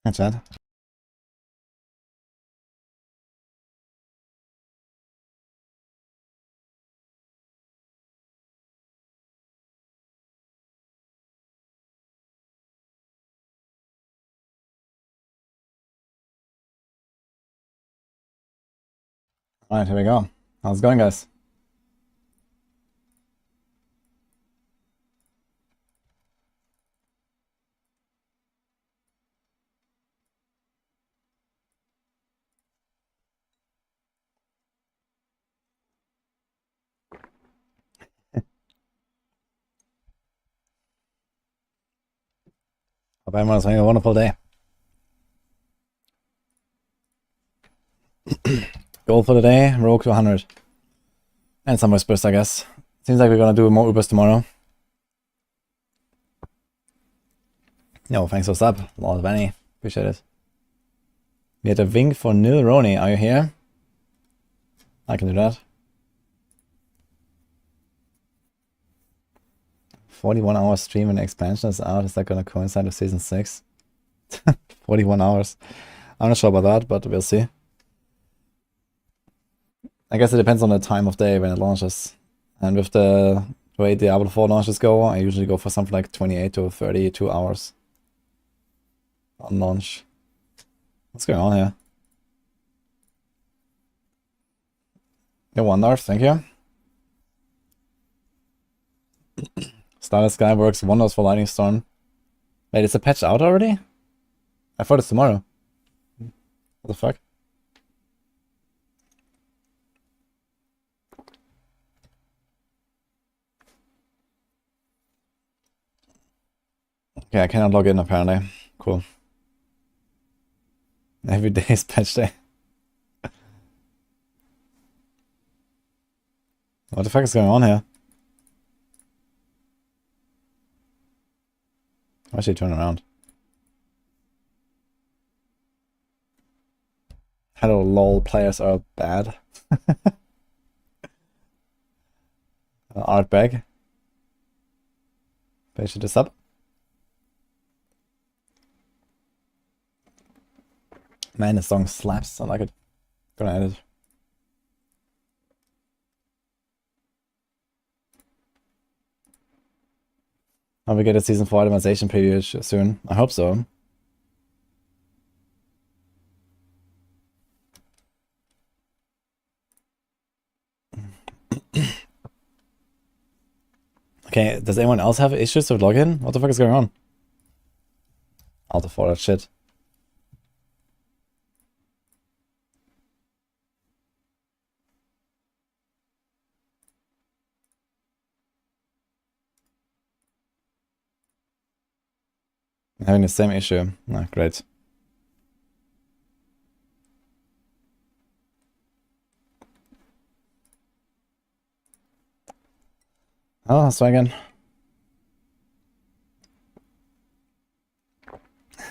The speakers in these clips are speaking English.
Hi, Chad. Alright, here we go. How's it going, guys? Hope everyone's having a wonderful day. Goal for the day, rogue to 100. And some whispers, I guess. Seems like we're gonna do more Ubers tomorrow. Yo, thanks for sub, Lord Benny. Appreciate it. We had a wink for Nil Roni. Are you here? I can do that. 41-hour stream when the expansion is out. Is that gonna coincide with season 6? 41 hours. I'm not sure about that, but we'll see. I guess it depends on the time of day when it launches. And with the way Diablo 4 launches go, I usually go for something like 28 to 32 hours on launch. What's going on here? Yo, Wonder, thank you. Starless Sky works wonders for Lightning Storm. Wait, is the patch out already? I thought it's tomorrow. What the fuck? Okay, I cannot log in apparently. Cool. Every day is patch day. What the fuck is going on here? Why should she turn around? Hello, lol, players are bad. Art bag. Page this up. Man, this song slaps. I like it. Gonna edit. Hope we get a season 4 optimization preview soon. I hope so. Okay, does anyone else have issues with login? What the fuck is going on? Alt F4, that shit. I'm having the same issue. Ah, great. Oh, let's try again.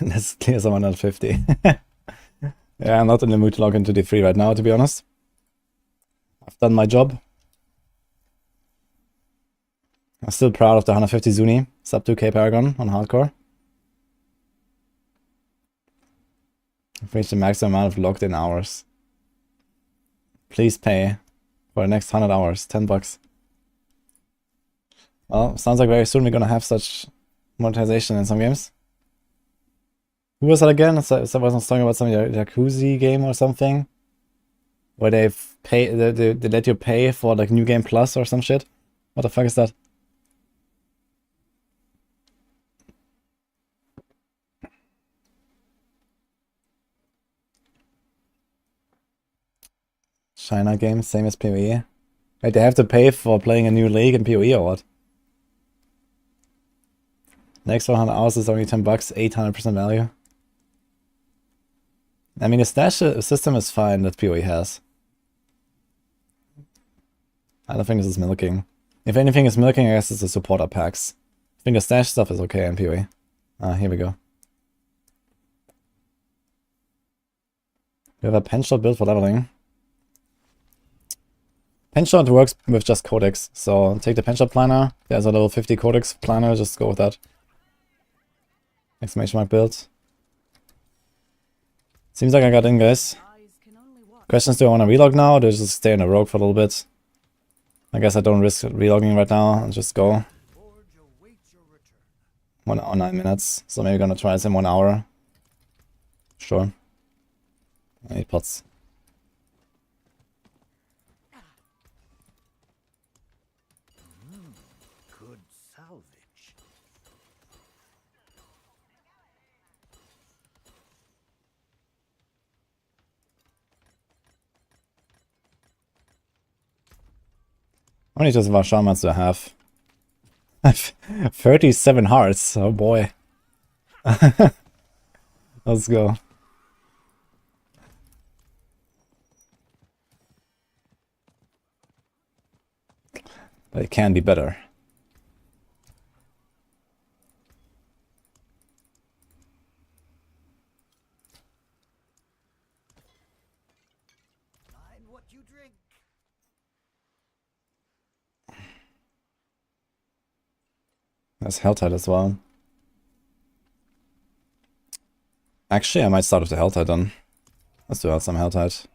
Let's clear someone at 50. Yeah, I'm not in the mood to log into D3 right now, to be honest. I've done my job. I'm still proud of the 150 Zuni, sub 2k Paragon on hardcore. I've reached the maximum amount of logged in hours. Please pay for the next 100 hours, 10 bucks. Well, sounds like very soon we're gonna have such monetization in some games. Who was that again? Someone was talking about some Yakuza game or something? Where they let you pay for like New Game Plus or some shit? What the fuck is that? China game, same as PoE. Wait, they have to pay for playing a new league in PoE or what? Next 100 hours is only 10 bucks, 800% value. I mean, the stash system is fine that PoE has. I don't think this is milking. If anything is milking, I guess it's the supporter packs. I think the stash stuff is okay in PoE. Ah, here we go. We have a pen shot build for leveling. Pen shot works with just codex, so take the pen shot planner. There's a level 50 codex planner, just go with that. Exclamation mark build. Seems like I got in, guys. Questions, do I want to relog now, or do I just stay in a rogue for a little bit? I guess I don't risk relogging right now and just go. 1 hour, 9 minutes. So maybe gonna try this in 1 hour. Sure. 8 pots. Good salvage. How many just Vashamans do I have? I have 37 hearts. Oh boy. Let's go. But it can be better. Mind what you drink. There's Helltide as well. Actually, I might start with the Helltide then. Let's do out some Helltide.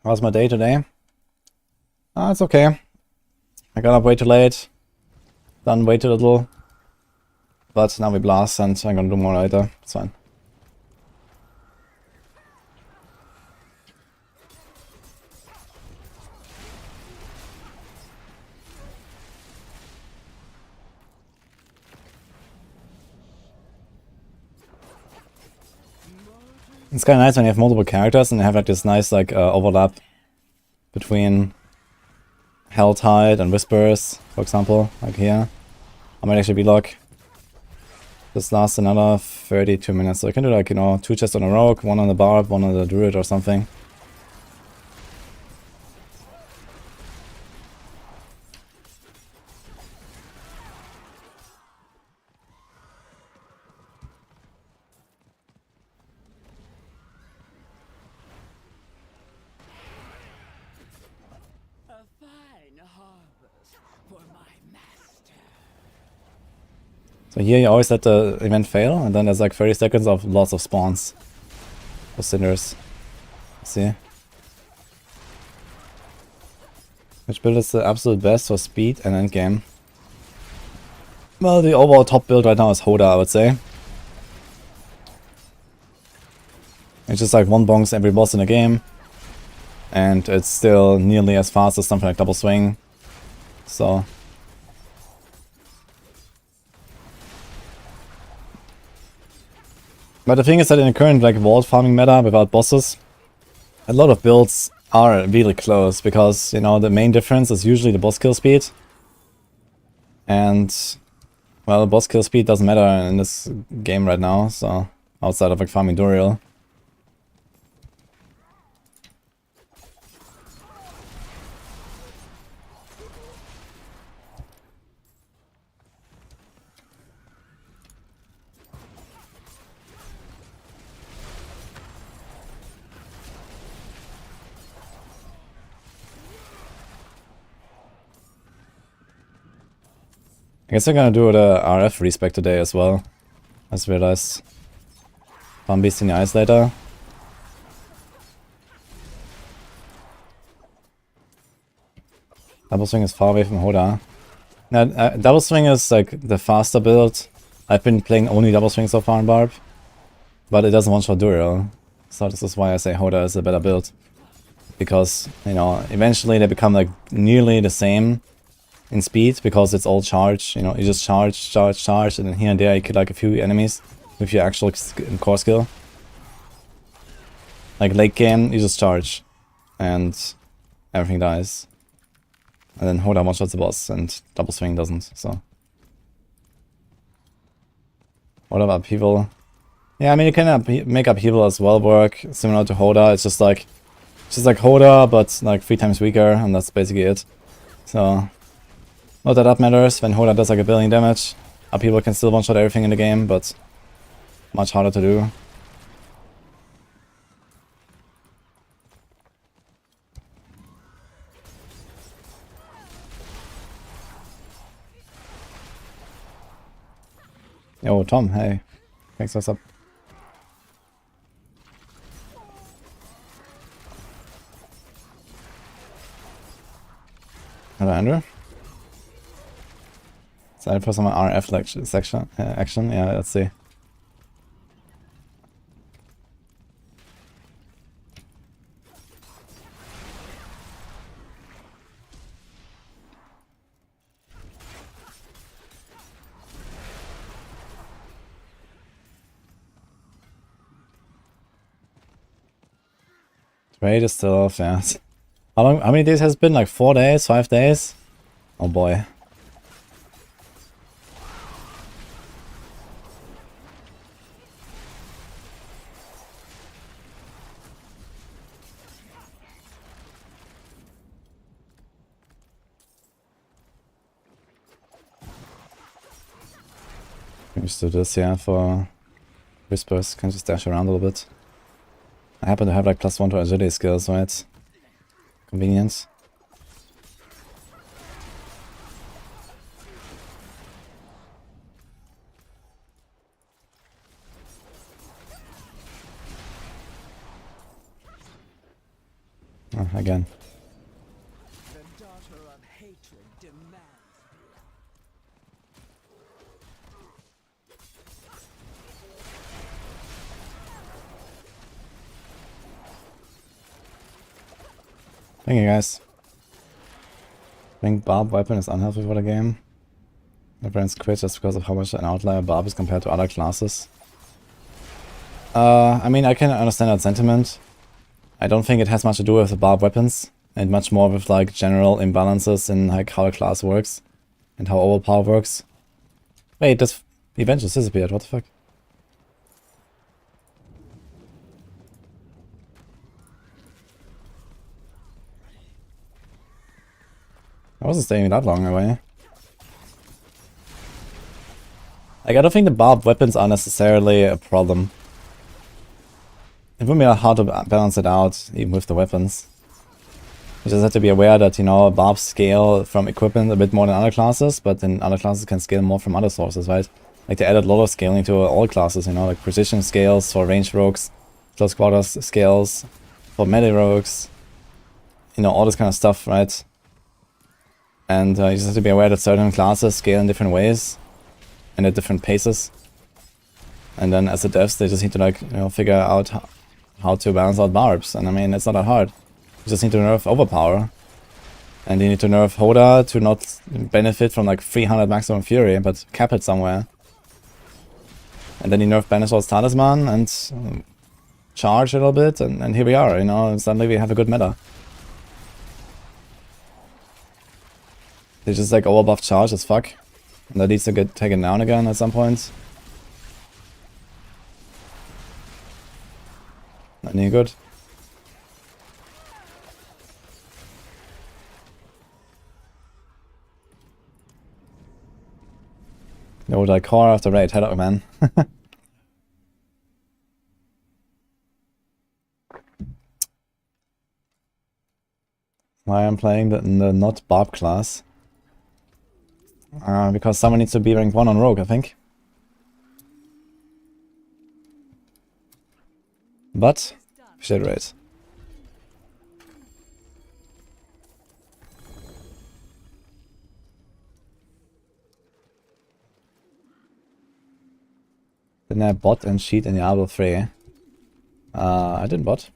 How's my day today? It's okay. I got up way too late. Done way too little. But now we blast and I'm gonna do more later. It's fine. It's kind of nice when you have multiple characters and you have like this nice like overlap between Helltide and Whispers, for example, like here. I might actually relog. This lasts another 32 minutes, so I can do like, you know, 2 chests on a rogue, 1 on the barb, 1 on the druid or something. So here you always let the event fail, and then there's like 30 seconds of lots of spawns for sinners. See? Which build is the absolute best for speed and endgame? Well, the overall top build right now is Hoda, I would say. It's just like 1 bonks every boss in the game. And it's still nearly as fast as something like double swing. So... But the thing is that in the current like vault farming meta without bosses, a lot of builds are really close because, you know, the main difference is usually the boss kill speed. And, well, boss kill speed doesn't matter in this game right now, so outside of like farming Duriel. I guess we're gonna do the RF respec today as well. I just realized. Farm Beast in the Ice later. Double Swing is far away from Hoda. Now, Double Swing is like the faster build. I've been playing only Double Swing so far in Barb. But it doesn't one-shot Duriel. So this is why I say Hoda is a better build. Because, you know, eventually they become like nearly the same in speed because it's all charge. You know, you just charge, charge, charge, and then here and there you kill like a few enemies with your actual core skill. Like late game, you just charge and everything dies. And then Hoda one-shots the boss and Double Swing doesn't, so. What about upheaval? Yeah, I mean you can make upheaval as well work, similar to Hoda. It's just like Hoda, but like 3 times weaker, and that's basically it. So, not that that matters. When Hoda does like 1 billion damage, upheaval can still one-shot everything in the game, but much harder to do. Yo, Tom, hey. Thanks, what's up? Hello, Andrew. Excited for some RF section action? Yeah, let's see. Raid is still off, yeah. How many days has it been? Like 4 days? 5 days? Oh boy. Can just do this, yeah, for whispers. Can just dash around a little bit. I happen to have like +1 to agility skills, right? Convenient. Oh, again. The daughter of hatred demands. Thank you guys. I think Barb weapon is unhealthy for the game. My friends quit just because of how much an outlier Barb is compared to other classes. I mean, I can understand that sentiment. I don't think it has much to do with the Barb weapons, and much more with like general imbalances in like how the class works and how overpower works. Wait, this event just disappeared, what the fuck? I wasn't staying that long away. Like, I don't think the Barb weapons are necessarily a problem. It would be hard to balance it out, even with the weapons. You just have to be aware that, you know, Barbs scale from equipment a bit more than other classes, but then other classes can scale more from other sources, right? Like, they added a lot of scaling to all classes, you know, like precision scales for range rogues, close quarters scales for melee rogues, you know, all this kind of stuff, right? And you just have to be aware that certain classes scale in different ways and at different paces. And then as the devs, they just need to, like, you know, figure out how to balance out Barbs. And I mean, it's not that hard. You just need to nerf Overpower. And you need to nerf Hoda to not benefit from like 300 maximum Fury, but cap it somewhere. And then you nerf Banishor's Talisman and charge a little bit, and here we are, you know, and suddenly we have a good meta. They just like overbuff charge as fuck. And that needs to get taken down again at some point. Not any good. No, like core after raid, head up, man. Why I'm playing the not Barb class? Because someone needs to be rank 1 on Rogue, I think. But, shit raid. Didn't I bot and cheat in Diablo 3? I didn't bot.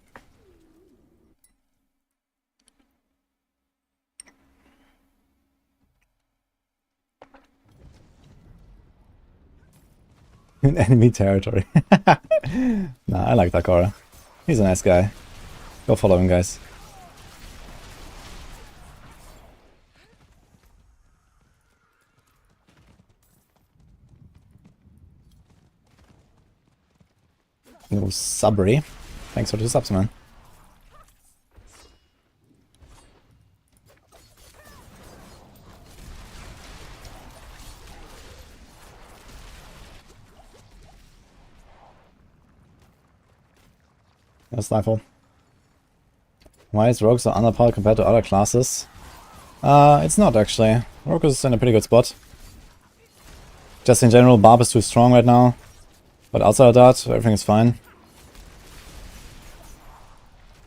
In enemy territory. Nah, I like Dakora. He's a nice guy. Go follow him, guys. No Sabri. Thanks for the subs, man. No Stifle. Why is Rogue so underpowered compared to other classes? It's not actually. Rogue is in a pretty good spot. Just in general, Barb is too strong right now. But outside of that, everything is fine.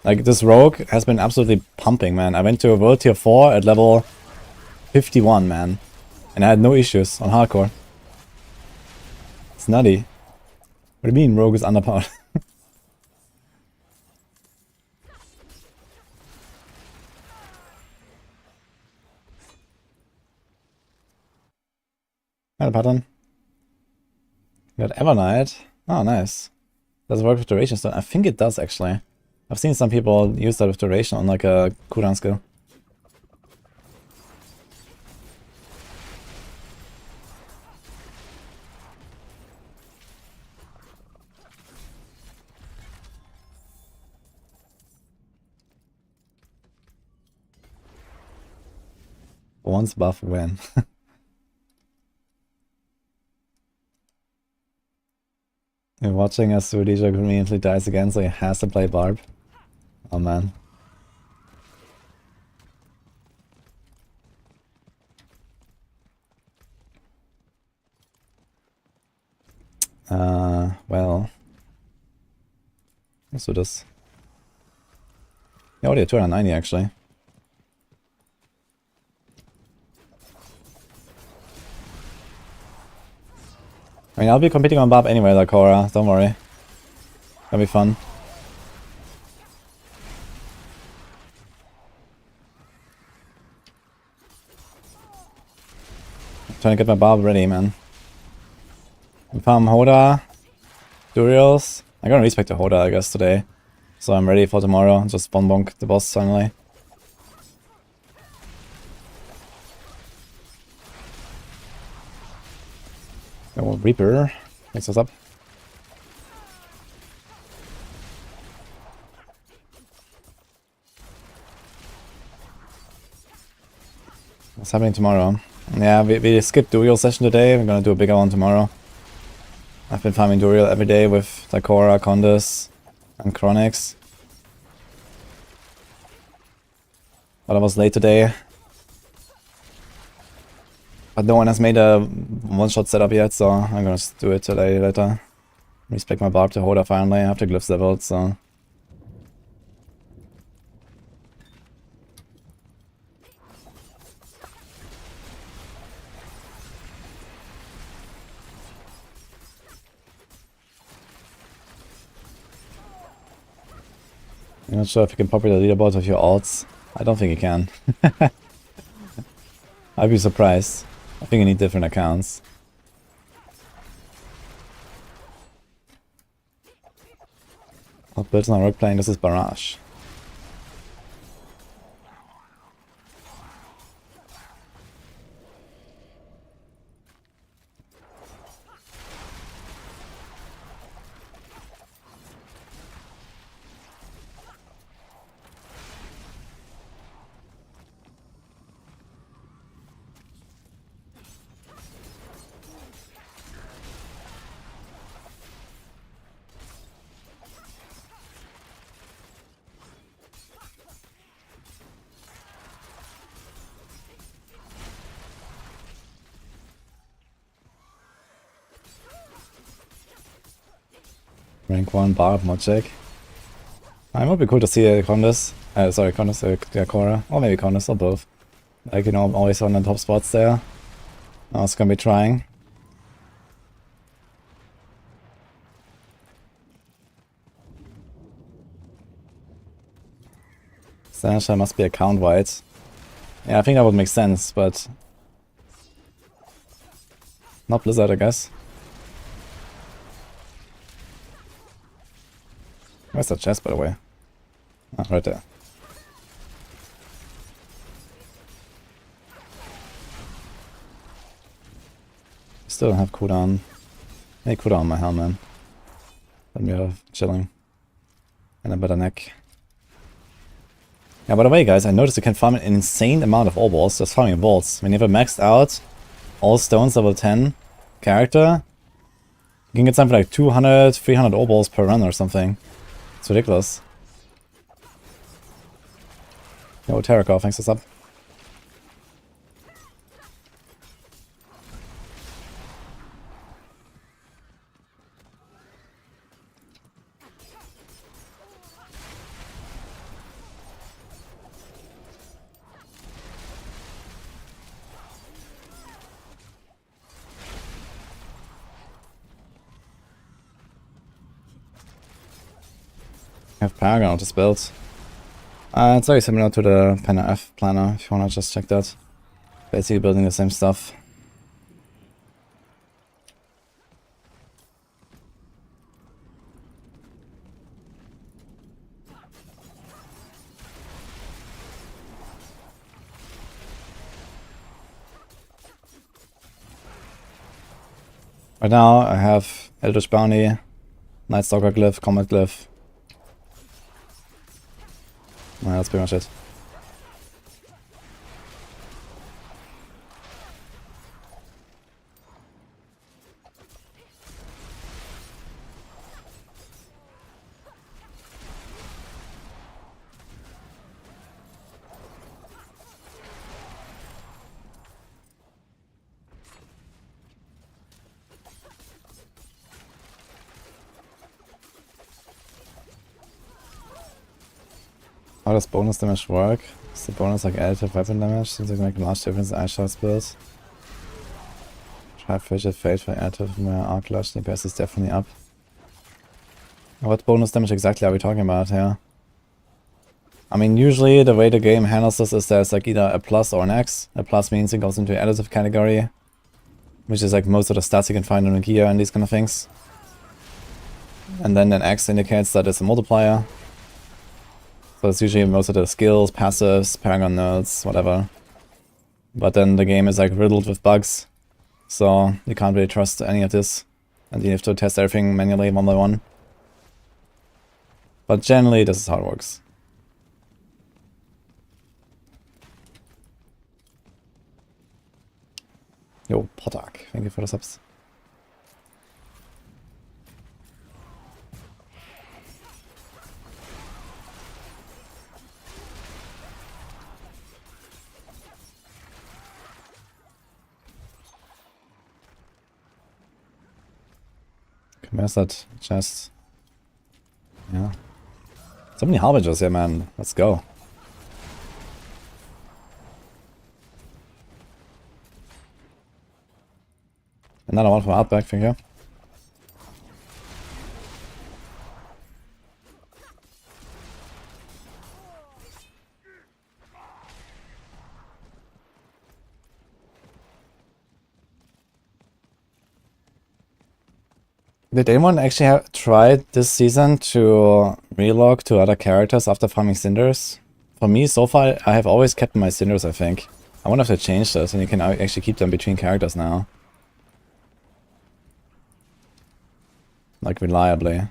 Like, this rogue has been absolutely pumping, man. I went to a world tier 4 at level 51, man. And I had no issues on hardcore. It's nutty. What do you mean rogue is underpowered? Got a pattern. Got Evernight. Oh, nice. Does it work with duration stone? I think it does, actually. I've seen some people use that with duration on like a cooldown skill. Once buff when. You're watching as wudijo conveniently dies again, so he has to play Barb. Oh man. Well. Let's do this. Yeah, already 290 actually. I mean, I'll be competing on Barb anyway, like Cora, don't worry. Gonna be fun. I'm trying to get my Barb ready, man. Farm Hoda, Duriels. I'm gonna respect the Hoda, I guess, today. So I'm ready for tomorrow. Just one bonk the boss finally. Oh, Reaper makes us up. What's happening tomorrow? Yeah, we skipped Duriel session today. We're gonna do a bigger one tomorrow. I've been farming Duriel every day with Daikora, Condis, and Chronix. But I was late today. But no one has made a one-shot setup yet, so I'm gonna just do it today later. Respect my Barb to Hoda finally. I have the glyphs leveled, so. I'm not sure if you can populate the leaderboard with your alts. I don't think you can. I'd be surprised. I think you need different accounts. What builds on rogue playing? This is Barrage. Rank 1 Barb mod check. It would be cool to see a Condis. Sorry, Condis, Cora. Or maybe Condis, or both. Like, you know, I'm always on the top spots there. I was gonna be trying. Seneschal must be account wide. Yeah, I think that would make sense, but not Blizzard, I guess. Where's that chest, by the way? Ah, right there. Still don't have cooldown. Hey, cooldown on my helm, man. Then we are chilling. And a better neck. Yeah, by the way, guys, I noticed you can farm an insane amount of all balls just farming balls. When you have a maxed out all stones level 10 character, you can get something like 200, 300 all balls per run or something. It's ridiculous. Yo, Terracor, thanks for sub. have Paragon of this build. It's very similar to the Penna F planner, if you wanna just check that. Basically building the same stuff. Right now I have Eldritch Bounty, Night Stalker Glyph, Combat Glyph. Yeah, that's pretty much it. How does bonus damage work? Is the bonus like additive weapon damage? Seems like make a large difference in ice builds. Try Frigid Fate for additive arc lash. DPS is definitely up. What bonus damage exactly are we talking about here? I mean, usually the way the game handles this is there's like either a plus or an X. A plus means it goes into the additive category, which is like most of the stats you can find on the gear and these kind of things. And then an X indicates that it's a multiplier. So it's usually most of the skills, passives, paragon nodes, whatever. But then the game is like riddled with bugs, so you can't really trust any of this. And you have to test everything manually one by one. But generally this is how it works. Yo, Potak, thank you for the subs. Where's that chest? Yeah. So many harbingers here, man. Let's go. Another one from Outback, thank you. Did anyone actually have tried this season to relog to other characters after farming cinders? For me, so far, I have always kept my cinders, I think. I wonder if they changed this and you can actually keep them between characters now. Like, reliably.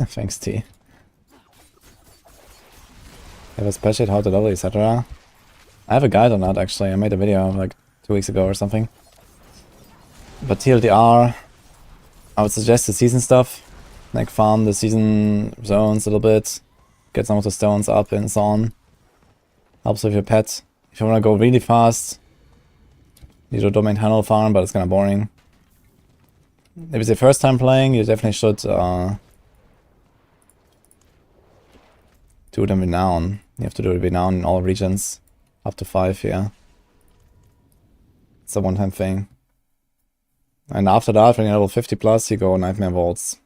Thanks, T. Have a spreadsheet how to level, etc. I have a guide on that, actually. I made a video like 2 weeks ago or something. But TLDR, I would suggest the season stuff. Like farm the season zones a little bit. Get some of the stones up and so on. Helps with your pet. If you want to go really fast, you do domain tunnel farm, but it's kind of boring. If it's your first time playing, you definitely should do them renown. You have to do renown in all regions. Up to 5 here. It's a one-time thing. And after that, when you're level 50 plus, you go Nightmare Vaults.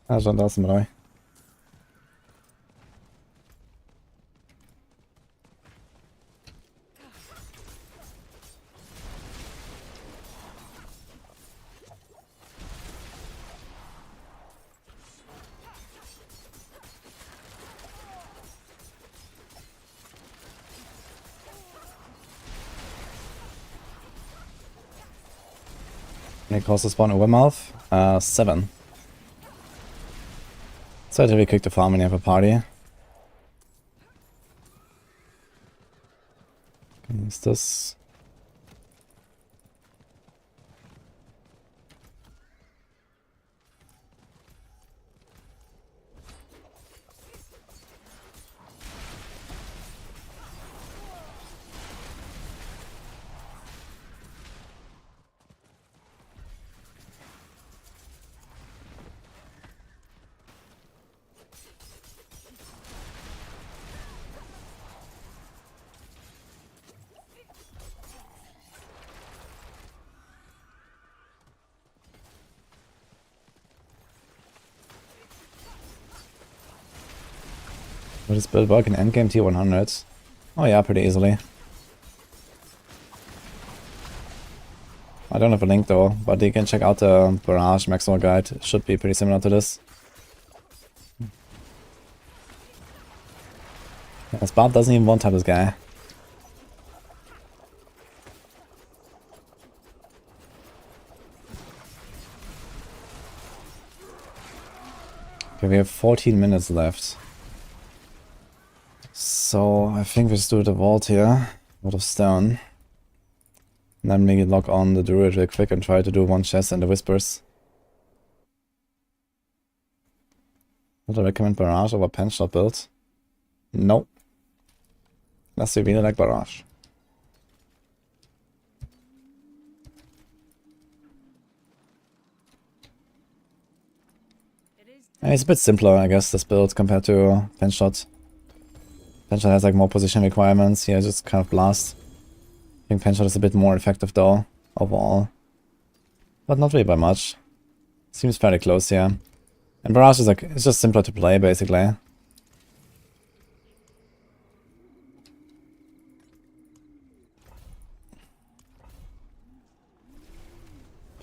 Ah, schon da sind wir. Any cost spawn overmouth? 7. So it's really quick to farm when you have a party. Can use this. Will this build work in Endgame tier 100? Oh yeah, pretty easily. I don't have a link though, but you can check out the Barrage Maximal Guide. It should be pretty similar to this. Yeah, Barb doesn't even one-tap this guy. Okay, we have 14 minutes left. So I think we just do the vault here out of stone. And then maybe lock on the Druid real quick and try to do one chest and the Whispers. Would I recommend Barrage over Pen Shot build? No. Unless you really like Barrage. And it's a bit simpler, I guess, this build compared to Pen Shot. Pen Shot has like more position requirements. Here, just kind of blast. I think Pen Shot is a bit more effective though, overall. But not really by much. Seems fairly close here. And Barrage is like, it's just simpler to play basically.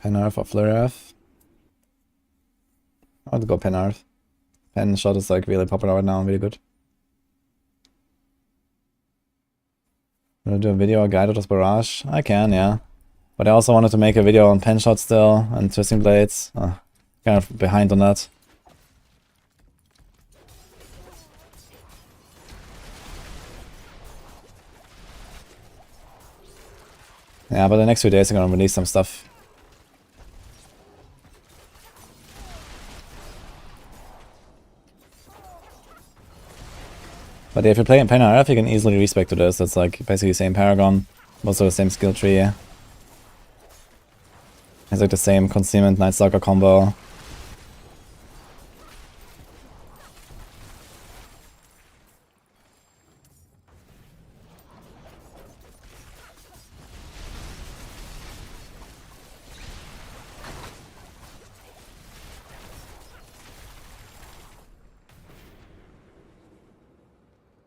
Pen Earth or Flurry Earth? I would go Pen Earth. Pen Shot is like really popular right now, really good. Wanna do a video or guide out of Barrage? I can, yeah. But I also wanted to make a video on Pen Shot still, and Twisting Blades. Kind of behind on that. Yeah, but the next few days I'm gonna release some stuff. But if you play in Pen RF, you can easily respec to this. It's like basically the same Paragon, also the same skill tree. It's like the same Concealment Night Stalker combo.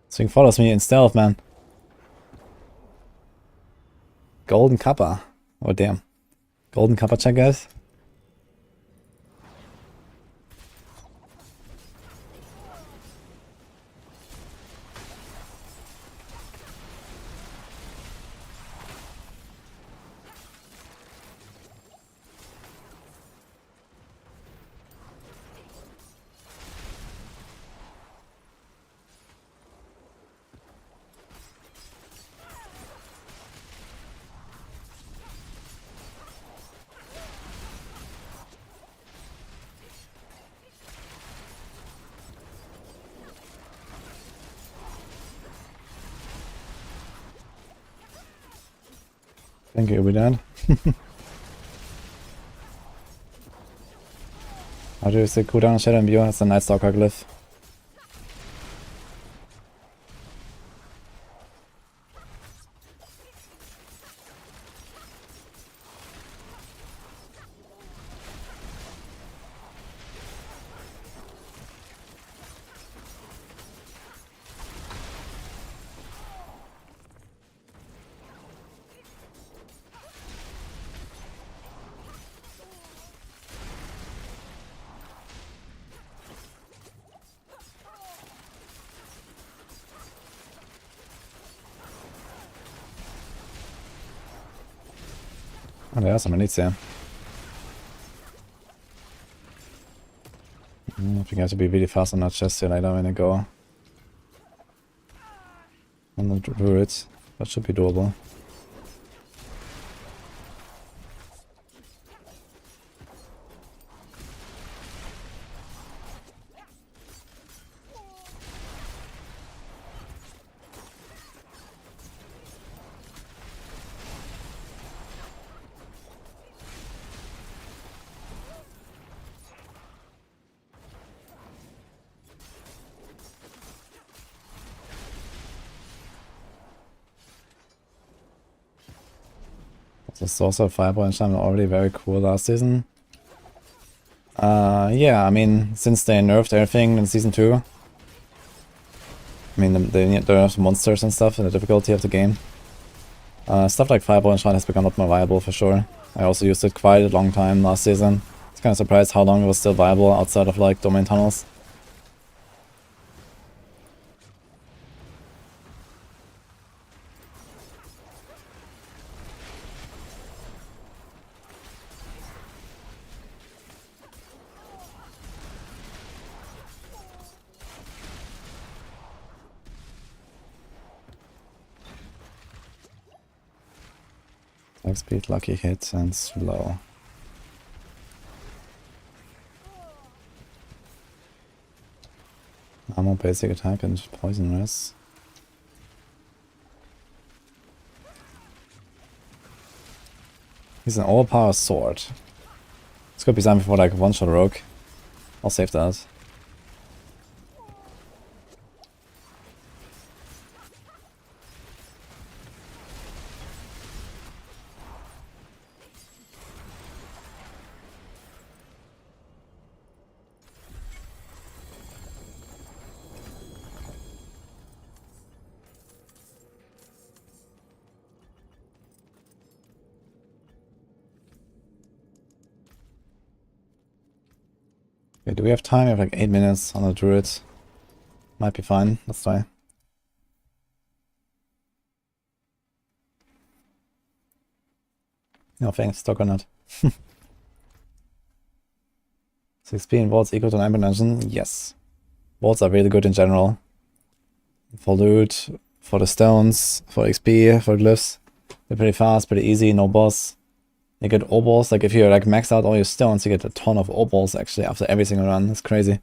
Swing follows me in stealth, man. Golden Kappa. Oh damn. Golden Kappa check, guys. Thank you, Dad. How do you say cooldown Shadow Imbue has the Night Stalker glyph? Oh, there are some elites here. I think I have to be really fast on that chest here later when I go on the Druids. That should be doable. The Sorcerer Fireball Enchantment already very cool last season. Yeah, I mean, since they nerfed everything in Season 2, I mean, they have monsters and stuff and the difficulty of the game. Stuff like Fireball and Shine has become a lot more viable for sure. I also used it quite a long time last season. It's kind of surprised how long it was still viable outside of like domain tunnels. Attack speed, lucky hit, and slow. Armor, basic attack, and poison res. He's an all-power sword. This could be something for like one-shot rogue. I'll save that. Okay, do we have time? We have like 8 minutes on the Druid. Might be fine. Let's try. No thanks, stock or not. 6p in vaults equal to 9 dungeon? Yes. Vaults are really good in general. For loot, for the stones, for XP, for glyphs. They're pretty fast, pretty easy, no boss. You get obols, like if you like max out all your stones, you get a ton of obols actually after every single run. It's crazy.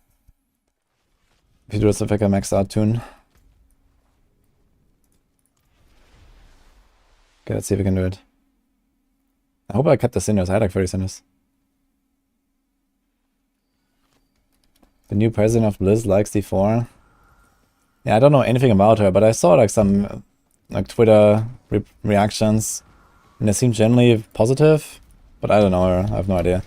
If you do it with like a maxed out tune. Okay, let's see if we can do it. I hope I kept the cinders. I had like 30 cinders. The new president of Blizz likes D4. Yeah, I don't know anything about her, but I saw like some like Twitter reactions, and they seem generally positive, but I don't know her. I have no idea.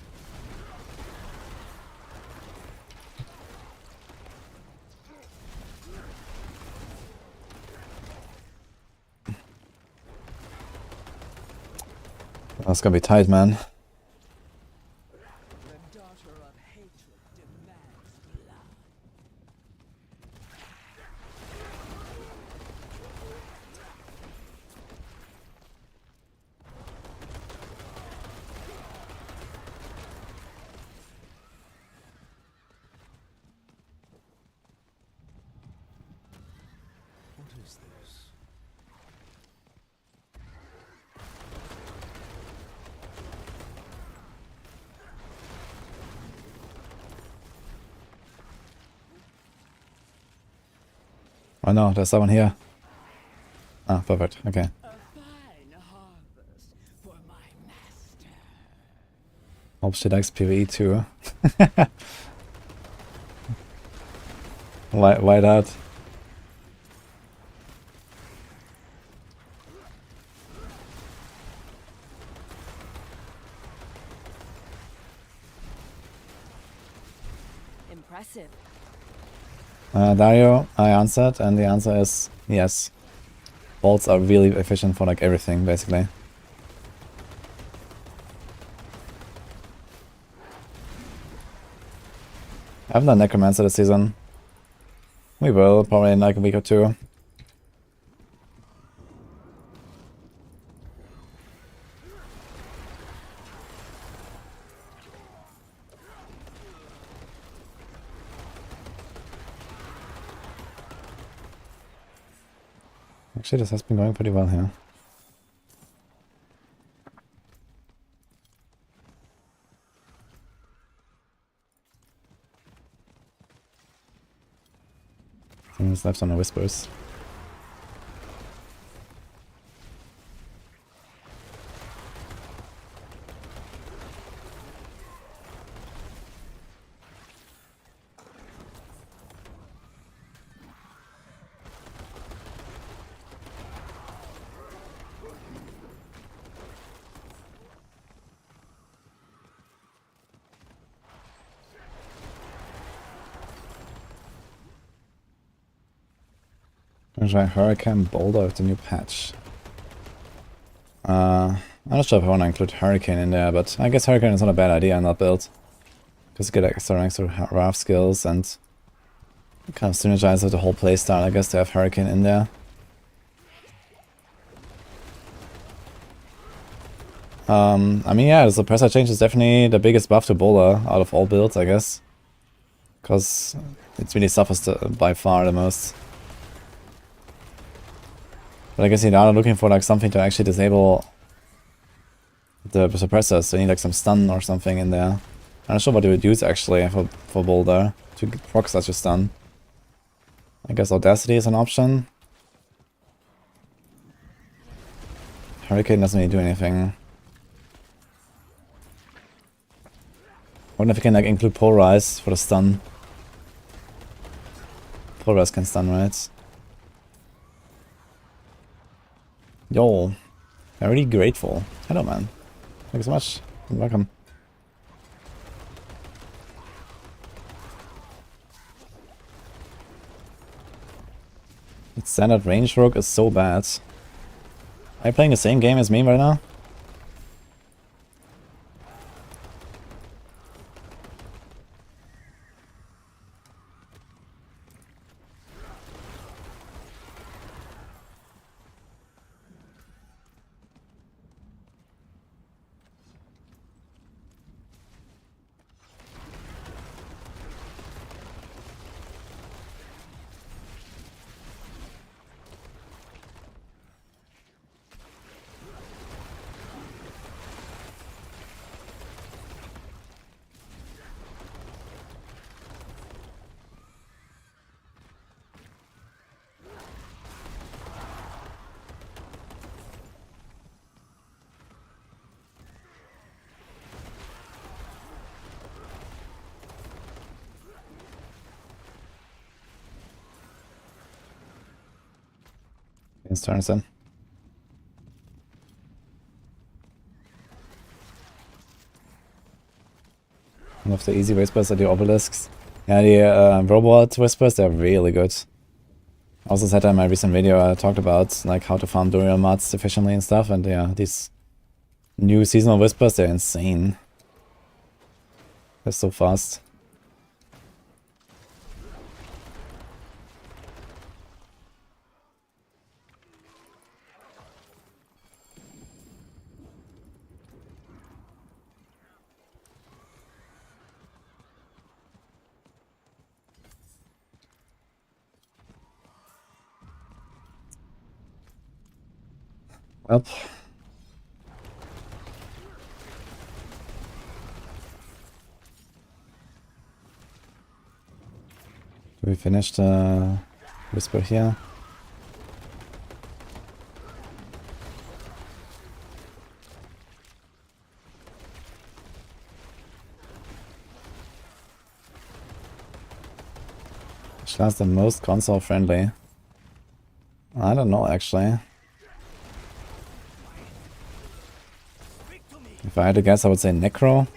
That's gonna be tight, man. The daughter of hatred demands blood. What is this? Oh no, there's someone here. Ah, perfect. Okay. A fine harvest for my master. Hope she likes PvE too. Why that? Impressive. Dario, I answered, and the answer is yes. Bolts are really efficient for like everything, basically. I haven't done Necromancer this season. We will, probably in like a week or two. Actually, this has been going pretty well here. Things left on the whispers. I'm gonna try Hurricane Boulder with the new patch. I'm not sure if I want to include Hurricane in there, but I guess Hurricane is not a bad idea in that build. Because you get extra ranks through Wrath skills and kind of synergize with the whole playstyle, I guess, to have Hurricane in there. I mean, yeah, the suppressor change is definitely the biggest buff to Boulder out of all builds, I guess. Because it really suffers by far the most. But I guess you're now looking for like something to actually disable the suppressors, so you need like some stun or something in there. I'm not sure what to reduce actually for Boulder to proc such a stun. I guess Audacity is an option. Hurricane doesn't really do anything. I wonder if you can like include Polarize for the stun. Polarize can stun, right? Yo, I'm really grateful. Hello, man. Thank you so much. You're welcome. Its standard range rogue is so bad. Are you playing the same game as me right now? His turns in. One of the easy whispers are the obelisks. Yeah, the robot whispers, they're really good. I also said that in my recent video I talked about like how to farm Duriel mods efficiently and stuff, and yeah, these new seasonal whispers, they're insane. They're so fast. Well. Do we finish the whisper here? Which is the most console friendly? I don't know actually. If I had to guess, I would say Necro.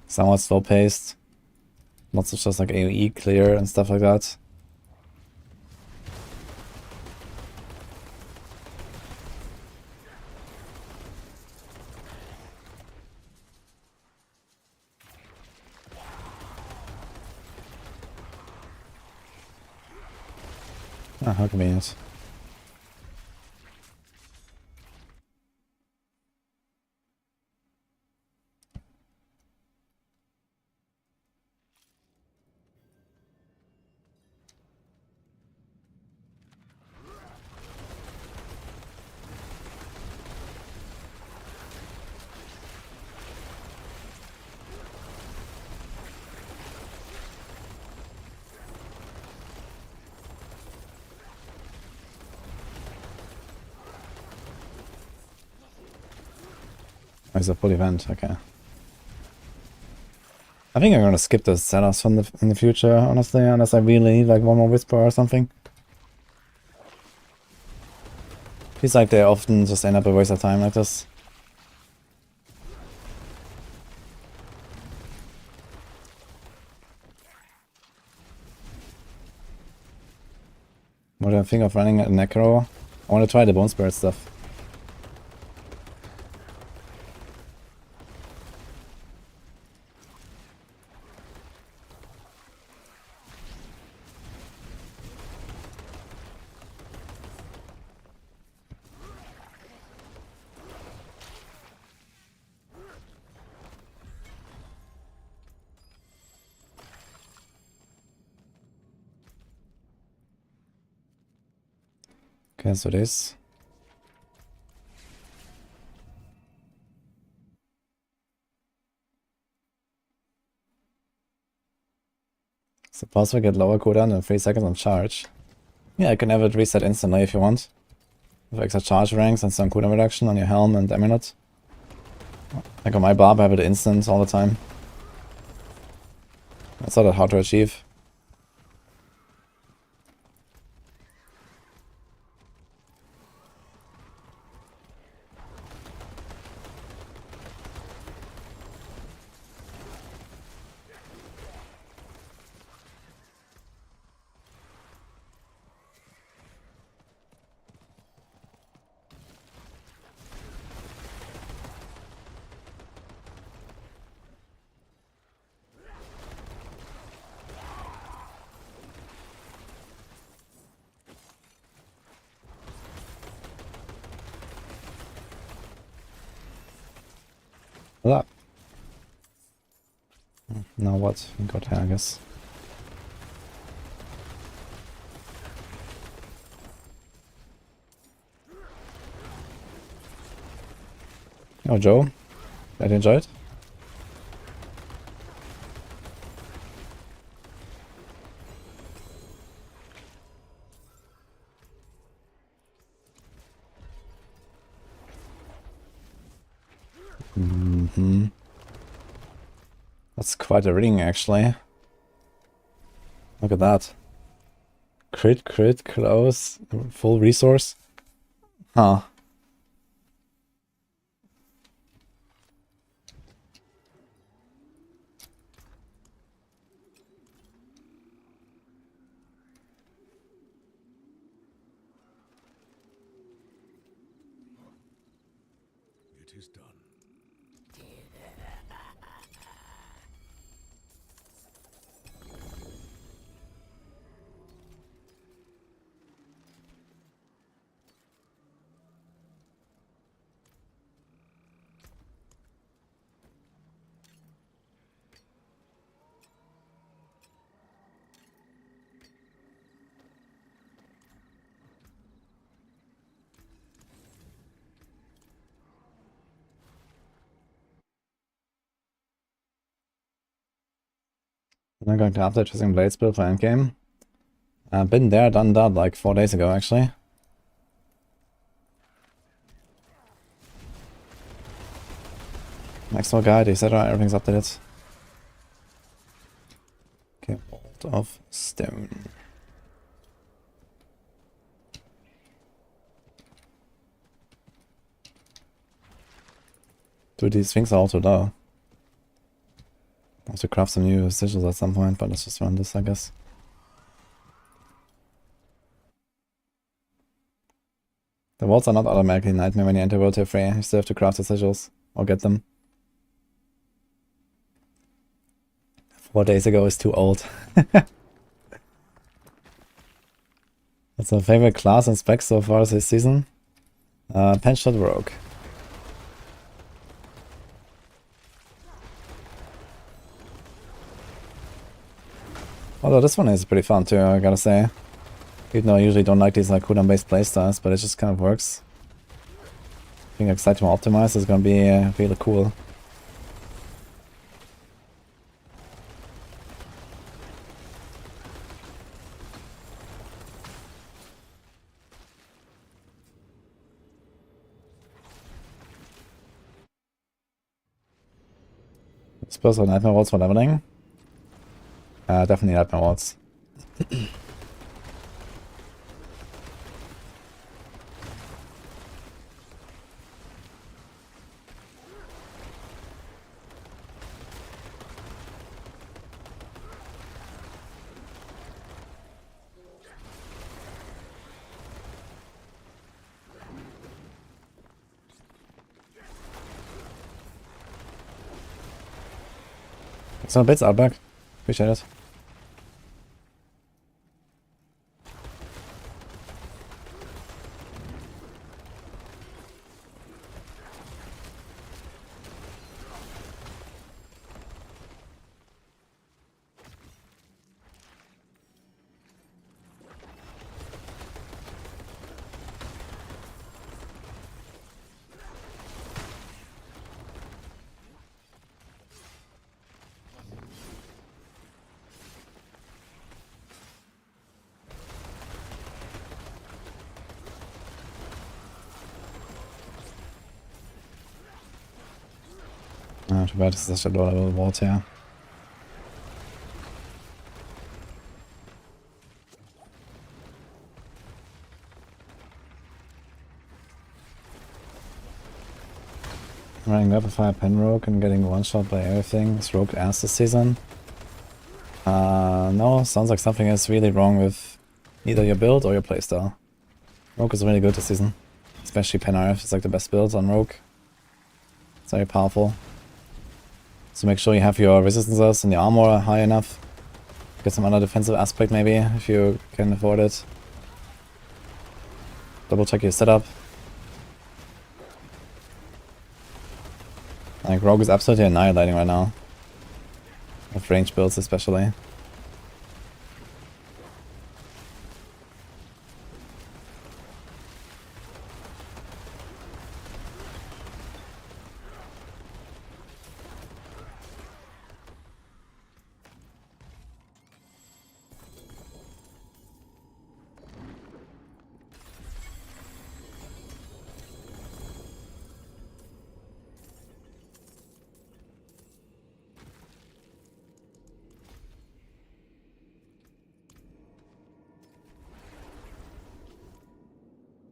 Somewhat slow paced. Lots of just like AoE clear and stuff like that. Ah, how convenient. Oh, it's a full event, okay. I think I'm gonna skip the setups from in the future, honestly, unless I really need like one more whisper or something. Feels like they often just end up a waste of time like this. What do I think of running a Necro? I want to try the Bone Spirit stuff. Okay, so this. Suppose we get lower cooldown and 3 seconds on charge. Yeah, I can have it reset instantly if you want. With extra charge ranks and some cooldown reduction on your helm and amulet. Like on my barb I have it instant all the time. That's not that hard to achieve. That. Now what? We got here, I guess. Oh, Joe. Glad you enjoyed. That's quite a ring, actually. Look at that. Crit, close, full resource. Huh. It is done. I'm going to update using Blades build for Endgame. I've been there, done that like 4 days ago, actually. Maxwell guide, etc. Everything's updated. Okay, Bolt of Stone. Dude, these things are also low. I have to craft some new sigils at some point, but let's just run this, I guess. The walls are not automatically nightmare when you enter World Tier 3. You still have to craft the sigils, or get them. 4 days ago is too old. That's my favorite class and spec so far this season. Penshot Rogue. Although this one is pretty fun too, I gotta say. Even though I usually don't like these like cooldown based playstyles, but it just kind of works. I think Excite more optimized is gonna be really cool. I suppose Nightmare Waltz for leveling. Definitely Nightmare Waltz. So bits Outback. Appreciate it. Ah, too bad, this is such a low-level vault here. Running Rapid Fire Pen Rogue and getting one-shot by everything. Is Rogue ass this season? No, sounds like something is really wrong with either your build or your playstyle. Rogue is really good this season. Especially Pen RF is like the best build on Rogue. It's very powerful. So make sure you have your resistances and your armor high enough. Get some other defensive aspect maybe, if you can afford it. Double check your setup. Like, Rogue is absolutely annihilating right now. With range builds especially.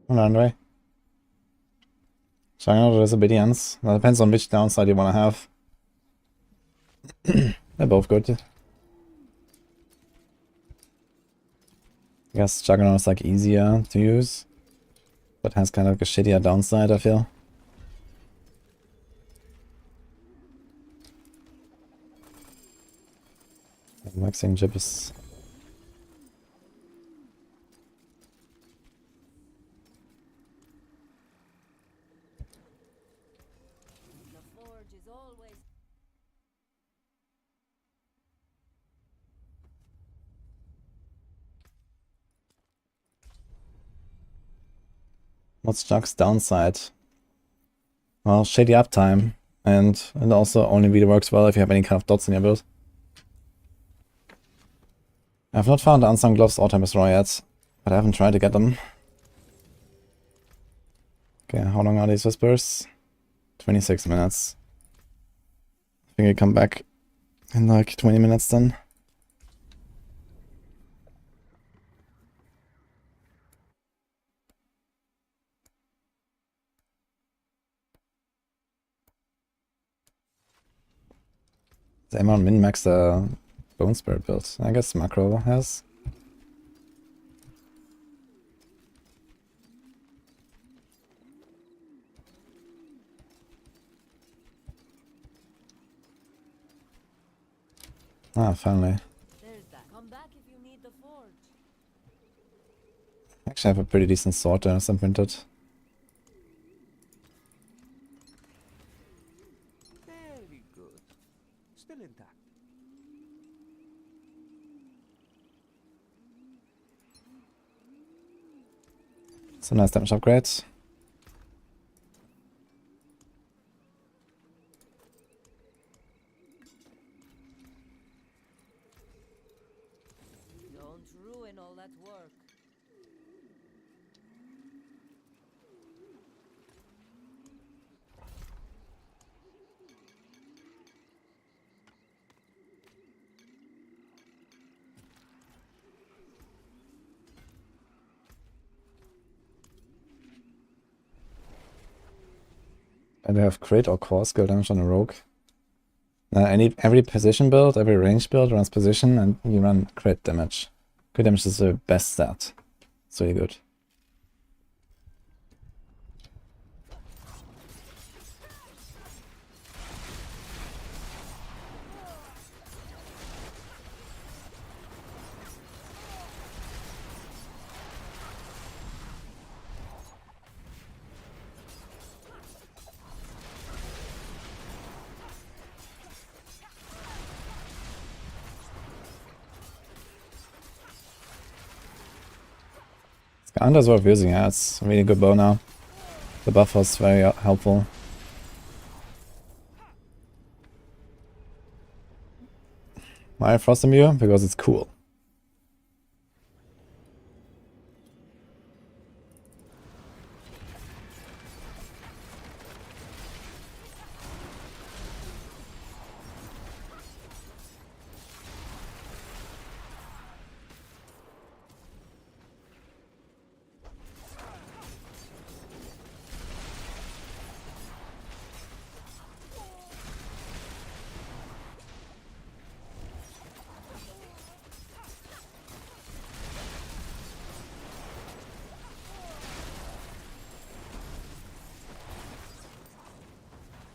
Hold on, Andre. Juggernaut or Disobedience. That depends on which downside you want to have. They're both good. I guess Juggernaut is like easier to use, but has kind of like a shittier downside, I feel. Maxing Jib is... The forge is always What's Jug's downside? Well, shady uptime, and also only really works well if you have any kind of dots in your build. I've not found the Unsung Gloves or Time Destroy yet, but I haven't tried to get them. Okay, how long are these whispers? 26 minutes. I think I come back in like 20 minutes then. Does anyone min-max the Bone Spirit build? I guess Macro has. Ah, finally. there's that. Come back if you need the forge. Actually, I have a pretty decent sword there, some printed. Very good. Still intact. Some nice damage upgrades. Don't ruin all that work. I do have crit or core skill damage on a rogue. Every position build, every range build runs position and you run crit damage. Crit damage is the best stat. It's really good. Skanda's worth using, yeah, it's a really good bow now. The buff was very helpful. Why Frost Imbue? Because it's cool.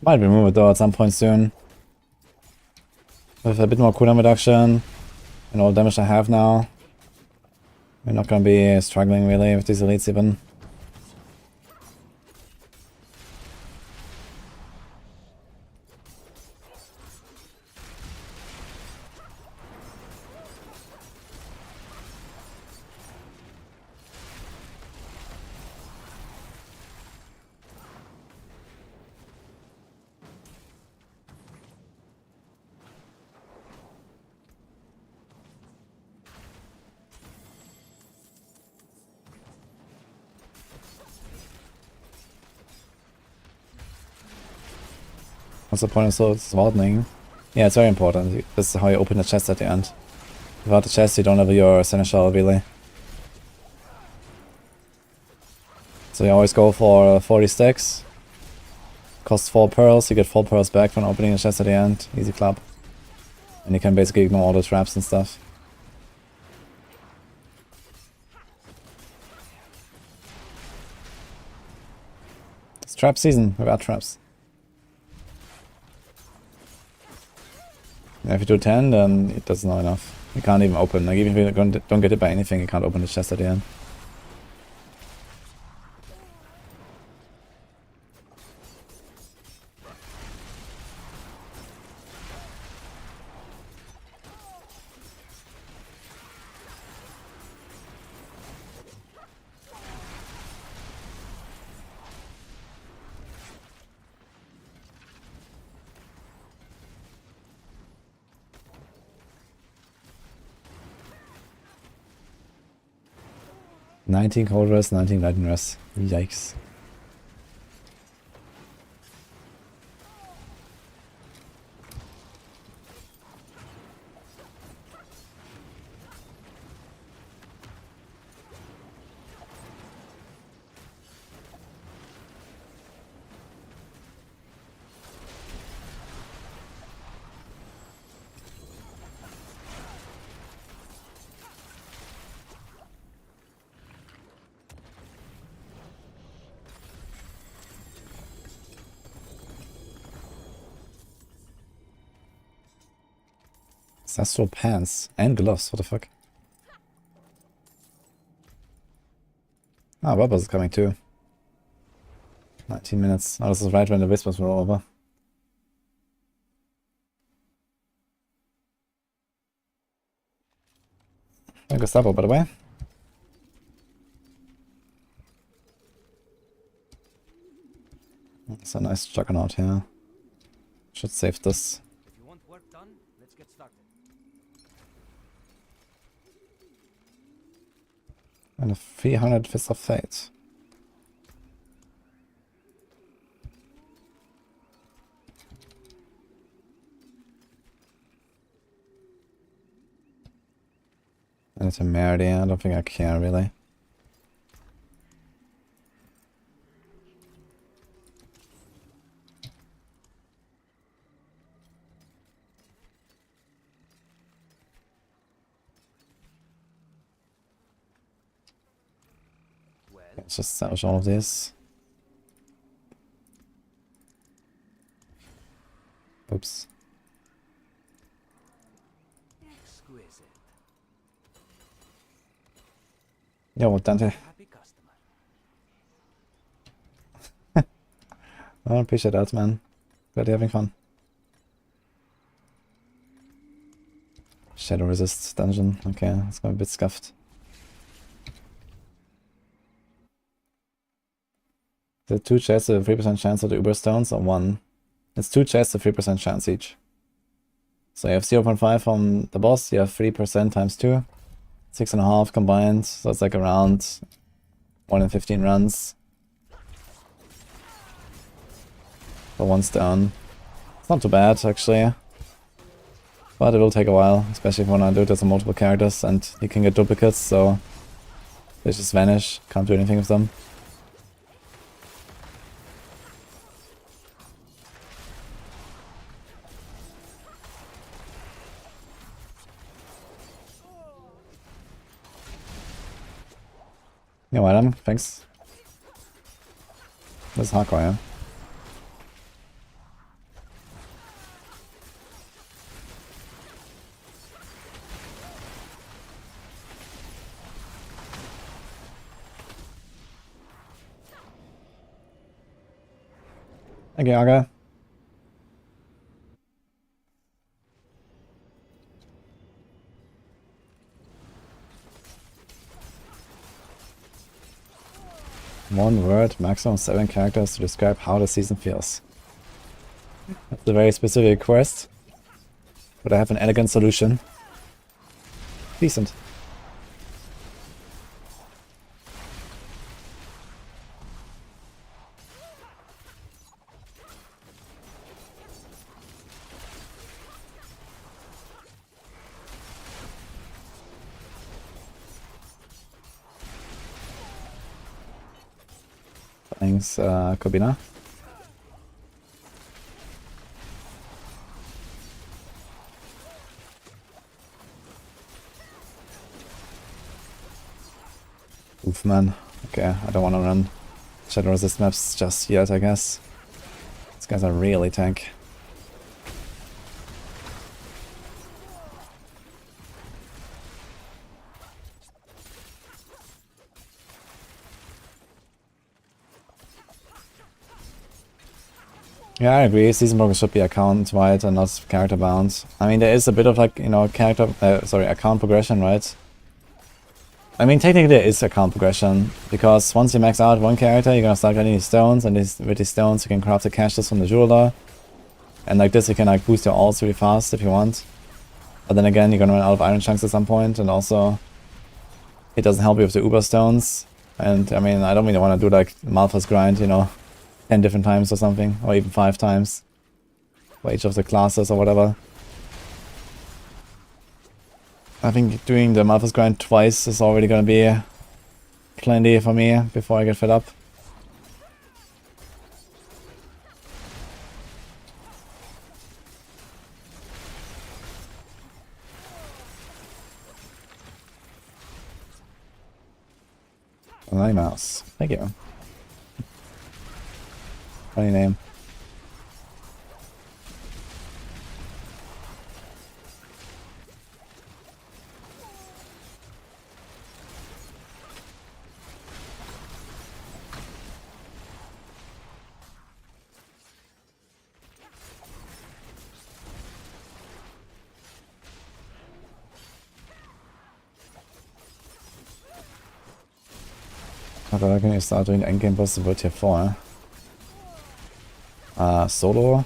Might remove it though at some point soon. With a bit more cooldown reduction and all the damage I have now, we're not gonna be struggling really with these elites even. What's the point of swordening? Yeah, it's very important. This is how you open the chest at the end. Without the chest, you don't have your seneschal really. So you always go for 40 stacks. Costs 4 pearls, you get 4 pearls back when opening the chest at the end. Easy clap. And you can basically ignore all the traps and stuff. It's trap season without traps. And if you do 10, then it doesn't know enough. You can't even open. Like, even if you don't get hit by anything, you can't open the chest at the end. "19 cold rest, 19 lightning rest." Yikes. Astral pants and gloves, what the fuck? Ah, Bubbles is coming too. 19 minutes. Oh, this is right when the whispers were over. And Gustavo, by the way. It's a nice juggernaut here. Should save this. If you want work done, let's get started. And a 300 Fist of Fate. And it's a Merity, I don't think I care really. Well, Let's just salvage all of this. Oops. exquisite. Yo, Dante. Happy customer. I appreciate that, man. Glad you're having fun. Shadow resist dungeon. Okay, it's going a bit scuffed. Is it 2 chests with a 3% chance of the Uber Stones or 1? It's 2 chests with 3% chance each. So you have 0.5 from the boss, you have 3% times 2. 6.5 combined, so it's like around 1 in 15 runs. For 1 stone. It's not too bad, actually. But it will take a while, especially if you want to do this on multiple characters, and you can get duplicates, so they just vanish, can't do anything with them. Yeah, well, thanks. This is hardcore, yeah? Okay, okay. One word, maximum 7 characters to describe how the season feels. That's a very specific request, but I have an elegant solution. Decent. Thanks, Kobina. Oof, man. Okay, I don't want to run Shadow Resist maps just yet, I guess. These guys are really tank. Yeah, I agree. Season progress should be account-wide and not character-bound. I mean, there is a bit of like, you know, account progression, right? I mean, technically there is account progression, because once you max out one character, you're gonna start getting these stones, and with these stones you can craft the caches from the jeweler. And like this you can like boost your alts really fast if you want. But then again, you're gonna run out of iron chunks at some point, and also it doesn't help you with the Uber stones. And I mean, I don't really want to do like Malphas grind, you know, 10 different times or something, or even 5 times for each of the classes or whatever. I think doing the Malphas grind twice is already gonna be plenty for me before I get fed up. Funny mouse. Thank you. Funny name. How can you start doing the endgame boss in tier 4? Solo?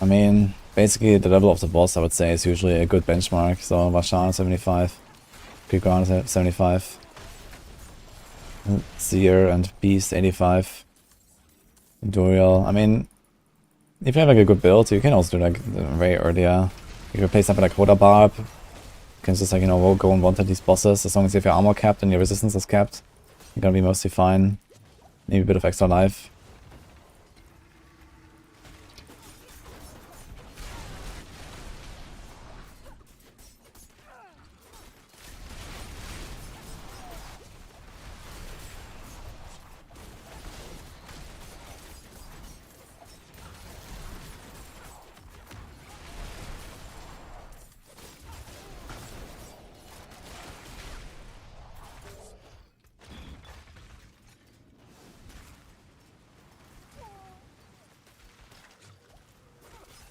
I mean, basically the level of the boss I would say is usually a good benchmark. So Vashar 75, Creep Ground 75, Seer and Beast 85, Duriel. I mean, if you have like a good build, you can also do like very earlier. If you play something like Hoda Barb, you can just like, you know, go and one-hit these bosses. As long as you have your armor capped and your resistance is capped, you're gonna be mostly fine. Maybe a bit of extra life.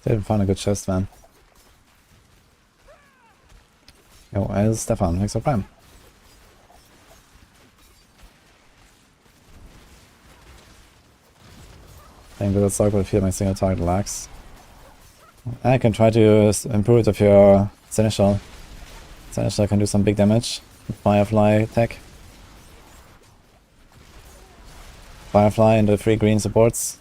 Didn't find a good chest, man. Yo, Stefan, thanks for Prime. Playing with a Sorc will feel my single target lags. I can try to improve it with your Seneschal. Seneschal can do some big damage. Firefly tech. Firefly and the 3 green supports.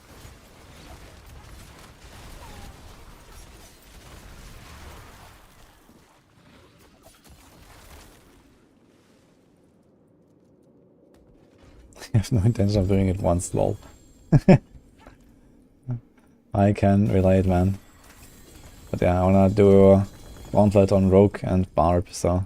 I have no intention of doing it once, lol. I can relate, man. But yeah, I wanna do Gauntlet on Rogue and Barb, so...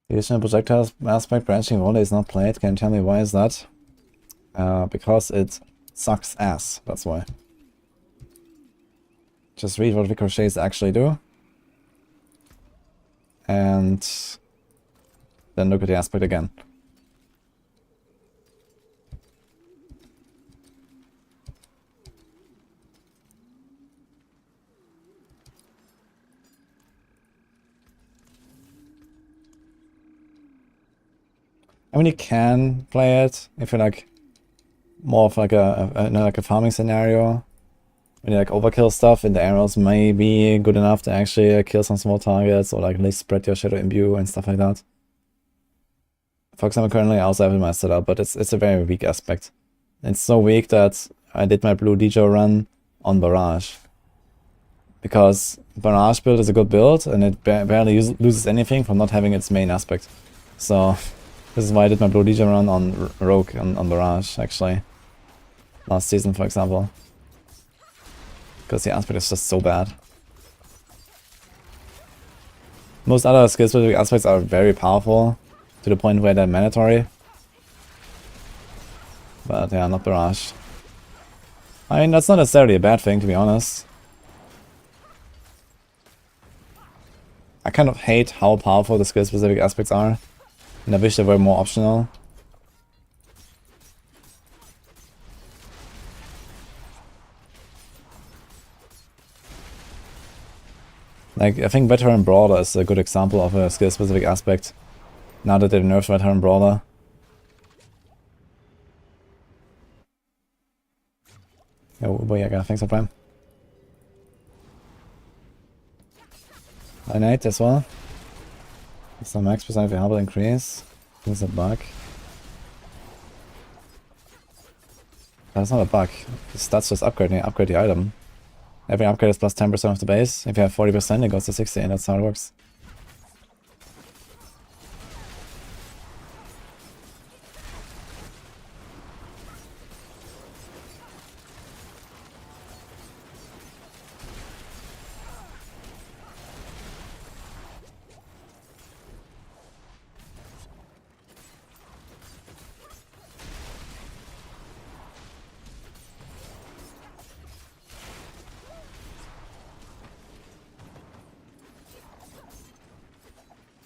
The additional projectile aspect branching volley is not played. Can you tell me why is that? Because it sucks ass, that's why. Just read what ricochets actually do. And then look at the aspect again. I mean, you can play it if you're like more of like a farming scenario. When you like overkill stuff and the arrows may be good enough to actually kill some small targets or like at least spread your shadow imbue and stuff like that. For example, currently I also have it in my setup, but it's a very weak aspect. It's so weak that I did my blue wudijo run on Barrage. Because Barrage build is a good build and it barely loses anything from not having its main aspect. So this is why I did my blue wudijo run on Rogue on Barrage actually. Last season, for example. Because the aspect is just so bad. Most other skill-specific aspects are very powerful, to the point where they're mandatory. But yeah, not Barrage. I mean, that's not necessarily a bad thing, to be honest. I kind of hate how powerful the skill-specific aspects are, and I wish they were more optional. Like, I think Veteran Brawler is a good example of a skill-specific aspect, now that they've nerfed Veteran Brawler. Yo, Boyaga, thanks for Prime. Innate as well. Some max percent viability increase. There's a bug. That's not a bug. The stats just upgrade the item. Every upgrade is plus 10% of the base. If you have 40%, it goes to 60, and that's how it works.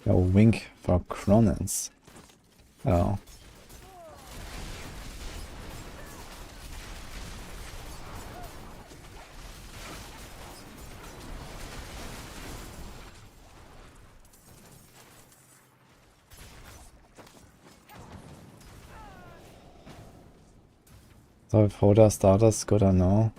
A wink for Cronins. Oh. So if Hoda starters good or no?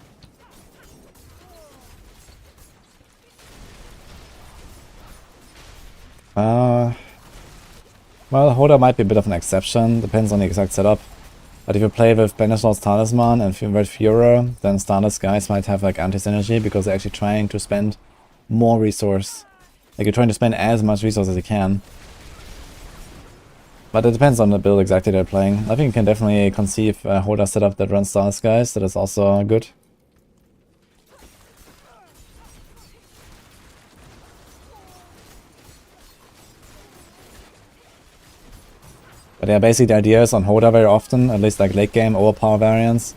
Well, Hoda might be a bit of an exception, depends on the exact setup. But if you play with Banishlord's Talisman and Red Furor, then Starless guys might have like anti-synergy because they're actually trying to spend more resource. Like you're trying to spend as much resource as you can. But it depends on the build exactly they're playing. I think you can definitely conceive a Hoda setup that runs Starless guys, that is also good. But yeah, basically the idea is on Hoda very often, at least like late game overpower variants.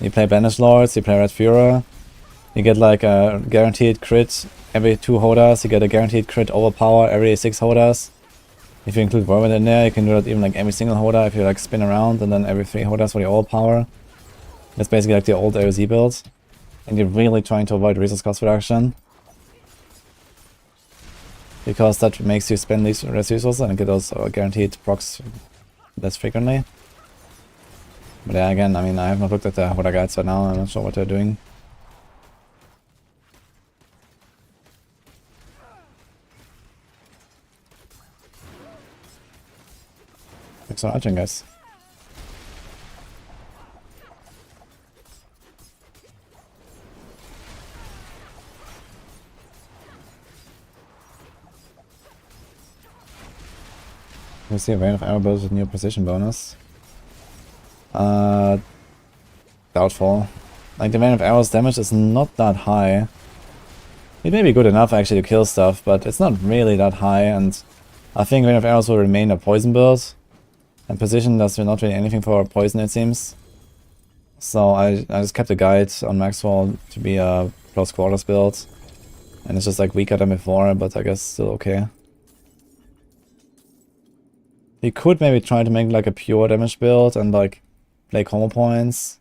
You play Banishlords, you play Red Furor, you get like a guaranteed crit every 2 Hodas, you get a guaranteed crit overpower every 6 Hodas. If you include Whirlwind in there, you can do that even like every single Hoda if you like spin around and then every 3 Hodas for the all power. That's basically like the old AOZ build. And you're really trying to avoid resource cost reduction. Because that makes you spend these resources and get also guaranteed procs less frequently. But yeah, again, I mean, I have not looked at the Hoda guides right now, I'm not sure what they're doing. Thanks for watching, guys. We see a Vein of Arrow build with new precision bonus. Doubtful. Like the Vein of Arrow's damage is not that high. It may be good enough actually to kill stuff, but it's not really that high, and I think Vein of Arrows will remain a poison build. And position does not really anything for poison, it seems. So I just kept the guide on Maxwell to be a close quarters build. And it's just like weaker than before, but I guess still okay. You could maybe try to make like a pure damage build and like play combo points.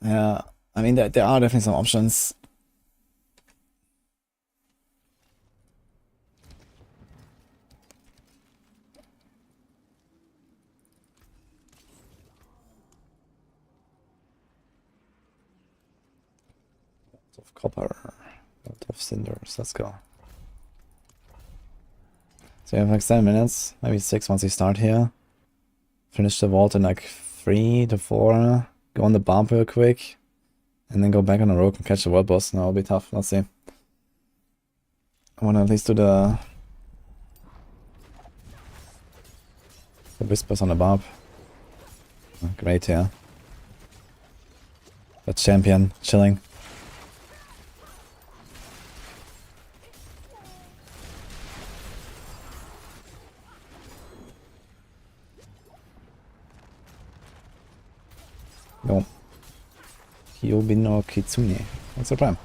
Yeah, I mean there are definitely some options. Of copper, lot of cinders, let's go. So you have like 7 minutes, maybe 6 once you start here. Finish the vault in like 3 to 4. Go on the bump real quick. And then go back on the rogue and catch the world boss. No, it'll be tough, let's see. I wanna at least do the whispers on the bump. Oh, great, yeah. The champion, chilling. Go. Hyobi no Kitsune. What's the prime?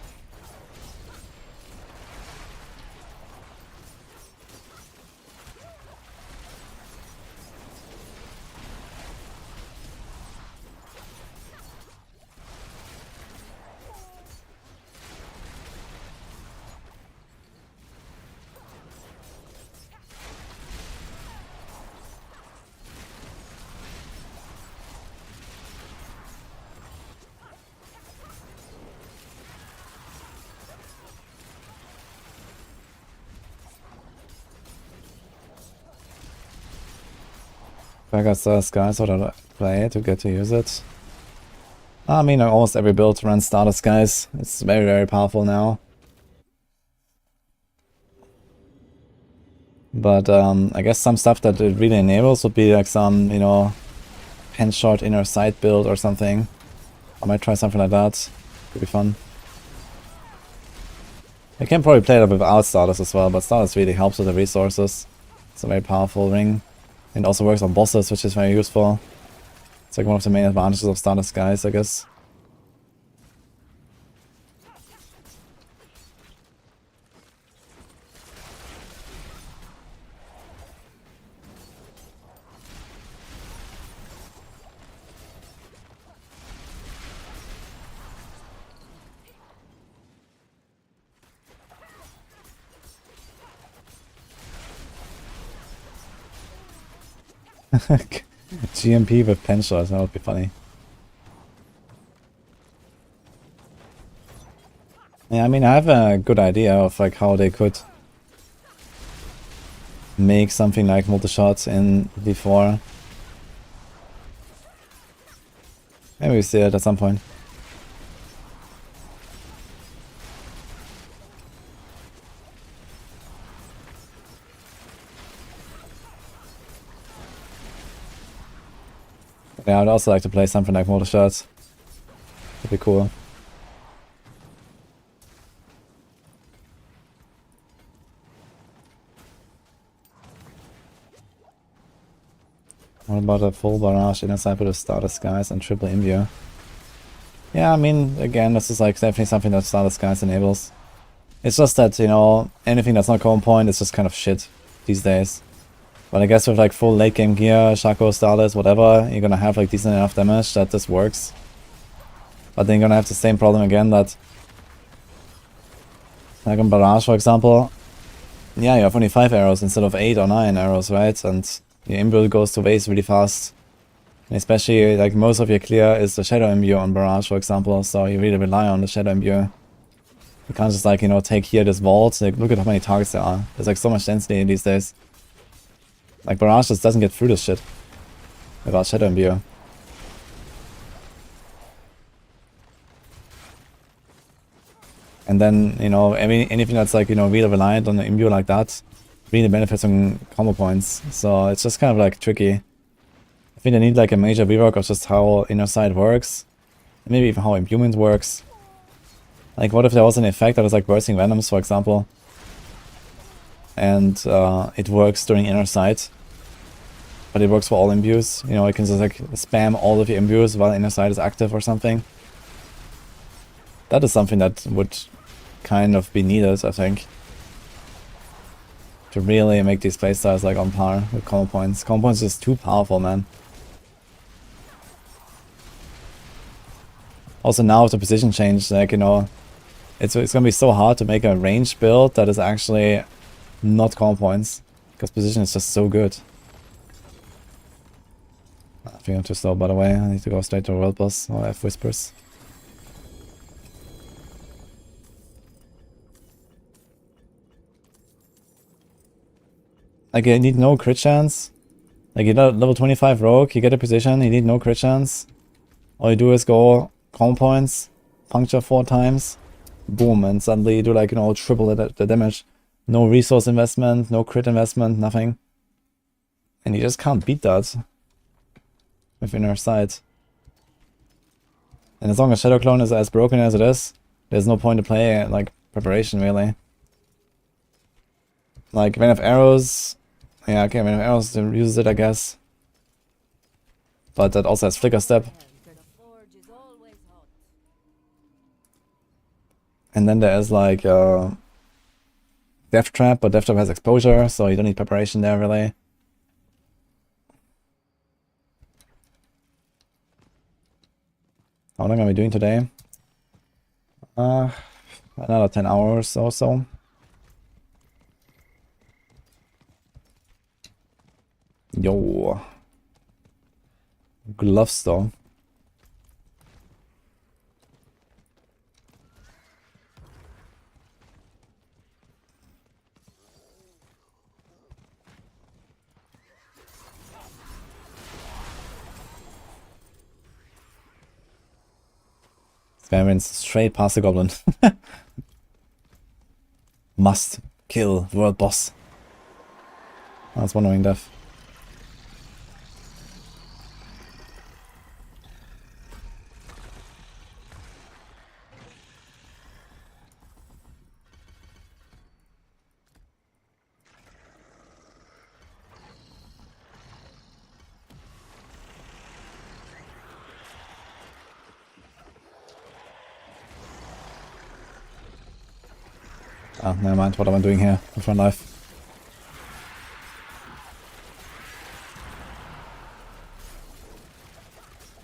I got Starless Skies, how to play to get to use it. I mean, almost every build runs Starless Skies. It's very, very powerful now. But I guess some stuff that it really enables would be like some, you know, pen shot inner sight build or something. I might try something like that. Could be fun. I can probably play it without Starless as well, but Starless really helps with the resources. It's a very powerful ring. It also works on bosses, which is very useful. It's like one of the main advantages of Starless Skies, I guess. GMP with pen shots, that would be funny. Yeah, I mean, I have a good idea of like how they could make something like multi-shots in V4. Maybe we see it at some point. Yeah, I'd also like to play something like multi-shots. Would be cool. What about a full barrage inner side with Starless Skies and triple imbue? Yeah, I mean, again, this is like definitely something that Starless guys enables. It's just that, you know, anything that's not common point is just kind of shit these days. But I guess with like full late game gear, Shaco, Starless, whatever, you're gonna have like decent enough damage that this works. But then you're gonna have the same problem again that, like on Barrage for example, yeah, you have only 5 arrows instead of 8 or 9 arrows, right? And your imbue goes to waste really fast. And especially, like, most of your clear is the Shadow Imbue on Barrage, for example, so you really rely on the Shadow Imbue. You can't just, like, you know, take here this vault, like, look at how many targets there are. There's, like, so much density these days. Like, Barrage just doesn't get through this shit without Shadow Imbue. And then, you know, anything that's, like, you know, really reliant on the Imbue like that really benefits from combo points. So it's just kind of, like, tricky. I think I need, like, a major rework of just how Inner Sight works. And maybe even how Impumement works. Like, what if there was an effect that was, like, bursting Venoms, for example? And it works during Inner Sight. But it works for all imbues. You know, you can just, like, spam all of your imbues while Inner Sight is active or something. That is something that would kind of be needed, I think. To really make these playstyles, like, on par with combo points. Combo points is just too powerful, man. Also now with the position change, like, you know, it's gonna be so hard to make a ranged build that is actually not combo points. Because position is just so good. I think I'm too slow, by the way. I need to go straight to World Boss or F Whispers. Like, you need no crit chance. Like, you know, level 25 rogue, you get a position, you need no crit chance. All you do is go combo points, puncture 4 times, boom, and suddenly you do, like, you know, triple the damage. No resource investment, no crit investment, nothing. And you just can't beat that with Inner Sight. And as long as Shadow Clone is as broken as it is, there's no point to play, like, preparation, really. Like, Vein of Arrows, yeah, okay, Vein of Arrows uses it, I guess. But that also has Flicker Step. And then there is, like, Death Trap, but Death Trap has exposure, so you don't need preparation there, really. How long are we doing today? Another 10 hours or so. Yo. Gloves, though. Spam straight past the goblin. Must kill world boss. That's one annoying death. Ah, never mind. What am I doing here with my life?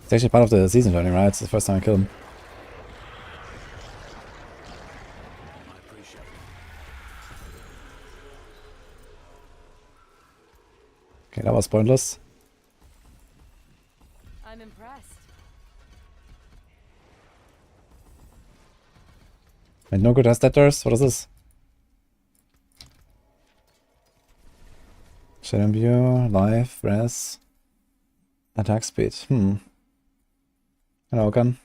It's actually part of the season journey, right? It's the first time I killed him. I appreciate it. Okay, that was pointless. I'm impressed. And no good as debtors? What is this? Shadow Imbue, life, res, attack speed. Hello, gun.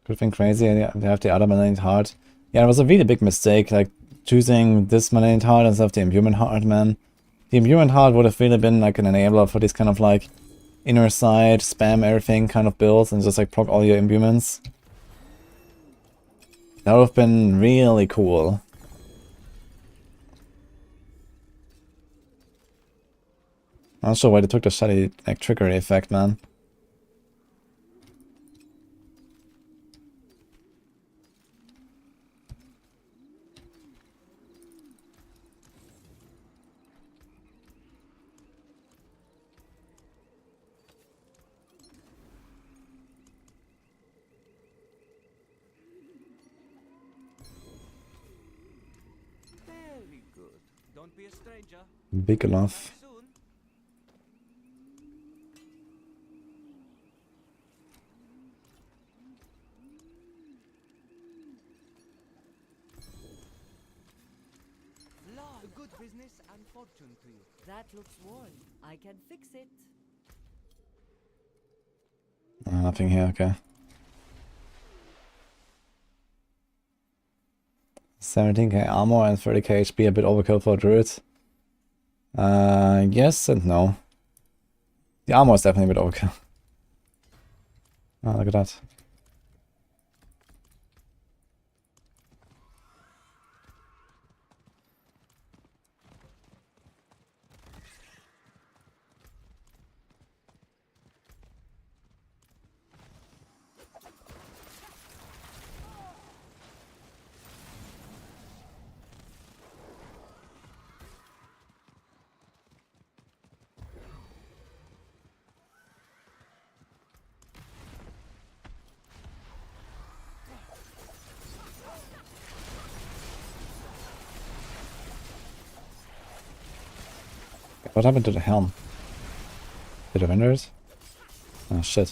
Could have been crazy. They have the other Malignant Heart. Yeah, it was a really big mistake, like choosing this Malignant Heart instead of the Imbuement Heart, man. The Imbuement Heart would have really been like an enabler for these kind of like Inner Sight, spam everything kind of builds and just like proc all your Imbuments. That would have been really cool. I'm not sure why they took the shitty like trickery effect, man. Very good. Don't be a stranger. Big enough. Soon. Lord, good business and fortune to you. That looks worn. I can fix it. Nothing here, okay. 17k armor and 30k HP, a bit overkill for a druid. Yes and no. The armor is definitely a bit overkill. Oh, look at that. What happened to the helm? Did I render it? Oh shit.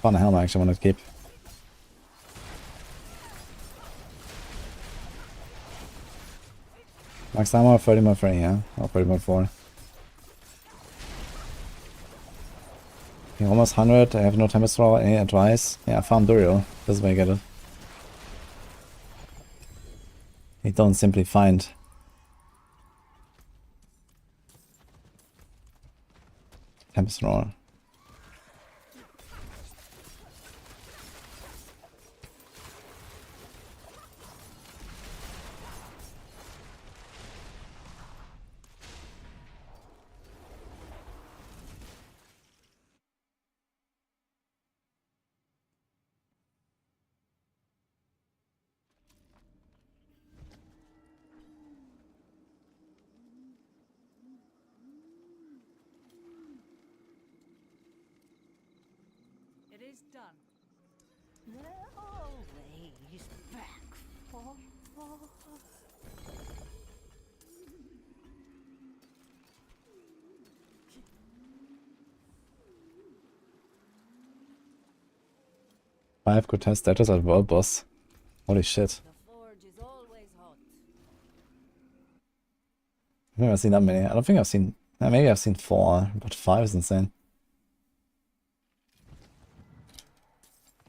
Found a helm I actually wanted to keep. Max armor, 30 more 3, yeah? Or 30 more 4. Okay, almost 100, I have no Tempest Thrower, any advice? Yeah, farm Duriel. This is where I get it. You don't simply find Tempest Thrower. It is done. Always back for. Five could test status at World Boss. Holy shit. The forge is always hot. I've never seen that many. I don't think I've seen... maybe I've seen 4, but 5 is insane.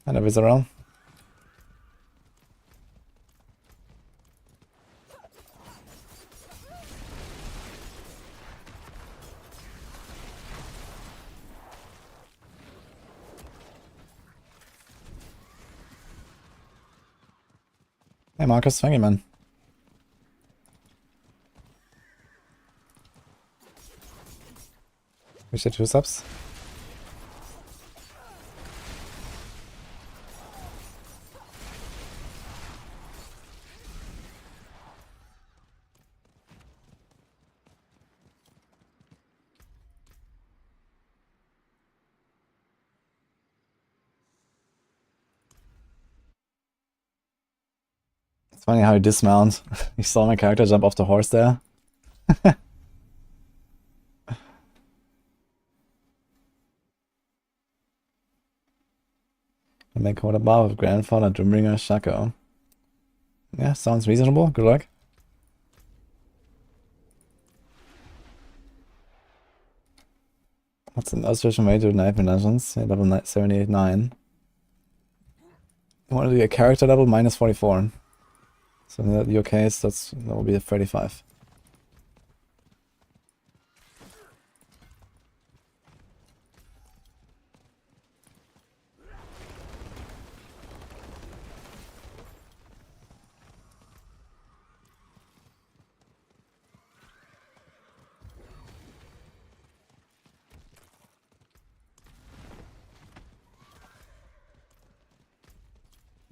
And a visit around. Hey Marcus, thank you, man. Appreciate 2 subs. It's funny how you dismount. You saw my character jump off the horse there. I make quarter bar with grandfather, Doombringer, Shaco. Yeah, sounds reasonable. Good luck. What's an illustration way to Nightmare Dungeons? Yeah, level 78.9. You want to do a character level minus 44. So in your case, that will be a 35.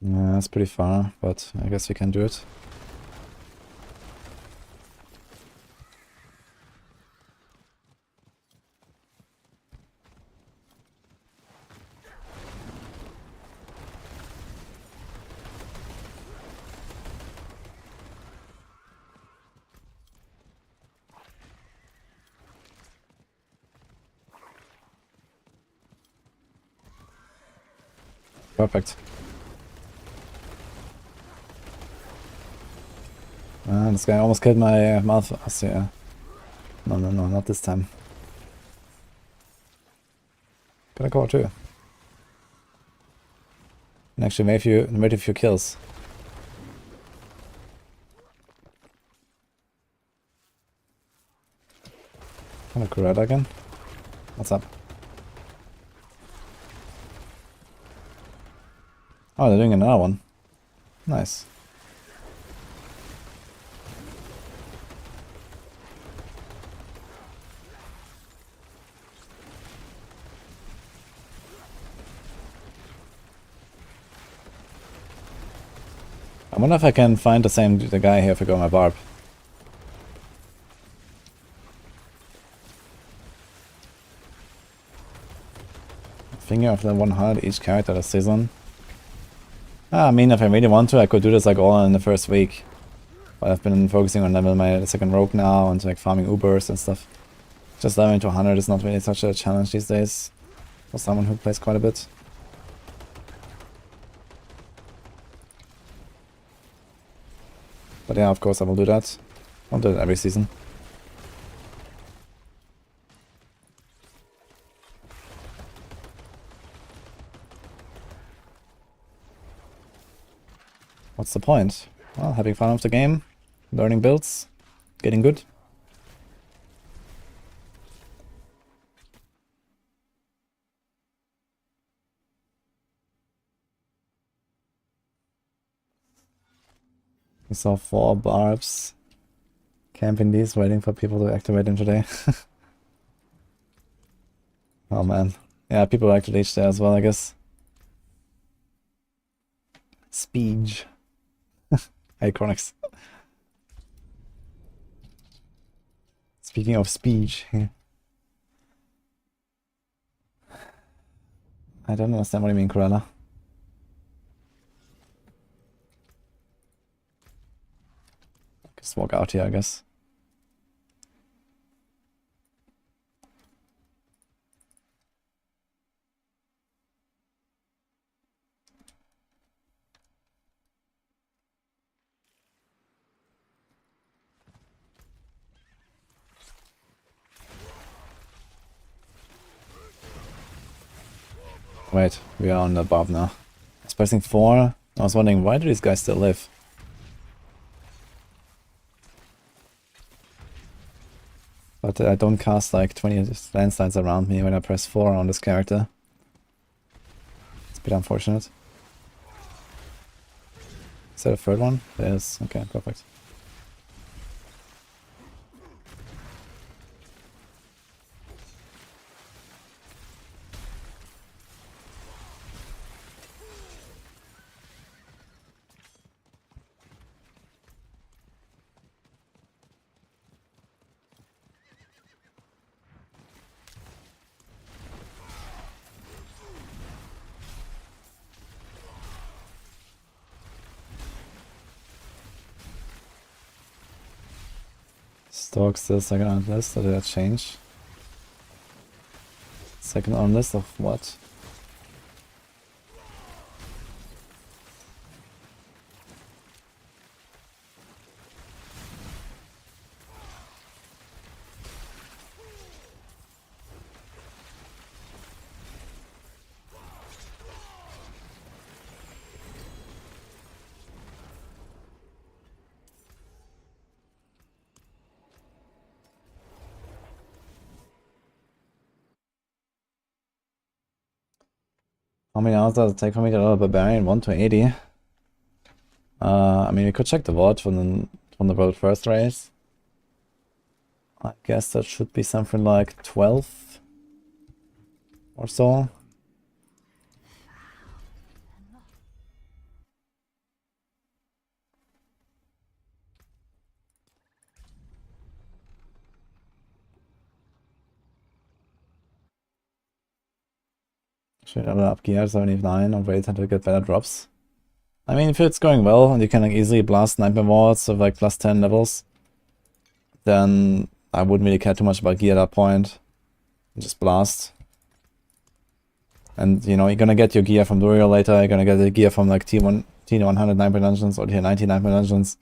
Yeah, that's pretty far, but I guess we can do it. Perfect. This guy almost killed my mouth. Yeah. No, not this time. Got a core too. And actually made a few kills. Kind of correct again. What's up? Oh, they're doing another one. Nice. I wonder if I can find the guy here if I go my barb. Finger of the 100 each character this season. I mean, if I really want to, I could do this like all in the first week. But I've been focusing on leveling my second rogue now and like farming Ubers and stuff. Just leveling to 100 is not really such a challenge these days for someone who plays quite a bit. But yeah, of course I will do that. I'll do it every season. What's the point? Well, having fun with the game, learning builds, getting good. We saw 4 barbs camping these, waiting for people to activate them today. Oh man. Yeah, people activate H there as well, I guess. Speech. Iconics. Speaking of speech. I don't understand what you mean, Corella. Just walk out here, I guess. Wait, we are on the barb now. I was pressing 4. I was wondering, why do these guys still live? But I don't cast like 20 landslides around me when I press 4 on this character. It's a bit unfortunate. Is that a third one? There is. Okay, perfect. Stork still second on the list, or did that change? Second on list of what? How many hours does it take for me to load a Barbarian? 1 to 80. I mean, we could check the VOD from the World First race. I guess that should be something like 12 or so. Should level up gear 79 and wait until we get better drops. I mean, if it's going well and you can like easily blast Nightmare Wards with like plus 10 levels, then I wouldn't really care too much about gear at that point. Just blast. And you know, you're gonna get your gear from Duriel later, you're gonna get the gear from like T100 Nightmare Dungeons or T90 Nightmare Dungeons.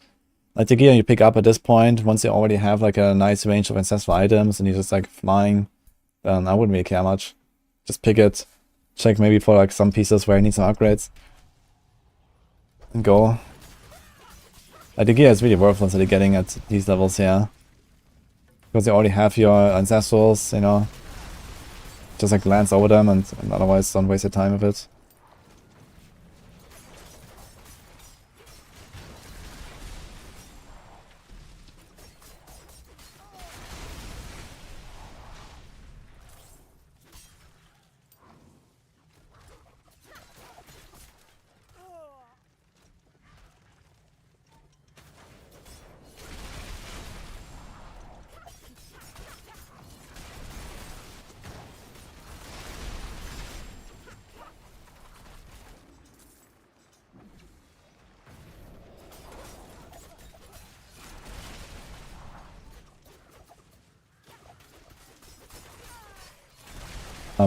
Like the gear you pick up at this point, once you already have like a nice range of ancestral items and you're just like flying, then I wouldn't really care much. Just pick it, check maybe for like some pieces where I need some upgrades. And go. Like the gear is really worthless that you're getting at these levels here. Because you already have your ancestrals, you know. Just like glance over them and otherwise don't waste your time with it.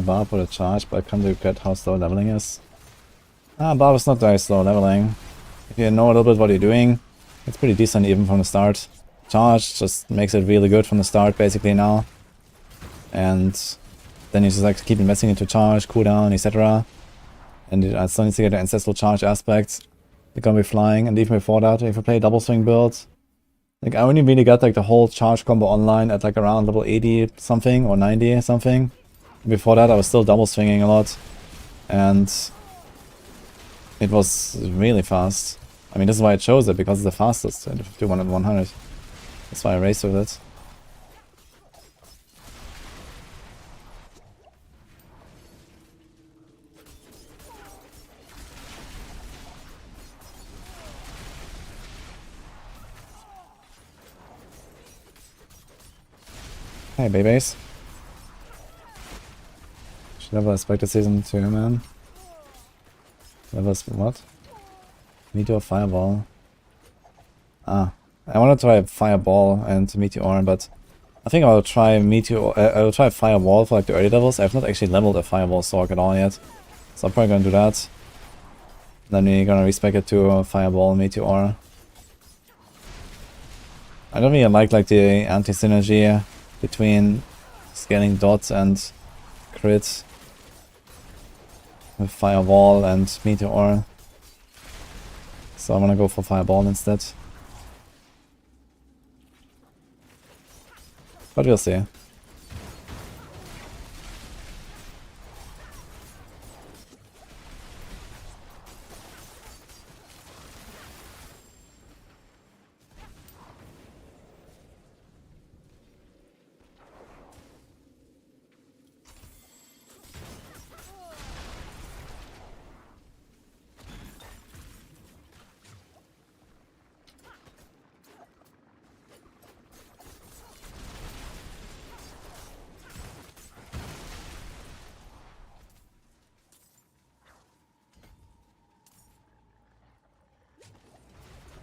Barb with a charge, but I can't regret how slow leveling is. Barb is not very slow leveling. If you know a little bit what you're doing, it's pretty decent even from the start. Charge just makes it really good from the start basically now. And then you just like to keep investing into charge, cooldown, etc. And I still need to get the ancestral charge aspects. They're gonna be flying, and even before that, if you play double swing build, like I only really got like the whole charge combo online at like around level 80 something or 90 something. Before that I was still double swinging a lot, and it was really fast. I mean, this is why I chose it, because it's the fastest, 51 and 100. That's why I raced with it. Hey babies. Should never expect season 2, man. Never what? Meteor Fireball. I want to try Fireball and Meteor, but I think I'll try Meteor. I'll try Firewall for like the early levels. I've not actually leveled a Fireball Sorc at all yet, so I'm probably gonna do that. Then we're gonna respec it to Fireball Meteor. I don't really like the anti-synergy between scaling dots and crit with Firewall and Meteor. So I'm gonna go for Fireball instead. But we'll see.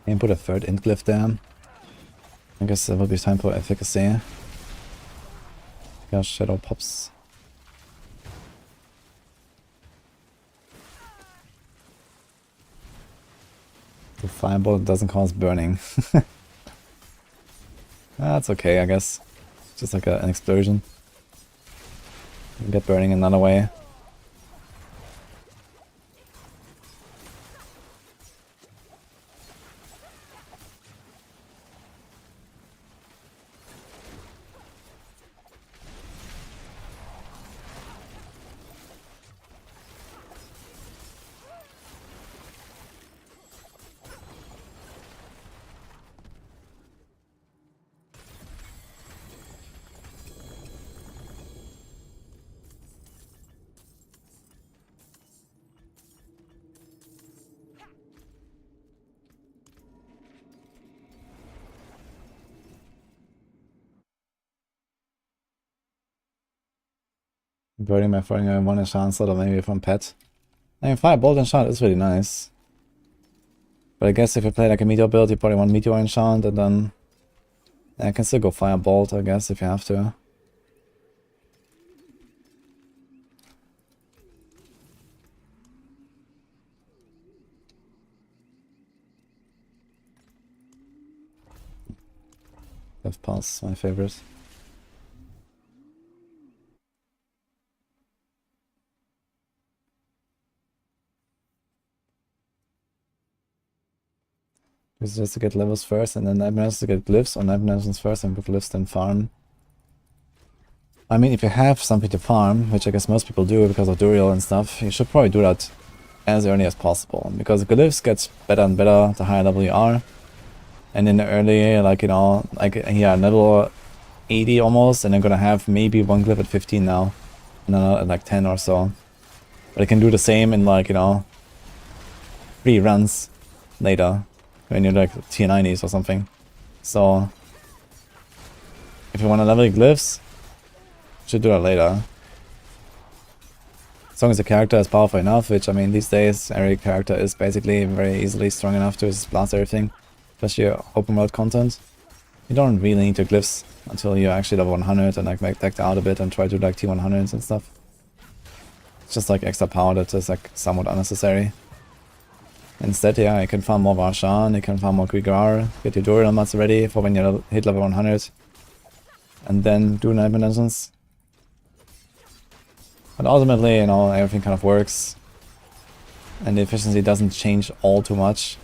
And put a third Intglyph there. I guess it will be time for efficacy. Yeah, Shadow pops. The Fireball doesn't cause burning. That's okay, I guess. Just like an explosion. You get burning another way. Burning my throwing one enchant slot or maybe from pet. I mean, Firebolt enchant is really nice. But I guess if you play like a meteor build, you probably want meteor enchant and then I can still go Firebolt, I guess, if you have to. Death Pulse, my favorite. It's just to get levels first and then Nightmares to get glyphs, or Nightmares first and get glyphs then farm. I mean, if you have something to farm, which I guess most people do because of Duriel and stuff, you should probably do that as early as possible. Because glyphs gets better and better the higher level you are. And in the early, like, you know, like, yeah, level 80 almost, and I'm gonna have maybe one glyph at 15 now. And then at like 10 or so. But I can do the same in like, you know, 3 runs later. When you're like tier 90s or something. So, if you want to level glyphs, you should do that later. As long as the character is powerful enough, which I mean these days every character is basically very easily strong enough to just blast everything. Especially open world content. You don't really need your glyphs until you're actually level 100 and like make decked out a bit and try to do like T100s and stuff. It's just like extra power that is like somewhat unnecessary. Instead, yeah, you can farm more Varshan, you can farm more Grigar, get your Duriel mats ready for when you hit level 100. And then do Nightmare Dungeons. But ultimately, you know, everything kind of works. And the efficiency doesn't change all too much.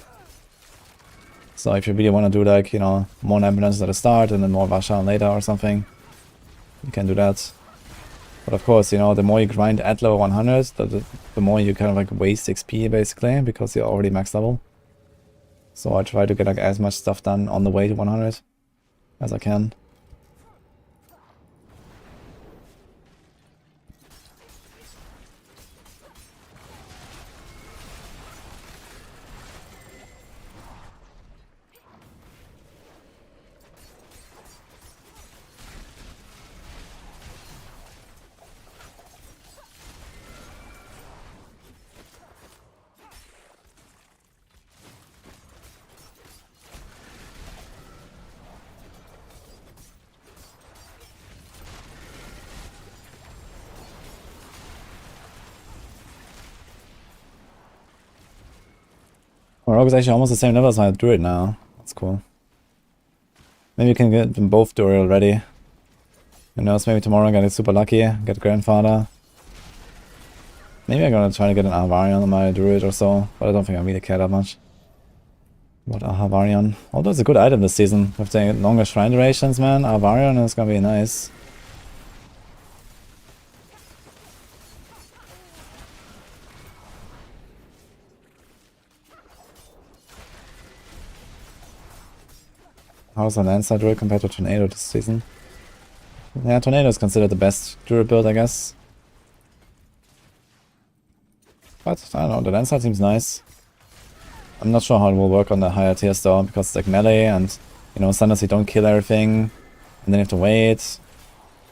So if you really want to do like, you know, more Nightmare Dungeons at the start and then more Varshan later or something, you can do that. But of course, you know, the more you grind at level 100, the more you kind of like waste XP basically, because you're already max level. So I try to get like as much stuff done on the way to 100 as I can. Rogue is actually almost the same level as my Druid now. That's cool. Maybe you can get them both Duriel ready. Who knows, maybe tomorrow I'm gonna get super lucky, get Grandfather. Maybe I'm gonna try to get an Barbarian on my Druid or so, but I don't think I really care that much about Barbarian. Although it's a good item this season. With the longer shrine durations, man, Barbarian is gonna be nice. How's a Landslide Druid compared to Tornado this season? Yeah, Tornado is considered the best Druid build, I guess. But, I don't know, the Landslide seems nice. I'm not sure how it will work on the higher tiers though, because it's like melee and, you know, sometimes you don't kill everything, and then you have to wait.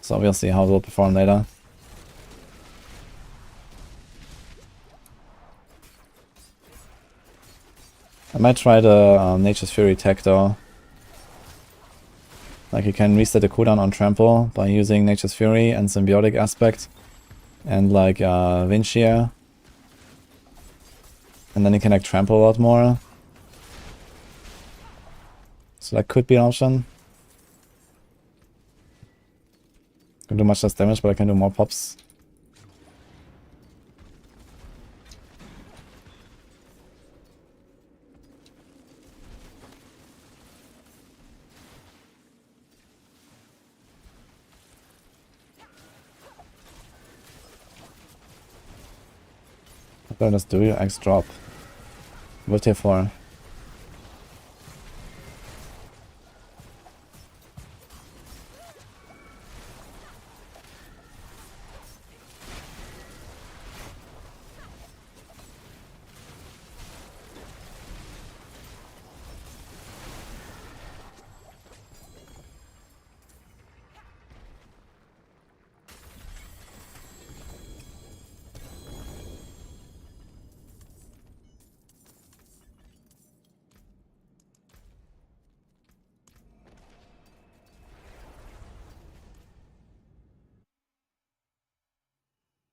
So we'll see how it will perform later. I might try the Nature's Fury tech though. Like you can reset the cooldown on Trample by using Nature's Fury and Symbiotic Aspect and like Wind Shear. And then you can like trample a lot more. So that could be an option. Can do much less damage, but I can do more pops. Then just do your X drop. What tier 4?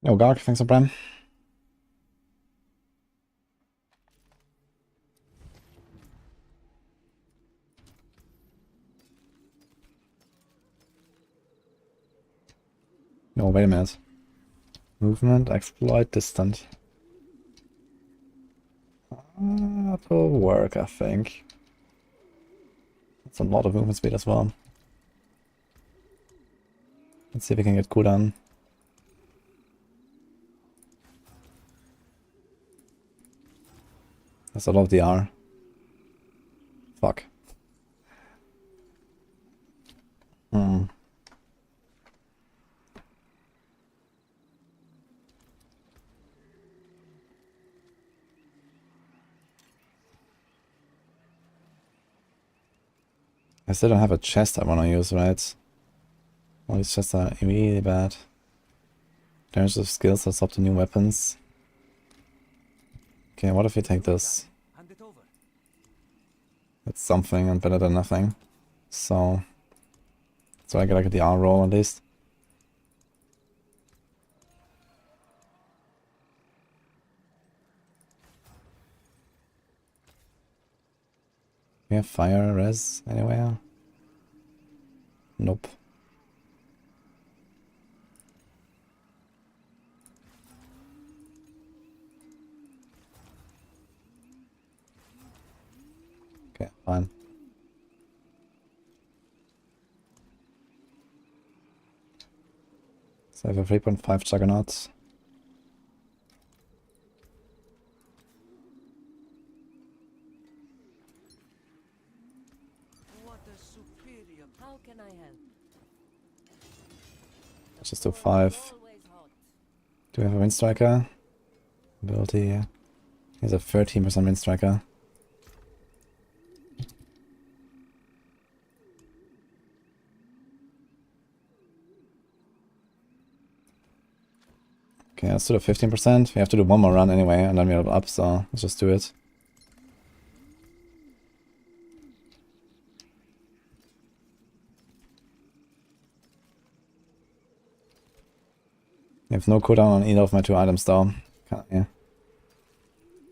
Yo, Garg, thanks for Prime. No, wait a minute. Movement, exploit, distant. That'll work, I think. That's a lot of movement speed as well. Let's see if we can get cooldown. That's a lot of DR. Fuck. I still don't have a chest I want to use, right? All these chests are really bad. Damage of skills that stop the new weapons. Okay, what if we take this? Hand it over. It's something and better than nothing. So I get like a DR roll at least. We have fire res anywhere? Nope. Okay, fine. So I have a 3.5 Juggernaut. What a superior. How can I help? Let's just do 5. Always hot. Do we have a Wind Striker? Ability. He's a 13% Wind Striker. Okay, let's do the 15%. We have to do one more run anyway, and then we're up, so let's just do it. We have no cooldown on either of my 2 items though. Yeah.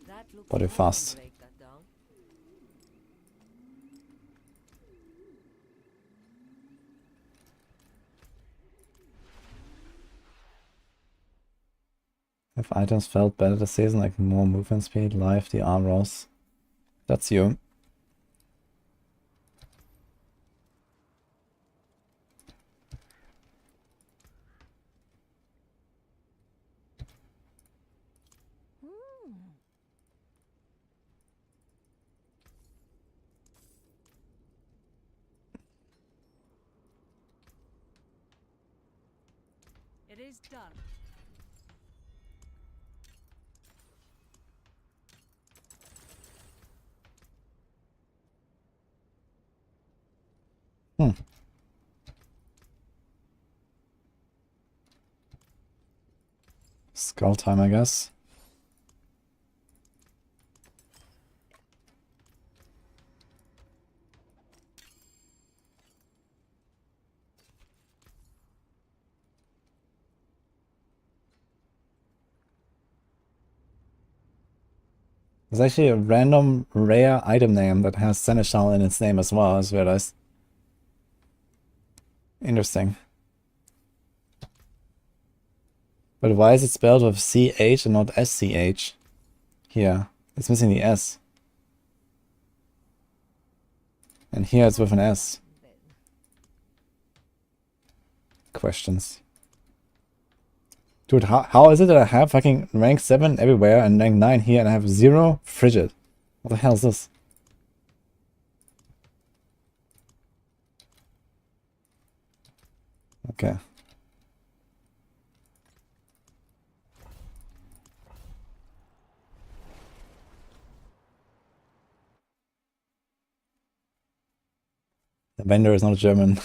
That looks But we're like fast. break that down. Have items felt better this season, like more movement speed, life, the arm rolls? That's you. It is done. Skull time, I guess. There's actually a random rare item name that has Seneschal in its name as well, I just realized. Interesting. But why is it spelled with CH and not SCH? Here. It's missing the S. And here it's with an S. Questions. Dude, how is it that I have fucking rank 7 everywhere and rank 9 here and I have 0 frigid? What the hell is this? Okay. The vendor is not German.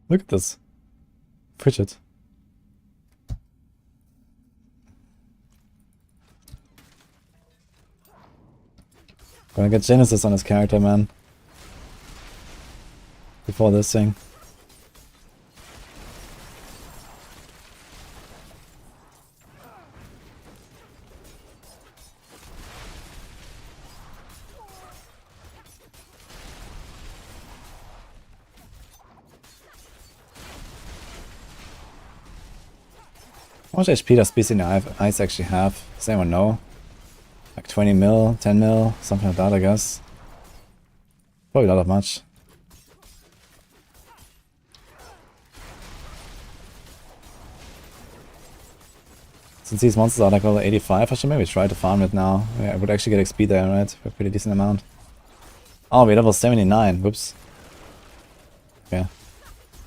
Look at this. Frigid. Gonna get Genesis on his character, man. Before this thing. How much HP does Beast in the Ice actually have? Does anyone know? Like 20 mil, 10 mil, something like that, I guess. Probably not that much. Since these monsters are like level 85, I should maybe try to farm it now. Yeah, I would actually get XP there, right? For a pretty decent amount. Oh, we're level 79. Whoops. Okay.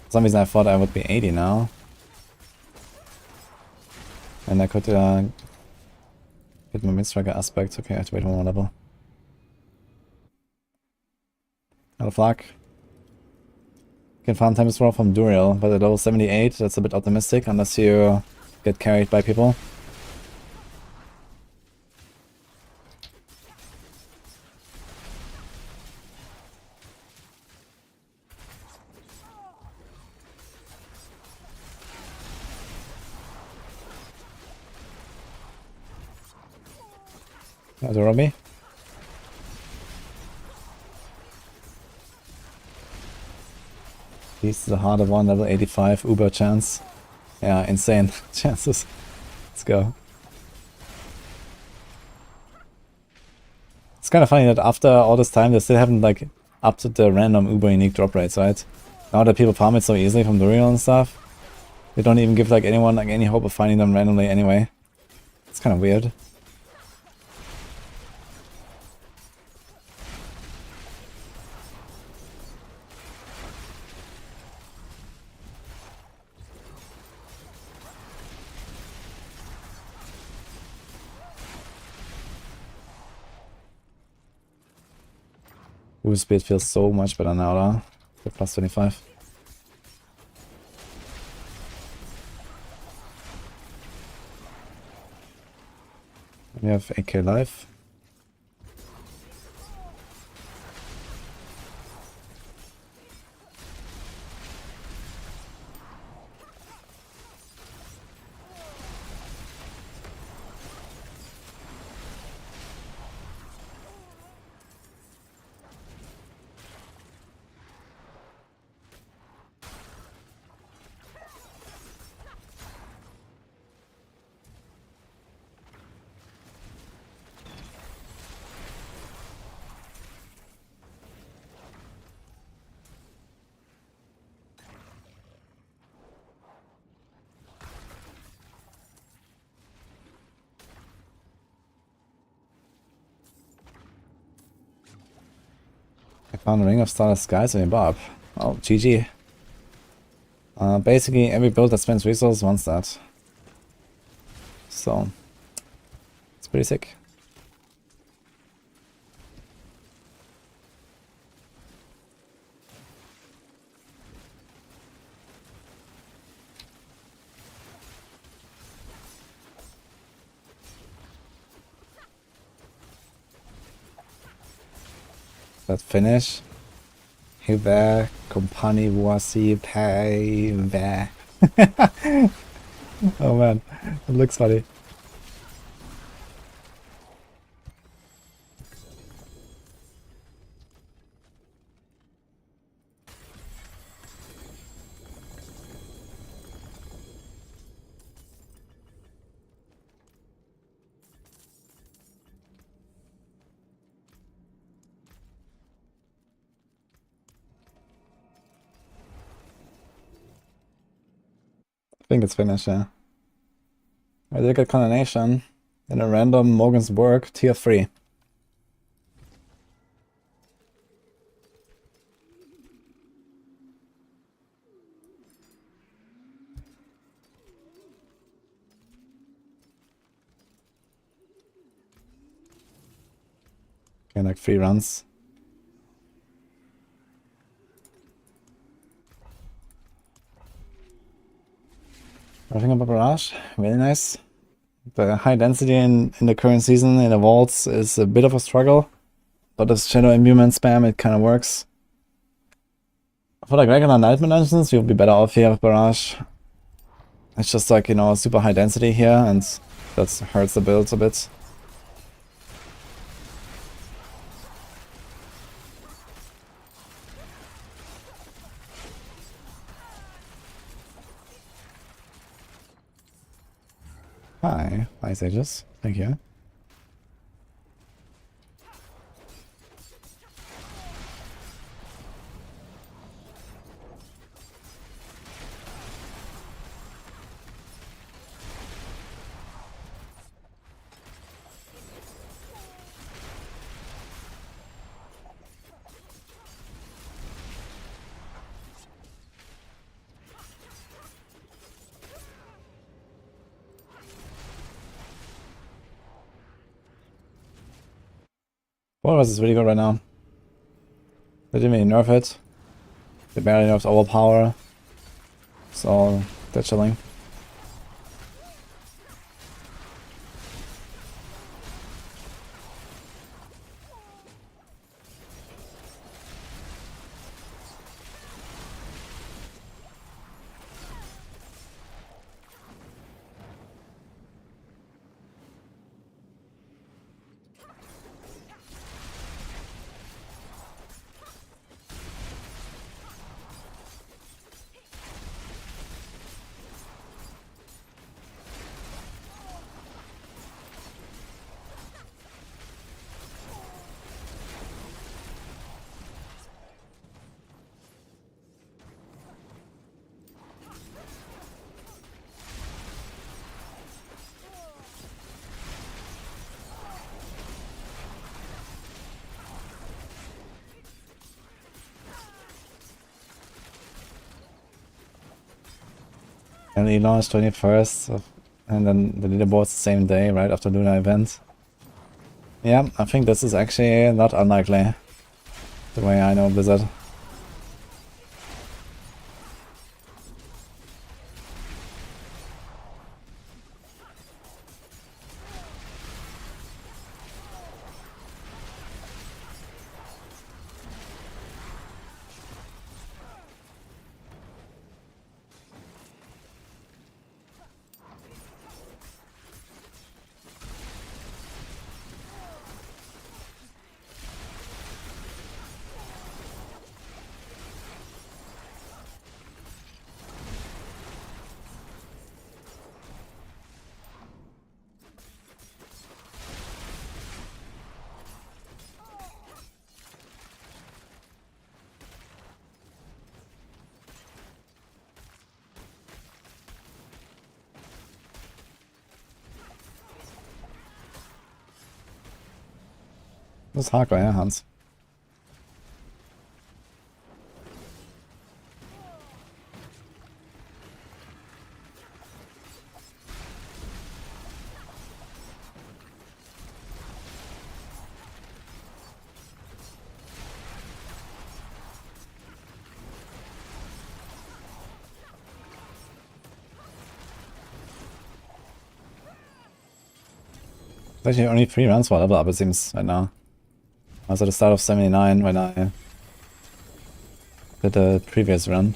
For some reason I thought I would be 80 now. And I could get my Mid-Striker aspect. Okay, I have to wait one more level. Out of luck. You can farm Tempest Roar from Duriel, but at level 78, that's a bit optimistic unless you get carried by people. There's a Robbie. This is a harder one, level 85, Uber chance. Yeah, insane chances. Let's go. It's kind of funny that after all this time they still haven't like upped the random Uber unique drop rates, right? Now that people farm it so easily from Duriel and stuff, they don't even give like anyone like any hope of finding them randomly anyway. It's kind of weird. Ooh, speed feels so much better now, though. The plus 25. We have 8k life. I found a ring of Starless Skies in Bob. Oh, GG. Basically, every build that spends resources wants that. So, it's pretty sick. That finish. Hyvä, company vuosi päivä. Oh man, it looks funny. I think it's finished, yeah. I did get Condemnation in a random Morgan's Work tier 3. Okay, like 3 runs. Roughing up a barrage, very nice. The high density in the current season in the vaults is a bit of a struggle. But this Shadow Imbuement spam, it kind of works. For like regular Nightmare Dungeons, you'll be better off here with Barrage. It's just like, you know, super high density here, and that hurts the builds a bit. Hi, Ice Ages. Thank you. Walrus is really good right now. They didn't really nerf it. They barely nerfed overpower. So they're chilling. And he launched 21st, and then the leaderboard's the same day, right after Lunar event. Yeah, I think this is actually not unlikely, the way I know Blizzard. Das ist hardcore, ja, Hans. There's actually only 3 rounds for level up, it seems, right now. I was at the start of 79 when I did the previous run.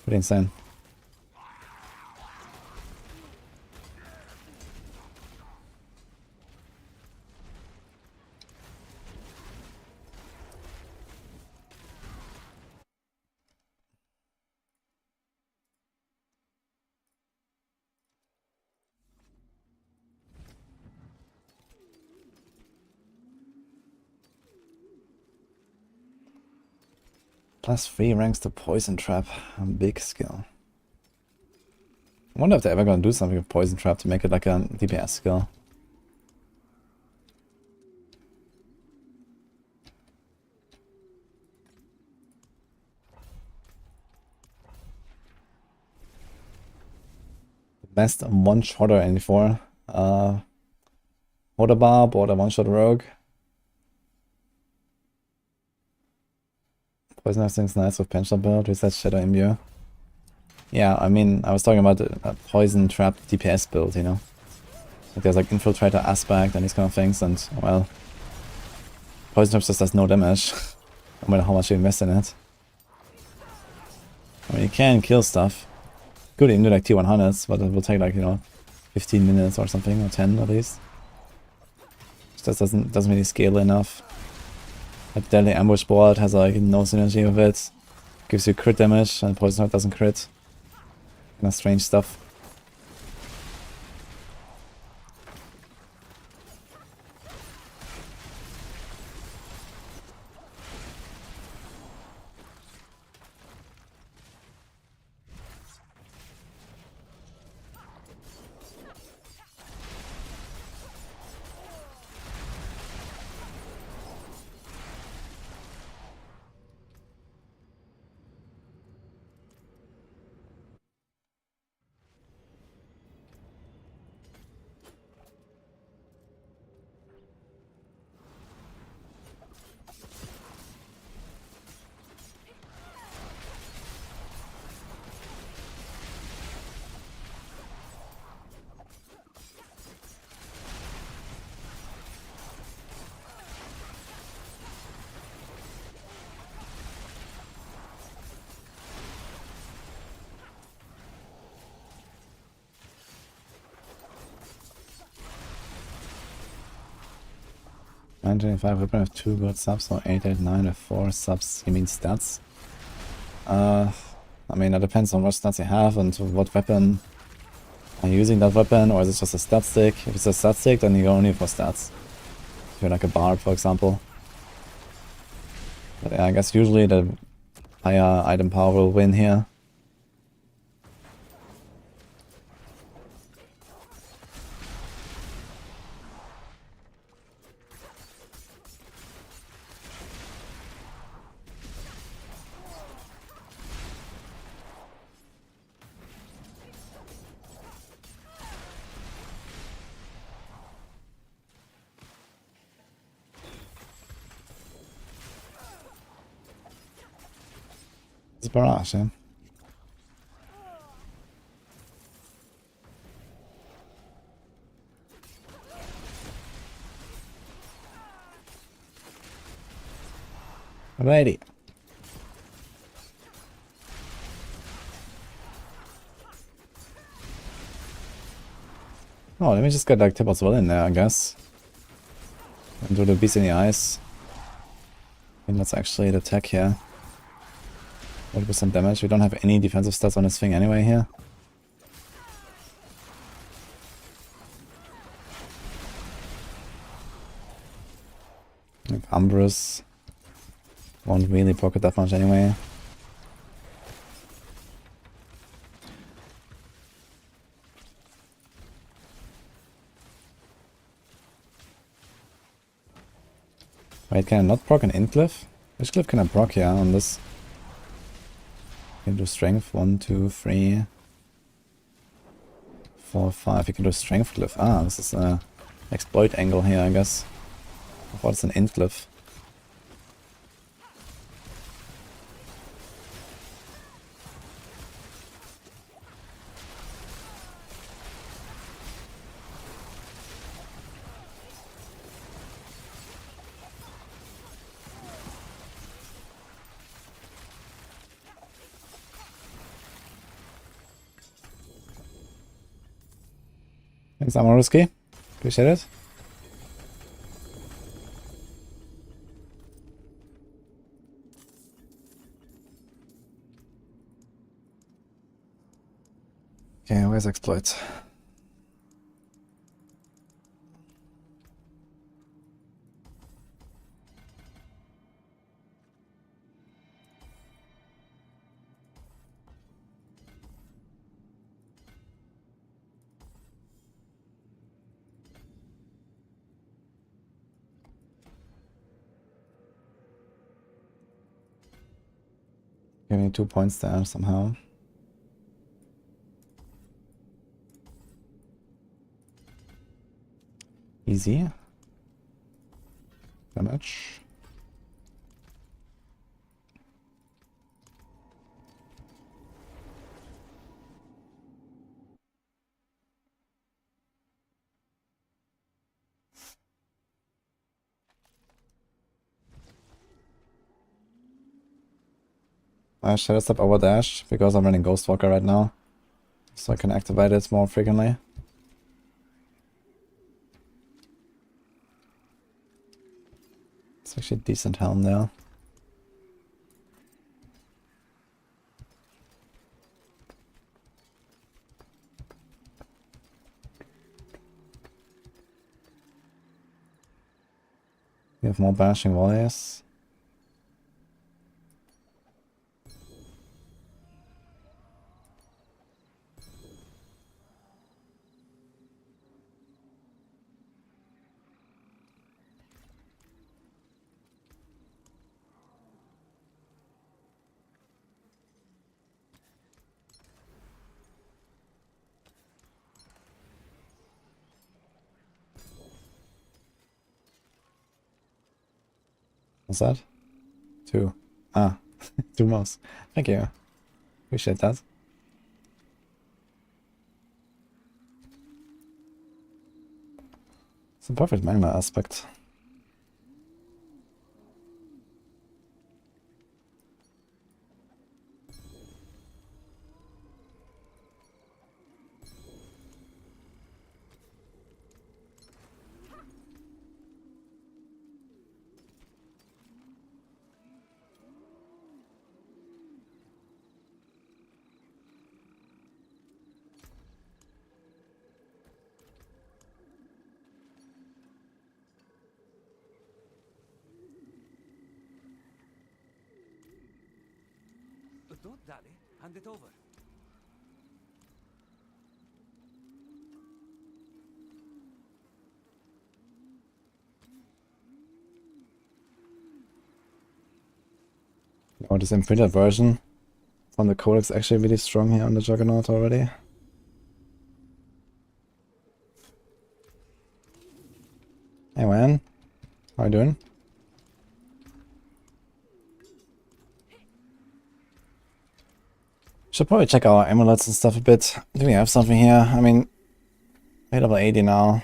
Pretty insane. +3 ranks the Poison Trap. A big skill. I wonder if they're ever gonna do something with Poison Trap to make it like a DPS skill. Best one-shotter in 4. Water Barb or the one-shot Rogue. Poison everything's nice with Pension build, reset Shadow Imbue. Yeah, I mean, I was talking about a Poison Trap DPS build, you know. Like there's like infiltrator aspect and these kind of things, and well, poison touch just does no damage, no matter how much you invest in it. I mean, you can kill stuff. Could even do like T100s, but it will take like, you know, 15 minutes or something, or 10 at least. Just doesn't really scale enough. Like Deadly Ambush Board has like no synergy with it. Gives you crit damage, and Poison Heart doesn't crit. Kind of strange stuff. $925 weapon with 2 good subs, or 889 with 4 subs. You mean stats? I mean, that depends on what stats you have and what weapon are you using that weapon, or is it just a stat stick? If it's a stat stick, then you go only for stats. If you're like a bard, for example. But yeah, I guess usually the higher item power will win here. It's barrage, yeah. Alrighty. Oh, let me just get like Tip as well in there, I guess. And do the beast in the eyes. I think that's actually the tech here. 40% damage. We don't have any defensive stats on this thing anyway here. Like Umbrus won't really pocket that much anyway. Wait, can I not proc an Intglyph? Which glyph can I proc here on this? You can do strength 1, 2, 3, 4, 5. You can do strength glyph. Ah, this is a exploit angle here, I guess. I thought it's an int glyph. Thanks, Amaruski. Appreciate it. Okay, where's exploit? Give me 2 points there somehow. Easy. Damage. I Shadow Step over dash because I'm running Ghostwalker right now. So I can activate it more frequently. It's actually a decent helm there. We have more bashing volleys. What's that? 2. Ah, 2 mouse. Thank you. Appreciate that. It's a perfect magma aspect. Don't dally. Hand it over. Oh, this imprinted version from the codex actually really strong here on the Juggernaut already. Hey man, how you doing? Should probably check our amulets and stuff a bit. Do we have something here? I mean, we're level 80 now.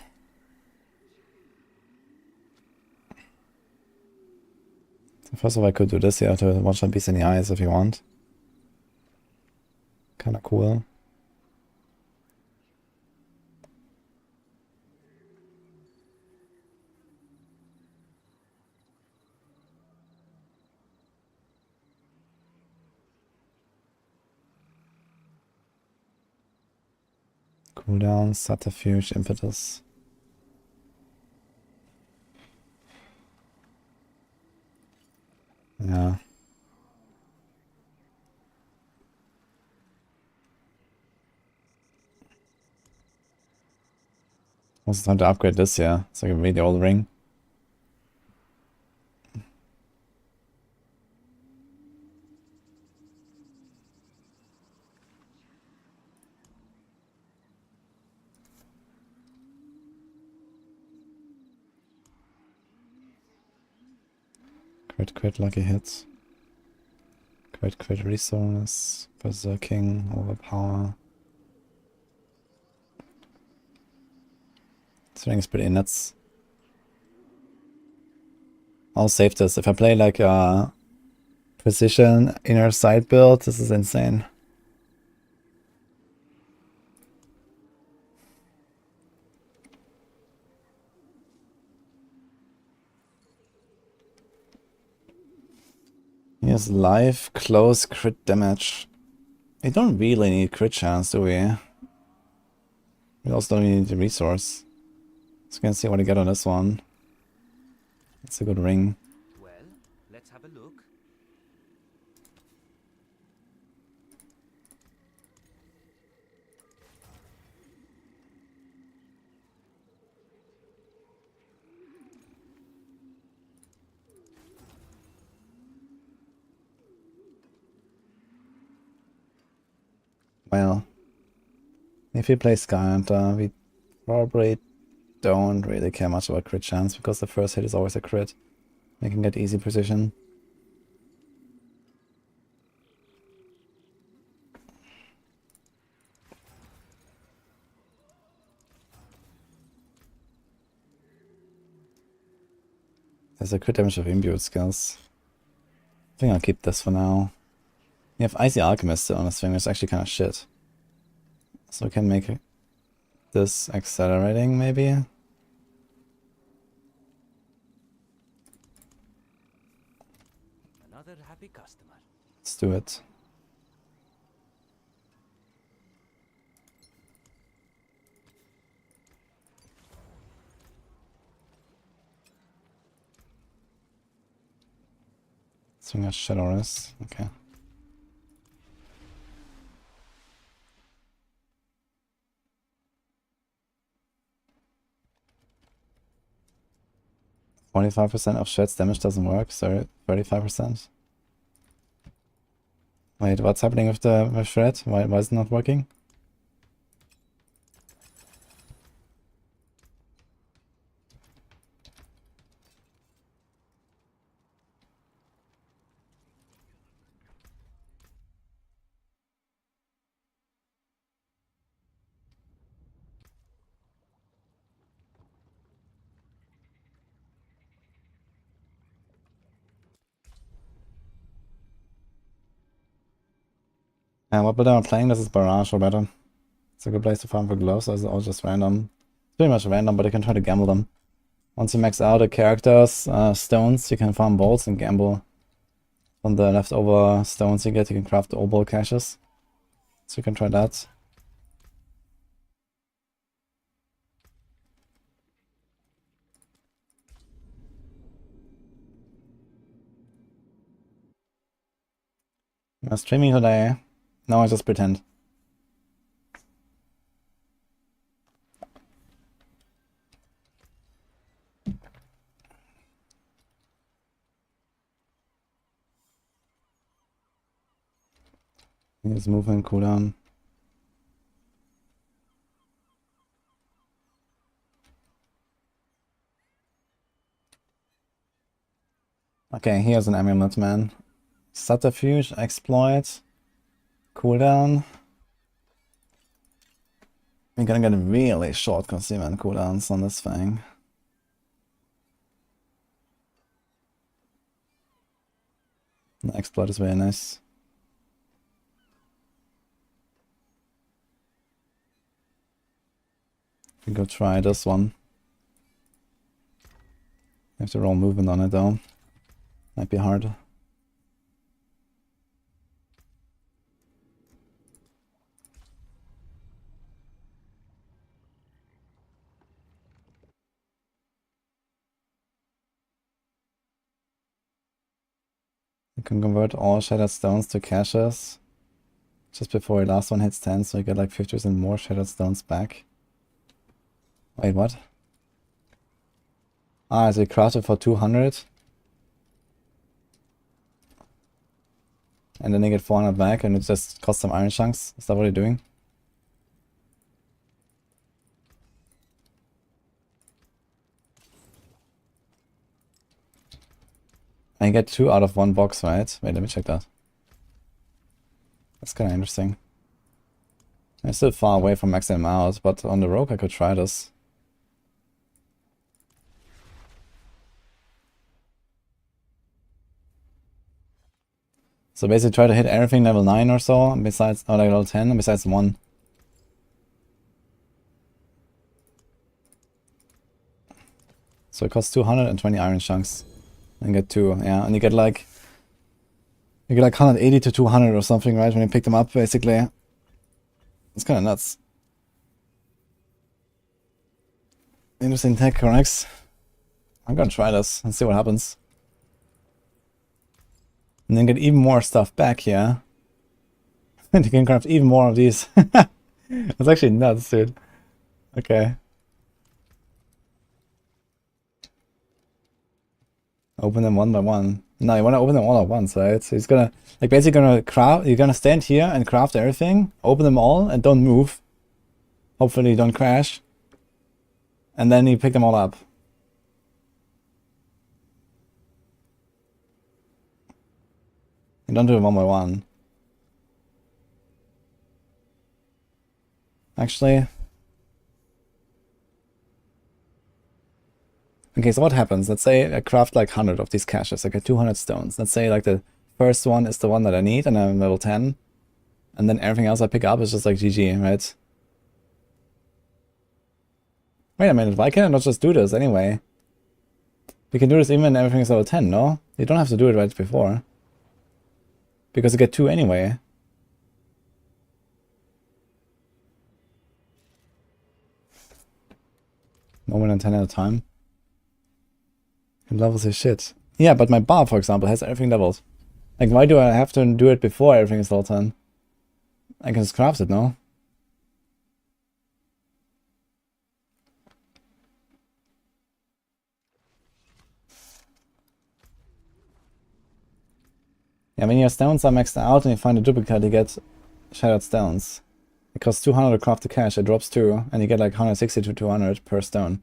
So first of all, I could do this here to watch that beast in the eyes if you want. Kinda cool. Cooldown, subterfuge, impetus. Yeah. Also time to upgrade this, yeah. So I can read the old ring. Crit, lucky hits. Crit, resource. Berserking, overpower. This ring is pretty nuts. I'll save this. If I play like a precision inner side build, this is insane. Here's live close crit damage. We don't really need crit chance, do we? We also don't need the resource. So we can see what I get on this one. It's a good ring. Well, let's have a look. Well, if you play Skyhunter, we probably don't really care much about crit chance because the first hit is always a crit. You can get easy precision. There's a crit damage of imbued skills. I think I'll keep this for now. We have Icy Alchemist still on this thing, which is actually kind of shit. So we can make this accelerating, maybe? Another happy customer. Let's do it. Swing a Shadowless, okay. %45% of Shred's damage doesn't work, so 35%. Wait, what's happening with Shred? Why is it not working? And what build am I playing? This is Barrage or better. It's a good place to farm for gloves, or is it all just random? It's pretty much random, but you can try to gamble them. Once you max out a character's stones, you can farm bolts and gamble on the leftover stones you get. You can craft obol caches. So you can try that. Am I streaming today? No, I just pretend. Here's movement cooldown. Okay, here's an amulet, man. Subterfuge, exploit, cooldown. We're gonna get really short concealment cooldowns on this thing. The exploit is very nice. We go try this one. We have to roll movement on it though. Might be hard. You can convert all shattered stones to caches just before your last one hits 10, so you get like 50% more shattered stones back. Wait, what? Ah, so you craft it for 200? And then you get 400 back and it just costs some iron chunks? Is that what you're doing? And you get 2 out of 1 box, right? Wait, let me check that. That's kind of interesting. I'm still far away from maxing them out, but on the rogue I could try this. So basically try to hit everything level 9 or so, besides, or like level 10, besides 1. So it costs 220 iron chunks. And get 2, yeah, and you get like 180 to 200 or something, right, when you pick them up, basically. It's kind of nuts. Interesting tech, correct? I'm gonna try this and see what happens. And then get even more stuff back here. And you can craft even more of these. That's actually nuts, dude. Okay. Open them one by one. No, you want to open them all at once, right? So he's gonna, like, basically gonna craft, you're gonna stand here and craft everything, open them all, and don't move. Hopefully you don't crash. And then you pick them all up. You don't do it one by one. Actually. Okay, so what happens? Let's say I craft like 100 of these caches. I get 200 stones. Let's say like the first one is the one that I need, and I'm level 10. And then everything else I pick up is just like GG, right? Wait a minute, why can't I not just do this anyway? We can do this even when everything is level 10, no? You don't have to do it right before. Because you get 2 anyway. No more than 10 at a time. It levels his shit. Yeah, but my bar, for example, has everything leveled. Like, why do I have to do it before everything is level 10? I can just craft it, no? Yeah, when your stones are maxed out and you find a duplicate, you get shattered stones. It costs 200 to craft the cache, it drops 2, and you get like 160 to 200 per stone.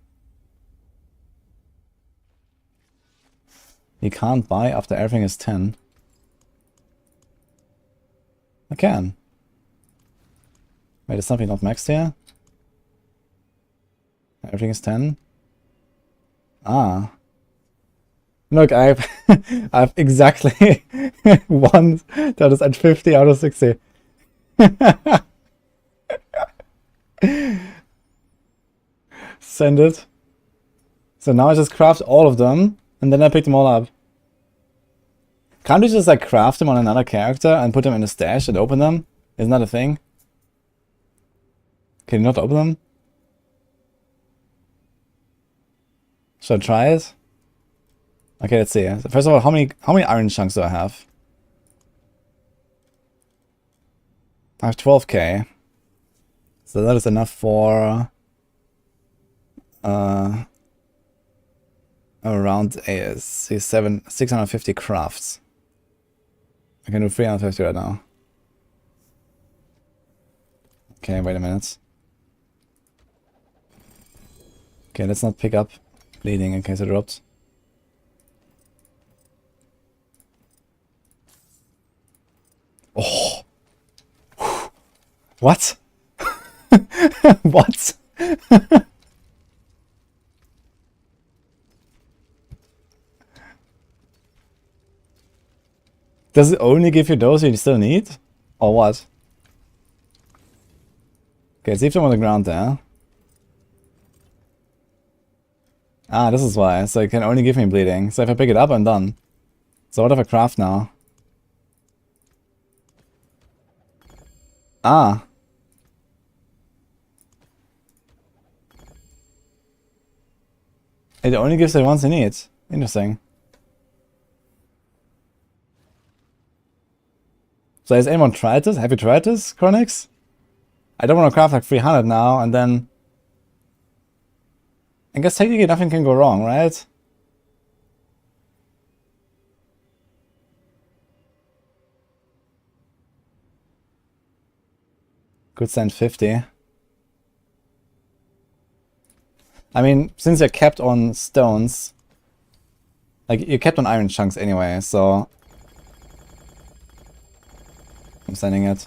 You can't buy after everything is 10. I can. Wait, is something not maxed here? Everything is 10? Ah. Look, I've I've exactly one that is at 50 out of 60. Send it. So now I just craft all of them, and then I pick them all up. Can't we just like craft them on another character and put them in a stash and open them? Isn't that a thing? Can you not open them? Should I try it? Okay, let's see. First of all, how many iron chunks do I have? I have 12k. So that is enough for around 650 crafts. I can do 350 right now. Okay, wait a minute. Okay, let's not pick up bleeding in case it drops. Oh! What? What? Does it only give you those you still need? Or what? Okay, let's leave them on the ground there. Ah, this is why. So it can only give me bleeding. So if I pick it up, I'm done. So what if I craft now? Ah. It only gives it once you need. Interesting. So has anyone tried this? Have you tried this, Chronix? I don't want to craft like 300 now, and then... I guess technically nothing can go wrong, right? Good send 50. I mean, since you're capped on stones, like you're capped on iron chunks anyway, so I'm sending it.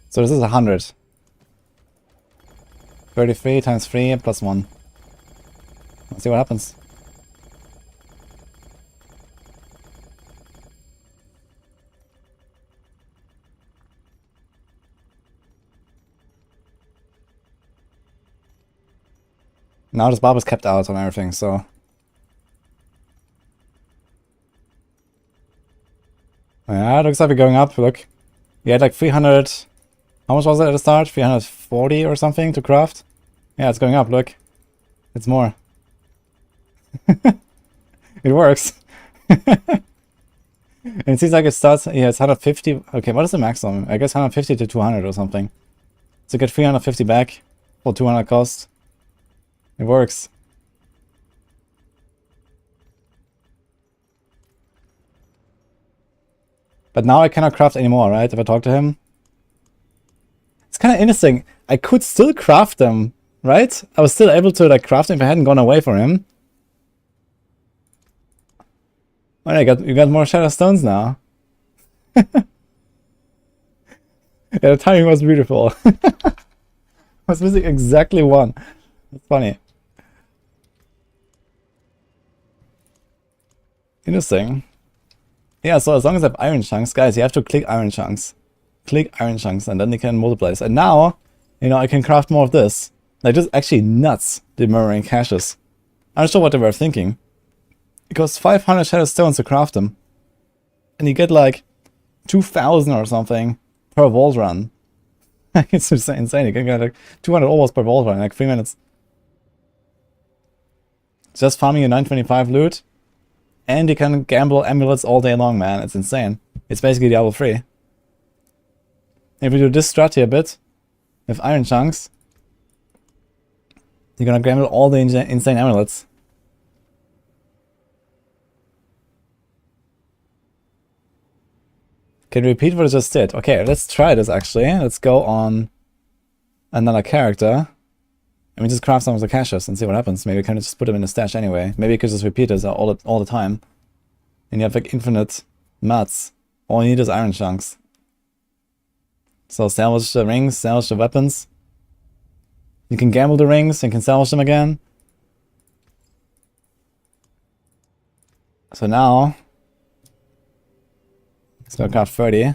So this is 100. 33 times 3 plus 1. Let's see what happens. Now this barb is kept out on everything, so... Yeah, it looks like we're going up, look. We had like 300... How much was it at the start? 340 or something to craft? Yeah, it's going up, look. It's more. It works. And it seems like it starts... Yeah, it's 150... Okay, what is the maximum? I guess 150 to 200 or something. So get 350 back for 200 cost. It works. But now I cannot craft anymore, right? If I talk to him. It's kind of interesting. I could still craft them, right? I was still able to like craft them if I hadn't gone away from him. Oh, you got more shadow stones now. Yeah, the timing was beautiful. I was missing exactly one. That's funny. Interesting. Yeah, so as long as I have iron chunks, guys, you have to click iron chunks. Click iron chunks, and then they can multiply this. And now, you know, I can craft more of this. Like, this is actually nuts, the mirroring caches. I'm not sure what they were thinking. It costs 500 shadow stones to craft them. And you get like 2,000 or something per vault run. It's insane. You can get like 200 almost per vault run in like 3 minutes. Just farming a 925 loot. And you can gamble amulets all day long, man. It's insane. It's basically Diablo 3. If we do this strat here a bit, with iron chunks, you're gonna gamble all the insane amulets. Can you repeat what I just did? Okay, let's try this actually. Let's go on another character. And we just craft some of the caches and see what happens. Maybe we can just put them in the stash anyway. Maybe you could just repeat this all the time. And you have like infinite mats. All you need is iron chunks. So salvage the rings, salvage the weapons. You can gamble the rings and can salvage them again. So now, let's go craft 30.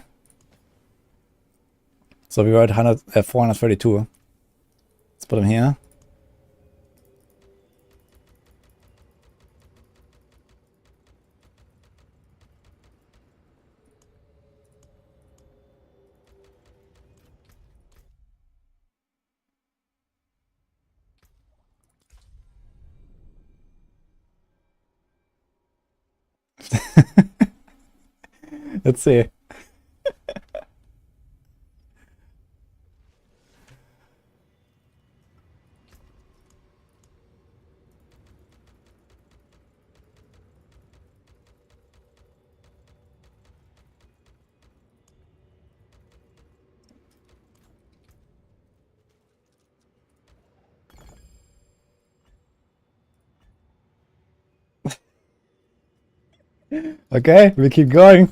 So we were at 432. Let's put them here. Let's see. Okay, we keep going.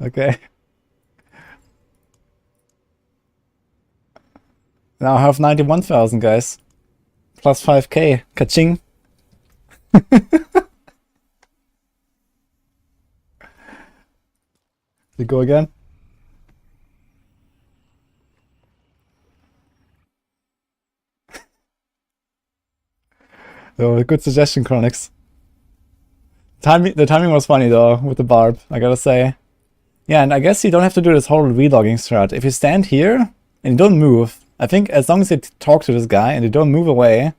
Okay. Now I have 91,000, guys. Plus 5k. Ka-ching. We go again. Oh, good suggestion, Chronix. The timing was funny though, with the barb, I gotta say. Yeah, and I guess you don't have to do this whole relogging strat. If you stand here and you don't move, I think as long as you talk to this guy and you don't move away,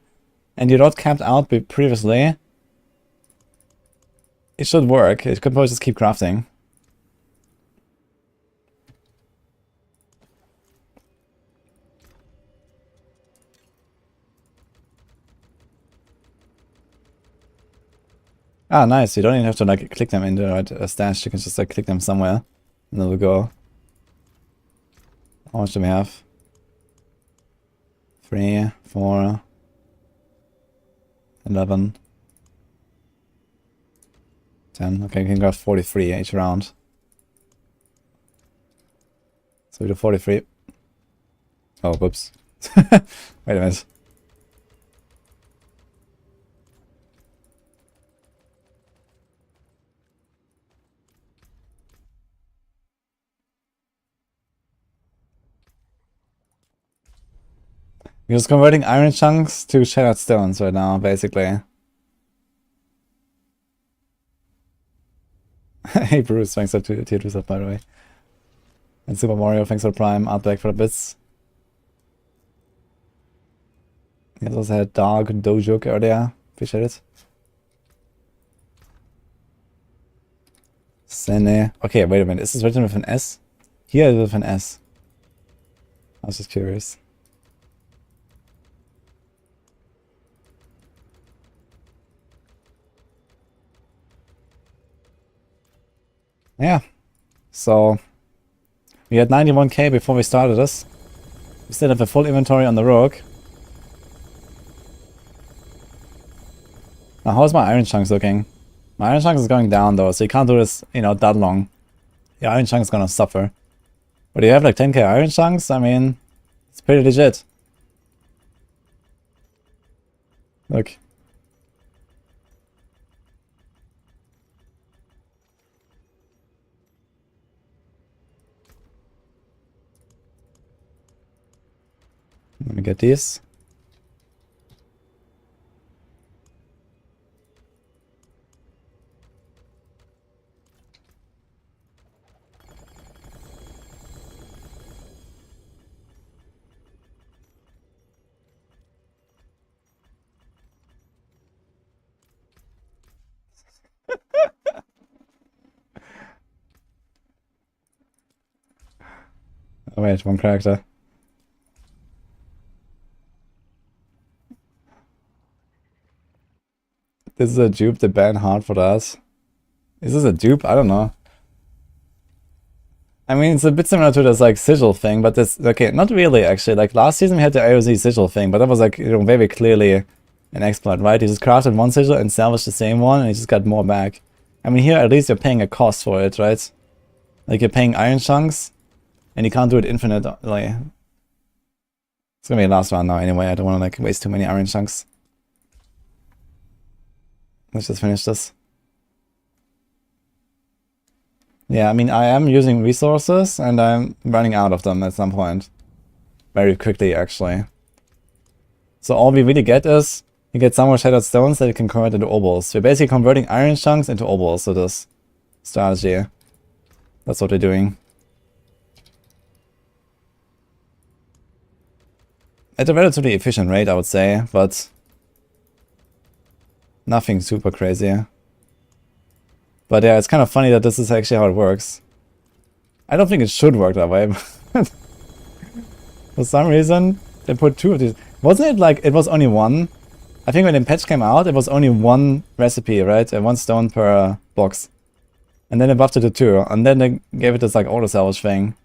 and you're not capped out previously, it should work. It could probably just keep crafting. Ah, nice. You don't even have to like click them into a stash. You can just like click them somewhere, and then we'll go. How much do we have? 3, 4, 11, 10. Okay, you can grab 43 each round. So we do 43. Oh, whoops. Wait a minute. We're just converting iron chunks to shattered stones right now, basically. Hey Bruce, thanks for tier 2 stuff, by the way. And Super Mario, thanks for Prime. Outback for the bits. He also had Dog Dojo earlier. Appreciate it. Sene. Okay, wait a minute. Is this written with an S? Here it is with an S. I was just curious. Yeah. So we had 91k before we started this. We still have a full inventory on the rogue. Now how's my iron chunks looking? My iron chunks is going down though, so you can't do this, you know, that long. Your iron chunk is gonna suffer. But you have like 10k iron chunks, I mean, it's pretty legit. Look. Let me get these. Oh wait, one character. This is a dupe to ban hard for that. Is this a dupe? I don't know. I mean, it's a bit similar to this like sigil thing, but this, okay, not really actually. Like last season we had the AOZ sigil thing, but that was like, you know, very clearly an exploit, right? You just crafted one sigil and salvaged the same one and you just got more back. I mean, here at least you're paying a cost for it, right? Like you're paying iron chunks and you can't do it infinitely. It's gonna be the last round now anyway. I don't want to like waste too many iron chunks. Let's just finish this. Yeah, I mean, I am using resources and I'm running out of them at some point. Very quickly, actually. So all we really get is, you get some more shattered stones that you can convert into obols. We're basically converting iron chunks into obols with this strategy. That's what we're doing. At a relatively efficient rate, I would say, but nothing super crazy. But yeah, it's kind of funny that this is actually how it works. I don't think it should work that way, but for some reason, they put two of these. Wasn't it like, it was only one? I think when the patch came out, it was only one recipe, right? One stone per box. And then they buffed it to two, and then they gave it this like auto salvage thing.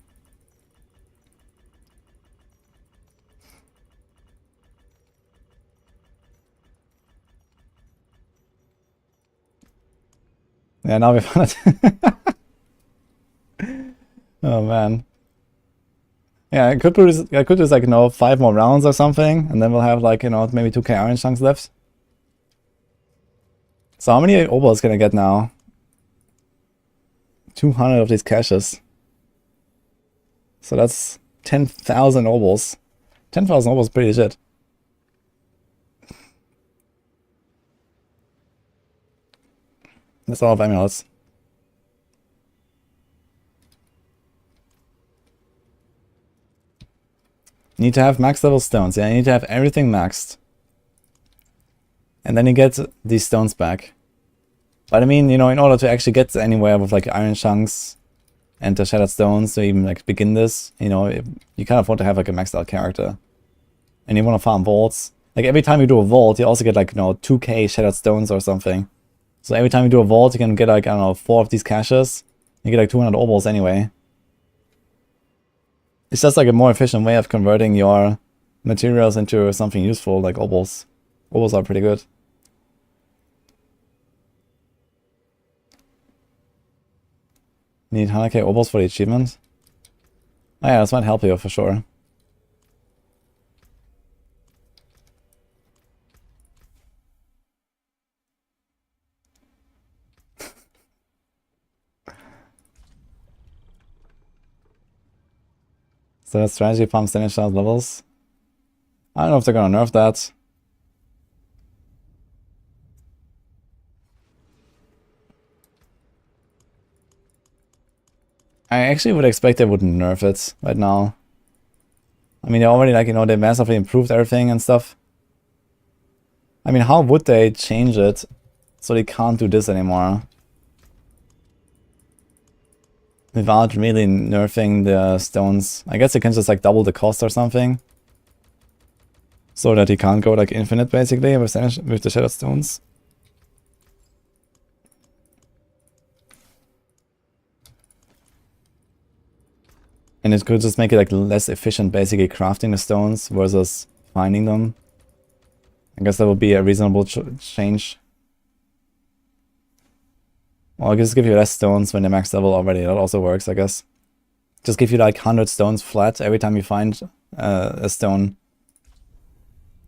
Yeah, now we found it. Oh man. Yeah, I could do this like, you know, 5 more rounds or something, and then we'll have like, you know, maybe 2k iron chunks left. So how many obols can I get now? 200 of these caches. So that's 10,000 obols. 10,000 obols is pretty legit. That's a lot of amulets. You need to have max level stones. Yeah, you need to have everything maxed. And then you get these stones back. But I mean, you know, in order to actually get anywhere with like iron chunks and the shattered stones to even like begin this, you know, you kind of want to have like a maxed out character. And you want to farm vaults. Like every time you do a vault, you also get like, you know, 2k shattered stones or something. So every time you do a vault, you can get like, I don't know, 4 of these caches. You get like 200 obols anyway. It's just like a more efficient way of converting your materials into something useful, like obols. Obols are pretty good. Need 100k obols for the achievement? Oh yeah, this might help you for sure. So that strategy farms damage out levels. I don't know if they're gonna nerf that. I actually would expect they wouldn't nerf it right now. I mean, they already, like, you know, they massively improved everything and stuff. I mean, how would they change it so they can't do this anymore? Without really nerfing the stones. I guess they can just like double the cost or something. So that he can't go like infinite basically with the shattered stones. And it could just make it like less efficient, basically crafting the stones versus finding them. I guess that would be a reasonable change. Well, I'll just give you less stones when they're max level already. That also works, I guess. Just give you like 100 stones flat every time you find a stone.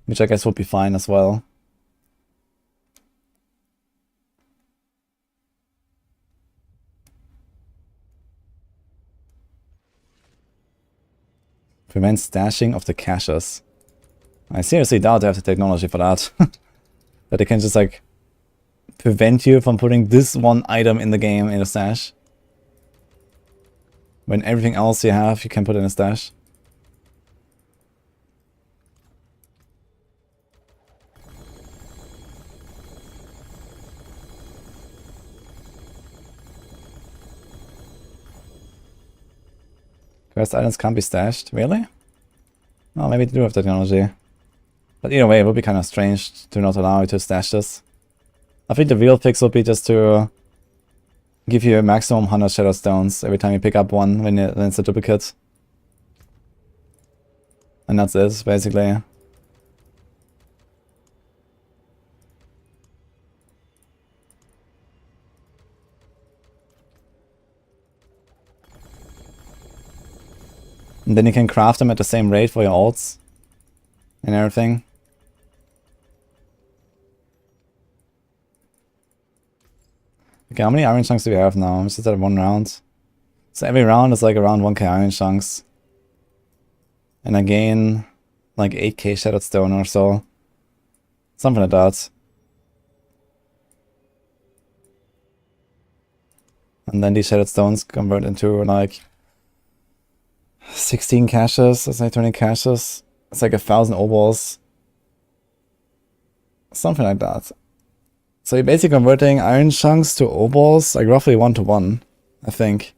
Which I guess would be fine as well. Prevent stashing of the caches. I seriously doubt they have the technology for that. That they can just like prevent you from putting this one item in the game in a stash. When everything else you have, you can put in a stash. Quest items can't be stashed, really? Oh, maybe they do have technology. But either way, it would be kind of strange to not allow you to stash this. I think the real fix would be just to give you a maximum 100 shadow stones every time you pick up one when it's a duplicate. And that's it, basically. And then you can craft them at the same rate for your ults and everything. Okay, how many iron chunks do we have now? It's just at 1 round. So every round is like around 1k iron chunks. And I gain like 8k shattered stone or so. Something like that. And then these shattered stones convert into like 16 caches, that's like 20 caches. It's like 1,000 obols. Something like that. So you're basically converting iron chunks to obols, like roughly 1-to-1, I think.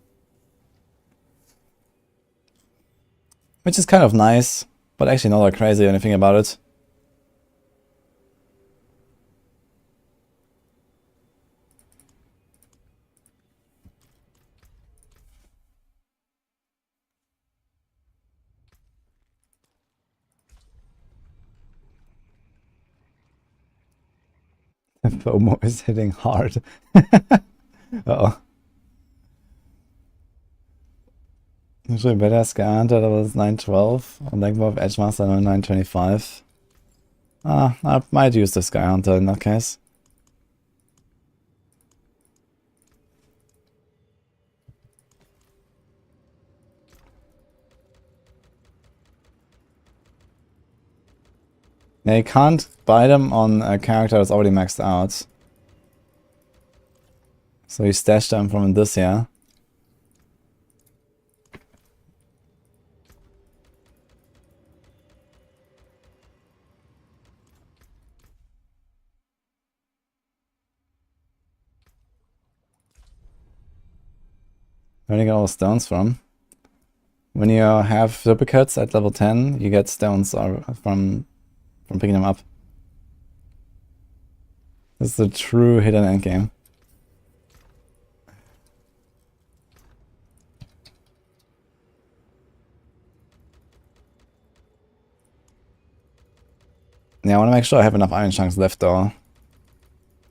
Which is kind of nice, but actually not like crazy or anything about it. FOMO is hitting hard. Uh-oh. Usually better Sky Hunter, that was 912. On Legbo of Edgemaster, 925. I might use the Sky Hunter in that case. Now you can't buy them on a character that's already maxed out. So you stash them from this here. Where do you get all the stones from? When you have duplicates at level 10, you get stones from picking them up. This is the true hidden endgame. Yeah, I want to make sure I have enough iron chunks left though.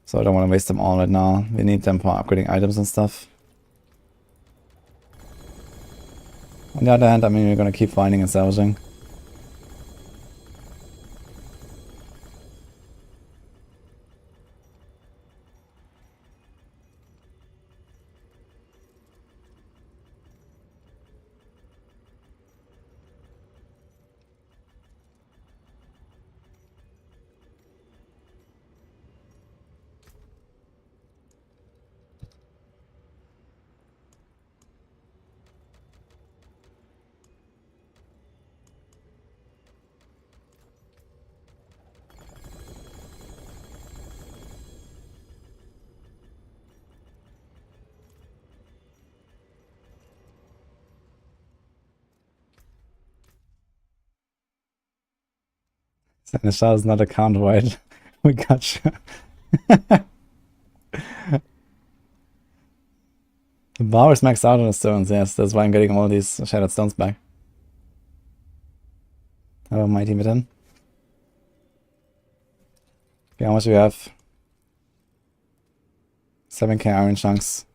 So I don't want to waste them all right now. We need them for upgrading items and stuff. On the other hand, I mean, we're gonna keep finding and salvaging. Seneschal is not a count, right? We got you. The bar is maxed out on the stones, yes, that's why I'm getting all these shattered stones back. Oh, mighty mitten. Okay, how much do we have? 7k iron chunks.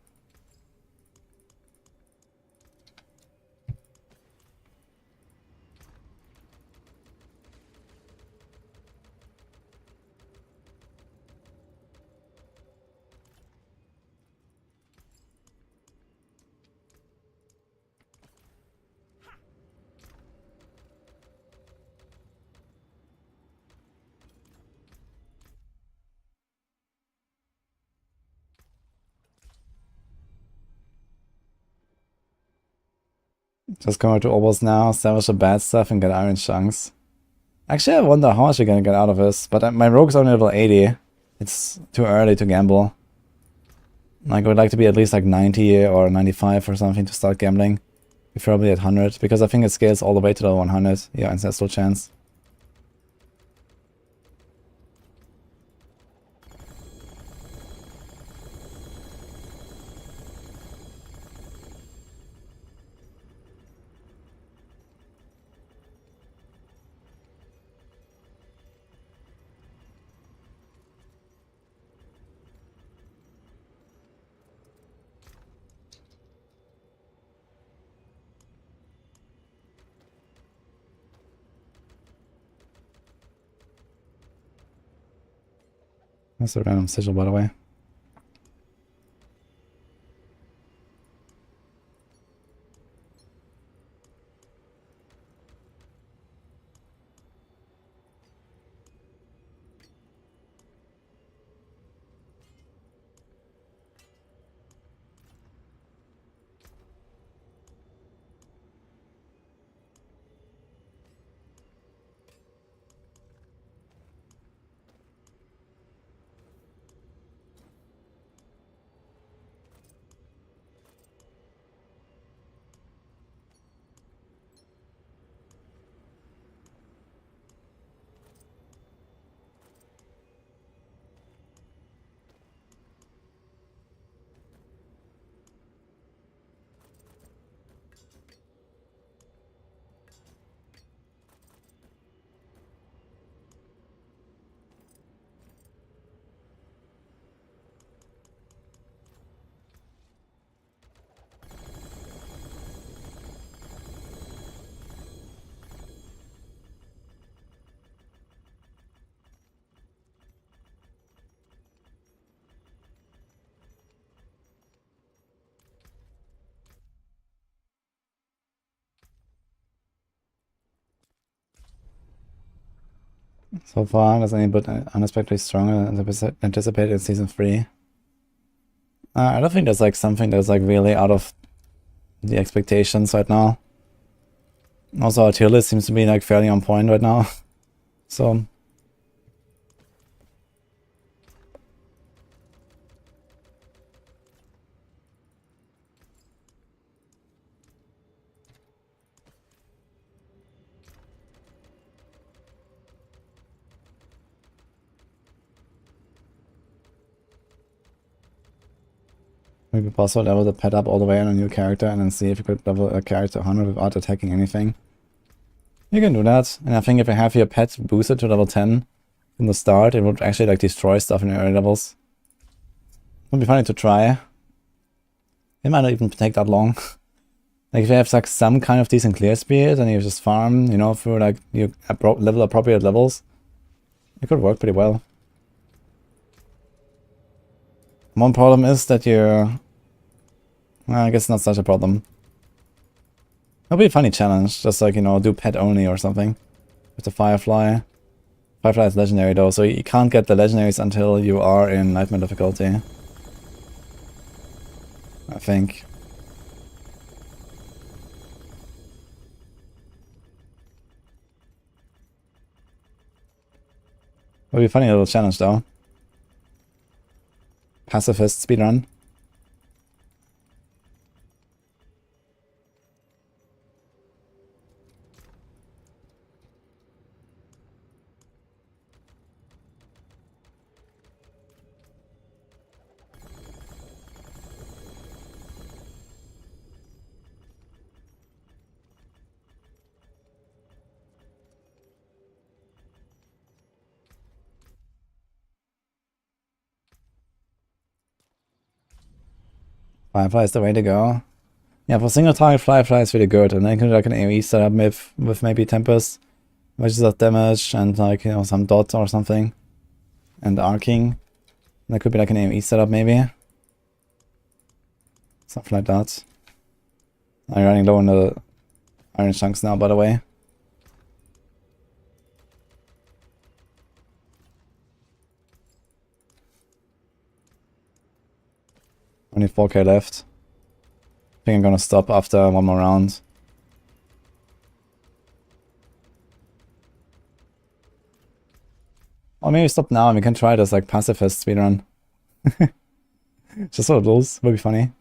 Just go to Obos now, establish the bad stuff, and get iron chunks. Actually, I wonder how much you're gonna get out of this, but my rogue's only level 80. It's too early to gamble. Like, I would like to be at least like 90 or 95 or something to start gambling. Preferably at 100, because I think it scales all the way to the 100. Yeah, ancestral chance. That's a random sigil, by the way. So far, there's any but unexpectedly stronger than anticipated in Season 3. I don't think there's like something that's like really out of the expectations right now. Also, our tier list seems to be like fairly on point right now. So, maybe possible level the pet up all the way on a new character and then see if you could level a character 100 without attacking anything. You can do that, and I think if you have your pet boosted to level 10 from the start, it would actually like destroy stuff in the early levels. Would be funny to try. It might not even take that long. Like if you have like some kind of decent clear speed and you just farm, you know, through like your level appropriate levels, it could work pretty well. One problem is that you're... Well, I guess not such a problem. It'll be a funny challenge, just like, you know, do pet only or something. With the Firefly. Firefly is legendary though, so you can't get the legendaries until you are in Nightmare difficulty. I think. It'll be a funny little challenge though. Pacifist speedrun. Firefly is the way to go. Yeah, for single target Firefly is really good, and then you can do like an AoE setup with maybe Tempest, which is of damage, and like, you know, some dot or something. And arcing. That could be like an AoE setup maybe. Something like that. I'm running low on the iron chunks now, by the way. Only 4k left. I think I'm gonna stop after one more round. Or maybe stop now and we can try this like pacifist speedrun. Just for rules, would be funny.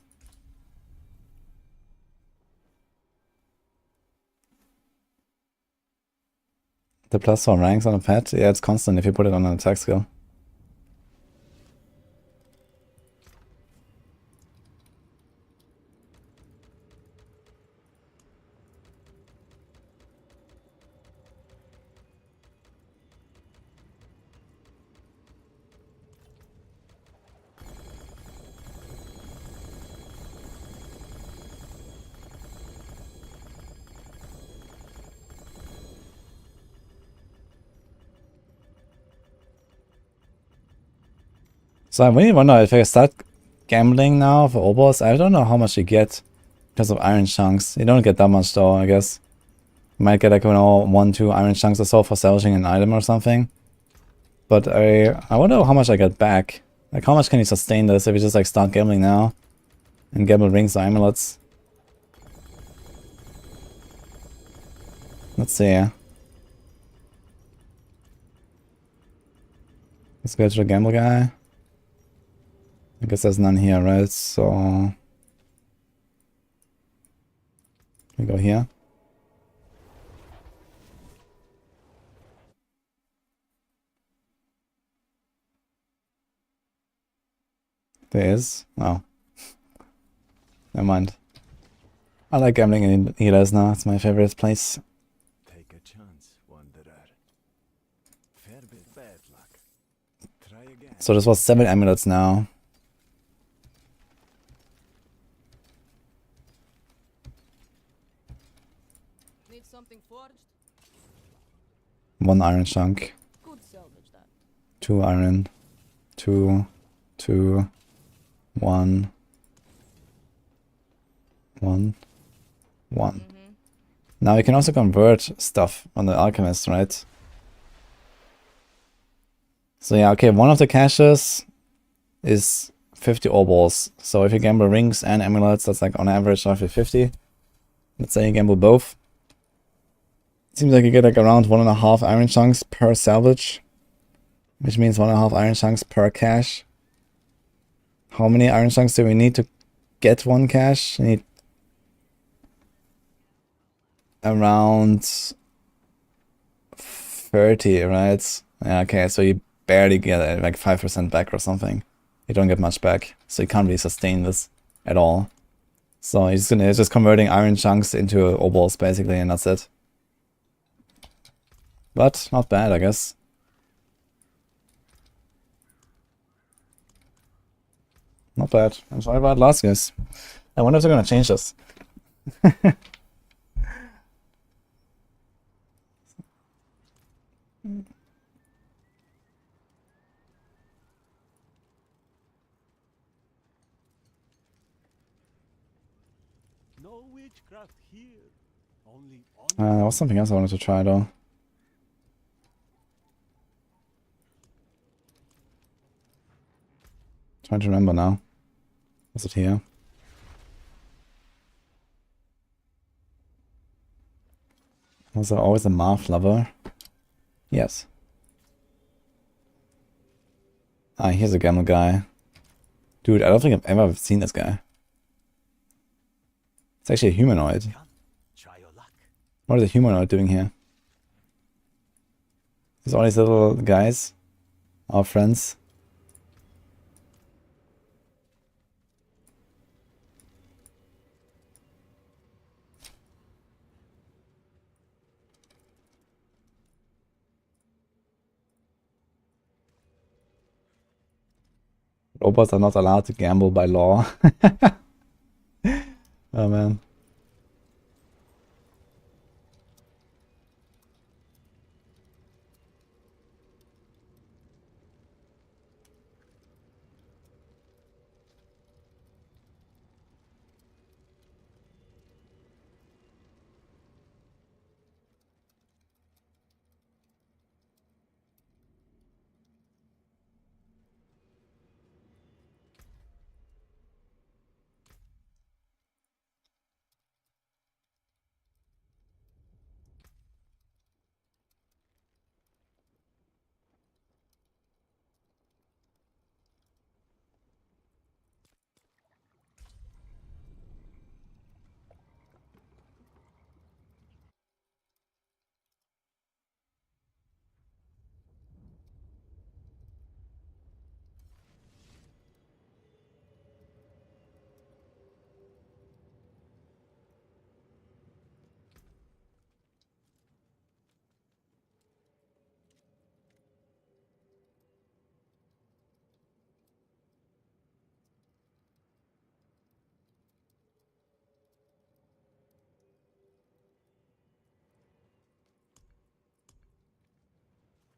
The +4 ranks on a pet? Yeah, it's constant if you put it on an attack skill. So I really wonder if I start gambling now for obos. I don't know how much you get because of iron chunks. You don't get that much though, I guess. You might get like, you know, 1-2 iron chunks or so for salvaging an item or something. But I wonder how much I get back. Like how much can you sustain this if you just like start gambling now? And gamble rings or amulets. Let's see. Let's go to the gamble guy. I guess there's none here, right? So we go here. There is. Oh. Never mind. I like gambling in healers now. It's my favorite place. Take a chance, wanderer. Fair bit bad luck. Try again. So this was 7 amulets now. Need something forged? 1 iron chunk. Could salvage that. 2 iron. 2. 2. 1. 1. 1. Now we can also convert stuff on the alchemist, right? So yeah, okay, one of the caches is 50 ore balls. So if you gamble rings and amulets, that's like on average roughly 50. Let's say you gamble both. Seems like you get like around 1.5 iron chunks per salvage, which means 1.5 iron chunks per cache. How many iron chunks do we need to get one cache? We need around 30, right? Yeah, okay, so you barely get like 5% back or something. You don't get much back, so you can't really sustain this at all. So it's just converting iron chunks into ore balls basically, and that's it. But not bad, I guess. Not bad. I'm sorry about last, guys. I wonder if they're gonna change this. No witchcraft here. Only There was something else I wanted to try though. Trying to remember now. Was it here? Was there always a Marth lover? Yes. Ah, here's a gamble guy. Dude, I don't think I've ever seen this guy. It's actually a humanoid. Come, try your luck. What is a humanoid doing here? There's all these little guys. Our friends. Robots are not allowed to gamble by law. Oh man.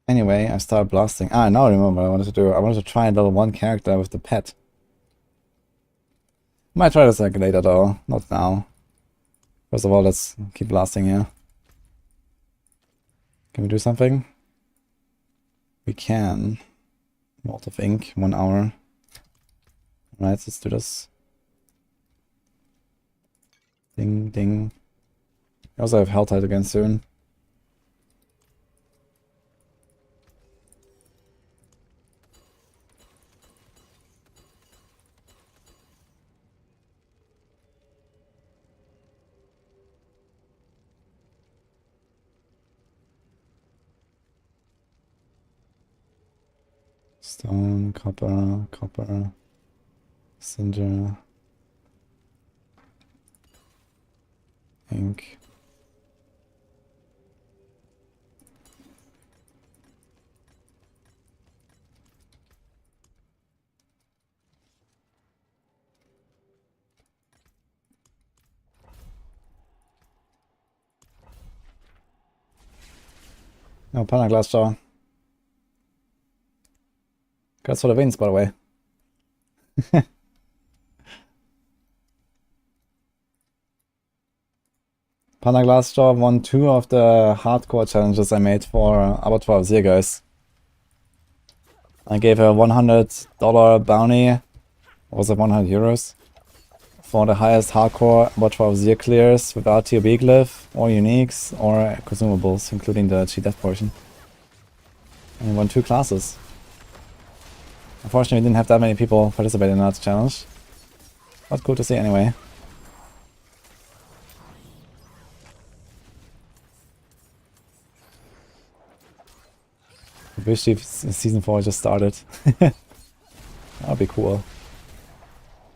Anyway, I started blasting. Ah, now I remember what I wanted to do. I wanted to try level 1 character with the pet. Might try this like later though, not now. First of all, let's keep blasting here. Can we do something? We can. Vault of Ink, 1 hour. Right, let's do this. Ding, ding. I also have Helltide again soon. Stone, copper, copper, cinder, ink. No, Pana Glass Jaw. Congrats for the wins, by the way. Pana Glassjaw won 2 of the hardcore challenges I made for Abattoir of Zir, guys. I gave a $100 bounty, or was it 100 euros? For the highest hardcore Abattoir of Zir clears without TOB glyph, or uniques, or consumables, including the cheat death portion. And we won 2 classes. Unfortunately, we didn't have that many people participate in that challenge. But cool to see anyway. I wish season 4 just started. That would be cool.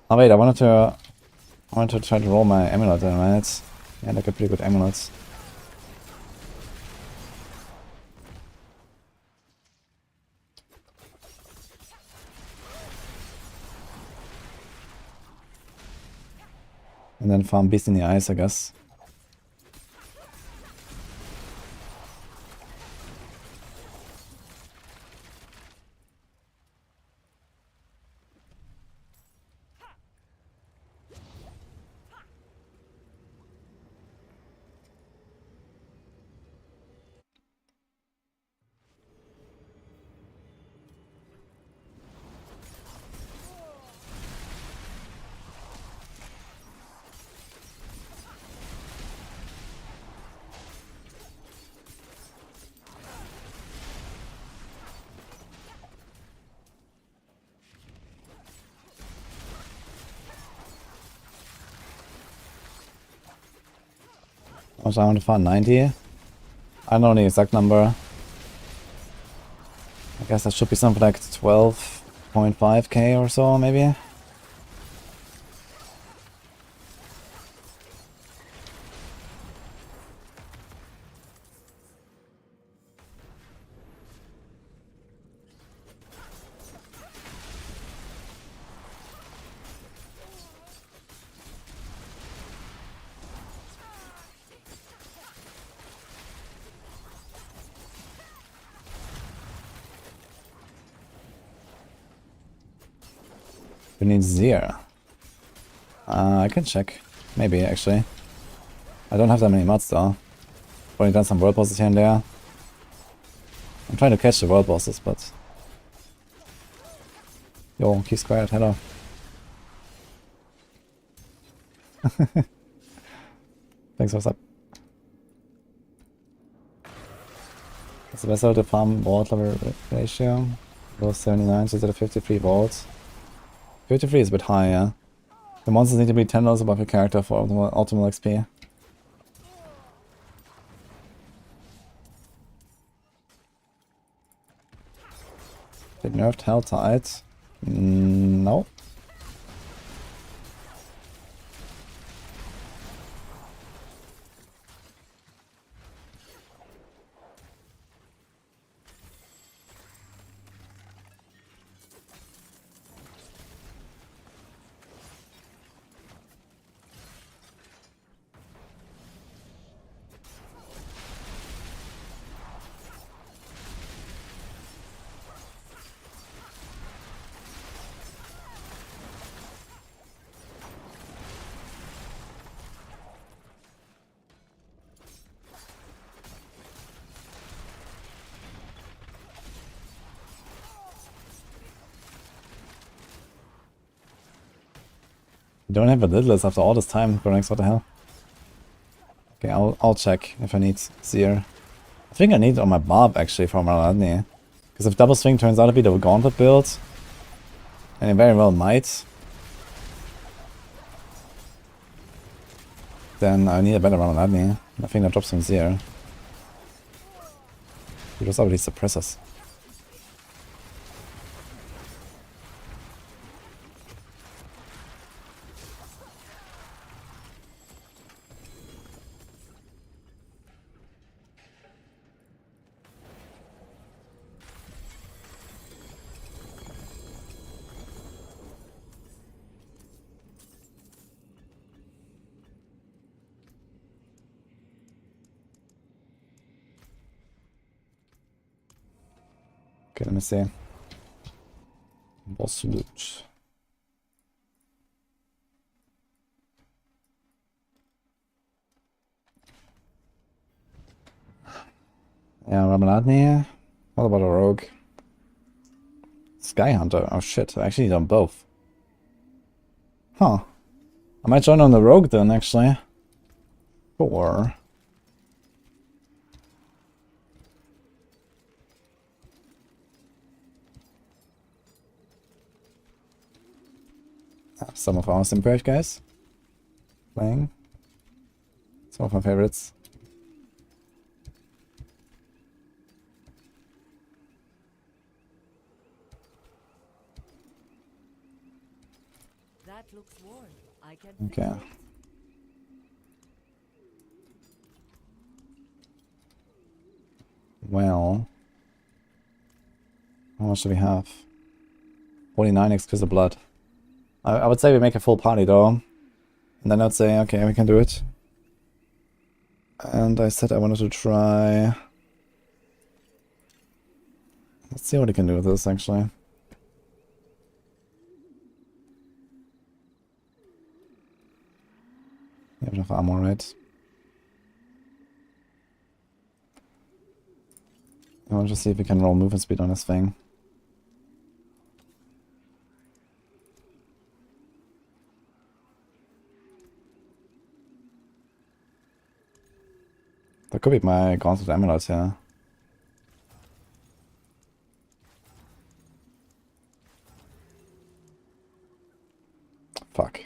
Oh wait, I wanted to try to roll my amulet in a minute. Yeah, like a pretty good amulet. And then farm Beast in the Eyes, I guess. How much I want to farm? 90? I don't know the exact number. I guess that should be something like 12.5k or so, maybe. We need Zir. I can check. Maybe, actually. I don't have that many mods though. Only done some world bosses here and there. I'm trying to catch the world bosses, but... Yo, keep quiet, hello. Thanks, what's up? It's the vessel to farm vault level ratio. Goes 79 instead of 53 vaults. 53 is a bit high, yeah. The monsters need to be 10 levels above your character for optimal XP. Get nerfed Helltide? No. You don't have a Lidless after all this time, Gorex, what the hell? Okay, I'll check if I need Seer. I think I need it on my Barb actually for Maradni. Because if Double Swing turns out to be the Gauntlet build, and it very well might, then I need a better Maradni. I think that drops some Seer. He just already suppresses. Okay, let me see. Boss loot. Yeah, Ramanadni. What about a rogue? Sky Hunter. Oh shit, I actually need on both. Huh. I might join on the rogue then, actually. Sure. Some of our Simbrave guys playing. Some of my favorites. That looks warm. I can Okay. fix it. Well. How much do we have? 49 exquisite blood. I would say we make a full party though. And then I'd say, okay, we can do it. And I said I wanted to try... Let's see what we can do with this, actually. We have enough armor, right? I want to see if we can roll movement speed on this thing. That could be my Gauntlet Amulet here. Fuck.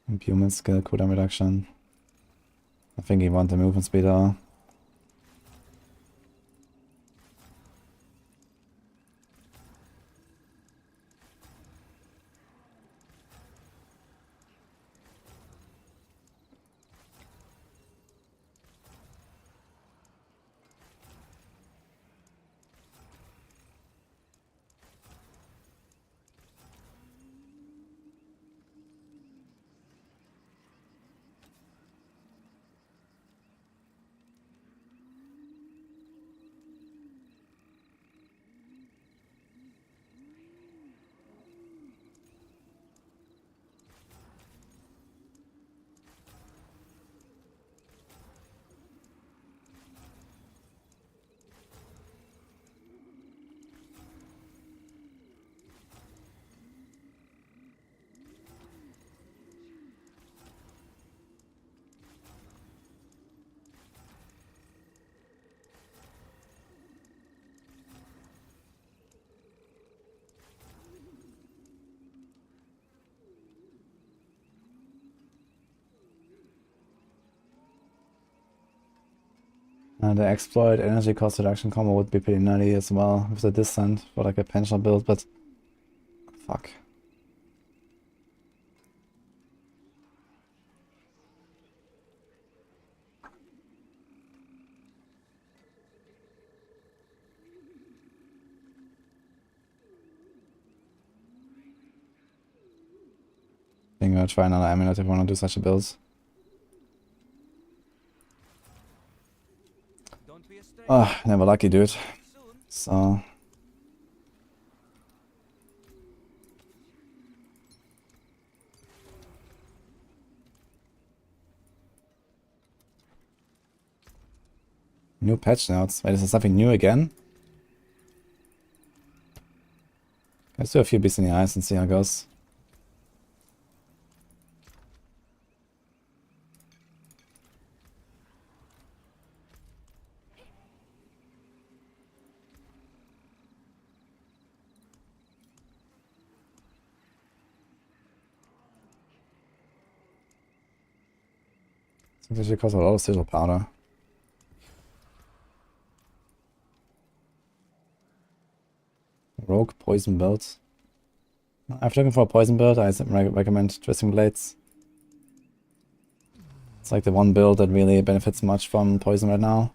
Imbuement skill, cooldown reduction. I think you want the movement speeder. The exploit energy cost reduction combo would be pretty nutty as well with the descent for like a pensional build, but fuck. I think I'll try another amulet if I want to do such a build. Don't be a stranger. Ah, never lucky, dude. Soon. So new patch notes. Wait, is there something new again? Let's do a few beats in the eyes and see how it goes. Seems like it costs a lot of sigil powder. Rogue poison build. If you're looking for a poison build, I recommend Twisting Blades. It's like the one build that really benefits much from poison right now.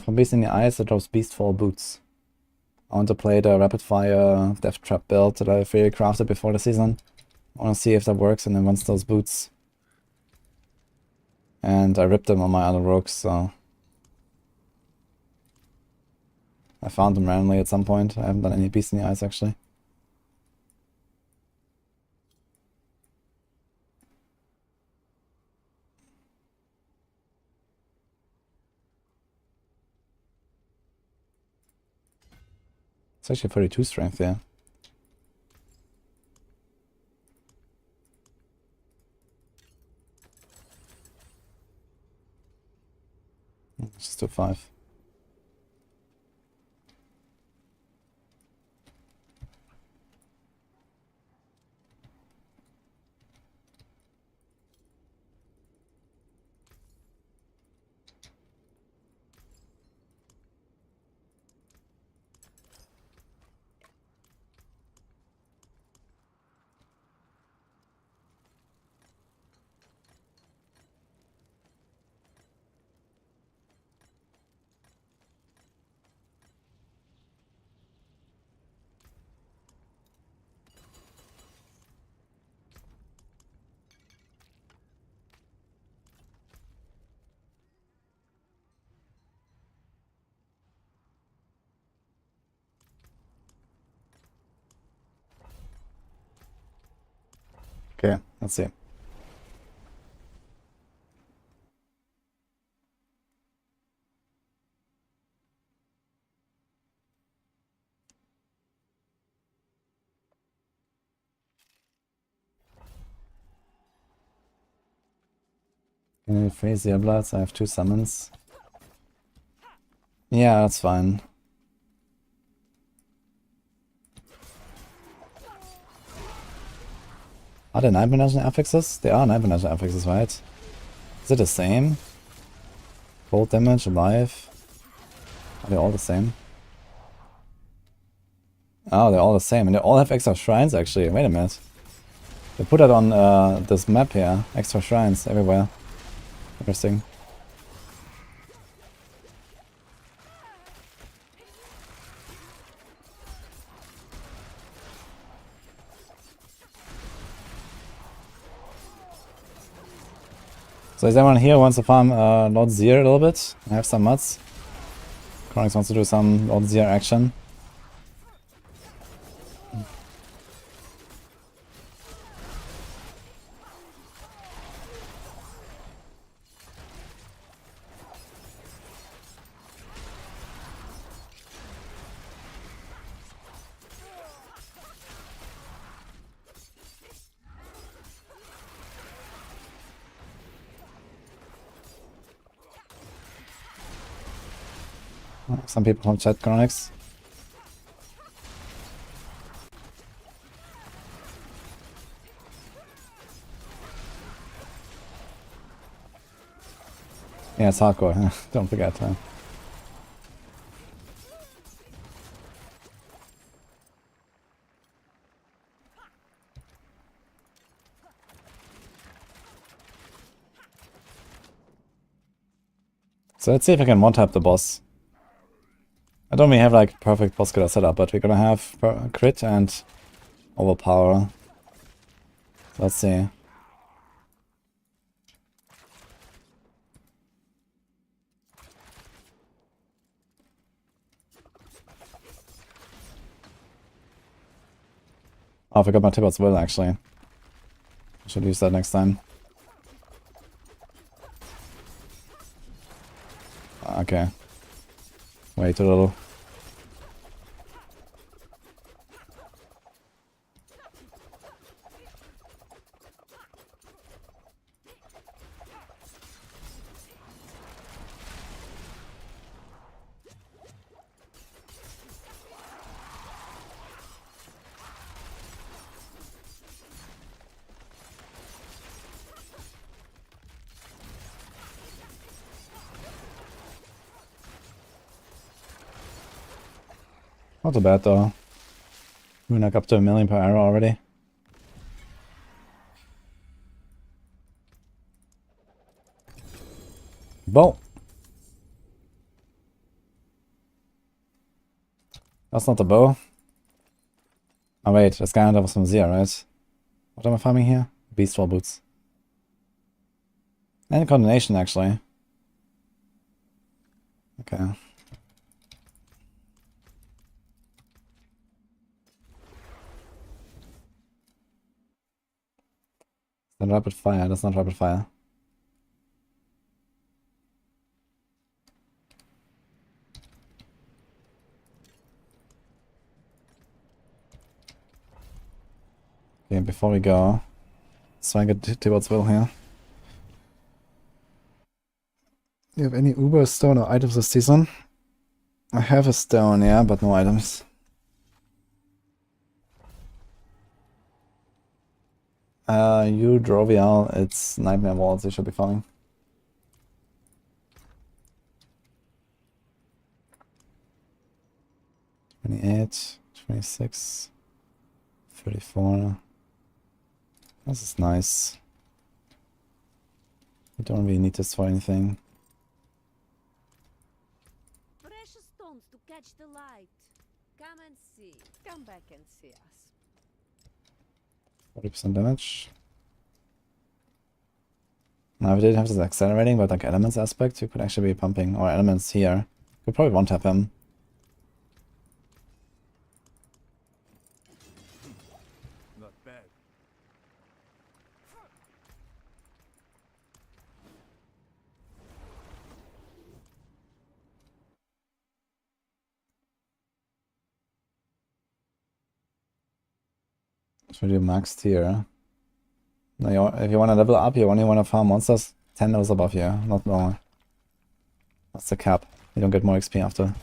From Beast in the Eyes, it drops Beastfall Boots. I want to play the Rapid Fire Death Trap build that I really crafted before the season. I want to see if that works, and then once those boots. And I ripped them on my other rogues, so I found them randomly at some point. I haven't done any Beast in the Eyes actually. It's actually 32 strength, yeah. Just do 5. Okay, let's see. Can I freeze the Bloods? I have 2 summons. Yeah, that's fine. Are there Night Management affixes? They are Night Management affixes, right? Is it the same? Cold damage, alive? Are they all the same? Oh, they're all the same. And they all have extra shrines, actually. Wait a minute. They put that on this map here. Extra shrines everywhere. Interesting. So is anyone here who wants to farm Lord Zir a little bit? I have some mods. Chronix wants to do some Lord Zir action. Some people from chat chronics. Yeah, it's hardcore. Don't forget. So let's see if I can one-tap the boss. I don't really have like perfect boss killer setup, but we're gonna have crit and overpower. Let's see. Oh, I forgot my Tibbot's will actually. I should use that next time. Okay. Way too little. Not too bad though. We're like up to 1 million per arrow already. Bow! That's not the bow. Oh wait, that's kind of from Zia, right? What am I farming here? Beastfall boots. And coordination actually. Okay. Then rapid fire, that's not rapid fire. Okay, before we go, let's try and get towards Will here. Do you have any Uber stone or items this season? I have a stone, yeah, but no items. You Drovial, it's Nightmare Walls, you should be fine. $28, $26, $34. This is nice. We don't really need this for anything. Precious stones to catch the light. Come and see. Come back and see us. 40% damage. Now we did have this accelerating, but like elements aspect, you could actually be pumping, or elements here. Could probably one-tap him. Not bad. Should do maxed here. No, if you want to level up, you only want to farm monsters 10 levels above you, not more. That's the cap. You don't get more XP after.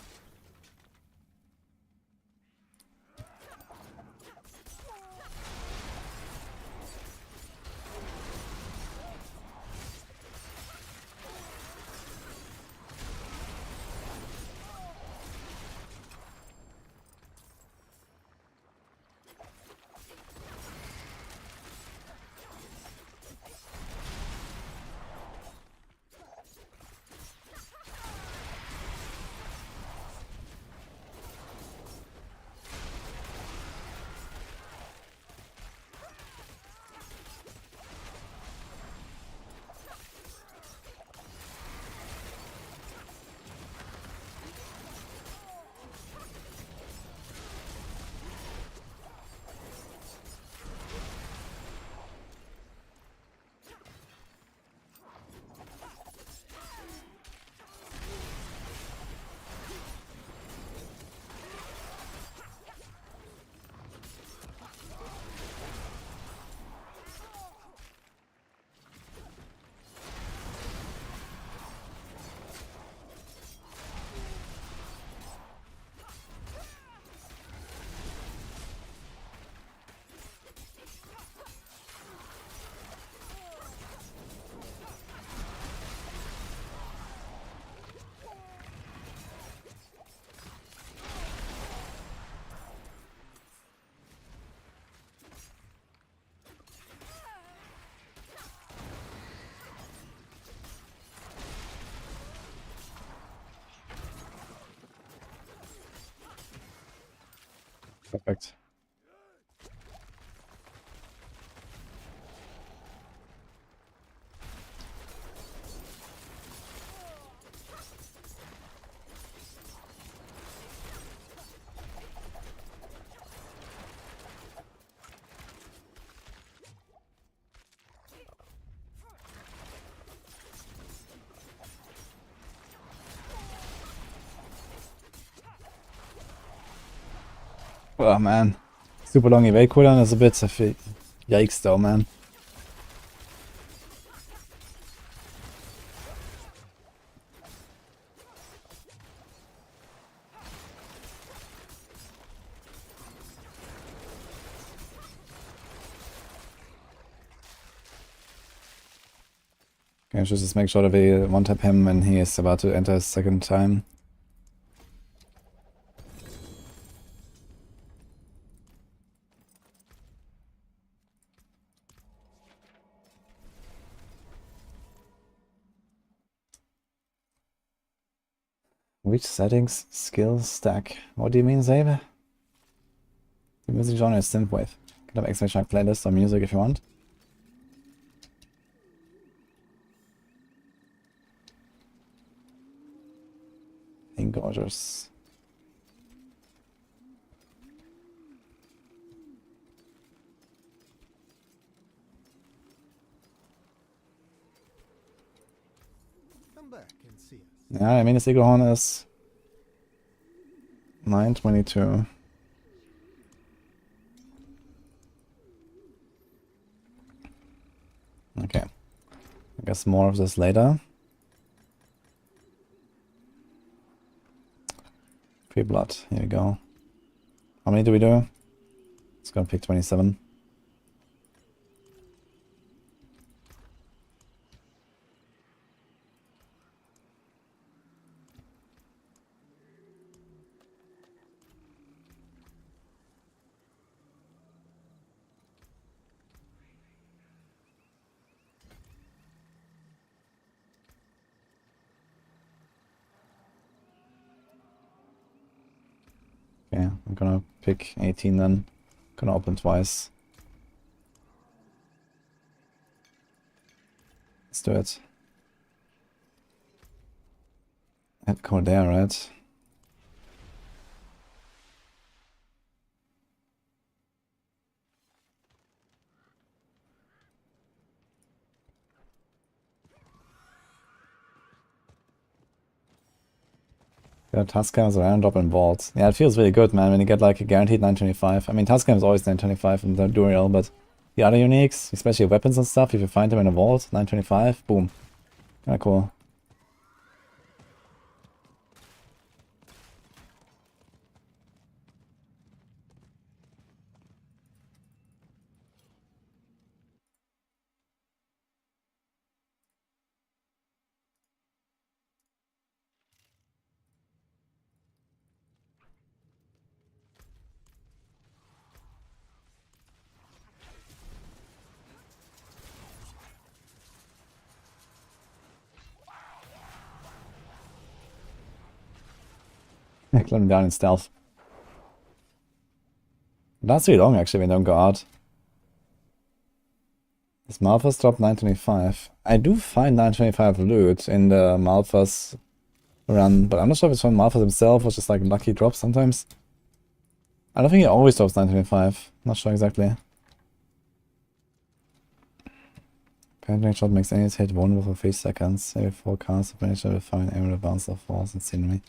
Perfect. Oh man. Super long evade cooldown is a bit of a yikes though, man. Okay, I should just make sure that we one-tap him when he is about to enter his second time. Which settings? Skills stack. What do you mean, Zabe? The music genre is synthwave. Can have exclamation mark playlist or music if you want. Engorgers. Come back and see us. Yeah, I mean, this Eagle Horn is 922. Okay. I guess more of this later. Free blood. Here we go. How many do we do? Let's go pick 27. Okay, I'm gonna pick 18 then. Gonna open twice. Let's do it. Head code there, right? Yeah, Tascam is around drop and vault. Yeah, it feels really good, man, when you get like a guaranteed 925. I mean, Tascam is always 925 in the Duriel, but the other uniques, especially weapons and stuff, if you find them in a vault, 925, boom. Kinda cool. Yeah, climb down in stealth. That's really long actually when you don't go out. Is Malphas drop 925? I do find 925 loot in the Malphas run, but I'm not sure if it's from Malphas himself or just like lucky drops sometimes. I don't think he always drops 925. Not sure exactly. Penetrating shot makes enemies hit vulnerable for 3 seconds. Every 4 casts of penetration will find able to bounce off walls and scenery.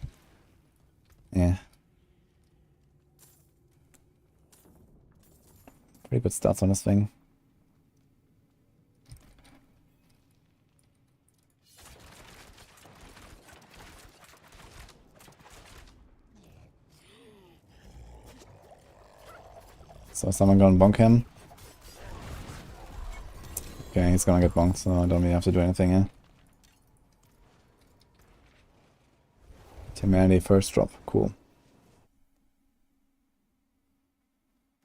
Yeah. Pretty good stats on this thing. So is someone gonna bonk him? Okay, he's gonna get bonked, so I don't really have to do anything here. Temerity first drop, cool.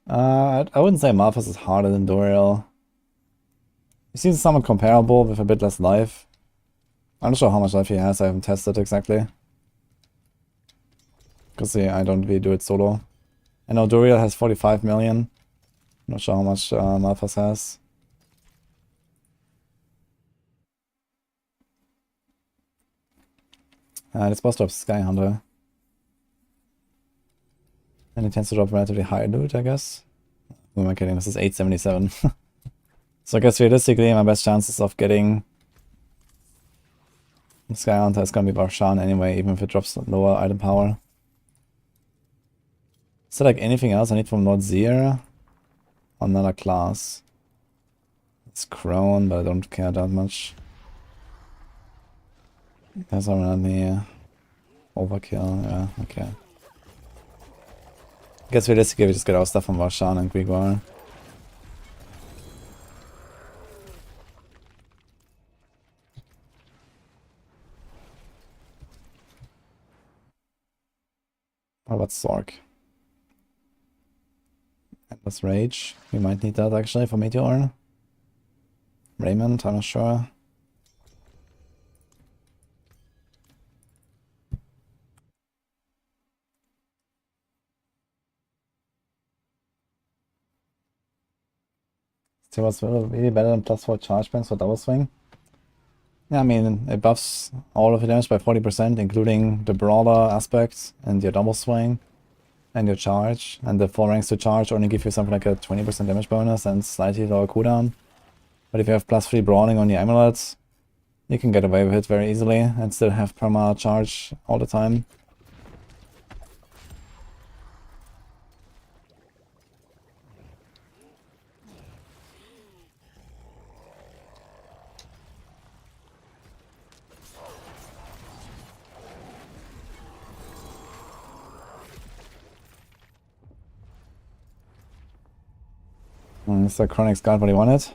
I wouldn't say Malphas is harder than Doriel. He seems somewhat comparable with a bit less life. I'm not sure how much life he has, I haven't tested exactly. Because I don't really do it solo. I know Duriel has 45 million. Not sure how much Malphas has. This boss drops Sky Hunter. And it tends to drop relatively high loot, I guess. Who am I kidding? This is 877. So I guess realistically, my best chances of getting Sky Hunter is gonna be Barshan anyway, even if it drops lower item power. Is there like anything else I need from Lord Zir? Another class. It's Crone, but I don't care that much. There's already overkill, yeah, okay. I guess realistically we just get our stuff from Barshan and Grigor. What about Sorc? Endless Rage. We might need that actually for Meteor. Raymond, I'm not sure. Still was really better than +4 charge banks for double swing. Yeah, I mean, it buffs all of the damage by 40%, including the brawler aspects and your double swing and your charge. And the 4 ranks to charge only give you something like a 20% damage bonus and slightly lower cooldown. But if you have +3 brawling on your amulets, you can get away with it very easily and still have perma charge all the time. Mr. Chronic's got what he wanted.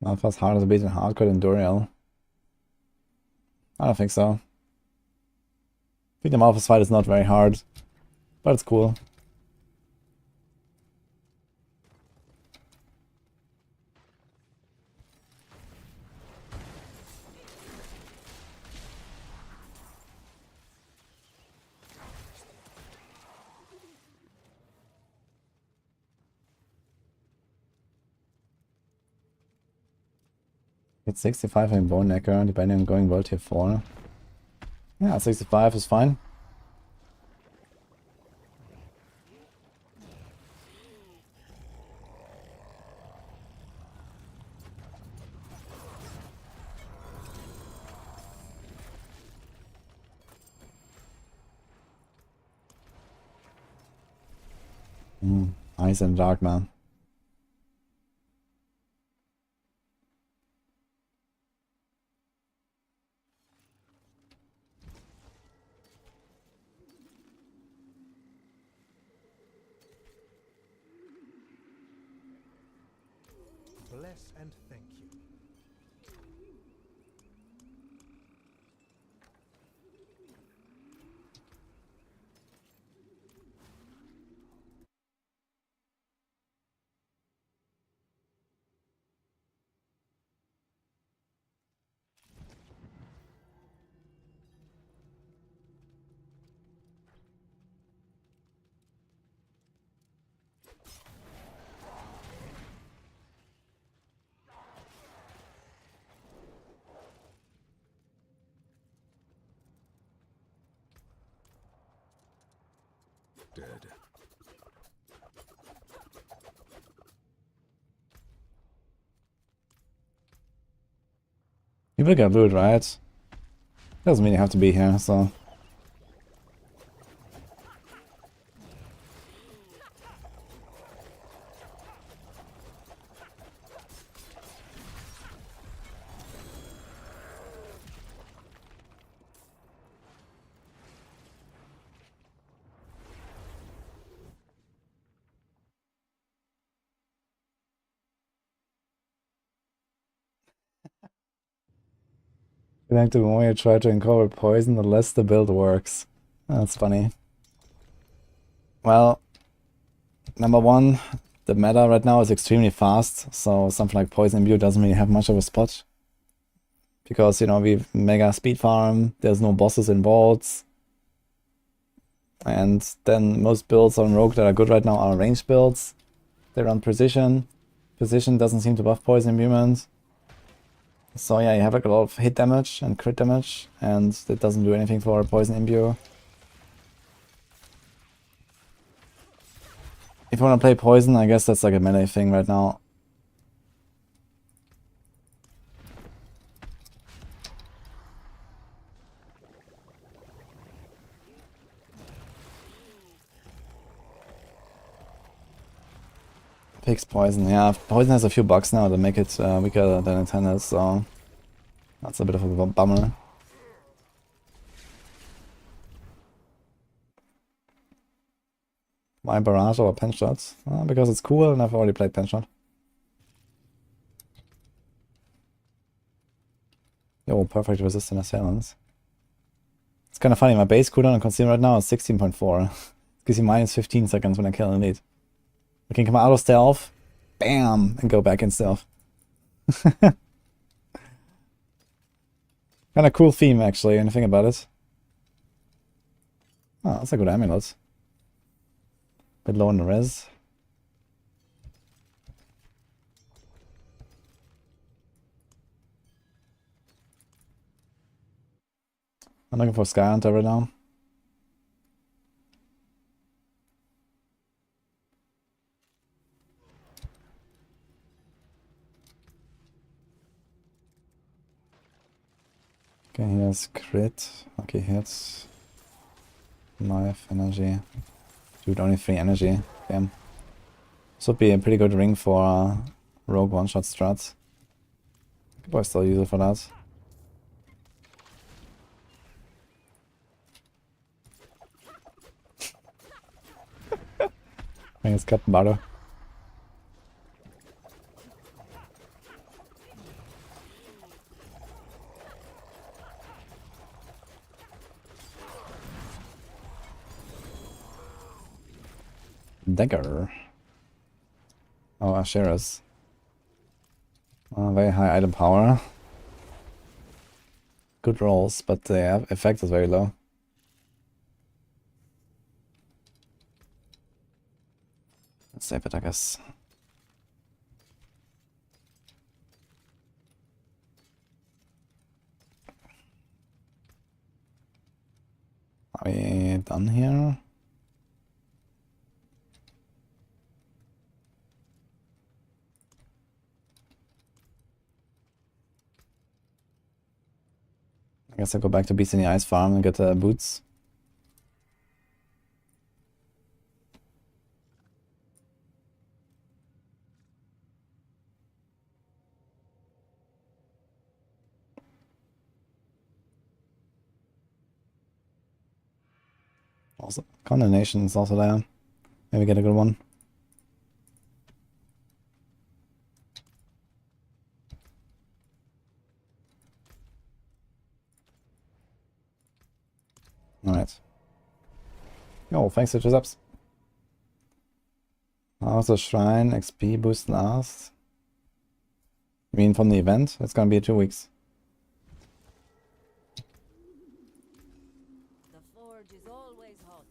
Malphas harder to beat in hardcore than Duriel. I don't think so. I think the Malphas fight is not very hard, but it's cool. It's 65 in Bone Necker, depending on going world tier 4. Yeah, 65 is fine. Ice and dark, man. Bless and thank you. Dead. You will get Druid, right? Doesn't mean you have to be here, so... I think the more you try to incorporate poison, the less the build works. That's funny. Well, number one, the meta right now is extremely fast, so something like Poison Imbue doesn't really have much of a spot. Because, you know, we mega speed farm, there's no bosses in vaults. And then most builds on Rogue that are good right now are range builds. They run Precision. Precision doesn't seem to buff Poison Imbuement. So yeah, you have like a lot of hit damage and crit damage, and it doesn't do anything for Poison Imbue. If you want to play Poison, I guess that's like a melee thing right now. Picks Poison, yeah. Poison has a few bugs now that make it weaker than it has, so that's a bit of a bummer. Why Barrage or Pen Shot? Because it's cool and I've already played Pen Shot. Yo, perfect resistant assailants. It's kind of funny, my base cooldown on Conceal right now is 16.4. It gives you minus 15 seconds when I kill an elite. I can come out of stealth, bam, and go back in stealth. Kind of cool theme actually, when you think about it. Oh, that's a good amulet. Bit low on the res. I'm looking for Sky Hunter right now. Okay, here's crit. Okay, hits. Knife, energy. Dude, only 3 energy. Damn. This would be a pretty good ring for rogue one-shot strats. Could probably still use it for that. I think it's Captain Bardo. Dagger. Oh, Asheras. Very high item power. Good rolls, but the effect is very low. Let's save it, I guess. Are we done here? I guess I'll go back to Beast in the Ice farm and get the boots. Also, Condemnation is also there. Maybe get a good one. Alright. Yo, thanks to Giuseppe's. How's the Shrine XP boost last? You mean from the event? It's gonna be 2 weeks. The forge is always hot.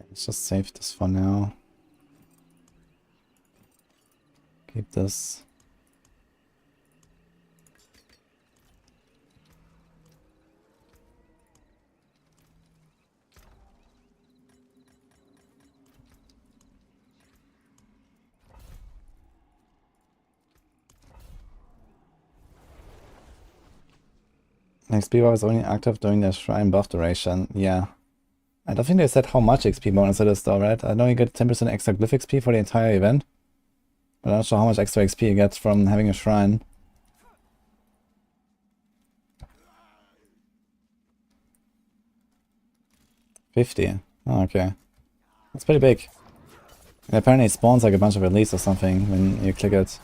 Let's just save this for now. Keep this. XP bar is only active during the shrine buff duration. Yeah. I don't think they said how much XP bonus it is though, right? I know you get 10% extra glyph XP for the entire event. But I'm not sure how much extra XP you get from having a shrine. $50. Oh, okay. That's pretty big. And apparently it spawns like a bunch of release or something when you click it.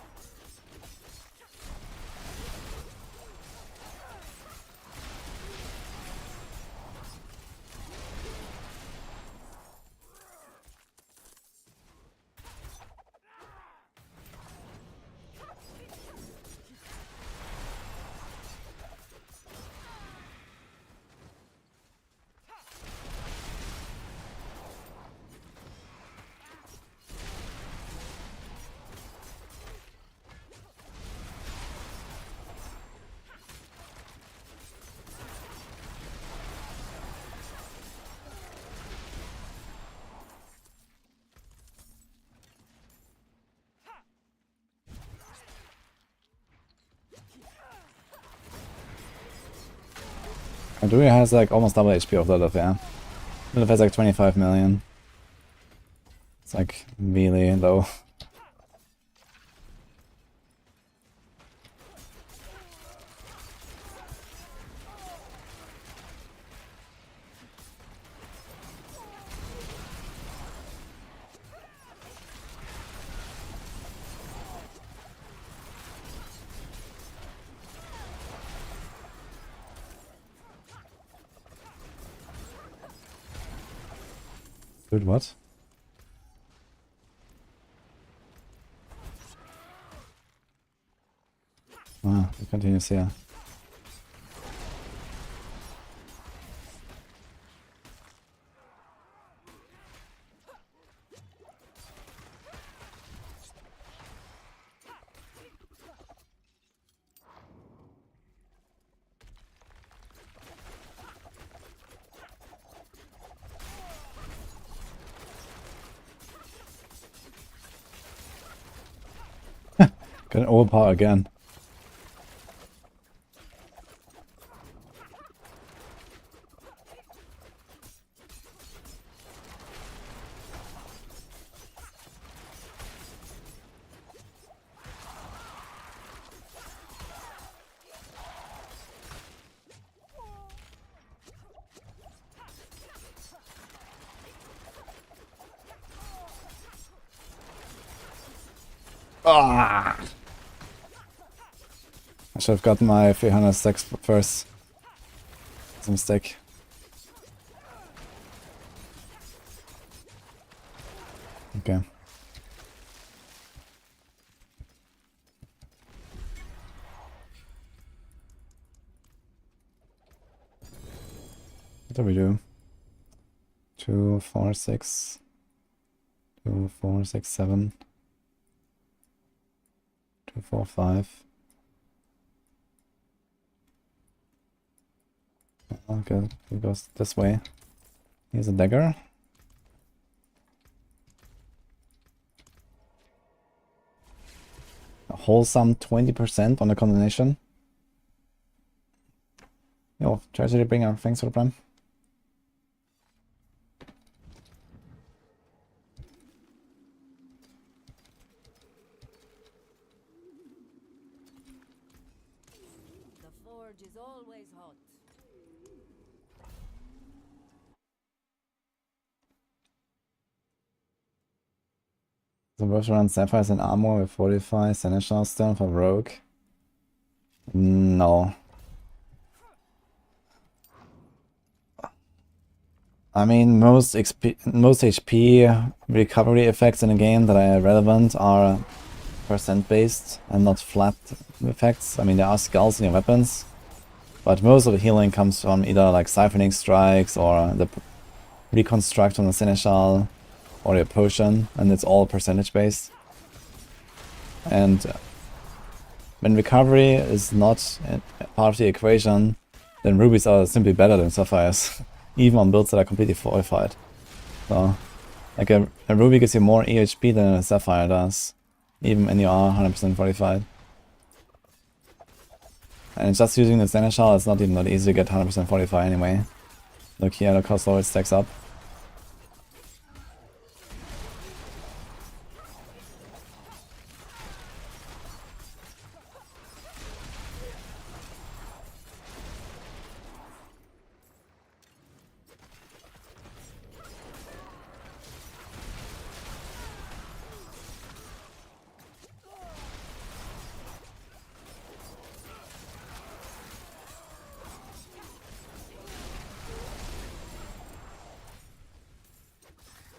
Druid has like almost double HP of Lilith, yeah. Lilith has like 25 million. It's like really low. Dude, what? Ah, it continues here. Got an overpower again. Ah! I should have gotten my 300 stacks first. It's a mistake. Okay. What do we do? 2, 4, 6. 2, 4, 6, 7. 2, 4, 5. Okay, it goes this way. Here's a dagger. A wholesome 20% on the combination. Yo, Treasury Bringer, thanks for the prime. The forge is always hot. The worth around Sapphires and armor with 45 Seneschal Stone for Rogue. No. I mean, most HP recovery effects in the game that are relevant are percent based and not flat effects. I mean, there are skulls in your weapons, but most of the healing comes from either like siphoning strikes or the reconstruct from the Seneschal or your potion, and it's all percentage based. And when recovery is not part of the equation, then rubies are simply better than sapphires, even on builds that are completely fortified. So, like a ruby gives you more EHP than a sapphire does, even when you are 100% fortified. And just using the Seneschal, it's not even that easy to get 100% fortified anyway. Look here, look how slow it stacks up.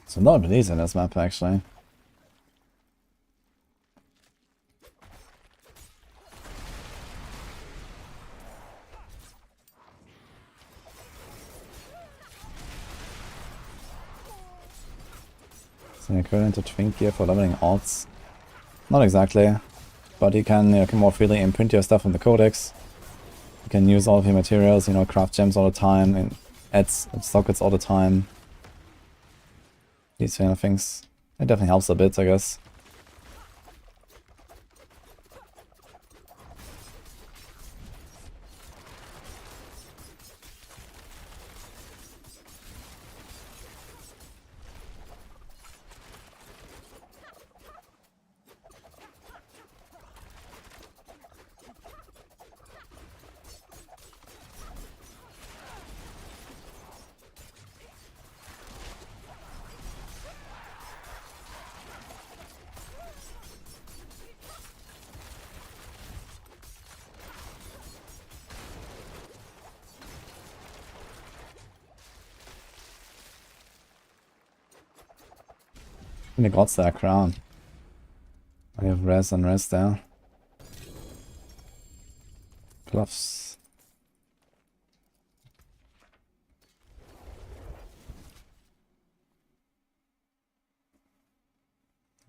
So not abilities in this map actually. So equivalent to Twink gear for leveling alts. Not exactly. But you can, can more freely imprint your stuff in the codex. You can use all of your materials, craft gems all the time, and add sockets all the time. These kind of things. It definitely helps a bit, I guess. The gods there crown. I have res and res there. Gloves.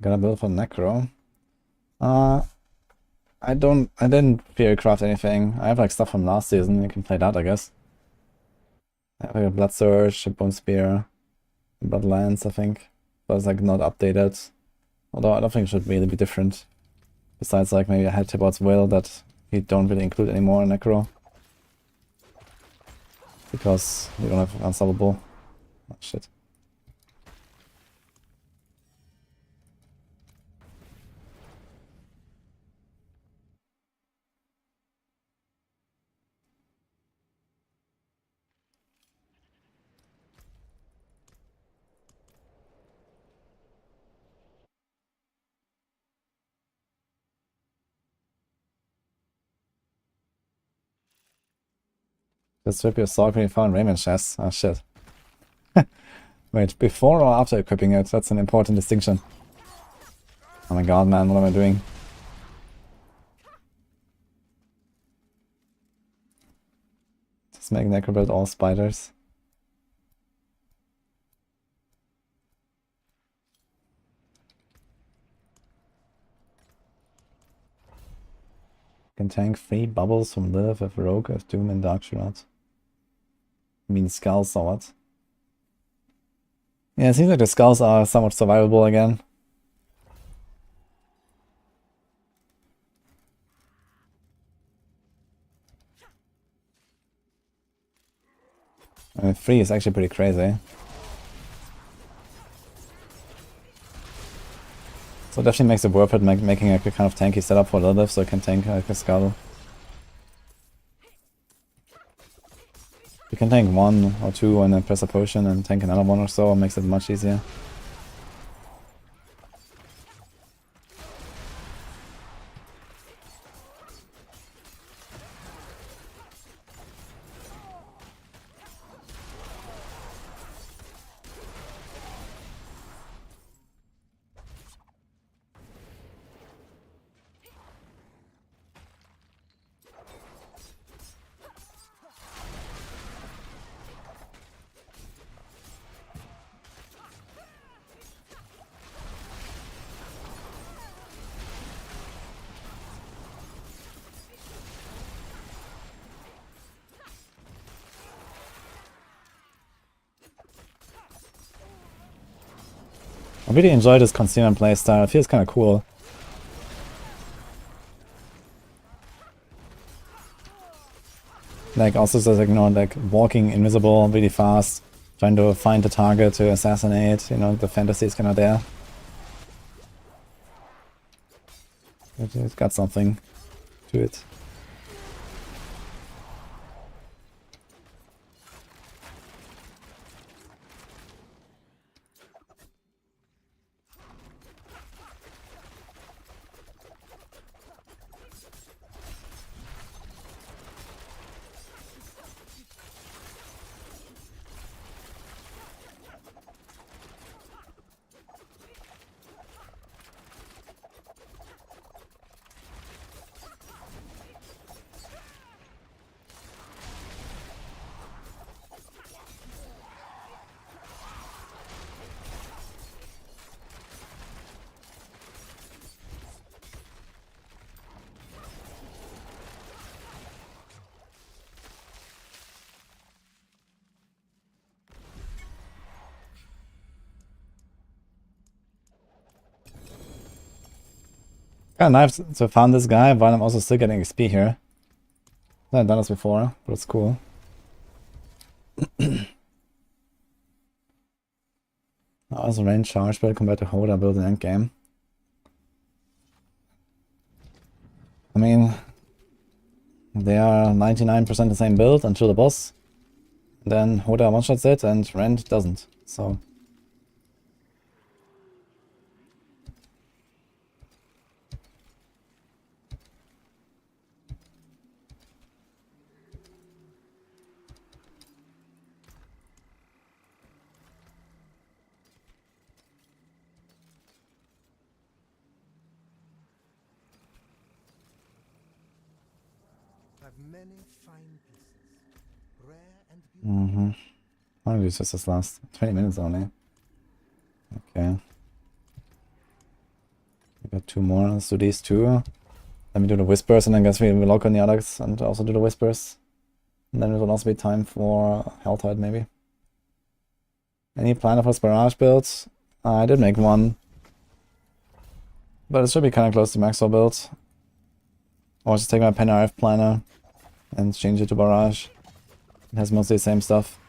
Got a build for Necro. I didn't fear craft anything. I have like stuff from last season, you can play that I guess. I have like a Blood Surge, a Bone Spear, Blood Lance I think. But it's like not updated. Although I don't think it should really be different. Besides like maybe a head towards Will that you don't really include anymore in Necro. Because you don't have Unstoppable. Oh shit. Just strip your Sorc when you found Raymond chest. Oh shit. Wait, before or after equipping it? That's an important distinction. Oh my god, man, what am I doing? Just make Necro build all spiders. Can tank 3 bubbles from Lilith with Rogue of Doom and Dark Shroud. I mean skulls or what? Yeah, it seems like the skulls are somewhat survivable again. I mean, 3 is actually pretty crazy. So it definitely makes it worth it making a kind of tanky setup for Lilith so it can tank like a skull. You can tank 1 or 2 and then press a potion and tank another 1 or so, it makes it much easier. I really enjoy this concealment playstyle, it feels kind of cool. Like also just like walking invisible really fast, trying to find the target to assassinate, the fantasy is kind of there. It's got something to it. Kinda nice to find this guy, while I'm also still getting XP here. I haven't done this before, but it's cool. Also range charge build compared to Hoda build in endgame. I mean, they are 99% the same build until the boss. Then Hoda one-shots it and Rend doesn't, so... Have many fine pieces, rare and beautiful. How long does this last? 20 minutes only. Okay. We got 2 more. Let's do these 2. Let me do the whispers, and I guess we will lock on the others and also do the whispers. And then it will also be time for Helltide, maybe. Any plan for Barrage builds? I did make one. But it should be kind of close to Maxwell build. Or just take my Penarf planner and change it to Barrage. It has mostly the same stuff.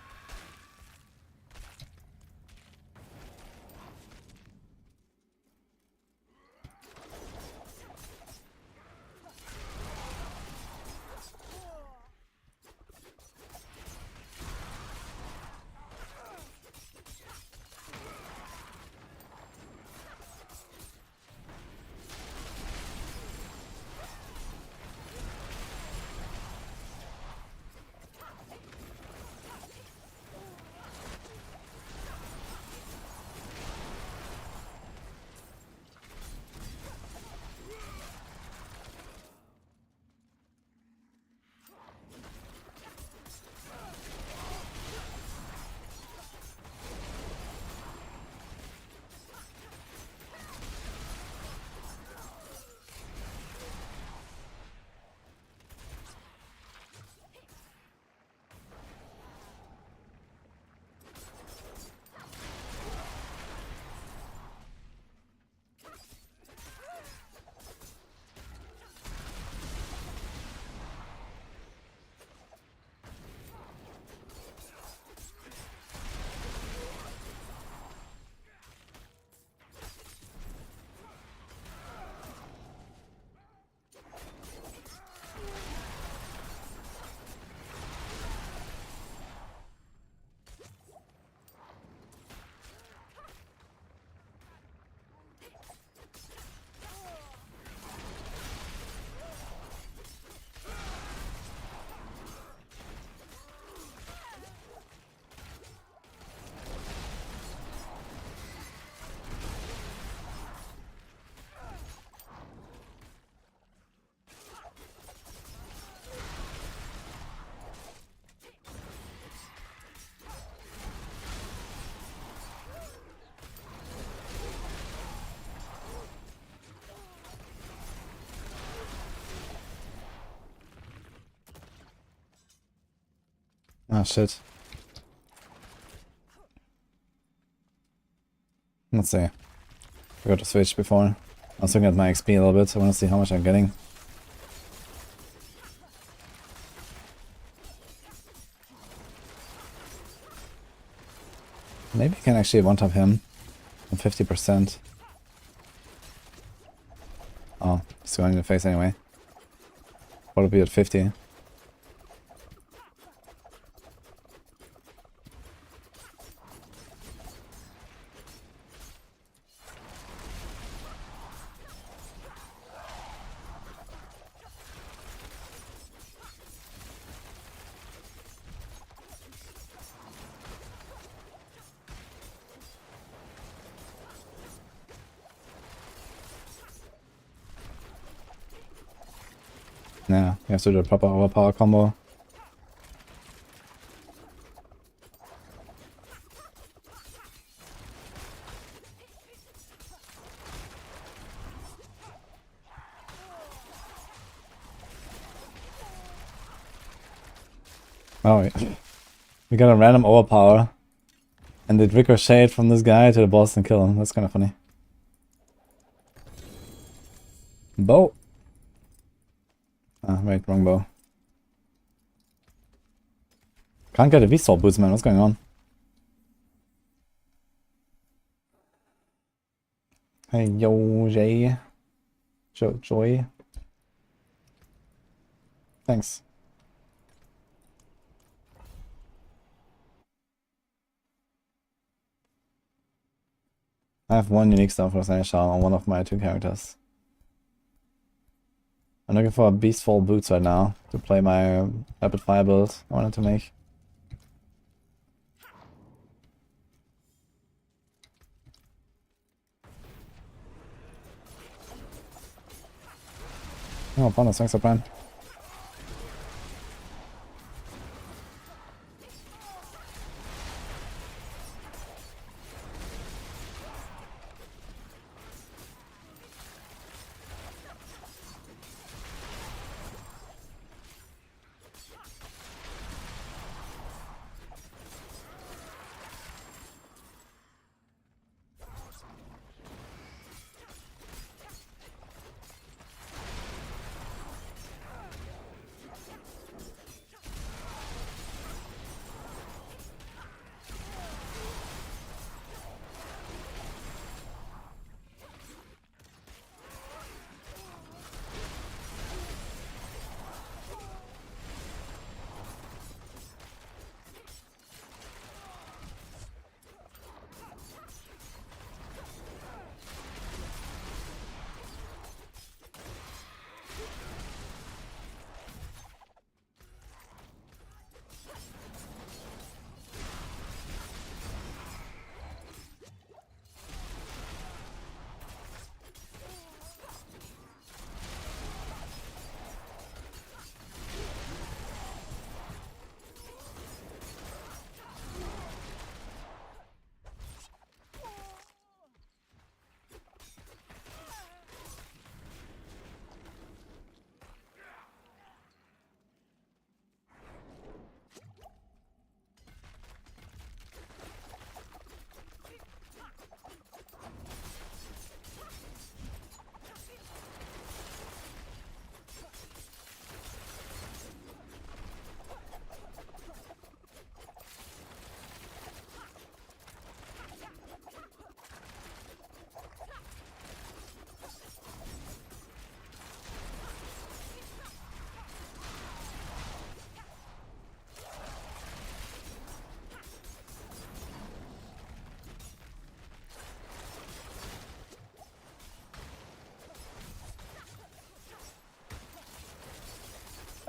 Ah, shit. Let's see. Forgot to switch before. I was looking at my XP a little bit. I want to see how much I'm getting. Maybe I can actually one-tap him on 50%. Oh, he's going in the face anyway. What would be at 50? Yeah, you have to do a proper overpower combo. Oh, we got a random overpower. And it ricocheted from this guy to the boss and kill him. That's kind of funny. Bow. Ah, wait, wrong bow. Can't get a V-Sword boots, man. What's going on? Hey, yo, Jay. Joy. Thanks. I have one unique stuff for Snake Shell on one of my 2 characters. I'm looking for Beastfall boots right now to play my rapid fire build I wanted to make. Oh, bonus, thanks for plan.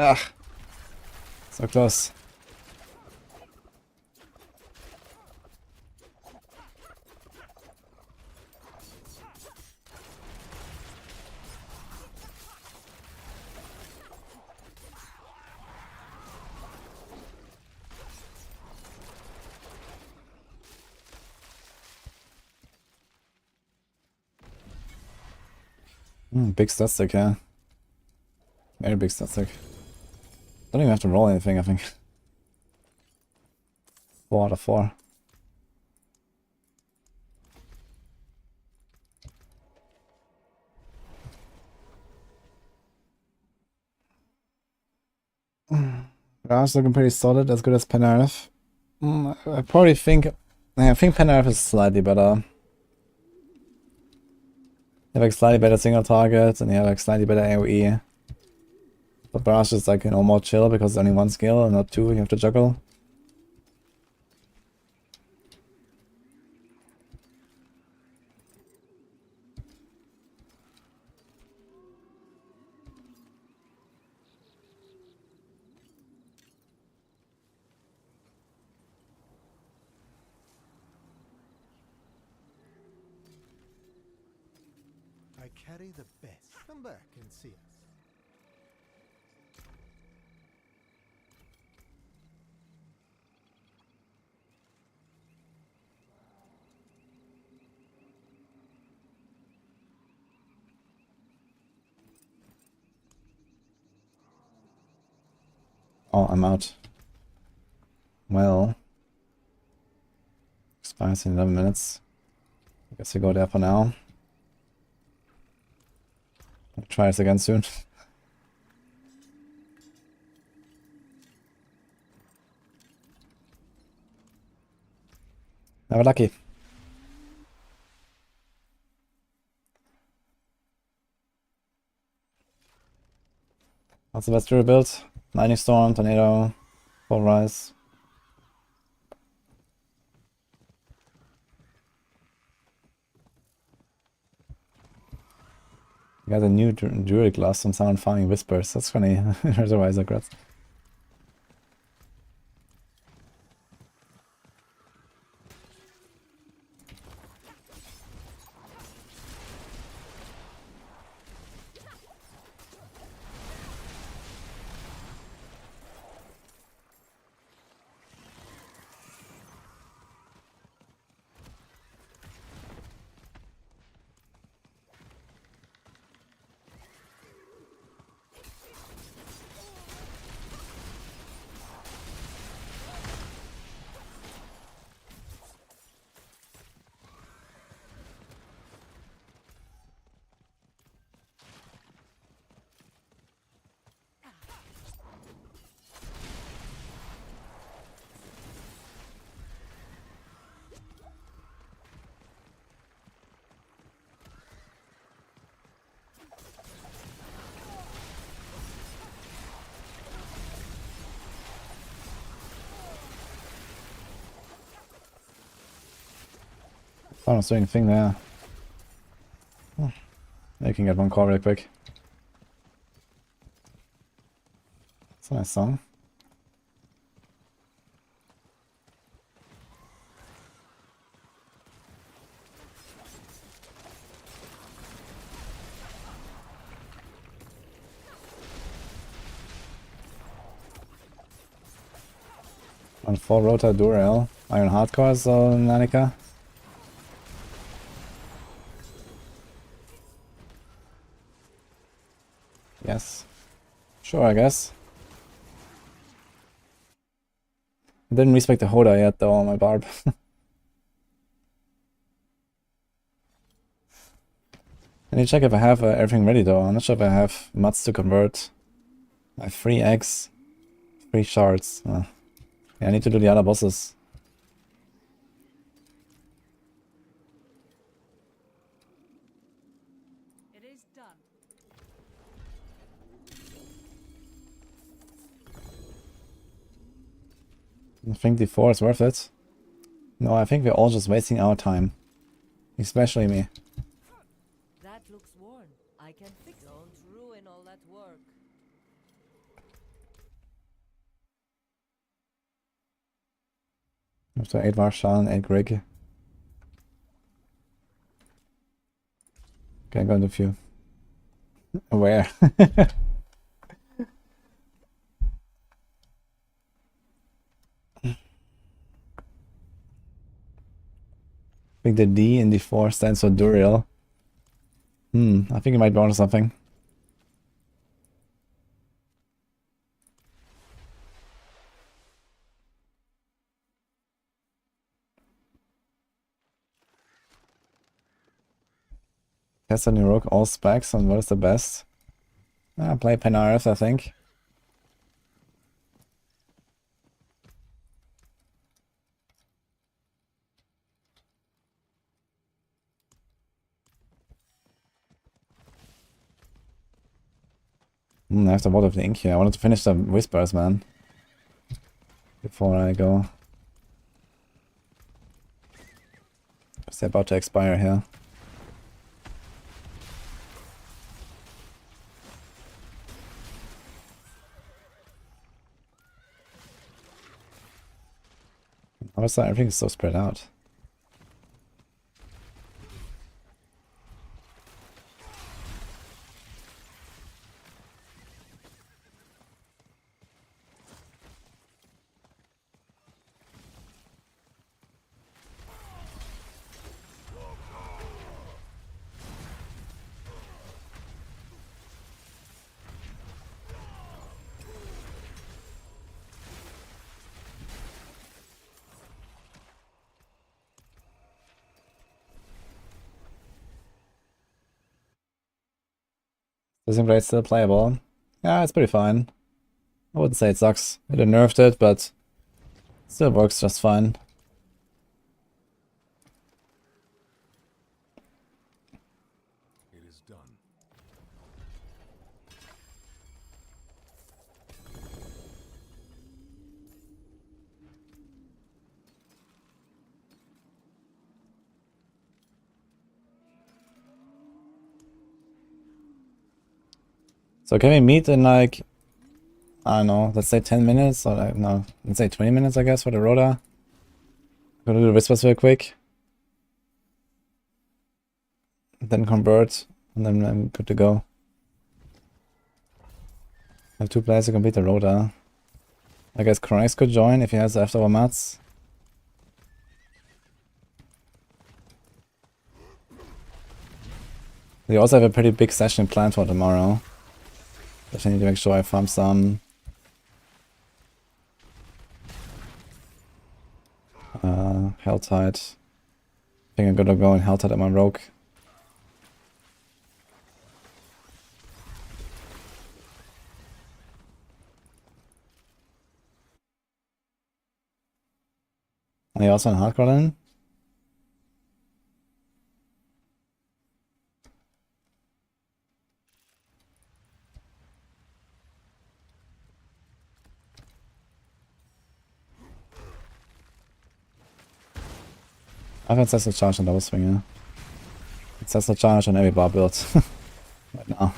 Ach, so close. Big stat stick, yeah. Very big stat stick. Don't even have to roll anything, I think. 4 out of 4. Garage looking pretty solid, as good as Penarth. I probably think... I think Penarth is slightly better. You have like slightly better single targets, and you have like slightly better AoE. But Barrage is like, you know, more chill because it's only 1 skill and not 2 you have to juggle. I carry the best. Come back and see us. Oh, I'm out. Well. Expires in 11 minutes. I guess we go there for now. I'll try this again soon. Never lucky. What's the best Druid build? Lightning Storm, Tornado, Full Rise. You got a new Druid glass and someone farming Whispers. That's funny. There's a Riser Grats. I was doing a thing there. I can get one call real quick. It's a nice song. On 4 Rota Durel. Iron Hardcore, so Nanika. Yes. Sure, I guess. I didn't respect the Hoda yet though on my Barb. I need to check if I have everything ready though. I'm not sure if I have mutts to convert. I have 3 eggs, 3 shards. Yeah, I need to do the other bosses. It is done. I think D4 is worth it. No, I think we're all just wasting our time. Especially me. That looks worn. I can fix. Don't ruin all that work. After 8 Varshal and 8 Grig. Okay, go into few. Where? I think the D in D4 stands for Duriel. I think it might be onto something. Test on your rogue all specs on what is the best. Play Penarth, I think. I have to water the ink here. I wanted to finish the Whispers, man. Before I go. Because they're about to expire here. How is that? Everything is so spread out. Losing Blade's still playable. Yeah, it's pretty fine. I wouldn't say it sucks. It nerfed it, but still works just fine. It is done. So can we meet in like, I don't know, let's say 10 minutes, or like, no, let's say 20 minutes, I guess, for the Rhoda. Gonna do the Whispers real quick. Then convert, and then I'm good to go. I have 2 players to complete the Rhoda. I guess Chronix could join if he has leftover mats. We also have a pretty big session planned for tomorrow. Just need to make sure I farm some Helltide. I think I'm gonna go in Helltide at my rogue. Are you also in hardcore then? I have Ancestral Charge and Double Swinger. Ancestral Charge on every bar build right now.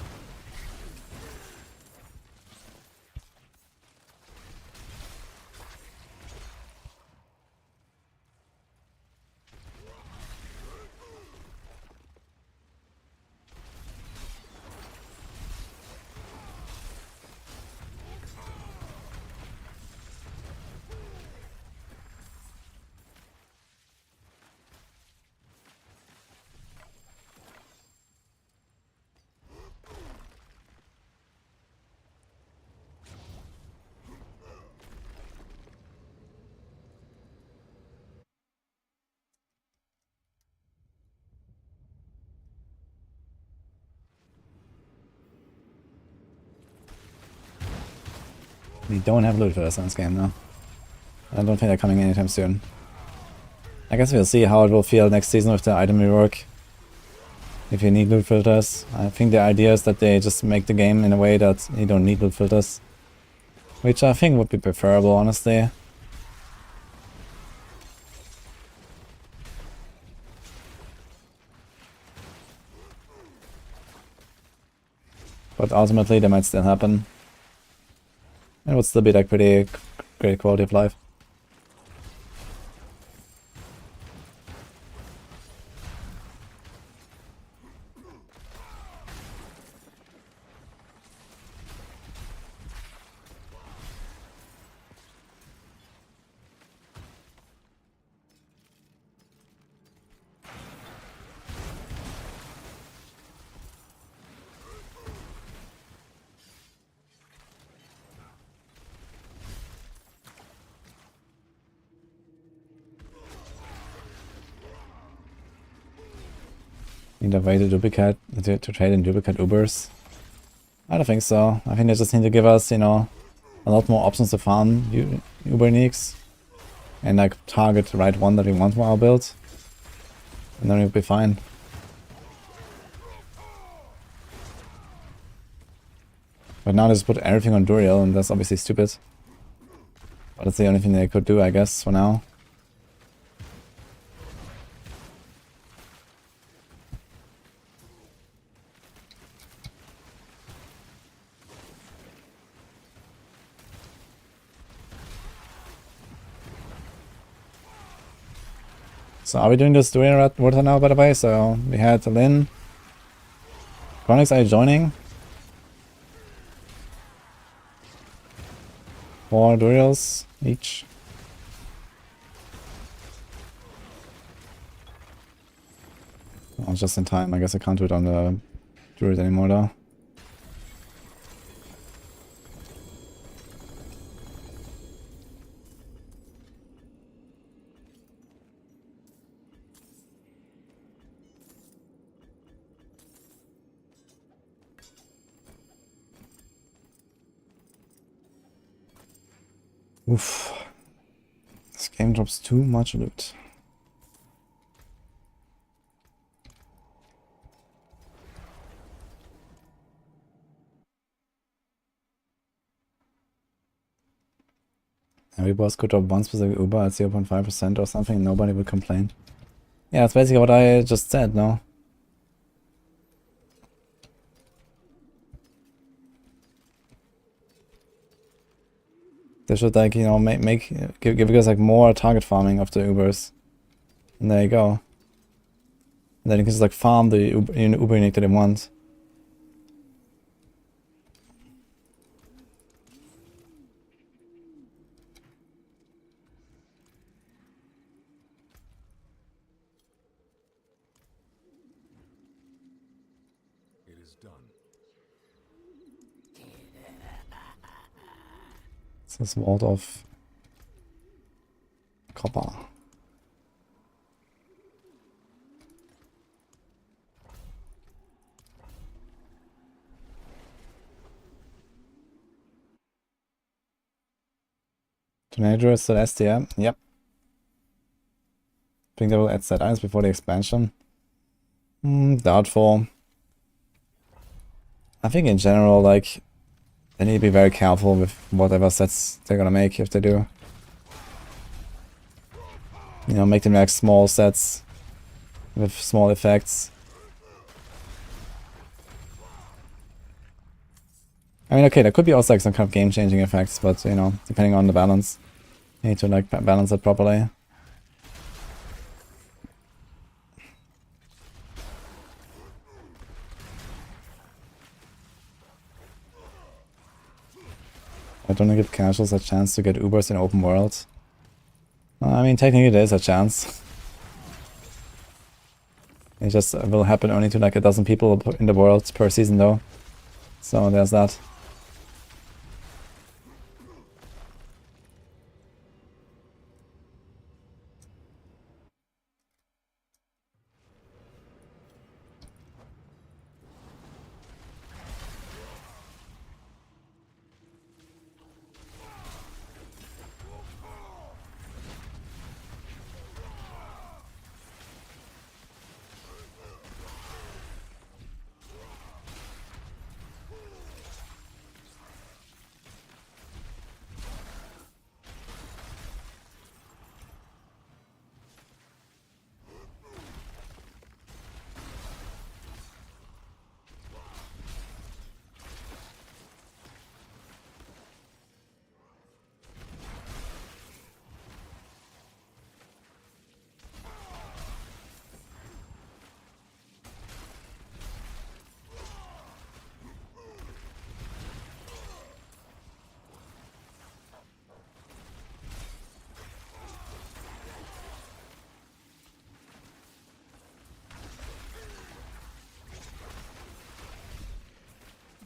We don't have loot for this in this game now. I don't think they're coming anytime soon. I guess we'll see how it will feel next season with the item rework. If you need loot filters. I think the idea is that they just make the game in a way that you don't need loot filters. Which I think would be preferable, honestly. But ultimately that might still happen. It would still be like pretty great quality of life. Need a way to duplicate, to trade in duplicate Ubers? I don't think so. I think they just need to give us, you know, a lot more options to farm Uber uniques. And like target the right one that we want for our build. And then we'll be fine. But now they just put everything on Duriel, and that's obviously stupid. But that's the only thing they could do, I guess, for now. So are we doing this Duriel water now, by the way? So we had Lin. Chronix, are you joining? 4 Duriels each. Oh, just in time. I guess I can't do it on the Druid anymore though. Oof. This game drops too much loot. Every boss could drop one specific Uber at 0.5% or something, nobody would complain. Yeah, that's basically what I just said, no? They should, like, you know, give you guys like more target farming of the Ubers. And there you go. And then you can just like farm the Uber unique that they want. It is done. This is walled off copper. Tornado is still STM? Yep. Think they will add set items before the expansion? Doubtful. I think in general, like, they need to be very careful with whatever sets they're gonna make if they do. You know, make them like small sets with small effects. I mean, okay, there could be also like some kind of game-changing effects, but you know, depending on the balance, you need to like balance it properly. I don't give casuals a chance to get Ubers in open world. I mean, technically there is a chance. It just will happen only to like a dozen people in the world per season though. So there's that.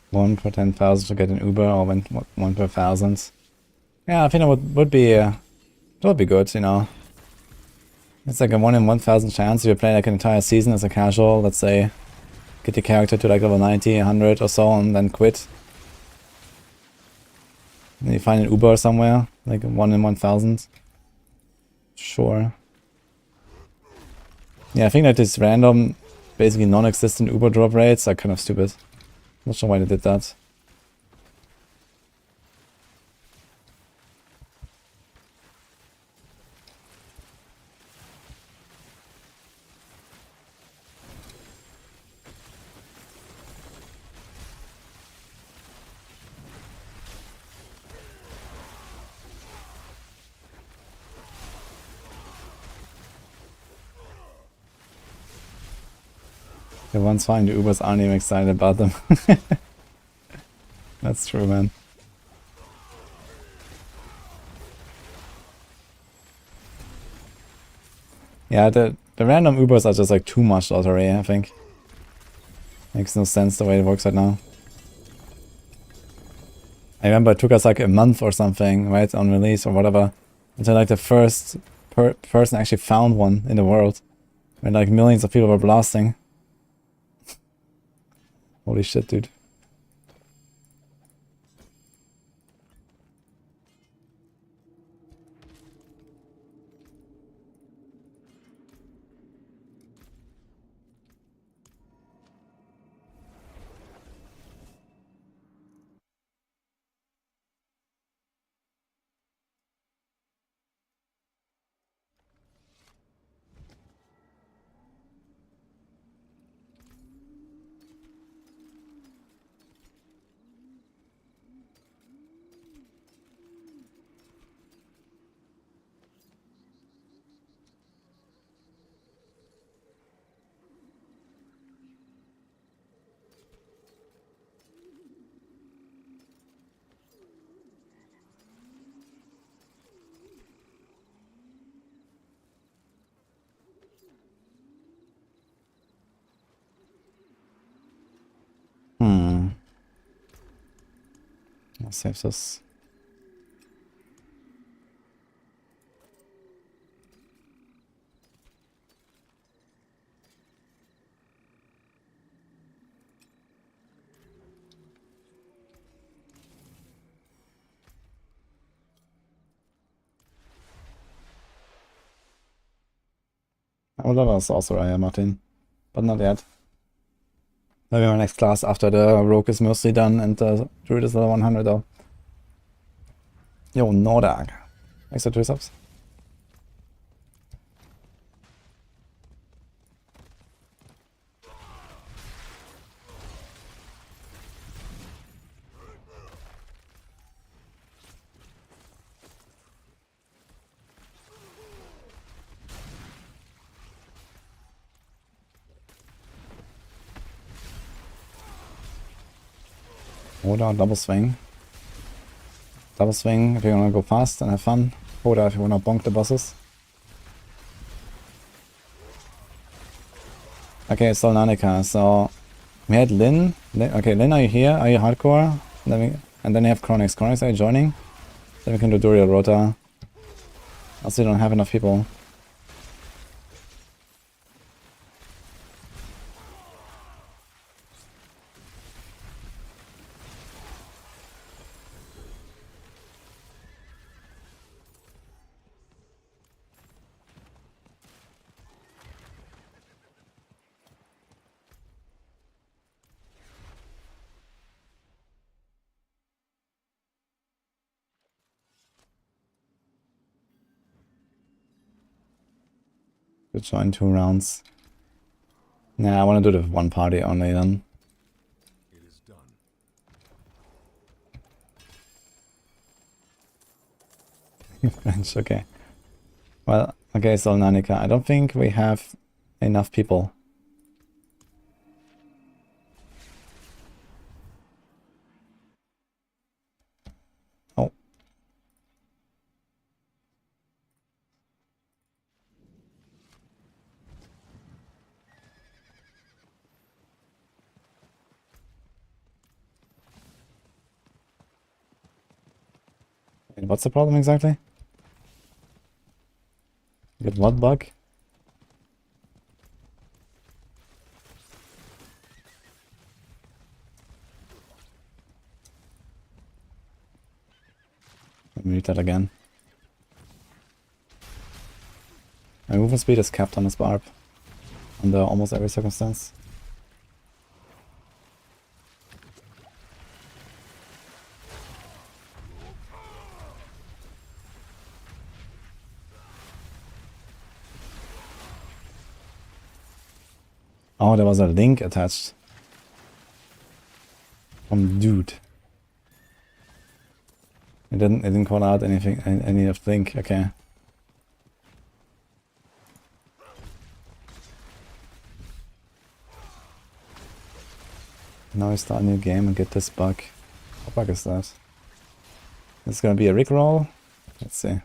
One per 10,000 to get an Uber, or one per 1,000. Yeah, I think that would be good, you know. It's like a 1 in 1,000 chance if you play like an entire season as a casual, let's say, get your character to like level 90, 100 or so, and then quit. And you find an Uber somewhere, like 1 in 1,000. Sure. Yeah, I think that this random, basically non-existent Uber drop rates are kind of stupid. Not sure why they did that. The ones fine, the Ubers aren't even excited about them. That's true, man. Yeah, the random Ubers are just like too much lottery, I think. Makes no sense the way it works right now. I remember it took us like a month or something, right, on release or whatever, until like the first person actually found one in the world. When like millions of people were blasting. Holy shit, dude. I'll save this. I will level Sorcerer here, Martin. But not yet. Maybe my next class after the Rogue is mostly done and the Druid is level 100 though. Yo, Nordag. Thanks for 2 subs. Oder double swing. Double swing if you wanna go fast and have fun. Oder if you wanna bonk the bosses. Okay, Solnanica, so we had Lynn. Okay, Lynn, are you here? Are you hardcore? And then you have Chronix. Chronix, are you joining? Then we can do Duriel Rota. Also, you don't have enough people. To join 2 rounds. Nah, I want to do the 1 party only then. It is done. French, okay. Well, okay, Solnanica. I don't think we have enough people. Oh. Wait, what's the problem exactly? Get what bug? Let me read that again. My movement speed is capped on this barb. Under almost every circumstance. Oh, there was a link attached. From dude. It didn't call out anything, any of the link, okay. Now we start a new game and get this bug. What bug is that? It's gonna be a rickroll? Let's see.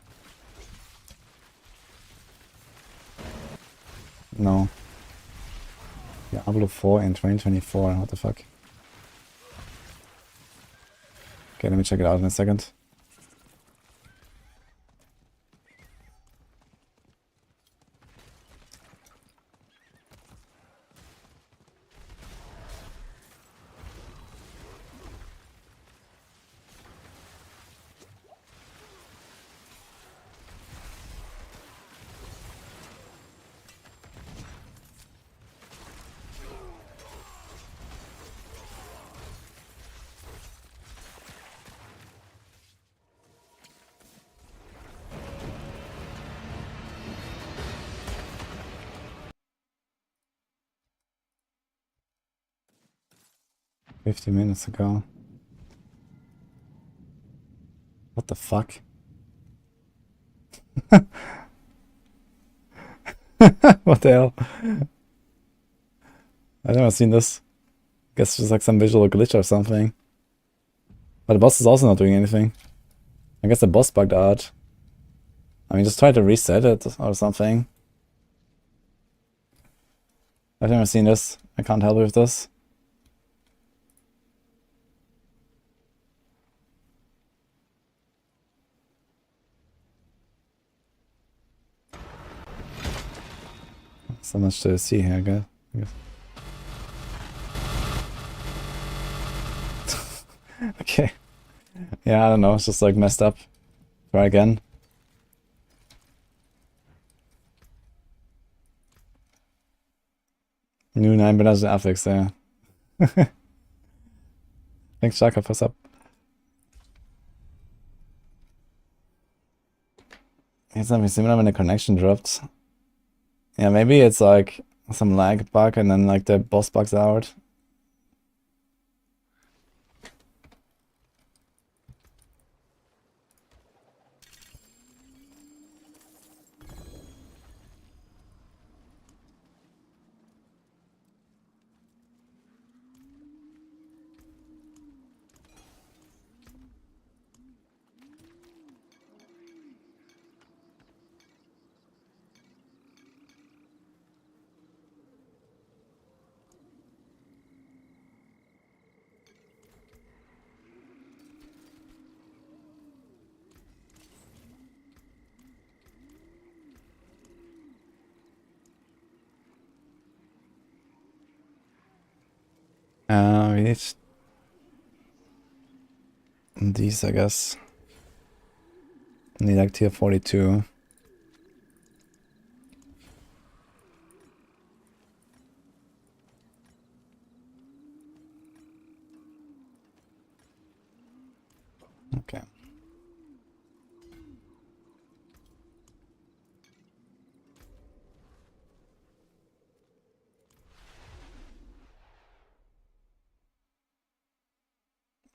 No. Diablo 4 in 2024, what the fuck? Okay, let me check it out in a second. $50 ago. What the fuck? What the hell? I've never seen this. Guess just like some visual glitch or something. But the boss is also not doing anything. I guess the boss bugged out. I mean, just try to reset it or something. I've never seen this. I can't help with this. So much to see here, I guess. Okay. Yeah, I don't know, it's just like messed up. Try again. Nu, nein, bin also Affix, ja. Thanks, Chaka, for sub. Jetzt habe ich similar when the connection dropped. Yeah, maybe it's like some lag bug and then like the boss bugs out. We need these, I guess. Need like tier 42. Okay.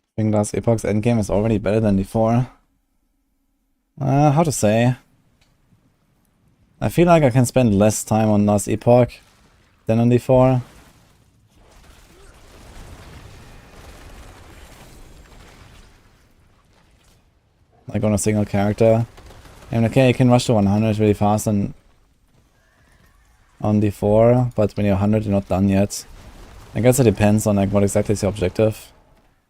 I think last Epoch's endgame is already better than before. How to say? I feel like I can spend less time on last Epoch than on D4. Like on a single character. And okay, you can rush to 100 really fast on D4, but when you're 100 you're not done yet. I guess it depends on like what exactly is your objective.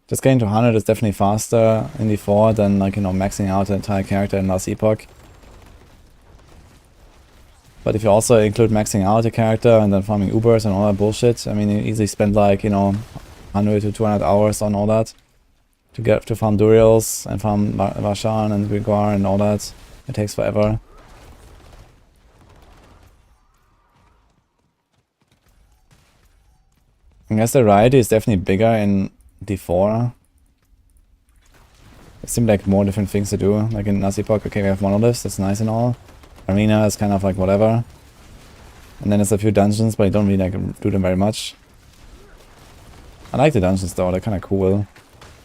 Just getting to 100 is definitely faster in D4 than like, you know, maxing out the entire character in last Epoch. But if you also include maxing out a character and then farming Ubers and all that bullshit, I mean, you easily spend like, you know, 100 to 200 hours on all that. To farm Duriels and farm Varshan and Grigor and all that. It takes forever. I guess the variety is definitely bigger in D4. It seems like more different things to do. Like in last Epoch, okay, we have monoliths, that's nice and all. Arena is kind of like whatever. And then there's a few dungeons, but you don't really like do them very much. I like the dungeons though, they're kind of cool.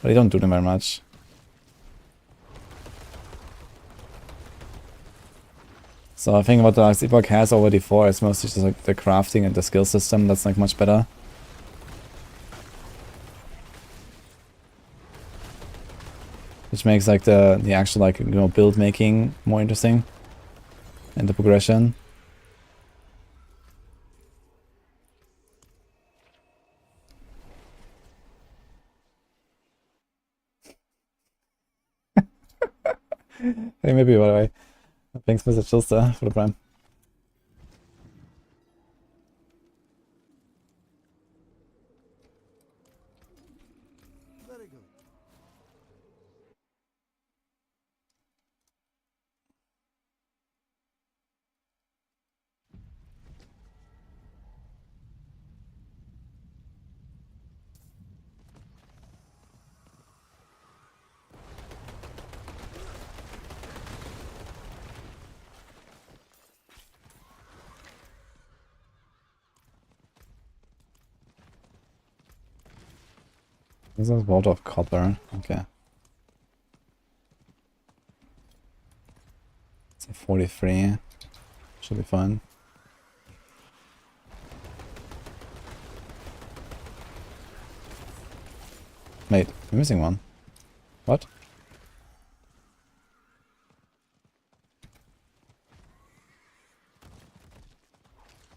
But you don't do them very much. So I think what the last Epoch has over D4 is mostly just like the crafting and the skill system that's like much better. Which makes like the actual like, you know, build making more interesting. And the progression. Hey, maybe, by the way. Thanks, Mr. Chilster, for the prime. Very good. This is Vault of Copper. Okay. It's a 43. Should be fine. Wait, I'm missing one. What?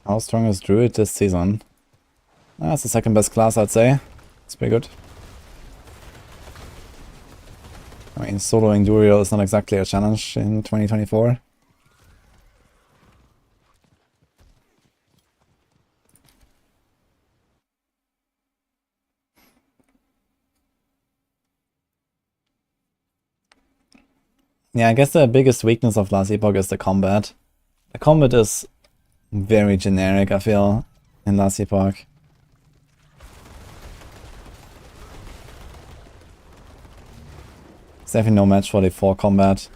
How strong is Druid this season? That's the second best class, I'd say. It's pretty good. I mean, soloing Duriel is not exactly a challenge in 2024. Yeah, I guess the biggest weakness of Last Epoch is the combat. The combat is very generic, I feel, in Last Epoch. It's definitely no match for the 4 combat.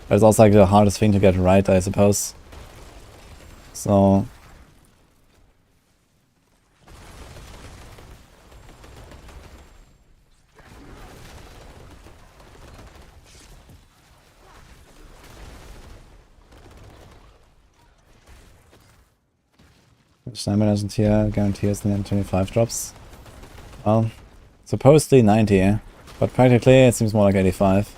But it's also like the hardest thing to get right, I suppose. So... Stamina isn't here, guarantees the 25 drops. Well, supposedly 90, but practically it seems more like 85.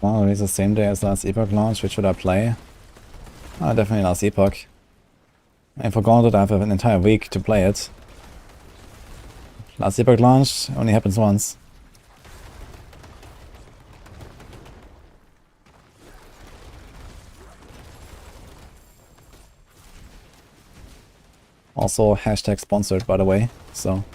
Wow, it's the same day as Last Epoch launch, which should I play? Ah, definitely Last Epoch. I forgot that I have an entire week to play it. Last Epoch launch only happens once. Also hashtag sponsored, by the way, so...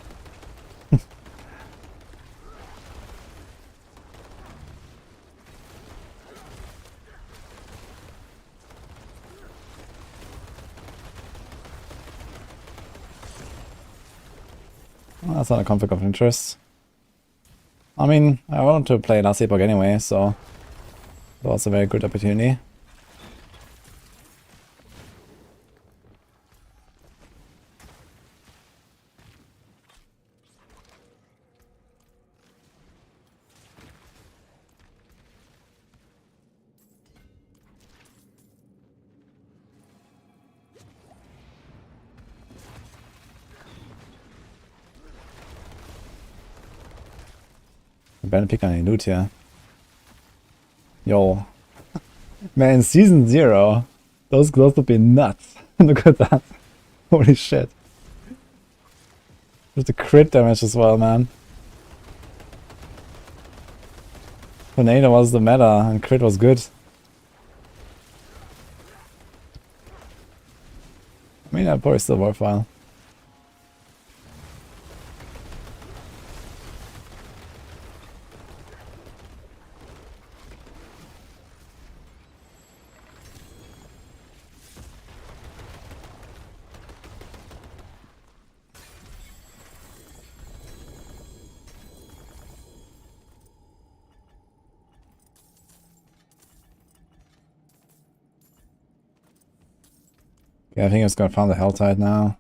Well, that's not a conflict of interest. I mean, I wanted to play Last Epoch anyway, so... That was a very good opportunity. I better pick any loot here. Yo. Man, season 0. Those gloves would be nuts. Look at that. Holy shit. There's the crit damage as well, man. Tornado was the meta and crit was good. I mean, that probably still worthwhile. Yeah, I think it's gonna find the Helltide now.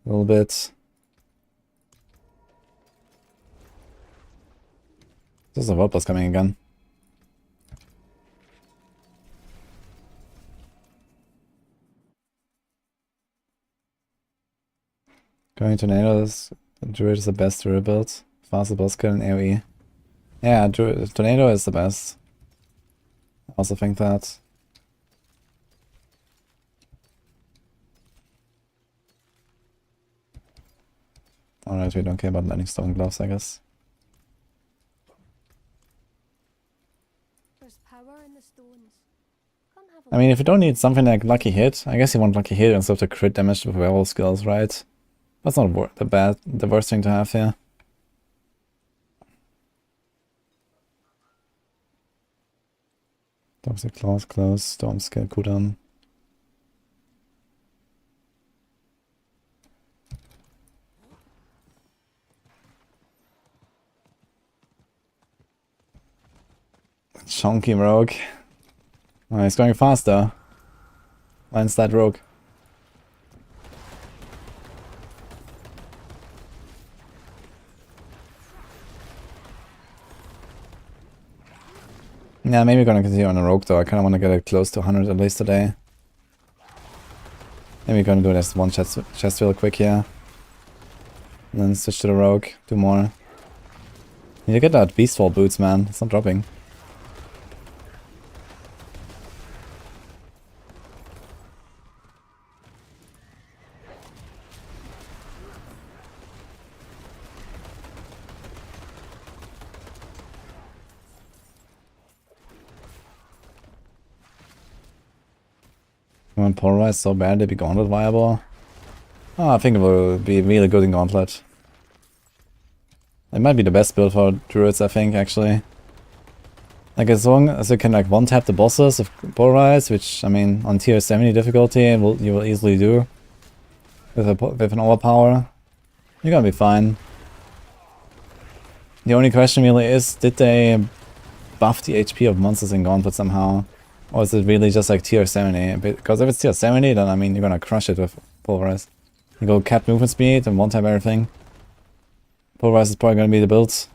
A little bit. There's a Volpus coming again. Going Tornadoes. Druid is the best Druid build. Faster boss kill and AoE. Yeah, Tornado is the best. I also think that. Alright, we don't care about landing stone gloves, I guess. There's power in the stones. Come have a I mean, if you don't need something like Lucky Hit, I guess you want Lucky Hit instead of the crit damage with werewolf skills, right? That's not the worst thing to have here. Dogs are close. Storms get cooldown. Chunky rogue. Oh, he's going faster. Mine's that rogue. Yeah, maybe gonna continue on a rogue though. I kinda wanna get it close to 100 at least today. Maybe gonna do this one chest real quick here. And then switch to the rogue, do more. You get that beastfall boots, man. It's not dropping. I want polarize so badly, be gauntlet viable. Oh, I think it will be really good in gauntlet. It might be the best build for druids, I think, actually. Like, as long as you can, like, one-tap the bosses of polarize, which, I mean, on tier 70 difficulty, you will easily do. With an overpower. You're gonna be fine. The only question really is, did they buff the HP of monsters in gauntlet somehow? Or is it really just like tier 70? Because if it's tier 70, then, I mean, you're gonna crush it with polarize. You go cap movement speed and one-tap everything. Polarize is probably gonna be the build.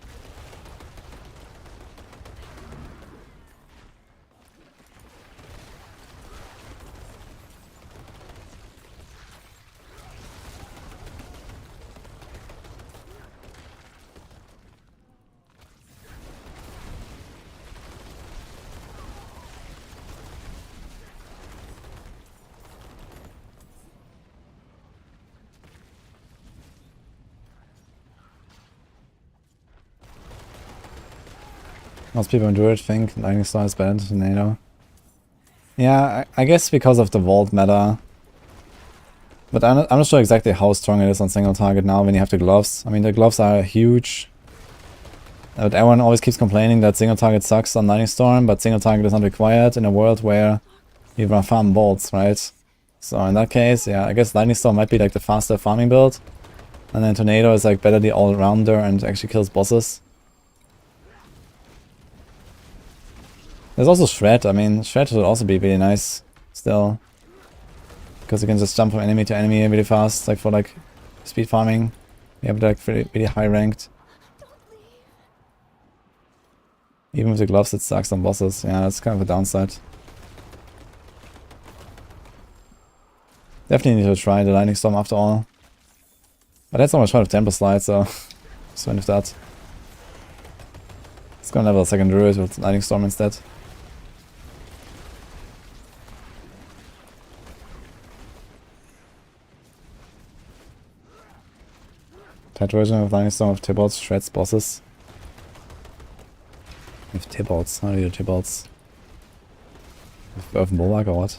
Most people in Druid think Lightning Storm is better than Tornado. Yeah, I guess because of the Vault meta. But I'm not sure exactly how strong it is on single target now when you have the gloves. I mean, the gloves are huge. But everyone always keeps complaining that single target sucks on Lightning Storm, but single target is not required in a world where you run farm bolts, right? So in that case, yeah, I guess Lightning Storm might be like the faster farming build. And then Tornado is like better the all-rounder and actually kills bosses. There's also Shred. I mean, Shred would also be really nice still. Because you can just jump from enemy to enemy really fast, like for like speed farming. You have like really high ranked. Even with the gloves it sucks on bosses. Yeah, that's kind of a downside. Definitely need to try the Lightning Storm after all. But that's almost try with Temple Slide, so just went with that. Let's go level a second Druid with Lightning Storm instead. Pet version of Lightning Storm of Tybalts shreds bosses. With Tybalts, how do you do Tybalts? With Earthen Bulwark or what?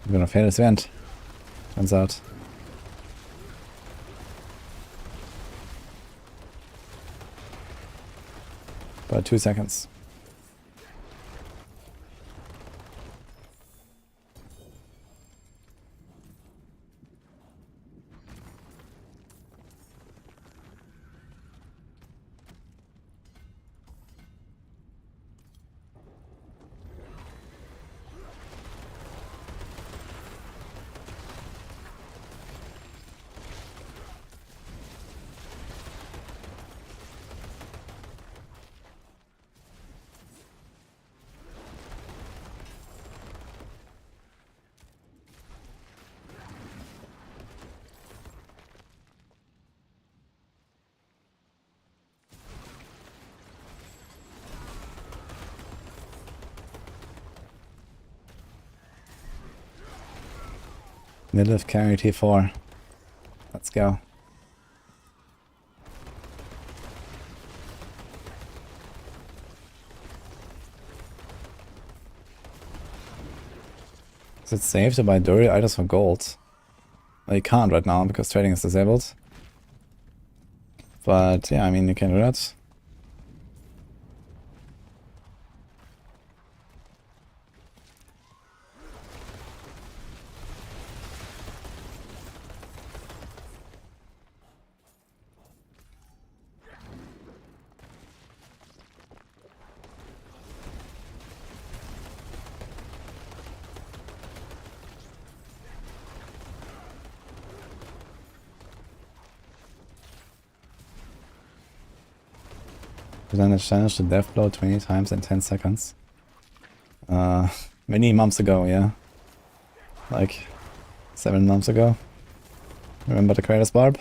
I'm gonna fail this event. Turns out. By 2 seconds. Middle of carry T4. Let's go. Is it safe to buy Druid items for gold? Well, you can't right now because trading is disabled. But yeah, I mean, you can do that. Then a challenge to death blow 20 times in 10 seconds. Many months ago, yeah. Like 7 months ago. Remember the Creator's Barb?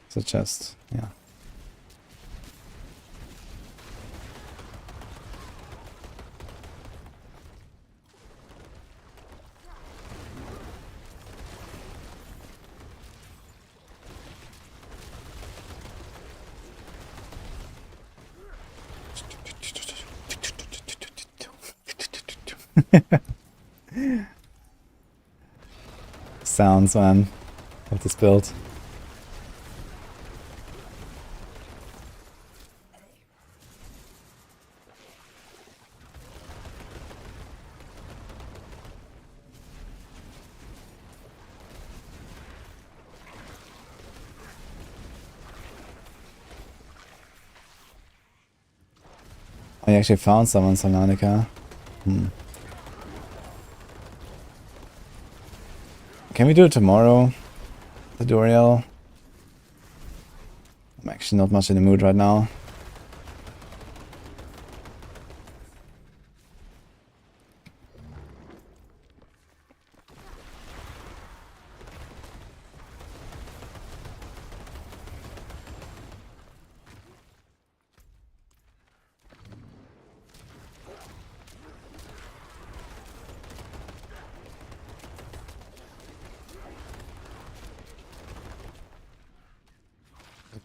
It's a chest, yeah. Sounds, man, of this build. I actually found someone, Salonica. Can we do it tomorrow? The tutorial? I'm actually not much in the mood right now.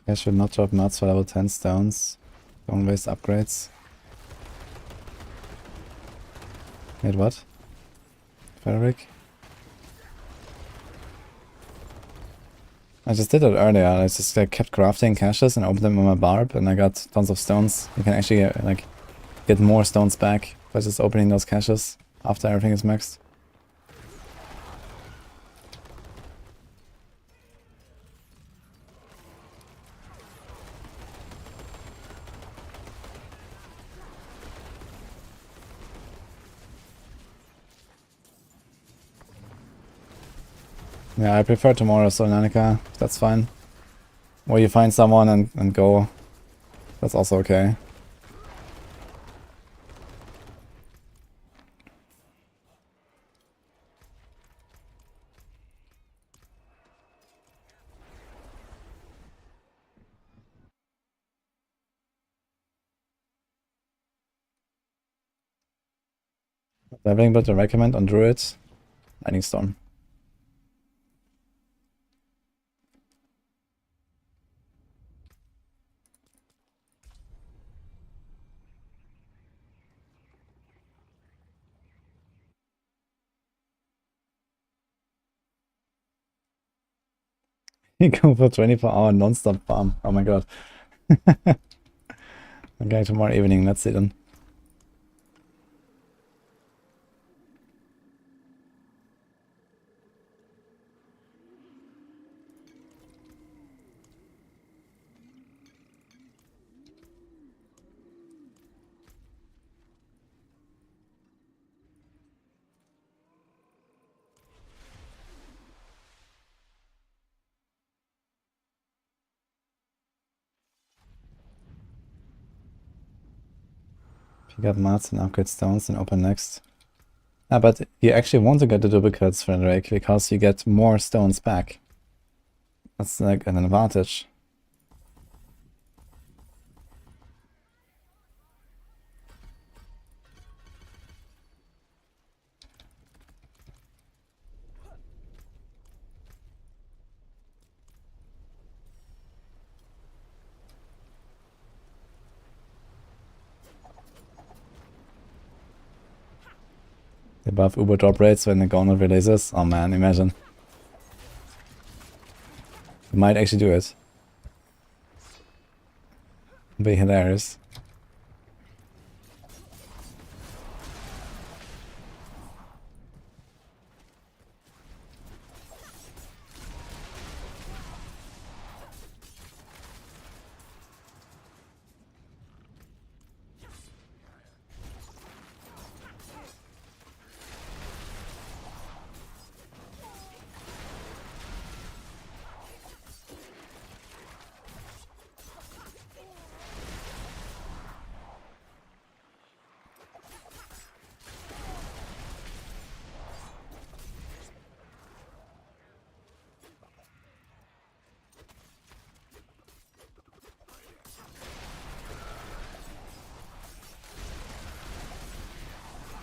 I should not drop nuts for level 10 stones. Don't waste upgrades. Wait, what? Frederick? I just did it earlier. I just kept crafting caches and opened them with my barb, and I got tons of stones. You can actually like get more stones back by just opening those caches after everything is maxed. Yeah, I prefer tomorrow, Solnanica. That's fine. Or you find someone and go. That's also okay. Leveling build to recommend on Druid. Lightning Storm. You go for 24-hour non-stop farm. Oh my god. Okay, tomorrow evening, let's see then. Pick up mats and upgrade stones and open next. Ah, but you actually want to get the duplicates, Frederick, because you get more stones back. That's like an advantage. They buff Uber drop rates when the Gauntlet releases. Oh man, imagine. We might actually do it. It'd be hilarious.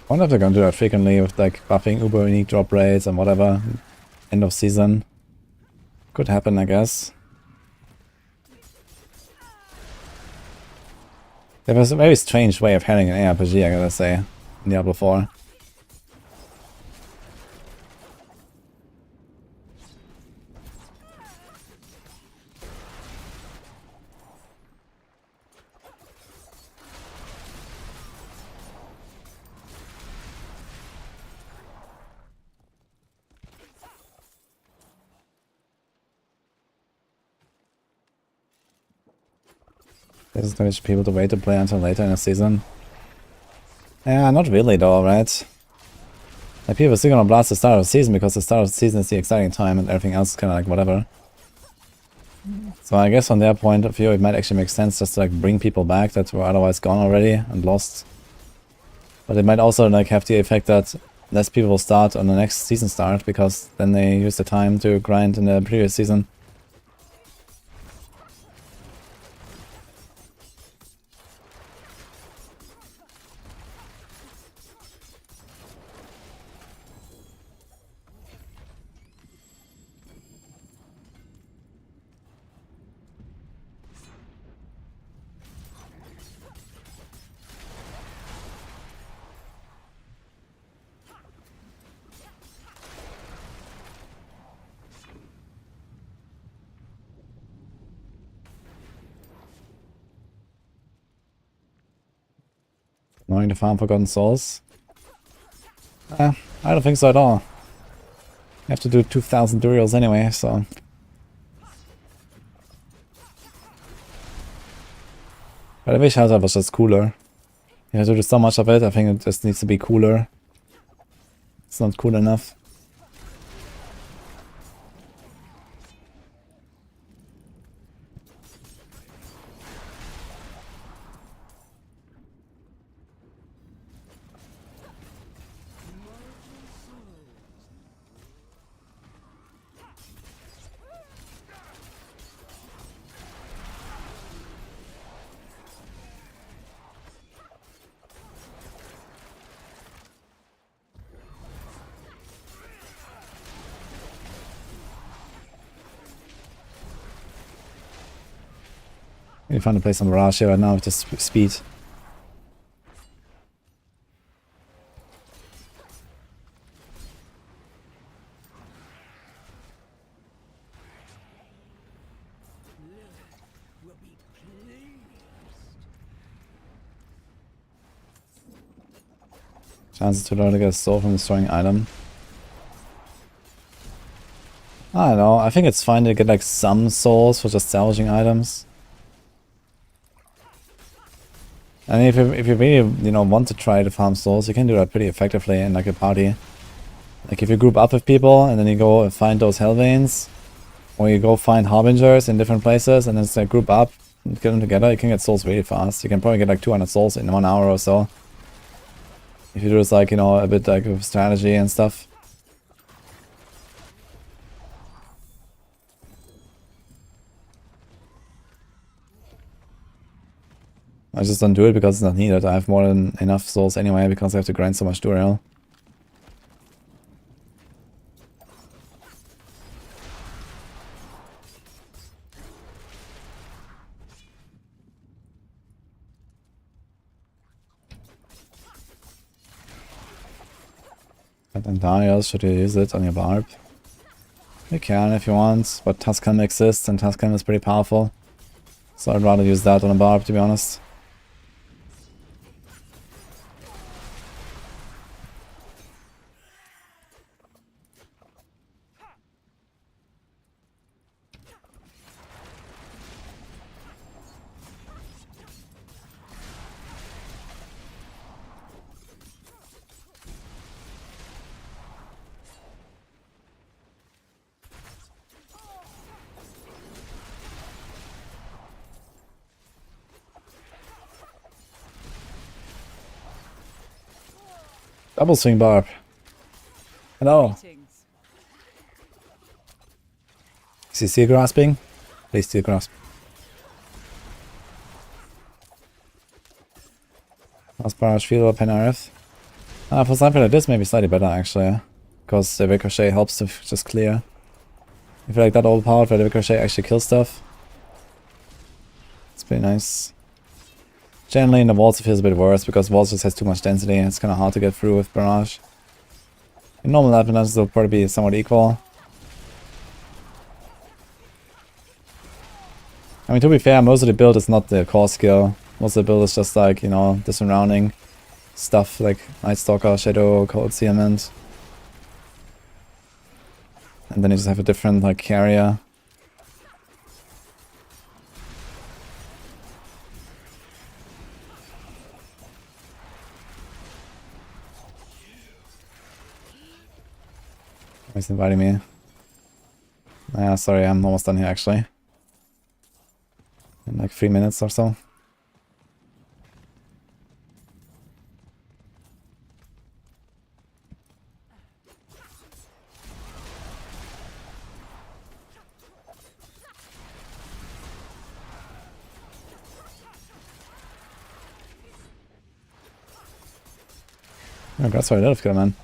I wonder if they're gonna do that frequently with like buffing Uber unique drop rates and whatever. End of season. Could happen, I guess. There was a very strange way of handling an ARPG, I gotta say, in Diablo 4. This is going to people to wait to play until later in the season. Yeah, not really though, right? Like people are still gonna blast the start of the season because the start of the season is the exciting time and everything else is kinda like whatever. So I guess from their point of view it might actually make sense just to like bring people back that were otherwise gone already and lost. But it might also like have the effect that less people will start on the next season start because then they use the time to grind in the previous season. Knowing to farm Forgotten Souls? I don't think so at all. You have to do 2000 durials anyway, so... But I wish Hazard was just cooler. You have to do so much of it, I think it just needs to be cooler. It's not cool enough. You find a place on Mirage here right now with just speed. Chances too low to get a soul from destroying item. I don't know, I think it's fine to get like some souls for just salvaging items. And if you really, you know, want to try to farm souls, you can do that pretty effectively in like a party. Like if you group up with people and then you go find those Hellveins, or you go find Harbingers in different places and then just like group up and get them together, you can get souls really fast. You can probably get like 200 souls in 1 hour or so. If you do this like, you know, a bit like with strategy and stuff. I just don't do it because it's not needed. I have more than enough souls anyway because I have to grind so much Duriel. But then Daniel, should you use it on your Barb? You can if you want, but Tuscan exists and Tuscan is pretty powerful. So I'd rather use that on a Barb, to be honest. Double swing Barb. Hello. Is he still grasping? Please still grasp. Last barrage field or Penareth. For something like this, maybe slightly better actually. Because the Ricochet helps to just clear. I feel like that overpowered where the Ricochet actually kills stuff. It's pretty nice. Generally in the walls it feels a bit worse because walls just has too much density and it's kind of hard to get through with barrage. In normal Advantage they'll probably be somewhat equal. I mean, to be fair, most of the build is not the core skill. Most of the build is just like, you know, the surrounding stuff like Night Stalker, Shadow, Cold Seament. And then you just have a different like carrier. He's inviting me. Yeah, sorry, I'm almost done here actually. In like 3 minutes or so. Oh, that's why I love kill, man.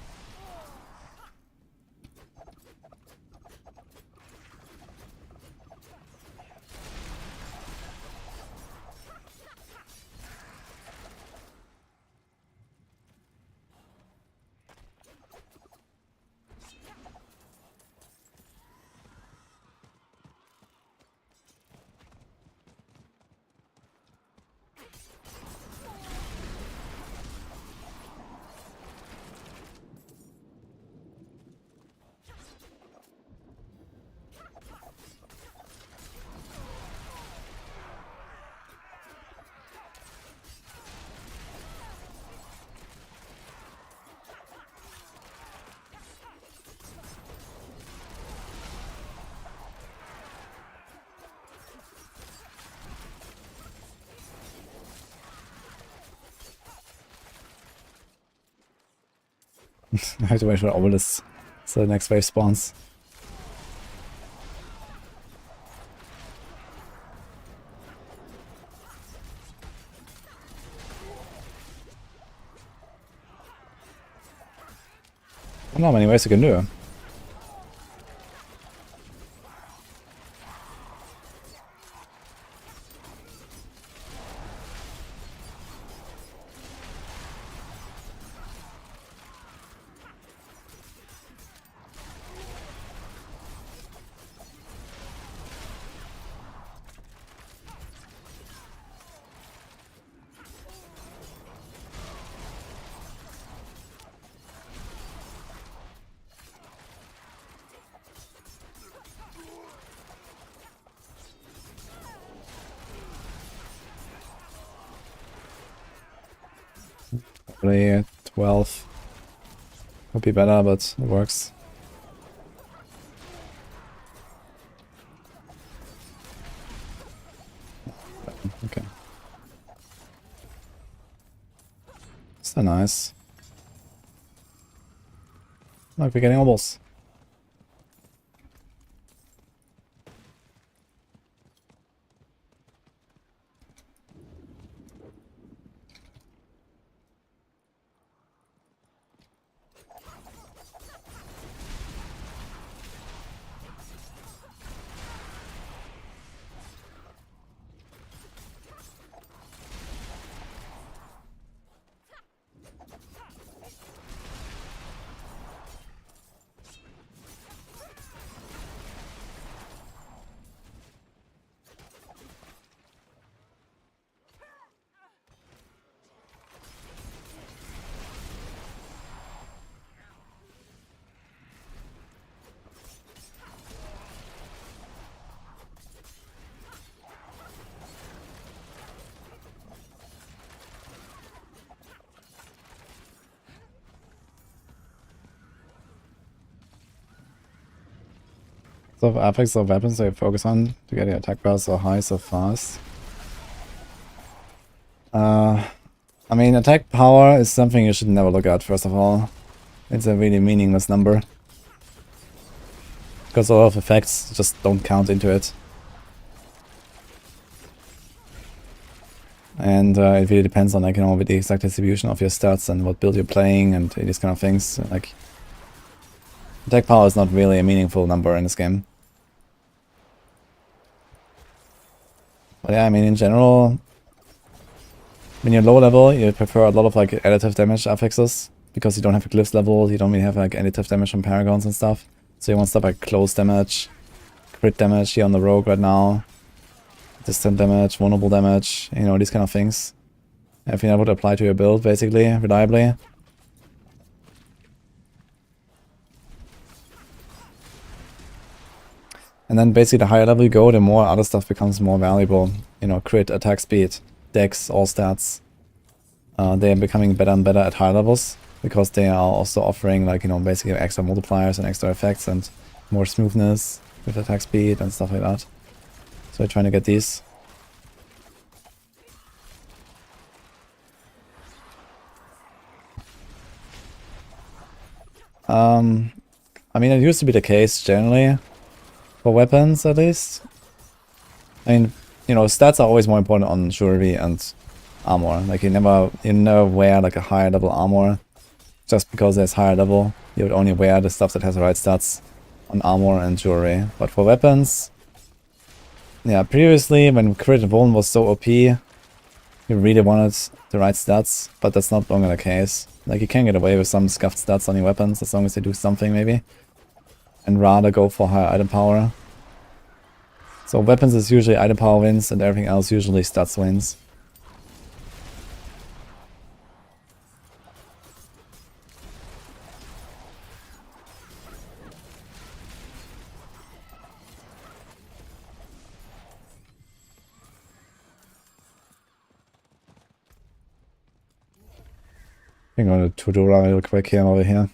I have to wait for all this so the next wave spawns. I don't know how many ways you can do. Probably 12. Would be better, but it works. Okay. So nice. Look, we're getting almost. So affixes or weapons that you focus on to get your attack power so high so fast. I mean, attack power is something you should never look at, first of all. It's a really meaningless number. Because a lot of effects just don't count into it. And it really depends on, like, you know, the exact distribution of your stats and what build you're playing and these kind of things. Like, attack power is not really a meaningful number in this game. But yeah, I mean, in general, when you're low level, you prefer a lot of, like, additive damage affixes. Because you don't have a glyphs level, you don't really have, like, additive damage from paragons and stuff. So you want stuff like close damage, crit damage here on the rogue right now, distant damage, vulnerable damage, you know, these kind of things. Everything that would apply to your build, basically, reliably. And then basically the higher level you go, the more other stuff becomes more valuable. You know, crit, attack speed, dex, all stats. They are becoming better and better at higher levels. Because they are also offering, like, you know, basically extra multipliers and extra effects and more smoothness with attack speed and stuff like that. So we're trying to get these. I mean, it used to be the case generally, for weapons at least. I mean, you know, stats are always more important on jewelry and armor. Like, you never wear, like, a higher level armor just because there's higher level. You would only wear the stuff that has the right stats on armor and jewelry. But for weapons, yeah, previously when crit and vuln was so OP, you really wanted the right stats, but that's not longer the case. Like, you can get away with some scuffed stats on your weapons as long as they do something, maybe. And rather go for higher item power. So weapons is usually item power wins, and everything else usually stats wins. I'm going to tutorial real quick here over here.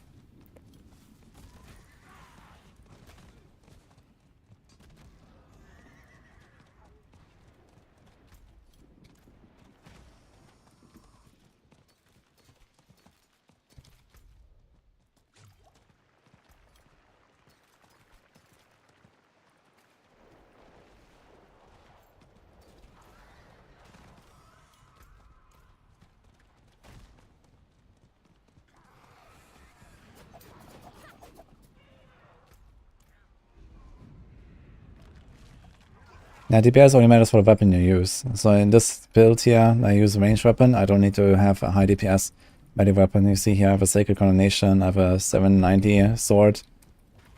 Yeah, DPS only matters for the weapon you use. So in this build here, I use a ranged weapon. I don't need to have a high DPS melee weapon. You see here I have a Sacred Condemnation, I have a 790 sword.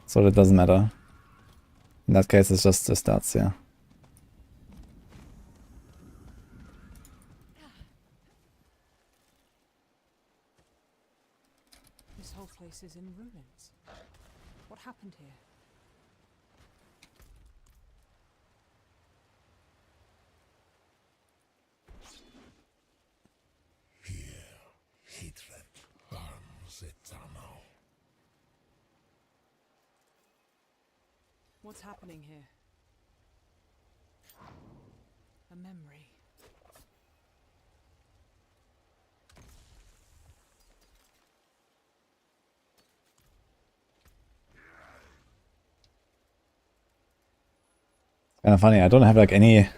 So that doesn't matter. In that case, it's just the stats, yeah. This whole place is in ruins. What happened here? Hatred burns eternal. What's happening here? A memory. Kind of funny, I don't have like any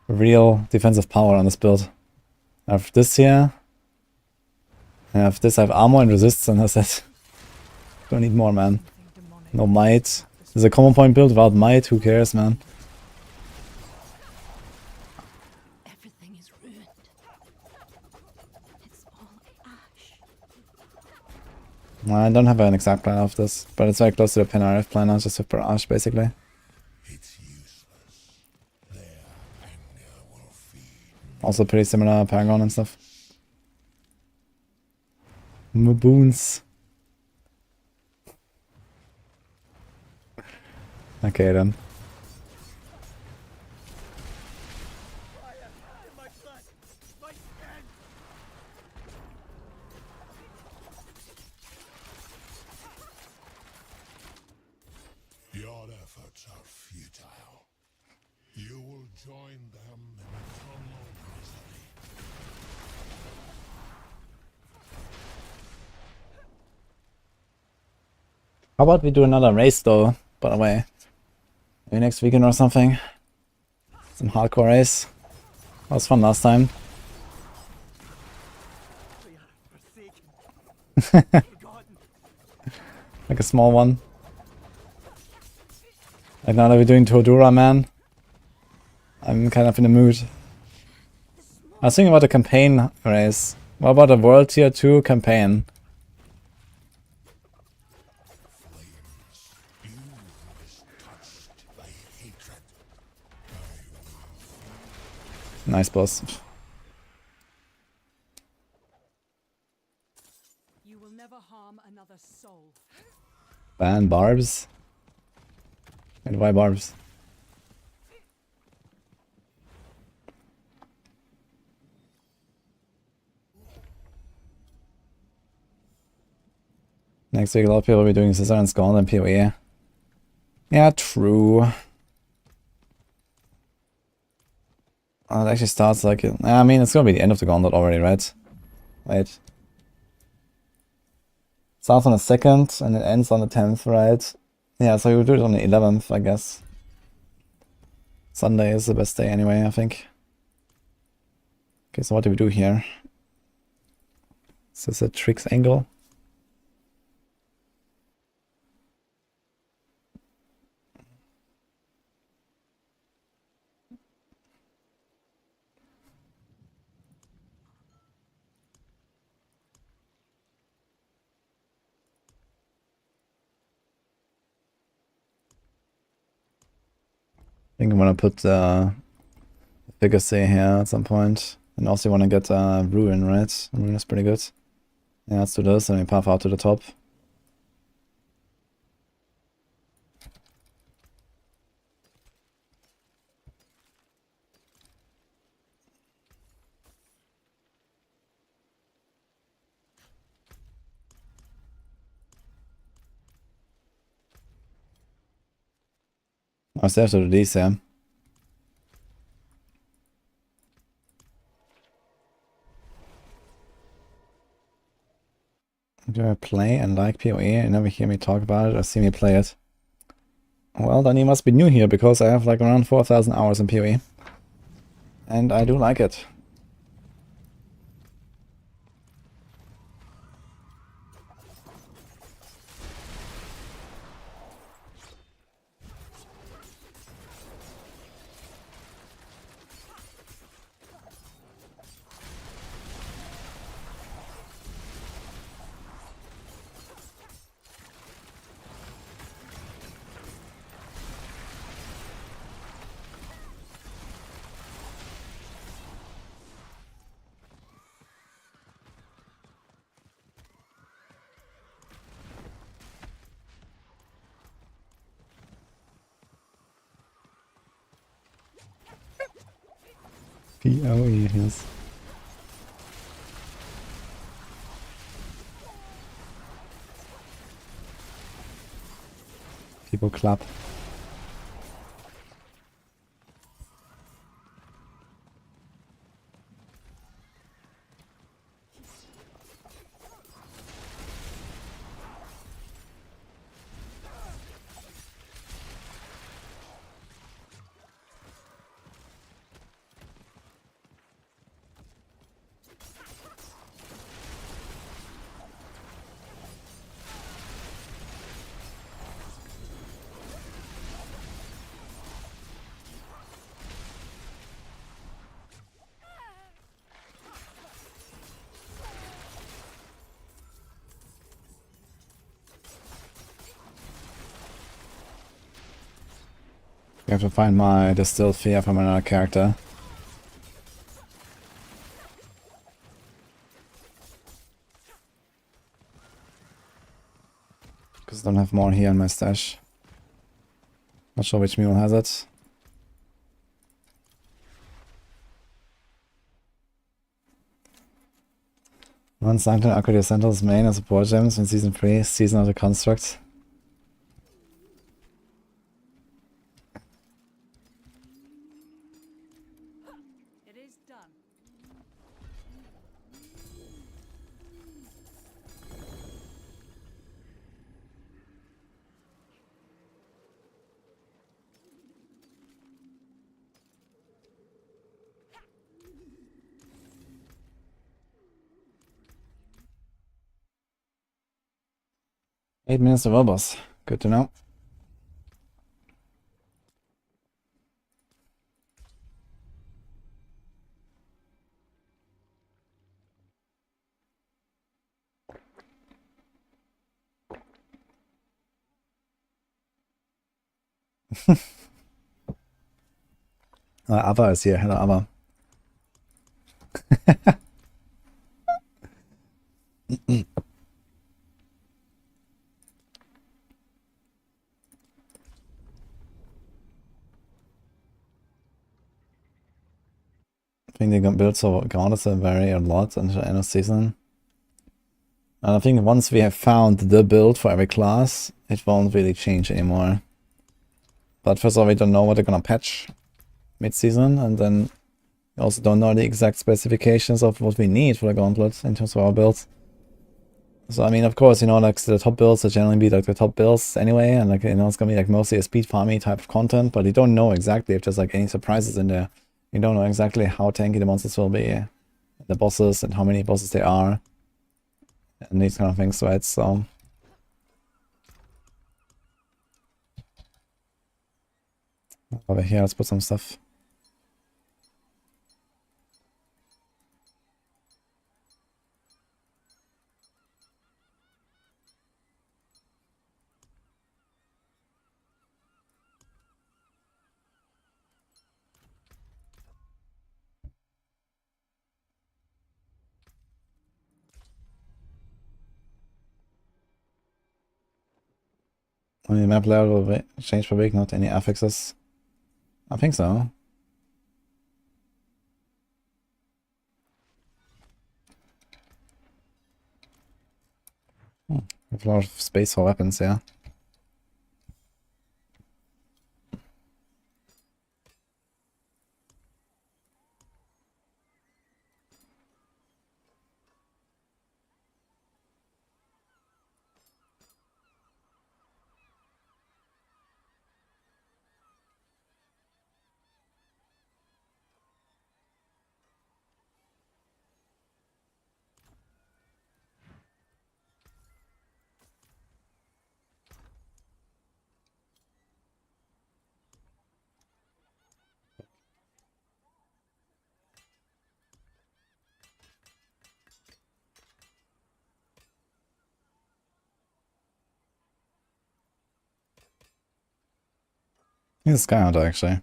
real defensive power on this build. I have this here. I have this, I have armor and resist, and that's it. Don't need more, man. No might. There's a common point build without might, who cares, man? Everything is ruined. It's all ash. I don't have an exact plan of this, but it's very close to the PNRF planner, just with barrage, basically. It's useless. Their anger will feed. Also pretty similar Paragon and stuff. Maboons. Okay then. Your efforts efforts are futile. You will join them in eternal misery. How about we do another race though, by the way? Maybe next weekend or something. Some hardcore race. That was fun last time. Like a small one. Like now that we're doing Tordura, man, I'm kind of in the mood. I was thinking about a campaign race. What about a World Tier 2 campaign? Nice boss. You will never harm another soul. Ban barbs? And why barbs? Next week a lot of people will be doing Scissor and Skull and PoE. Yeah, true. Oh, it actually starts like it. I mean, it's gonna be the end of the gauntlet already, right? Wait. Starts on the 2nd and it ends on the 10th, right? Yeah, so you do it on the 11th, I guess. Sunday is the best day anyway, I think. Okay, so what do we do here? Is this a tricks angle? I think I'm gonna put Efficacy here at some point. And also want to get Ruin, right? Ruin is pretty good. Yeah, let's do this and we path out to the top. I still have to do these, yeah. Do I play and like PoE and never hear me talk about it or see me play it? Well, then you must be new here because I have like around 4,000 hours in PoE. And I do like it. PoE, yes. People clap. I have to find my distilled fear from another character. Because I don't have more here in my stash. Not sure which mule has it. One Sanctum Aqua Essentials main and support gems in Season 3, Season of the Construct. 8 minutes of elbows. Good to know. Ava is here. Hello, Ava. I think the builds of Goddess will vary a lot until the end of season. And I think once we have found the build for every class, it won't really change anymore. But first of all, we don't know what they're gonna patch mid-season, and then we also don't know the exact specifications of what we need for the gauntlet in terms of our builds. So I mean, of course, you know, like the top builds will generally be like the top builds anyway, and like, you know, it's gonna be like mostly a speed farmy type of content, but you don't know exactly if there's like any surprises in there. You don't know exactly how tanky the monsters will be, the bosses, and how many bosses there are, and these kind of things, right? So over here, let's put some stuff. Only map layout will change per week, not any affixes. I think so. We have a lot of space for weapons, yeah. Here's a Sky Hunter, actually.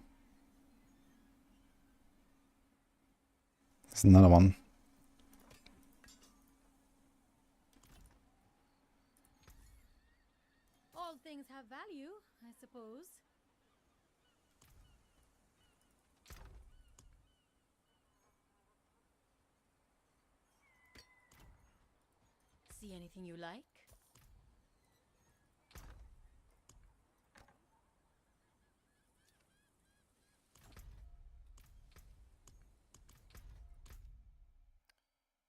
There's another one. All things have value, I suppose. See anything you like?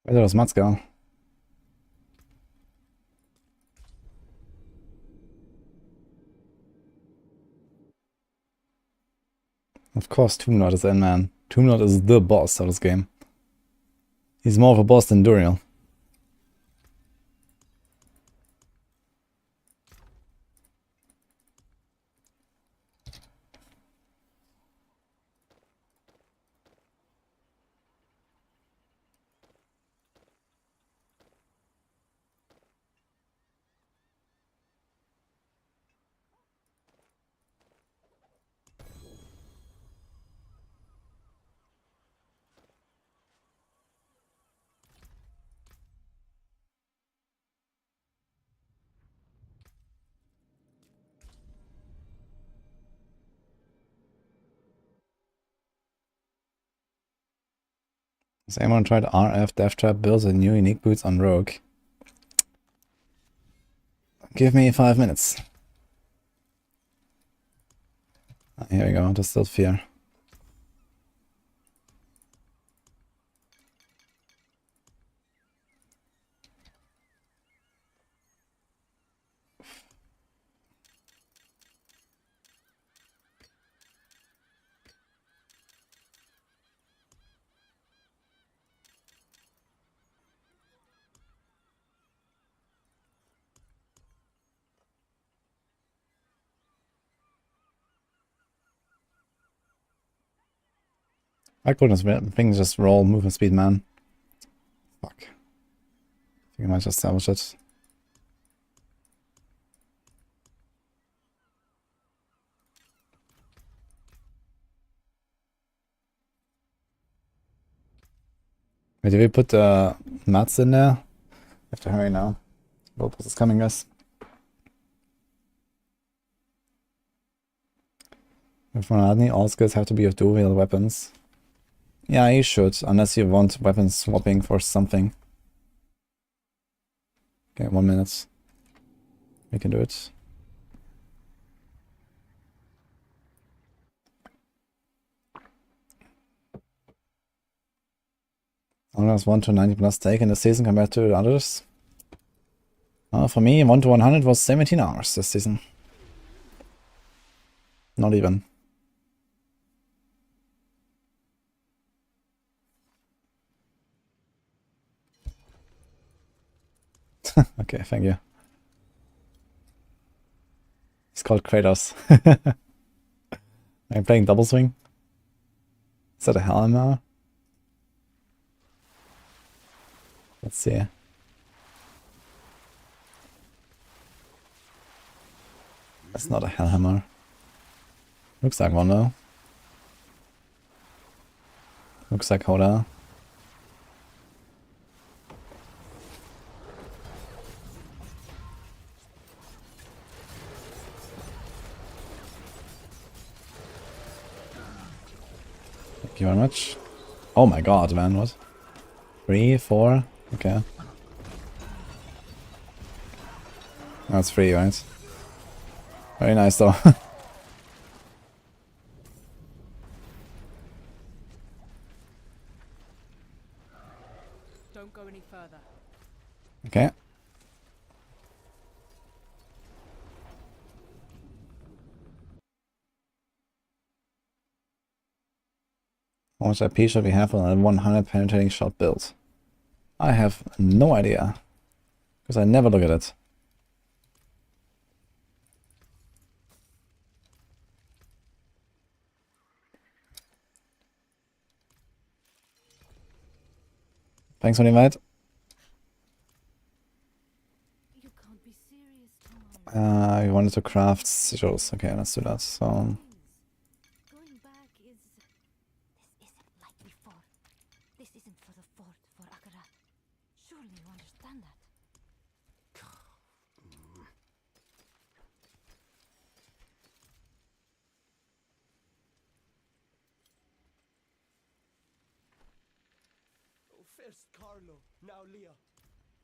Where does Mats go? Of course, Tomb Lord is in, man. Tomb Lord is the boss of this game. He's more of a boss than Duriel. Has anyone tried RF Death Trap builds with new unique boots on Rogue? Give me 5 minutes. Here we go, Distilled Fear. I couldn't things just roll movement speed, man. Fuck. I think I might just salvage it. Wait, did we put mats in there? I have to hurry now. Volpus is coming, guys. With Monadni, all skills have to be of dual wield weapons. Yeah, you should, unless you want weapon swapping for something. Okay, 1 minute. We can do it. Almost 1 to 90 plus take in the season compared to the others. For me, 1 to 100 was 17 hours this season. Not even. Okay, thank you. It's called Kratos. I'm playing double swing. Is that a Hellhammer? Let's see. That's not a Hellhammer. Looks like one though. Looks like Hoda. Thank you very much. Oh my god, man, what? 3, 4? Okay. That's free, right? Very nice though. Don't go any further. Okay. How much IP should we have on a 100 penetrating shot build? I have no idea. Because I never look at it. Thanks for the invite. You can't be serious, Tom. We wanted to craft sigils. Okay, let's do that. So, Going back is... This isn't like before. This isn't for the fort, for Akarat. Surely you understand that. First Carlo, now Leah.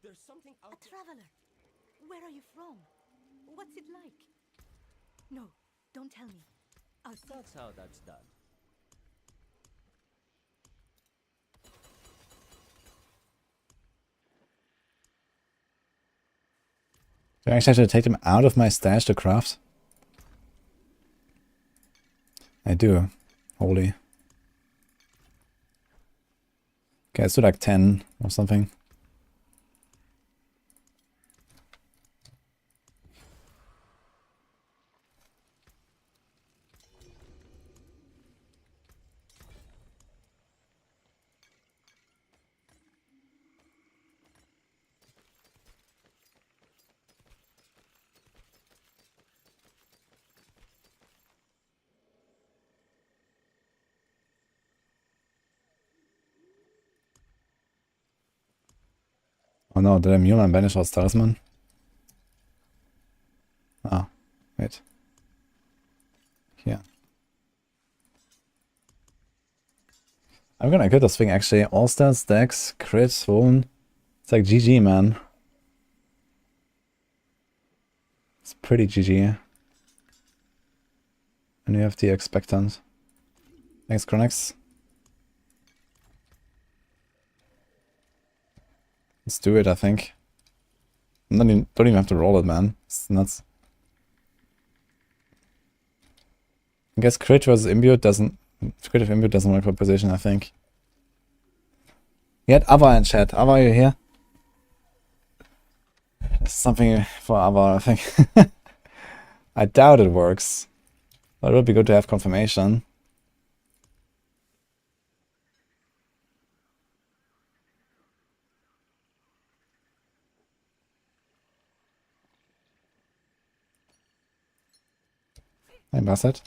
There's something out A traveler. Where are you from? What's it like? No, don't tell me. I'll see. That's how that's done. do I actually have to take them out of my stash to craft? I do. Holy. Okay, let's do like 10 or something. Oh no, did I mute and banish our talisman? Ah, wait. Here. I'm gonna get this thing actually. All stats, dex, crit, wound. It's like GG, man. It's pretty GG. And you have the expectant. Thanks, Chronix. Let's do it, I think. Don't even have to roll it, man. It's nuts. I guess crit versus imbue doesn't... Crit of imbue doesn't work for position, I think. We had Ava in chat. Ava, are you here? There's something for Ava, I think. I doubt it works. But it would be good to have confirmation. Hey, Bassett.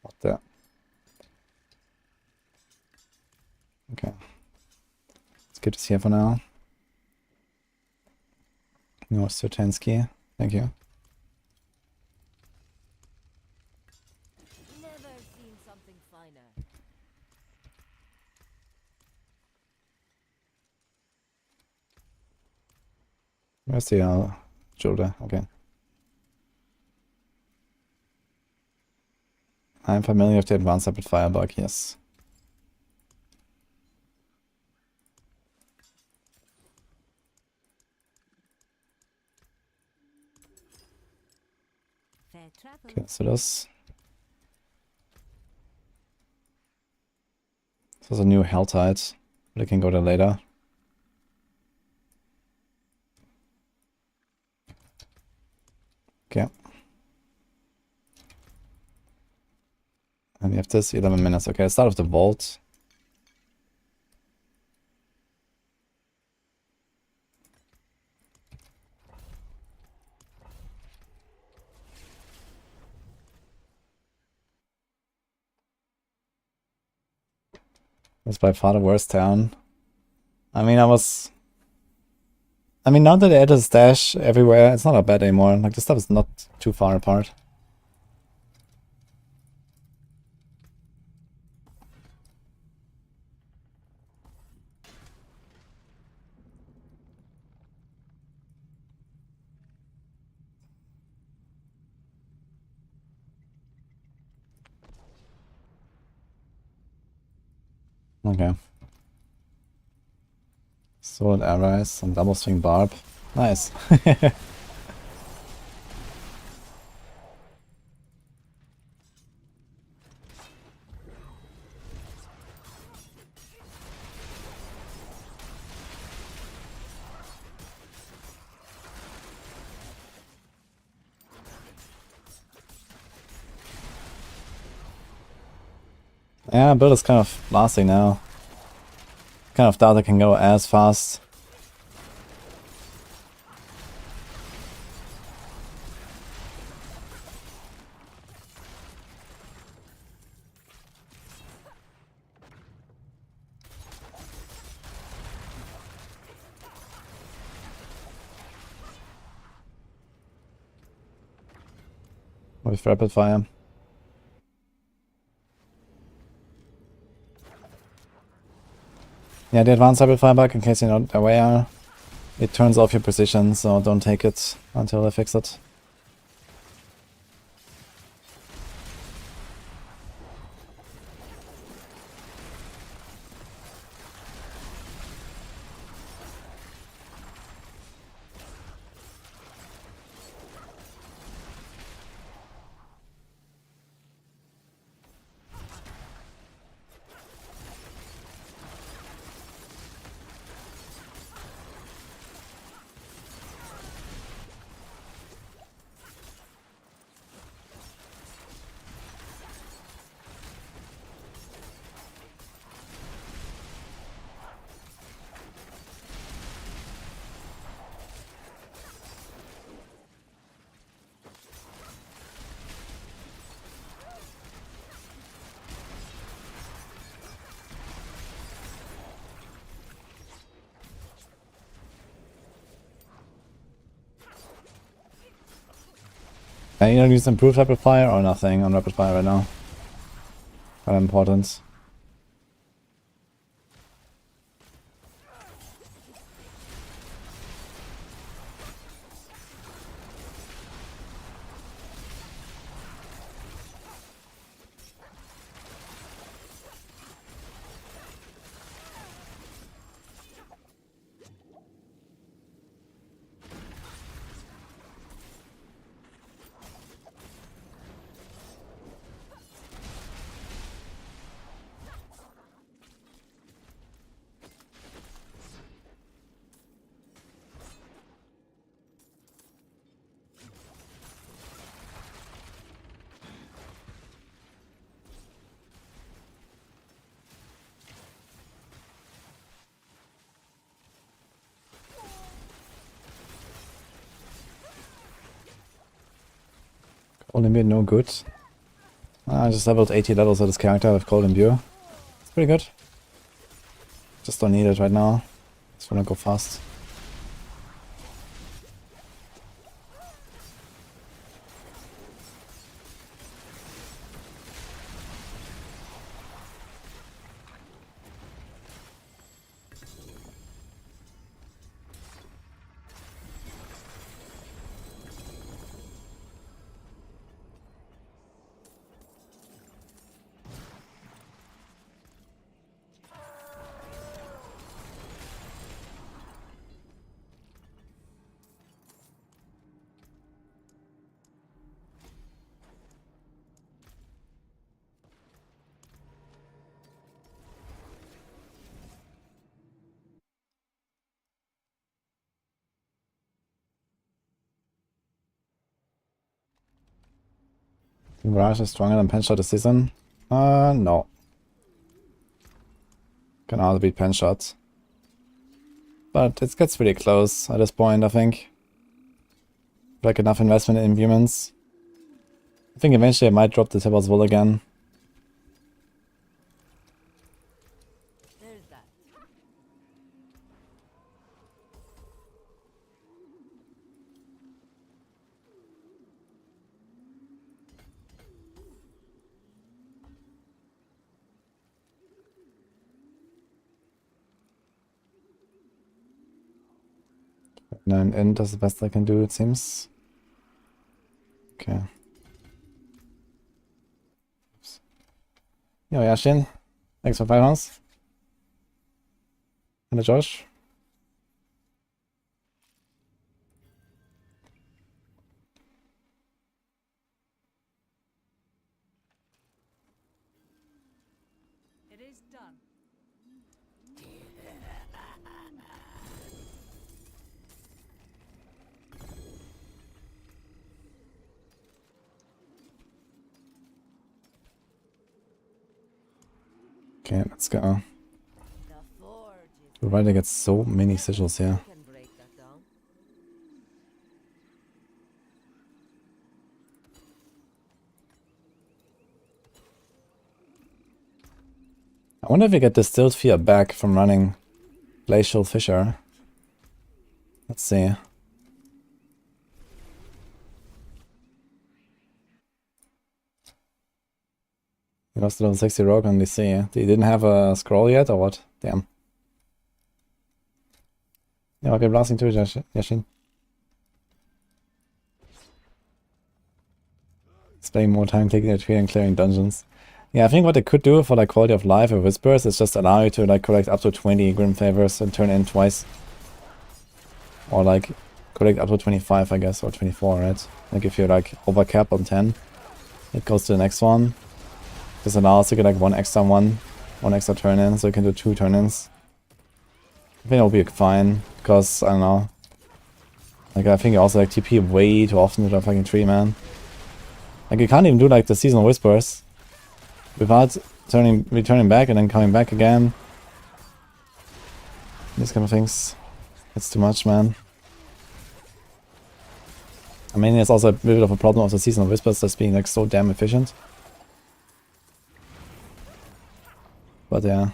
What the? Okay. Let's get this here for now. No, Sertensky. Thank you. Never seen something finer. Where's the shoulder? Okay. I'm familiar with the advanced rapid fire bug, yes. Fair travel. Okay, so this. This is a new Helltide. But I can go there later. Okay. And we have this 11 minutes. Okay, let's start with the vault. It's by far the worst town. I mean, now that they added a stash everywhere, it's not that bad anymore. Like, the stuff is not too far apart. Okay. Sword arrows, some double swing barb. Nice. Yeah, build is kind of lasting now. Kind of doubt I can go as fast. With rapid fire. Yeah, the advanced rapid fire bug, in case you're not aware, it turns off your precision, so don't take it until they fix it. Can you use improved rapid fire or nothing on rapid fire right now? Kind of important. Cold Imbue, no good. I just leveled 80 levels of this character with Cold Imbue. It's pretty good. Just don't need it right now. Just wanna go fast. Mirage is stronger than Penshot this season? No. Can also beat Penshot. But it gets pretty close at this point, I think. Like enough investment in humans. I think eventually I might drop the Tibble's Wool again. There's that. And end is the best I can do, it seems. Okay. Oops. Yo, Yashin. Thanks for 5 rounds. And Josh. It is done. Okay, let's go. The forge is We're right to get so many sigils here. can break that down. I wonder if we get Distilled Fear back from running Glacial Fissure. Let's see. He lost level 60 Rogue on DC. He didn't have a scroll yet, or what? Damn. Yeah, might be blasting too, Yashin. Spending more time taking a tree and clearing dungeons. Yeah, I think what they could do for like quality of life with Whispers is just allow you to like collect up to 20 Grim Favors and turn in twice. Or like collect up to 25, I guess, or 24, right? Like if you're like over cap on 10, it goes to the next one. This allows you to get like one extra turn in, so you can do 2 turn ins. I think it'll be fine, because I don't know. Like I think you also like TP way too often with a fucking tree, man. Like you can't even do like the seasonal whispers without returning back and then coming back again. These kind of things. It's too much, man. I mean, it's also a bit of a problem of the seasonal whispers that's being like so damn efficient. But yeah.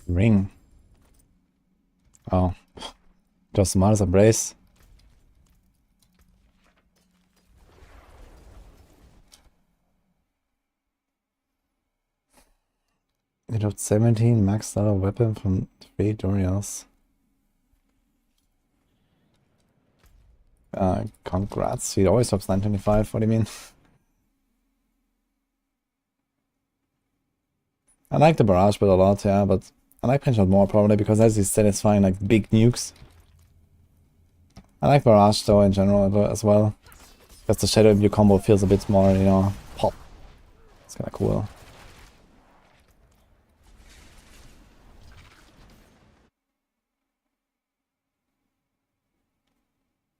Ring. Oh. Just Mars Embrace. You dropped 17 max dollar weapon from 3 Dorials. Congrats. He always drops 925. What do you mean? I like the barrage build a lot, yeah, but I like Pinch Out more probably because as he's satisfying like big nukes. I like barrage though in general as well. Because the Shadow Imbue combo feels a bit more, you know, pop. It's kinda cool.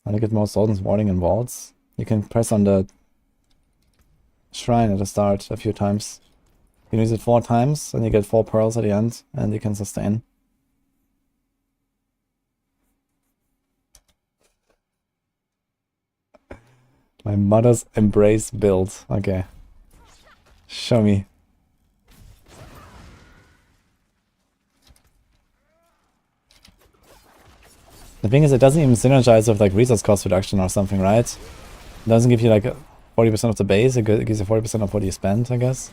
How to get more Swords Warding and Walls? You can press on the shrine at the start a few times. You can use it 4 times and you get 4 pearls at the end and you can sustain. My mother's embrace build. Okay. Show me. The thing is, it doesn't even synergize with like resource cost reduction or something, right? It doesn't give you like 40% of the base, it gives you 40% of what you spend, I guess.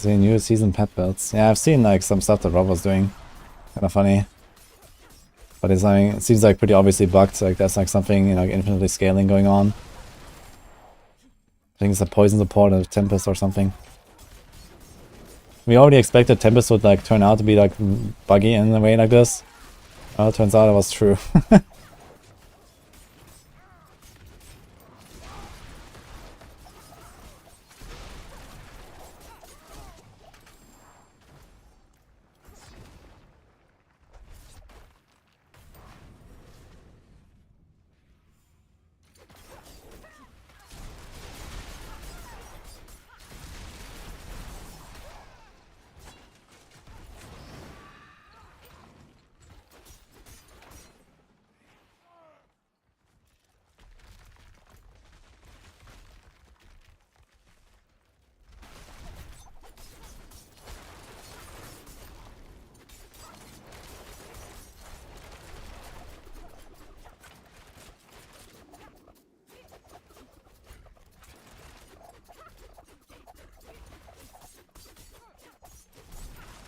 The new season pet builds. Yeah, I've seen like some stuff that Rob was doing. Kinda funny. But it's like, it seems like pretty obviously bugged, like there's like something, you know, infinitely scaling going on. I think it's a poison support or Tempest or something. We already expected Tempest would like turn out to be like buggy in a way like this. Well, it turns out it was true.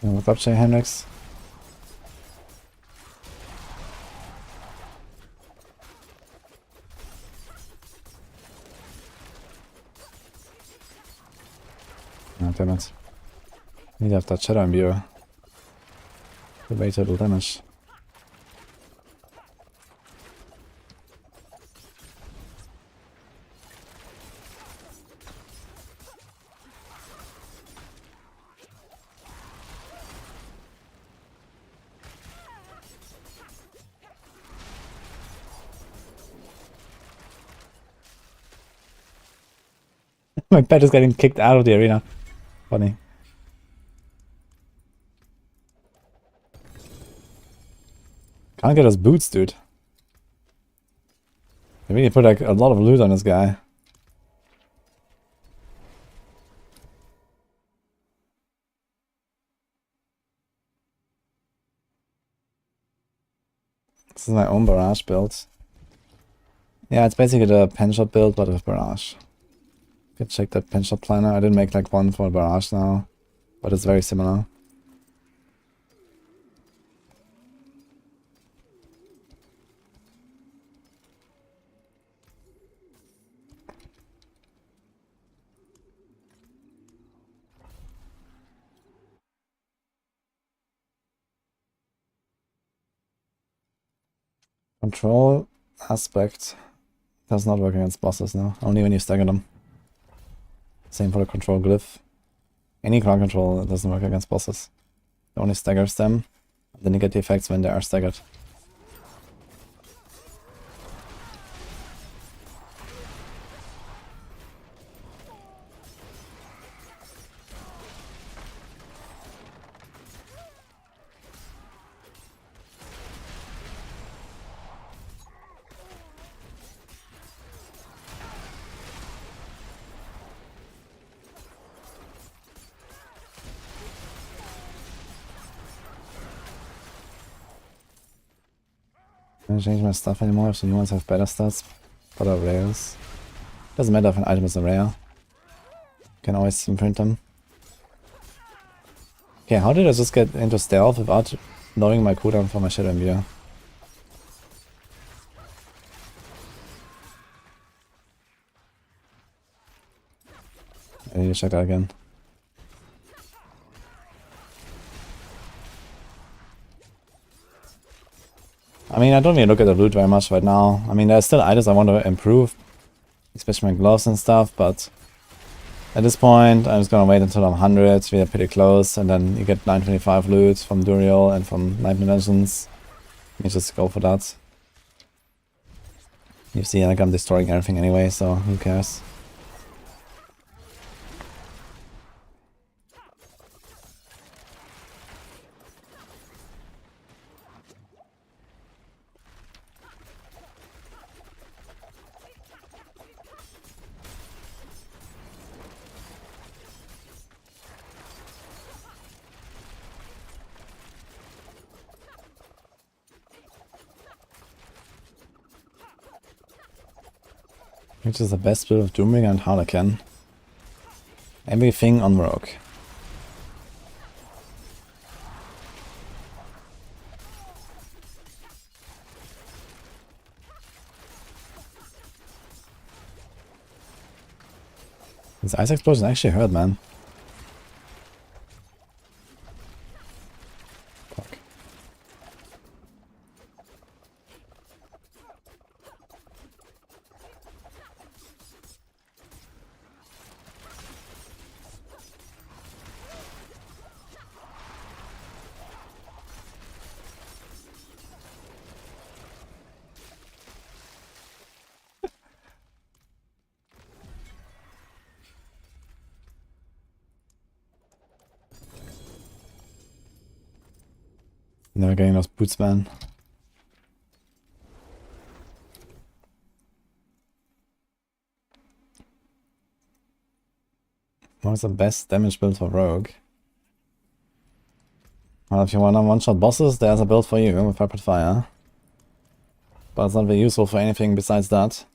What's up, Jay Hendricks? Oh, damn it. Need to have that Shadow Imbue. Debatable damage. My pet is getting kicked out of the arena. Funny. Can't get us boots, dude. They really put like a lot of loot on this guy. This is my own barrage build. Yeah, it's basically the penshot build, but with barrage. You can check that penshot planner. I didn't make like one for barrage now, but it's very similar. Control aspect does not work against bosses, no. Only when you stagger them. Same for the control glyph. Any ground control doesn't work against bosses. It only staggers them. Then you get the effects when they are staggered. I don't change my stuff anymore if the new ones have better stats, but are rares. Doesn't matter if an item is a rare. Can always imprint them. Okay, how did I just get into stealth without knowing my cooldown for my Shadow Imbuer? I need to check that again. I mean, I don't really look at the loot very much right now. I mean, there's still items I want to improve, especially my gloves and stuff, but at this point, I'm just gonna wait until I'm 100, we are pretty close, and then you get 925 loot from Duriel and from Night Dimensions. You just go for that. You see, like, I'm destroying everything anyway, so who cares? Which is the best build of Doombringer and Harlequin? Everything on Rogue. This ice explosion actually hurt, man. Fuck. Never getting those boots, man. What's the best damage build for Rogue? Well, if you want to one-shot bosses, there's a build for you with Rapid Fire. But it's not very useful for anything besides that.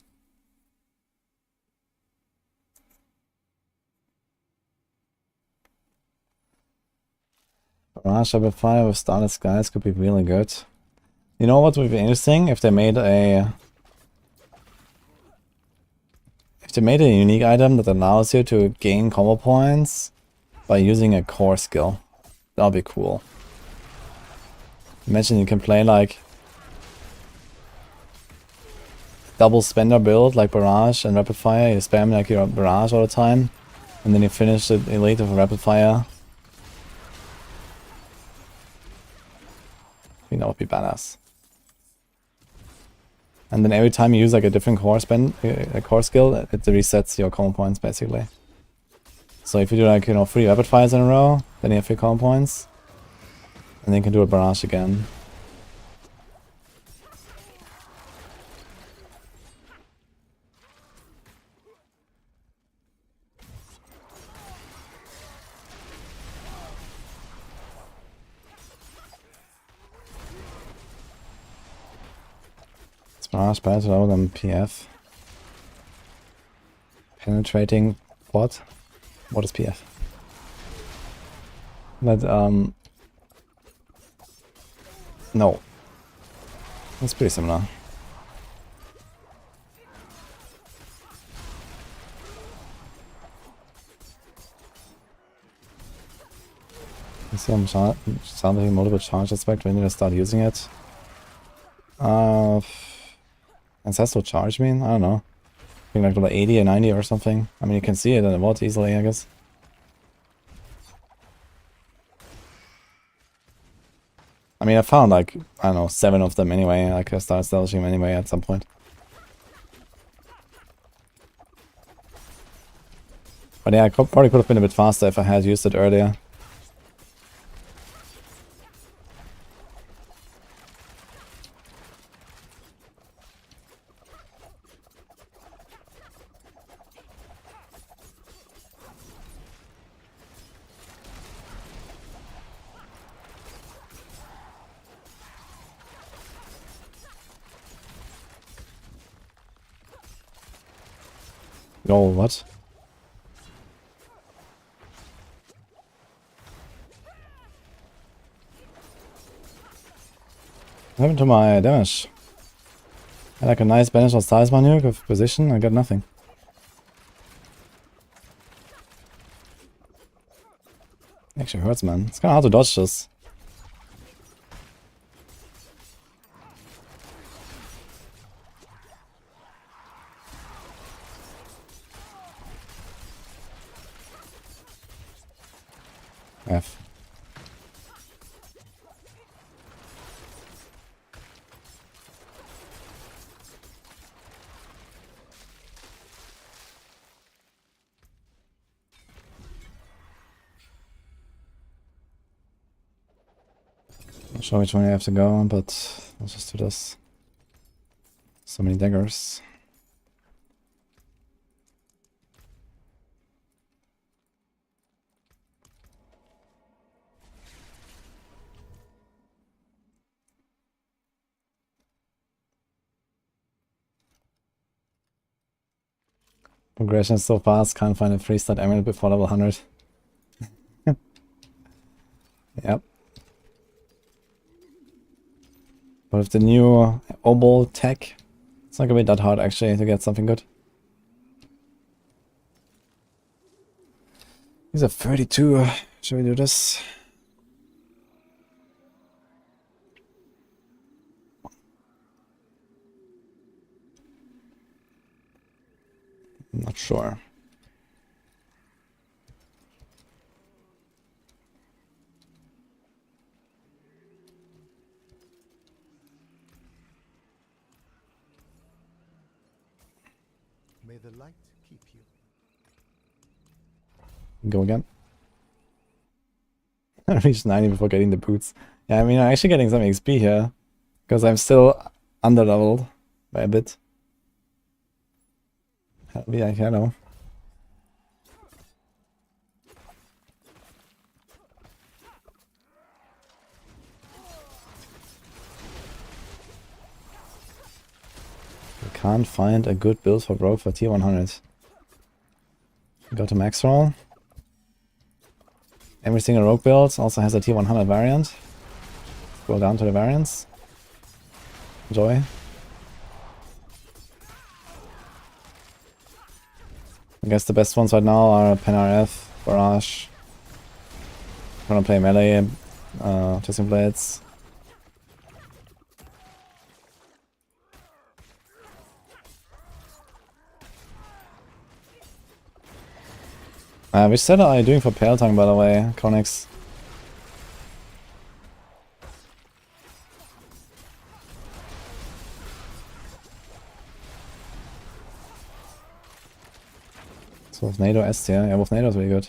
Barrage Rapid Fire with Starless Skies could be really good. You know what would be interesting? If they made a... If they made a unique item that allows you to gain combo points by using a core skill. That would be cool. Imagine you can play like double spender build like Barrage and Rapid Fire. You spam like your Barrage all the time, and then you finish the elite with a Rapid Fire. I think that would be badass. And then every time you use like a different core skill, it resets your combo points basically. So if you do like, you know, 3 Rapid Fires in a row, then you have 3 combo points. And then you can do a Barrage again. Barrage better lower than PF. Penetrating what? What is PF? But no. It's pretty similar. You see I'm salvaging multiple charge aspect when you start using it. Ancestral Charge mean? I don't know. I think like level 80 or 90 or something. I mean, you can see it in the vault easily, I guess. I mean, I found like, I don't know, 7 of them anyway. Like, I started establishing them anyway at some point. But yeah, I probably could have been a bit faster if I had used it earlier. Oh, what? What happened to my damage? I had like a nice beneficial size nuke of position, I got nothing. Actually hurts, man. It's kinda hard to dodge this. F. Not sure which one I have to go on, but let's just do this. So many daggers. Progression is so fast, can't find a 3-star emerald before level 100. Yep. But with the new obol tech, it's not gonna be that hard actually to get something good. These are 32. Should we do this? I'm not sure. May the light keep you. Go again. I reached 90 before getting the boots. Yeah, I mean, I'm actually getting some XP here. Because I'm still under-leveled by a bit. Yeah, I know. I can't find a good build for Rogue for tier 100. Go to max roll. Every single Rogue build also has a tier 100 variant. Scroll down to the variants. Enjoy. I guess the best ones right now are PenRF, Barrage. I'm gonna play melee, Twisting Blades. Which set are you doing for Pale Tongue, by the way, Konix? So with NATO S tier, yeah, with NATO is really good.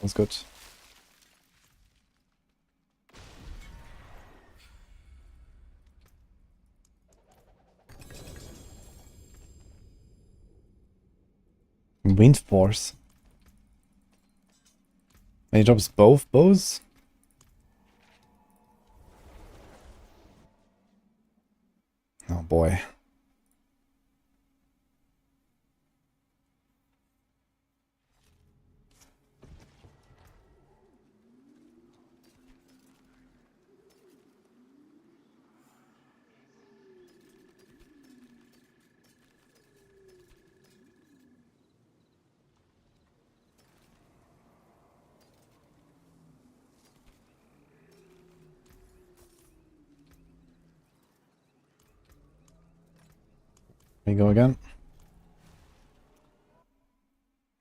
That's good. Wind Force. And he drops both bows? Oh boy. Here we go again.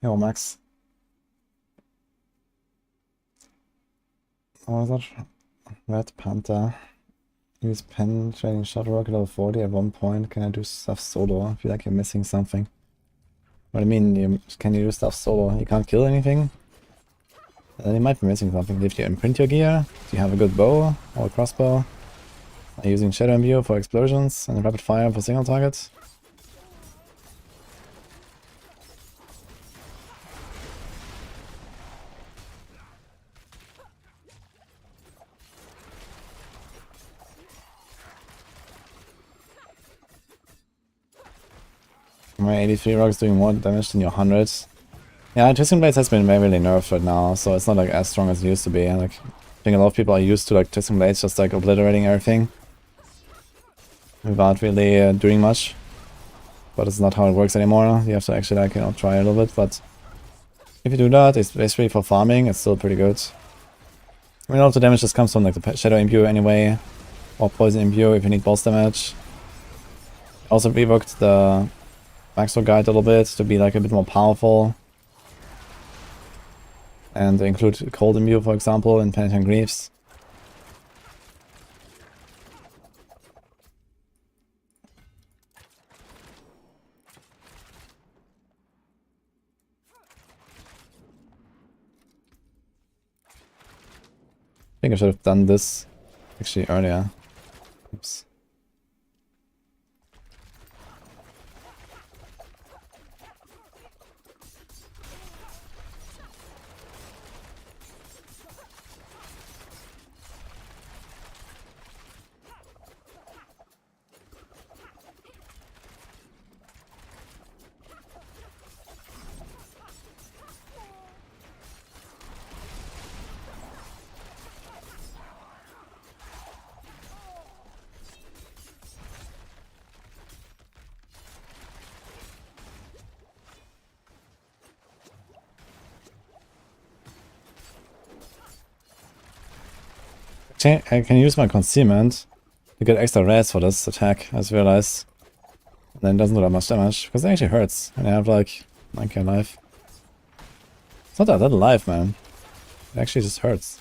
Yo, Max. What was that? Red Panther. Use pen training shot rocket level 40 at one point. Can I do stuff solo? I feel like you're missing something. What do you mean? Can you do stuff solo? You can't kill anything? Then you might be missing something. Did you imprint your gear? Do you have a good bow or a crossbow? Are you using Shadow Imbue for explosions and rapid fire for single targets? My 83 rock is doing more damage than your 100. Yeah, Twisting Blades has been very nerfed right now, so it's not like as strong as it used to be. And like, I think a lot of people are used to like Twisting Blades just like obliterating everything without really doing much. But it's not how it works anymore. You have to actually like, you know, try a little bit. But if you do that, it's basically for farming. It's still pretty good. I mean, all of the damage just comes from like the Shadow Imbue anyway, or Poison Imbue if you need boss damage. Also reworked the Maxwell Guide a little bit to be like a bit more powerful. And include Cold Imbue, for example, in Penitent Griefs. I think I should have done this actually earlier. Oops. I can use my concealment to get extra res for this attack, I just realized. And then it doesn't do that much damage, because it actually hurts. And I have like 9k life. It's not that little life, man. It actually just hurts.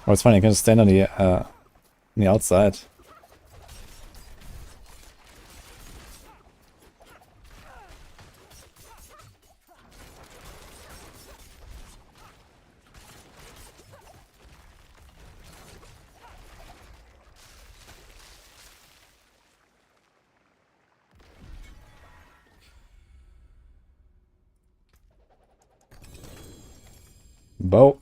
Oh, it's funny, you can just stand on the outside. Bow.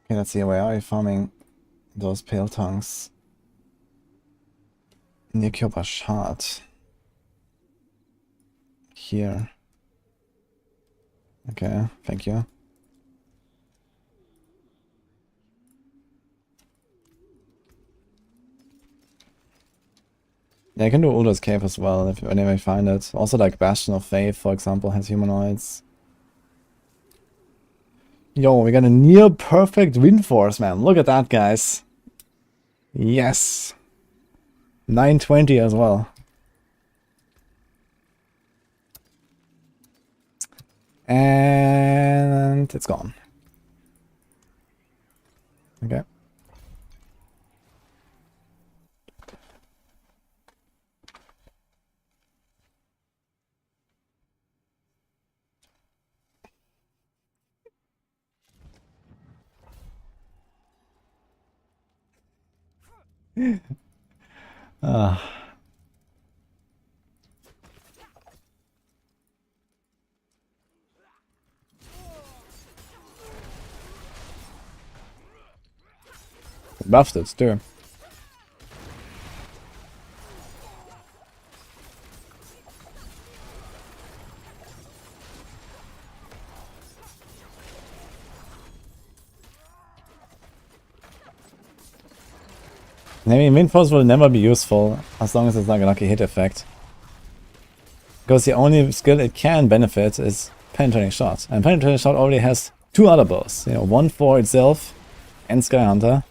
Okay, let's see, where are you farming those pale tongues? Near Kyopa Shard. Here. Okay, thank you. Yeah, I can do Ulda's Cave as well, if whenever I find it. Also like Bastion of Faith, for example, has humanoids. Yo, we got a near perfect wind force, man. Look at that, guys. Yes. 920 as well. And it's gone. Okay. Ah. Buffed it too. I mean, Wind Force will never be useful as long as it's like a lucky hit effect. Because the only skill it can benefit is Penetrating Shot. And Penetrating Shot already has two other bows. You know, one for itself and Sky Hunter.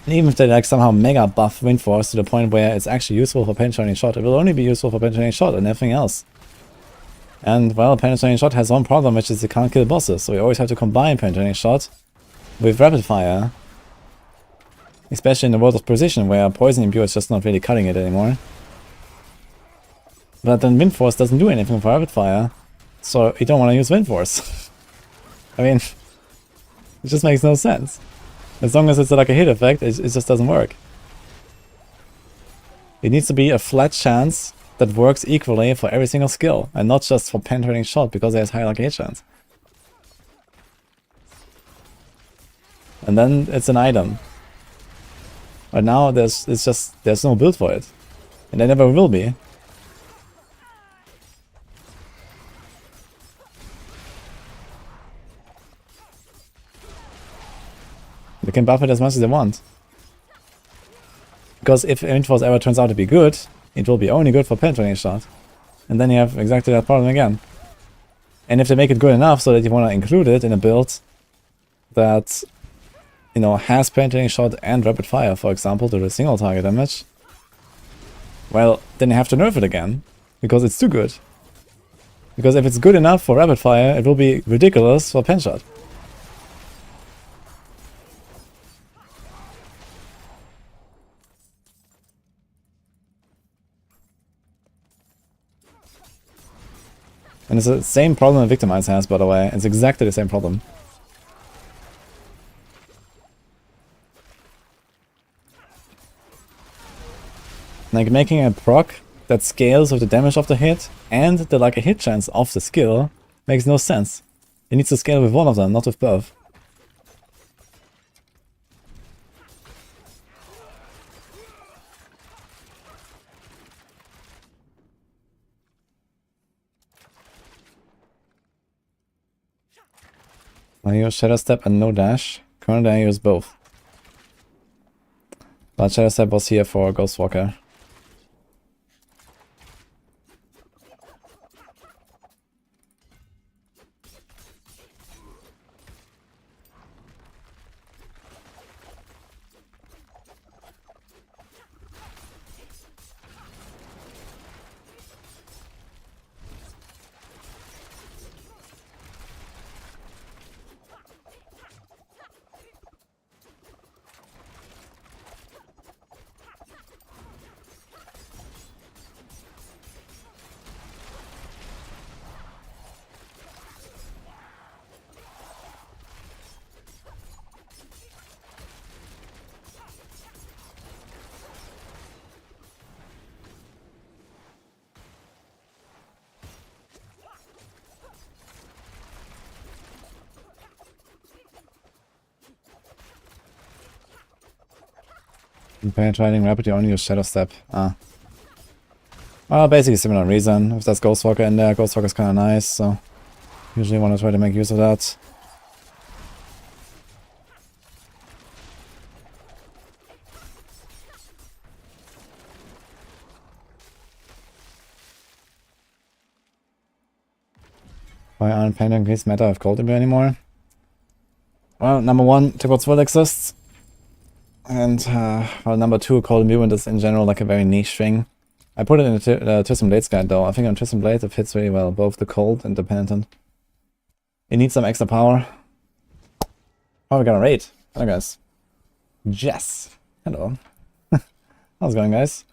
And even if they like somehow mega buff Wind Force to the point where it's actually useful for Penetrating Shot, it will only be useful for Penetrating Shot and nothing else. And well, Penetrating Shot has one problem, which is it can't kill bosses. So you always have to combine Penetrating Shot with Rapid Fire. Especially in the world of Precision, where Poison Imbue is just not really cutting it anymore. But then Wind Force doesn't do anything for Rapid Fire, so you don't want to use Wind Force. I mean, it just makes no sense. As long as it's like a hit effect, it just doesn't work. It needs to be a flat chance that works equally for every single skill, and not just for Penetrating Shot because it has high lucky hit chance. And then it's an item. Right now, there's no build for it, and there never will be. They can buff it as much as they want, because if Wind Force ever turns out to be good, it will be only good for Penetrating Shot, and then you have exactly that problem again. And if they make it good enough so that you want to include it in a build that, you know, has Penetrating Shot and Rapid Fire, for example, to the single target damage, well, then you have to nerf it again, because it's too good. Because if it's good enough for Rapid Fire, it will be ridiculous for Pen Shot. And it's the same problem that Victimize has, by the way. It's exactly the same problem. Like, making a proc that scales with the damage of the hit and the like a hit chance of the skill makes no sense. It needs to scale with one of them, not with both. I use Shadow Step and no dash. Currently I use both. But Shadow Step was here for Ghostwalker. Penetrating rapidly only use Shadow Step. Ah. Well, basically similar reason. If there's Ghostwalker in there, Ghostwalker's kinda nice, so usually want to try to make use of that. Why aren't Penguins matter of Cold Imbue anymore? Well, number one, Tibbot's will exists. And, well, number two, Cold Imbue is in general like a very niche thing. I put it in the Twisted Blades guide though. I think on Twisted Blades it fits really well, both the cold and the penitent. It needs some extra power. Oh, we got a raid. Hello guys. Jess. Hello. How's it going, guys?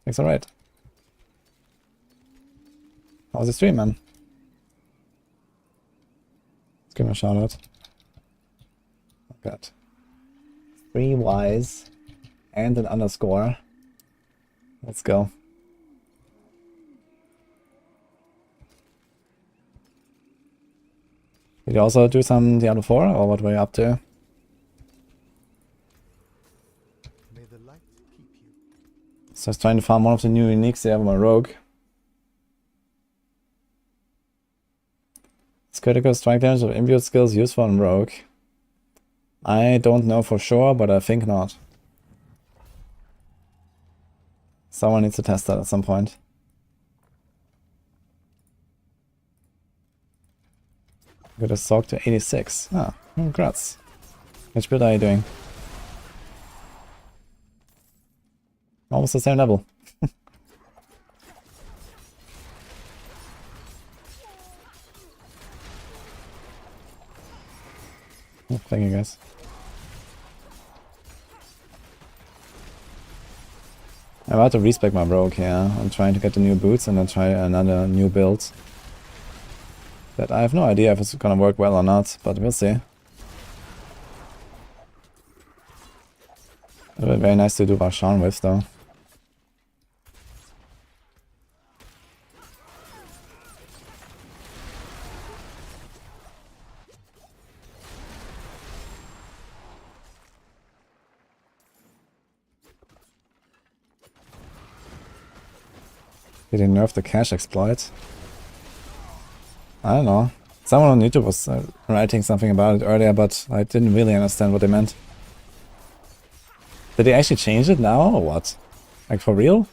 Thanks for raid. How's the stream, man? Let's give him a shout out. Got 3 Ys and an underscore. Let's go. Did you also do some Diablo 4 or what were you up to? May the light keep you. So I was trying to farm one of the new uniques there with my rogue. Is critical strike damage of imbued skills useful on rogue? I don't know for sure, but I think not. Someone needs to test that at some point. Got a Sorc to 86. Ah, congrats. Which build are you doing? Almost the same level. Oh, thank you guys. I'm about to respec my rogue here. I'm trying to get the new boots and then try another new build. That I have no idea if it's gonna work well or not, but we'll see. It would be very nice to do Varshan with though. Did he nerf the cache exploit? I don't know. Someone on YouTube was writing something about it earlier, but I didn't really understand what they meant. Did they actually change it now, or what? Like, for real?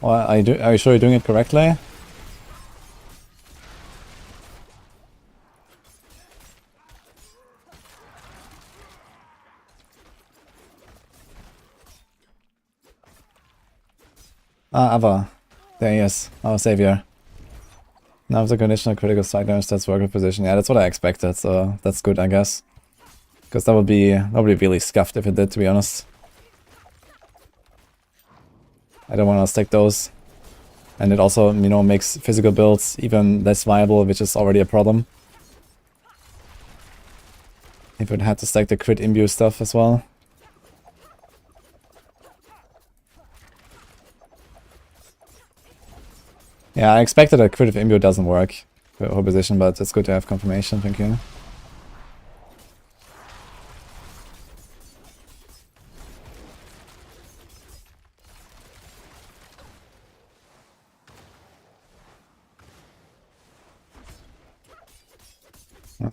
Or are you sure you're doing it correctly? Ah, Ava. There he is, our savior. Now the conditional critical strike damage, that's worker position. Yeah, that's what I expected, so that's good, I guess. Because that would be really scuffed if it did, to be honest. I don't want to stack those. And it also, you know, makes physical builds even less viable, which is already a problem. If it had to stack the crit imbue stuff as well. Yeah, I expected that crit of imbue doesn't work for her position, but it's good to have confirmation, thank you.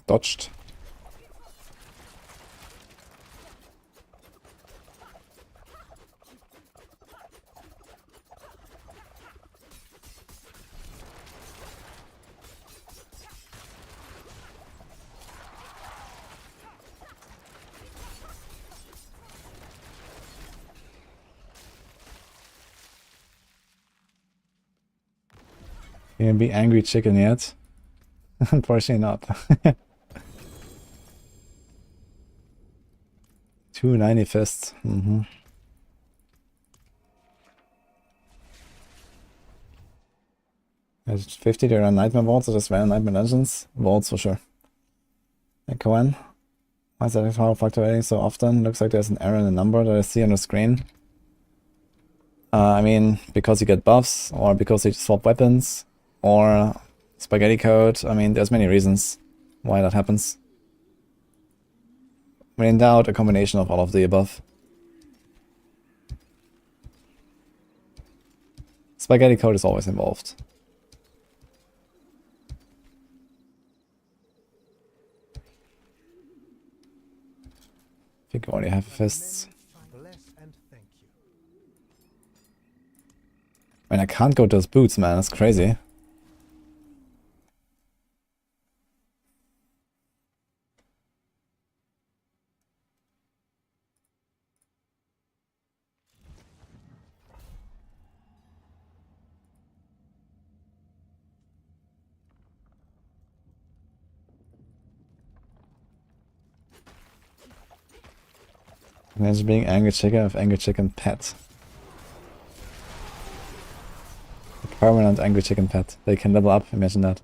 Dodged. You can be angry chicken yet? Unfortunately not. 290 fists. 50 there are nightmare vaults or just random nightmare dungeons? Vaults for sure. Hey Cohen, why is that how fluctuating so often? Looks like there's an error in the number that I see on the screen. I mean, because you get buffs, or because you swap weapons, or spaghetti code. I mean, there's many reasons why that happens. When in doubt, a combination of all of the above. Spaghetti code is always involved. I think you already have fists. Bless and thank you. I mean, I can't go to those boots, man. That's crazy. Imagine being angry chicken with angry chicken pet. A permanent angry chicken pet. They can level up, imagine that.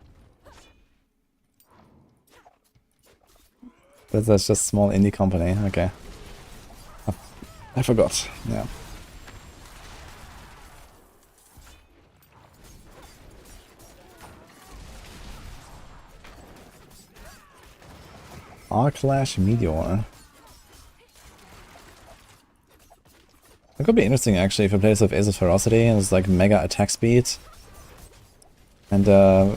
But that's just small indie company, okay. I forgot, yeah. Arclash Meteor. It could be interesting actually if you play this with Ace of Ferocity and it's like mega attack speed. And I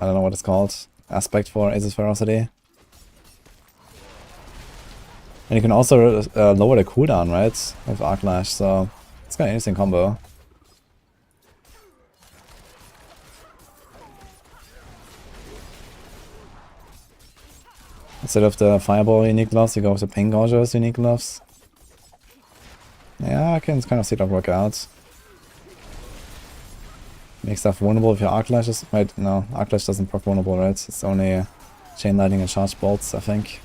don't know what it's called. Aspect for Ace of Ferocity. And you can also lower the cooldown, right? With Arclash, so it's kind of an interesting combo. Instead of the Fireball unique gloves, you go with the Pain Gorger's unique gloves. Yeah, I can kind of see that work out. Make stuff vulnerable if your Arclash is... Wait, no, Arclash doesn't proc vulnerable, right? It's only Chain Lightning and Charge Bolts, I think.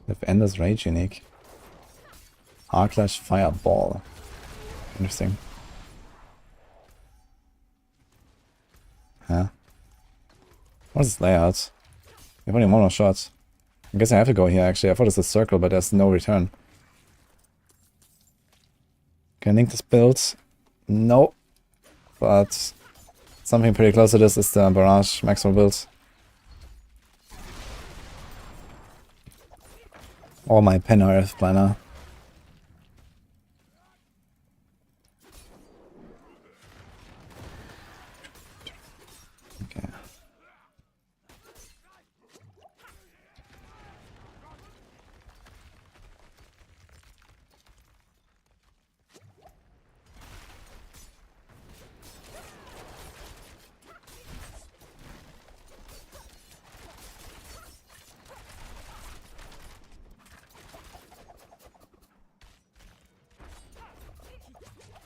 With Endless Rage unique. Arclash Fireball. Interesting. Huh? What is this layout? You have only one more shot. I guess I have to go here actually. I thought it's a circle, but there's no return. Can I link this build? No. But something pretty close to this is the Barrage Maxwell build. Or my Penarth planner. Okay.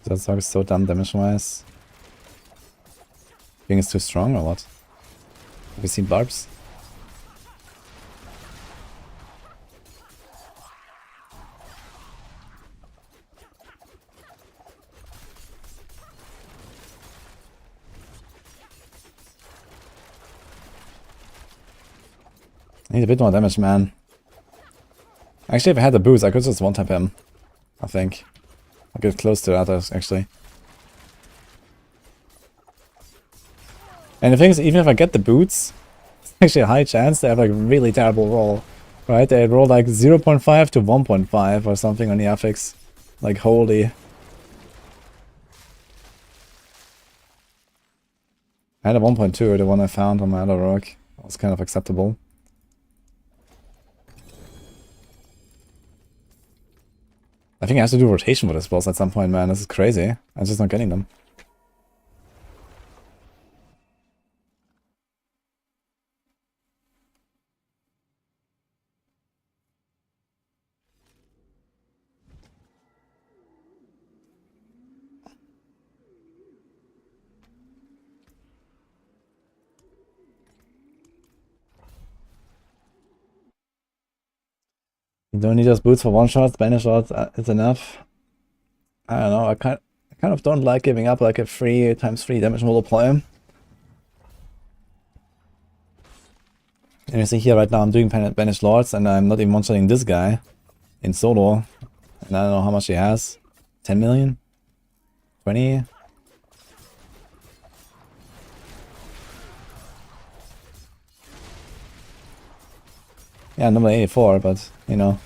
That Sorc is so dumb damage-wise. Think it's too strong or what? Have you seen Barbs? I need a bit more damage, man. Actually, if I had the boost, I could just one-tap him. I think. I'll get close to that, actually. And the thing is, even if I get the boots, it's actually a high chance they have like really terrible roll. Right? They roll like 0.5 to 1.5 or something on the affix. Like, holy. I had a 1.2, the one I found on my other rock. That was kind of acceptable. I think I have to do rotation with this boss at some point, man. This is crazy. I'm just not getting them. You don't need those boots for one shot, Spanish shot, it's enough. I don't know, I kind of don't like giving up like a 3 times 3 damage multiplier. And you see here right now I'm doing Banished Lords and I'm not even one-shotting this guy in solo. And I don't know how much he has. 10 million? 20? Yeah, number 84, but, you know.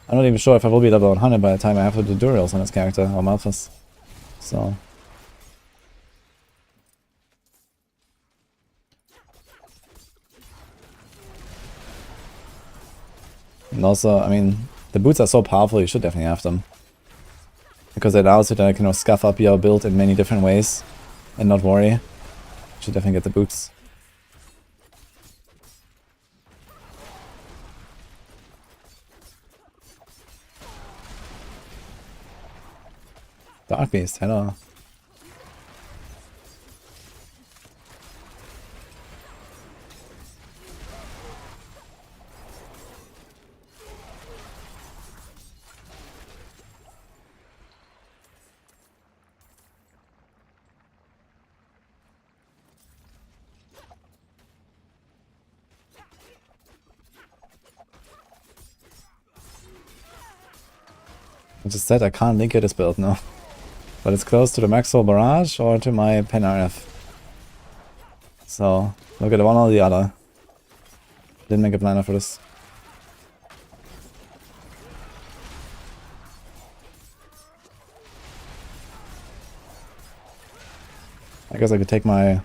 I'm not even sure if I will be level 100 by the time I have to do Durials on this character, or Malphus. So... And also, I mean, the boots are so powerful, you should definitely have them. Because it allows you to, you know, scuff up your build in many different ways and not worry. You should definitely get the boots. Dark Beast, hello. I just said I can't link it this build now. But it's close to the Maxwell Barrage or to my Pen RF. So, look at one or the other. Didn't make a planner for this. I guess I could take my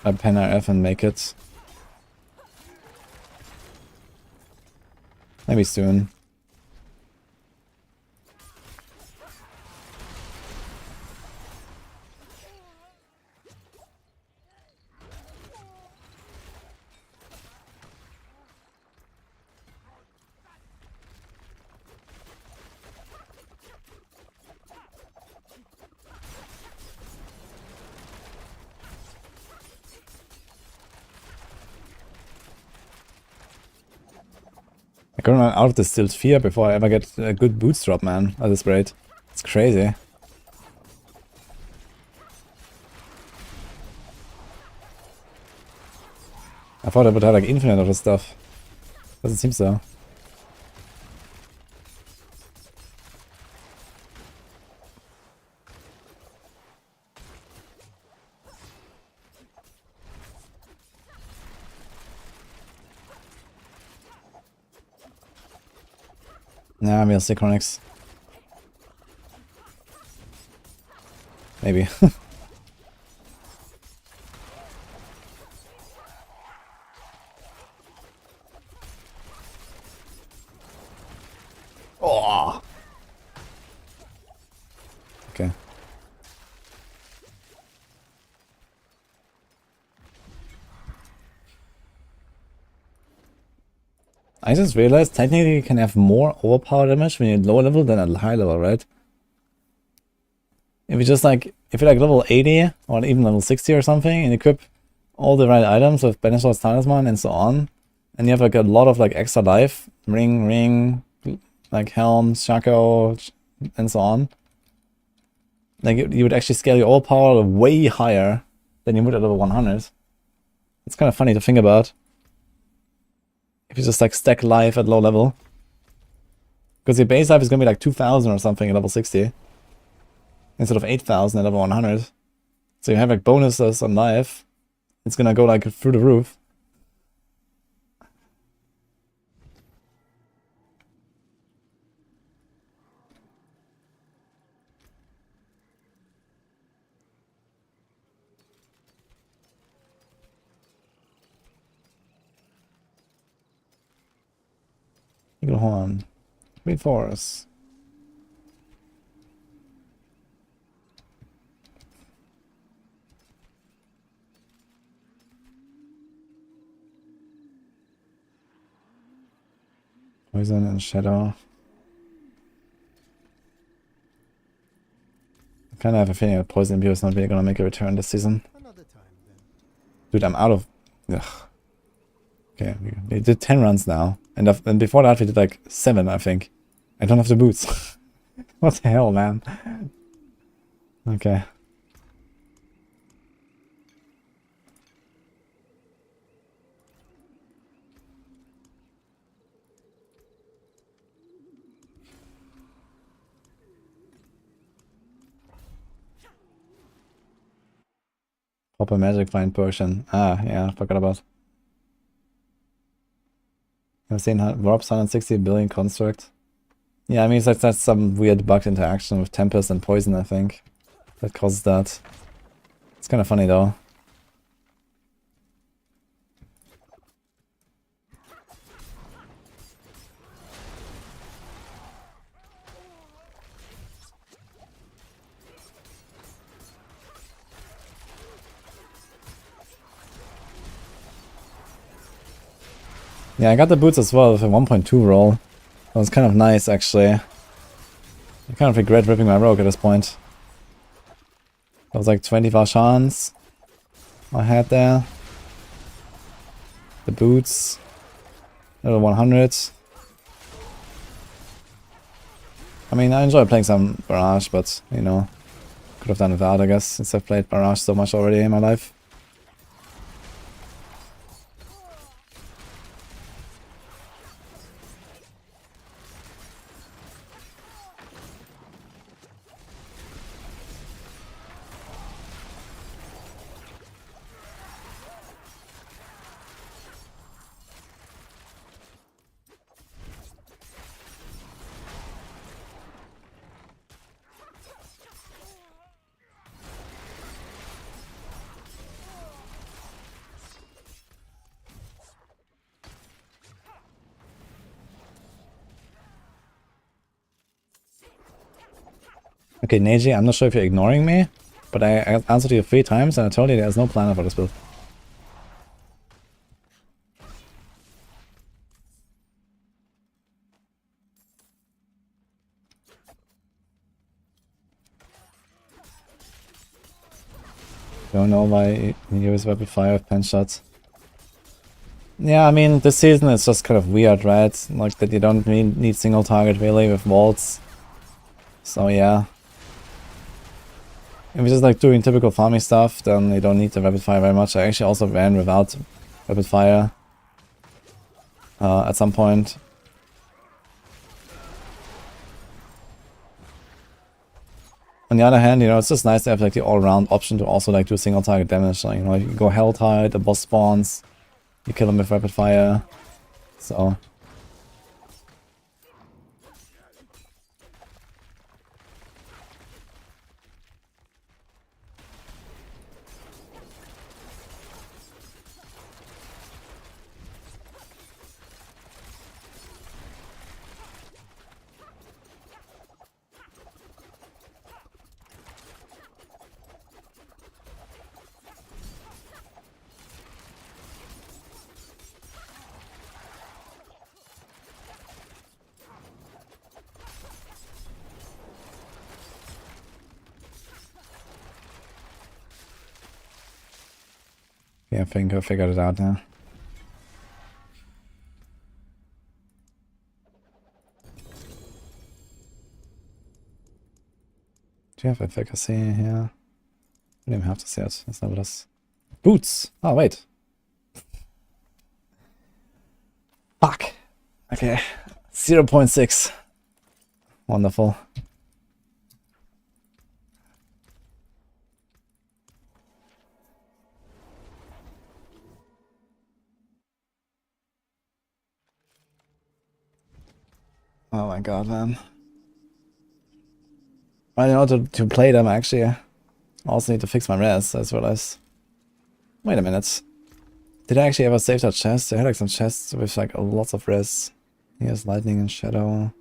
Pen RF and make it. Maybe soon. I gotta run out of this Stilt Fear before I ever get a good boots drop, man, at this rate. It's crazy. I thought I would have like infinite of this stuff. Doesn't seem so. Nah, we'll see Chronics. Maybe. Oh. Okay. I just realized technically you can have more overpower damage when you're low level than at high level, right? If you just like, if you're like level 80 or even level 60 or something and equip all the right items with Banishor's Talisman and so on, and you have like a lot of like extra life, ring, like helm, Shaco, and so on, like you would actually scale your overpower way higher than you would at level 100. It's kind of funny to think about. If you just like stack life at low level. Because your base life is gonna be like 2000 or something at level 60. Instead of 8000 at level 100. So you have like bonuses on life. It's gonna go like through the roof. Eagle Horn. Great Force. Poison and Shadow. I kind of have a feeling that Poison Imbuer is not really gonna make a return this season. Another time then. Dude, I'm out of... Ugh. Okay, we did 10 runs now. And before that we did like 7, I think. I don't have the boots. What the hell, man? Okay. Proper magic find potion. Ah, yeah, I forgot about. I've seen Warp's 160 billion construct. Yeah, I mean, that's some weird bugged interaction with Tempest and Poison, I think. That causes that. It's kind of funny, though. Yeah, I got the boots as well with a 1.2 roll. That was kind of nice, actually. I kind of regret ripping my rogue at this point. That was like 20 Varshans I had there. The boots. Level 100. I mean, I enjoy playing some Barrage, but, you know, could have done without, I guess, since I've played Barrage so much already in my life. Okay, Neji, I'm not sure if you're ignoring me, but I answered you 3 times and I told you there's no planner for this build. Don't know why you use rapid fire with pen shots. Yeah, I mean, this season is just kind of weird, right? Like that you don't need single target really with vaults. So yeah. If you're just like doing typical farming stuff, then you don't need the rapid fire very much. I actually also ran without rapid fire at some point. On the other hand, you know, it's just nice to have like the all-round option to also like do single target damage. Like, you know, you go hell tide, the boss spawns, you kill him with rapid fire. So yeah, I think I figured it out now. Do you have efficacy here? I don't even have to see it. That's not what this. Boots! Oh, wait. Fuck! Okay. 0.6. Wonderful. Oh my god, man. I know to play them actually. I also need to fix my res, I just realized. Wait a minute. Did I actually ever save that chest? I had like some chests with like lots of res. Here's lightning and shadow.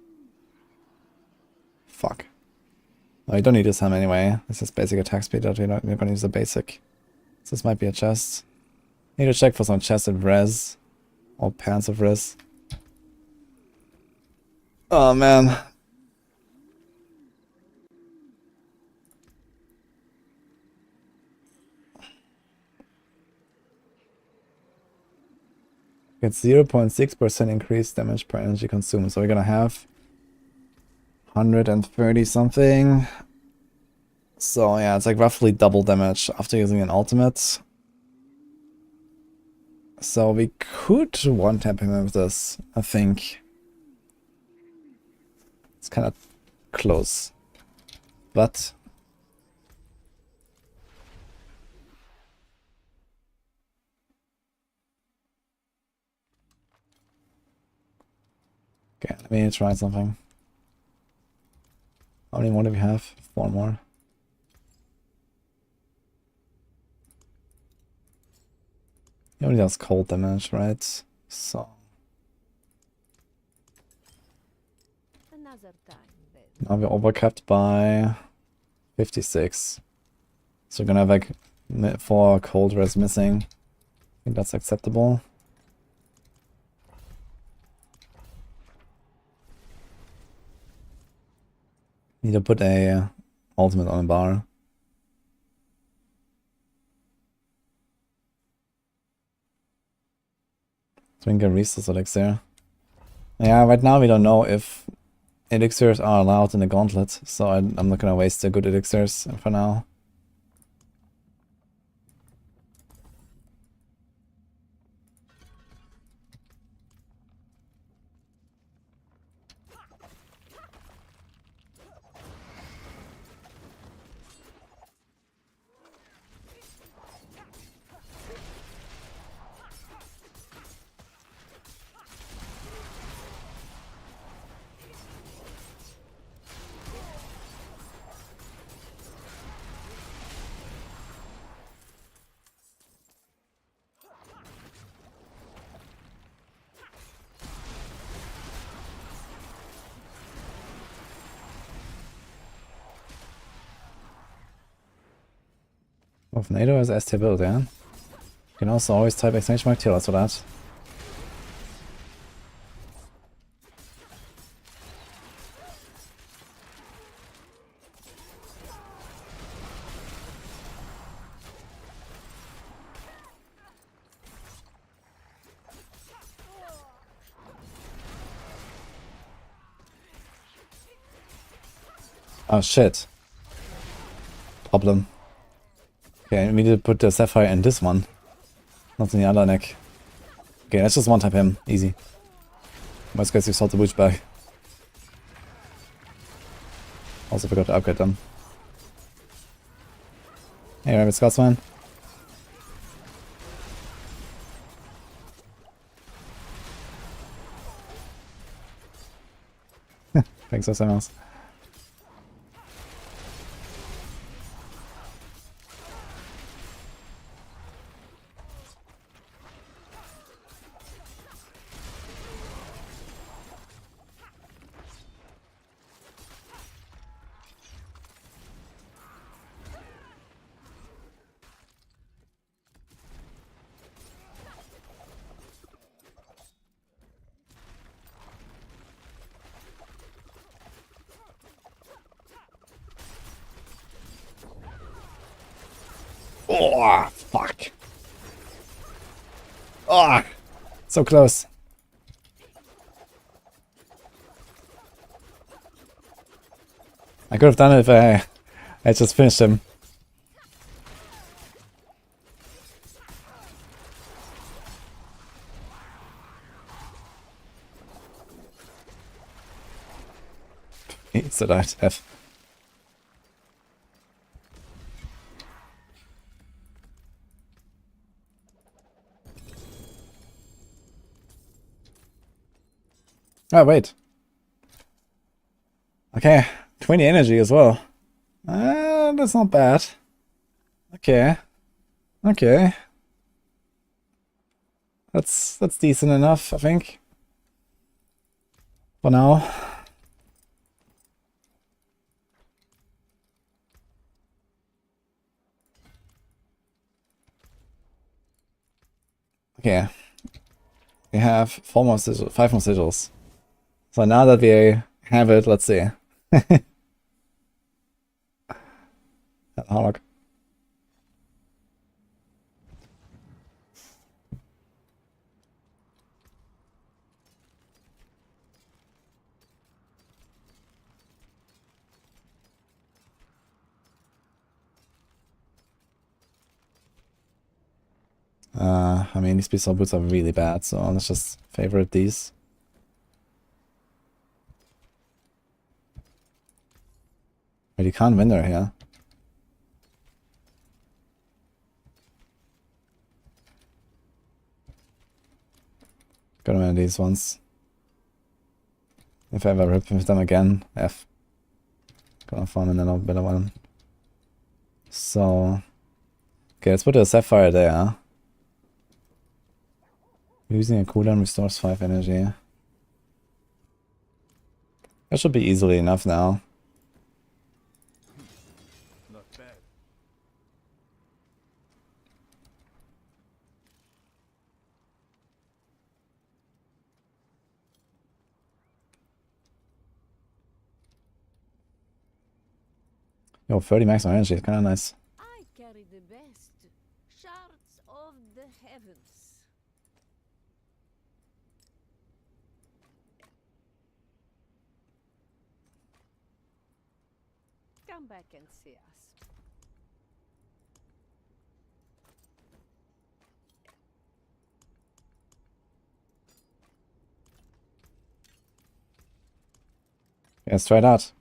Fuck. Oh, you don't need this ham anyway. This is basic attack speed that we're gonna use the basic. So this might be a chest. Need to check for some chests with res. Or pants of res. Oh man. It's 0.6% increased damage per energy consumed. So we're gonna have 130 something. So yeah, it's like roughly double damage after using an ultimate. So we could one-tap him with this, I think. It's kind of close. But okay, let me try something. How many more do we have? 4 more. He only does cold damage, right? So Another time, then. now we're overcapped by 56. So we're gonna have like 4 cold res missing. I think that's acceptable. Need to put a ultimate on a bar. Drink a resource elixir. Yeah, right now we don't know if elixirs are allowed in the gauntlet, so I'm not gonna waste the good elixirs for now. Of NATO is ST build, yeah? You can also always type exclamation mark TLS for that. Oh shit. Problem. Okay, we need to put the Sapphire in this one. Not in the other neck. Okay, let's just one-tap him. Easy. Most guys, you sort the boots back. Also forgot to upgrade them. Hey, Rabbit Scotsman. Thanks for something else. Oh, fuck. Oh, so close. I could have done it if I just finished him. He said I'd have. Oh, wait. Okay, 20 energy as well. That's not bad. Okay. Okay. That's decent enough, I think. For now. Okay. We have 5 more sigils. So now that we have it, let's see. Harlock. I mean, these pistol boots are really bad, so let's just favorite these. But you can't win there here. Gotta win these ones. If I ever rip with them again, F. Gonna find another better one. So, okay, let's put a Sapphire there. Using a cooldown restores 5 energy. That should be easily enough now. Not bad. Yo, 30 maximum energy is kinda nice. I carry the best shards of the heavens. Come back and see us. Yeah, let's try it out.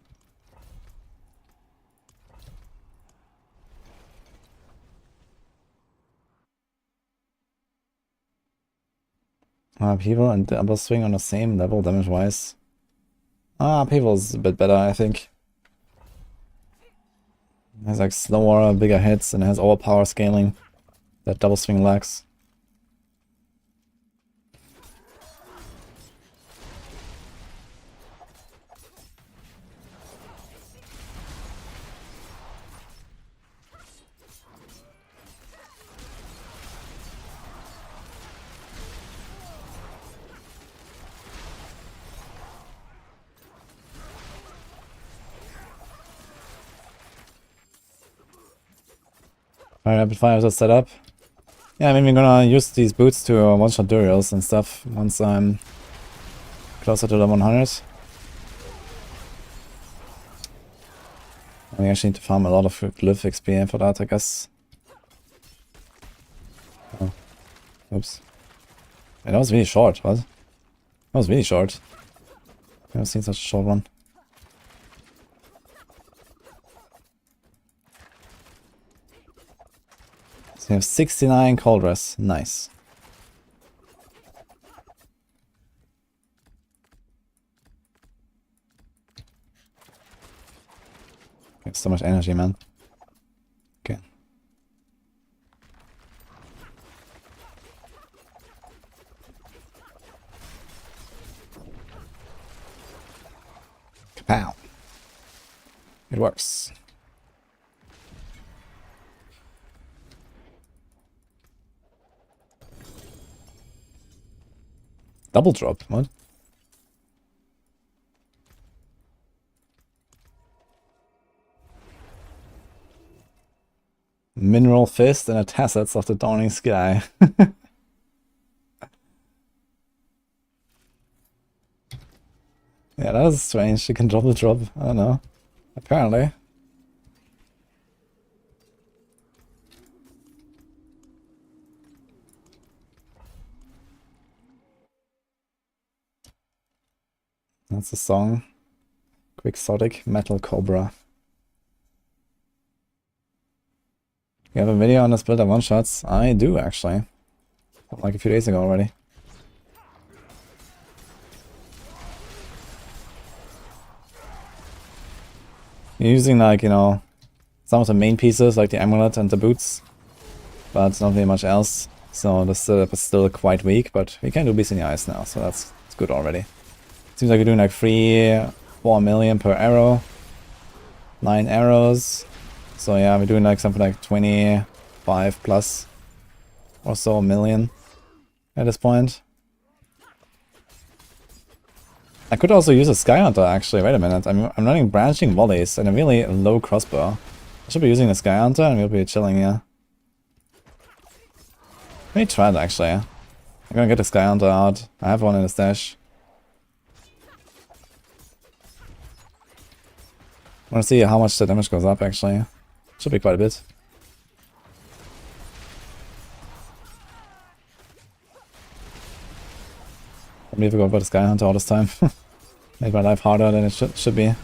Upheaval and double swing on the same level damage-wise. Upheaval's a bit better, I think. It has like slower, bigger hits, and it has overpower scaling that double swing lacks. Alright, rapid fire is set up. Yeah, I mean, we're gonna use these boots to one-shot durials and stuff once I'm closer to the 100. And we actually need to farm a lot of glyph XP for that, I guess. Oh. Oops. Yeah, that was really short, what? That was really short. I've never seen such a short one. So we have 69 cold rest. Nice. I have so much energy, man. Okay. Kapow. It works. Double drop, what? Mineral Fist and a Tassets of the Dawning Sky. Yeah, that is strange. You can double drop. I don't know. Apparently. That's the song. Quixotic Metal Cobra. You have a video on the split at one-shots? I do, actually. Like a few days ago already. You're using, like, you know, some of the main pieces, like the amulet and the boots. But not really much else. So the setup is still quite weak, but we can do Beast in the Eyes now, so that's good already. Seems like we're doing like 4 million per arrow. 9 arrows. So yeah, we're doing like something like 25 plus or so million at this point. I could also use a Sky Hunter actually. Wait a minute, I'm running branching volleys and a really low crossbow. I should be using the Sky Hunter and we'll be chilling here. Let me try that actually. I'm gonna get the Sky Hunter out. I have one in the stash. I wanna see how much the damage goes up actually. Should be quite a bit. I believe I got the Sky Hunter all this time. Made my life harder than it should be.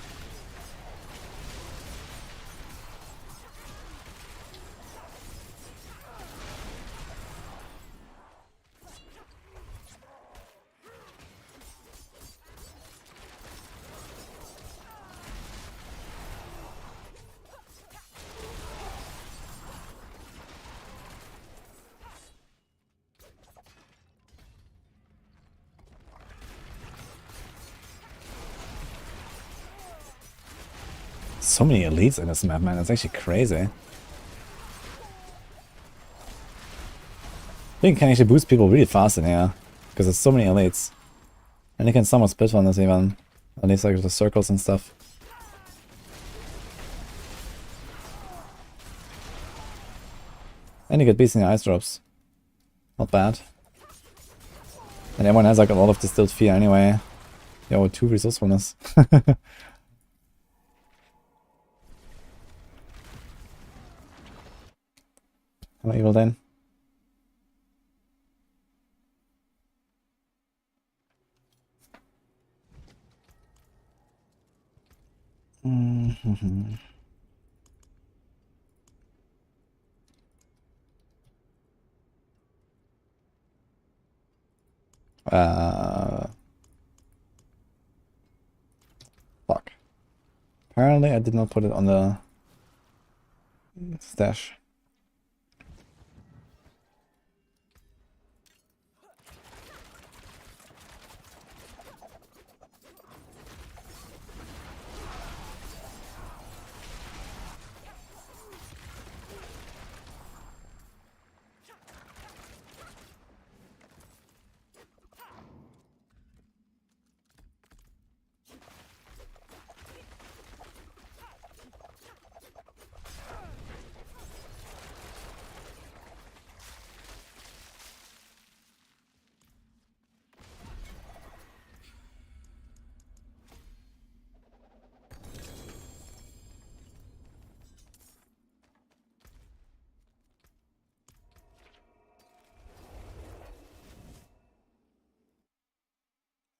So many elites in this map, man. It's actually crazy. I think you can actually boost people really fast in here. Because there's so many elites. And you can somewhat split on this even. At least like the circles and stuff. And you get beasts in the ice drops. Not bad. And everyone has like a lot of distilled fear anyway. Yeah, with 2 resourcefulness. How evil then? Fuck. Apparently I did not put it on the stash.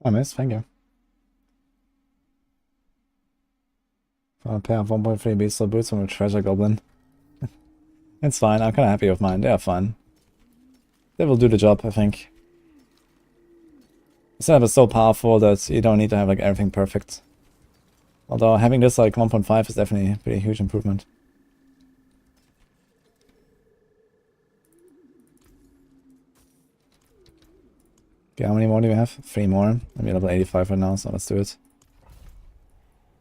I missed, thank you. For a pair of 1.3 beastly boots from a treasure goblin. It's fine, I'm kinda happy with mine, they are fun. They will do the job, I think. The setup is so powerful that you don't need to have like everything perfect. Although having this like 1.5 is definitely a pretty huge improvement. Okay, how many more do we have? 3 more. I'm level 85 right now, so let's do it.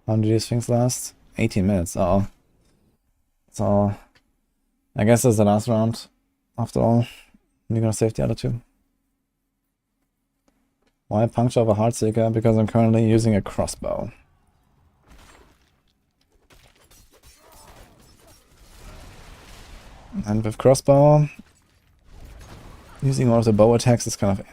How long do these things last? 18 minutes, uh-oh. So, I guess that's the last round, after all. You're gonna save the other 2. Why puncture over Heartseeker? Because I'm currently using a crossbow. And with crossbow, using one of the bow attacks is kind of...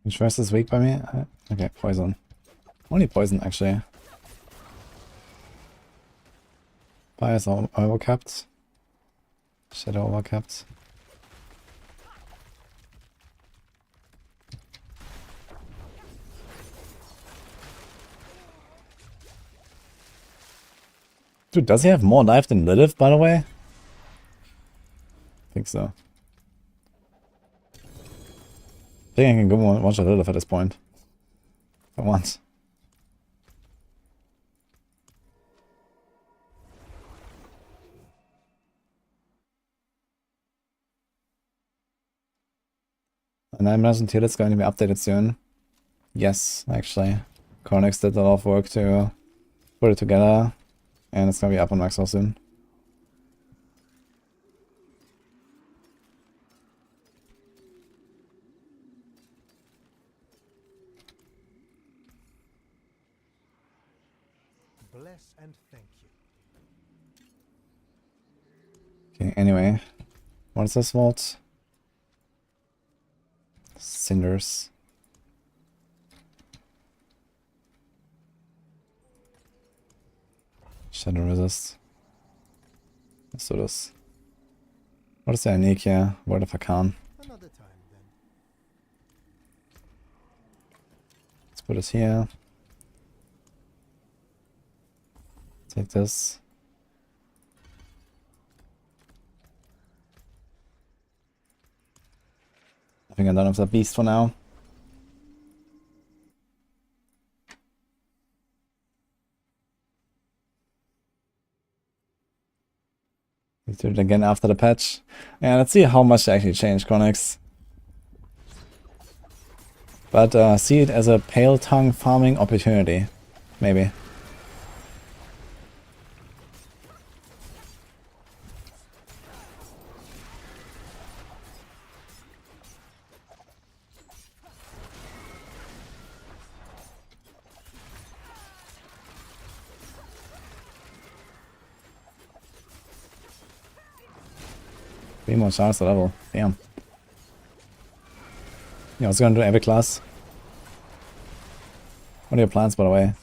Which first is weak by me? Okay, poison. Only poison, actually. Fire is overcapped. Shadow overcapped. Dude, does he have more life than Lilith, by the way? I think so. I think I can go one shot Lilith at this point. If I want. And I imagine it's going to be updated soon. Yes, actually. Cornix did a lot of work to put it together. And it's going to be up on Maxwell soon. Bless and thank you. Okay, anyway. What is this vault? Cinders. Shadow resist. Let's do this. What is the unique here? Word of Arcan. Another time then. Let's put this here. Take this. I think I'm done with that beast for now. We do it again after the patch. Yeah, let's see how much they actually changed, Cornix. But see it as a pale tongue farming opportunity. Maybe. Three more stars to level. Damn. Yeah, I was gonna do every class. What are your plans, by the way?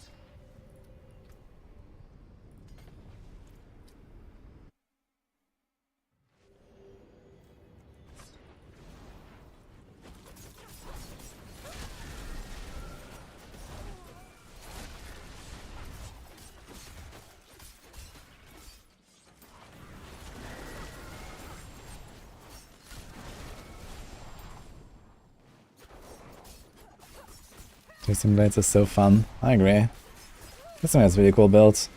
Twisting Blades is so fun. I agree. This one has really cool builds.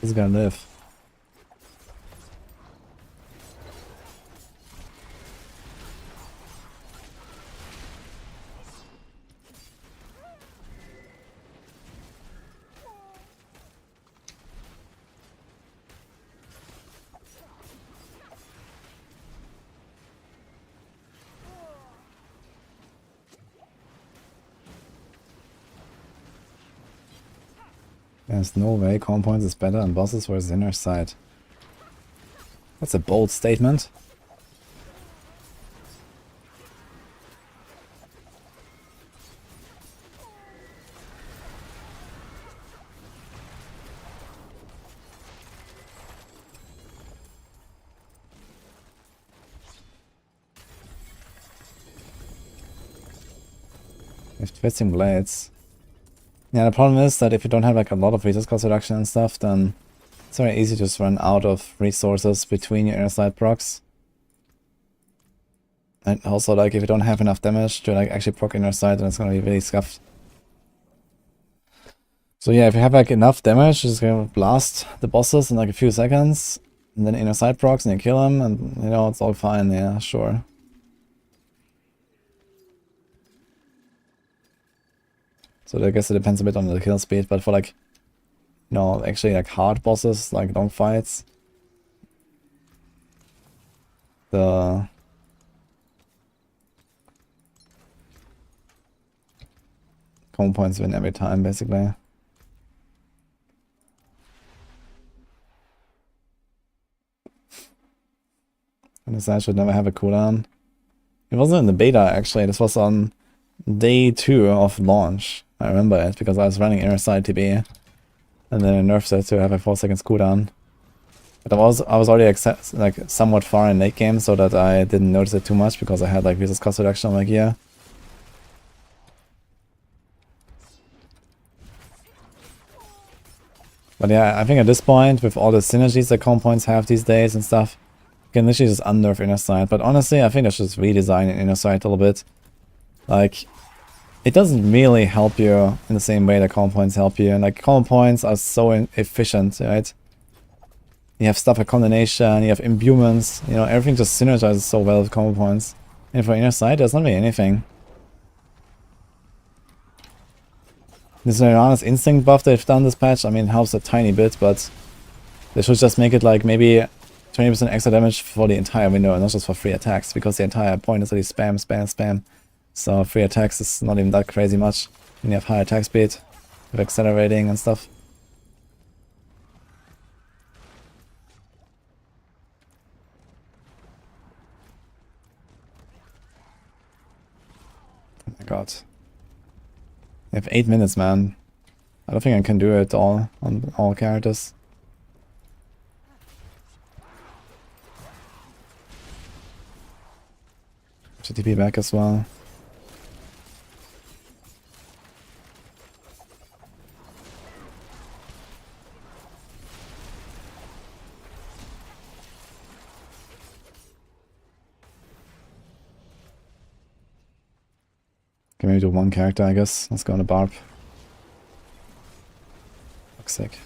He's gonna live. There's no way calm points is better on bosses versus inner side. That's a bold statement. With Twisting Blades. Yeah, the problem is that if you don't have like a lot of resource cost reduction and stuff, then it's very easy to just run out of resources between your inner side procs. And also, like, if you don't have enough damage to like actually proc inner side, then it's gonna be really scuffed. So yeah, if you have like enough damage, just gonna blast the bosses in like a few seconds, and then inner side procs and you kill them, and you know, it's all fine, yeah, sure. So I guess it depends a bit on the kill speed, but for like, you know, actually like hard bosses, like long fights, the common points win every time, basically. And this should never have a cooldown. It wasn't in the beta, actually. This was on day 2 of launch. I remember it because I was running inner side TB, and then it nerfed it to have a 4 seconds cooldown. But I was already like somewhat far in late game, so that I didn't notice it too much because I had like resource cost reduction on my gear. But yeah, I think at this point, with all the synergies that comm points have these days and stuff, you can literally just unnerf inner side. But honestly, I think I should just redesign inner side a little bit. Like, it doesn't really help you in the same way that common points help you. And like, common points are so efficient, right? You have stuff like combination, you have imbuements, you know, everything just synergizes so well with common points. And for inner side, there's not really anything. This Mirana's instinct buff they've done this patch, I mean, helps a tiny bit, but they should just make it like maybe 20% extra damage for the entire window and not just for free attacks, because the entire point is that you spam, spam, spam. So free attacks is not even that crazy much when you have high attack speed with accelerating and stuff. Oh my god. You have 8 minutes, man. I don't think I can do it all on all characters. Should TP back as well. Can maybe do one character, I guess. Let's go on a Barb. Fuck's sake.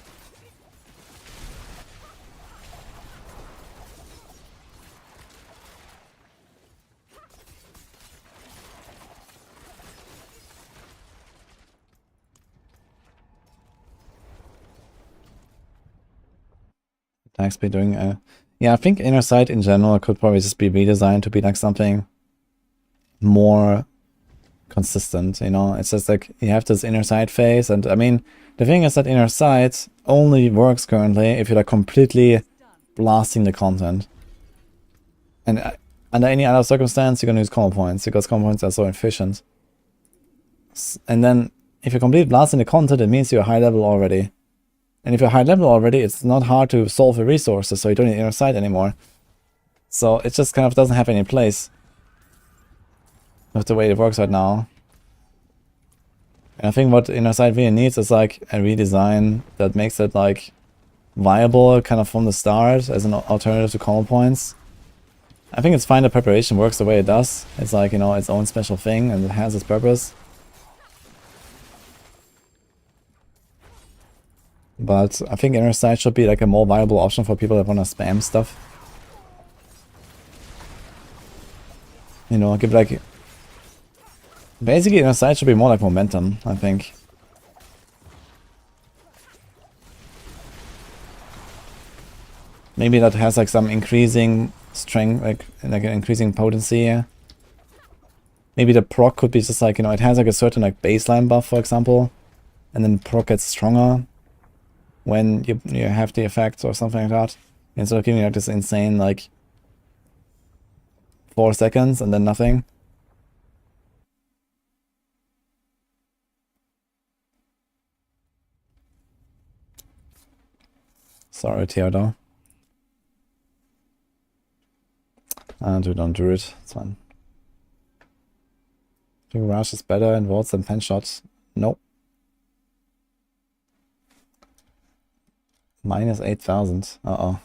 Attack speed doing yeah, I think Inner Sight in general could probably just be redesigned to be like something more consistent, you know? It's just like you have this Inner Sight phase, and I mean, the thing is that Inner Sight only works currently if you're like completely blasting the content. And under any other circumstance, you're gonna use combo points, because combo points are so efficient. And then, if you're completely blasting the content, it means you're high level already. And if you're high level already, it's not hard to solve the resources, so you don't need Inner Sight anymore. So it just kind of doesn't have any place with the way it works right now. And I think what Inner Sight really needs is like a redesign that makes it like viable kind of from the start as an alternative to combo points. I think it's fine that preparation works the way it does. It's like, you know, its own special thing and it has its purpose. But I think Inner Sight should be like a more viable option for people that want to spam stuff. You know, give like... Basically Inner Sight should be more like momentum, I think. Maybe that has like some increasing strength, like an increasing potency. Maybe the proc could be just like, you know, it has like a certain like baseline buff, for example. And then proc gets stronger when you have the effect or something like that. Instead of giving like this insane like 4 seconds and then nothing. Sorry, Theodore. And we don't do it. It's fine. I think Rush is better in wards than pen shots. Nope. Minus 8,000. Uh-oh.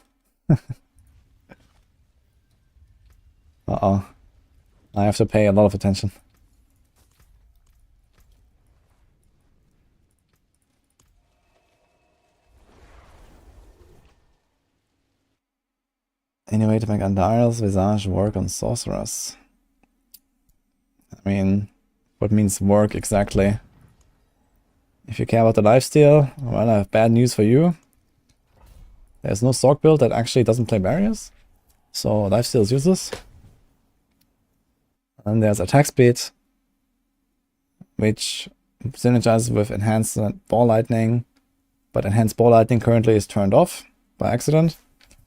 Uh-oh. I have to pay a lot of attention. Any way to make Andar's Visage work on Sorcerers? I mean, what means work exactly? If you care about the lifesteal, well, I have bad news for you. There's no Sorc build that actually doesn't play barriers, so lifesteal is useless. And there's attack speed, which synergizes with enhanced ball lightning, but enhanced ball lightning currently is turned off by accident,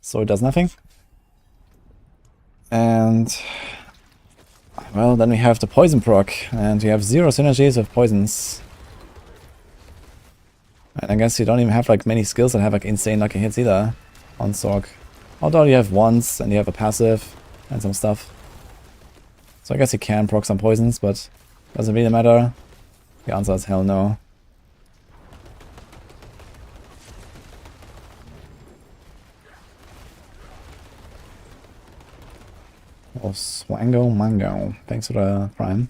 so it does nothing. And well, then we have the poison proc, and you have 0 synergies with poisons. And I guess you don't even have like many skills that have like insane lucky hits either on Sorc. Although you have once and you have a passive and some stuff. So I guess you can proc some poisons, but does it really matter? The answer is hell no. Oh, Swango Mango. Thanks for the prime.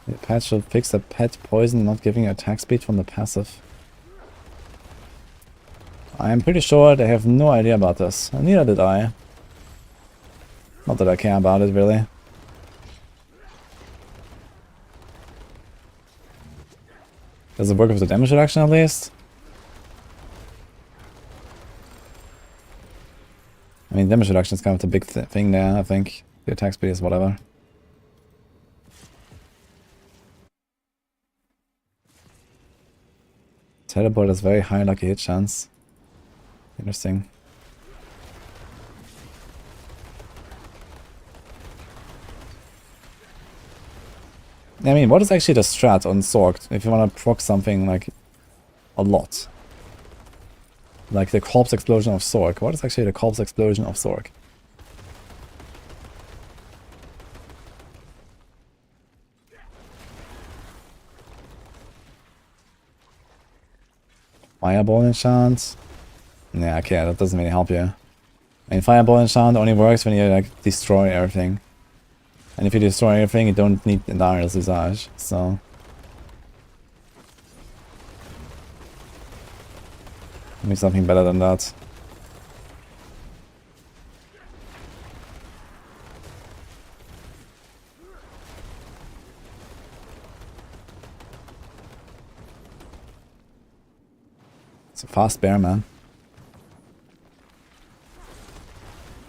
The patch should fix the pet poison not giving you attack speed from the passive. I'm pretty sure they have no idea about this. And neither did I. Not that I care about it, really. Does it work with the damage reduction at least? I mean, damage reduction is kind of the big thing there, I think. The attack speed is whatever. Teleport has very high lucky hit chance. Interesting. I mean, what is actually the strat on Sorc if you want to proc something like a lot? Like the corpse explosion of Sorc. What is actually the corpse explosion of Sorc? Fireball enchant? Yeah, okay, that doesn't really help you. I mean, Fireball enchant only works when you like destroy everything. And if you destroy everything, you don't need Endariel's Visage, so... Maybe something better than that. It's a fast bear, man.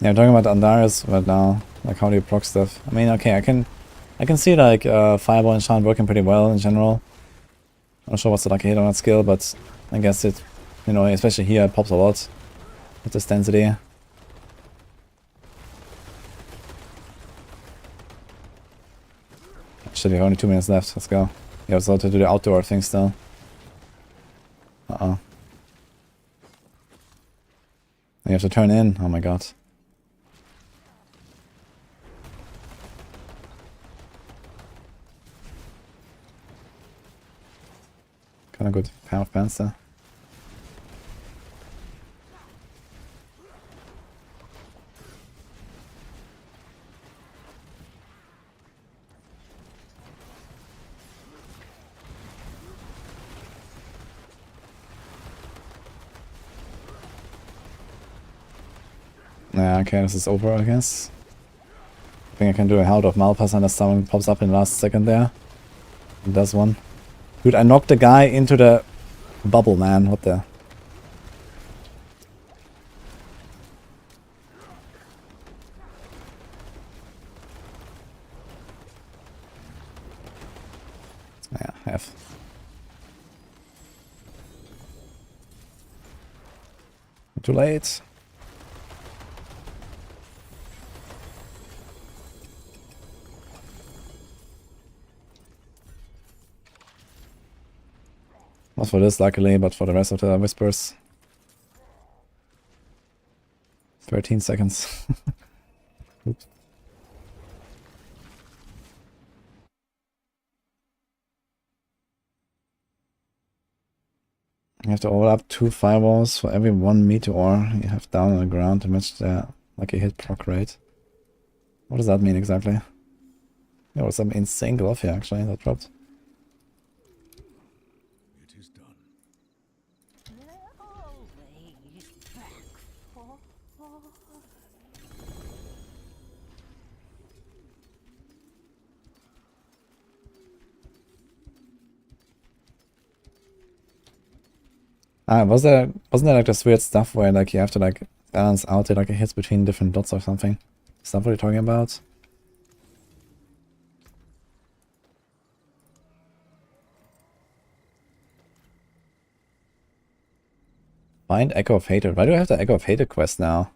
Yeah, I'm talking about Andarius right now. Like, how do you proc stuff? I mean, okay, I can see like Fireball enchant working pretty well in general. I'm not sure what's the lucky hit on that skill, but I guess it, you know, especially here, it pops a lot with this density. Shit, we have only 2 minutes left. Let's go. You also have to do the outdoor thing still. Uh-oh. You have to turn in. Oh my god. Kinda good power of pants there. Yeah, okay, this is over, I guess. I think I can do a Herald of Malpass unless someone pops up in the last second there. It does one. Dude, I knocked the guy into the bubble, man. What the... Yeah, F. Too late. Not for this, luckily, but for the rest of the whispers. 13 seconds. Oops. You have to overlap 2 firewalls for every 1 meteor you have down on the ground to match the lucky hit proc rate. What does that mean exactly? Yeah, what's some insane glove here actually that dropped. It is done. Always back for. Wasn't there like this weird stuff where like you have to like balance out the like hits between different dots or something? Is that what you're talking about? Find Echo of Hatred. Why do I have the Echo of Hatred quest now?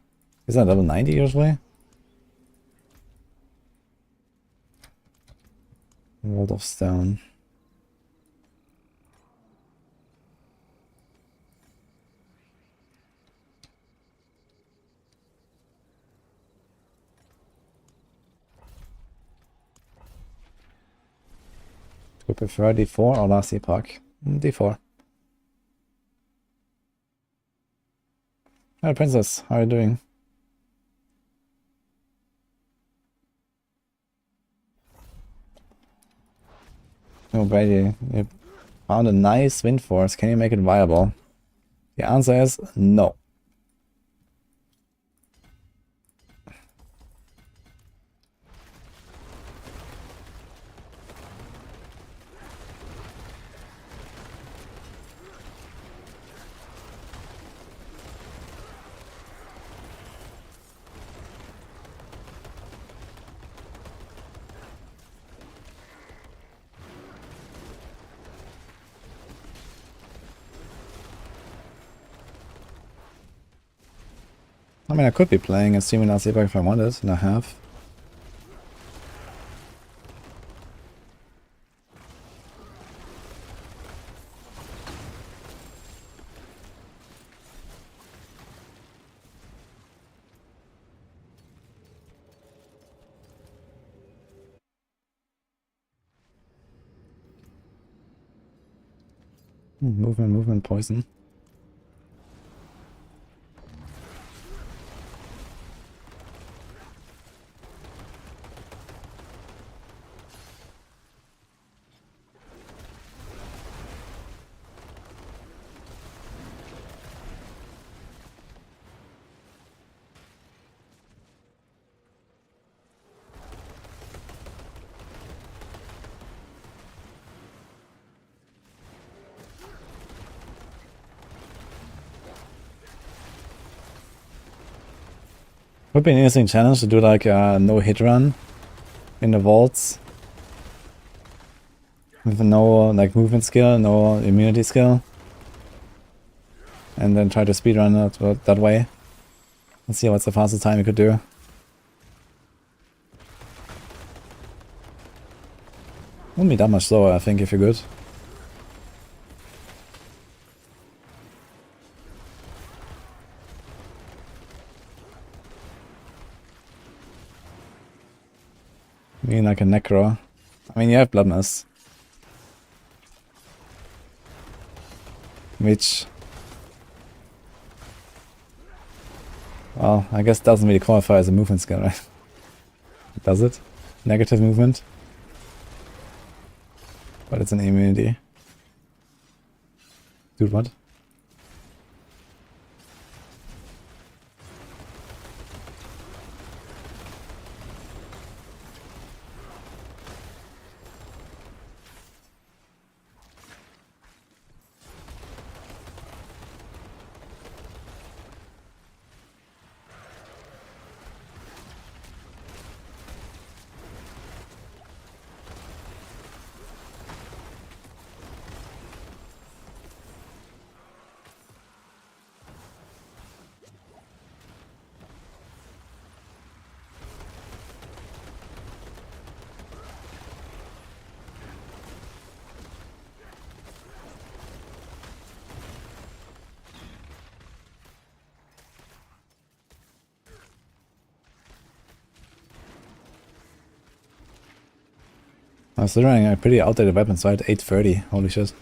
Isn't that level 90 usually? World of Stone. Do you prefer D4 or last epoch? D4. Hi Princess, how are you doing? Oh Brady, you found a nice wind force. Can you make it viable? The answer is no. I mean, I could be playing a Steaming Nazi if I wanted, and I have. Movement, poison. Would be an interesting challenge to do like a no hit run in the vaults with no like movement skill, no immunity skill, and then try to speedrun it that way. Let's see what's the fastest time you could do. Wouldn't be that much slower, I think, if you're good. I mean, like a necro. I mean, you have bloodness. Which... well, I guess doesn't really qualify as a movement skill, right? Does it? Negative movement? But it's an immunity. Dude, what? I was running a pretty outdated weapon, so I had 830. Holy shit.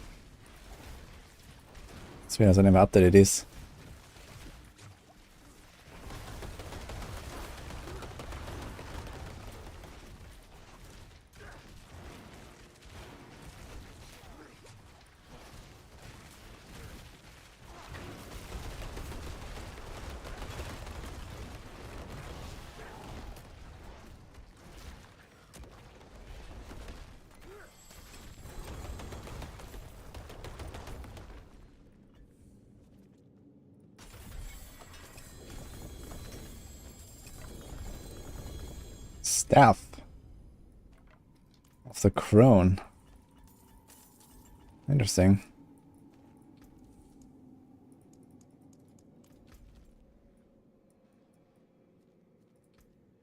It's weird, I never updated this. Staff of the Crone. Interesting.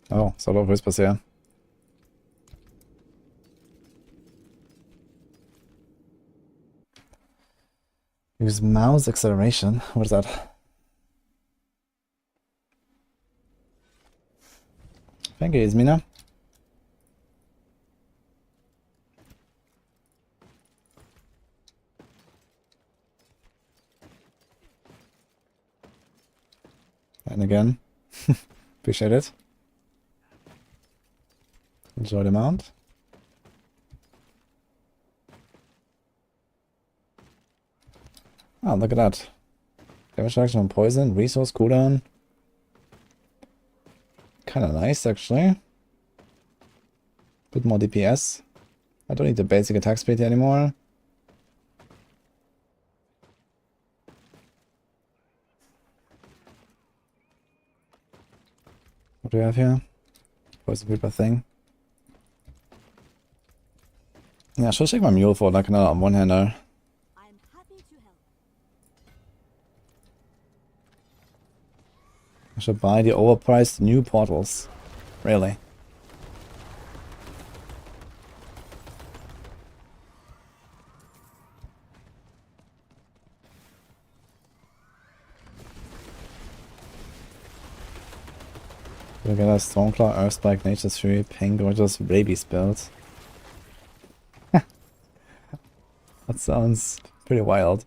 Oh, sort of whispers here. Use mouse acceleration. What is that? Thank you, Ismina. And again, appreciate it. Enjoy the mount. Oh, look at that. Damage reduction on poison, resource cooldown. Kinda nice, actually. Bit more DPS. I don't need the basic attack speed anymore. What do we have here? Poison Reaper thing. Yeah, I should check my mule for like another one-hander. I'm happy to help. I should buy the overpriced new portals. Really. We'll get a Stormclaw, Earthspike, Nature's Fury, Pain Gorgeous, Rabies build. That sounds pretty wild.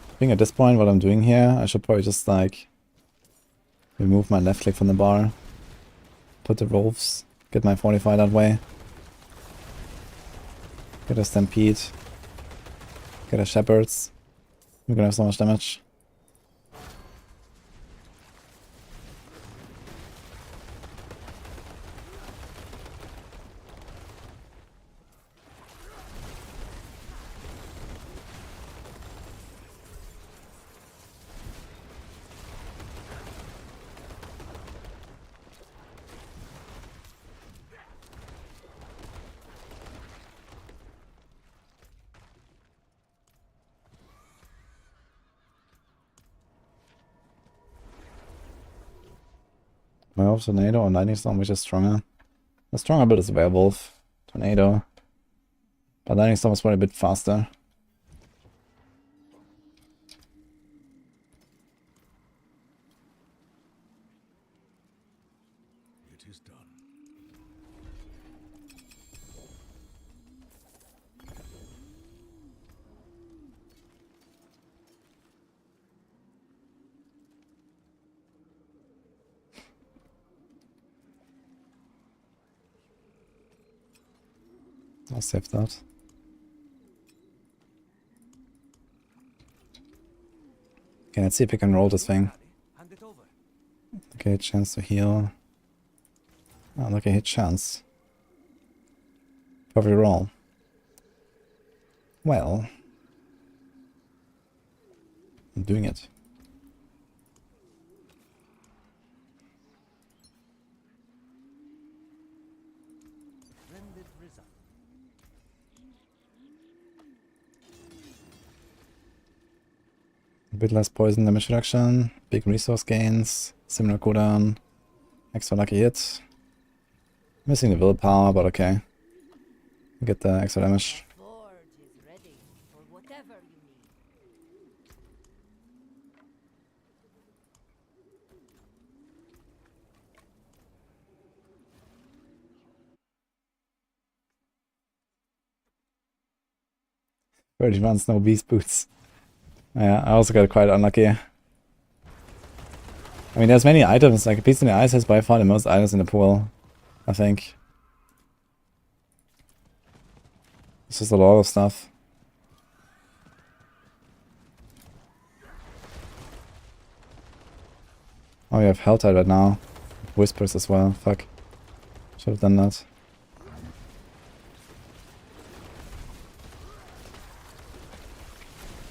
I think at this point what I'm doing here, I should probably just like remove my left click from the bar, put the wolves, get my fortify that way, get a stampede, get a shepherds. We're gonna have so much damage. Werewolf, Tornado, or Lightning Storm, which is stronger? The stronger build is Werewolf, Tornado. But Lightning Storm is probably a bit faster. It is done. I'll save that. Okay, let's see if we can roll this thing. Hand it over. Okay, chance to heal. Oh, look, I hit chance. Perfect roll. Well, I'm doing it. Splendid result. A bit less poison damage reduction, big resource gains, similar cooldown, extra lucky hit. Missing the willpower, but okay. Get the extra damage. Forge is ready for whatever you need. Virgin Advanced no beast boots. Yeah, I also got quite unlucky. I mean, there's many items, like Beast in the Ice has by far the most items in the pool, I think. It's just a lot of stuff. Oh, we have Helltide right now. Whispers as well, fuck. Should have done that.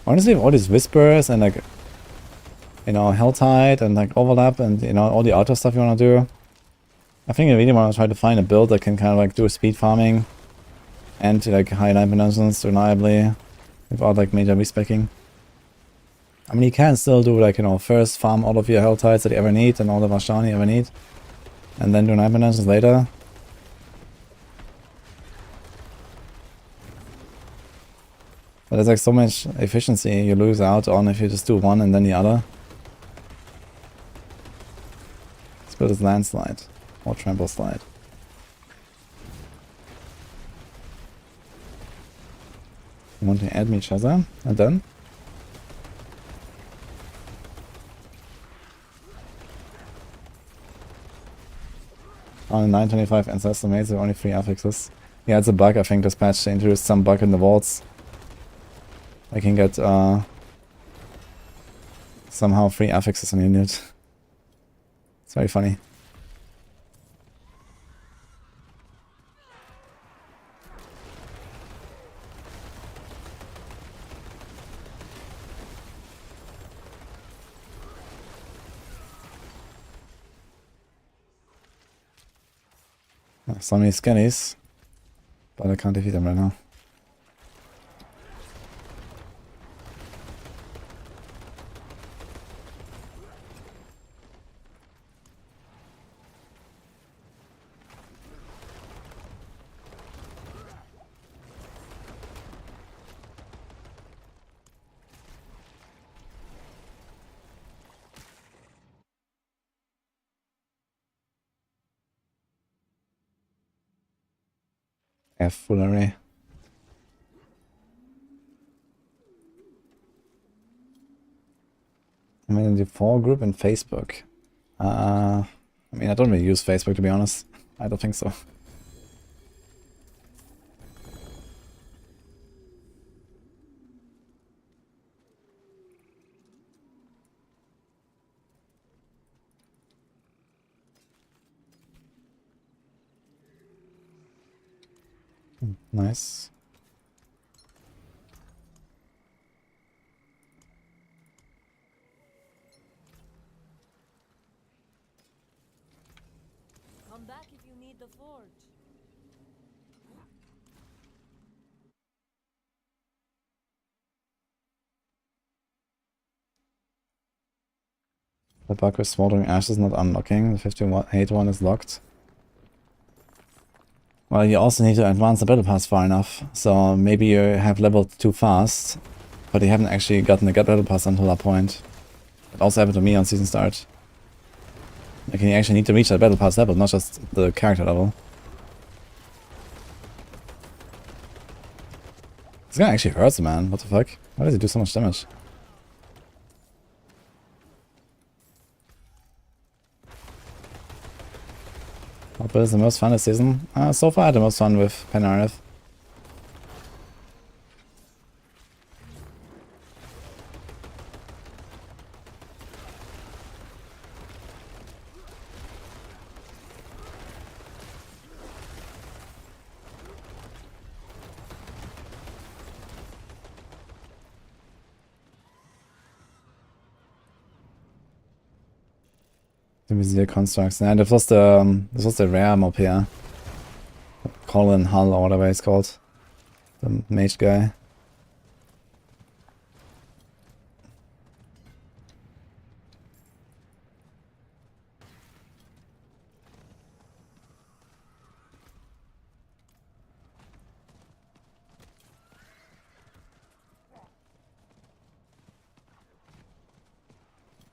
Honestly, all these whispers and like, you know, Helltide and like overlap and, you know, all the auto stuff you want to do. I think I really want to try to find a build that can kind of like do speed farming and like high line penetration reliably without like major respecking. I mean, you can still do like, you know, first farm all of your Helltides that you ever need and all the Vashani you ever need, and then do 9 penetration later. But there's like so much efficiency you lose out on if you just do one and then the other. Let's build this landslide or trample slide. You want to add me each other and then? On 925 Ancestor Maze, only 3 affixes. Yeah, it's a bug. I think this patch they introduced some bug in the vaults. I can get somehow 3 affixes on unit. It's very funny. So many skellies, but I can't defeat them right now. F foolery. I'm in the 4 group in Facebook. I mean, I don't really use Facebook, to be honest. I don't think so. Nice. Come back if you need the forge. The bug with Smoldering Ashes not unlocking. The 58 one is locked. Well, you also need to advance the battle pass far enough. So maybe you have leveled too fast, but you haven't actually gotten the battle pass until that point. It also happened to me on season start. Like, you actually need to reach that battle pass level, not just the character level. This guy actually hurts, man. What the fuck? Why does he do so much damage? What is the most fun this season? So far I had the most fun with Penarith. The Vizier Constructs. Yeah, this was the rare mob here. Colin Hull or whatever it's called. The mage guy.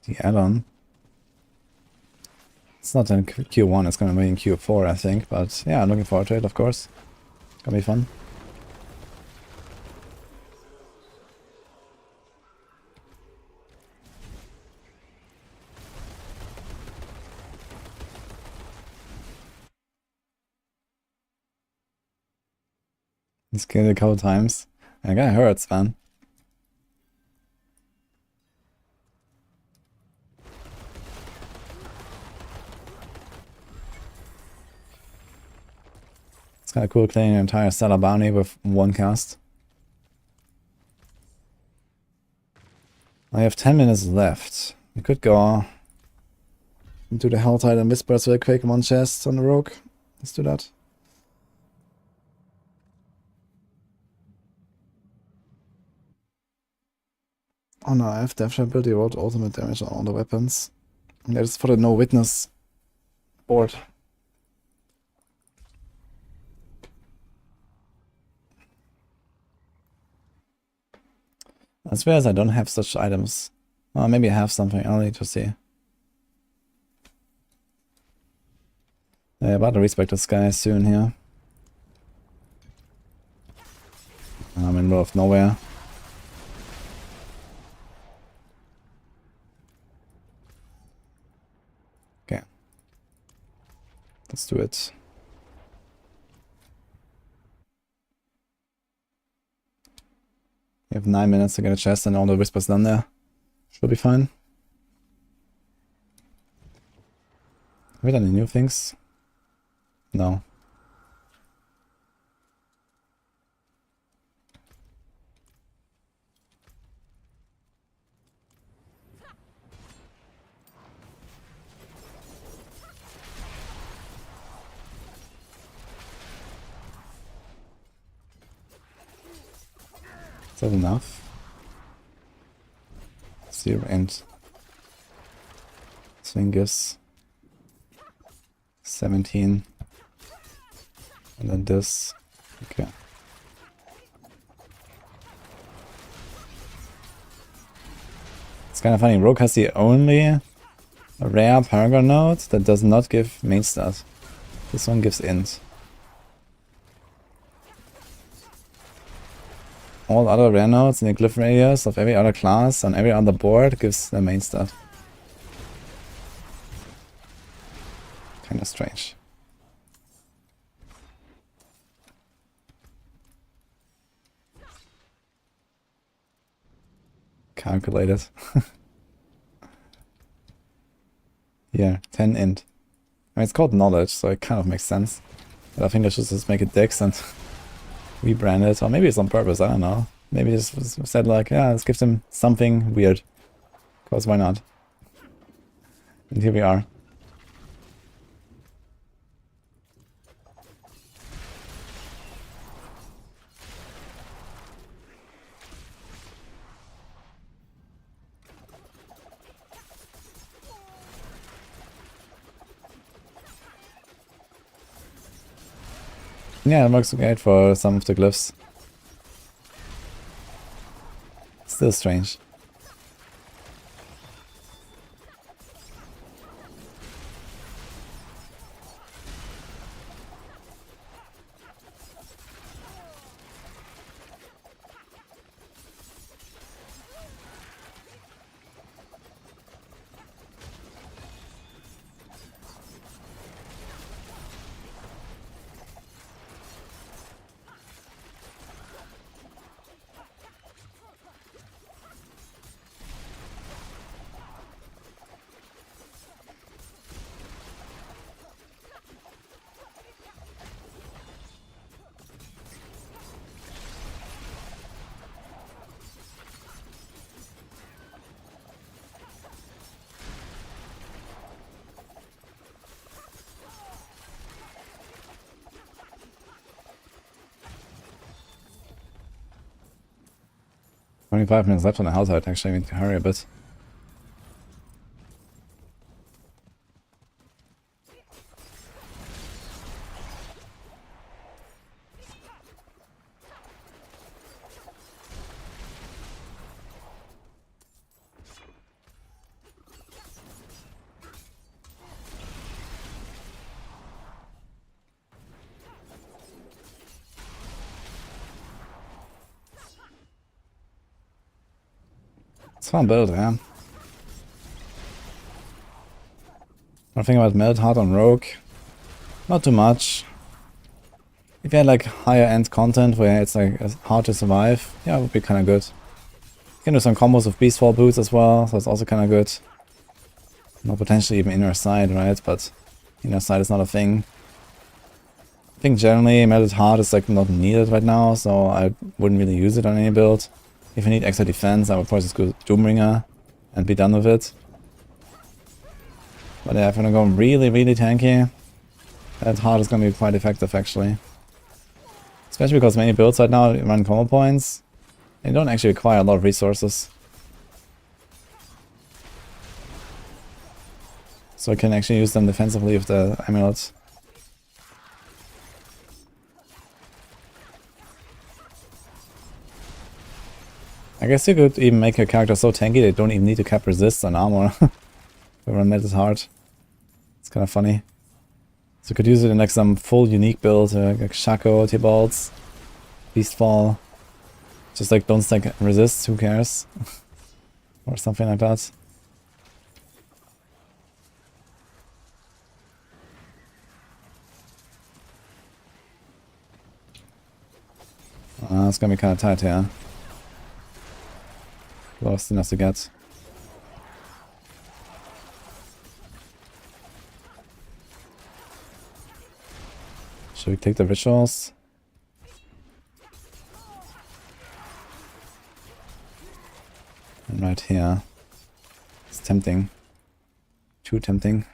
The add-on. It's not in Q1, it's gonna be in Q4, I think. But yeah, I'm looking forward to it, of course. It's gonna be fun. He's killed a couple times. And the guy hurts, man. It's kind of cool clearing an entire Stellar Bounty with one cast. I have 10 minutes left. We could go into the Helltide and Whispers real quick. One chest on the rogue. Let's do that. Oh no, I have Death ability wrote ultimate damage on all the weapons. And that is for the no witness board. I swear I don't have such items. Well, maybe I have something, I'll need to see. Yeah, about to respect this guy soon here. I'm in the middle of nowhere. Okay. Let's do it. We have 9 minutes to get a chest and all the whispers done there. Should be fine. Have we done any new things? No. Is that enough? 0 and swing gives 17. And then this. Okay. It's kind of funny. Rogue has the only rare Paragon node that does not give main stat. This one gives int. all other rare nodes in the glyph radius of every other class on every other board gives the main stuff. Kinda strange. Calculated. Yeah, 10 int. I mean, it's called knowledge, so it kind of makes sense. But I think I should just make it Dex and rebrand it. Or maybe it's on purpose, I don't know. Maybe just said like, yeah, let's give them something weird. Because why not? And here we are. Yeah, it works great for some of the glyphs. Still strange. Only 5 minutes left on the house. I'd actually need to hurry a bit. It's fun build, yeah. One thing about Melt Heart on Rogue, not too much. If you had like higher end content where it's like hard to survive, yeah, it would be kind of good. You can do some combos with Beastfall boots as well, so it's also kind of good. Or potentially even Inner Sight, right? But Inner Sight is not a thing. I think generally Melted Heart is like not needed right now, so I wouldn't really use it on any build. If I need extra defense, I would probably just go Doombringer and be done with it. But yeah, if I'm gonna go really, really tanky, that heart is gonna be quite effective actually. Especially because many builds right now run combo points. They don't actually require a lot of resources. So I can actually use them defensively with the amulets. I guess you could even make your character so tanky they don't even need to cap resist on armor. If I run Metal Heart. It's kind of funny. So you could use it in like some full unique build, like Shaco, T-Bolts, Beastfall. Just like don't stack resist, who cares? Or something like that. It's gonna be kind of tight here. Lost enough to get. Should we take the rituals? And right here. It's tempting. Too tempting.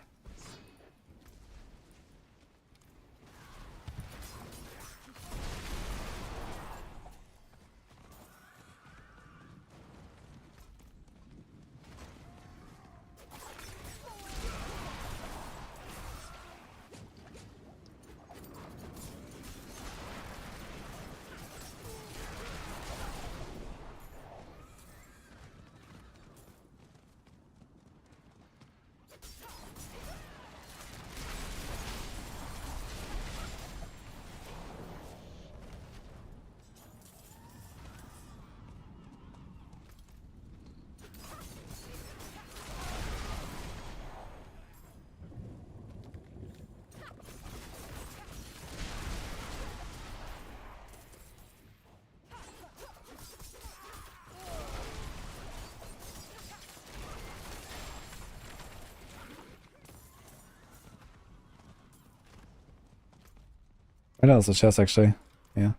Right, that's a chest actually. Yeah.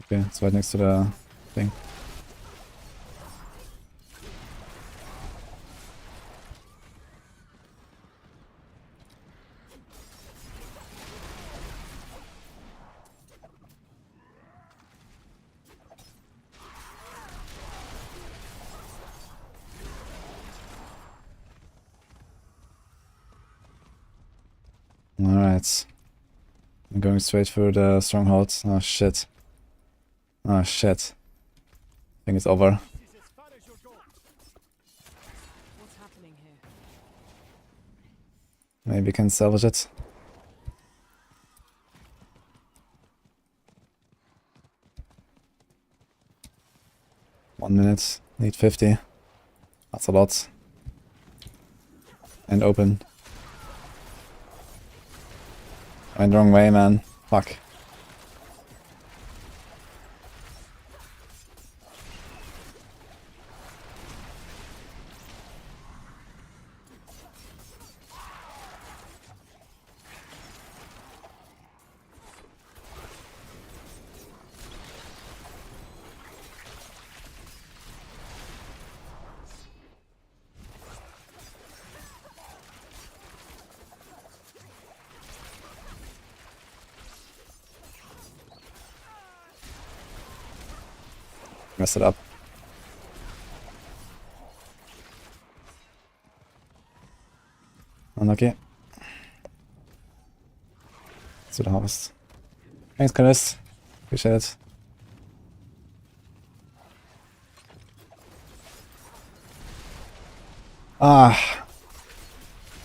Okay, it's right next to the thing. Alright. I'm going straight for the stronghold. Oh shit. Oh shit. I think it's over. What's happening here? Maybe we can salvage it. One minute. Need 50. That's a lot. And open. Went the wrong way, man. Fuck. Mess it up. Unlucky. To the harvest. Thanks, Chris. Appreciate it. Ah.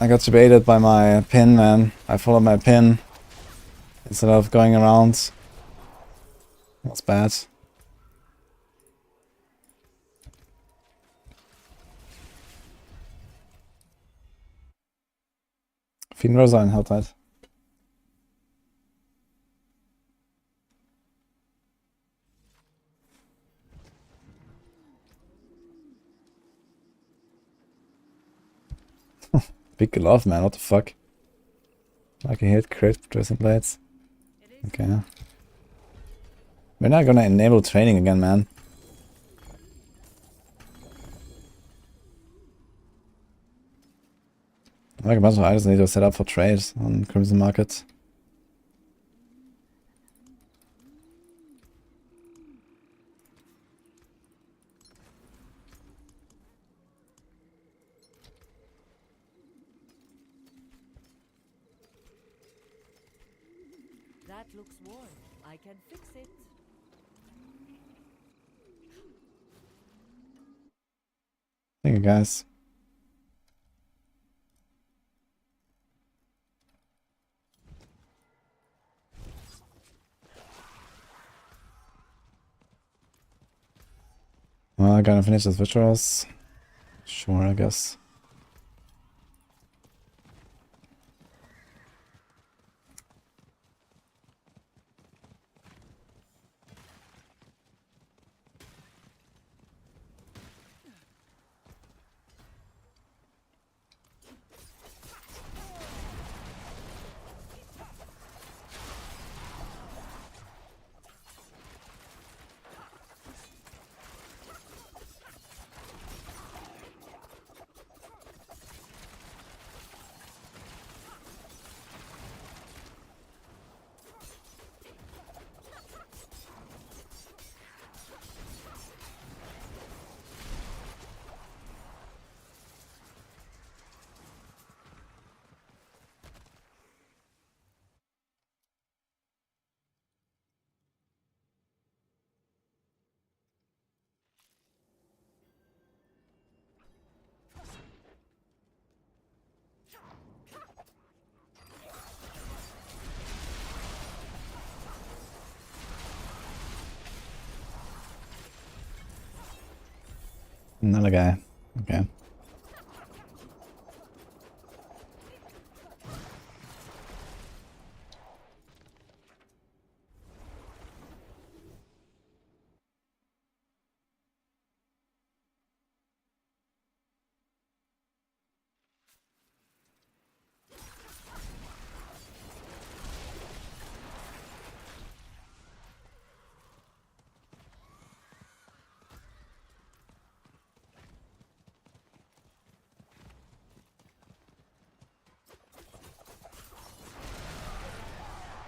I got debated by my pin, man. I followed my pin instead of going around. That's bad. Finra sein, halt halt. Big love, man. What the fuck? Like a hit, crit, dressing blades. Okay. We're not gonna enable training again, man. Like a bunch of items need to set up for trade on Crimson Market. That looks worn. I can fix it. Thank you, guys. Well, I'm gonna finish this rituals. Sure, I guess. Another guy. Okay.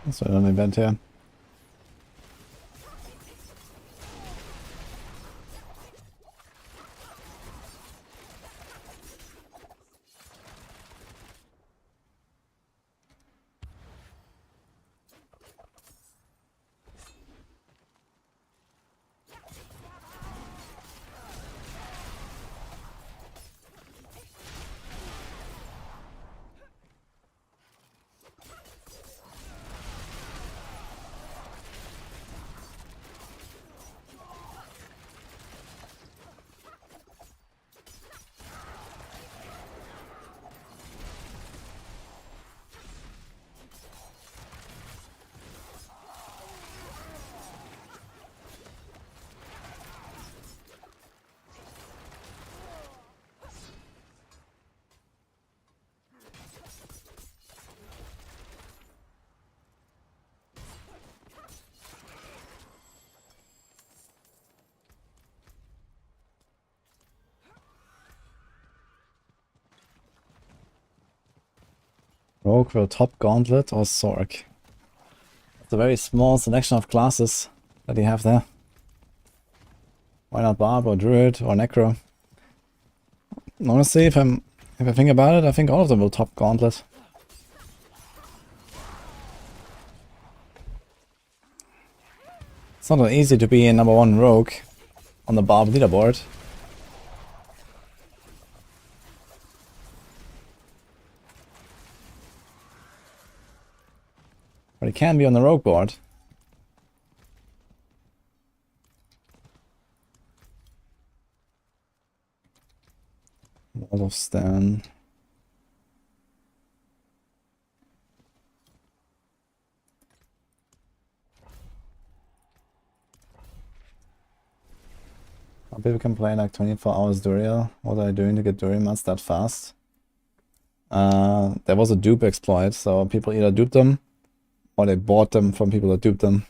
That's what I only bet here. Rogue will top Gauntlet or Sorc. It's a very small selection of classes that you have there. Why not Barb or Druid or Necro? Honestly, if I think about it, I think all of them will top Gauntlet. It's not that easy to be a #1 Rogue on the Barb leaderboard. But it can be on the Rogue board. Wall of Stan. Some people can play like 24 hours Duriel. What are you doing to get Duriel mods that fast? There was a dupe exploit, so people either duped them or they bought them from people that duped them.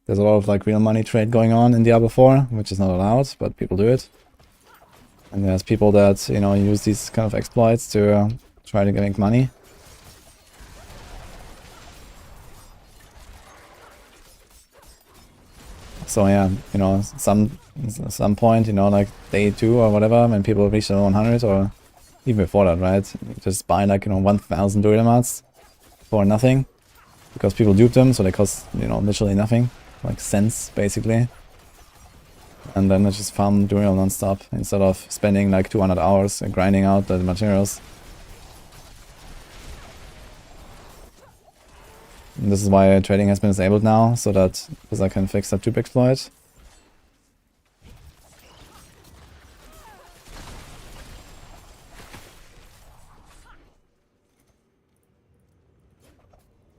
There's a lot of like real money trade going on in Diablo 4, which is not allowed, but people do it. And there's people that, you know, use these kind of exploits to try to make money. So yeah, you know, some point, you know, like day 2 or whatever, when people reach the 100 or even before that, right? You just buy like, you know, 1,000 Druid mods for nothing. Because people dupe them, so they cost, you know, literally nothing. Like cents, basically. And then I just farm Duriel non-stop instead of spending like 200 hours and grinding out the materials. And this is why trading has been disabled now, so that because I can fix that dupe exploit.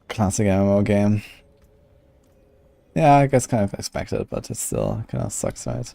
Classic MMO game. Yeah, I guess kind of expected, but it still kind of sucks, right?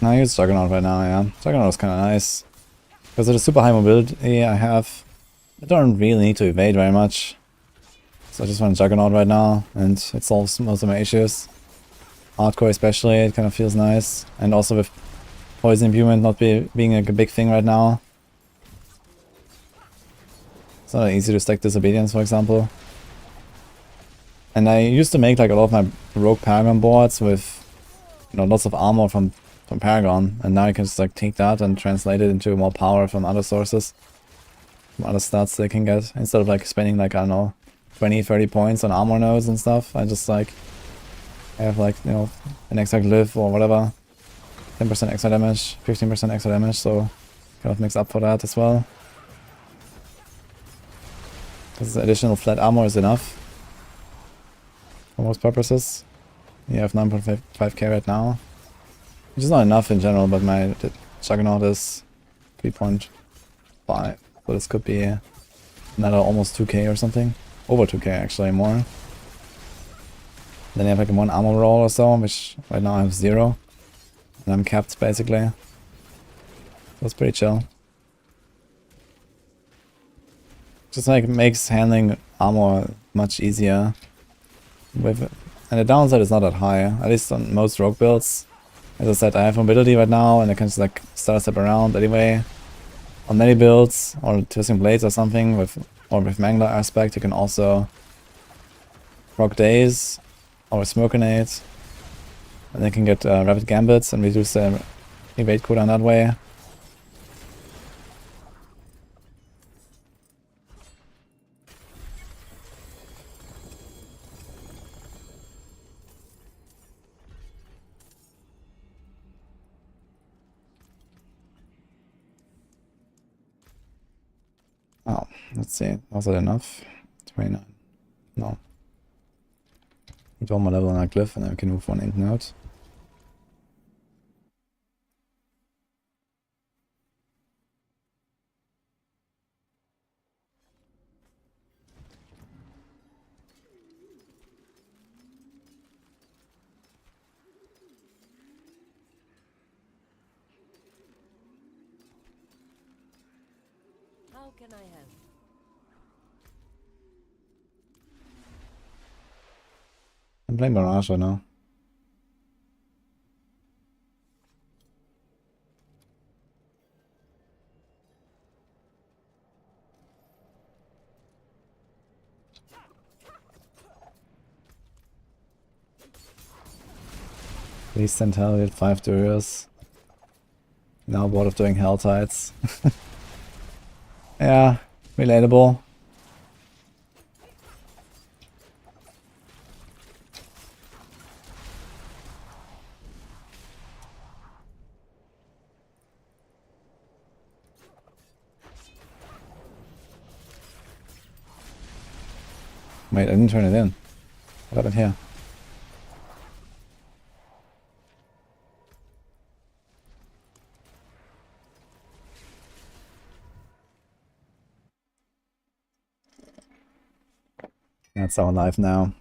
No, I use Juggernaut right now, yeah. Juggernaut is kind of nice. Because of the super high mobility I have, I don't really need to evade very much. So I just want Juggernaut right now, and it solves most of my issues. Hardcore especially, it kind of feels nice. And also with Poison Imbuement not being like a big thing right now. It's not easy to stack Disobedience, for example. And I used to make like a lot of my Rogue Paragon boards with, you know, lots of armor from Paragon, and now you can just like take that and translate it into more power from other sources. some other stats they can get. Instead of like spending like, I don't know, 20, 30 points on armor nodes and stuff, I just like have like, you know, an extra glyph or whatever. 10% extra damage, 15% extra damage, so kind of makes up for that as well. Because additional flat armor is enough for most purposes. You have 9.5k right now, which is not enough in general, but my Juggernaut is 3.5, so this could be another almost 2k or something. Over 2k actually, more. Then you have like a 1 armor roll or so, which right now I have 0. And I'm capped basically. That's pretty chill. Just like makes handling armor much easier. And the downside is not that high, at least on most rogue builds. As I said, I have mobility right now and I can just like start step around anyway. On many builds, or Twisting Blades or something, with Mangler aspect, you can also proc Daze or Smoke Grenade. And they can get Rapid Gambits and reduce the evade cooldown that way. Oh, let's see. Was that enough? 29. No. Need one more level on that glyph and then we can move one ink node. How can I help? I'm playing Barrage right now. Please send hell with 5 Durios. Now bored of doing Hell Tides. Yeah, relatable. Wait, I didn't turn it in. What happened here? That's our life now.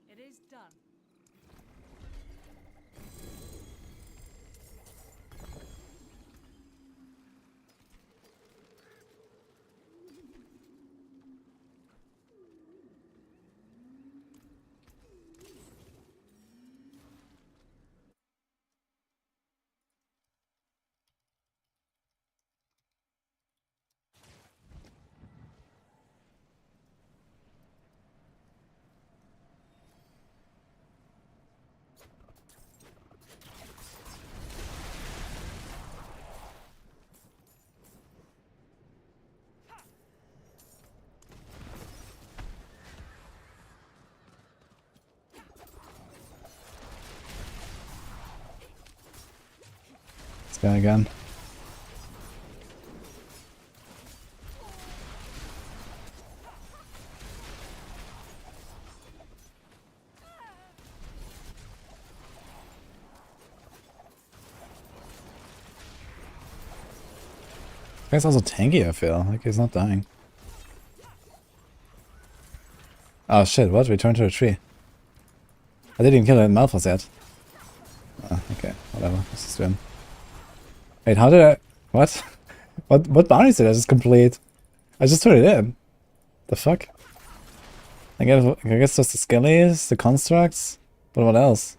It is done. This guy again. This guy's also tanky, I feel. Like he's not dying. Oh shit, what? Return to the tree. I didn't even kill a Malphas yet. Ah, okay, whatever. Let's just win. Wait, how did I... What? What bounties did I just complete? I just turned it in. The fuck? I guess just the skellies, the constructs, but what else?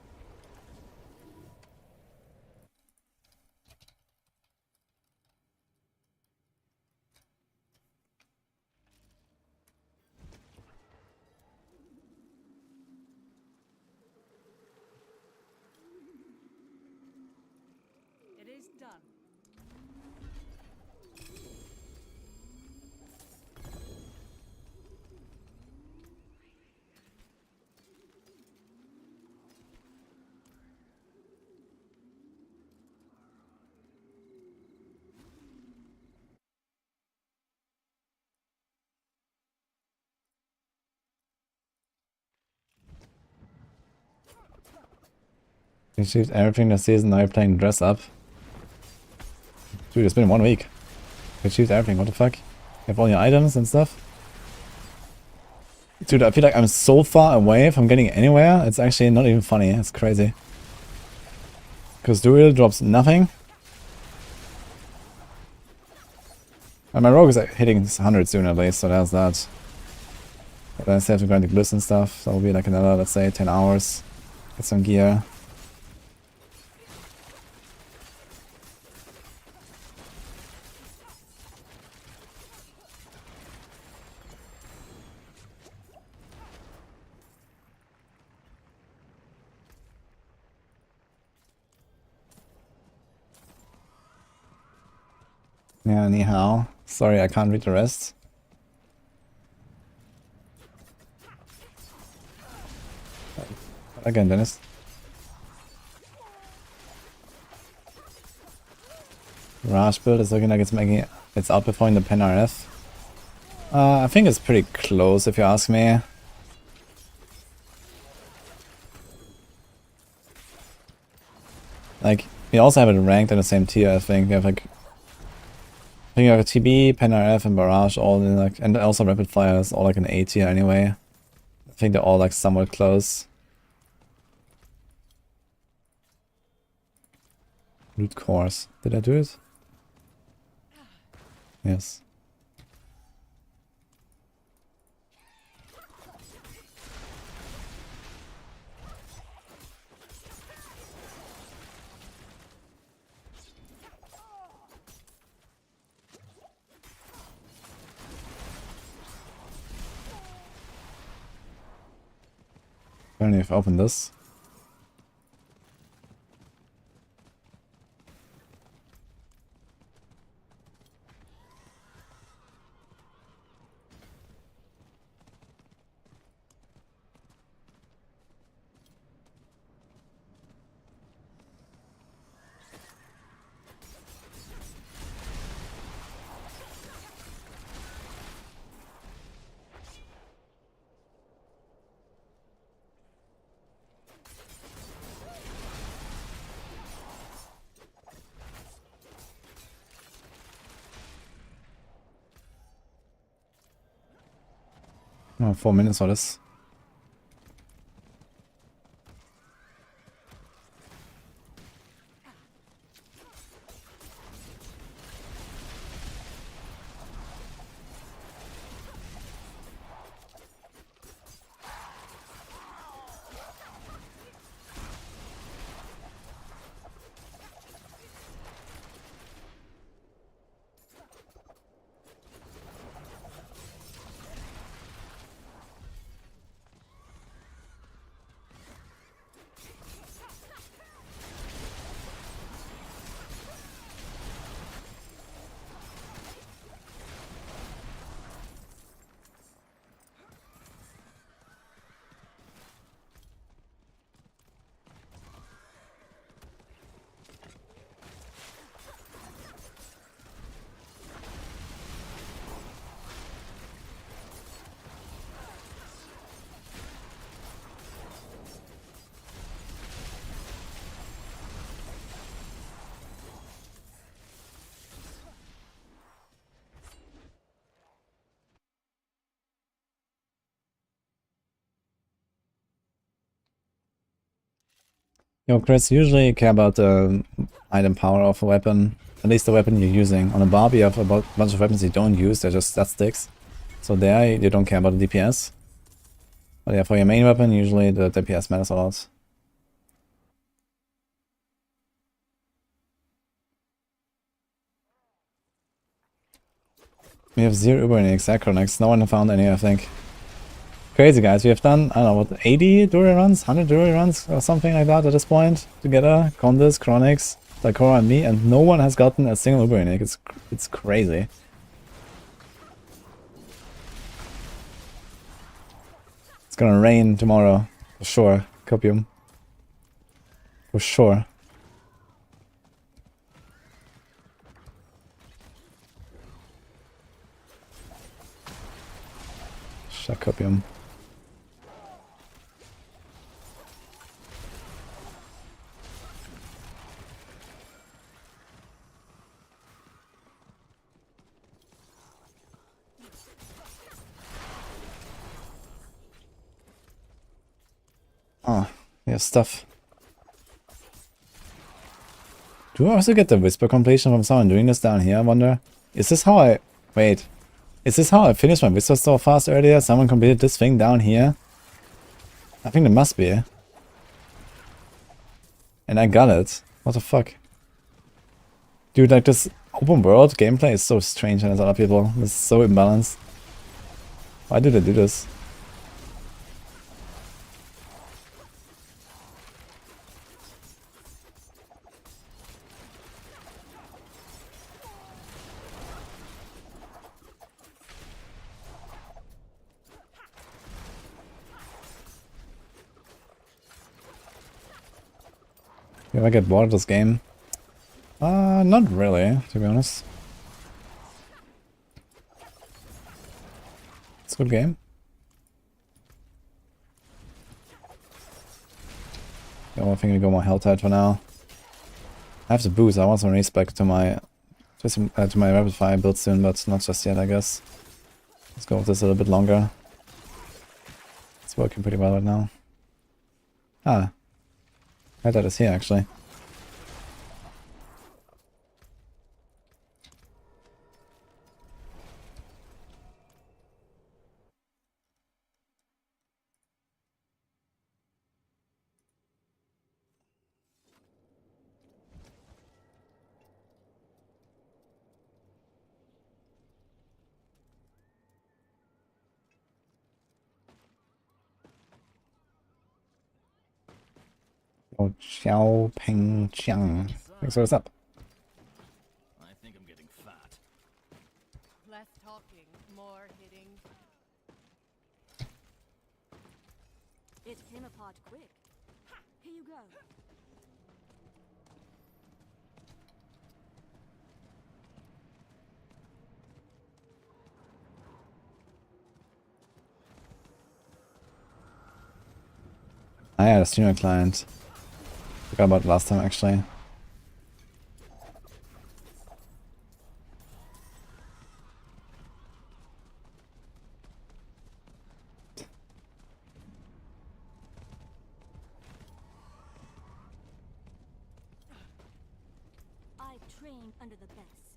You achieved everything this season, now you're playing dress up. Dude, it's been 1 week. You achieved everything, what the fuck? You have all your items and stuff? Dude, I feel like I'm so far away from getting anywhere, it's actually not even funny, it's crazy. Because Druid drops nothing. And my rogue is like hitting 100 soon at least, so there's that. But then I still have to grind the bliss and stuff, so it'll be like another, let's say, 10 hours. Get some gear. Yeah, ni hao. Sorry, I can't read the rest. Again, Dennis. Raj build is looking like it's outperforming the Pen RF. I think it's pretty close if you ask me. Like, we also have it ranked in the same tier, I think. We have like, I think you have a TB, Pen RF, and Barrage all in like, and also Rapid Fire is all like an A tier anyway. I think they're all like somewhat close. Root cores. Did I do it? Yes. Apparently I've opened this. Oh, 4 minutes for this. Yo, Chris, usually you care about the item power of a weapon. At least the weapon you're using. On a Barb you have a bunch of weapons you don't use, they're just stat sticks. So there you don't care about the DPS. But yeah, for your main weapon, usually the DPS matters a lot. We have 0 Uber-Nix, Acronyx, no one found any, I think. Crazy guys, we have done, I don't know, what, 80 Druid runs? 100 Druid runs? Or something like that at this point, together. Condis, Chronix, Daikora and me, and no one has gotten a single Uber-Nix. It's crazy. It's gonna rain tomorrow, for sure. Copium. For sure. Oh, yeah, stuff. Do I also get the whisper completion from someone doing this down here, I wonder? Is this how I... Wait. Is this how I finished my whisper so fast earlier? Someone completed this thing down here? I think there must be. And I got it. What the fuck? Dude, like this open world gameplay is so strange and as other people. It's so imbalanced. Why did I do this? Did I get bored of this game? Not really, to be honest. It's a good game. I think I go more health tight for now. I have to boost. I want some respec to my rapid fire build soon, but not just yet, I guess. Let's go with this a little bit longer. It's working pretty well right now. Ah, that is here actually. Oh, Xiao Peng Chiang. Thanks for what's up. I think I'm getting fat. Less talking, more hitting. It came apart quick. Here you go. I had a streamer client. Forgot about it last time actually. I trained under the best.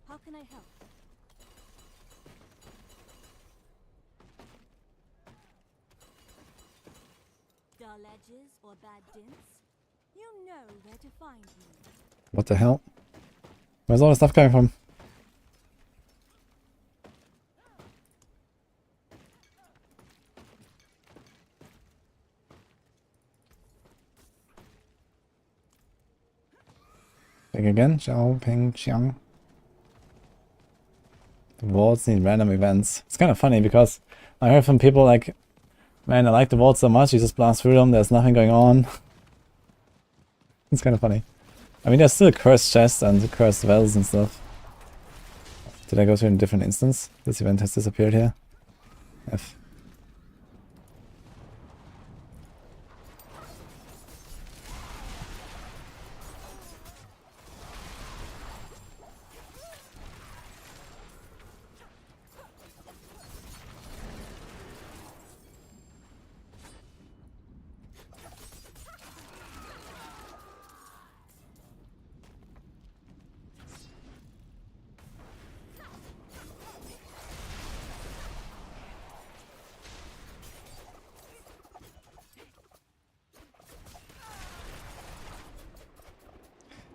How can I help? Dull edges or bad dints? You know where to find me. What the hell? Where's all the stuff coming from? Think again, Xiao Peng Chiang. The vaults need random events. It's kind of funny because I heard from people like, man, I like the vaults so much, you just blast through them, there's nothing going on. It's kind of funny. I mean, there's still cursed chests and cursed wells and stuff. Did I go to a different instance? This event has disappeared here. F.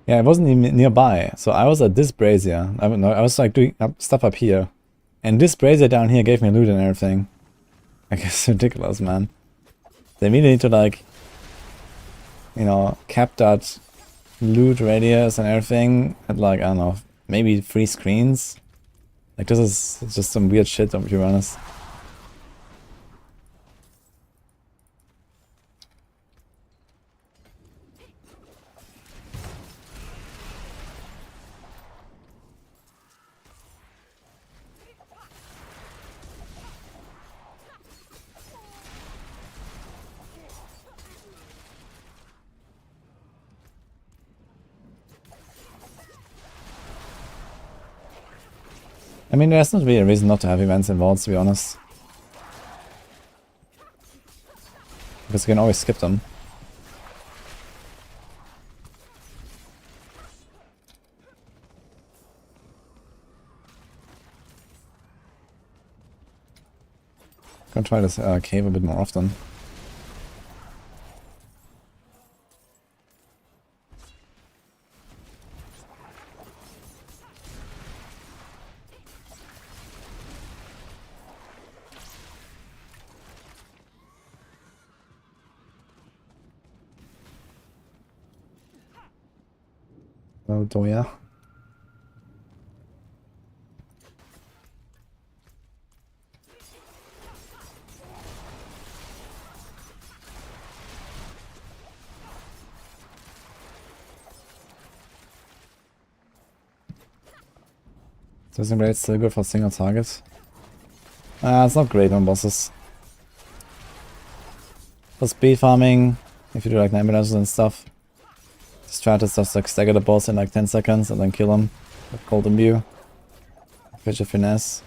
Yeah, it wasn't even nearby. So I was at this brazier. I don't know. I was like doing stuff up here. And this brazier down here gave me loot and everything. I guess it's ridiculous, man. They really need to like, you know, cap that loot radius and everything at like, I don't know, maybe 3 screens. Like this is just some weird shit, to be honest. I mean, there's not really a reason not to have events involved, to be honest. Because you can always skip them. Gonna try this cave a bit more often. Oh, Doya. Doesn't Blade still good for single target? It's not great on bosses. For speed farming, if you do like ambulances and stuff, this strat is just like stagger the boss in like 10 seconds and then kill him with Cold Imbue. Fetch a finesse.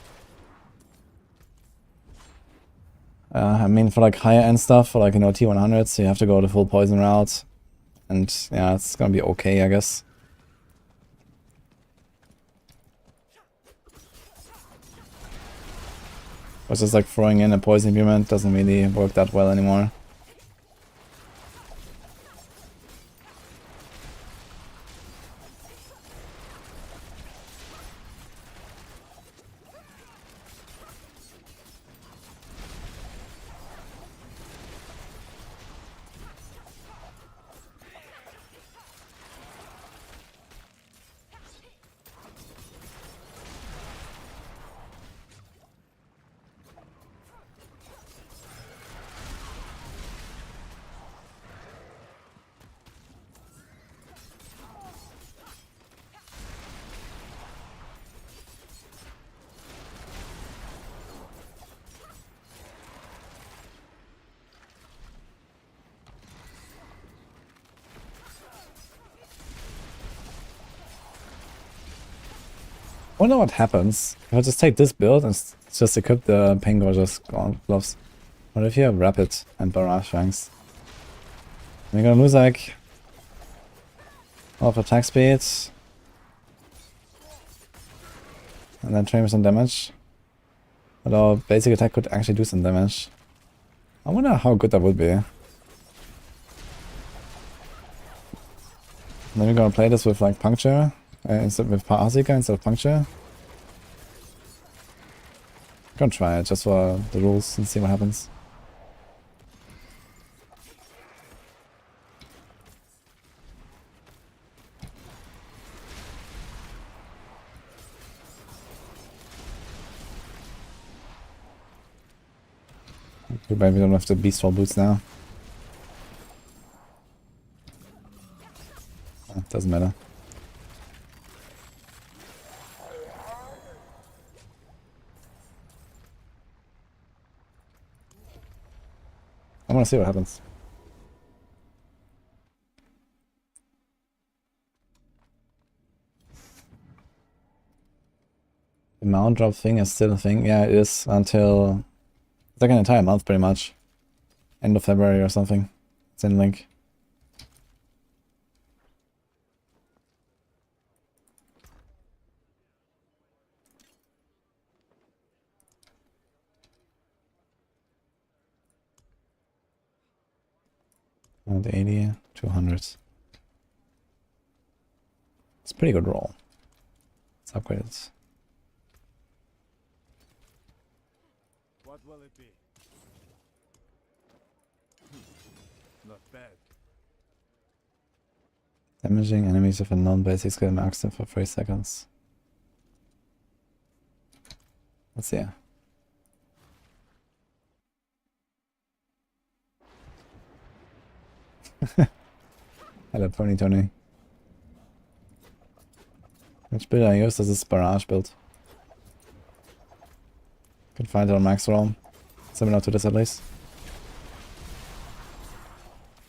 I mean for like higher end stuff, for like T100s, you have to go the full poison route. And yeah, it's gonna be okay, I guess. But just like throwing in a poison imbuement doesn't really work that well anymore. I wonder what happens if I just take this build and just equip the Pain Gorgeous gloves. What if you have Rapid and Barrage Fangs? We're gonna lose like half attack speed and then train with some damage. But our basic attack could actually do some damage. I wonder how good that would be. And then we're gonna play this with like Puncture. Instead with Parasika instead of Puncture. I'm gonna try it just for the rules and see what happens. Too bad we don't have the Beast Fall boots now. Doesn't matter. I want to see what happens. The mount drop thing is still a thing. Yeah, it is until it's like an entire month pretty much. End of February or something. It's in link. And 80, 200. It's a pretty good roll. Let's upgrade it. What will it be? Not bad. Damaging enemies with a non-basic skill maximum for 3 seconds. Let's see. Hello, Pony Tony. Which build I use? This is Barrage build. Can find it on max roll. Similar to this at least.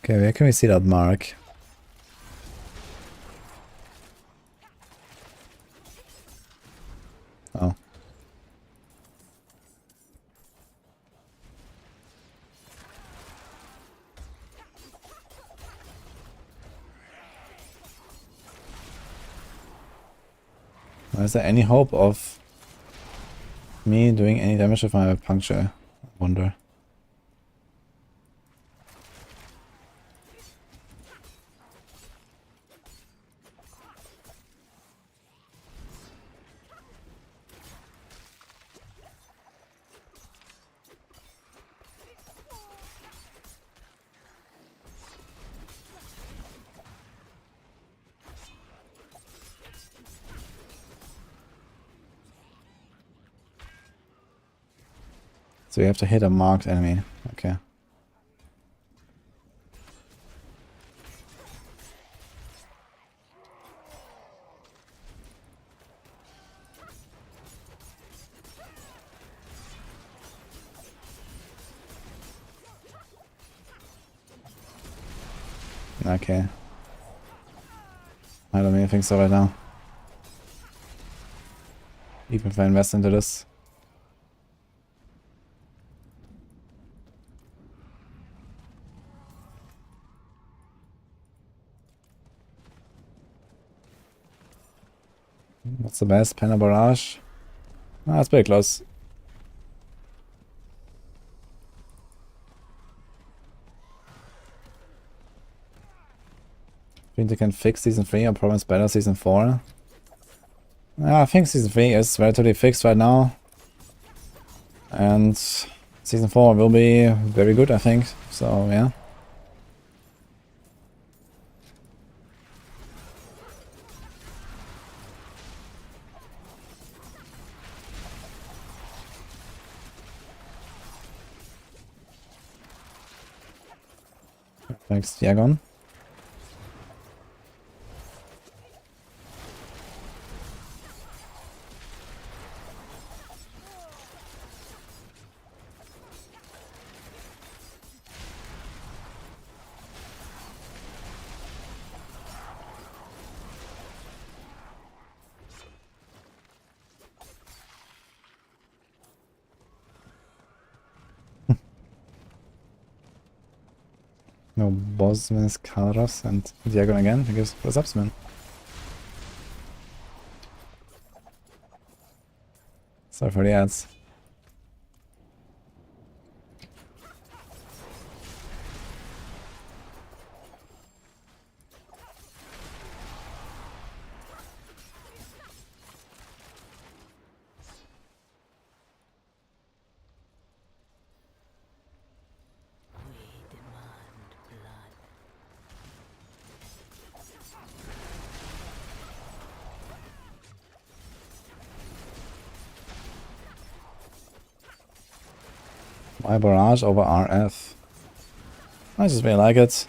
Okay, where can we see that mark? Oh. Is there any hope of me doing any damage with my puncture? I wonder. So you have to hit a marked enemy. Okay. Okay. I don't even think so right now. Even if I invest into this. What's the best? Penna Barrage? Ah, that's pretty close. Think they can fix Season 3 or promise better Season 4? Yeah, I think Season 3 is relatively fixed right now. And Season 4 will be very good, I think. So, yeah. Next, Diagon. No Bosman's Karos and Diagon again. I guess what's up, man? Sorry for the ads. Why Barrage over RF? I just really like it.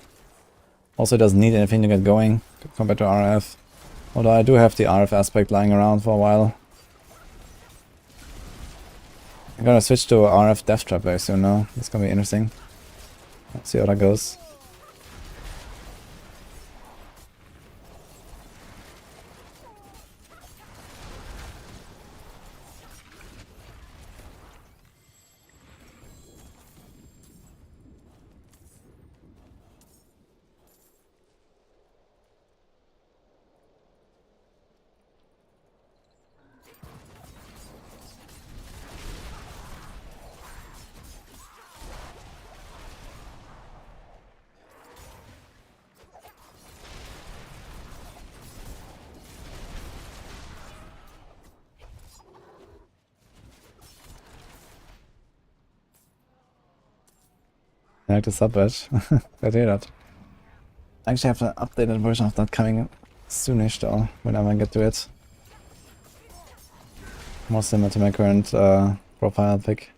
Also, it doesn't need anything to get going compared to RF. Although I do have the RF aspect lying around for a while. I'm gonna switch to RF Death Trap very soon now. It's gonna be interesting. Let's see how that goes. I like the sub badge. I do that. I actually have an updated version of that coming soonish though, whenever I get to it. More similar to my current profile pick.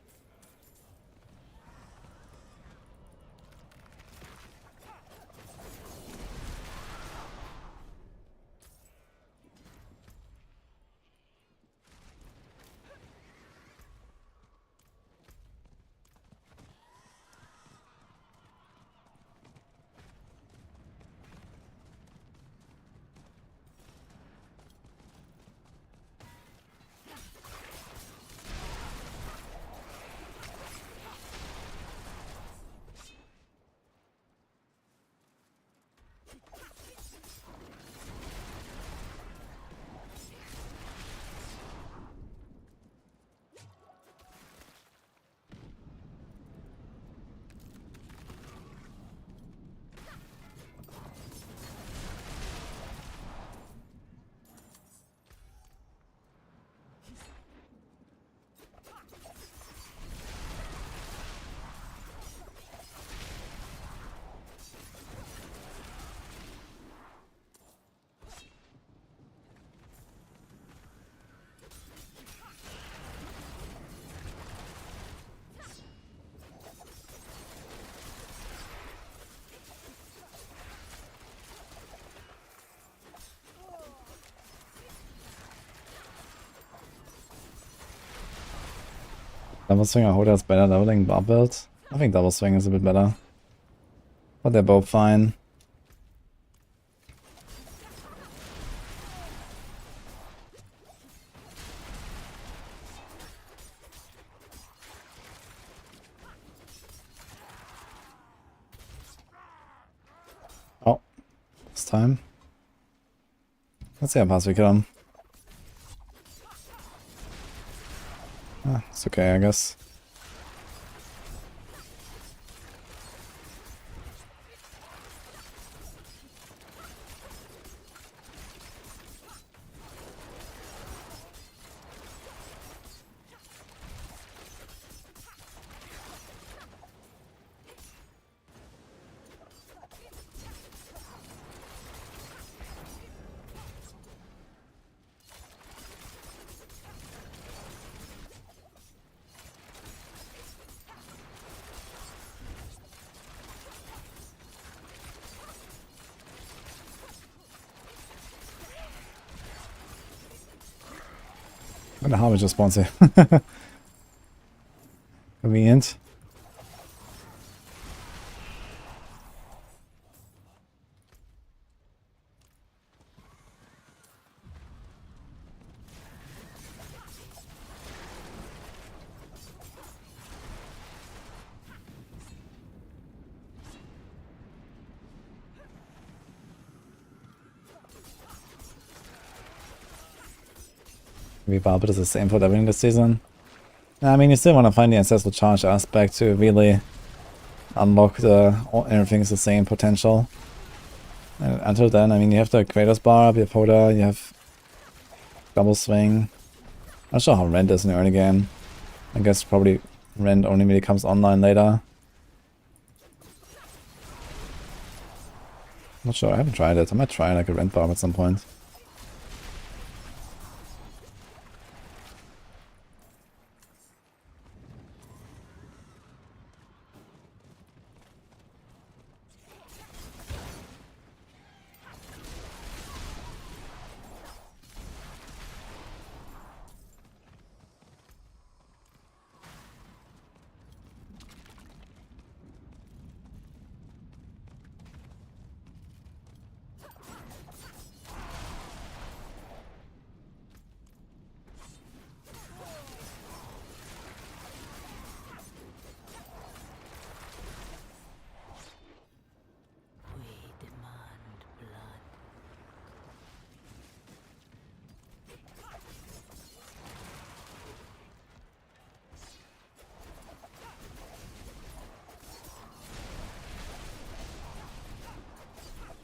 Double swing or Hoda is better, doubling bar build? I think double swing is a bit better. But they're both fine. Oh, it's time. Let's see how fast we kill him. Ah, it's okay, I guess. And the Harvest response here. Convenient. Viability is the same for everything this season. I mean, you still want to find the ancestral charge aspect to really unlock everything is the same potential. And until then, I mean, you have the Kratos Barb, you have Hoda, you have double swing. I'm not sure how Rend is in the early game. I guess probably Rend only really comes online later. Not sure, I haven't tried it. I might try like a Rend Barb at some point.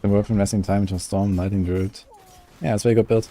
The work from resting time into Storm, Lightning Druid. Yeah, it's very good build.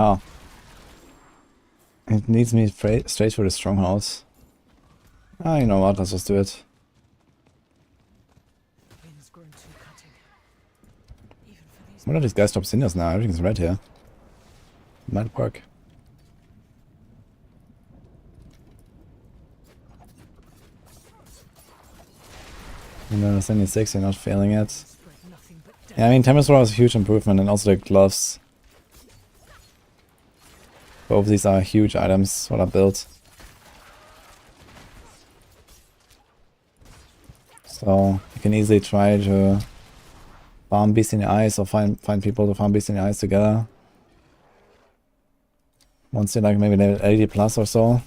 Oh. It needs me straight for the strongholds. Ah, you know what, let's just do it. What are these guys stop cinders now? Everything's red here. Might work. And then 76, you're not failing it. Yeah, I mean, Tempest Roar is a huge improvement, and also the gloves Both of these are huge items, what I built. So you can easily try to farm Beast in the Eyes or find people to farm Beast in the Eyes together. Once you're like maybe level 80 plus or so.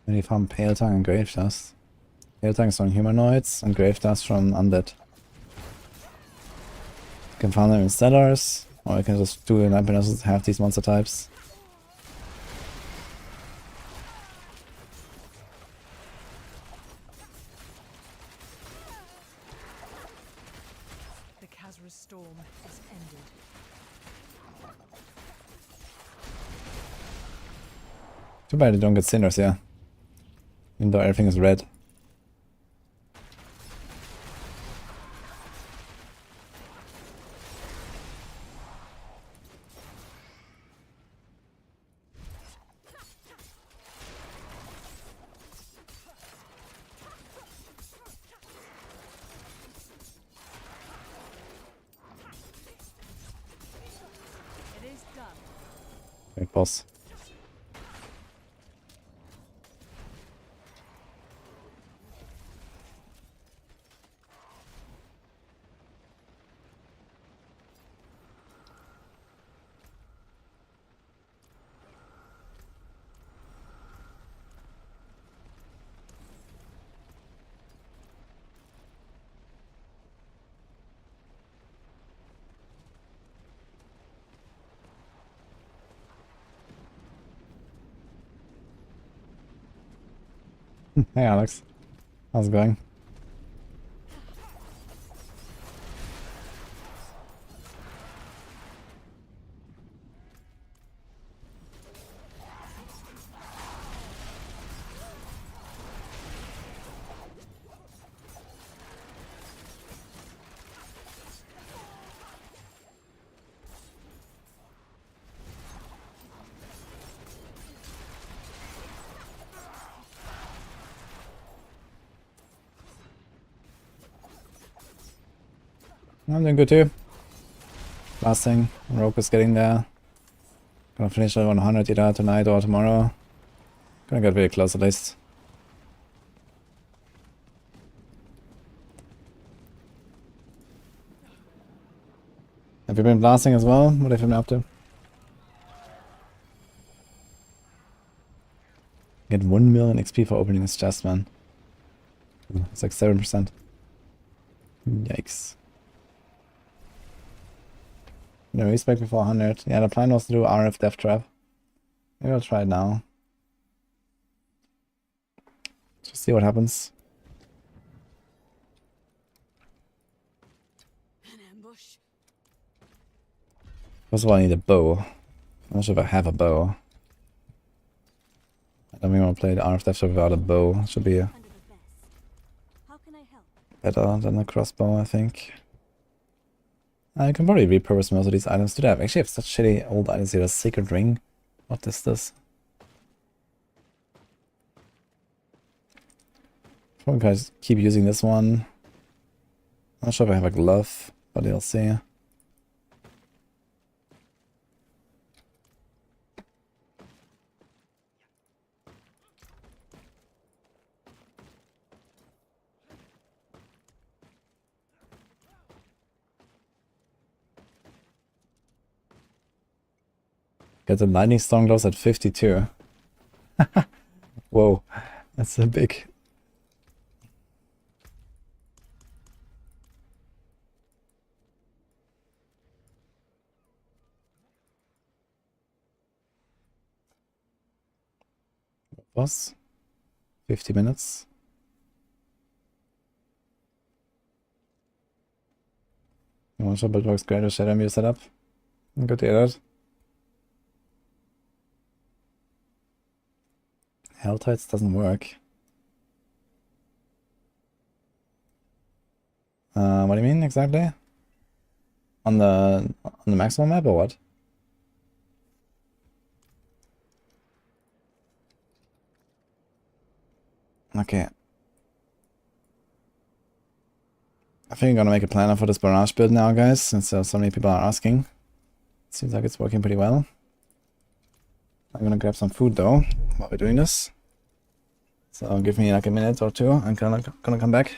Then you farm Pale Tongue and Grave Dust. Pale Tongue is from humanoids and Grave Dust from undead. You can farm them in cellars, or you can just do an Emperors have these monster types. The Khazra storm is ended. Too bad you don't get Cinders here. Even though everything is red. It is done. Big boss. Hey Alex, how's it going? I'm doing good too. Last thing, Rogue is getting there. Gonna finish at 100 either tonight or tomorrow. Gonna get very close at least. Have you been blasting as well? What have you been up to? Get 1 million XP for opening this chest, man. It's like 7%. Yikes. No, respect before 100. Yeah, the plan was to do RF Death Trap. Maybe I'll try it now. Just see what happens. An ambush. First of all, I need a bow. I'm not sure if I have a bow. I don't even want to play the RF Death Trap without a bow. It should be Under the best. How can I help? better than the crossbow, I think. I can probably repurpose most of these items to that. Actually, I have such shitty old items here. A Sacred Ring. What is this? Probably guys keep using this one. I'm not sure if I have a glove, but you'll see. Get the lightning storm gloves at 52. Whoa, that's a big. Was 50 minutes. One shot but works great with Shadow Mirror setup. Good to hear that. Hell Tides doesn't work. What do you mean exactly? On the maximum map or what? Okay. I think I'm gonna make a planner for this barrage build now, guys, since so many people are asking. Seems like it's working pretty well. I'm gonna grab some food though while we're doing this. So give me like a minute or two. I'm gonna come back.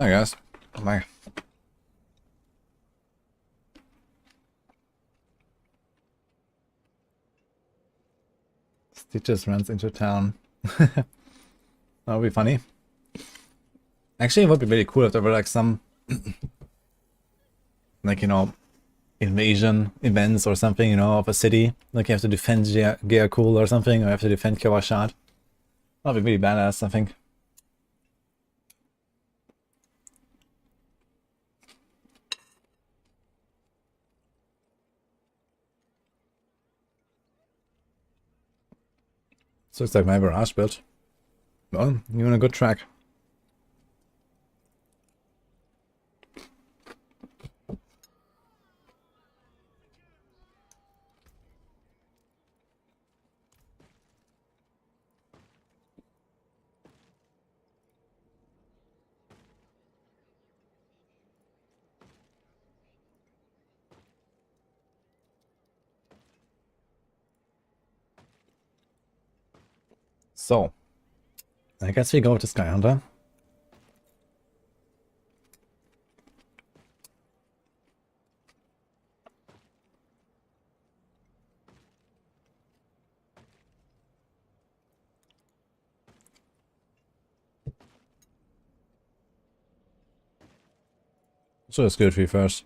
I guess. My. Stitches runs into town. That would be funny. Actually, it would be really cool if there were like some, like, you know, invasion events or something, you know, of a city. Like you have to defend Gearcool or something, or you have to defend Kawashad. That would be really badass, I think. So it's like my barrage build. Well, you're on a good track. So, I guess we go with the Sky Hunter. So it's good for you first.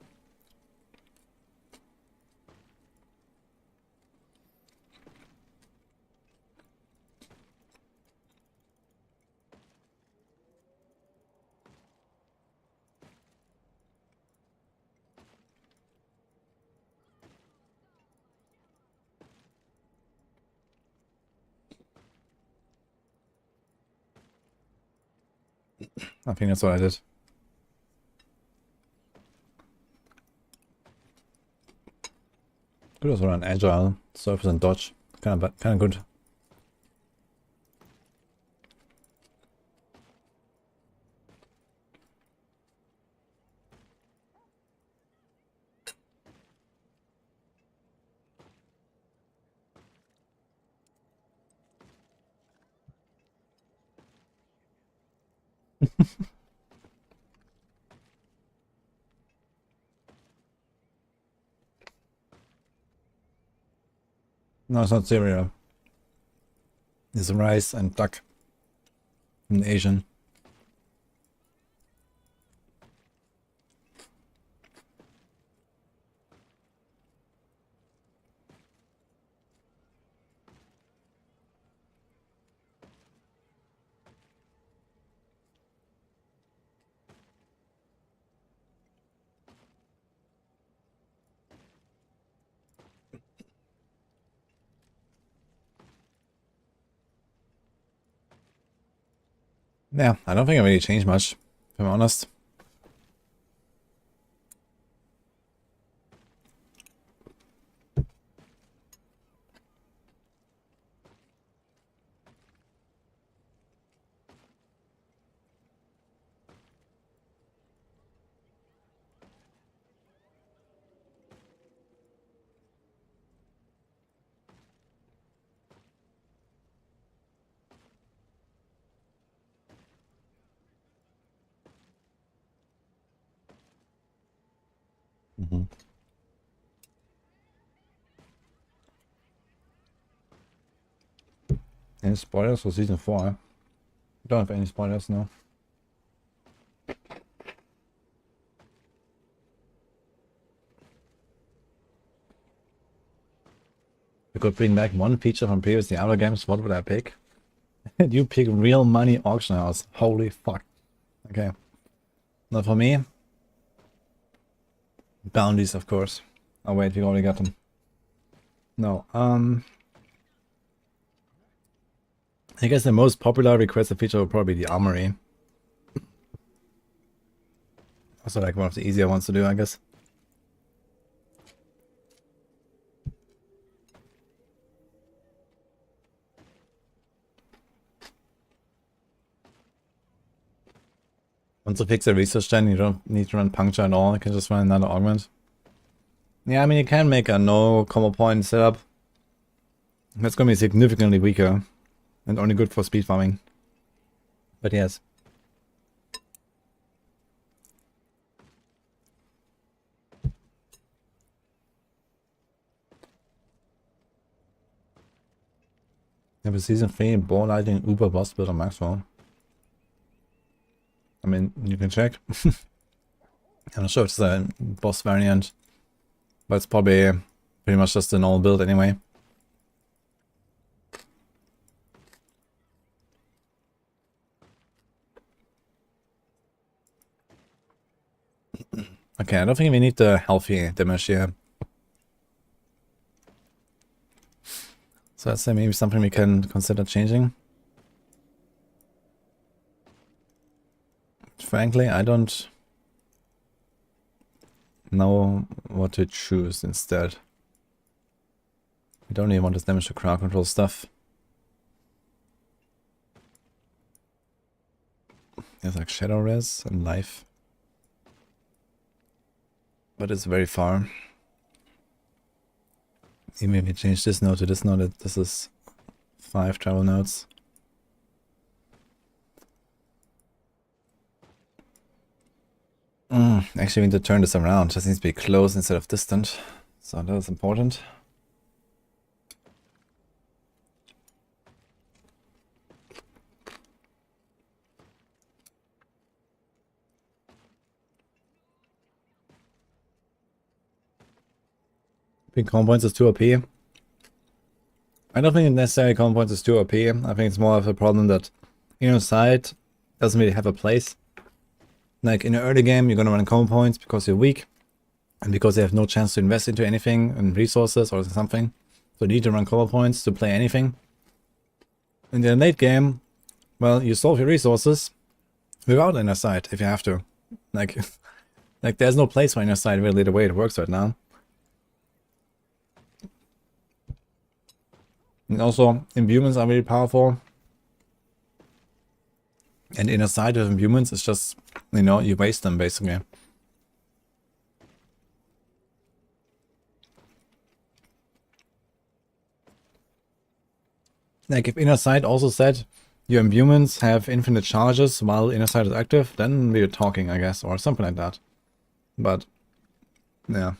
I think that's what I did. Could also run agile, surface and dodge. Kind of good. No, it's not cereal. It's rice and duck. In Asian. Yeah, I don't think I really changed much, if I'm honest. Mm-hmm. Any spoilers for season 4? Don't have any spoilers, no. We could bring back one feature from previous Diablo games. What would I pick? You pick real money auction house. Holy fuck. Okay. Not for me. Bounties, of course. Oh wait, we already got them. No. I guess the most popular requested feature would probably be the armory. Also like one of the easier ones to do, I guess. Once you fix the research then, you don't need to run puncture at all, you can just run another augment. Yeah, I mean you can make a no combo point setup. That's gonna be significantly weaker and only good for speed farming. But yes. have a season 3 ball lighting Uber boss build on Maxwell. I mean, you can check. I'm not sure it's a boss variant, but it's probably pretty much just a normal build anyway. Okay, I don't think we need the healthy damage here. So that's maybe something we can consider changing. Frankly, I don't know what to choose instead. We don't even want this damage to crowd control stuff. There's like Shadow Res and Life. But it's very far. Even if we change this node to this node, this is 5 travel nodes. Actually, we need to turn this around. This needs to be close instead of distant. So that is important. I think common points is too OP. I don't think necessarily common points is too OP. I think it's more of a problem that inner side doesn't really have a place. Like in the early game, you're gonna run common points because you're weak and because you have no chance to invest into anything and resources or something. So you need to run common points to play anything. In the late game, well, you solve your resources without inner side if you have to. Like, like there's no place for inner side really the way it works right now. And also, imbuements are really powerful. And inner side of imbuements is just, you know, you waste them basically. Like if inner side also said your imbuements have infinite charges while inner side is active, then we're talking, I guess, or something like that. But, yeah.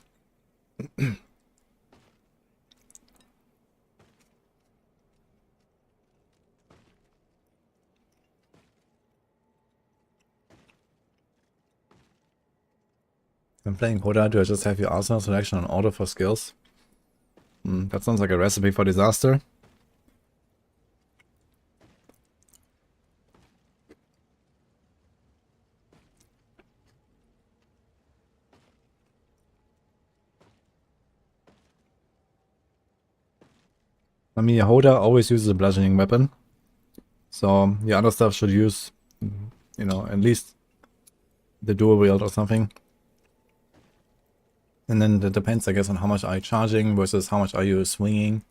When playing Hoda, do I just have your arsenal selection on order for skills? That sounds like a recipe for disaster. I mean, your Hoda always uses a bludgeoning weapon. So your other stuff should use, you know, at least the dual wield or something. And then that depends, I guess, on how much are you charging versus how much are you swinging.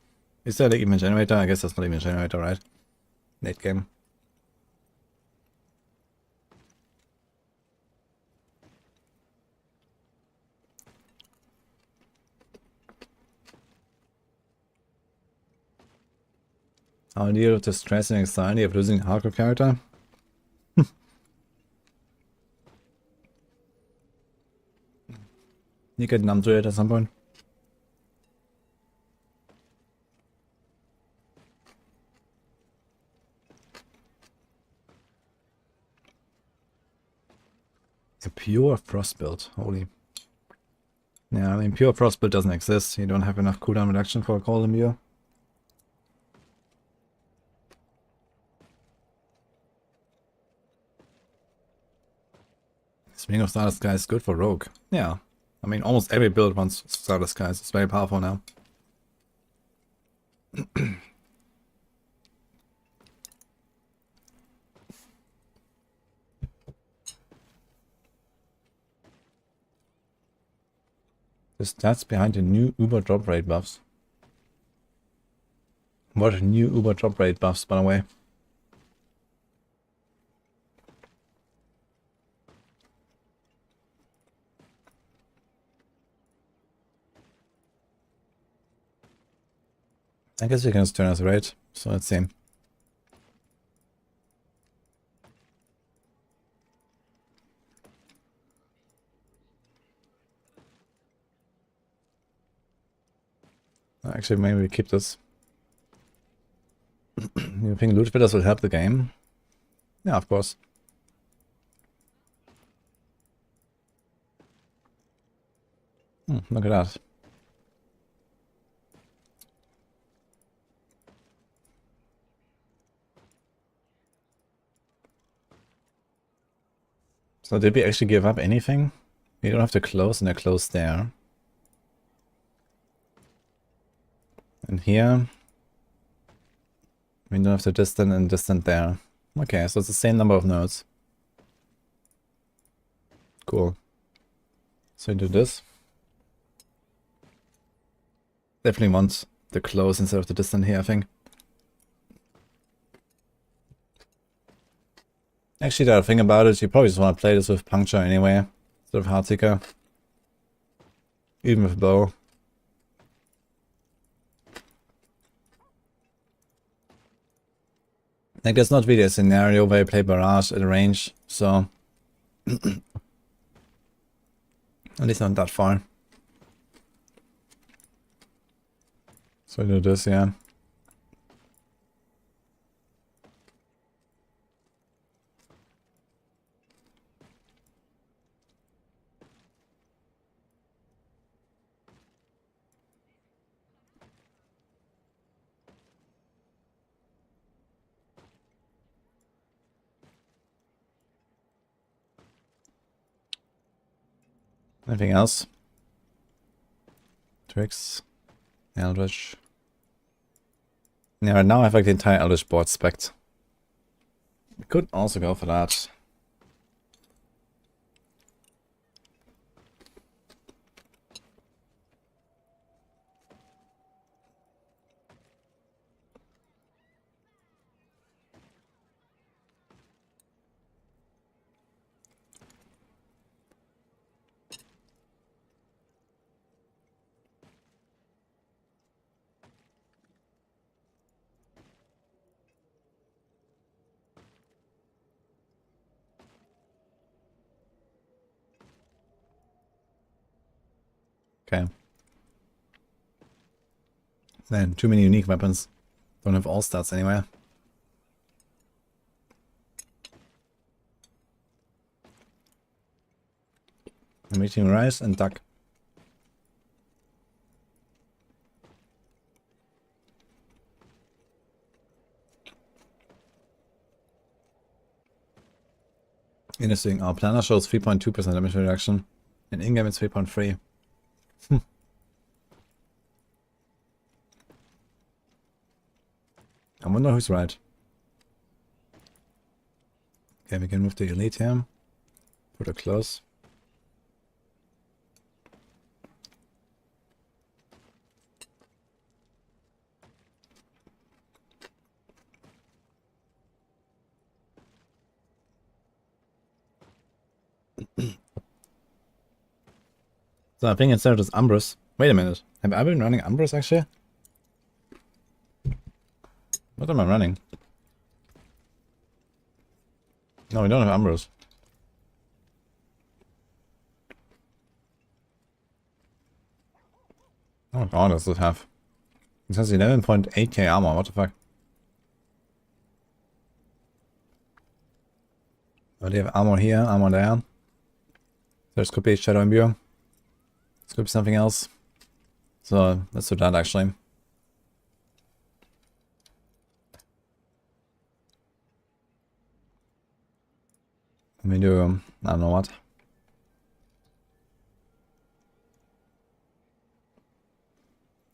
Is that even a generator? I guess that's not even a generator, right? Late game. How do you deal with the stress and anxiety of losing a hardcore character? You get numb to it at some point. A pure frost build, holy. Yeah, I mean, pure frost build doesn't exist. You don't have enough cooldown reduction for a cold imbue. Speaking of Starless Sky is good for Rogue. Yeah. I mean, almost every build wants Starless Skies. It's very powerful now. The stats behind the new Uber drop rate buffs. What are new Uber drop rate buffs, by the way? I guess we can just turn us right. So let's see. Actually, maybe we keep this. You think loot builders will help the game? Yeah, of course. Look at that. So did we actually give up anything? We don't have to close and I close there. And here we don't have to distant and distant there. Okay, so it's the same number of nodes. Cool. So we do this. Definitely want the close instead of the distant here, I think. Actually, the thing about it, you probably just want to play this with puncture anyway, instead of hard seeker. Even with bow. Like, there's not really a scenario where you play barrage at range, so at least not that far. So I do this, yeah. Anything else? Tricks. Eldritch. Yeah, right now I have like the entire Eldritch board spec'd. We could also go for that. Okay. Then too many unique weapons. Don't have all stats anyway. I'm eating rice and duck. Interesting. Our planner shows 3.2% damage reduction. And in-game it's 3.3. I wonder who's right. Okay, we can move the elite here. Put it close. So I think instead of this Umbrus. Wait a minute. Have I been running Umbrus actually? What am I running? No, we don't have Umbrus. Oh god, does it have? It has 11.8k armor, what the fuck? Oh, they have armor here, armor there. This could be Shadow Imbue. This could be something else. So let's do that actually. Let me do, I don't know what.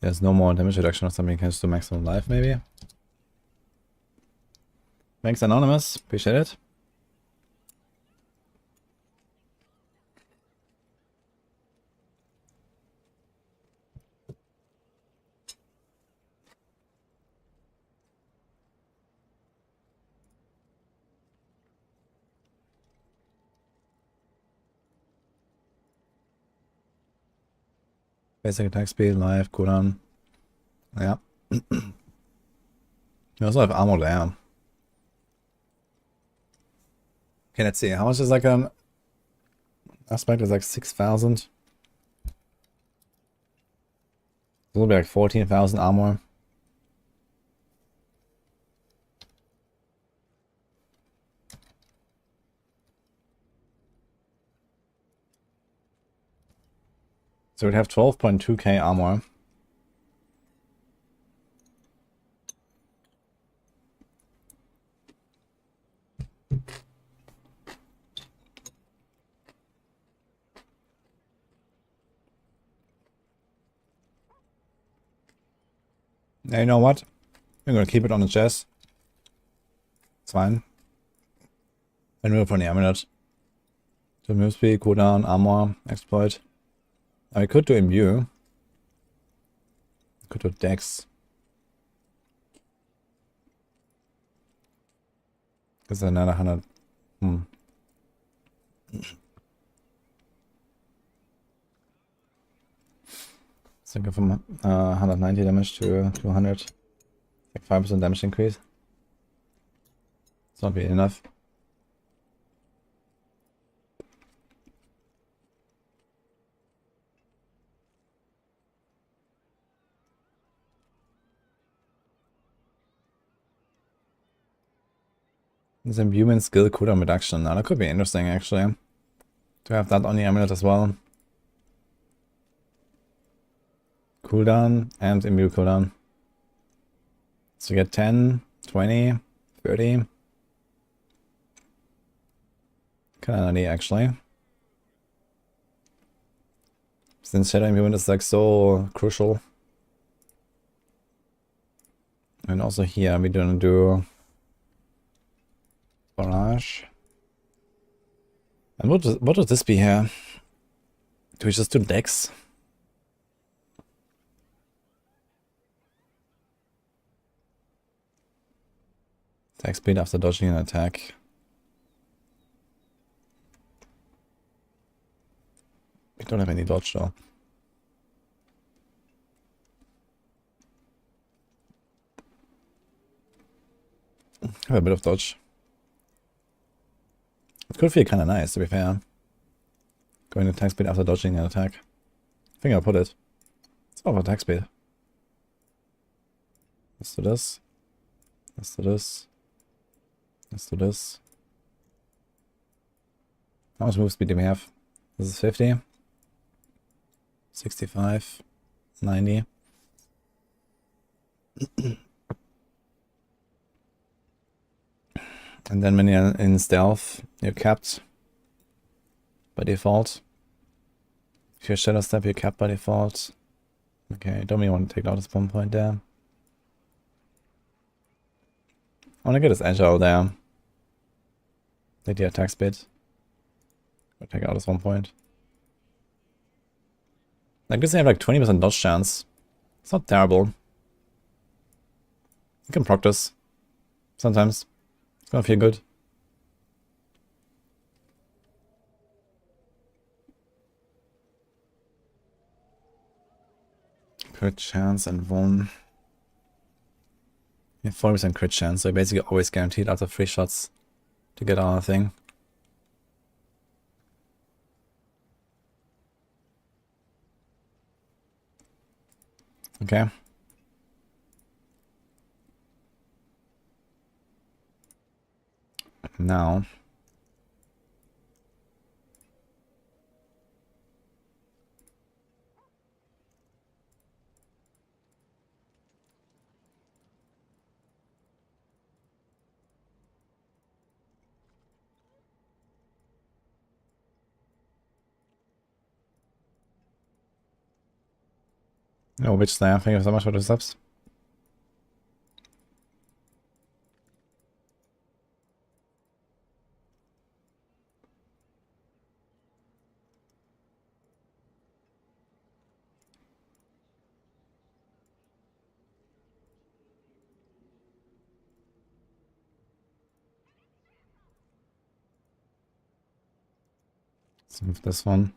There's no more damage reduction or something, can just do maximum life maybe. Thanks Anonymous, appreciate it. Basic attack speed, life, cooldown. Yeah. We also have armor there. Okay, let's see. How much is like an aspect? Is like 6,000. It'll be like 14,000 armor. So we'd have 12.2k armor. Yeah, you know what? I'm gonna keep it on the chest. It's fine. And move on the amulet. So move speed, cooldown, armor, exploit. I could do imbue. Could do dex. Is another 100. So go from 190 damage to 200. Like 5% damage increase. It's not really enough. There's imbue and skill cooldown reduction. Now that could be interesting actually. To have that on the amulet as well. Cooldown and imbue cooldown. So you get 10, 20, 30. Kinda nutty actually. Since shadow immune is like so crucial. And also here we're gonna do barrage. And what would this be here? Do we just do dex? Attack speed after dodging an attack. We don't have any dodge though. Have a bit of dodge. It could feel kind of nice, to be fair. Going attack speed after dodging an attack. I think I'll put it. It's all attack speed. Let's do this. Let's do this. Let's do this. How much move speed do we have? This is 50. 65. 90. And then when you're in stealth, you're capped by default. If you're shadow step, you're capped by default. Okay, don't really want to take out this 1 point there. I want to get his agile there. Take the attack speed. Or take out this 1 point. I guess they have like 20% dodge chance. It's not terrible. You can proc this. Sometimes. It's gonna feel good. Crit chance and 1. Yeah, 40% crit chance, so basically always guaranteed after 3 shots to get our thing. Okay. Now. Oh, which Slayer? Thank you so much for the subs. Let's move this one.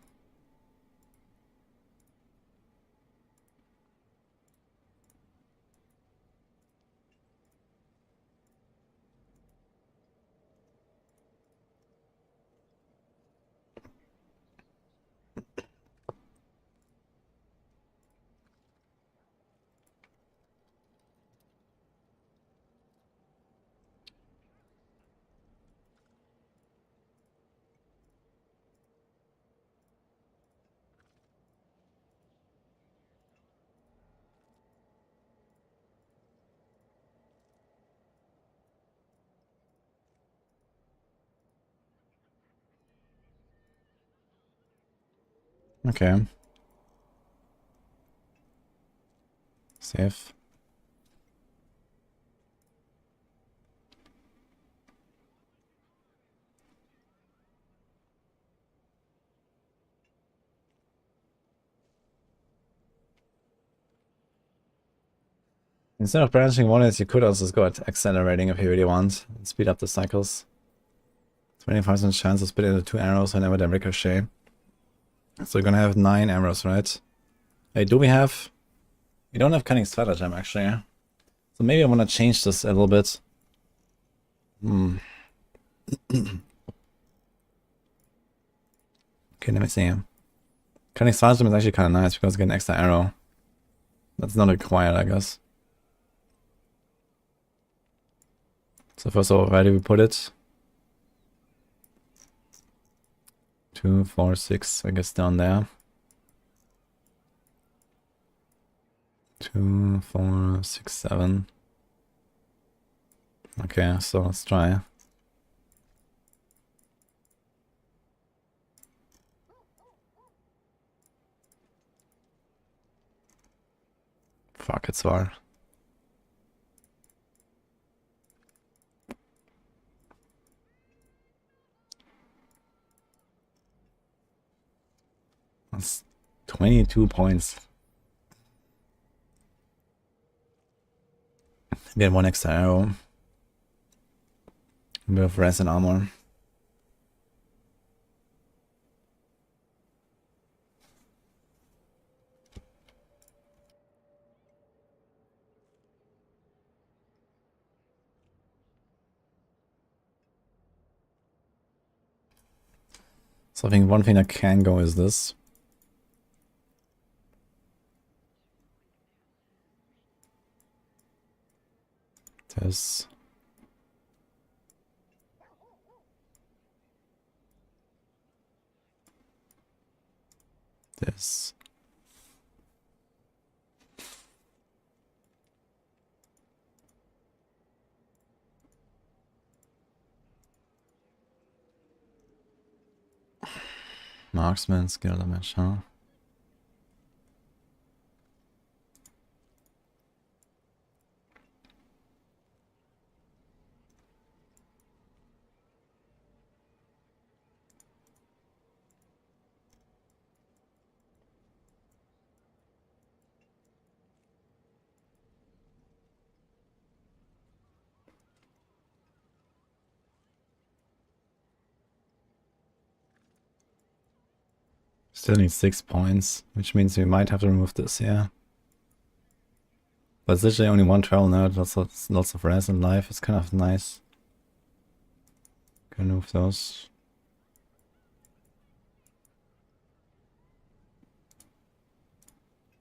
Okay. Save. Instead of branching volleys, you could also go at accelerating if you really want. And speed up the cycles. 25% chance to split into 2 arrows whenever they ricochet. So we're gonna have 9 arrows, right? Hey, do we have... We don't have cunning stratagem, actually. So maybe I want to change this a little bit. Okay, let me see. Cunning stratagem is actually kind of nice because I get an extra arrow. That's not required, I guess. So first of all, where do we put it? 2, 4, 6, I guess down there. 2, 4, 6, 7. Okay, so let's try. Fuck, it's far. That's 22 points. Get 1 extra arrow. A bit of rest and armor. So I think one thing that can go is this. This. This. Marksman, skill damage, huh? Still need 6 points, which means we might have to remove this, yeah. But it's literally only 1 travel now, lots of rest and life, it's kind of nice. Can remove those.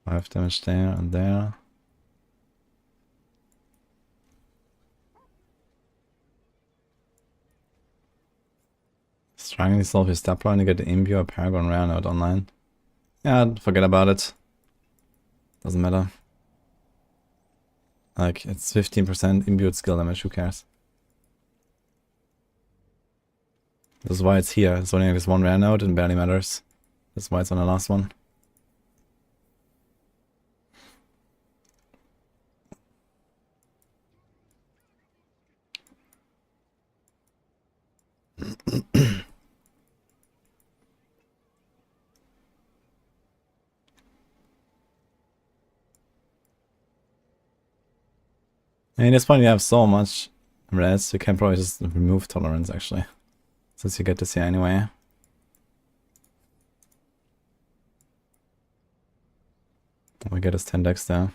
Five damage there and there. Strongly solve your stat point to get the Imbue or Paragon rare node online. Yeah, forget about it. Doesn't matter. Like, it's 15% imbued skill damage, who cares? This is why it's here. It's only this 1 rare node and barely matters. That's why it's on the last one. I mean, at this point you have so much res, you can probably just remove tolerance actually. Since you get this here anyway. We get his 10 decks there.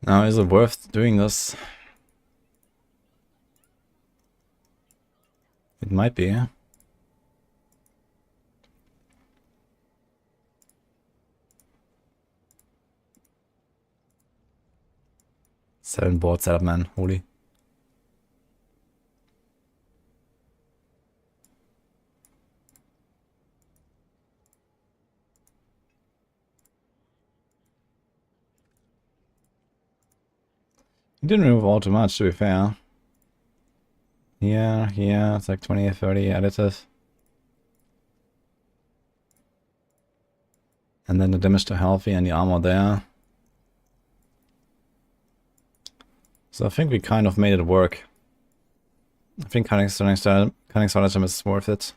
Now, is it worth doing this? It might be. 7 board setup, man. Holy. He didn't remove all too much, to be fair. Here, it's like 20 or 30 edited. And then the damage to healthy and the armor there. So I think we kind of made it work. I think cutting stratagem is worth it.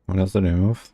What else did we remove?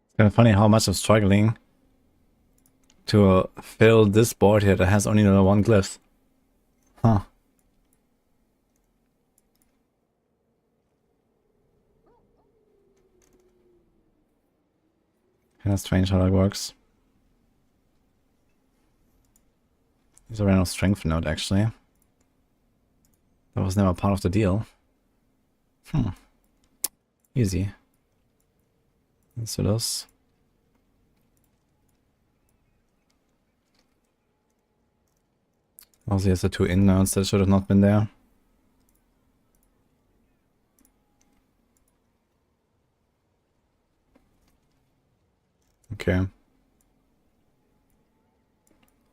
It's kind of funny how much I'm struggling to fill this board here that has only the one glyph. Huh. Kind of strange how that works. There's a random strength node actually. That was never part of the deal. Easy. Let's do this. Also, here's the two in nodes that should have not been there. Okay.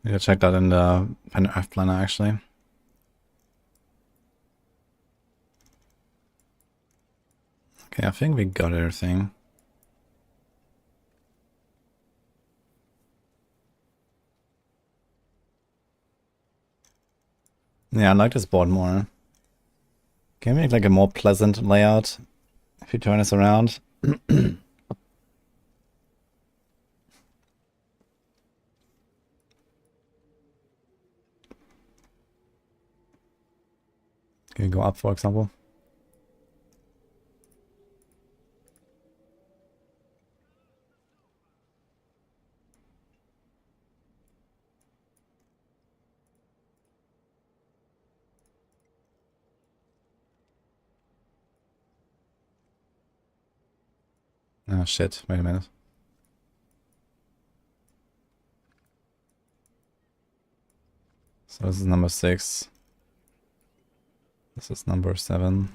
Need to check that in the Earth Planner actually. Okay, I think we got everything. Yeah, I like this board more. Can we make like a more pleasant layout if you turn this around? Can we go up, for example? Oh shit, wait a minute. So this is number 6. This is number 7.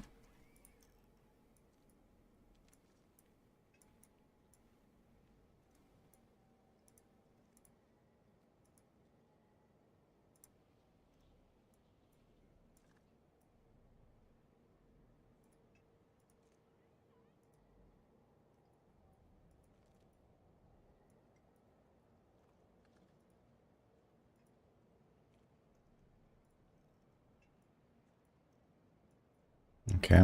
Okay.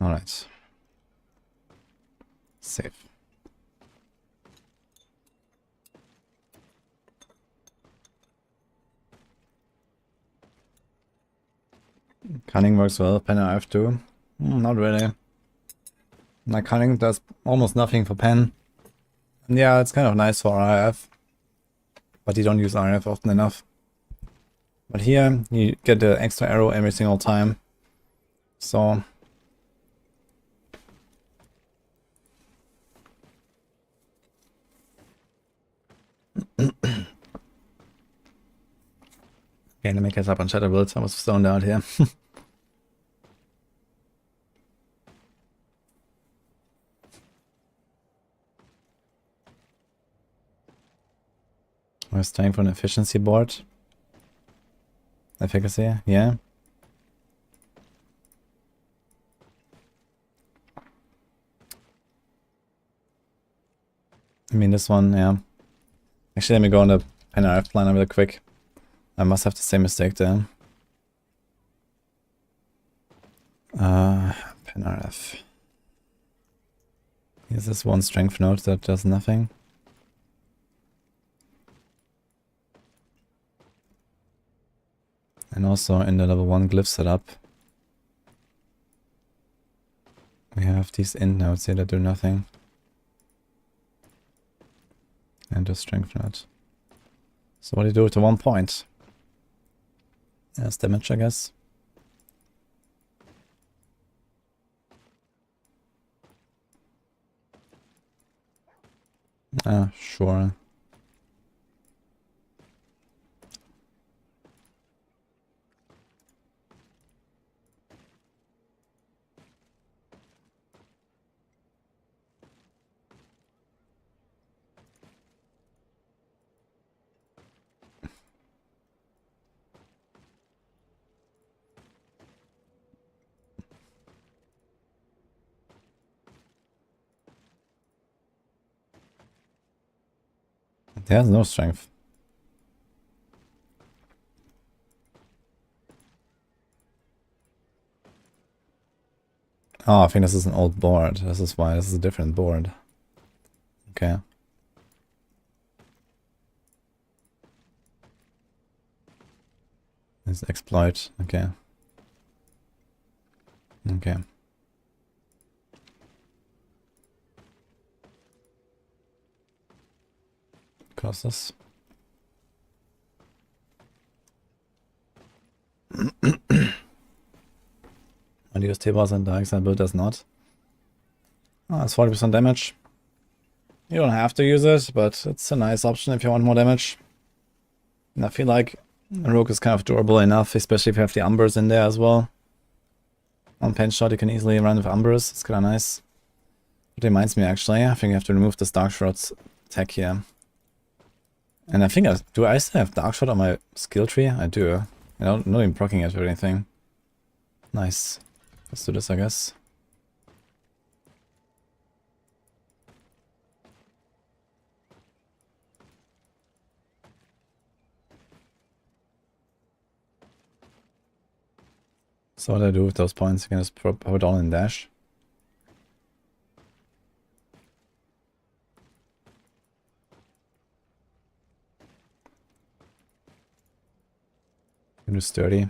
Alright. Save. Cunning works well, pen and IF too. Not really. My cunning does almost nothing for pen. And yeah, it's kind of nice for RF. But you don't use RF often enough. But here, you get the extra arrow every single time. So... Okay, let me catch up on Shadow Builds. I was stoned out here. I was trying for an efficiency board. Efficacy, yeah. I mean, this one, yeah. Actually, let me go on the NRF planner real quick. I must have the same mistake there. PenRF. Here's this one strength node that does nothing. And also in the level 1 glyph setup, we have these int nodes here that do nothing. And the strength node. So what do you do to 1 point? Yes, damage, I guess. Sure. There's no strength. Oh, I think this is an old board. This is why this is a different board. Okay. It's exploit. Okay. Okay. Cross this. And use tables and dark side build does not. Oh, it's 40% damage. You don't have to use it, but it's a nice option if you want more damage. And I feel like Rogue is kind of durable enough, especially if you have the Umbers in there as well. On Pen Shot you can easily run with Umbers, it's kinda nice. It reminds me actually, I think I have to remove this Dark Shroud's tech here. And I think do I still have Dark Shot on my skill tree? I do. I don't not even proccing it or anything. Nice. Let's do this, I guess. So what do I do with those points? You can just pop it all in dash. You can do sturdy.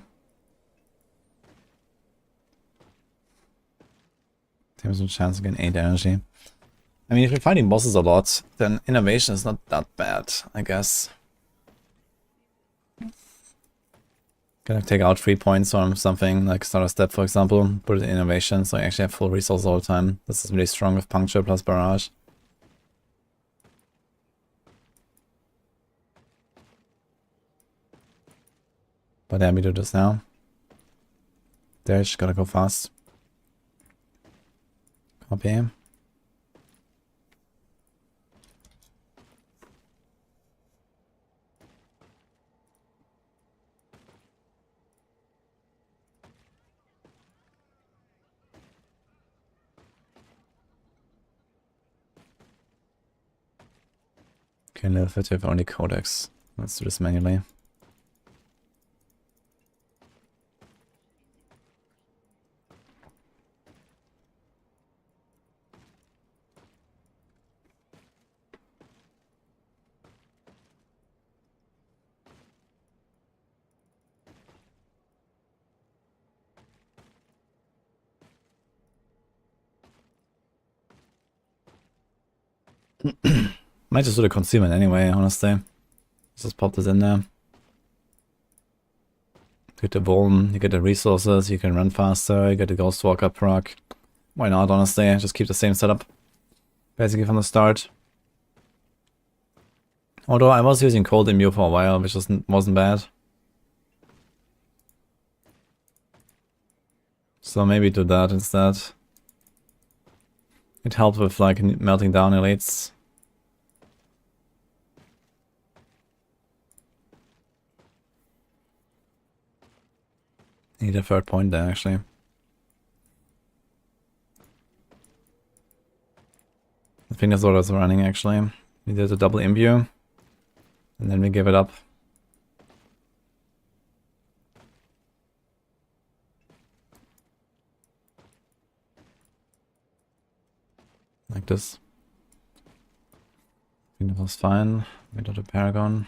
There's no chance again 8 energy. I mean, if you're fighting bosses a lot, then innovation is not that bad, I guess. Gonna take out 3 points or something, like start a step for example, put it in innovation, so I actually have full resources all the time. This is really strong with puncture plus barrage. But yeah, we do this now. There, just gotta go fast. Copy. Okay, level 50 have only codex. Let's do this manually. Might just do the concealment anyway, honestly. Just pop this in there. Get the Vuln, you get the resources, you can run faster, you get the Ghostwalker proc. Why not, honestly? Just keep the same setup. Basically from the start. Although I was using Cold Imbue for a while, which wasn't bad. So maybe do that instead. It helped with like melting down elites. Need a third point there actually. I think that's what I was running actually. We did a double imbue. And then we give it up. Like this. I think that was fine. We did a Paragon.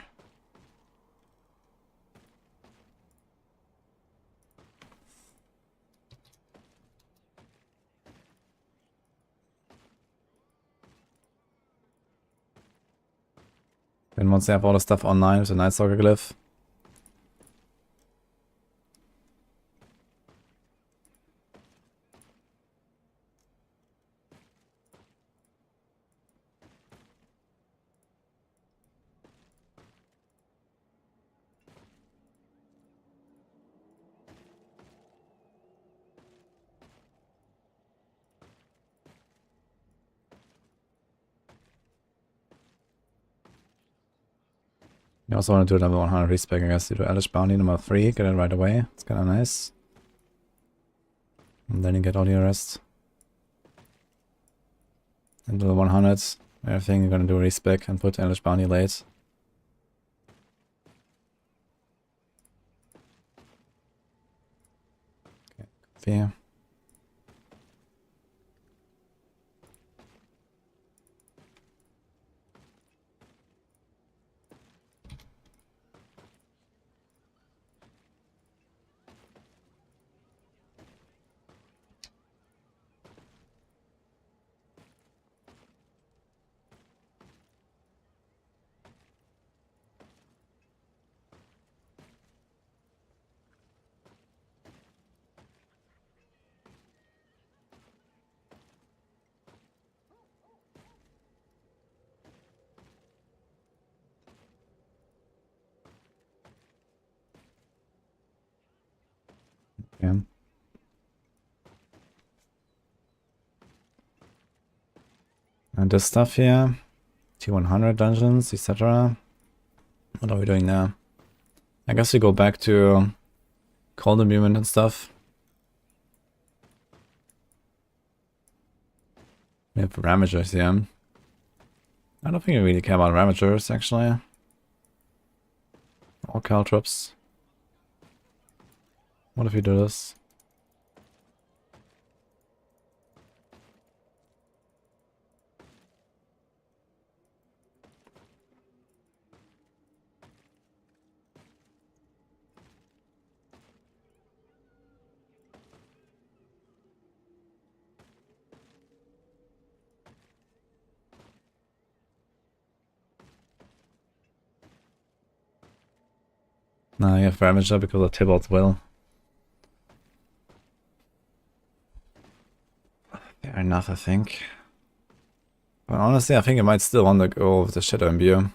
Then once they have all the stuff online with the Night Stalker glyph. You also want to do number 100 respec, I guess. You do Elish Bounty number 3, get it right away. It's kind of nice. And then you get all the rest. And do the 100. Everything you're gonna do respec and put Elish Bounty late. Okay, copy. Yeah. And this stuff here, T100 dungeons, etc. What are we doing now? I guess we go back to Cold Imbuement and stuff. We have Ravagers here. I don't think we really care about Ravagers, actually. Or Caltrops. What if we do this? Nah, you have Ravager because of Tybalt's will. Fair enough, I think. But honestly, I think I might still want to go with the Shadow Imbue.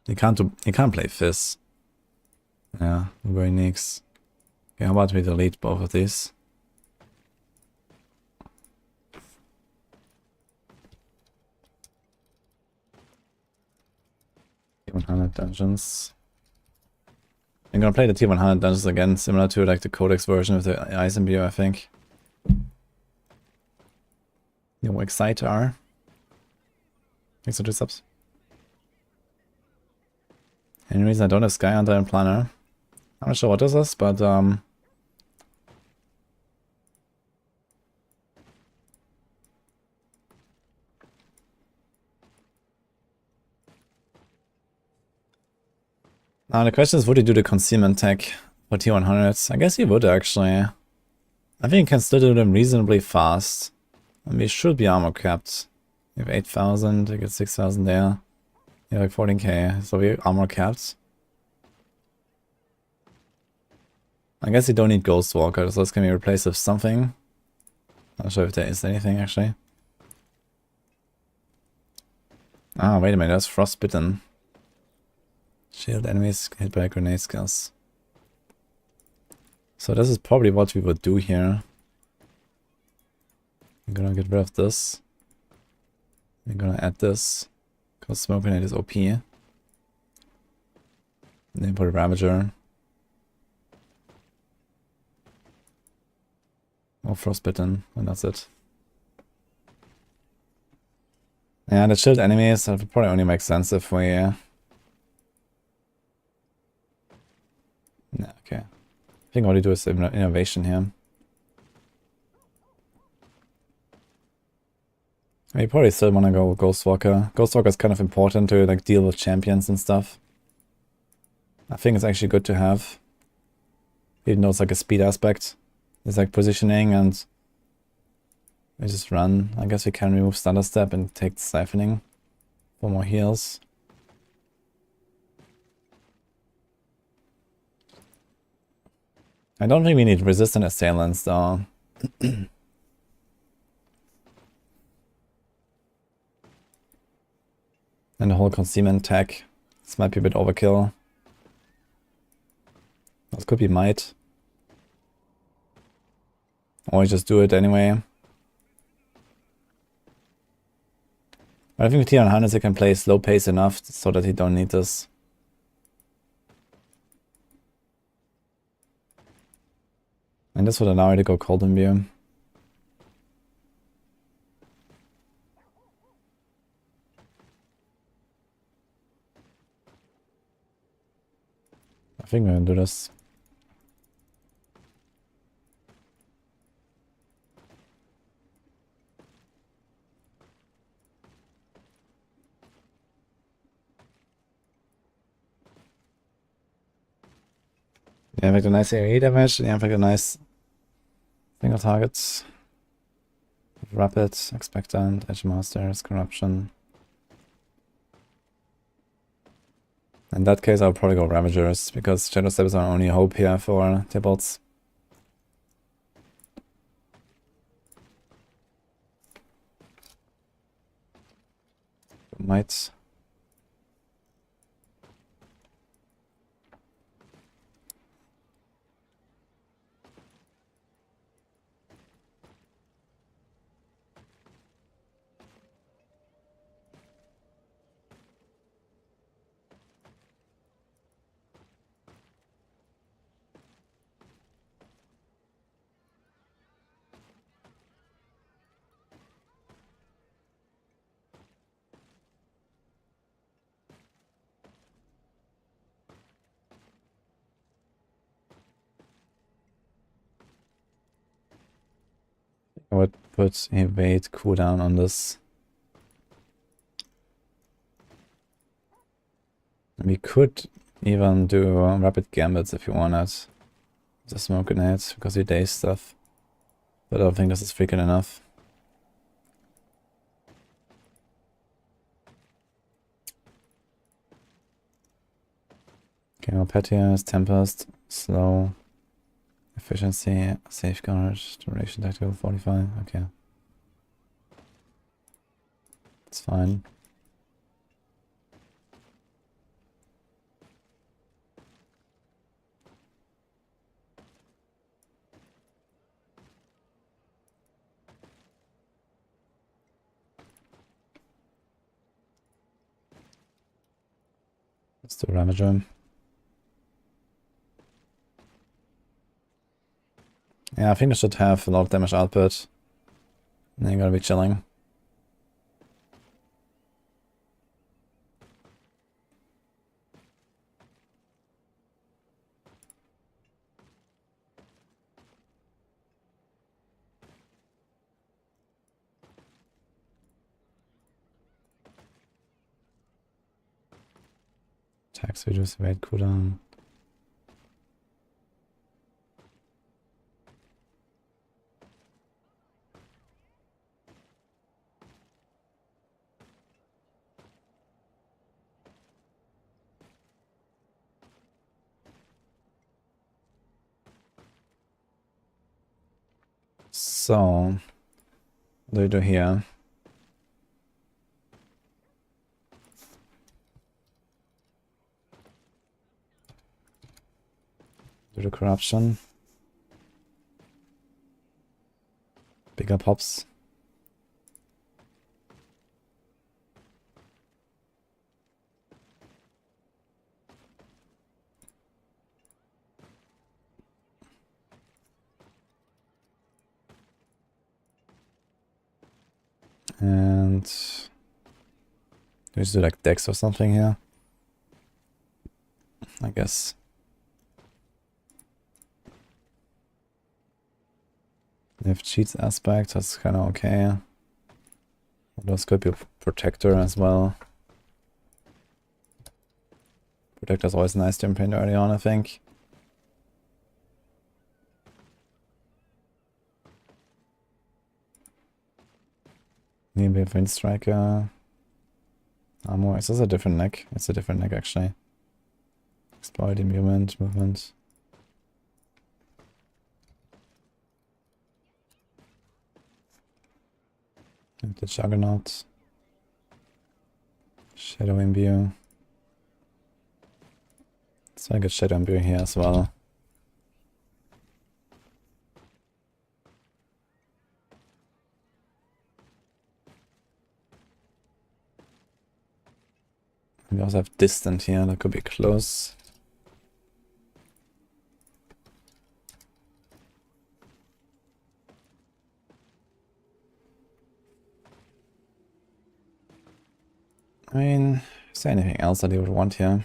You can't play Fizz. Yeah, very nix. Okay, how about we delete both of these? T100 dungeons. I'm gonna play the T100 dungeons again, similar to like the Codex version with the Ice Imbue, I think. Yo, Exciter. Thanks for 2 subs. Any reason I don't have Sky Hunter and Planner? I'm not sure what this is, but Now the question is, would he do the concealment tech for T100s? I guess he would actually. I think he can still do them reasonably fast. And we should be armor capped. We have 8,000, we get 6,000 there. Yeah, like 14k, so we're armor capped. I guess you don't need Ghost Walker, so this can be replaced with something. Not sure if there is anything actually. Ah, wait a minute, that's Frostbitten. Shield enemies hit by grenade skills. So this is probably what we would do here. We're gonna get rid of this. We're gonna add this. Because smoke grenade is OP. And then put a Ravager. Or Frostbitten, and that's it. Yeah, the shield enemies, that would probably only make sense if we... Yeah, okay. I think all you do is innovation here. You probably still want to go Ghostwalker. Ghostwalker is kind of important to like deal with champions and stuff. I think it's actually good to have. Even though it's like a speed aspect. It's like positioning and we just run. I guess we can remove Stutter Step and take Siphoning for more heals. I don't think we need resistant assailants though. And the whole concealment tech. This might be a bit overkill. This could be might. Or you just do it anyway. But I think with T100s you can play slow pace enough so that you don't need this. And this would allow you to go Cold Imbue. I think we're gonna do this. Yeah, make a nice AoE damage, yeah, make a nice single targets. Rapid, Expectant, Edge Masters, Corruption. In that case, I'll probably go Ravagers, because Shadow Step is our only hope here for Tibalts. Might. I would put evade cooldown on this. We could even do rapid gambits if you wanted. The smoke grenades, because you daze stuff. But I don't think this is freaking enough. Okay, our pet here is Tempest, slow, efficiency, safeguard, duration tactical 45, okay. It's fine. Let's do Ramager. Yeah, I think I should have a lot of damage output. And then you're gonna be chilling. Attacks reduce evade cooldown. So, what do we do here? Do the corruption. Bigger pops. And we just do like Dex or something here. I guess. If cheats aspect, that's kind of okay. Those could be a protector as well. Protector's always nice to imprint early on, I think. Maybe a Wind Striker. Armor. Is this a different neck? It's a different neck actually. Exploit, movement. And the Juggernaut. Shadow Imbue. So I get Shadow Imbue here as well. We also have Distant here, that could be close. I mean, is there anything else that you would want here?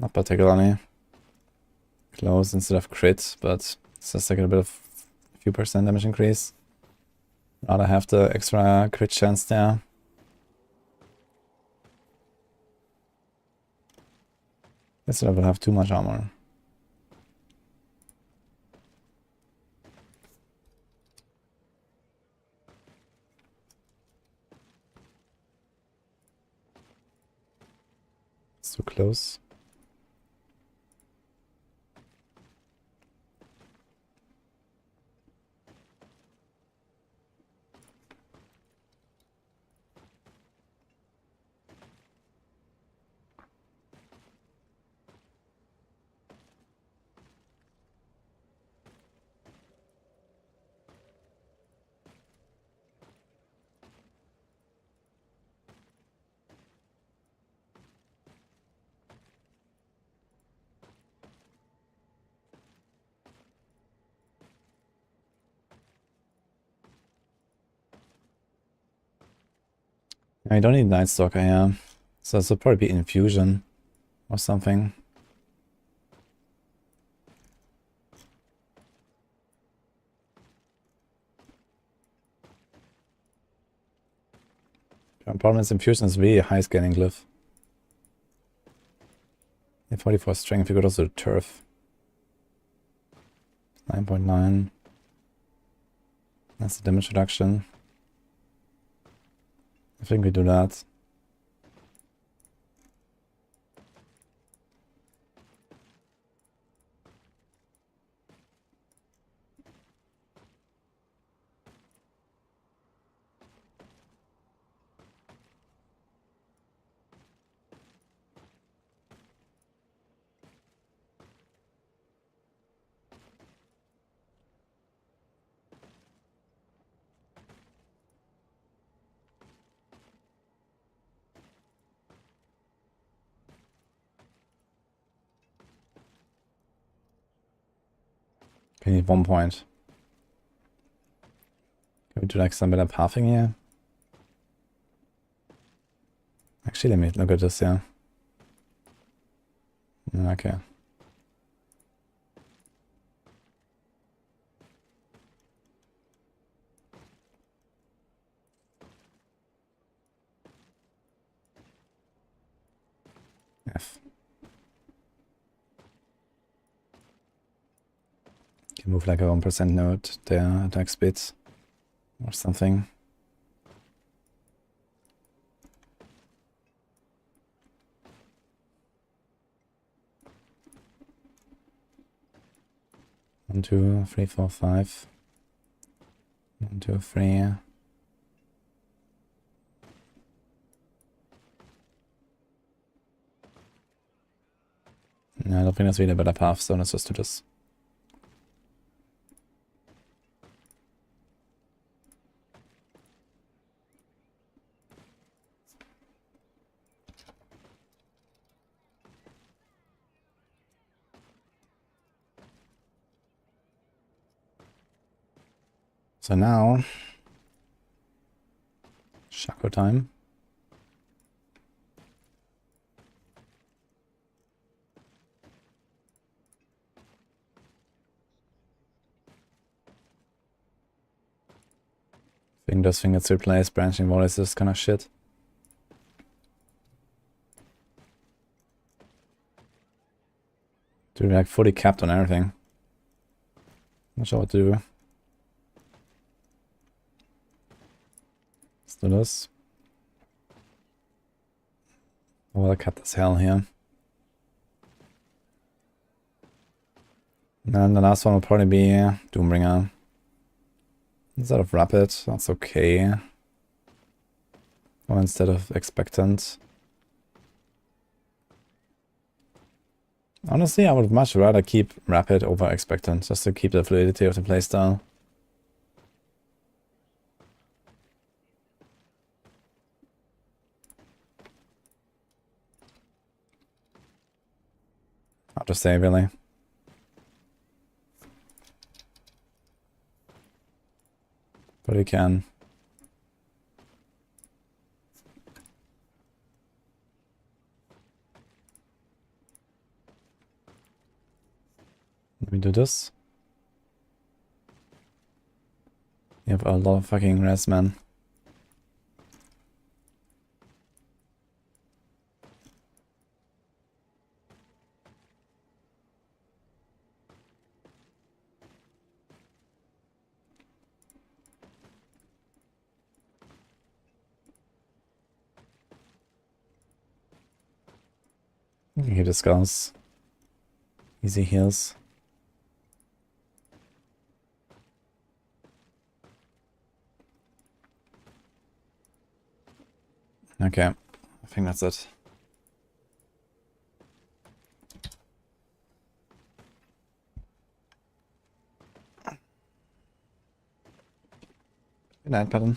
Not particularly. Close instead of crit, but it's just like a bit of a few percent damage increase. Rather have the extra crit chance there. Instead of have too much armor. It's too close. I don't need Night Stalker here, so this will probably be Infusion or something. The problem is Infusion is really a high scaling glyph. Yeah, 44 strength, you could also do Turf. 9.9. That's the damage reduction. I think we do that. We need 1 point. Can we do like some better pathing here? Actually, let me look at this, yeah. Okay. Can move like a 1% node there, attack speed or something. One, 2, 3, 4, 5. 1, 2, 3. No, I don't think that's really a better path, so let's just do this. So now, Shaco time. I think those thing gets replaced, branching volleys, this kind of shit. Dude, like fully capped on everything. Not sure what to do. Let's do this. Well capped as hell here. And the last one will probably be Doombringer. Instead of Rapid, that's okay. Or instead of Expectant. Honestly, I would much rather keep Rapid over Expectant, just to keep the fluidity of the playstyle. Hard to say, really. But we can. Let me do this. You have a lot of fucking res, man. You can keep the skulls. Easy heals. Okay, I think that's it. Good night, Pattern.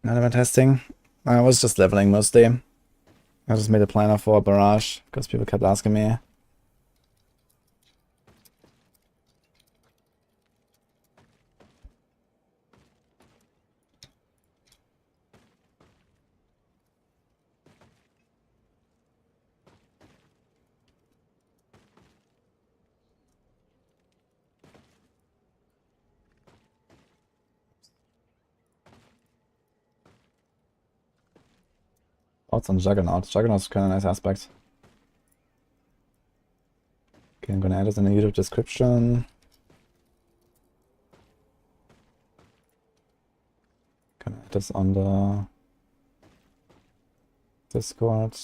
Not even testing. I was just leveling mostly. I just made a planner for a barrage because people kept asking me. Thoughts on Juggernaut. Juggernaut's kind of a nice aspect. Okay, I'm gonna add this in the YouTube description. Gonna add this on the Discord.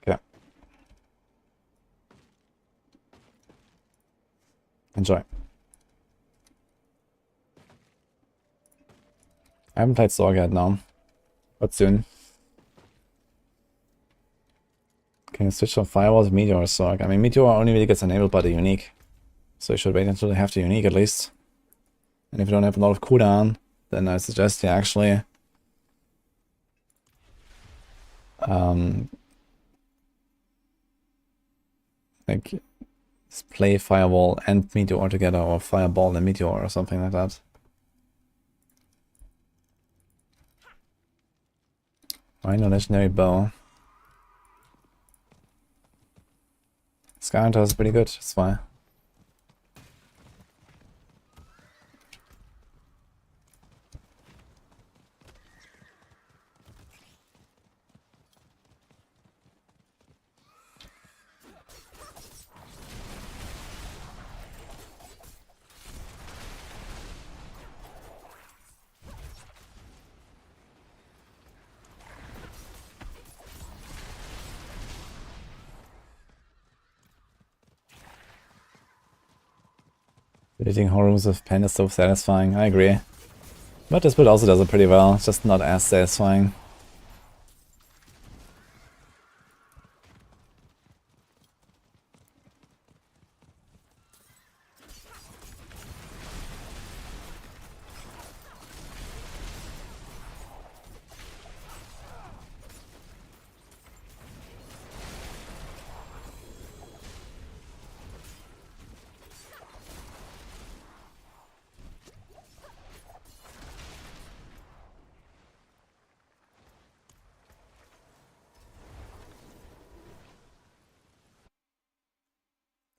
Okay. Enjoy. I haven't played Sorc yet now, but soon. Can you switch from Firewall to Meteor or Sorc? I mean, Meteor only really gets enabled by the unique, so you should wait until they have the unique at least. And if you don't have a lot of cooldown, then I suggest you actually like just play Firewall and Meteor together, or Fireball and Meteor or something like that. Why no legendary bow? This Skyhunter is pretty good, that's why. Editing horrors with pen is so satisfying, I agree. But this build also does it pretty well, it's just not as satisfying.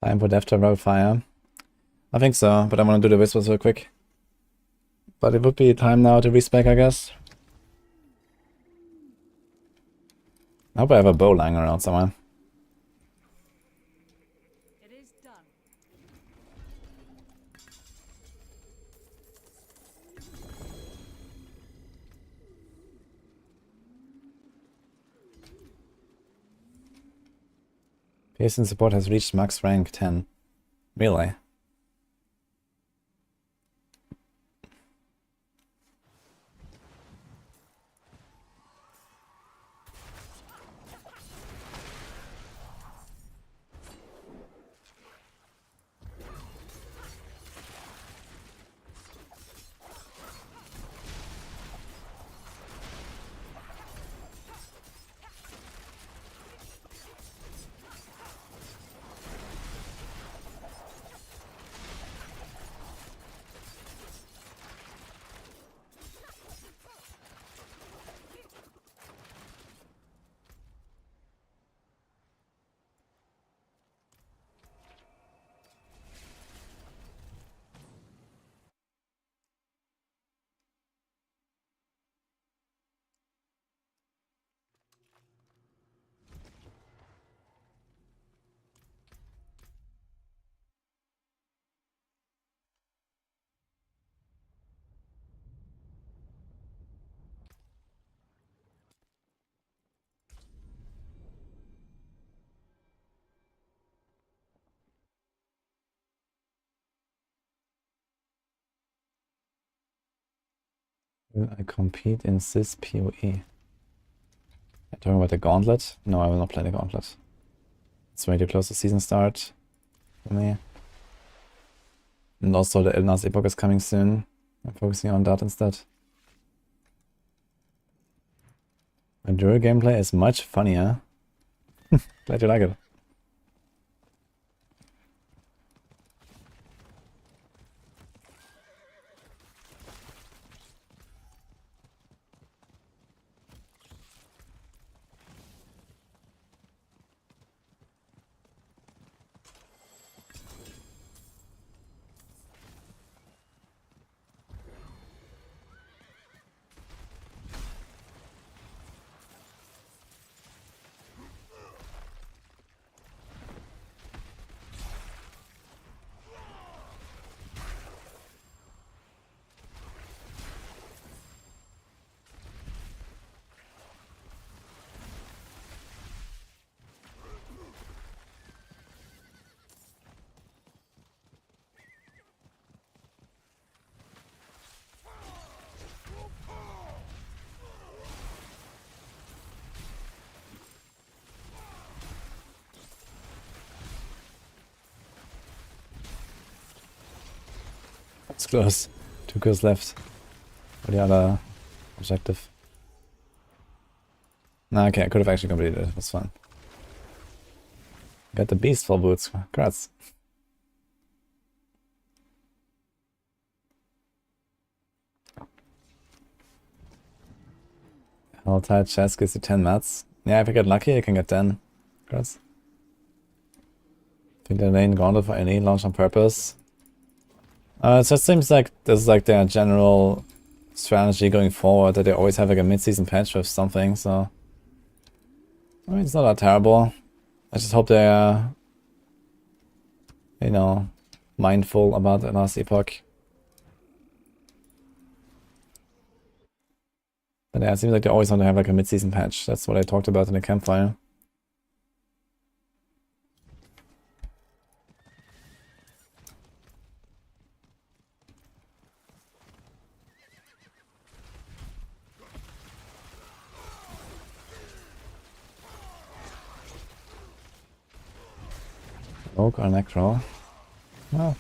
Time for Death Trap Fire. I think so, but I want to do the Whispers real quick. But it would be time now to respec, I guess. I hope I have a bow lying around somewhere. It is done. Pearson support has reached max rank 10. Really? Will I compete in this PoE? Are you talking about the Gauntlet? No, I will not play the Gauntlet. It's way too close to season start for me. And also the Elnas Epoch is coming soon. I'm focusing on that instead. My Druid gameplay is much funnier. Glad you like it. It's close. 2 kills left for the other objective. Nah, okay, I could have actually completed it. That's fine. Got the beast for boots. Congrats. Hell-tight chest gives you 10 mats. Yeah, if I get lucky, I can get 10. Congrats. think they ain't gone for any launch on purpose. It just seems like this is like their general strategy going forward, that they always have like a mid-season patch with something, so... I mean, it's not that terrible. I just hope they're, you know, mindful about the last epoch. But yeah, it seems like they always want to have like a mid-season patch. That's what I talked about in the campfire. Oak or Necro? Well,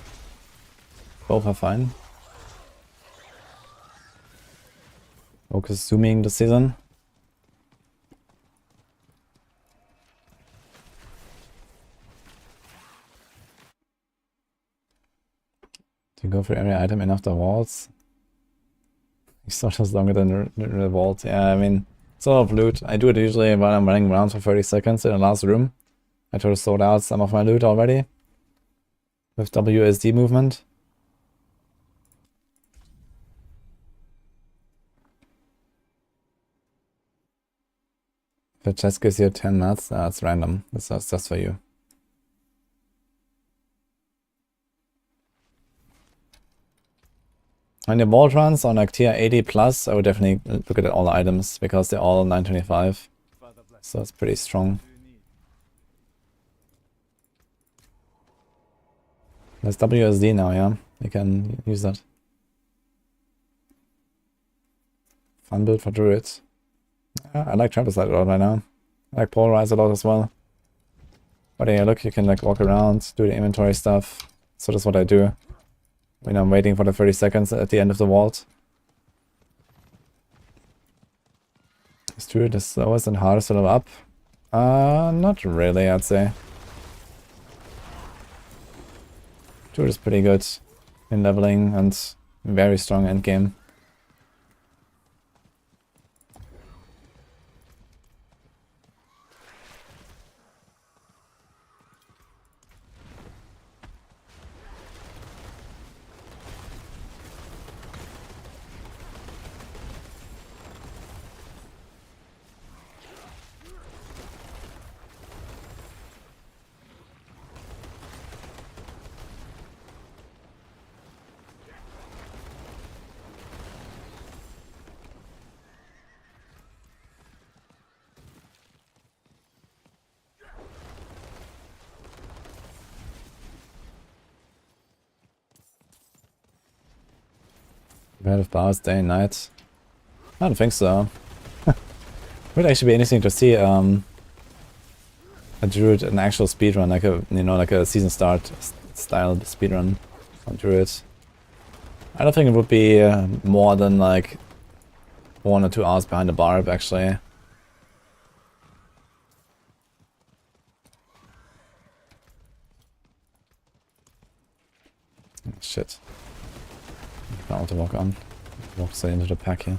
both are fine. Oak is zooming this season. To go for every item in after walls. It's not as longer than the vault. Yeah, I mean, it's a lot of loot. I do it usually while I'm running around for 30 seconds in the last room. I try to sort out some of my loot already. With WSD movement. If it just gives you 10 mats, that's random. That's just for you. And the vault runs on like tier 80 plus, I would definitely look at all the items because they're all 925. So it's pretty strong. There's WSD now, yeah. You can use that. Fun build for Druid. I like Trampus Light a lot right now. I like Polarize a lot as well. But yeah, look, you can like walk around, do the inventory stuff. So that's what I do when I'm waiting for the 30 seconds at the end of the vault. Is Druid the slowest and hardest to level up? Not really, I'd say. Druid is pretty good in leveling and very strong endgame. Competitive powers day and night? I don't think so. Would actually be interesting to see a Druid, an actual speedrun, like a like a season start style speedrun on Druid. I don't think it would be more than like 1 or 2 hours behind the barb actually. Shit. I don't want to walk on. Walk straight into the pack here.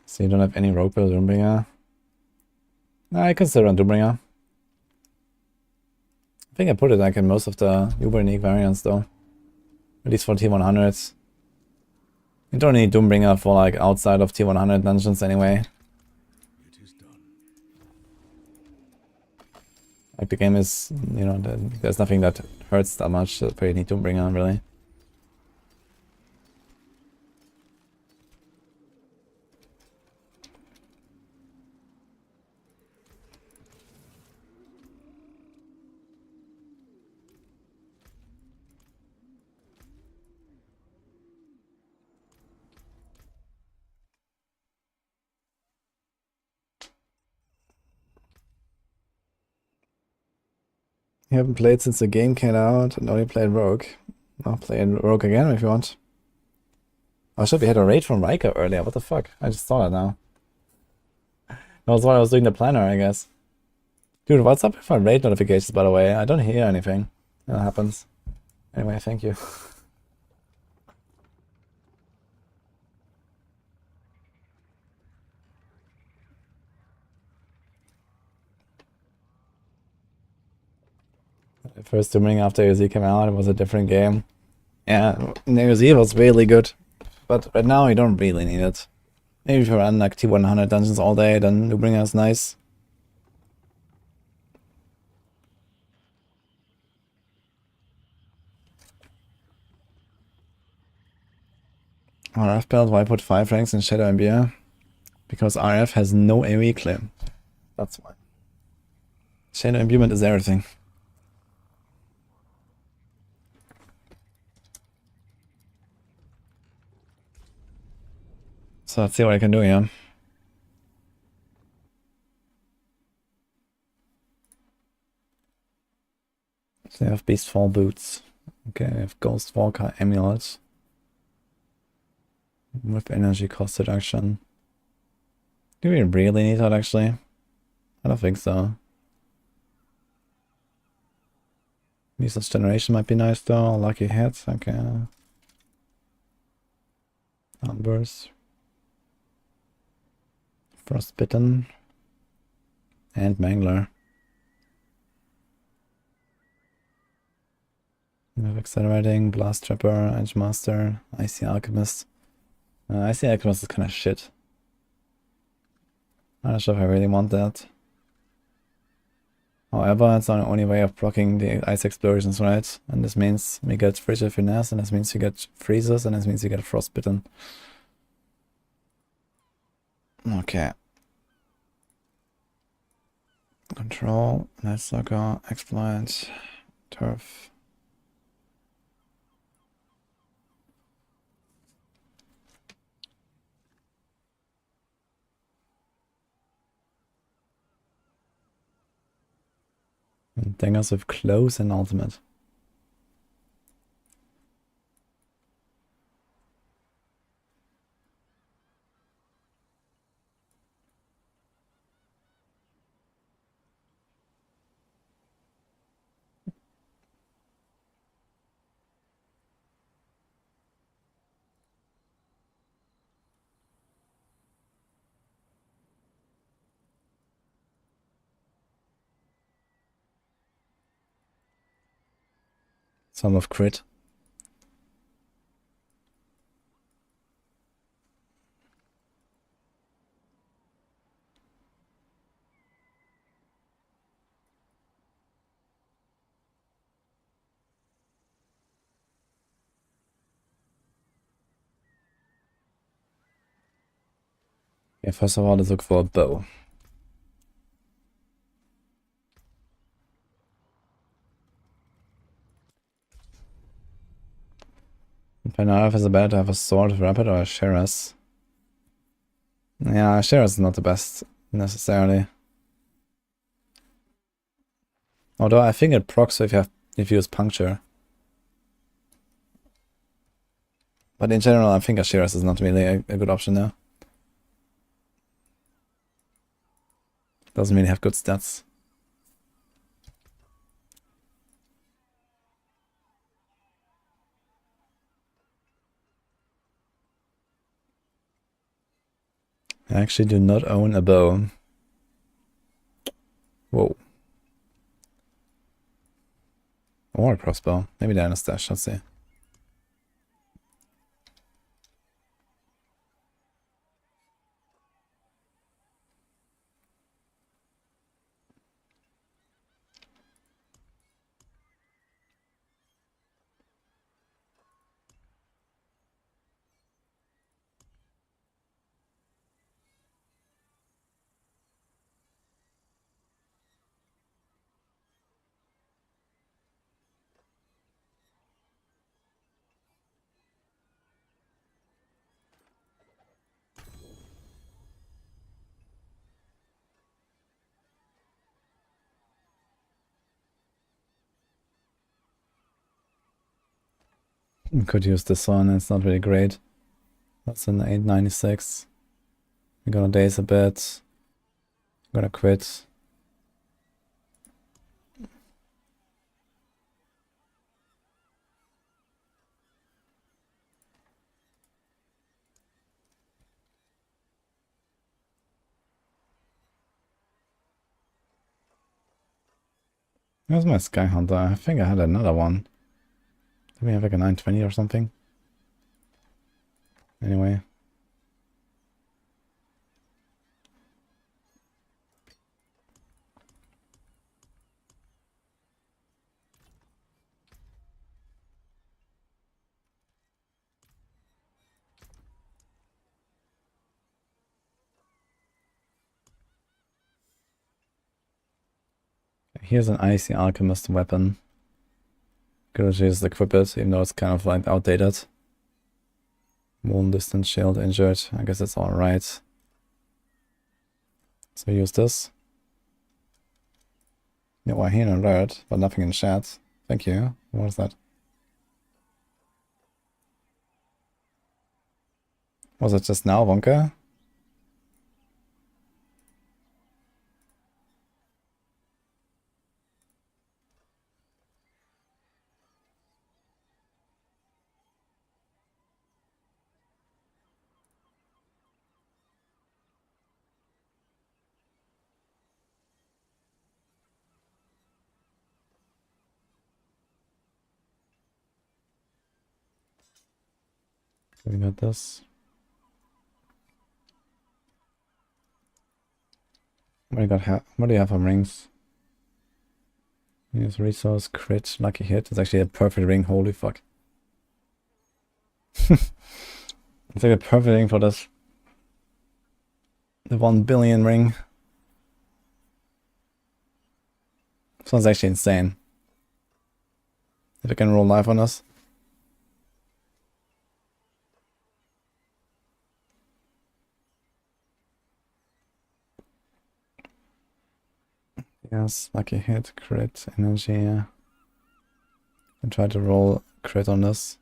So you don't have any rope build Doombringer? Nah, I consider on Doombringer. I think I put it like in most of the uber unique variants though. At least for T100s. You don't need Doombringer for like outside of T100 dungeons anyway. Like the game is, there's nothing that hurts that much that you need Doombringer really. You haven't played since the game came out and only played Rogue. I'll play Rogue again if you want. I should we had a raid from Riker earlier, what the fuck? I just saw that now. That was why I was doing the planner, I guess. Dude, what's up with my raid notifications, by the way? I don't hear anything. That happens. Anyway, thank you. The first streaming after AOZ came out, it was a different game. Yeah, AOZ was really good. But right now you don't really need it. Maybe if you run like T100 dungeons all day, then Lubringer is nice. RF build, why put 5 ranks in Shadow MBR? Because RF has no AoE claim. That's why. Shadow Imbuement is everything. So let's see what I can do here. So they have Beastfall boots. Okay, I have Ghost Walker amulet. With energy cost reduction. Do we really need that actually? I don't think so. Resource generation might be nice though. Lucky hits, okay. Numbers. Frostbitten. And Mangler. We have Accelerating, Blast Trapper, Edge Master, Icy Alchemist. Icy Alchemist is kind of shit. I'm not sure if I really want that. However, it's the only way of blocking the ice explosions, right? And this means we get Frigid Finesse, and this means you get Freezes, and this means you get Frostbitten. Okay. Control, Night Stalker, Exploit, Turf. And Dangers with Close and Ultimate. Some of Crit. Okay, first of all, let's look for a bow. Penarth is better to have a Sword of Rapid or a Sheras. Yeah, Sheras is not the best, necessarily. Although I think it procs if you use Puncture. But in general, I think a Sheras is not really a good option now. Doesn't really have good stats. I actually do not own a bow. Whoa. Or a crossbow. Maybe they're in a stash, let's see. We could use this one, it's not really great. That's an 896. We're gonna daze a bit. I'm gonna quit. Where's my Sky Hunter? I think I had another one. Did we have like a 920 or something? Anyway. Here's an Icy Alchemist weapon. Could just equip it, even though it's kind of like outdated. Wound, distance, shield, injured. I guess it's alright. So use this. Yeah, well, I hear an alert, but nothing in chat. Thank you. What was that? Was it just now, Wonka? We got this. What do you have for rings? Use resource, crit, lucky hit. It's actually a perfect ring, holy fuck. It's like a perfect ring for this. The 1 billion ring. This one's actually insane. If I can roll life on us. Yes, lucky hit, crit, energy. And try to roll crit on this.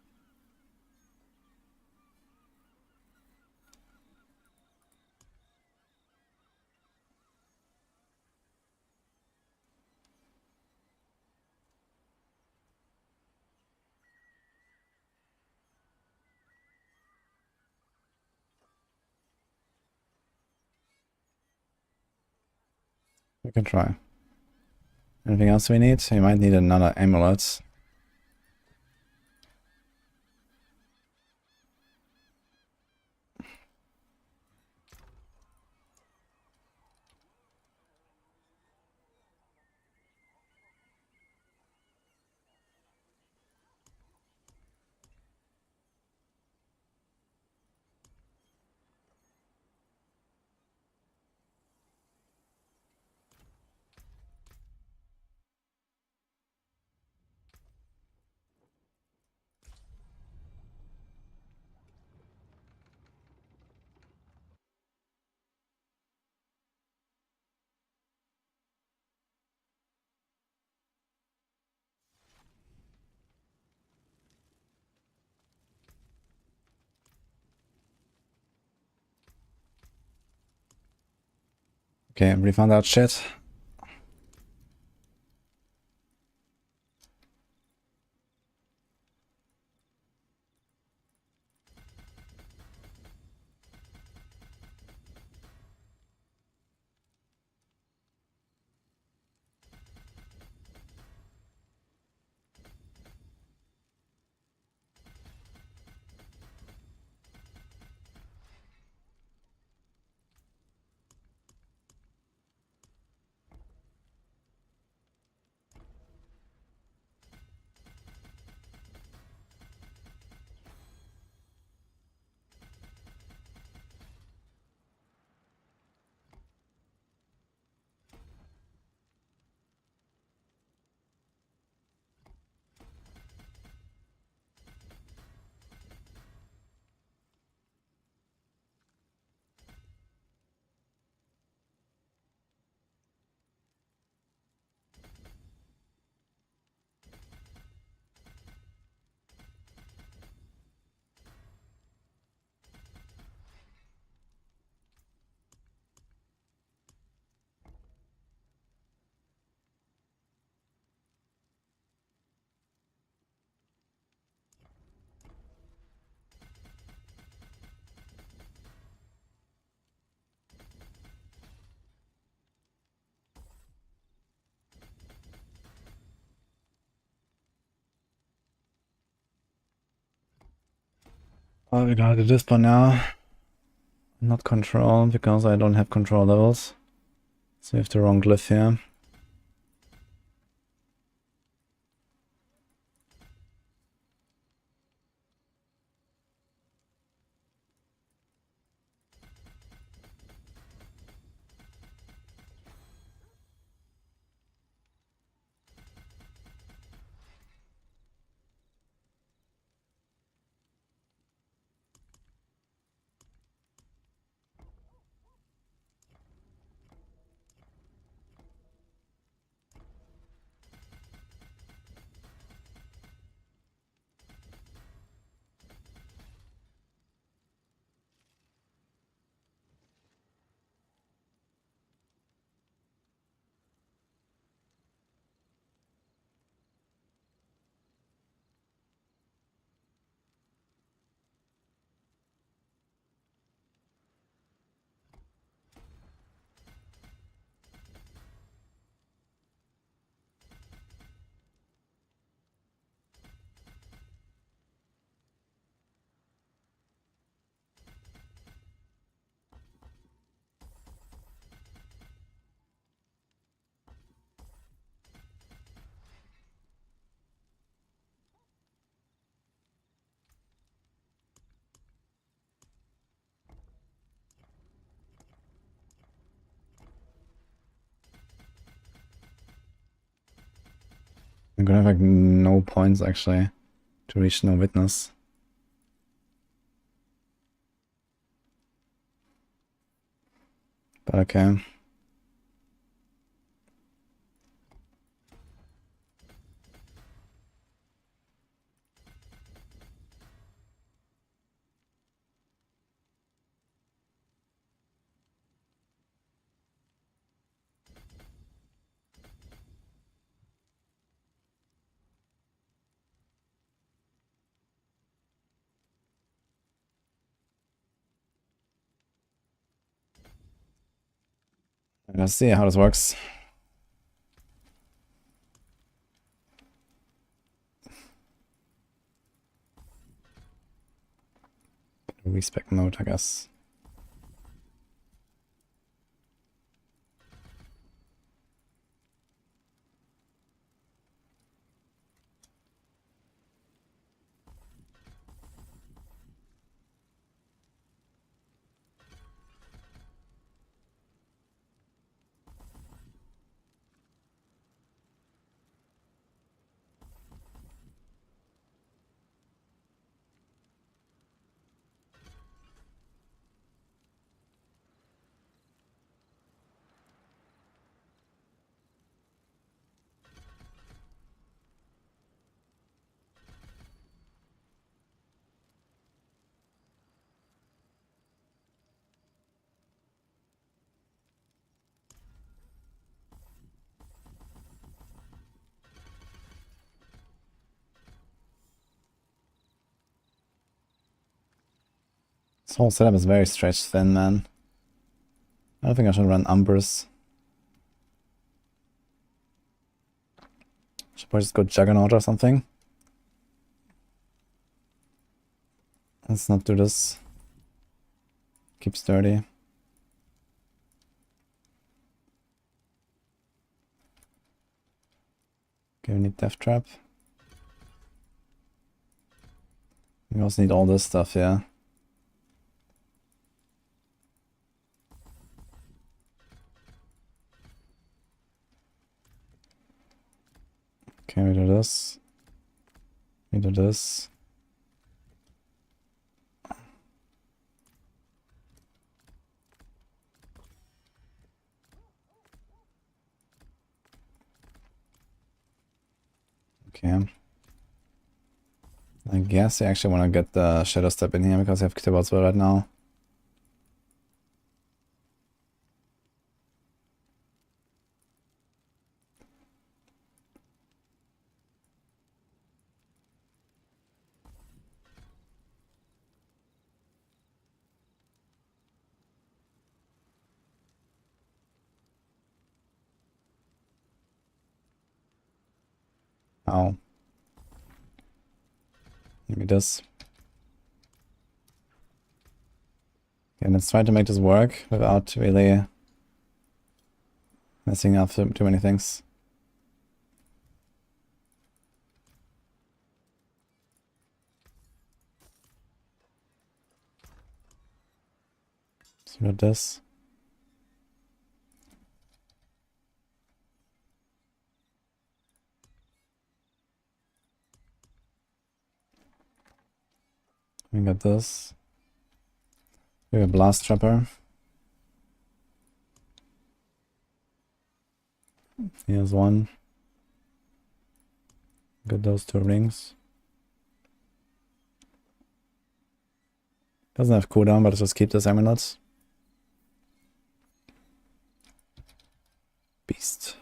We can try. Anything else we need? We might need another amulet. Okay, we found out shit. Oh, we're gonna do this for now. Not control, because I don't have control levels. So we have the wrong glyph here. I'm gonna have like no points actually to reach no witness. But okay. Let's see how this works. Respec mode, I guess. This whole setup is very stretched thin, man. I don't think I should run Umbers. Should probably just go Juggernaut or something. Let's not do this. Keep sturdy. Okay, we need Death Trap. We also need all this stuff, yeah. Okay, we do this. We do this. Okay. I guess I actually want to get the Shadow Step in here because I have Ktibatswell right now. Ow. Maybe this. Okay, let's try to make this work without really messing up too many things. So we got this. We got this. We have a blast trapper. Here's one. Got those 2 rings. Doesn't have cooldown, but let's just keep this amulet. Beast.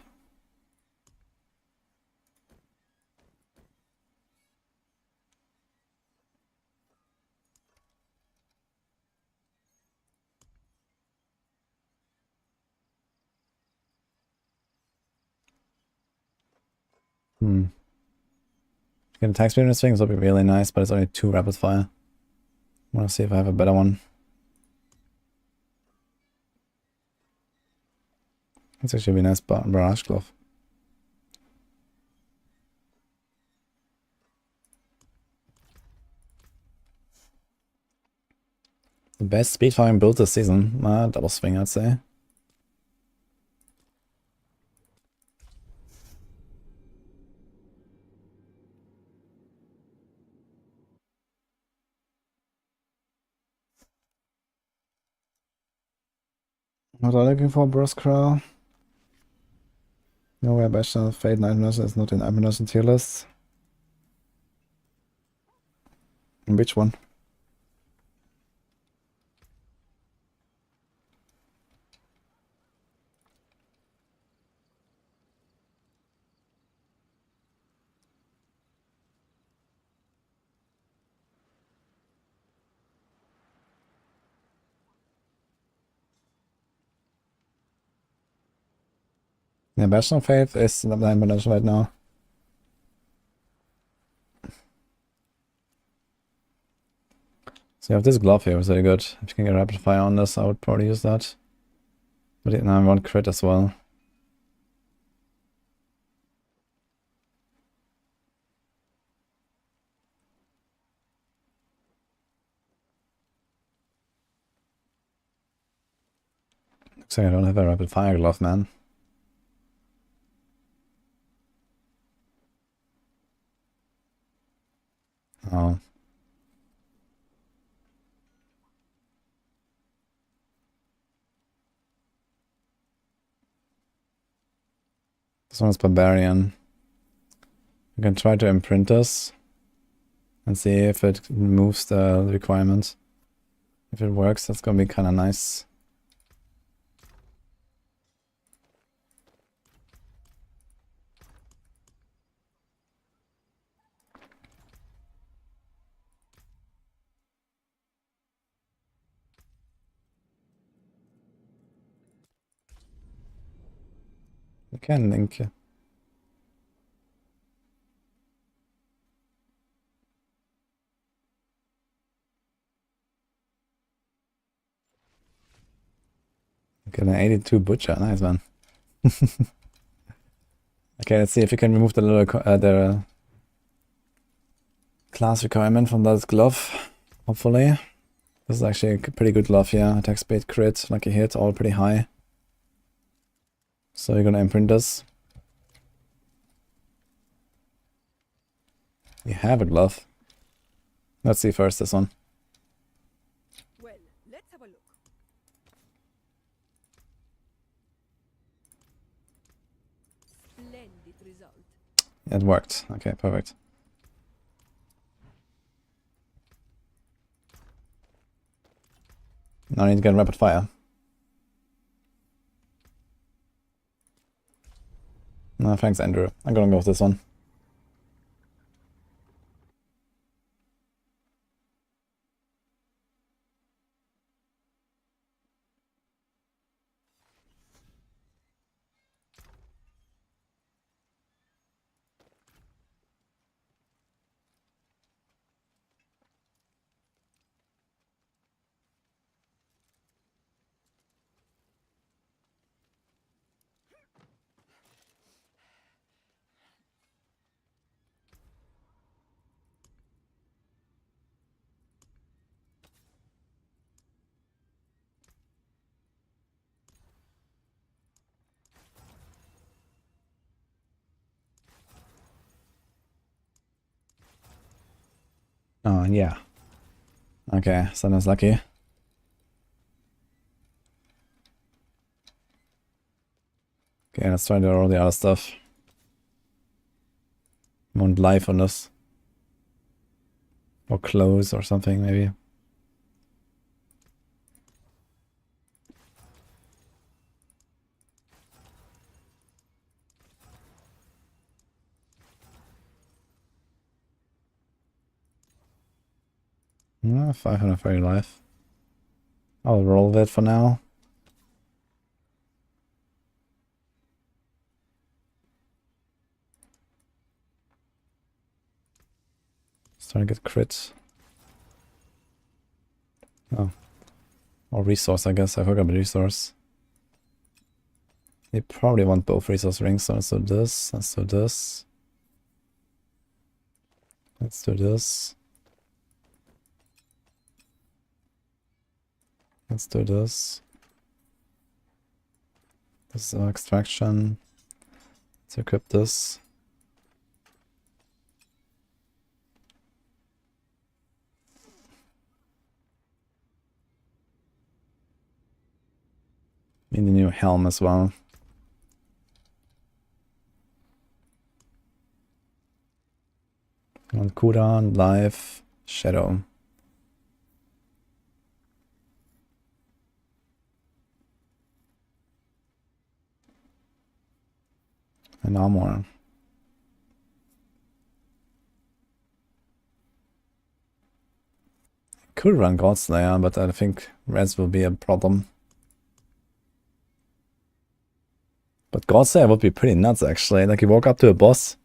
Get attack speed on this thing, this would be really nice, but it's only 2 rapid fire. I want to see if I have a better one. It's actually a nice barrage glove. The best speed firing build this season. Double swing, I'd say. What are you looking for, Bros Crow? Nowhere Bastion, Fate, Night Nurse is not in Ammunition tier list. Which one? Yeah, Bastion of Faith is in Ammunition right now. So you have this glove here, is really good. If you can get rapid fire on this, I would probably use that. But now I want crit as well. Looks like I don't have a rapid fire glove, man. Oh. This one is Barbarian. You can try to imprint this and see if it removes the requirement. If it works, that's gonna be kind of nice. You can link. Okay, an 82 butcher, nice man. Okay, let's see if we can remove the little the class requirement from that glove. Hopefully, this is actually a pretty good glove here. Attack speed, crit, lucky hit, all pretty high. So you're gonna imprint this. We have a glove. Let's see first this one. Well, let's have a look. Splendid result. It worked. Okay, perfect. Now I need to get rapid fire. No, thanks, Andrew. I'm gonna go with this one. Oh, yeah. Okay, Sandra's lucky. Okay, let's try to do all the other stuff. Want life on this. Or close or something, maybe. Yeah, 530 life. I'll roll that for now. Starting to get crits. Oh. Or resource, I guess. I forgot about resource. They probably want both resource rings, so let's do this. Let's do this. Let's do this. Let's do this. This is our extraction. Let's equip this. Need the new helm as well. On cooldown, life, shadow. And armor. Could run Godslayer, but I think res will be a problem. But Godslayer would be pretty nuts actually. Like you walk up to a boss.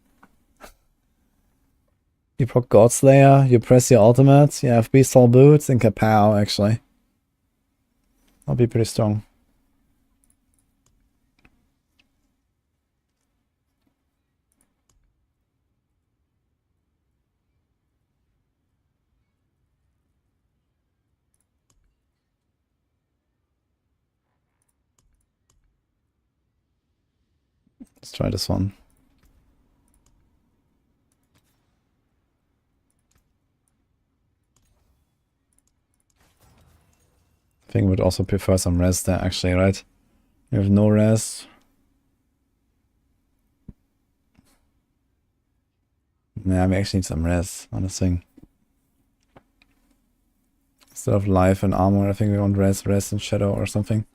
You proc Godslayer, you press your ultimate, you have Beast Soul Boots, and kapow actually. That'll be pretty strong. Let's try this one. I think would also prefer some res there actually, right? You have no res. Yeah, we actually need some res on this thing. Instead of life and armor, I think we want res and shadow or something.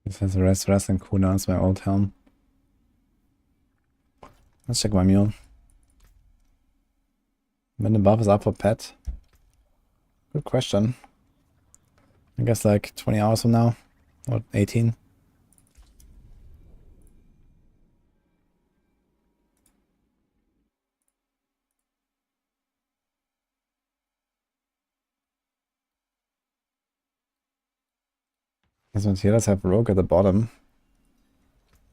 This has res and cooldowns, my old helm. Let's check my mule. When the buff is up for pet? Good question. I guess like 20 hours from now. Or 18. These ones here, let's have Rogue at the bottom.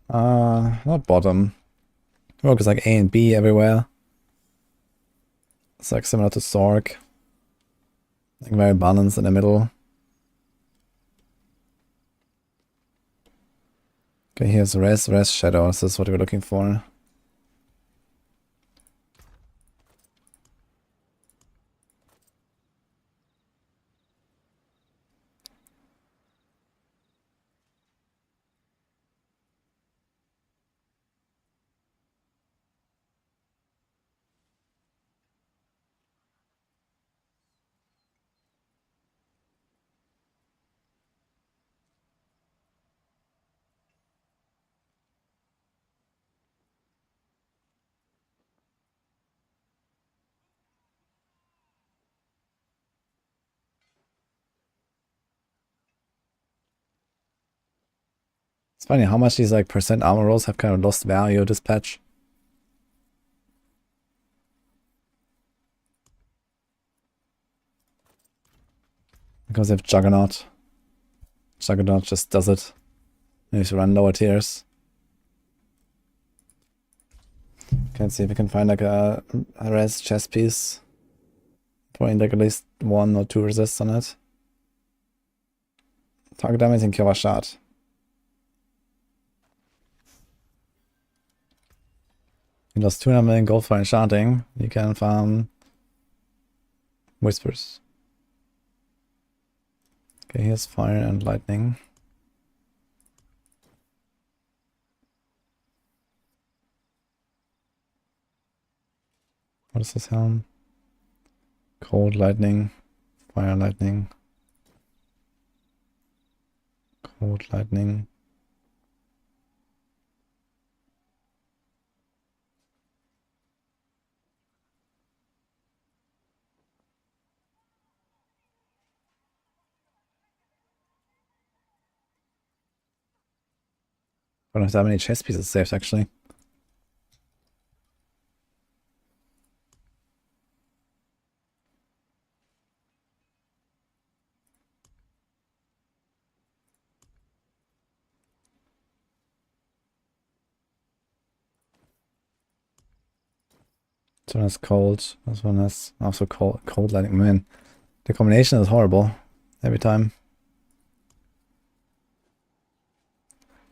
Not bottom. Rogue is like A and B everywhere. It's like similar to Sorc. Like very balanced in the middle. Okay, here's res, shadow. This is what we're looking for. It's funny how much these like percent armor rolls have kind of lost value this patch. Because they have Juggernaut. Juggernaut just does it. You need to run lower tiers. Let's see if we can find like a res chess piece. Putting like at least 1 or 2 resists on it. Target damage and cure shot. You lost 200 million gold for enchanting. You can farm Whispers. Okay, here's fire and lightning. What is this helm? Cold lightning, fire lightning, cold lightning. I don't have that many chess pieces saved actually. This one is cold. This one is also cold lightning. Man, the combination is horrible every time.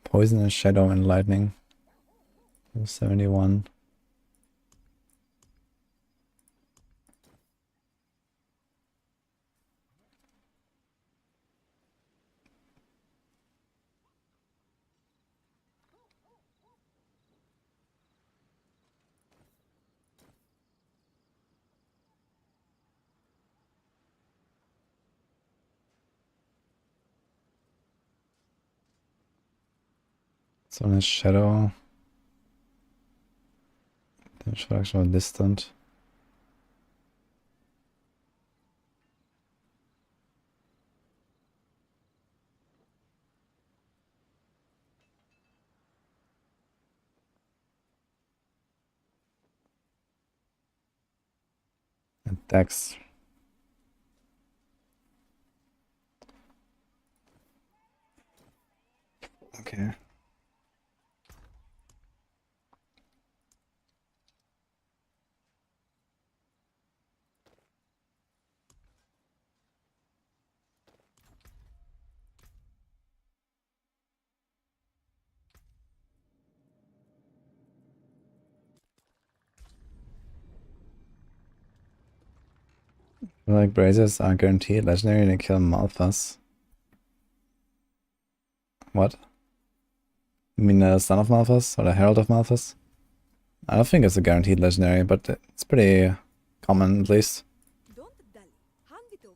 Poison and shadow and lightning. 71. This one is shadow. Then shadow actually distant. And Dex. Okay. Like braziers are guaranteed legendary and they kill Malphas. What? You mean the Son of Malphas or the Herald of Malphas? I don't think it's a guaranteed legendary, but it's pretty common at least. Don't dally. Hand it over.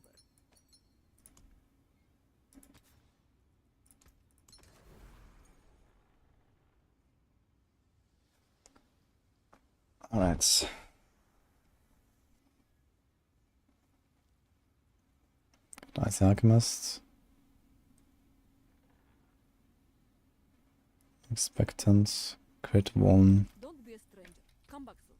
Alright. Nice Alchemist. Expectant. Crit 1. Don't be a stranger. Come back soon.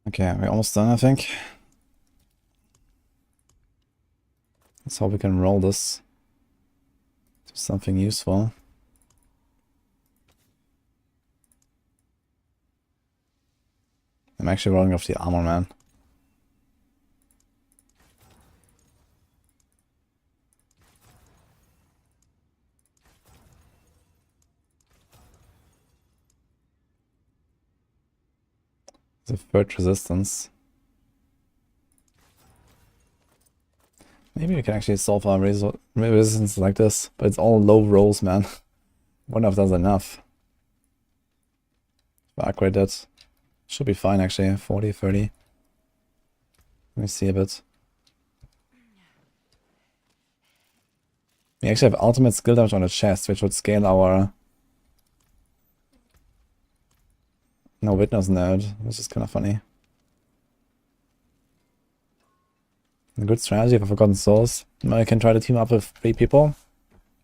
Okay, we're almost done, I think. Let's hope we can roll this to something useful. I'm actually rolling off the armor, man. The third resistance. Maybe we can actually solve our resistance like this, but it's all low rolls, man. Wonder if that's enough. Upgrade that. Should be fine actually, 40, 30. Let me see a bit. We actually have ultimate skill damage on the chest, which would scale our no witness node, which is kind of funny. A good strategy for Forgotten Souls. Now I can try to team up with 3 people,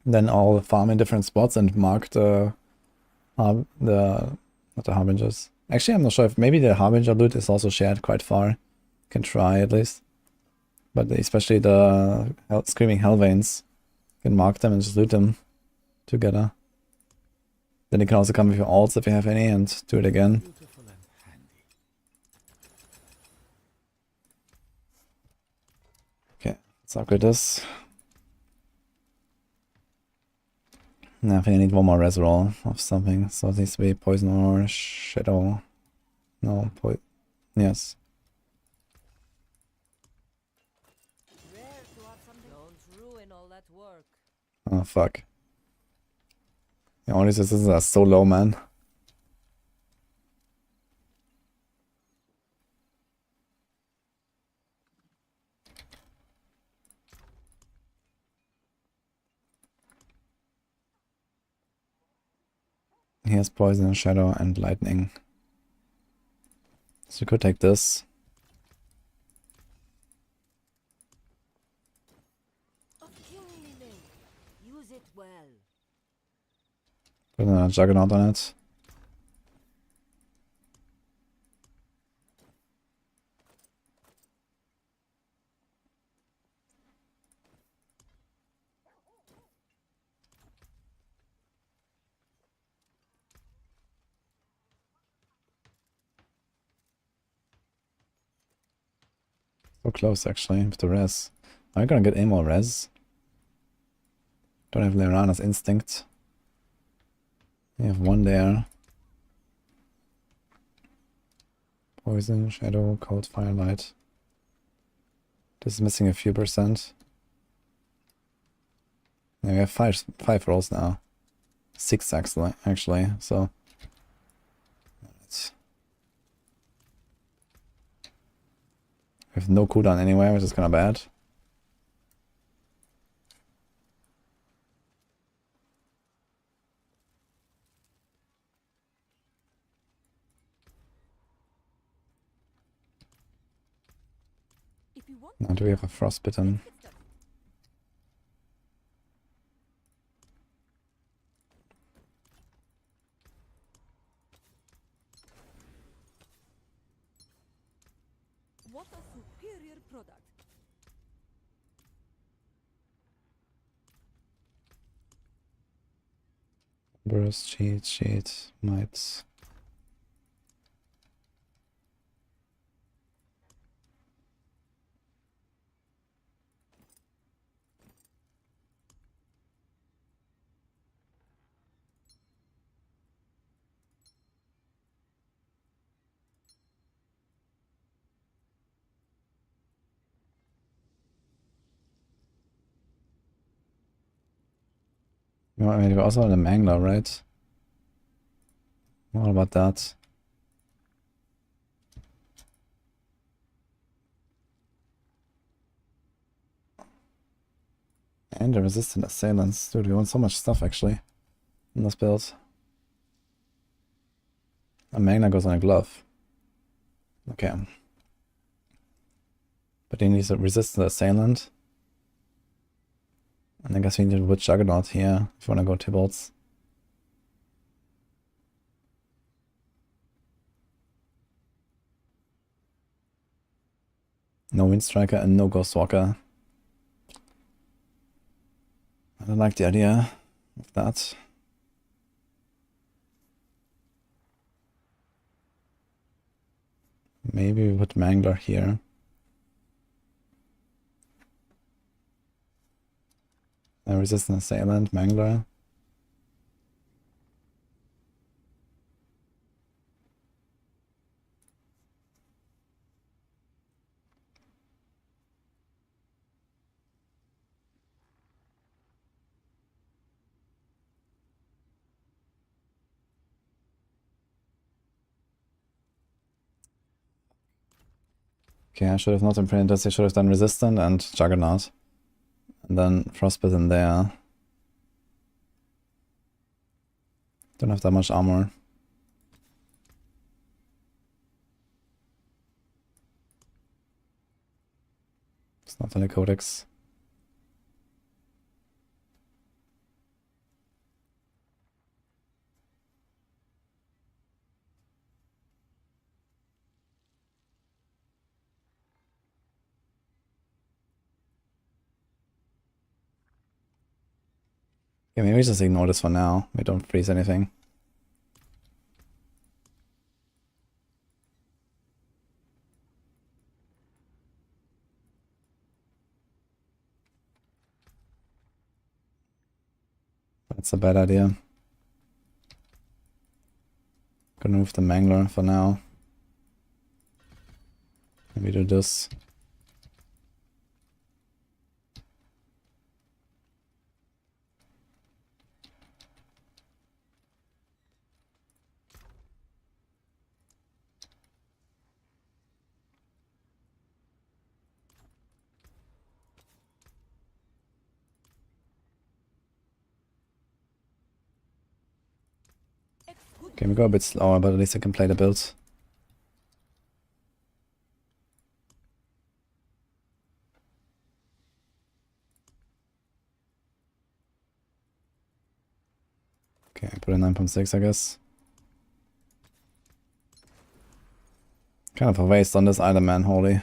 then all farm in different spots and mark the not the harbingers. Actually, I'm not sure if maybe the harbinger loot is also shared quite far. Can try at least, but especially the screaming hellveins, can mark them and just loot them together. Then you can also come with your alts if you have any and do it again. Beautiful and handy. Okay, let's upgrade this. Now I think I need one more res roll of something, so it needs to be poison or shadow. No, yes. Rare to have something. Don't ruin all that work. Oh fuck. The only resistance are so low, man. He has poison, shadow, and lightning. So we could take this. Of kingly make. Use it well. Put a juggernaut on it. So close actually with the res. Are we gonna get any more res? Don't have Leorana's instinct. We have one there. Poison, shadow, cold, firelight. This is missing a few percent. Yeah, we have five rolls now. 6 actually, so we have no cooldown anywhere, which is kinda bad. If you want Now do we have a frostbitten? what a superior product. Burst, cheat, might. I mean, we also had a mangler, right? What about that? And the resistant assailants. Dude, we want so much stuff actually in this build. A Magna goes on a glove. Okay. But he needs a resistant assailant. And I guess we need to put Juggernaut here if you want to go Tybalt's. No Windstriker and no Ghostwalker. I don't like the idea of that. Maybe we put Mangler here. A resistant assailant, Mangler. Okay, I should have not imprinted this. I should have done Resistant and Juggernaut. And then Frostbite in there. Don't have that much armor. It's not on the Codex. Yeah, maybe just ignore this for now. We don't freeze anything. That's a bad idea. Gonna move the Mangler for now. Maybe do this. Okay, we go a bit slower, but at least I can play the build. Okay, put in 9.6, I guess. Kind of a waste on this item, man, holy.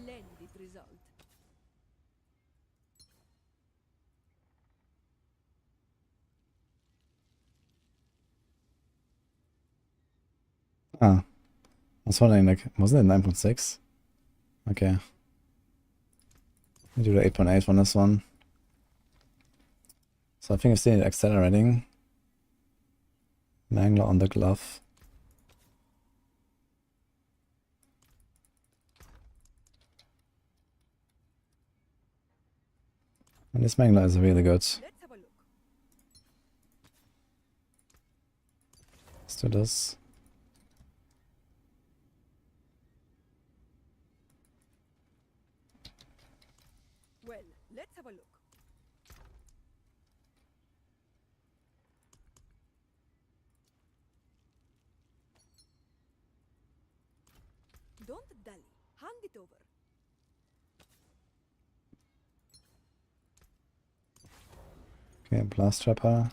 Splendid result. Ah. I was wondering, like, wasn't it 9.6? Okay. We do the 8.8 on this one. So I think I still need accelerating. Mangler on the glove. And this Mangler is really good. Let's have a look. Let's do this. Well, let's have a look. Don't dally. Hand it over. Okay, Blast Trapper.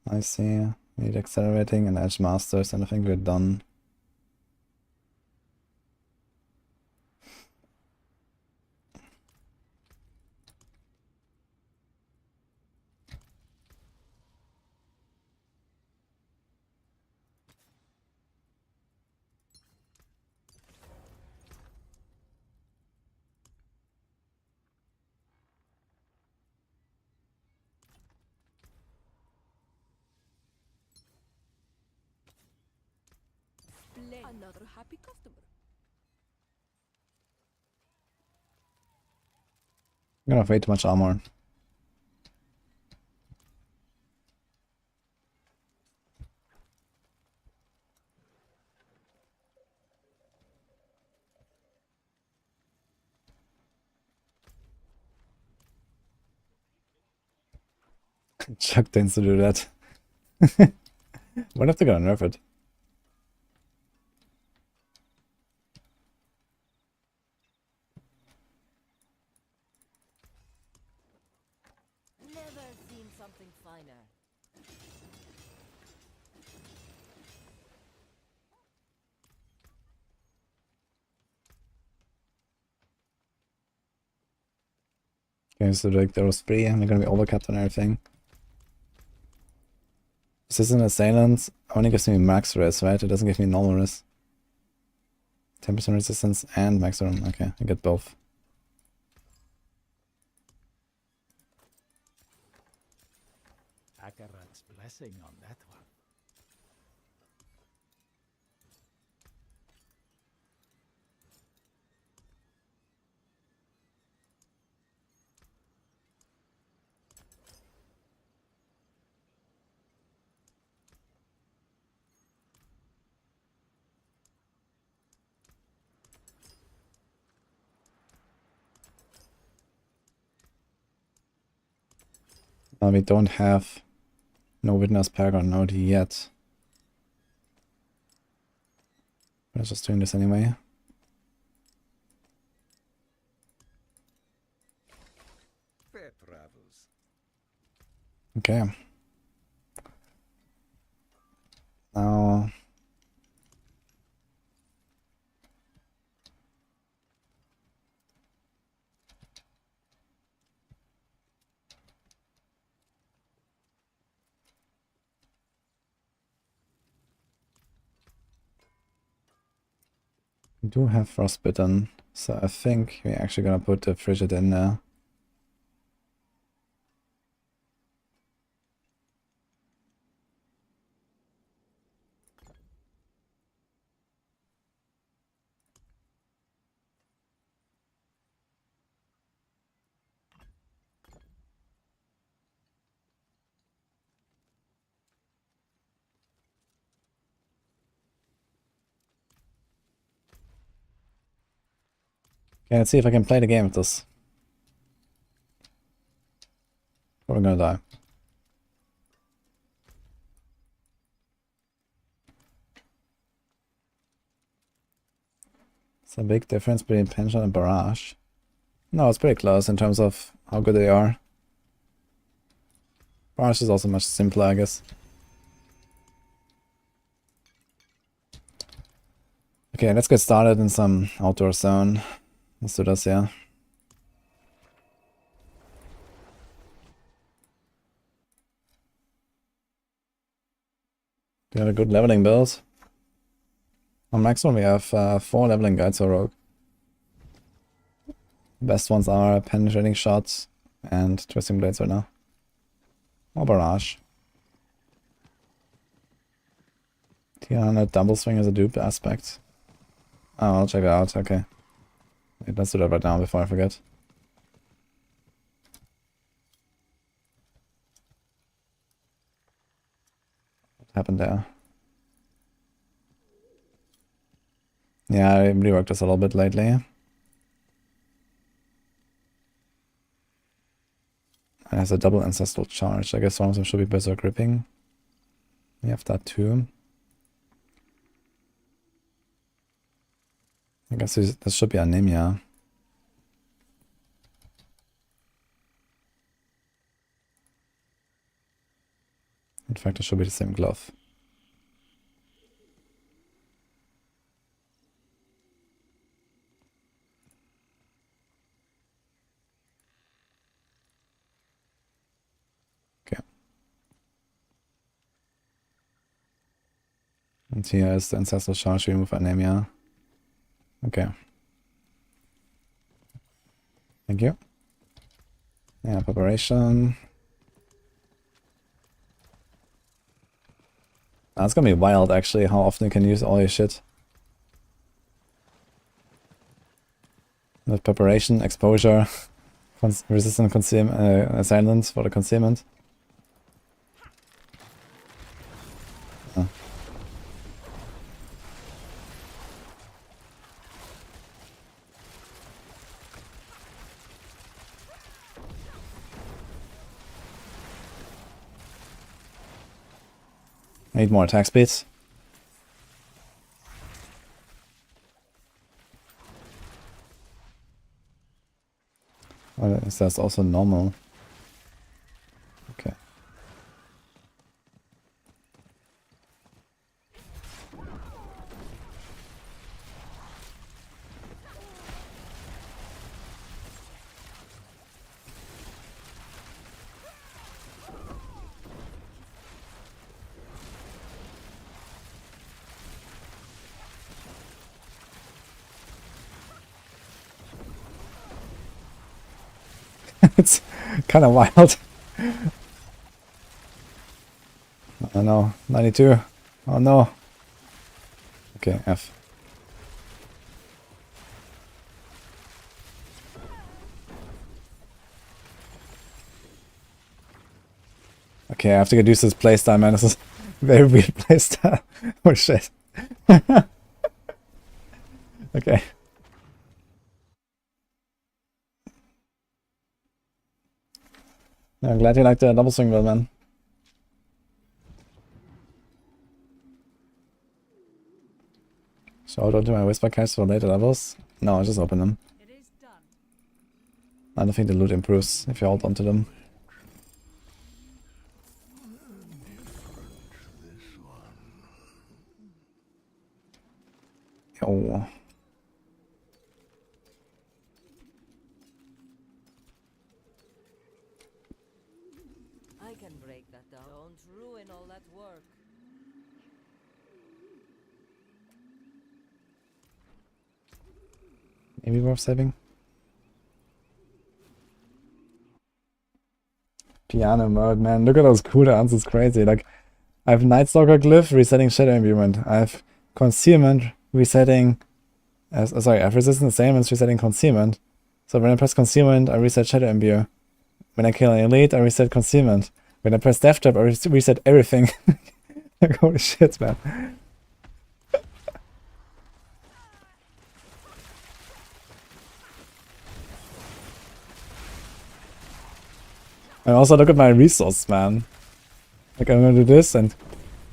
I see. Need accelerating and Edge Masters, and I think we're done. Another happy customer. I'm gonna have way too much armor. Chuck tends to do that. What if they're gonna nerf it? Never seen something finer. Okay, so like there was 3 and they're gonna be overcapped on everything. Persistent Assailant only gives me max res, right? It doesn't give me normal res. 10% resistance and maximum. Okay, I get both. passing on that one. We don't have no witness paragon node yet. We're just doing this anyway. Fair travels. Okay. Now we do have frostbitten, so I think we're actually gonna put the frigid in there. Okay, let's see if I can play the game with this. Or we're gonna die. It's a big difference between pension and barrage. No, it's pretty close in terms of how good they are. Barrage is also much simpler, I guess. Okay, let's get started in some outdoor zone. Let's do this, yeah. Do you have a good leveling build? On maximum we have 4 leveling guides for rogue. Best ones are penetrating shots and twisting blades right now. Or barrage. T100 double swing is a dupe aspect. Oh, I'll check it out, okay. Wait, let's do that right now before I forget. What happened there? Yeah, I reworked this a little bit lately. It has a double ancestral charge. I guess one of them should be berserk gripping. We have that too. I guess this should be anemia. In fact, it should be the same glove. Okay. And here is the ancestral charge, remove anemia. Okay. Thank you. Yeah, preparation. That's gonna be wild, actually, how often you can use all your shit. With preparation, exposure, resistant concealment, silence for the concealment. Oh. I need more attack speeds. Or is that also normal? Okay. It's kind of wild. Oh no, 92. Oh no. Okay, F. Okay, I have to get used to this playstyle, man. This is a very weird playstyle. Oh shit. Okay. Yeah, I'm glad you like the double swing build, man. So I'll do my whisper casts for later levels. No, I'll just open them. It is done. I don't think the loot improves if you hold onto them. Oh. I can break that down. Don't ruin all that work. Maybe worth saving. Piano mode, man. Look at those cooldowns. It's crazy. Like, I have Night Stalker Glyph resetting Shadow Imbuement. I have Concealment resetting. Sorry, I have Resistance Assailments resetting Concealment. So when I press Concealment, I reset Shadow Imbue. When I kill an Elite, I reset Concealment. When I press Death Trap, I reset everything. Like, holy shit, man. And also look at my resource, man. Like, I'm gonna do this and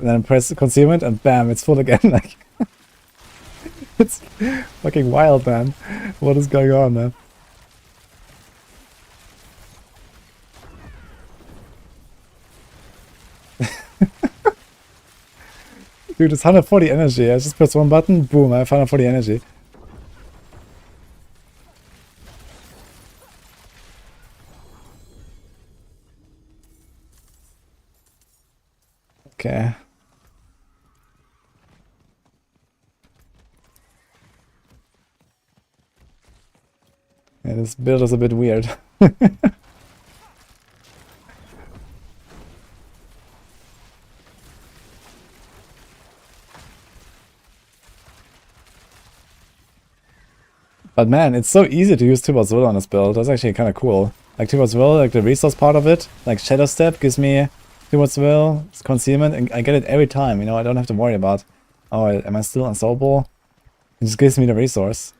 then press Concealment and bam, it's full again. Like, it's fucking wild, man. What is going on, man? Dude, it's 140 energy. I just press one button, boom, I have 140 energy. Okay. Yeah, this build is a bit weird. But man, it's so easy to use Tubor's Will on this build. That's actually kind of cool. Like Tubor's Will, like the resource part of it, like Shadow Step gives me Tubor's Will, it's Concealment, and I get it every time, you know, I don't have to worry about, oh, am I still unsolvable? It just gives me the resource.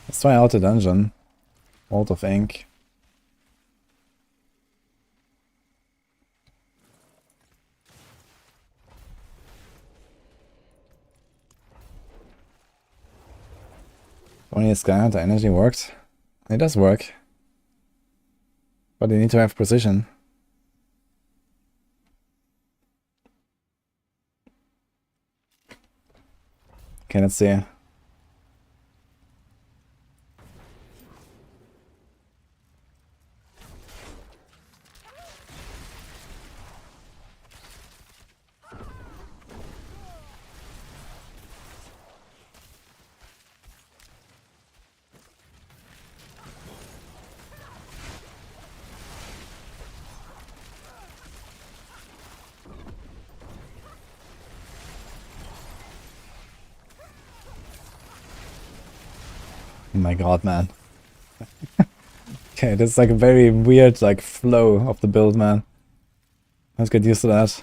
Let's try out the dungeon. Vault of Ink. Only a Skyhunter energy works. It does work. But you need to have precision. Okay, let's see. Oh my god, man. Okay, this is like a very weird like flow of the build, man. Let's get used to that.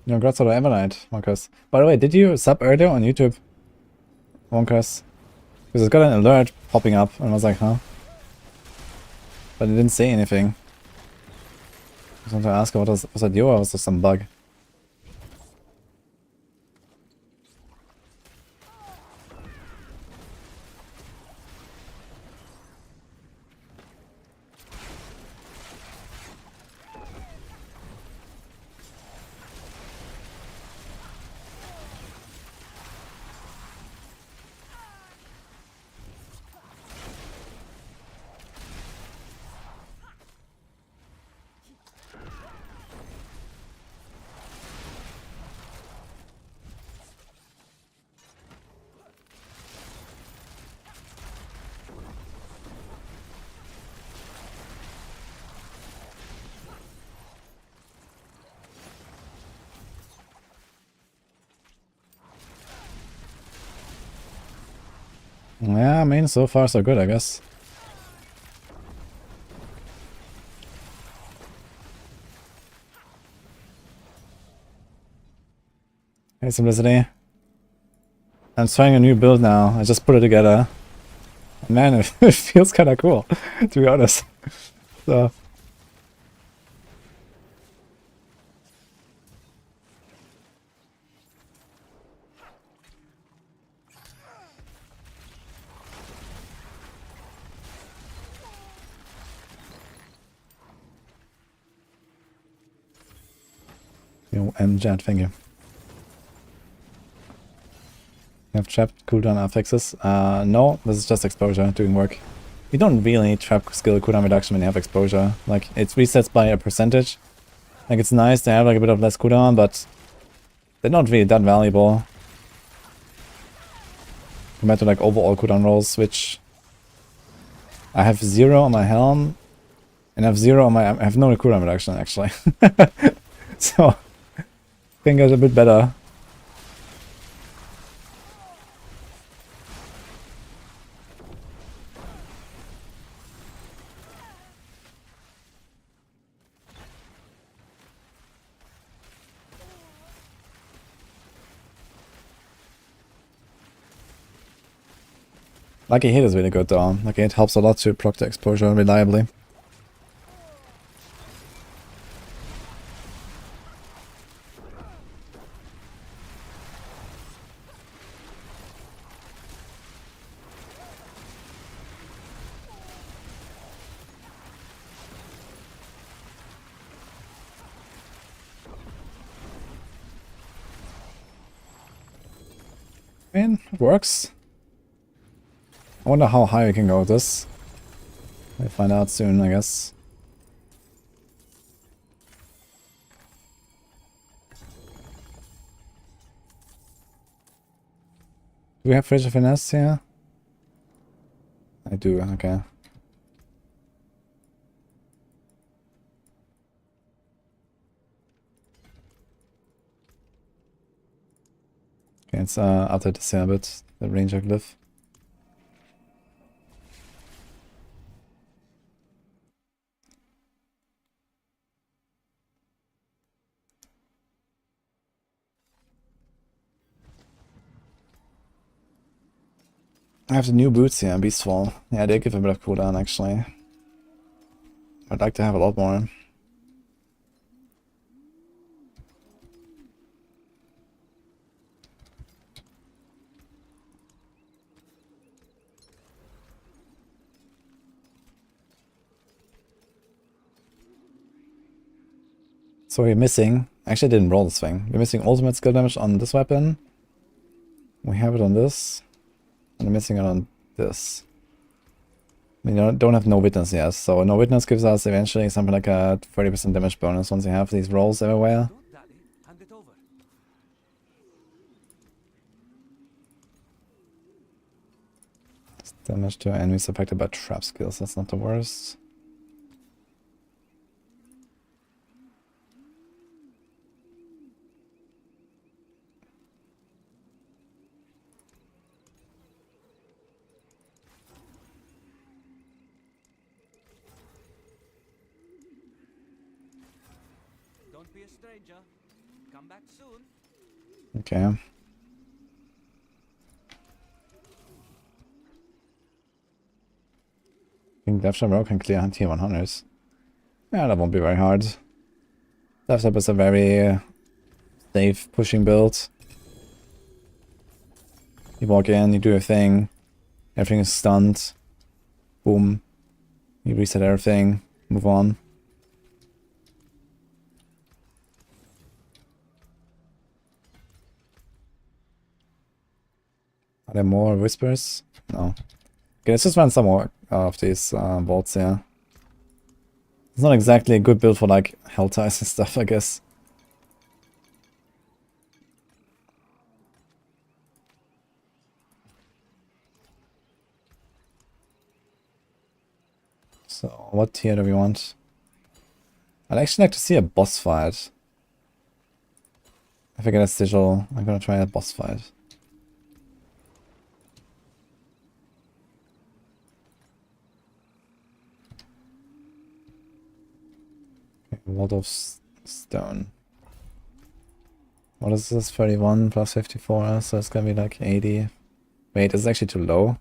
Congrats on the Evernight, Marcus. By the way, did you sub earlier on YouTube? Marcus? Because it's got an alert popping up and I was like, huh? But it didn't say anything. I just want to ask, was that you or was there some bug? Yeah, I mean, so far so good, I guess. Hey, Simplicity. I'm trying a new build now. I just put it together. Man, it feels kind of cool, to be honest. So, Jet, thank you. You have trap cooldown affixes? No, this is just exposure doing work. You don't really need trap skill cooldown reduction when you have exposure. Like, it resets by a percentage. Like, it's nice to have like a bit of less cooldown, but they're not really that valuable compared to like overall cooldown rolls, which I have 0 on my helm and I have 0 on my... I have no cooldown reduction actually. So, can get a bit better. Lucky hit is really good though. Lucky hit helps a lot to proc the exposure reliably. I mean, it works. I wonder how high we can go with this. We'll find out soon, I guess. Do we have Fridge of Finesse here? I do, okay. Okay, it's after this here a bit, the Ranger Glyph. I have the new boots here, Beastfall. Yeah, they give a bit of cooldown actually. I'd like to have a lot more. So we're missing... Actually, I didn't roll this thing. We're missing ultimate skill damage on this weapon. We have it on this. And we're missing it on this. We don't have no witness yet, so no witness gives us eventually something like a 30% damage bonus once you have these rolls everywhere. Don't, Daddy. Hand it over. Damage to enemies affected by trap skills, that's not the worst. Don't be a stranger. Come back soon. Okay. I think Death Shadow can clear tier 100s. Yeah, that won't be very hard. Death Shadow is a very safe pushing build. You walk in, you do your thing, everything is stunned. Boom. You reset everything, move on. Are there more whispers? No. Okay, let's just run some more of these bolts here. It's not exactly a good build for like hell ties and stuff, I guess. So, what tier do we want? I'd actually like to see a boss fight. If I get a sigil, I'm gonna try a boss fight. Vault of Stone. What is this? 31 plus 54, so it's gonna be like 80. Wait, is it actually too low?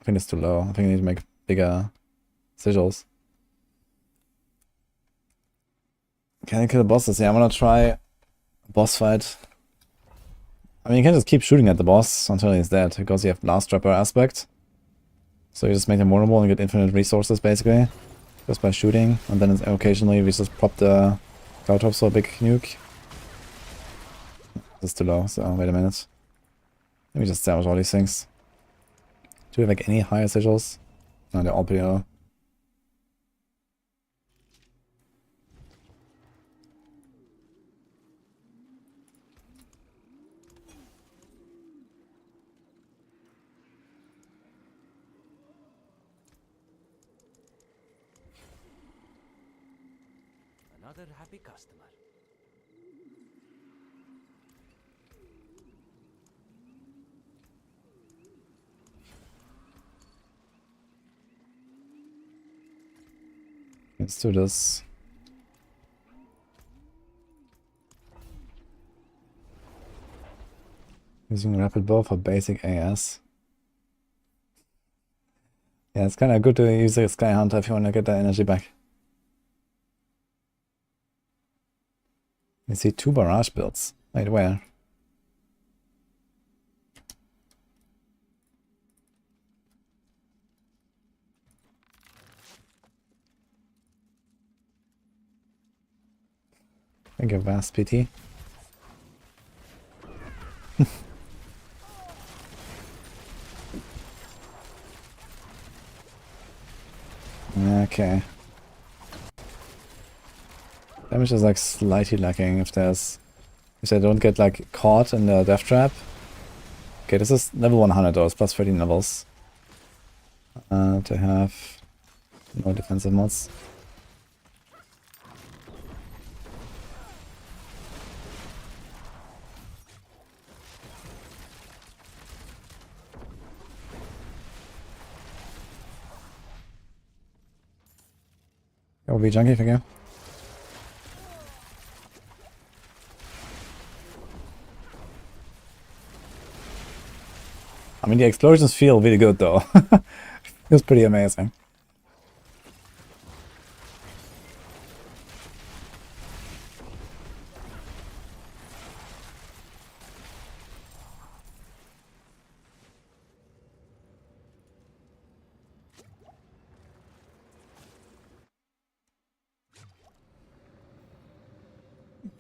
I think it's too low. I think I need to make bigger sigils. Can I kill the bosses? Yeah, I'm gonna try a boss fight. I mean, you can just keep shooting at the boss until he's dead, because you have Blast Trapper aspect. So you just make him vulnerable and get infinite resources, basically. Just by shooting. And then occasionally we just pop the Cloud Tops for a big nuke. This is too low, so wait a minute. Let me just salvage all these things. Do we have like any higher sigils? No, they're all pretty low. Another happy customer. Let's do this. Using rapid bow for basic AS. Yeah, it's kind of good to use a Sky Hunter if you want to get that energy back. You see 2 barrage builds. Wait, where? Thank you, Vast PT. Okay. Damage is like slightly lacking if I don't get like caught in the death trap. Okay, this is level 100 though, it's plus 13 levels. To have no defensive mods. That will be junkie figure. I mean, the explosions feel really good though. Feels pretty amazing.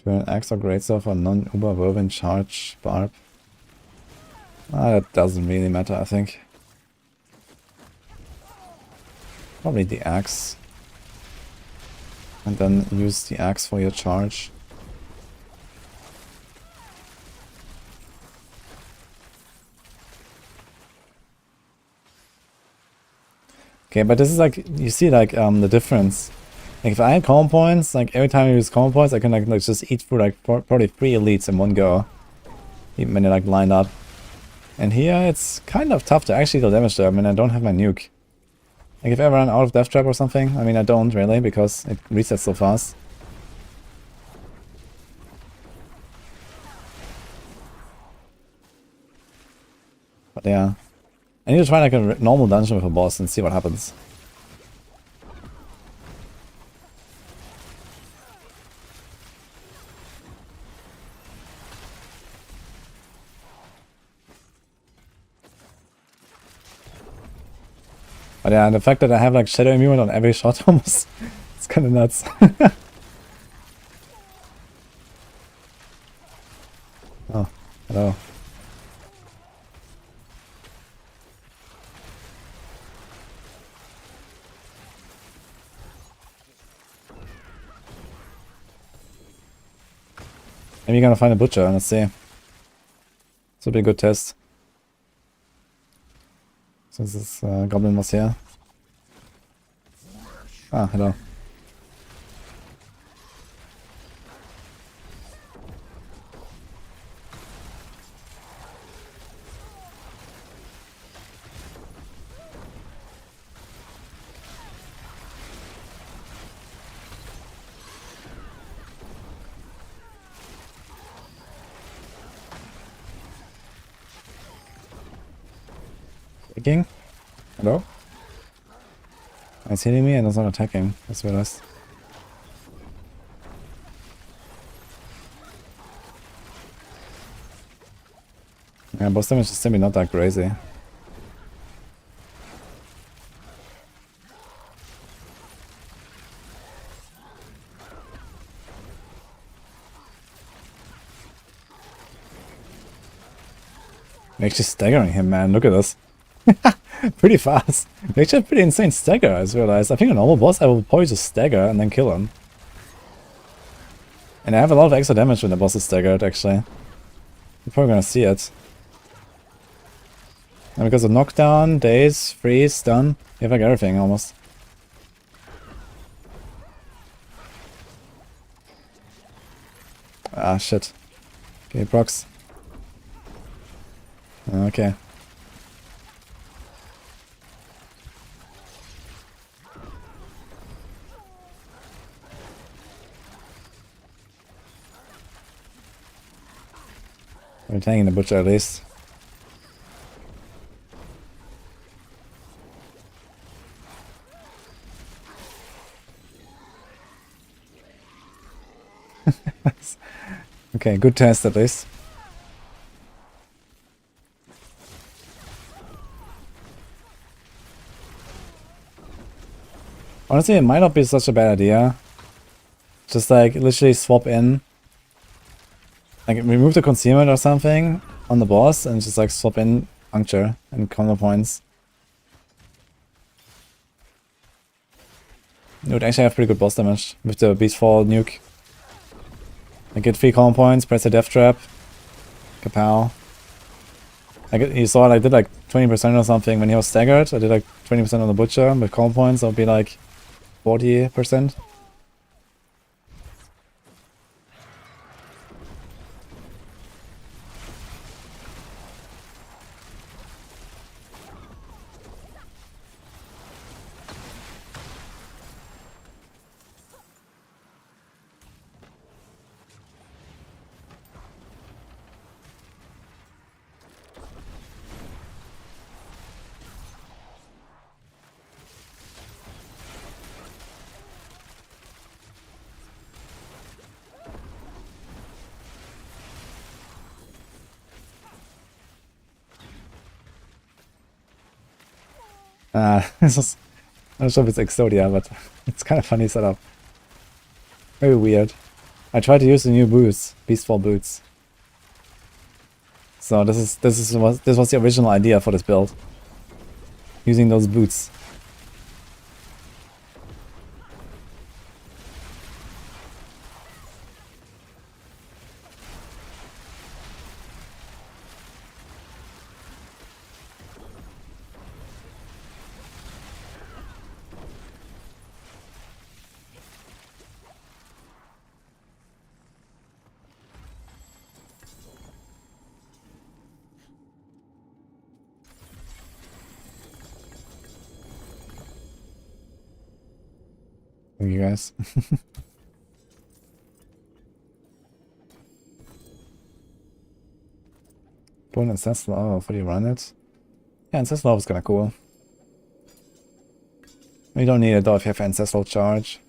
Turn Axe or Greatsword for non-Uber Whirlwind Charge Barb. That doesn't really matter, I think. Probably the Axe. And then use the Axe for your charge. Okay, but this is like, you see like the difference. Like if I had common points, like every time I use common points, I can like just eat through like probably 3 elites in one go. Even when they're like lined up. And here it's kind of tough to actually deal damage there. I mean, I don't have my nuke. Like if I run out of Death Trap or something, I mean I don't really because it resets so fast. But yeah. I need to try like a normal dungeon with a boss and see what happens. But yeah, the fact that I have like Shadow Immune on every shot almost, it's kind of nuts. Oh, hello. Maybe you're gonna find a butcher, let's see. This will be a good test. Since this goblin was here. Ah, hello. Kicking? Hello? He's hitting me and it's not attacking. I just realized. Yeah, boss damage is simply not that crazy. We're actually staggering him, man. Look at this. Pretty fast. We actually have pretty insane stagger, I just realized. I think a normal boss I will probably just stagger and then kill him. And I have a lot of extra damage when the boss is staggered, actually. You're probably gonna see it. And because of knockdown, daze, freeze, stun, you have like everything almost. Ah, shit. Okay, procs. Okay. We're taking the butcher at least. Okay, good test at least. Honestly, it might not be such a bad idea. Just like literally swap in. Like remove the concealment or something on the boss and just like swap in puncture and combo points. It would actually have pretty good boss damage with the Beastfall nuke. I get 3 combo points, press a death trap. Kapow. You saw it, I did like 20% or something when he was staggered. I did like 20% on the butcher with combo points, that would be like 40%. This is, I'm not sure if it's Exodia, but it's kind of funny setup. Very weird. I tried to use the new boots, Beastfall boots. So this was the original idea for this build. Using those boots. Thank you guys. Put Ancestral Lava before you run it. Yeah, Ancestral Lava is kinda cool. You don't need it though if you have Ancestral Charge.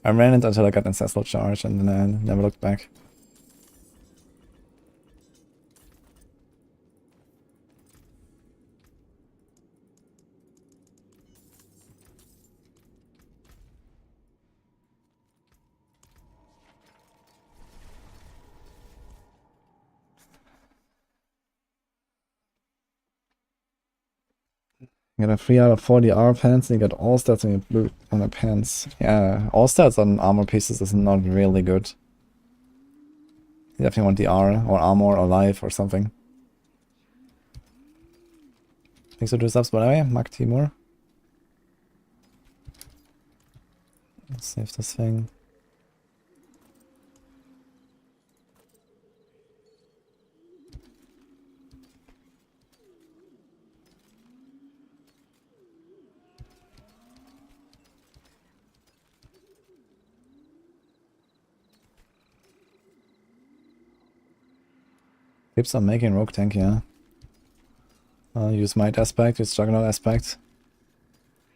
I ran it until I got Ancestral Charge and then I never looked back. You got a 3 out of 40 armor pants and you got all stats on your blue on the pants. Yeah, all stats on armor pieces is not really good. You definitely want the R or armor or life or something. Thanks for 2 subs by the way, Mark Timur. Let's save this thing. Tips on making rogue tank, yeah. I'll use Might aspect, use Juggernaut aspect.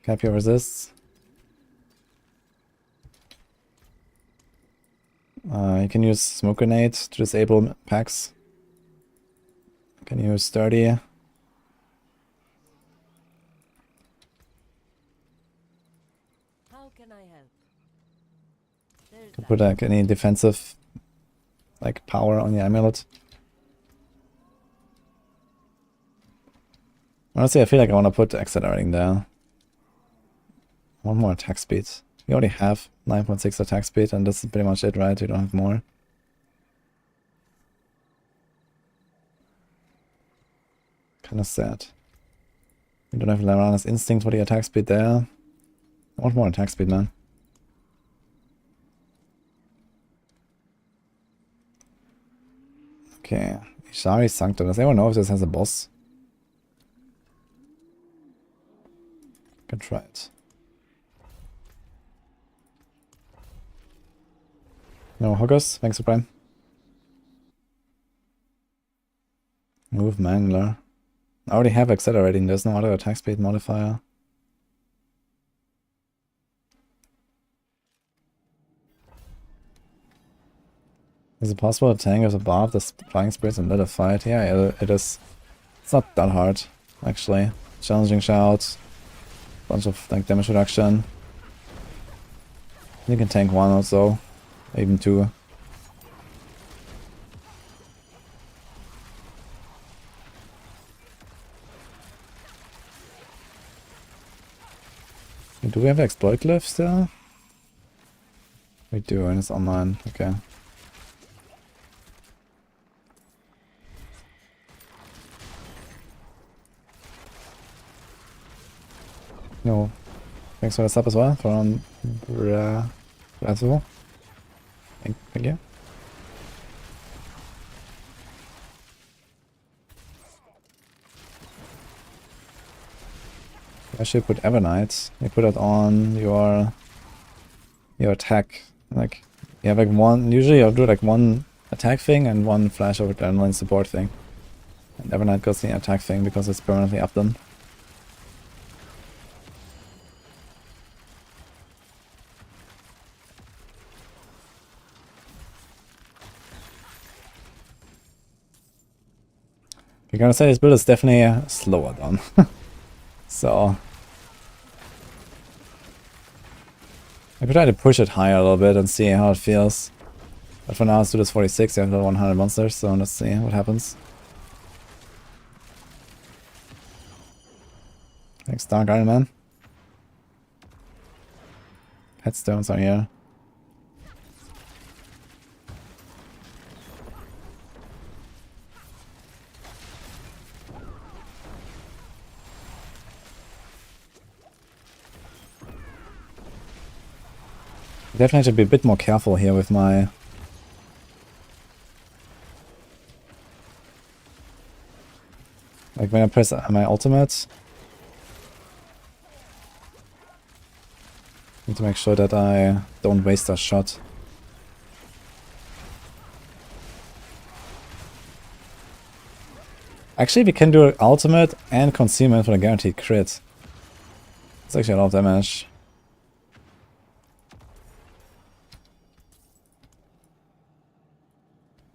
Capia resists. You can use Smoke Grenade to disable packs. You can use Sturdy. How can I help? There's Can put like any defensive like power on your amulet. Honestly, I feel like I want to put accelerating there. One more attack speed. We already have 9.6 attack speed, and this is pretty much it, right? We don't have more. Kinda sad. We don't have Lorana's Instinct for the attack speed there. I want more attack speed, man. Okay. Ishari Sanctum. Does anyone know if this has a boss? Can try it. No hookers. Thanks for Prime. Move Mangler. I already have accelerating. There's no other attack speed modifier. Is it possible to tank with a barb the flying spirits and let it fight? Yeah, it is. It's not that hard, actually. Challenging shout. Bunch of like damage reduction. You can tank one also. Even two. Do we have exploit glyph still? We do, and it's online. Okay. No. Thanks for the sub as well from Brazo. Thank you. I should put Evernight. You put it on your attack. Like you have like one. Usually I'll do like one attack thing and one flash over adrenaline support thing. And Evernight goes the attack thing because it's permanently up then. You're gonna say this build is definitely slower done. So I could try to push it higher a little bit and see how it feels. But for now, let's do this 46. You have the 100 monsters, so let's see what happens. Thanks, Dark Iron Man. Headstones are here. Definitely should be a bit more careful here with my... Like when I press my ultimate. Need to make sure that I don't waste a shot. Actually, we can do ultimate and concealment for a guaranteed crit. It's actually a lot of damage.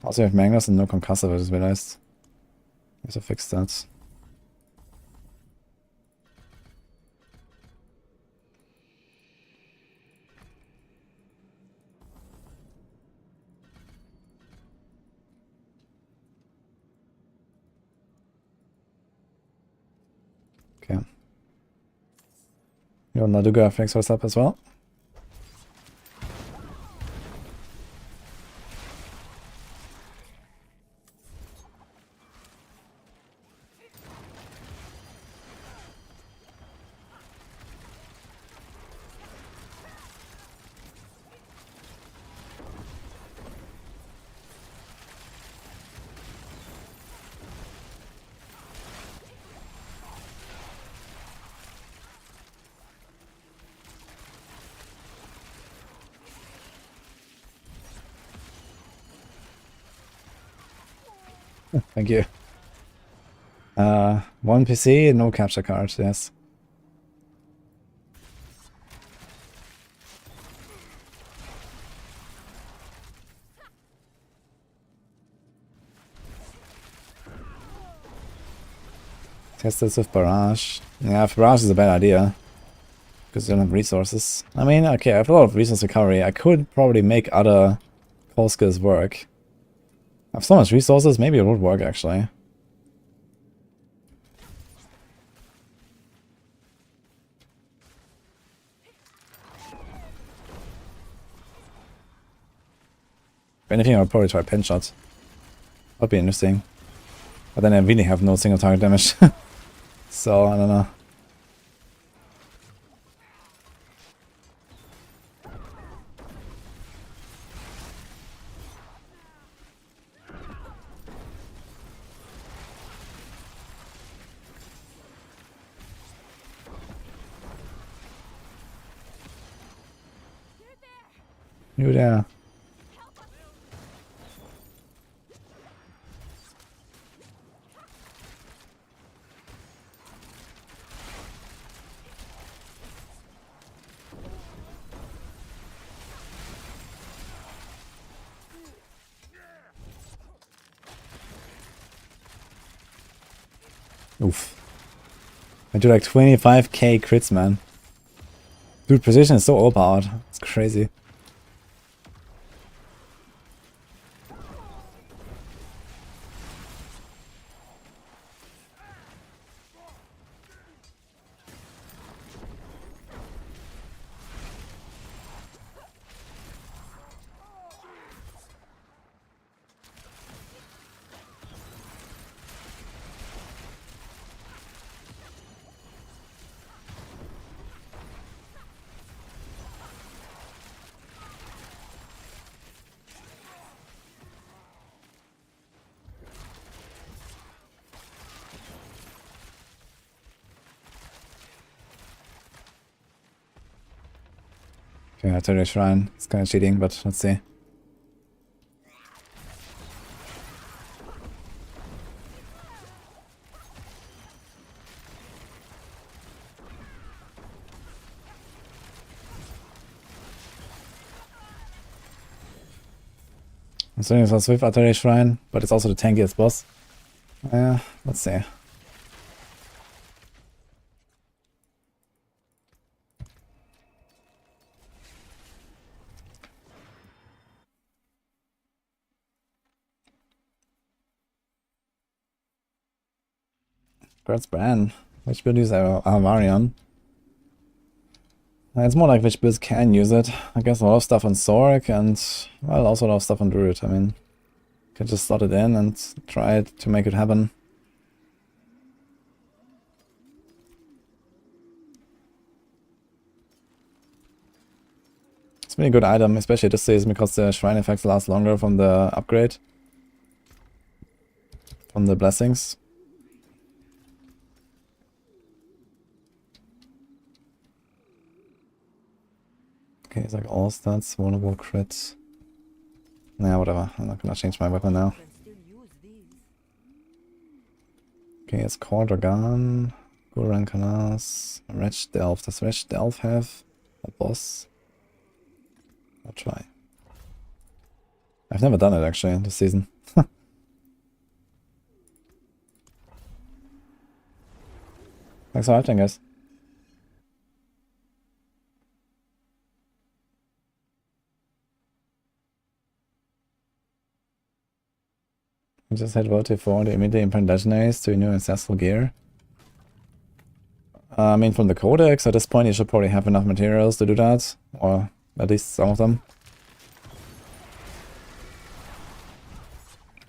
Also, we have Magnus and no concussive, I just realized. I have to fix that. Okay. Yo, Naduga, thanks for the sub as well. Thank you. One PC, no capture card, yes. Test this with Barrage. Yeah, if Barrage is a bad idea. Because you don't have resources. I mean, okay, I have a lot of resource recovery. I could probably make other core skills work. I have so much resources, maybe it would work actually. If anything, I would probably try pinch shot. That'd be interesting. But then I really have no single target damage. So, I don't know. You there. Oof. I do like 25k crits, man. Dude, precision is so overpowered. It's crazy. Okay, Artillery Shrine. It's kind of cheating, but let's see. I'm starting with Swift Artillery Shrine, but it's also the tankiest boss. Yeah, let's see. Bird's Brand. Which build uses Barbarian? It's more like which builds can use it. I guess a lot of stuff on Sorc and, well, also a lot of stuff on Druid. I mean, you can just slot it in and try to make it happen. It's a really good item, especially this season because the shrine effects last longer from the upgrade. From the blessings. Okay, it's like all stats, vulnerable crits. Nah, whatever. I'm not gonna change my weapon now. Okay, it's Core Dragon, Guran Canas, Wretched Delve. Does Wretched Delve have a boss? I'll try. I've never done it actually this season. Thanks for watching, guys. I just had voted for the immediately imprint legendaries to renew ancestral gear. I mean, from the codex, at this point you should probably have enough materials to do that, or at least some of them.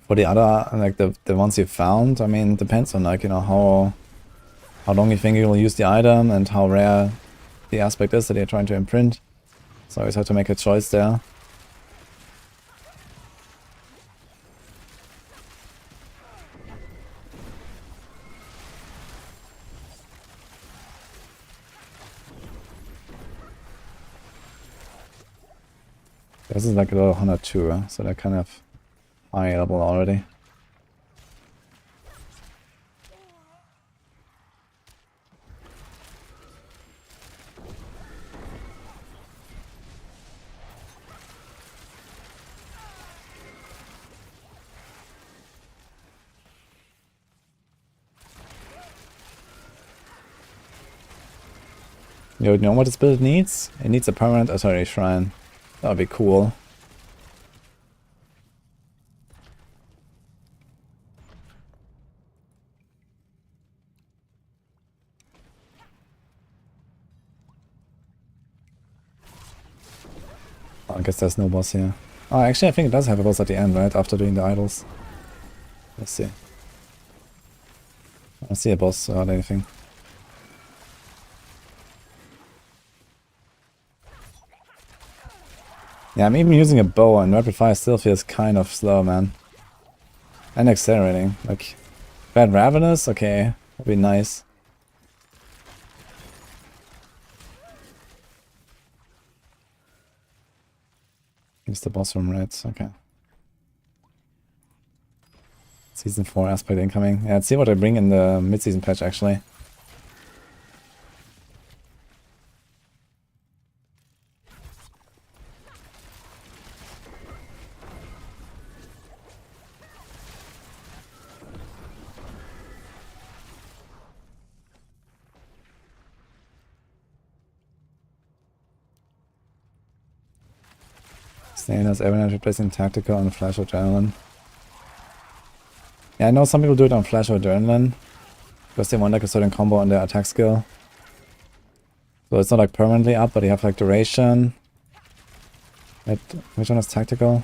For the other, like the ones you found, I mean, it depends on like, you know, how long you think you will use the item and how rare the aspect is that you're trying to imprint. So I always have to make a choice there. This is like a level 102, so they're kind of high level already. You know what this build needs? It needs a permanent authority shrine. That would be cool. I guess there's no boss here. Oh, actually I think it does have a boss at the end, right? After doing the idols. Let's see. I don't see a boss or anything. Yeah, I'm even using a bow and rapid fire still feels kind of slow, man. And accelerating. Like, bad ravenous? Okay, that'd be nice. Use the boss room, right? Okay. Season 4 aspect incoming. Yeah, let's see what I bring in the mid-season patch, actually. Snailers, Avalanche replacing Tactical and Flash Adrenaline. Yeah, I know some people do it on Flash Adrenaline because they want like a certain combo on their attack skill. So it's not like permanently up, but you have like duration. Which one is Tactical?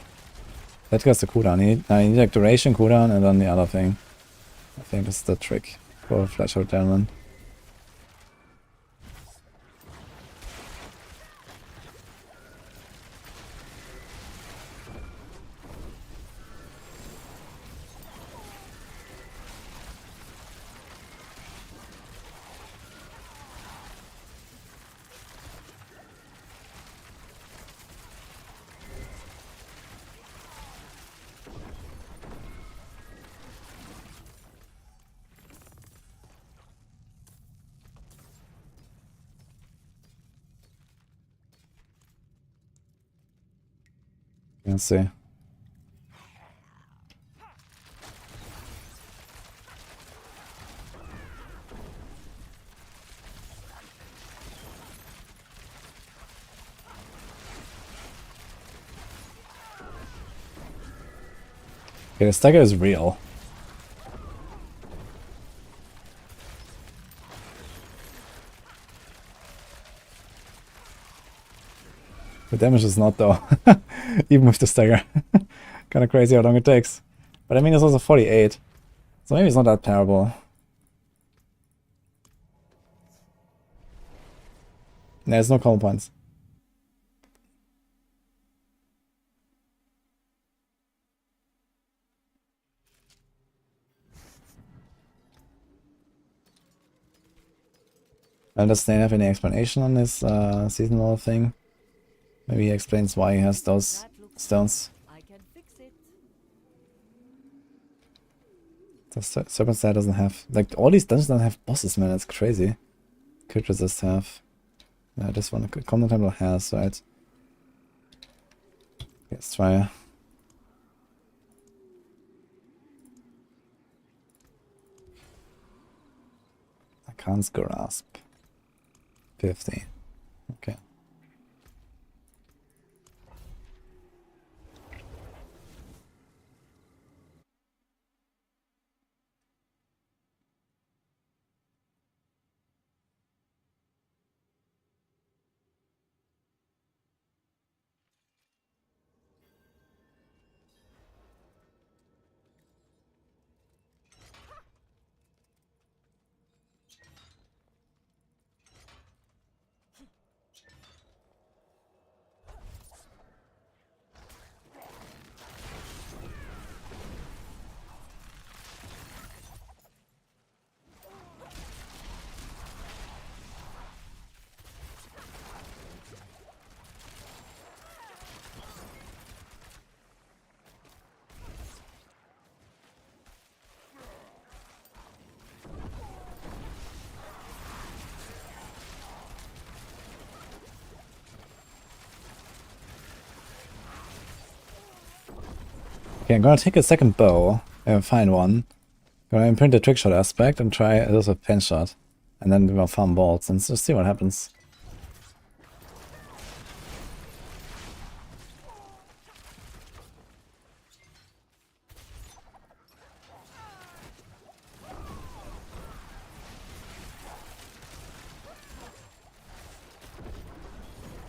That gets the cooldown. You need like duration, cooldown, and then the other thing. I think this is the trick for Flash Adrenaline. Let's see. Okay, the stagger is real. The damage is not though, even with the stagger. Kinda crazy how long it takes. But I mean it's also 48, so maybe it's not that terrible. There's no combo points. And does Snail have any explanation on this seasonal thing? Maybe he explains why he has those stones. I can fix it. The Serpent Slayer doesn't have... Like, all these dungeons don't have bosses, man. That's crazy. Could resist have. Yeah, this one. Common Temple has, right? Let's try. I can't grasp. 50. Okay. Okay, I'm gonna take a second bow and find one. Gonna imprint the trickshot aspect and try this with pen shot. And then we'll farm bolts and just see what happens.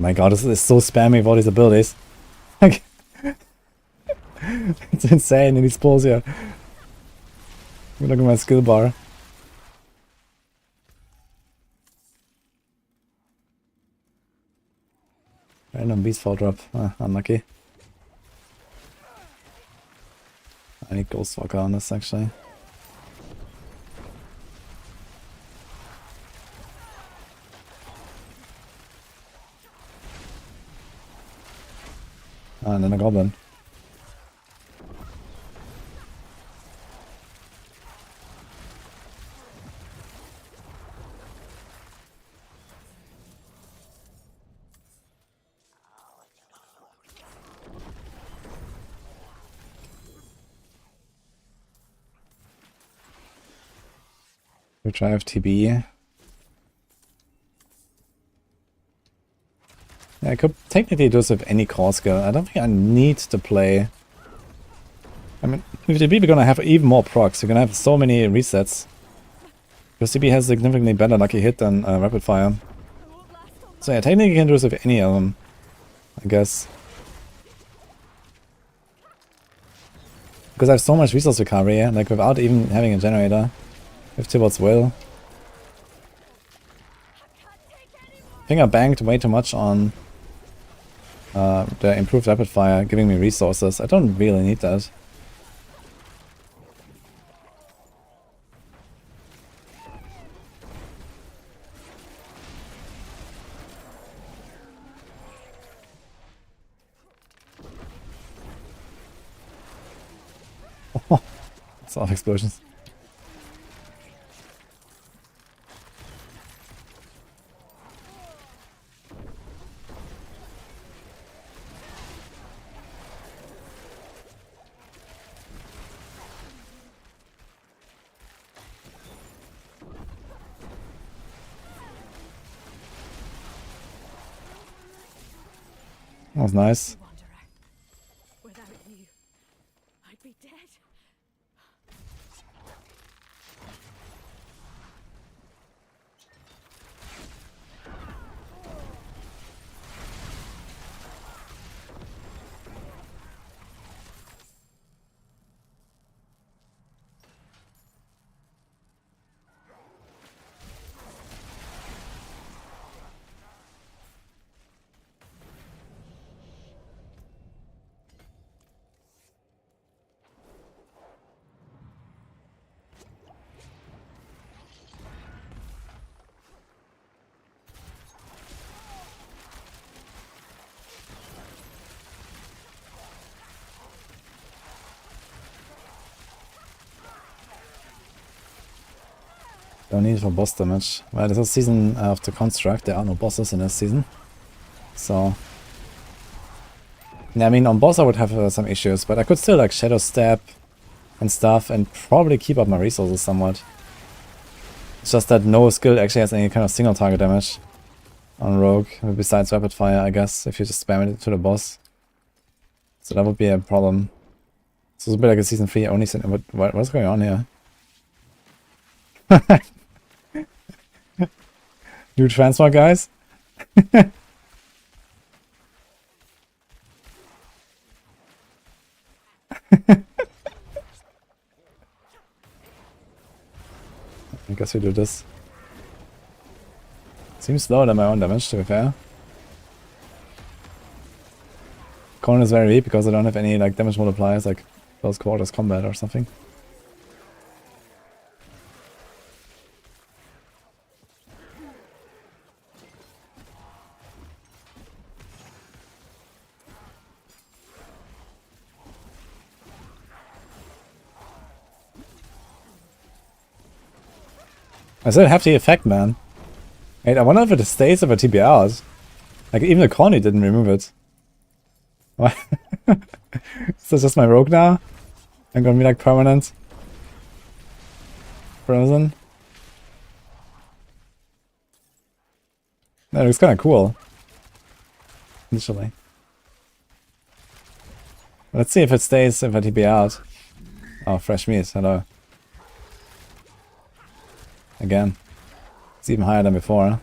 My god, this is so spammy with all these abilities. Like, it's insane in these pulls here. Look at my skill bar. Random beast fall drop. Ah, unlucky. I need Ghostwalker on this actually. Ah, and then a goblin. We try FTB. Yeah, I could technically do this with any core skill. I don't think I need to play. I mean, with TB we're gonna have even more procs. You're gonna have so many resets. Because TB has significantly better lucky hit than rapid fire. So yeah, technically you can do this with any of them, I guess. Because I have so much resource recovery, like without even having a generator. With Tibbot's will. I think I banked way too much on the improved rapid fire giving me resources. I don't really need that. It's off explosions. That was nice. Without you, I'd be dead. Don't need it for boss damage. Well, this is season of the construct. There are no bosses in this season. So... yeah, I mean, on boss I would have some issues, but I could still like shadow step and stuff and probably keep up my resources somewhat. It's just that no skill actually has any kind of single target damage on Rogue, besides rapid fire, I guess, if you just spam it to the boss. So that would be a problem. So it's a bit like a season 3 only season. What's going on here? New transfer, guys? I guess we do this. Seems slower than my own damage, to be fair. Conan is very weak because I don't have any like damage multipliers like close quarters combat or something. I still have the effect, man. Wait, I wonder if it stays if I TB out. Like, even the Corny didn't remove it. What? Is this just my rogue now? I'm gonna be like permanent. Frozen. That looks kinda cool. Initially. Let's see if it stays if I TB out. Oh, fresh meat, hello. Again. It's even higher than before. Huh?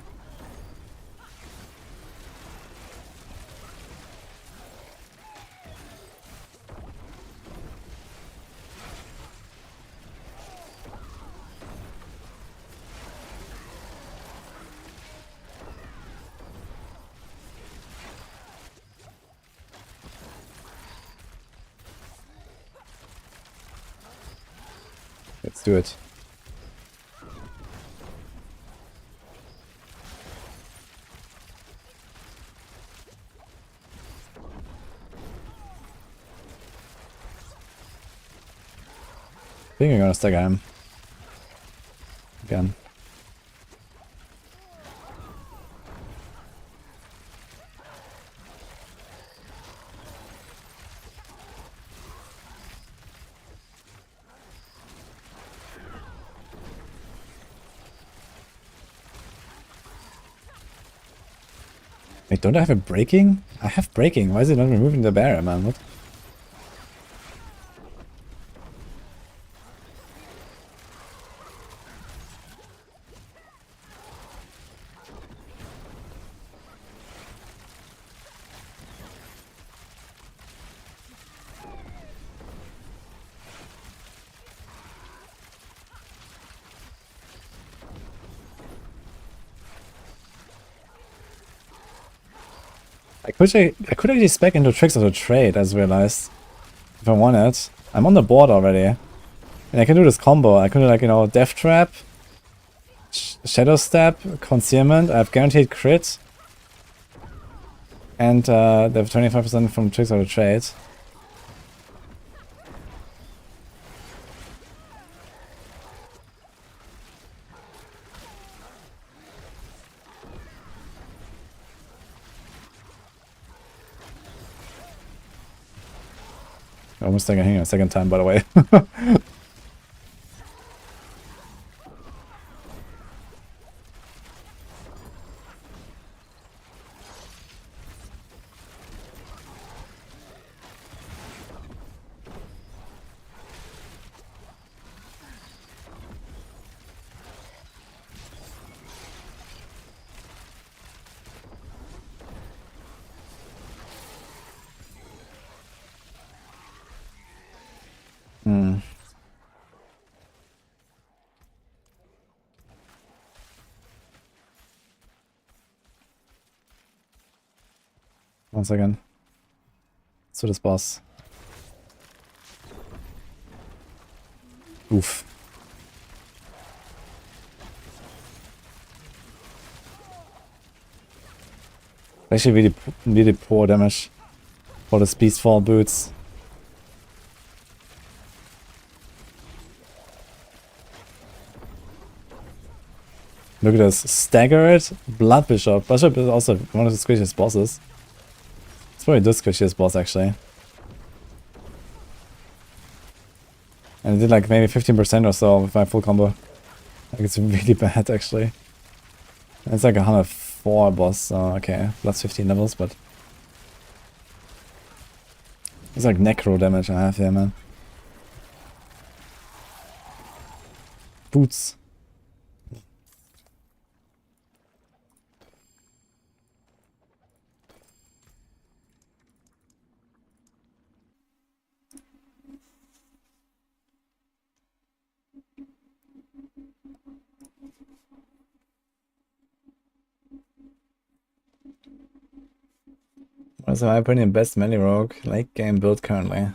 Let's do it. I think I'm gonna stagger him. Again. Wait, don't I have a breaking? I have breaking. Why is it not removing the barrier, man? What? I could actually spec into Tricks of the Trade, as realized. If I wanted. I'm on the board already. And I can do this combo. I could do like, you know, Death Trap, Shadow Step, Concealment. I have guaranteed crit. And they have 25% from Tricks of the Trade. I almost think I hang a second time, by the way. One second. Let's do this boss. Oof. Actually really poor damage for the Beastfall boots. Look at this. Staggered Blood Bishop. Bishop is also one of the squishiest bosses. It's probably the squishiest boss actually. And it did like maybe 15% or so with my full combo. Like it's really bad actually. And it's like a 104 boss, so okay, plus 15 levels, but it's like necro damage I have here, man. Boots. What's my opinion best melee rogue late game build currently?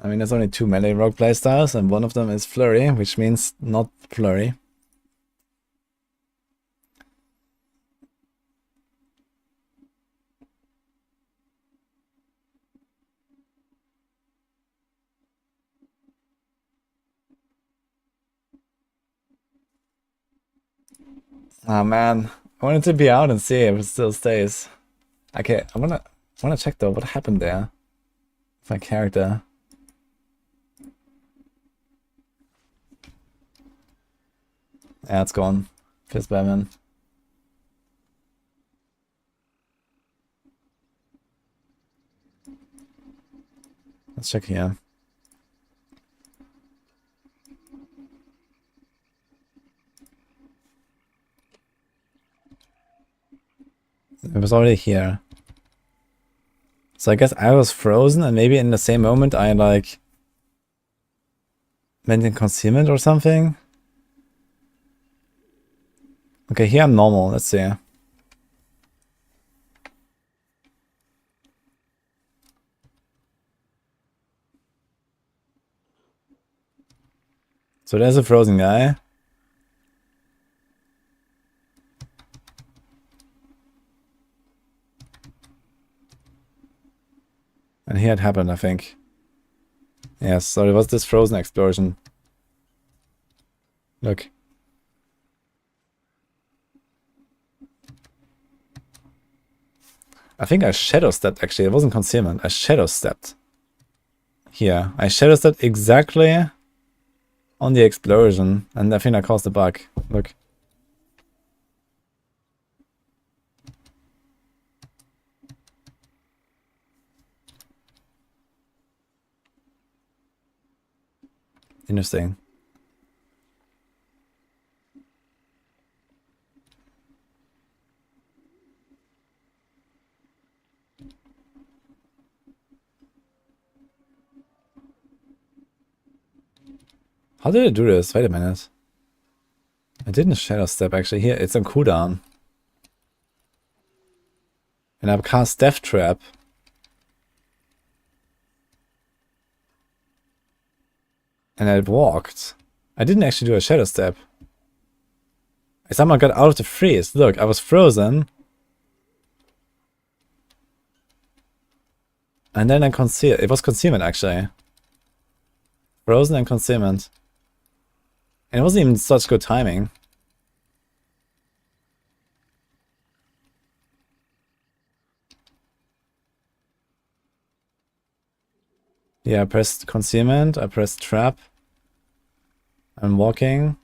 I mean, there's only 2 melee rogue playstyles, and one of them is flurry, which means not flurry. Oh man, I wanted to be out and see if it still stays. Okay, I wanna check though what happened there with my character. Yeah, it's gone. Fist Batman. Let's check here. It was already here. So I guess I was frozen and maybe in the same moment I like went in concealment or something. Okay, here I'm normal. Let's see. So there's a frozen guy. And here it happened, I think. Yes, so it was this frozen explosion. Look. I think I shadow stepped actually. It wasn't concealment. I shadow stepped. Here. I shadow stepped exactly on the explosion. And I think I caused the bug. Look. Interesting. How did I do this? Wait a minute. I didn't shadow step actually. Here, it's on cooldown. And I've cast Death Trap. And I walked. I didn't actually do a shadow step. I somehow got out of the freeze. Look, I was frozen. And then I concealed. It was concealment actually. Frozen and concealment. And it wasn't even such good timing. Yeah, I pressed concealment, I pressed trap. I'm walking.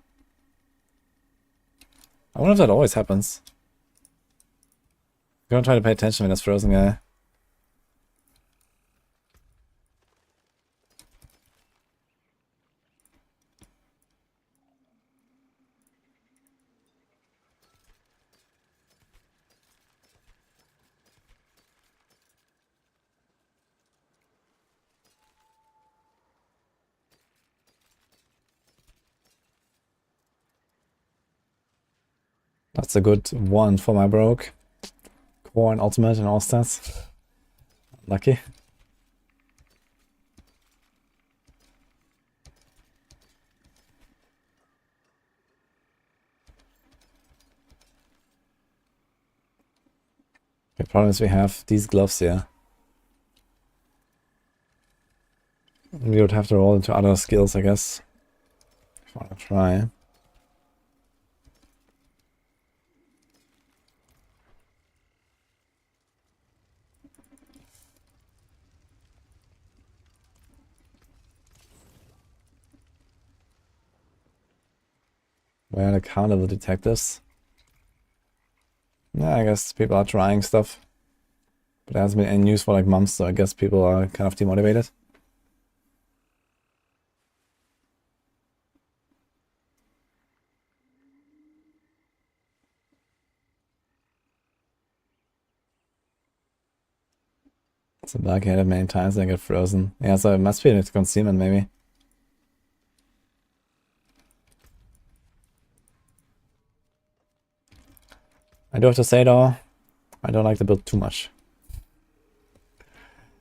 I wonder if that always happens. I'm gonna try to pay attention when this frozen guy. That's a good one for my broke. Core and ultimate and all stats. Lucky. The problem is we have these gloves here. We would have to roll into other skills, I guess. If I want to try. Where are the counter detectives? Yeah, I guess people are trying stuff. But it hasn't been any news for like months, so I guess people are kind of demotivated. It's a bug I had it many times and I get frozen. Yeah, so it must be a concealment maybe. I do have to say though, I don't like the build too much.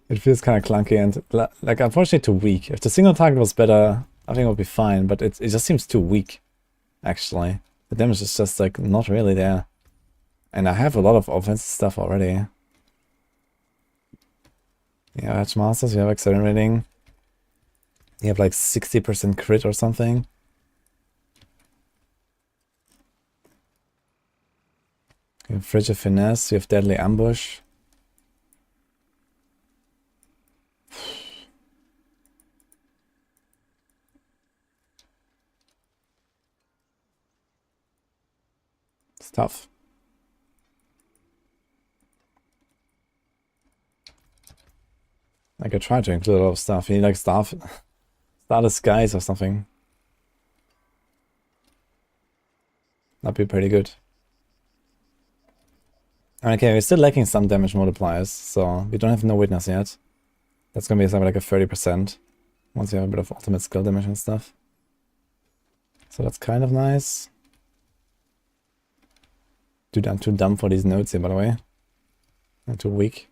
It feels kind of clunky and like unfortunately too weak. If the single target was better, I think it would be fine, but it just seems too weak, actually. The damage is just like not really there. And I have a lot of offensive stuff already. Yeah, Edge Masters, you have accelerating. You have like 60% crit or something. You have Frigid Finesse, you have Deadly Ambush. It's tough. Like I tried to include a lot of stuff. You need like Starless Skies or something. That'd be pretty good. Okay, we're still lacking some damage multipliers, so we don't have no witness yet. That's gonna be something like a 30% once you have a bit of ultimate skill damage and stuff. So that's kind of nice. Dude, I'm too dumb for these nodes here, by the way. I'm too weak.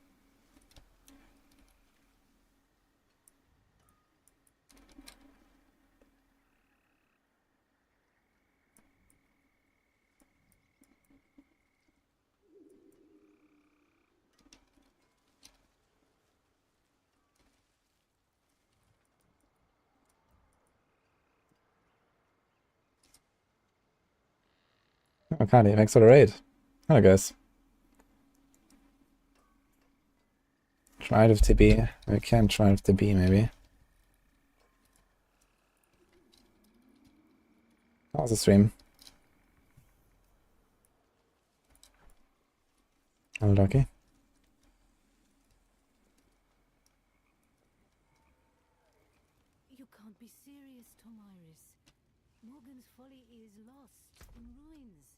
Okay, thanks for the raid. Hello guys. Try it with TB. We can try it with TB maybe. That was a stream. Hello Ducky. You can't be serious, Tomiris. Morgan's folly is lost in ruins.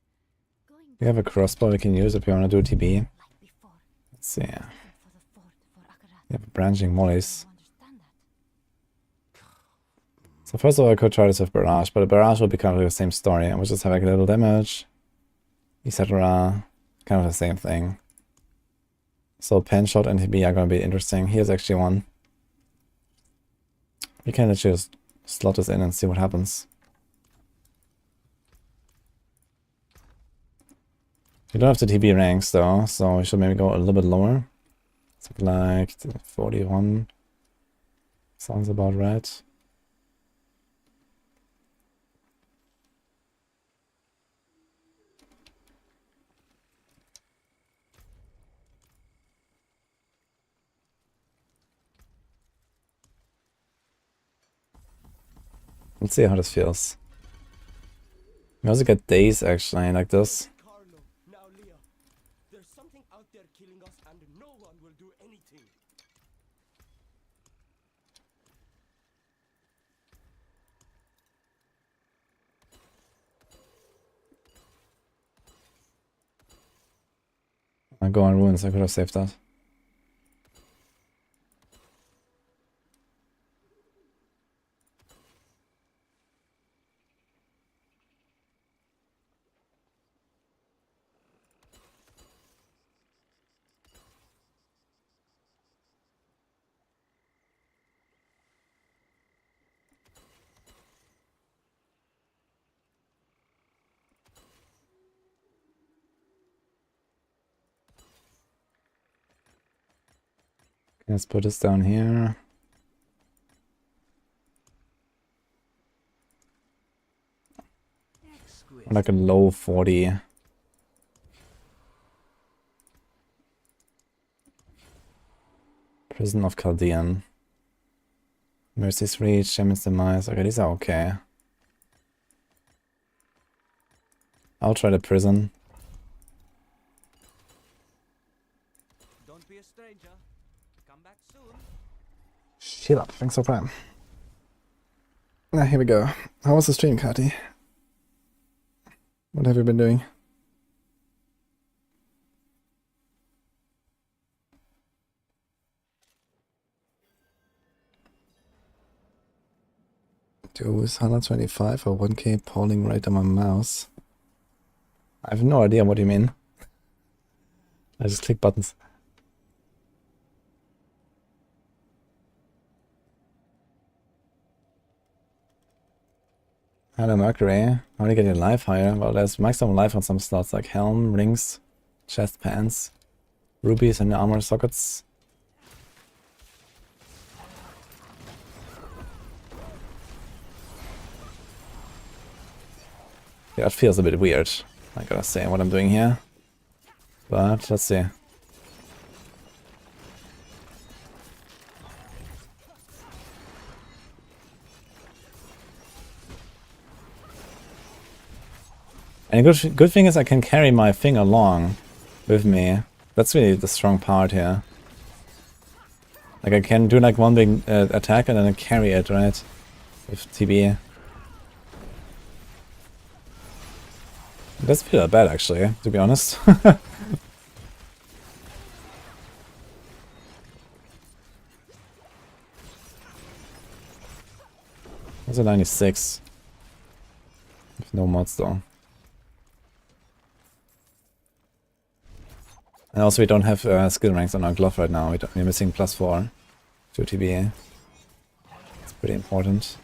Going We have a crossbow we can use if we want to do TB. like before. Let's see. Isn't for the fort for Akarat. We have branching volleys. You understand that? So first of all I could try this with barrage, but a barrage will be kind of the same story. I would just have like a little damage, etc. Kind of the same thing. So pen shot and TB are going to be interesting. Here's actually one. You can literally just slot this in and see what happens. You don't have the TB ranks though, so we should maybe go a little bit lower. Something like 41. Sounds about right. Let's see how this feels. We also get days actually like this. Carlo, now Leah. There's something out there killing us and no one will do anything. I go on ruins, I could have saved that. Let's put this down here. Like a low 40. Prison of Chaldean. Mercy's Reach, Shaman's Demise. Okay, these are okay. I'll try the prison. Don't be a stranger. Come back soon. Shut up, thanks for prime. Now here we go. How was the stream, Kati? What have you been doing? Do is 125 or 1k polling right on my mouse? I have no idea what you mean. I just click buttons. Hello Mercury, how do you get your life higher? Well, there's maximum life on some slots like helm, rings, chest pants, rubies and armor sockets. Yeah, it feels a bit weird, I gotta say, what I'm doing here. But let's see. And a good thing is I can carry my thing along with me. That's really the strong part here. Like I can do like one big attack and then I carry it, right? With TB. It doesn't feel that bad actually, to be honest. That's a 96. With no mods though. And also we don't have skill ranks on our glove right now. We're missing +4 to TBA. It's pretty important.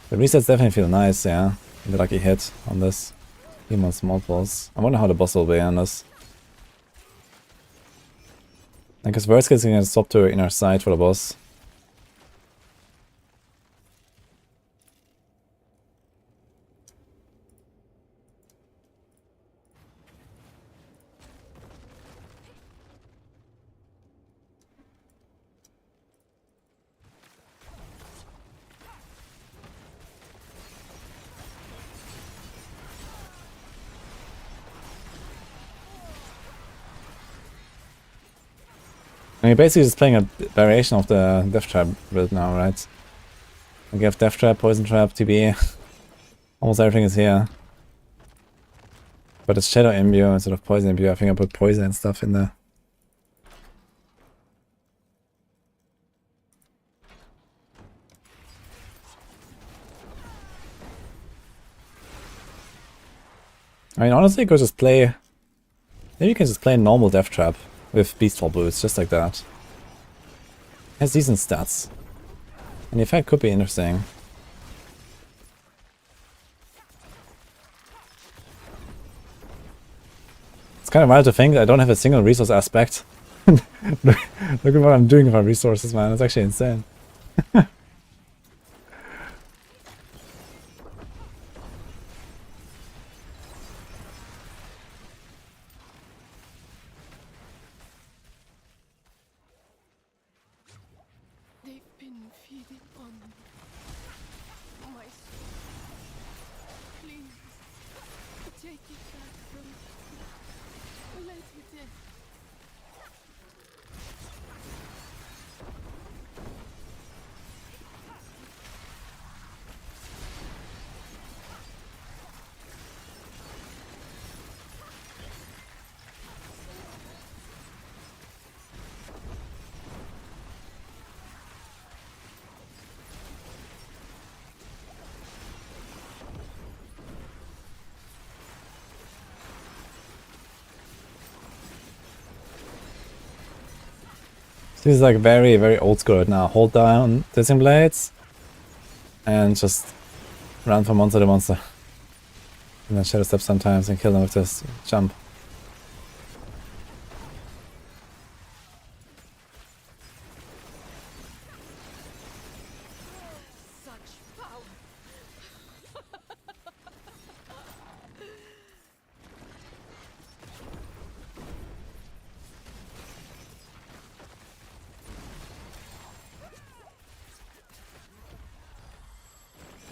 The resets definitely feel nice, yeah. The lucky hit on this. He wants multiples. I wonder how the boss will be on this. Like his worst case, he can swap to inner side for the boss. And you're basically just playing a variation of the Death Trap build now, right? Like you have Death Trap, Poison Trap, TB. Almost everything is here. But it's Shadow Imbue instead of Poison Imbue. I think I put Poison and stuff in there. I mean, honestly, you could just play... Maybe you can just play normal Death Trap with Beastfall boots, just like that. It has decent stats. And the effect could be interesting. It's kind of wild to think that I don't have a single resource aspect. Look at what I'm doing with my resources, man. It's actually insane. They've been feeding on my soul. Please, take it back from me. Let it end. This is like very, very old school right now. Hold down Dissing Blades and just run from monster to monster. And then Shadow Step sometimes and kill them with this jump. Such power.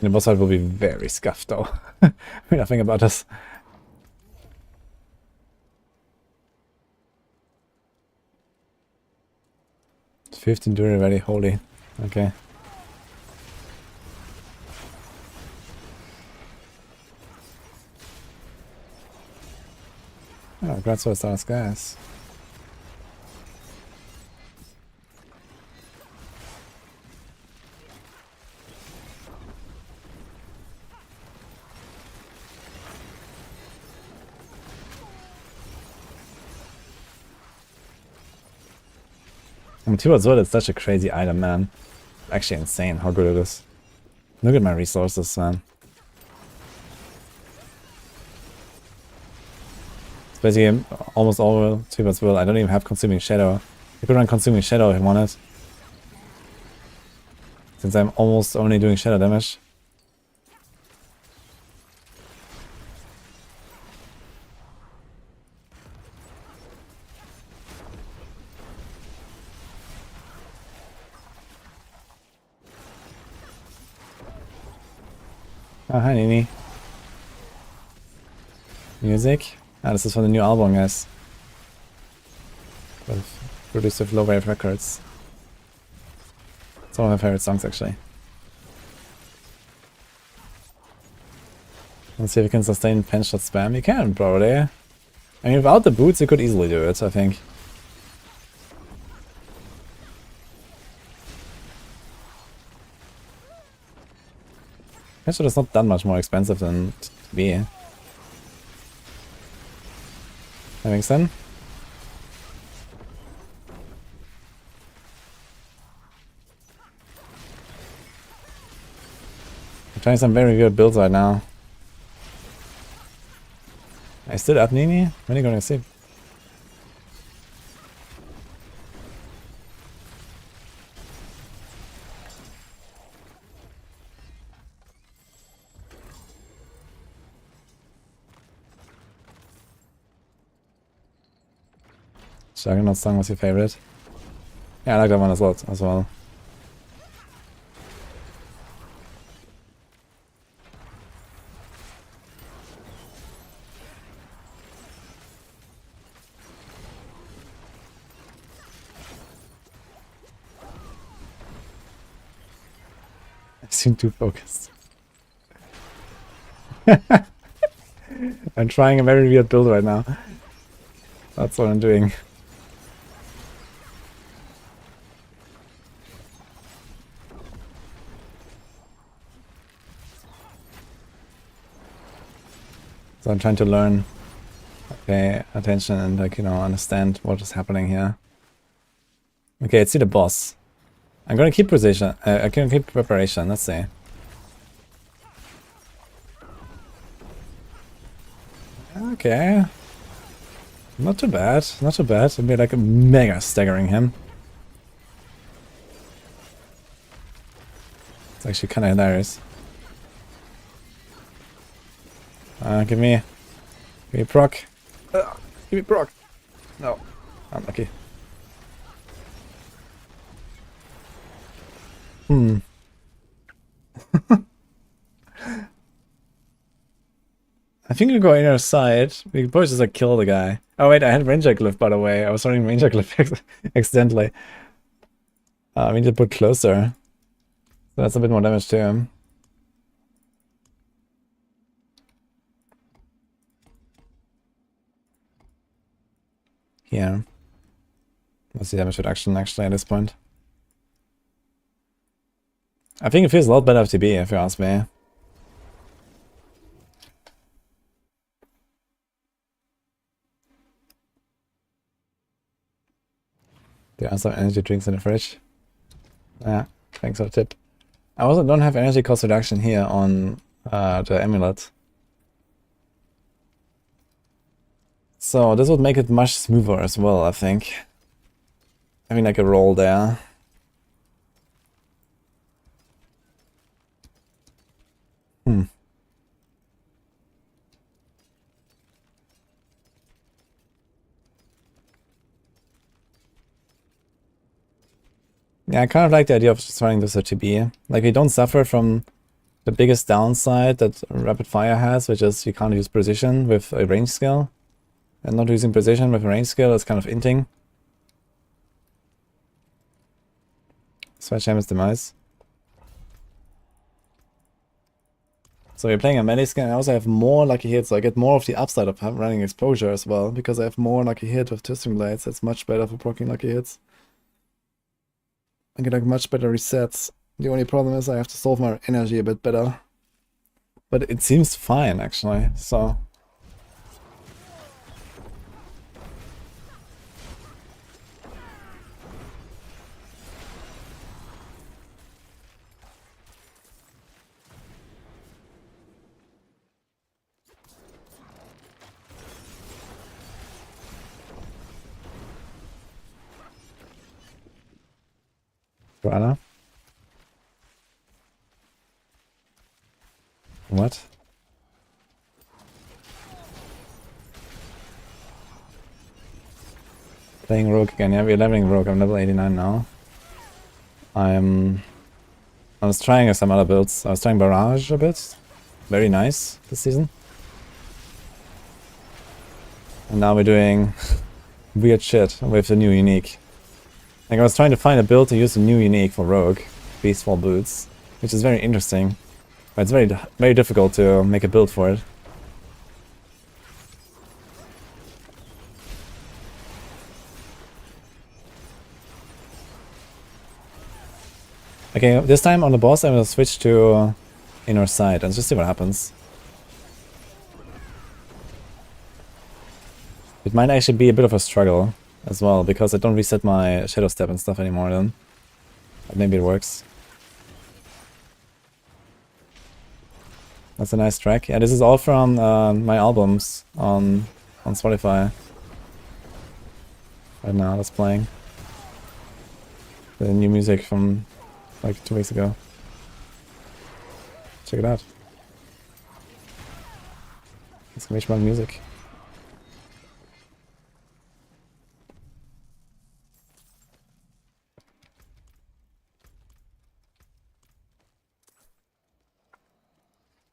The boss fight will be very scuffed though. I mean, nothing about this. It's 15 Druid already, holy. Okay. Oh, congrats for Starless, guys. Two Sword is such a crazy item, man. Actually insane how good it is. Look at my resources, man. It's basically almost all Two Sword. I don't even have Consuming Shadow. You could run Consuming Shadow if you wanted. Since I'm almost only doing shadow damage. Oh, hi Nini. Music? Ah, this is for the new album, guys. Produced with Low Wave Records. It's one of my favorite songs, actually. Let's see if we can sustain pen shot spam. You can, probably. I mean, without the boots, you could easily do it, I think. Pen shot is not that much more expensive than TB. That makes sense. I'm trying some very good builds right now. I still up Nini? When are you going to sleep? Juggernaut song was your favorite? Yeah, I like that one as well. I seem too focused. I'm trying a very weird build right now. That's what I'm doing. So I'm trying to learn, pay attention and like, you know, understand what is happening here. Okay, let's see the boss. I'm gonna keep position. I can keep preparation. Let's see. Okay. Not too bad. Not too bad. It'd be like a mega staggering him. It's actually kind of hilarious. Give me proc. Give me proc. No, unlucky. I think I'll go inner side. We could probably just like kill the guy. Oh wait, I had Ranger Glyph by the way. I was running Ranger Glyph accidentally. We need to put closer. So that's a bit more damage to him. Here. What's the damage reduction actually at this point? I think it feels a lot better FTB if you ask me. There are some energy drinks in the fridge. Yeah, thanks for the tip. I also don't have energy cost reduction here on the amulet. So this would make it much smoother as well, I think. Having like a roll there. Yeah, I kind of like the idea of just running this OTB. Like, we don't suffer from the biggest downside that Rapid Fire has, which is you can't use precision with a range skill. And not using precision with a range skill is kind of inting. Sledgehammer's demise. So you're playing a melee skill, and I also have more lucky hits, so I get more of the upside of running exposure as well, because I have more lucky hit with Twisting Blades. That's much better for proccing lucky hits. I get like much better resets. The only problem is I have to solve my energy a bit better. But it seems fine actually, so. Rana? What? Playing Rogue again. Yeah, we're leveling Rogue. I'm level 89 now. I was trying some other builds. I was trying Barrage a bit. Very nice this season. And now we're doing weird shit with the new unique. Like, I was trying to find a build to use the new unique for Rogue, Beastfall Boots, which is very interesting. But it's very difficult to make a build for it. Okay, this time on the boss I will switch to inner side and just see what happens. It might actually be a bit of a struggle as well, because I don't reset my Shadow Step and stuff anymore then. But maybe it works. That's a nice track. Yeah, this is all from my albums on Spotify. Right now, that's playing. The new music from like 2 weeks ago. Check it out. Exclamation mark music.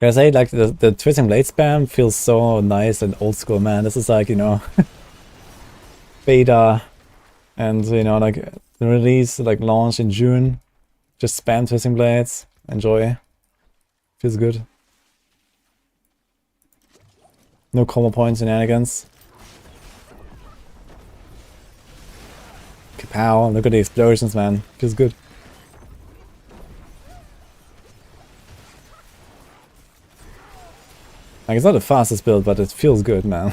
Can I say, like, the Twisting Blade spam feels so nice and old school, man. This is like, you know, beta and, you know, like, the release, like, launch in June. Just spam Twisting Blades. Enjoy. Feels good. No combo point shenanigans. Kapow, look at the explosions, man. Feels good. Like, it's not the fastest build, but it feels good, man.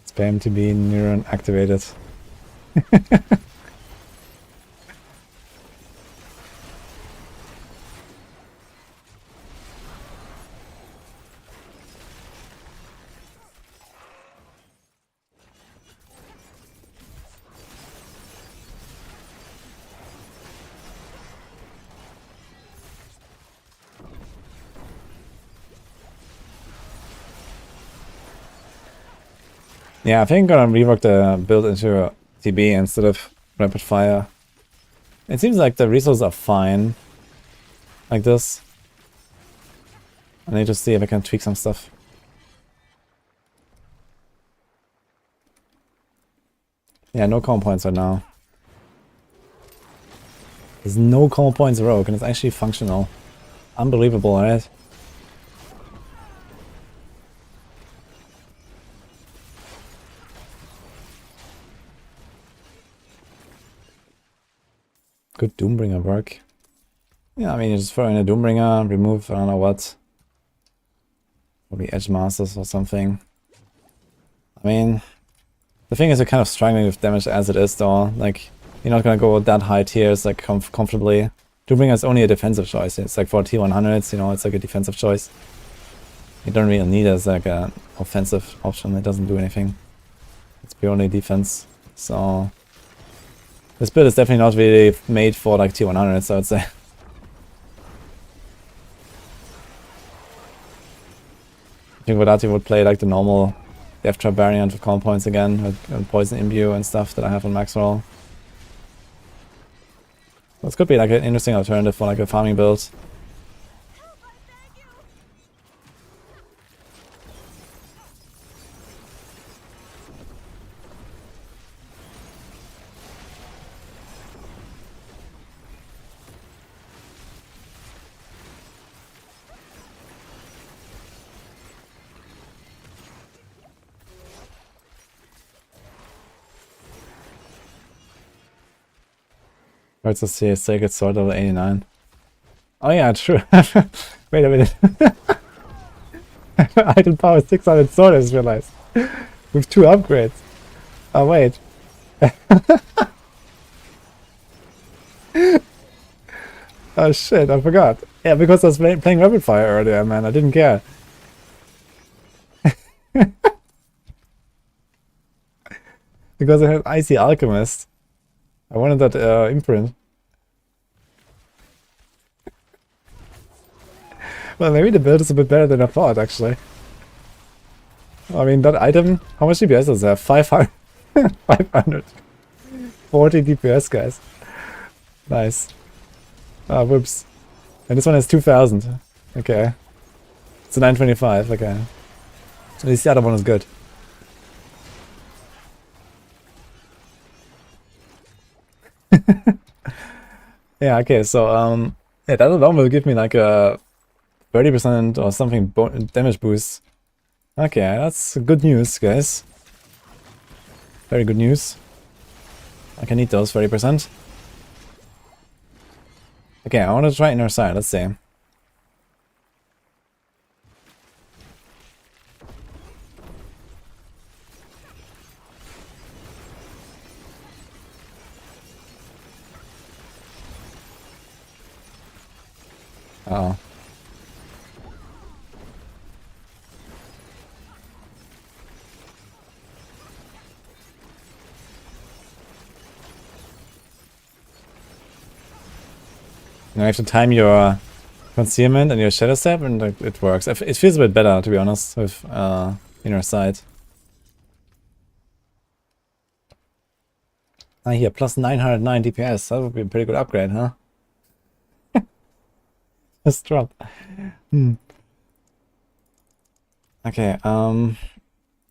Spam to be neuron activated. Yeah, I think I'm gonna rework the build into a TB instead of rapid fire. It seems like the resources are fine. Like this. I need to see if I can tweak some stuff. Yeah, no combo points right now. There's no combo points rogue and it's actually functional. Unbelievable, right? Good Doombringer work. Yeah, I mean, you just throw in a Doombringer, remove, I don't know what. Probably Edge Masters or something. I mean, the thing is, you're kind of struggling with damage as it is, though. Like, you're not gonna go that high tiers, like, comfortably. Doombringer is only a defensive choice. It's like for T100s, you know, it's like a defensive choice. You don't really need it as like an offensive option. It doesn't do anything. It's purely defense. So this build is definitely not really made for like T100s, I would say. I think Vodati would play like the normal Death Trap variant with combo points again, with Poison Imbue and stuff that I have on max roll. This could be like an interesting alternative for like a farming build. Where's the Sacred Sword level 89? Oh yeah, true. Wait a minute. Idle power 600 sword, I just realized. With 2 upgrades. Oh wait. Oh shit, I forgot. Yeah, because I was playing Rapid Fire earlier, man. I didn't care. Because I had Icy Alchemist. I wanted that imprint. Well, maybe the build is a bit better than I thought, actually. I mean, that item, how much DPS does it have? 500. 540 DPS, guys. Nice. Ah, whoops. And this one has 2000. Okay. It's a 925, okay. At least the other one is good. Yeah, okay, so, yeah, that alone will give me like a 30% or something damage boost. Okay, that's good news, guys. Very good news. I can need those 30%. Okay, I want to try inner side, let's see. Uh oh. Now you have to time your concealment and your shadow step, and it works. It feels a bit better, to be honest, with inner sight. Ah, here, plus 909 DPS. That would be a pretty good upgrade, huh? Just drop. Okay,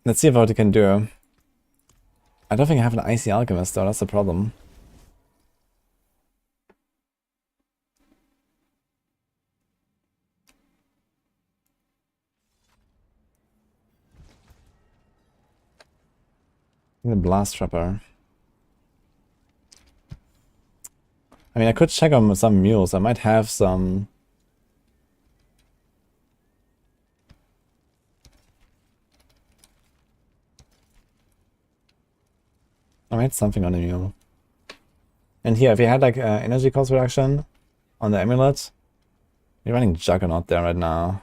let's see what we can do. I don't think I have an Icy Alchemist, though. That's the problem. The Blast Trapper. I mean, I could check on some mules. I might have some. I might have something on the mule. And here, if you had like energy cost reduction on the amulet, you're running Juggernaut there right now.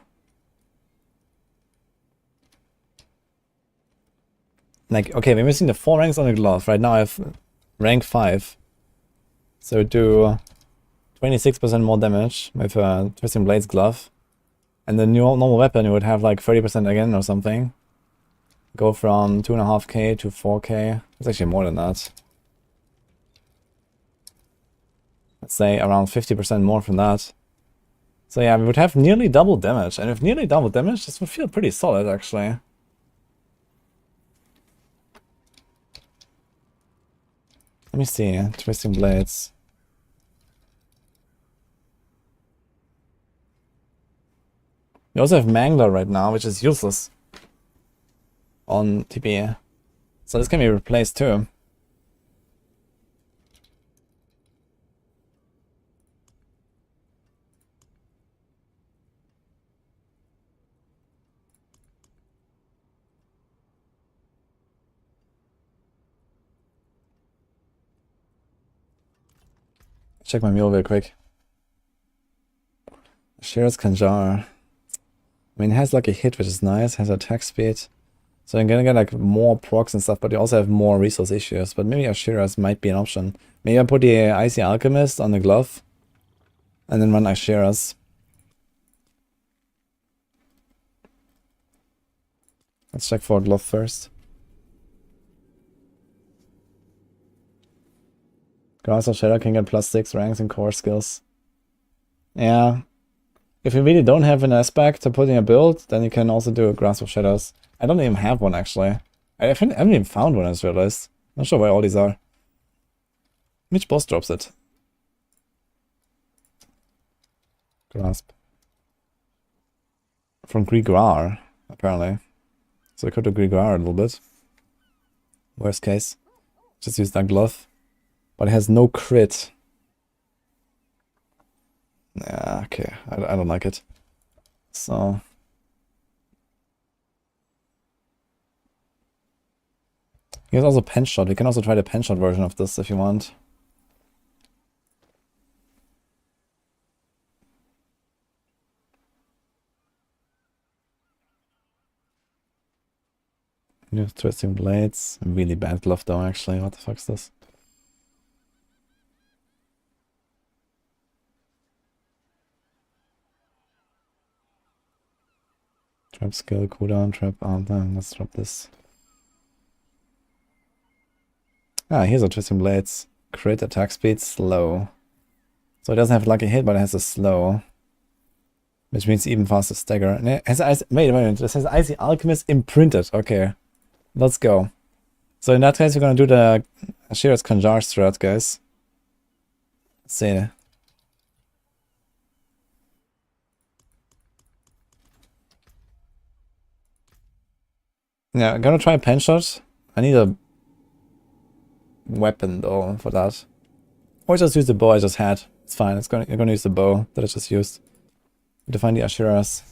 Like, okay, we're missing the 4 ranks on the glove. Right now I have rank 5. So do 26% more damage with a Twisting Blades glove. And the new normal weapon, you would have like 30% again or something. Go from 2.5k to 4k. It's actually more than that. Let's say around 50% more from that. So yeah, we would have nearly double damage. And with nearly double damage, this would feel pretty solid actually. Let me see, Twisting Blades. We also have Mangler right now, which is useless on TP. So this can be replaced too. Check my mule real quick. Shearer's Kanjar. I mean, it has like a hit, which is nice, has attack speed. So you're gonna get like more procs and stuff, but you also have more resource issues. But maybe Asheras might be an option. Maybe I put the Icy Alchemist on the glove and then run Asheras. Let's check for a glove first. Grasp of Shadow can get plus 6 ranks in core skills. Yeah. If you really don't have an aspect to put in a build, then you can also do a Grasp of Shadows. I don't even have one actually. I haven't even found one, I just realized. Not sure where all these are. Which boss drops it? Grasp. From Grigrar, apparently. So I could do Grigrar a little bit. Worst case. Just use that glove. But it has no crit. Yeah, okay. I don't like it. So... Here's also Pen Shot. We can also try the Pen Shot version of this if you want. New Twisting Blades. Really bad glove though, actually. What the fuck's this? Trap skill, cooldown, trap arm. Let's drop this. Ah, here's a Twisting Blades. Crit, attack speed, slow. So it doesn't have lucky hit, but it has a slow. Which means even faster stagger. And it has wait a minute, this has Icy Alchemist imprinted. Okay. Let's go. So in that case, we're gonna do the Shearer's Kanjar strat, guys. Let's see. Yeah, I'm gonna try a Pen Shot. I need a weapon though for that. Or just use the bow I just had. It's fine. I'm gonna use the bow that I just used. To find the Asheras.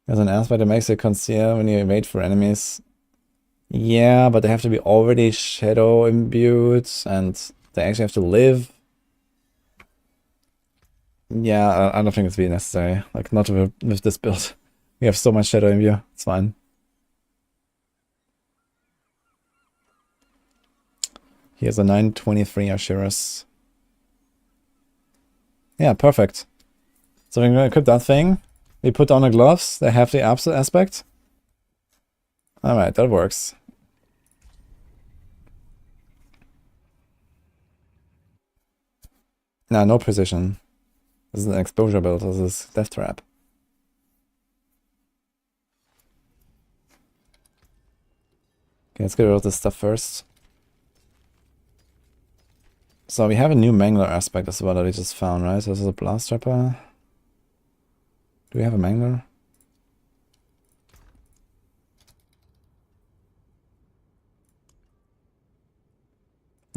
There's an aspect that makes it conceal when you wait for enemies. Yeah, but they have to be already shadow imbued and they actually have to live. Yeah, I don't think it's really necessary. Like, not with this build. We have so much shadow imbue. It's fine. Here's a 923 Asheras. Yeah, perfect. So we're gonna equip that thing. We put on the gloves. They have the absolute aspect. Alright, that works. Nah, no precision. This is an exposure build. This is death trap. Okay, let's get rid of this stuff first. So we have a new Mangler aspect as well that we just found, right? So this is a blast trapper. Do we have a Mangler?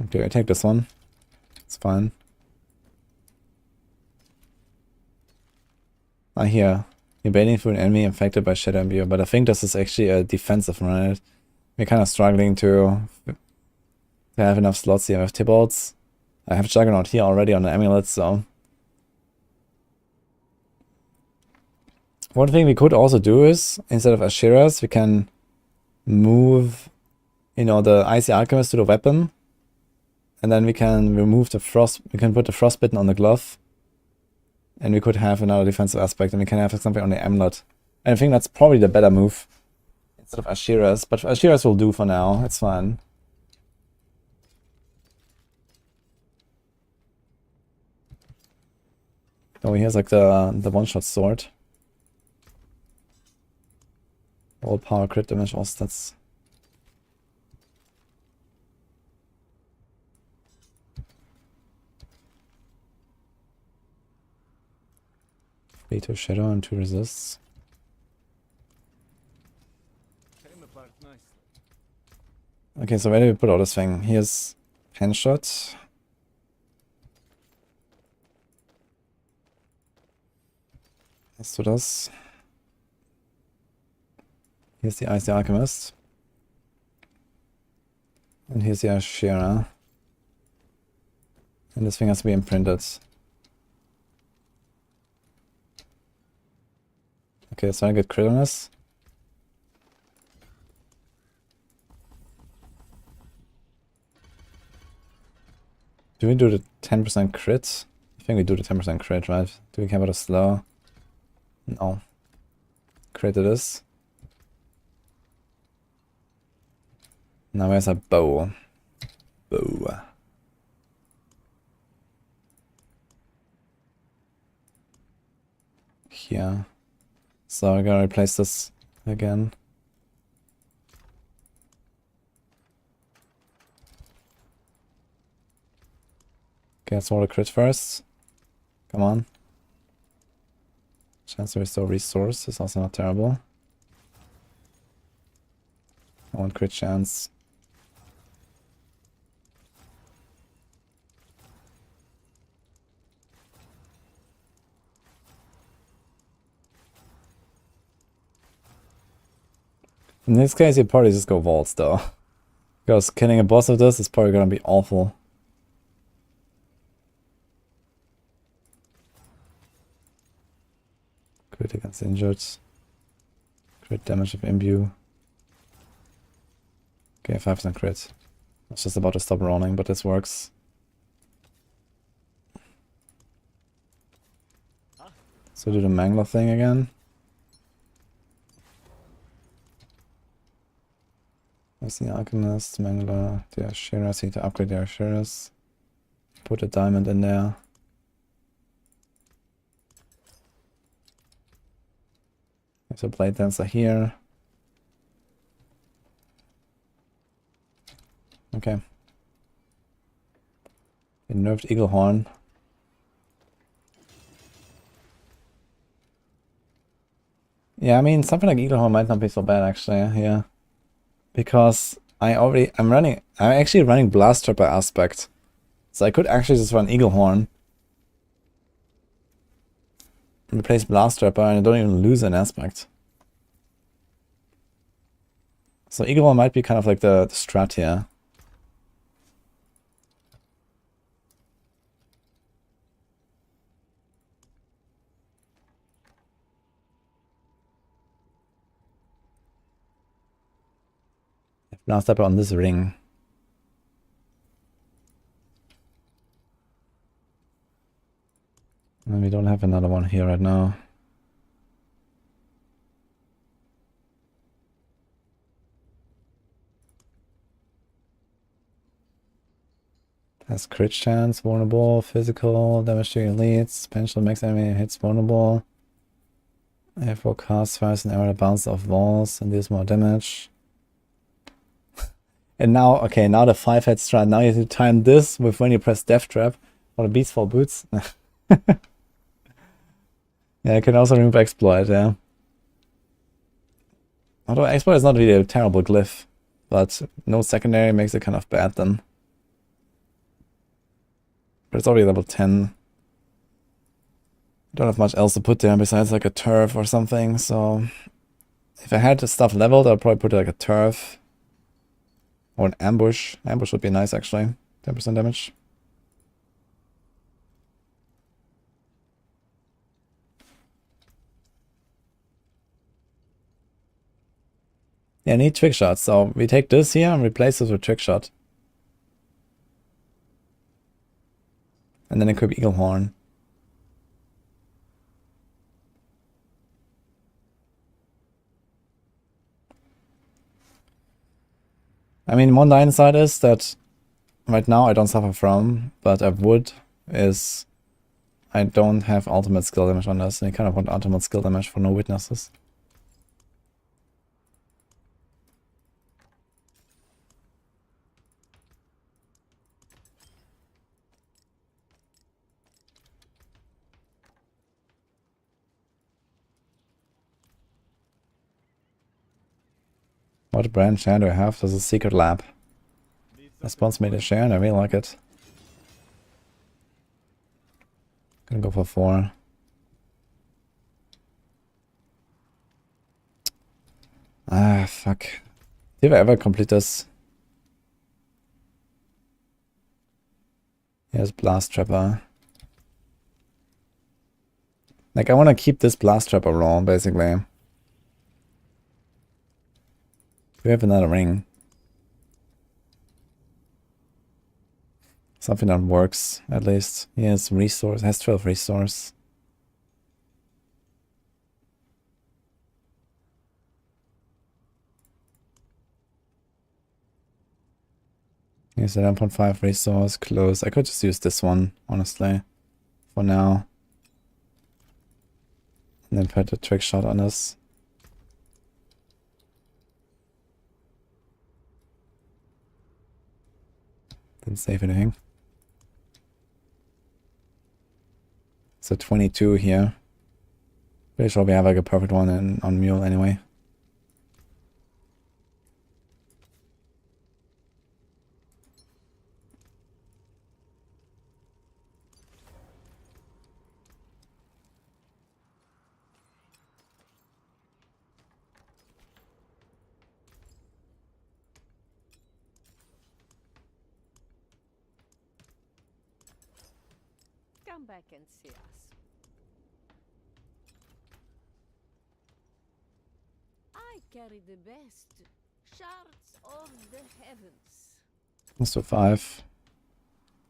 Okay, I take this one. It's fine. I hear. You're baiting through an enemy infected by Shadow Imbue, but I think this is actually a defensive run, right? We're kind of struggling to have enough slots here. I have Tibalds. I have Juggernaut here already on the amulet, so... One thing we could also do is, instead of Asheras, we can move, you know, the Icy Alchemist to the weapon. And then we can remove the frost, we can put the frostbitten on the glove. And we could have another defensive aspect, and we can have something on the amulet. And I think that's probably the better move. Instead of Asheras, but Asheras will do for now, it's fine. Oh, here's like the one-shot sword. All power crit damage, all stats. Three to shadow and 2 resists. Came apart nicely. Okay, so where do we put all this thing? Here's hand shot. Let's do this. Here's the Icy Alchemist. And here's the Ashera. And this thing has to be imprinted. Okay, so I get crit on this. Do we do the 10% crit? I think we do the 10% crit, right? Do we care about a slow? No. Crit it is. Now where's our bow? Bow. Here. So I gotta replace this again. Okay, let's roll a crit first. Come on. Chance to restore resource is also not terrible. 1 crit chance. In this case, you probably just go vaults though. Because killing a boss of this is probably gonna be awful. Crit against injured. Crit damage of imbue. Okay, 5% crit. I was just about to stop rolling, but this works. So do the Mangler thing again. There's the Alchemist, Mangler, the Asheras. I need to upgrade the Asheras. Put a diamond in there. There's a Blade Dancer here. Okay. A nerfed Eagle Horn. Yeah, I mean, something like Eagle Horn might not be so bad actually, yeah. Because I'm actually running Blast Trapper aspect. So I could actually just run Eagle Horn. Replace Blast Trapper and I don't even lose an aspect. So Eagle Horn might be kind of like the strat here. Blast Trapper on this ring. We don't have another one here right now. Has crit chance, vulnerable, physical, damage to elites, potential max enemy hits vulnerable. Therefore cast fires an arrow that bounces off walls and deals more damage. And now, okay, now the 5-head strike. Now you have to time this with when you press Death Trap or the Beastfall Boots. Yeah, you can also remove Exploit, yeah. Although Exploit is not really a terrible glyph, but no secondary makes it kind of bad then. But it's already level 10. Don't have much else to put there besides like a turf or something, so if I had the stuff leveled, I'd probably put like a turf or an ambush. Ambush would be nice actually. 10% damage. Yeah, I need trick shots, so we take this here and replace this with trick shot. And then equip Eagle Horn. I mean, one downside is that right now I don't suffer from, but I would, is I don't have ultimate skill damage on this, and you kind of want ultimate skill damage for no witnesses. What brand share do I have? There's a secret lab. Response made a share and I really like it. Gonna go for 4. Ah, fuck. Did I ever complete this? Here's Blast Trapper. Like, I want to keep this Blast Trapper raw, basically. We have another ring. Something that works, at least. He has resource, has 12 resource. Here's 11.5 resource, close. I could just use this one, honestly, for now. And then put a trick shot on this. Didn't save anything. So 22 here. Pretty sure we have like a perfect one on Mule anyway. Come back and see us. I carry the best shards of the heavens. Let's do 5.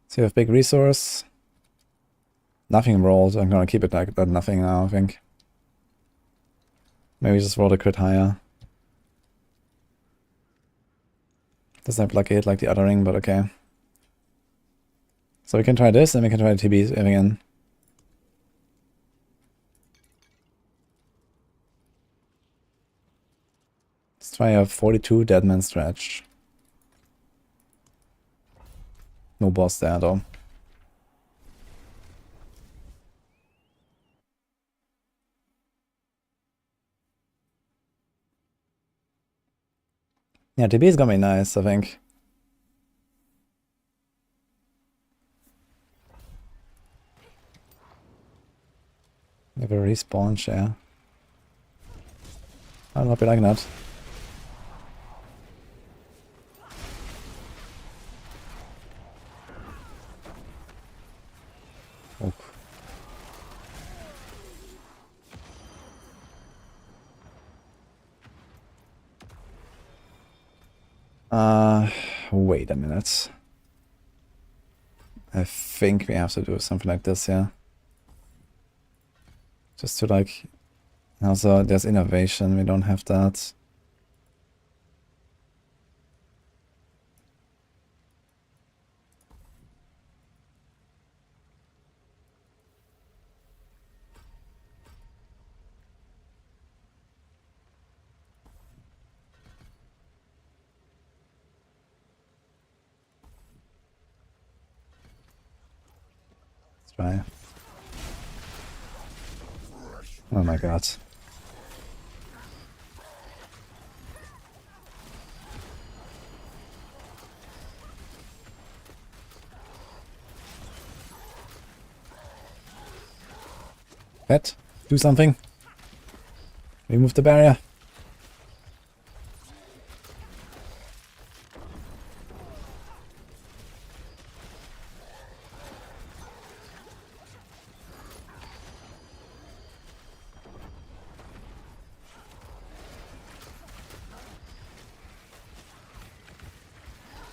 So you have big resource. Nothing rolled. I'm gonna keep it like that. Nothing now, I think. Maybe just roll a crit higher. Doesn't have lucky hit like the other ring, but okay. So we can try this and we can try TB again. Let's try a 42 Deadman stretch. No boss there though. Yeah, TB is gonna be nice, I think. We have a respawn share. I'll not be like that. Oh. Wait a minute. I think we have to do something like this, yeah. Just to like... Also, there's innovation. We don't have that. Let's try. Oh my god. Pet, do something. Remove the barrier.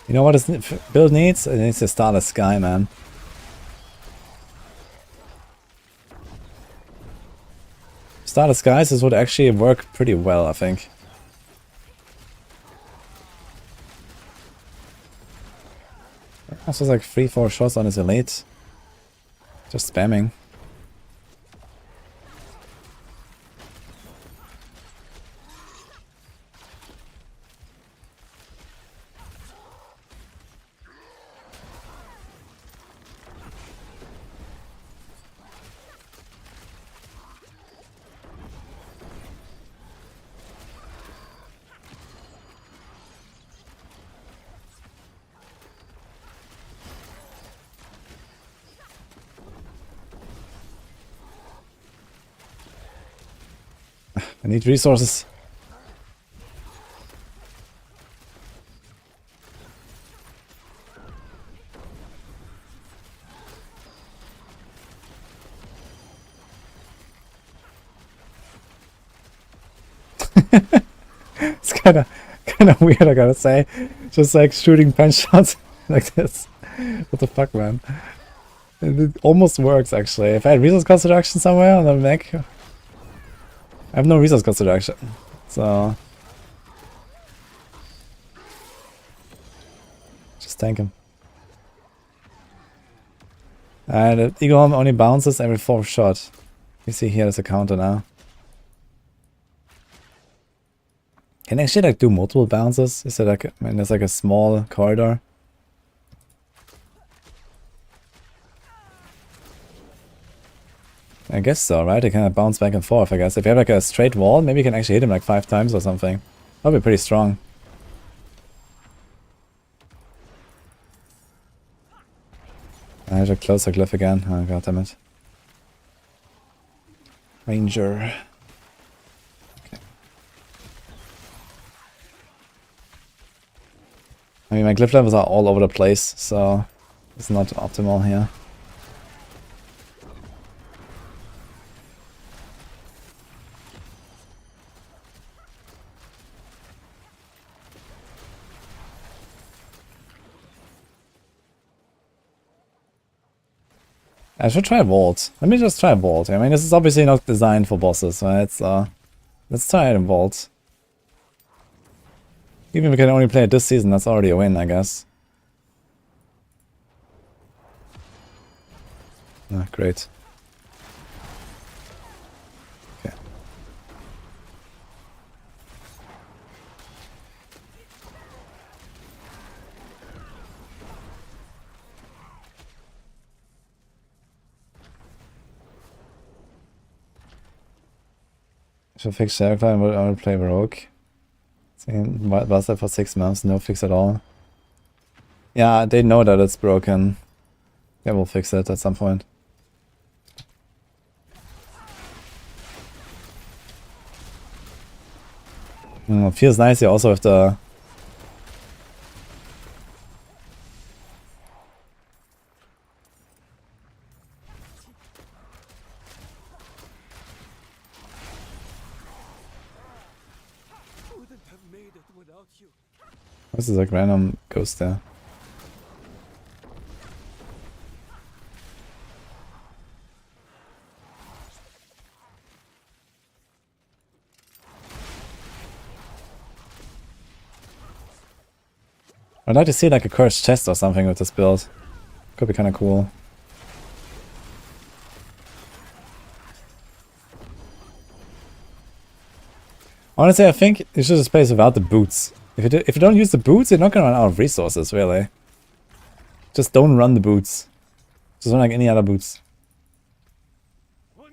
You know what this build needs? It needs a Starless Sky, man. Starless Skies, this would actually work pretty well, I think. Also, like 3-4 shots on his elite. Just spamming. I need resources. It's kind of weird, I gotta say. Just like shooting punch shots like this. What the fuck, man? It almost works, actually. If I had resource cost reduction somewhere on the mech, I have no resource cost reduction, so just tank him. And the Eagle Helm only bounces every 4th shot. You see here there's a counter now. Can I actually like do multiple bounces? Is it like, I mean, there's like a small corridor. I guess so, right? It kind of bounce back and forth, I guess. If you have like a straight wall, maybe you can actually hit him like 5 times or something. That'll be pretty strong. I have to close the glyph again. Oh, god damn it. Ranger. Okay. I mean, my glyph levels are all over the place, so it's not optimal here. I should try Vault. Let me just try Vault. I mean, this is obviously not designed for bosses, right? So, let's try it in Vault. Even if we can only play it this season, that's already a win, I guess. Ah, great. Okay. Should fix Sheriff and we'll play Rogue. Was there for 6 months, no fix at all. Yeah, they know that it's broken. Yeah, we'll fix it at some point. It feels nice here also with the... This is like random ghost there. I'd like to see like a cursed chest or something with this build. Could be kind of cool. Honestly, I think you should just play this without the boots. If you don't use the boots, you're not gonna run out of resources, really. Just don't run the boots. Just run like any other boots.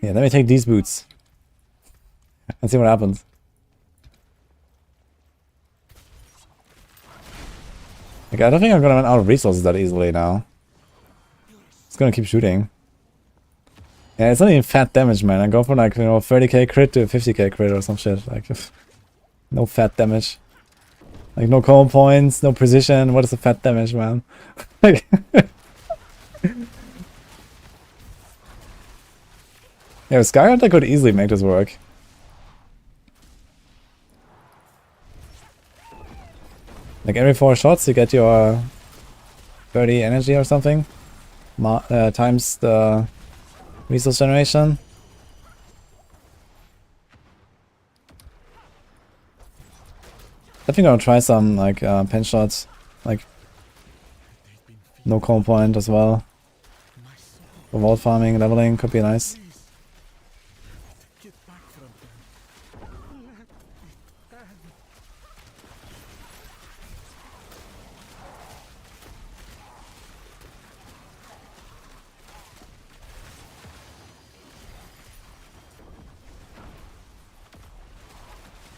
Yeah, let me take these boots. And see what happens. Like, I don't think I'm gonna run out of resources that easily now. It's gonna keep shooting. Yeah, it's not even fat damage, man. I go from like, 30k crit to 50k crit or some shit. Like, no fat damage. Like, no combo points, no precision. What is the fat damage, man? Like, yeah, with Skyhunter could easily make this work. Like, every 4 shots you get your 30 energy or something. Times the resource generation. I think I'll try some like pen shots, like no combo point as well. For vault farming, leveling could be nice.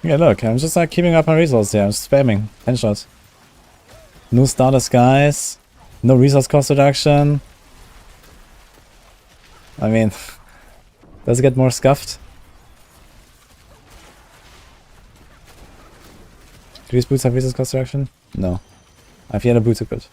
Yeah, look, I'm just like keeping up my resources here. I'm spamming pen shots. No Starless guys, no resource cost reduction. I mean, does it get more scuffed? Do these boots have resource cost reduction? No. I've yet a boots are good.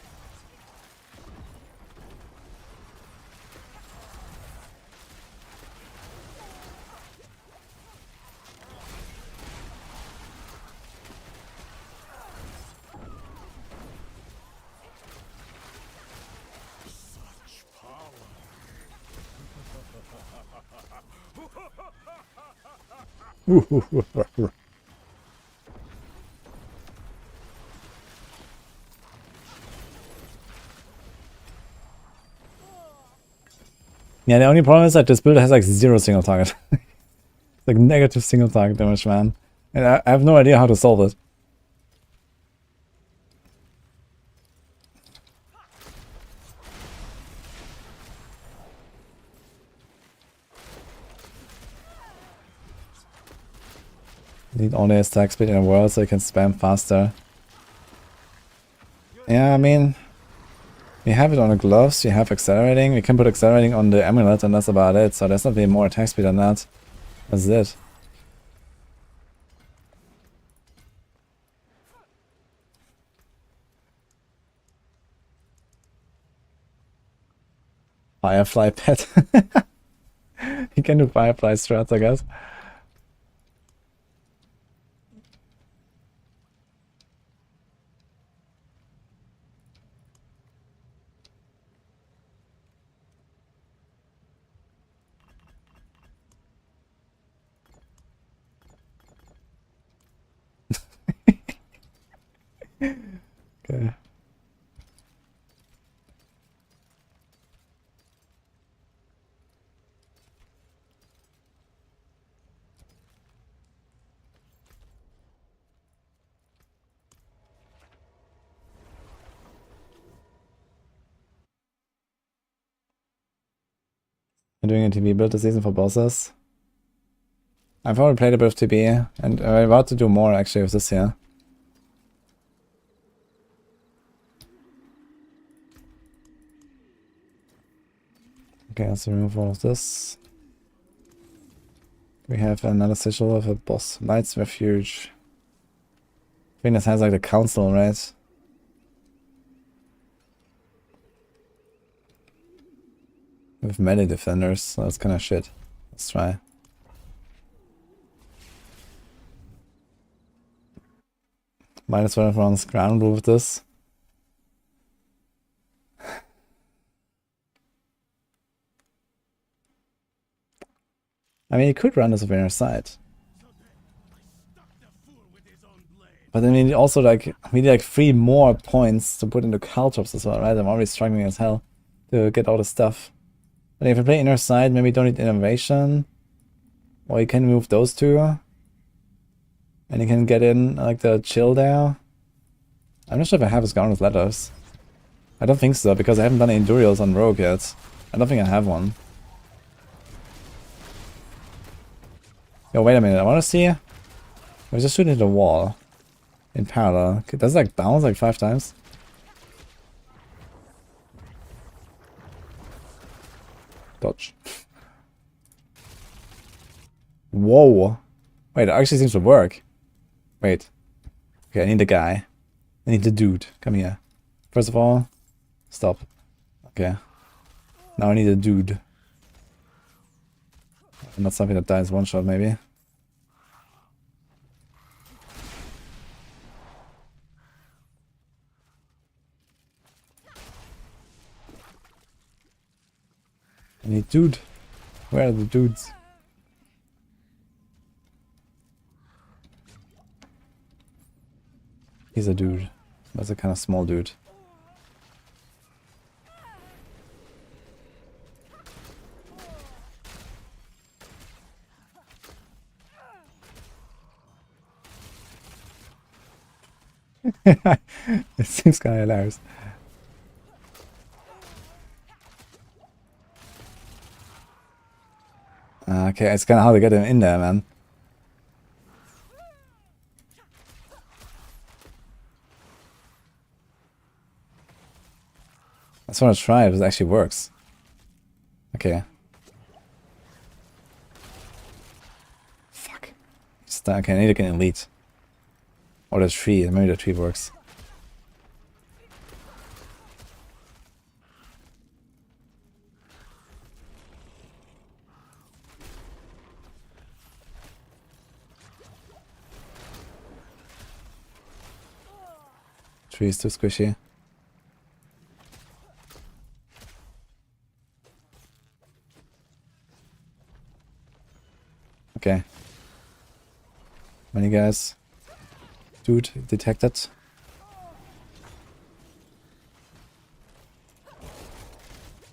Yeah, the only problem is that this build has like 0 single target. Like negative single target damage, man. And I have no idea how to solve it. Need only attack speed in the world so you can spam faster. Yeah, I mean, you have it on the gloves, you have accelerating, we can put accelerating on the amulet and that's about it, so there's not really more attack speed than that. That's it. Firefly pet. You can do firefly strats, I guess. Okay. I'm doing a TB build this season for bosses. I've already played a bit of TB, and I'm about to do more actually with this here. Okay, let's remove all of this. We have another sigil of a boss. Light's Refuge. I think this has like the council, right? With melee defenders, so that's kind of shit. Let's try. Might as well run ground rule with this. I mean, you could run this with inner sight. But then we need also like, we need like 3 more points to put into Caltrops as well, right? I'm already struggling as hell to get all the stuff. But if we play Inner Sight, maybe we don't need Innovation. Or you can move those 2. And you can get in like the chill there. I'm not sure if I have his Garnet Letters. I don't think so, because I haven't done any Durials on Rogue yet. I don't think I have one. Yo, wait a minute, I wanna see. I was just shooting at the wall. In parallel. Does it like bounce like 5 times? Dodge. Whoa. Wait, it actually seems to work. Wait. Okay, I need the guy. I need the dude. Come here. First of all, stop. Okay. Now I need a dude. Not something that dies one shot, maybe. I need dude. Where are the dudes? He's a dude. That's a kind of small dude. It seems kind of hilarious. Okay, it's kind of hard to get him in there, man. I just want to try if it actually works. Okay. Fuck. Okay, I need to get an elite. Or the tree, maybe the tree works. Tree is too squishy. Okay. Many guys. Dude, detected.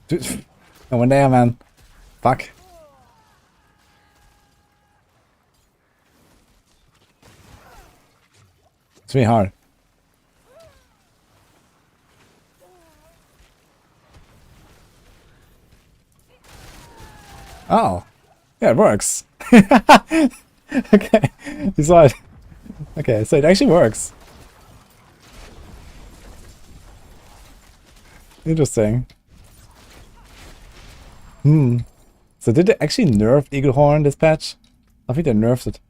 Dude, no one there, man. Fuck. It's really hard. Oh. Yeah, it works. Okay. You saw it. Okay, so it actually works. Interesting. So did they actually nerf Eaglehorn this patch? I think they nerfed it.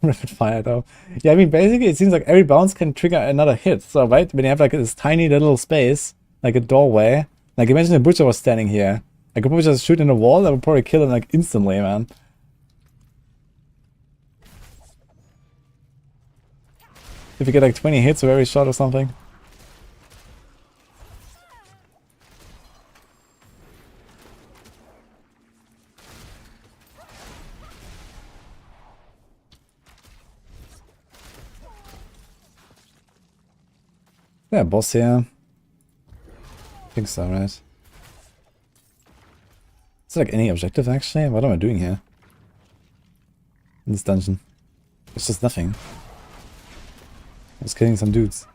Rapid fire though. Yeah, I mean basically it seems like every bounce can trigger another hit. So right, when you have like this tiny little space, like a doorway, like imagine the butcher was standing here. I could probably just shoot in the wall, that would probably kill him like instantly, man. If you get like 20 hits with every shot or something. Yeah, boss here. I think so, right? Is there like any objective actually? What am I doing here? In this dungeon? It's just nothing. I was killing some dudes.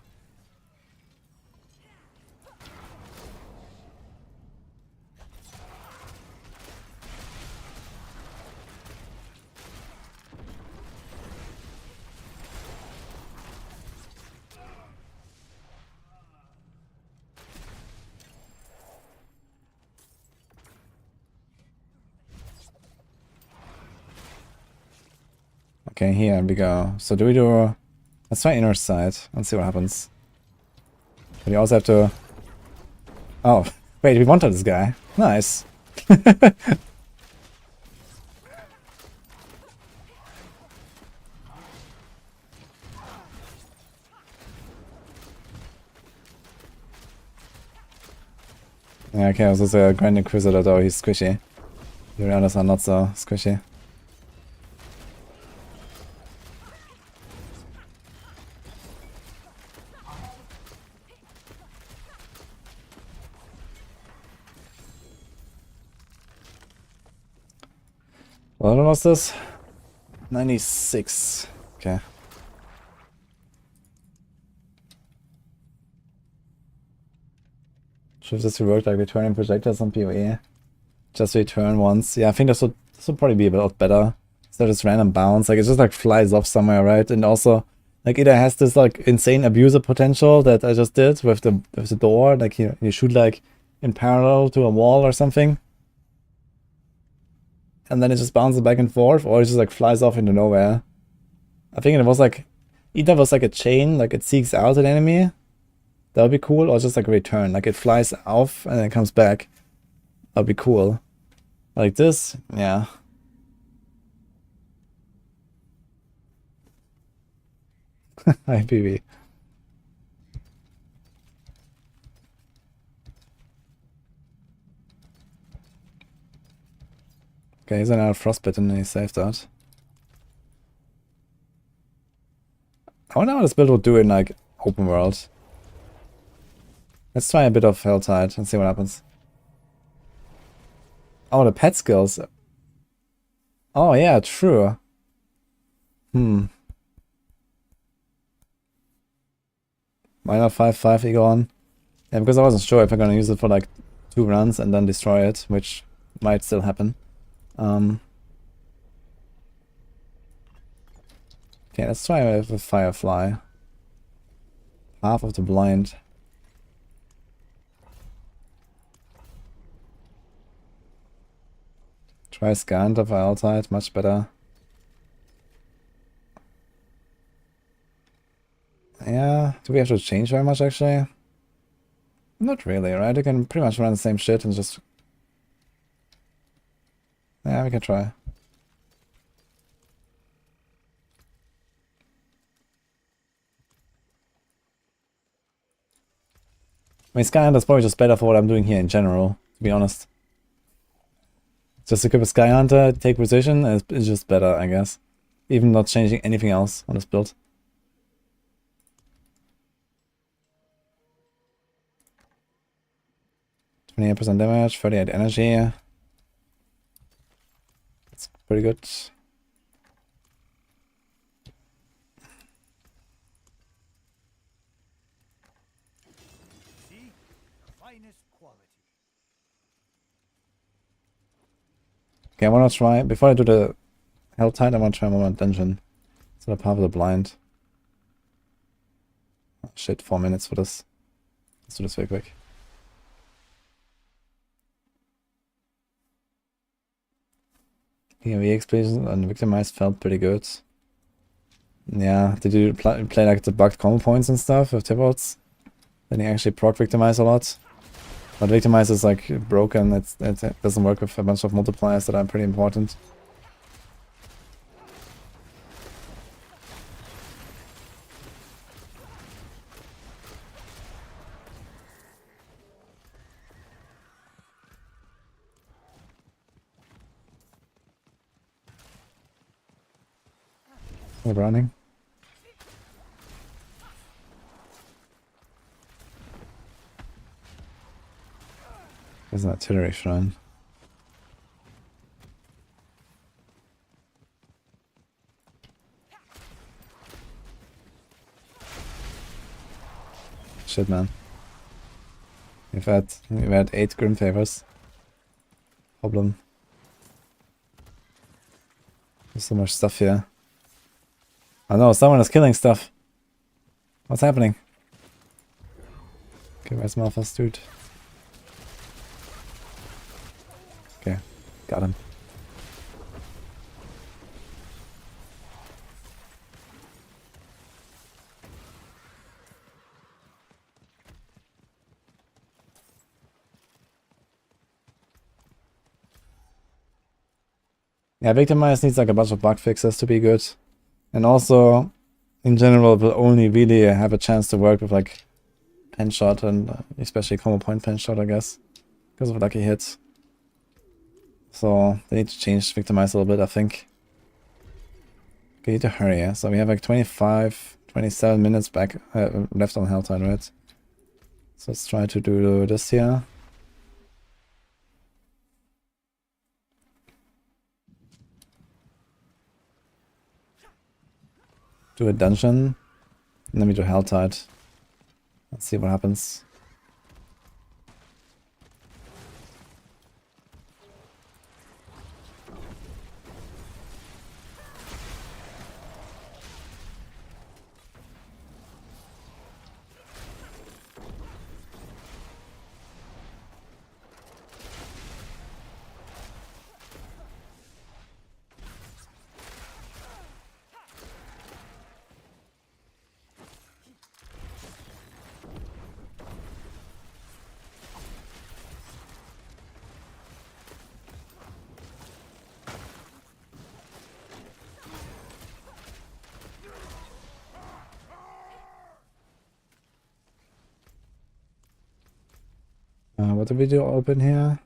Okay, here we go. So do we do... Let's try inner side. Let's see what happens. But you also have to... Oh, wait, we wanted this guy. Nice. Yeah, okay, I was also a Grand Inquisitor though, he's squishy. The others are not so squishy. What was this? 96. Okay. Should this work like returning projectiles on PoE? Just return once. Yeah, I think this would probably be a lot better. Instead of just random bounce. Like it just like flies off somewhere, right? And also like either has this like insane abuser potential that I just did with the door, like you shoot like in parallel to a wall or something. And then it just bounces back and forth, or it just like flies off into nowhere. I think it was like either was like a chain, like it seeks out an enemy. That would be cool, or just like a return, like it flies off and then comes back. That would be cool. Like this, yeah. IPV. Okay, he's now frostbitten and he saved that. I wonder how this build would do in like open world. Let's try a bit of Helltide and see what happens. Oh, the pet skills. Oh yeah, true. Minor 5/5 Egon. Yeah, because I wasn't sure if I'm gonna use it for like 2 runs and then destroy it, which might still happen. Okay, let's try with a Firefly. Half of the blind. Try Scant of Helltide, much better. Yeah, do we have to change very much actually? Not really, right? You can pretty much run the same shit and just... Yeah, we can try. I mean, Skyhunter is probably just better for what I'm doing here in general, to be honest. Just equip a Skyhunter, take position, and it's just better, I guess. Even not changing anything else on this build. %28 damage, 38 energy. That's pretty good. See? The finest quality. Okay, I wanna try, before I do the Helltide, I wanna try one more dungeon. So the Path of the Blind. Oh, shit, 4 minutes for this. Let's do this very quick. PoE explosion and Victimize felt pretty good. Yeah, did you play like the bugged combo points and stuff with Tibots? Then you actually proc Victimize a lot. But Victimize is like broken, it doesn't work with a bunch of multipliers that are pretty important. We're running. There's an artillery shrine. Shit, man. We've had 8 Grim Favors. Problem. There's so much stuff here. Oh no, someone is killing stuff. What's happening? Okay, where's Malphas, dude? Okay, got him. Yeah, Victimize needs like a bunch of bug fixes to be good. And also, in general, it will only really have a chance to work with like pen shot and especially combo point pen shot, I guess. Because of lucky hits. So they need to change Victimize a little bit, I think. Okay, need to hurry, yeah? So we have like 27 minutes back left on Helltide, right? So let's try to do this here. do a dungeon. And then we do Helltide. Let's see what happens. What did we do open here?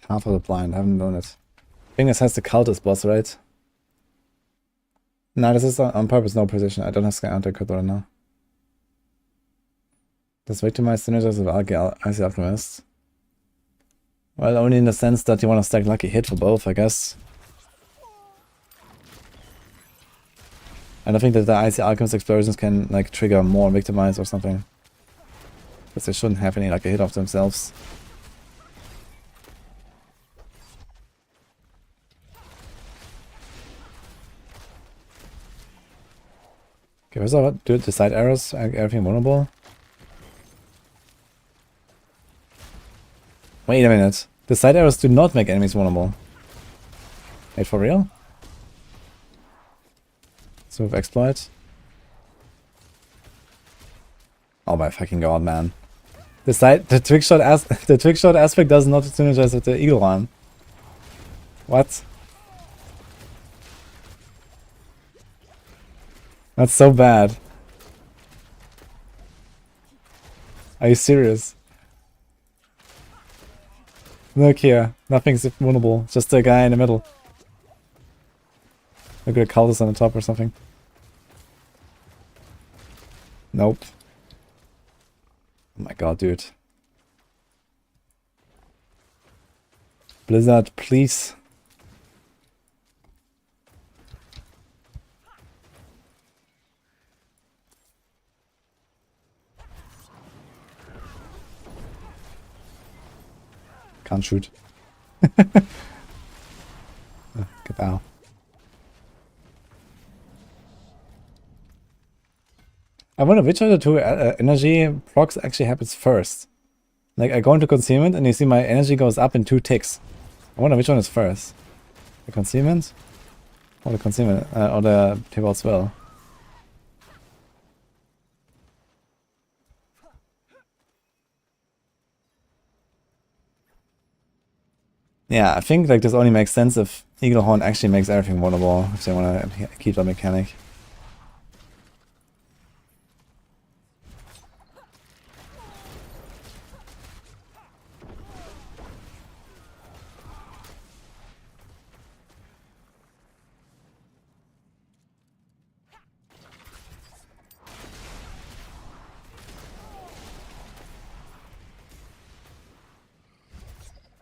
Half of the blind, I haven't done it. I think this has the cultist boss, right? No, this is on purpose, no precision. I don't have Sky Anti-Crit right now. Does victimize synergies with Icy Alchemist? Well, only in the sense that you want to stack Lucky Hit for both, I guess. And I think that the Icy Alchemist explosions can like trigger more victimize or something. Because they shouldn't have any Lucky Hit of themselves. Okay, first of all, do the side arrows, everything vulnerable. Wait a minute. The side arrows do not make enemies vulnerable. Wait, for real? So with exploit. Oh my fucking god, man. The trickshot aspect does not synergize with the eagle one. What? That's so bad. Are you serious? Look here, nothing's vulnerable, just a guy in the middle. Look at a cultist on the top or something. Nope. Oh my god, dude. Blizzard, please. Can't shoot. Kapow. I wonder which of the two energy procs actually happens first. Like, I go into concealment and you see my energy goes up in 2 ticks. I wonder which one is first. The concealment? Or the concealment? Or the pivot spell? Yeah, I think like this only makes sense if Eaglehorn actually makes everything vulnerable, if they want to keep that mechanic.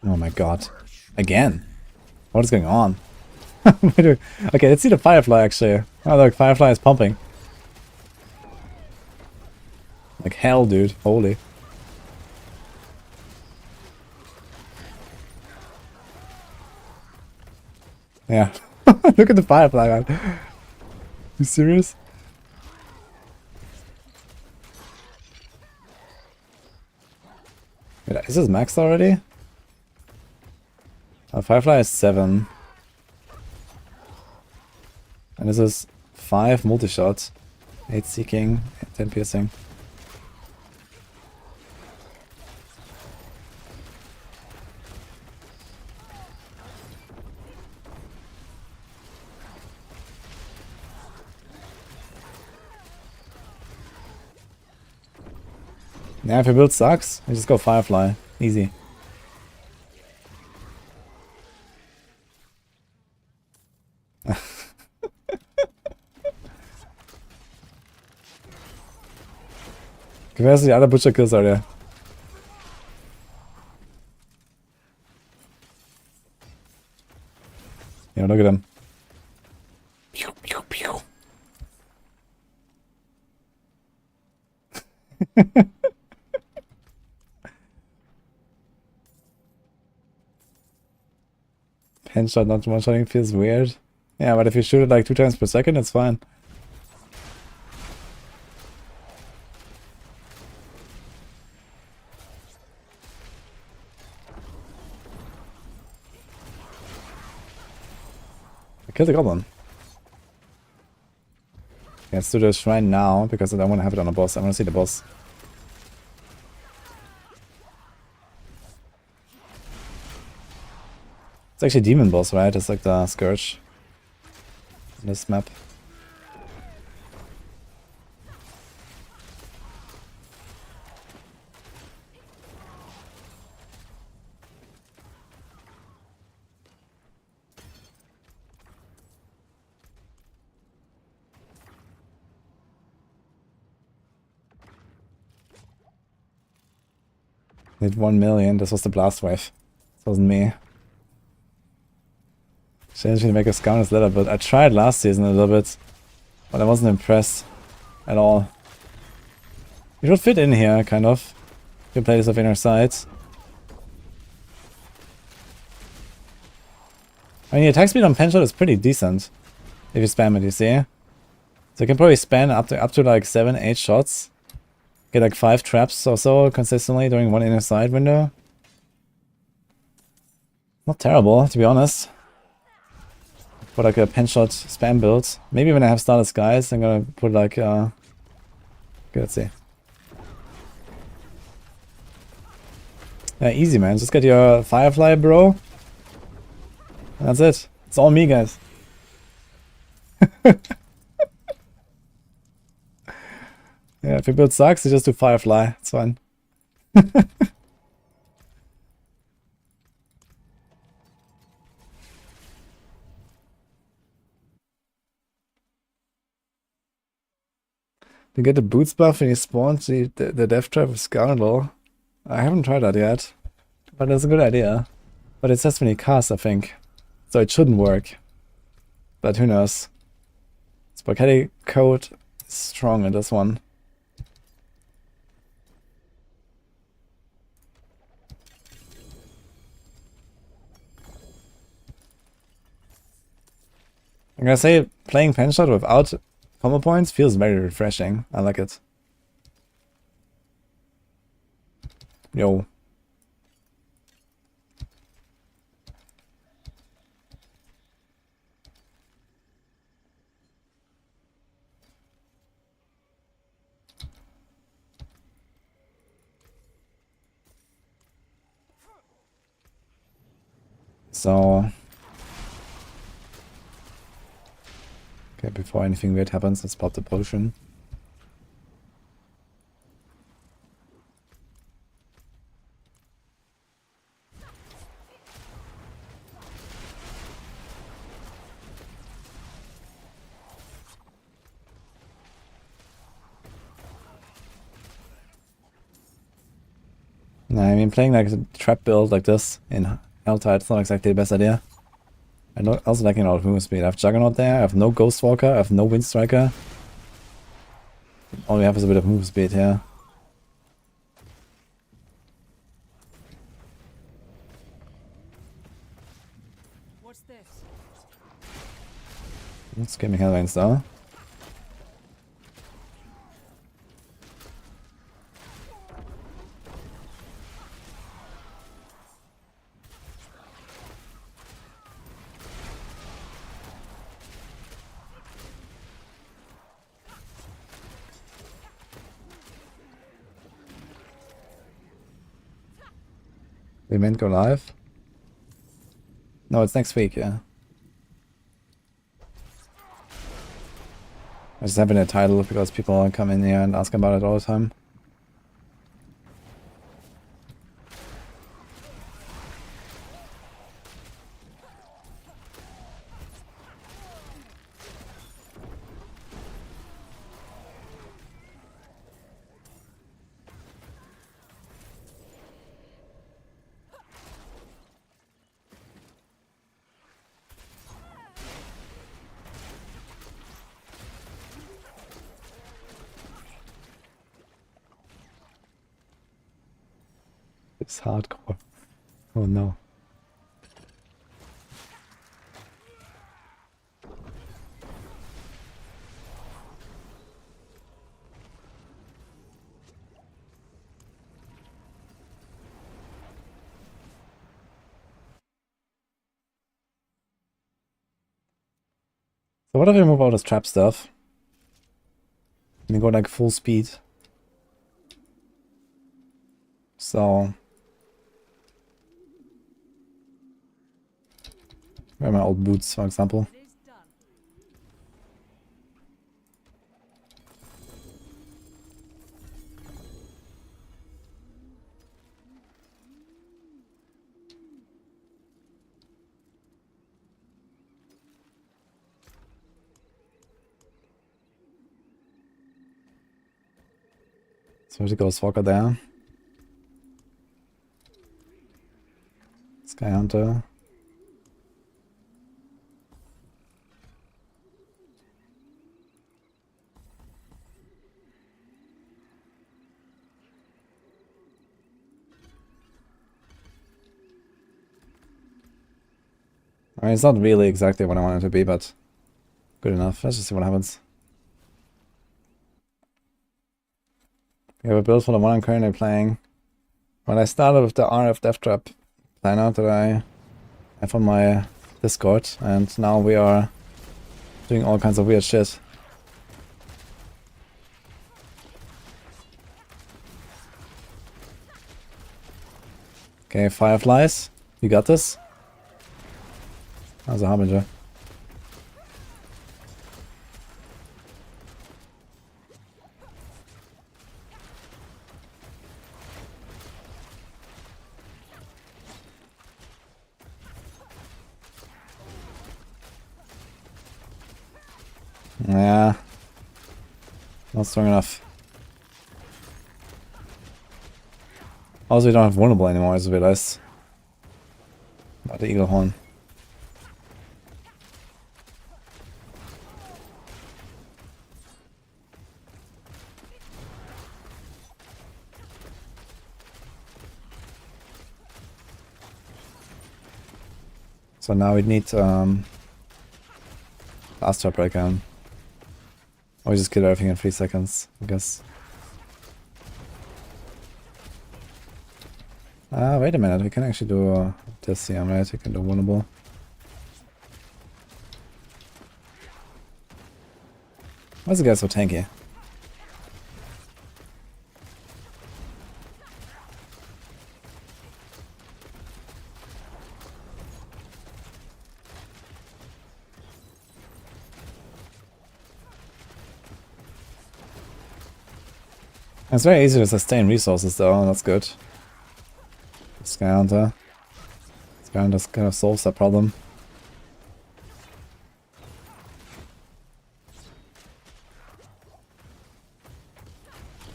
Oh my god. Again? What is going on? Okay, let's see the Firefly actually. Oh look, Firefly is pumping. Like hell, dude. Holy. Yeah. Look at the Firefly, man. You serious? Wait, is this maxed already? Firefly is 7. And this is 5 multi-shot, 8 seeking, 10 piercing. Yeah, if your build sucks, you just go Firefly. Easy. Where's the other butcher kills are there? Yeah, look at him. Pew, pew, pew. Pen shot, not one-shotting feels weird. Yeah, but if you shoot it like 2 times per second, it's fine. I killed the goblin. Yeah, let's do the shrine now, because I don't want to have it on a boss. I want to see the boss. It's actually demon boss, right? It's like the Scourge. On this map. Need 1 million. This was the blast wave. This wasn't me. Changed me to make a Scoundrel's Letter, but I tried last season a little bit. But I wasn't impressed at all. You should fit in here, kind of. You can play this off inner sides. I mean, the attack speed on Pen Shot is pretty decent. If you spam it, you see. So you can probably spam up to like 7, 8 shots. Get like 5 traps or so consistently during one inner side window. Not terrible, to be honest. For like a Pen Shot spam build. Maybe when I have Starless guys, I'm gonna put like okay, let's see. Yeah, easy man. Just get your Firefly, bro. And that's it. It's all me, guys. Yeah, if your build sucks, you just do Firefly. It's fine. You get the boots buff and you spawn the death trap of Scoundrel. I haven't tried that yet. But that's a good idea. But it says when you cast, I think. So it shouldn't work. But who knows. Spaghetti code is strong in this one. I'm gonna say playing Pen Shot without combo points feels very refreshing. I like it. Yo. So... okay, before anything weird happens, let's pop the potion. Nah, I mean, playing like a trap build like this in Helltide is not exactly the best idea. I also like an old move speed. I have Juggernaut there, I have no Ghost Walker, I have no Wind Striker. All we have is a bit of move speed here. What's this? Let's give me Hellrains though. The event go live? No, it's next week, yeah. I just have it in a title because people come in here and ask about it all the time. It's hardcore. Oh no. So what if we move all this trap stuff? And we go like full speed. So where are my old boots, for example? It is done. So the Ghost Walker there. Sky Hunter. I mean, it's not really exactly what I want it to be, but good enough. Let's just see what happens. We have a build for the one I'm currently playing. When I started with the RF Death Trap planner that I have on my Discord, and now we are doing all kinds of weird shit. Okay, Fireflies. You got this? How's a Harbinger? Yeah. Not strong enough. Also, we don't have vulnerable anymore, I just realized. Not the Eagle Horn. So now we need last trap breakdown. Or we just kill everything in 3 seconds, I guess. Ah, wait a minute, we can actually do this here, right? We can do vulnerable. Why is the guy so tanky? It's very easy to sustain resources though, that's good. Sky Hunter. Sky Hunter kind of solves that problem.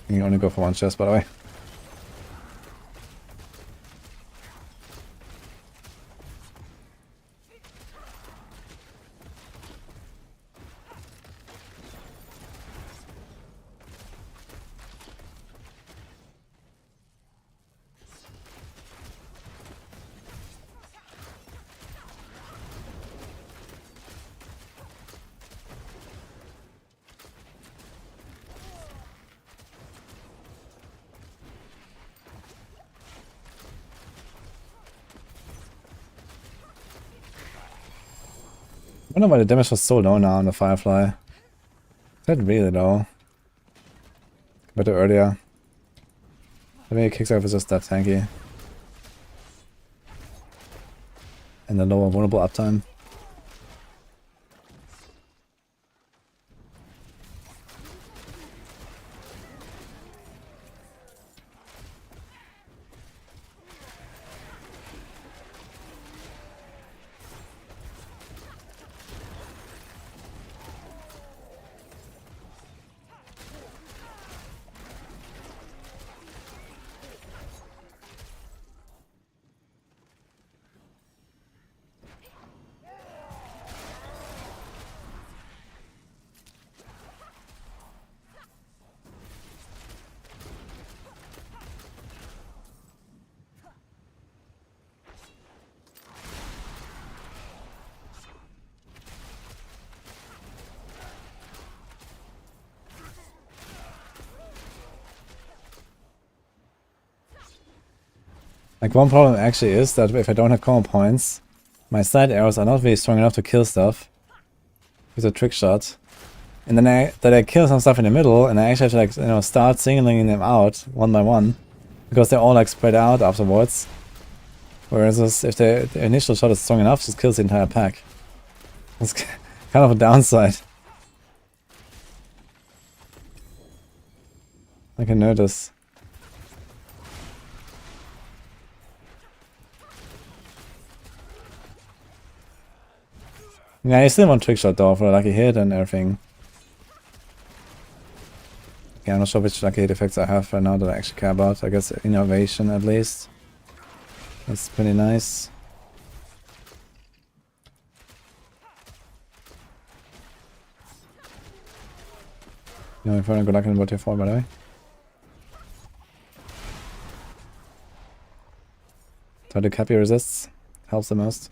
You can only go for one chest, by the way. I wonder why the damage was so low now on the Firefly. Is that really low? Compared to earlier. Maybe Kickstart is just that tanky. And the lower vulnerable uptime. Like, one problem actually is that if I don't have combo points, my side arrows are not really strong enough to kill stuff with a trick shot. And then I kill some stuff in the middle, and I actually have to, like, you know, start singling them out one by one, because they're all, like, spread out afterwards. Whereas if the initial shot is strong enough, it just kills the entire pack. It's kind of a downside. I can notice. Yeah, I still want trick shot though for a lucky hit and everything. Yeah, I'm not sure which lucky hit effects I have right now that I actually care about. I guess innovation at least. That's pretty nice. No, if I good luck in what you fall, by the way. Try to cap your resists. Helps the most.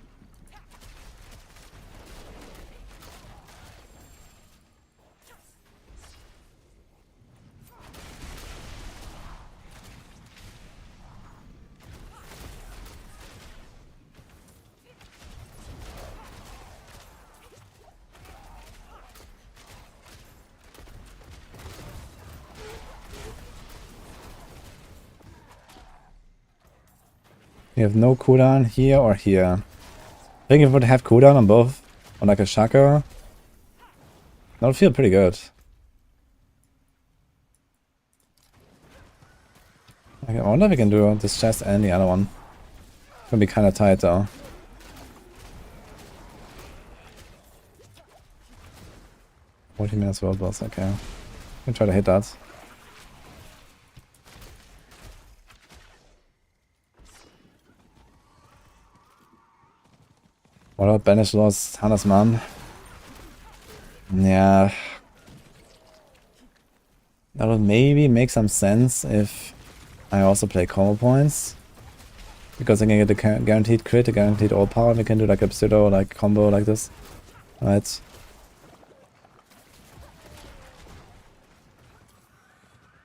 You have no cooldown here or here. I think if it would have cooldown on both, on like a Shaka, that would feel pretty good. Okay, I wonder if we can do this chest and the other one. It's gonna be kinda tight though. $40 world boss, okay. I'm gonna try to hit that. What about Banish lost Hannah's mom? Yeah. That would maybe make some sense if I also play combo points. Because I can get a guaranteed crit, a guaranteed all power, and we can do like a pseudo like combo like this. Right.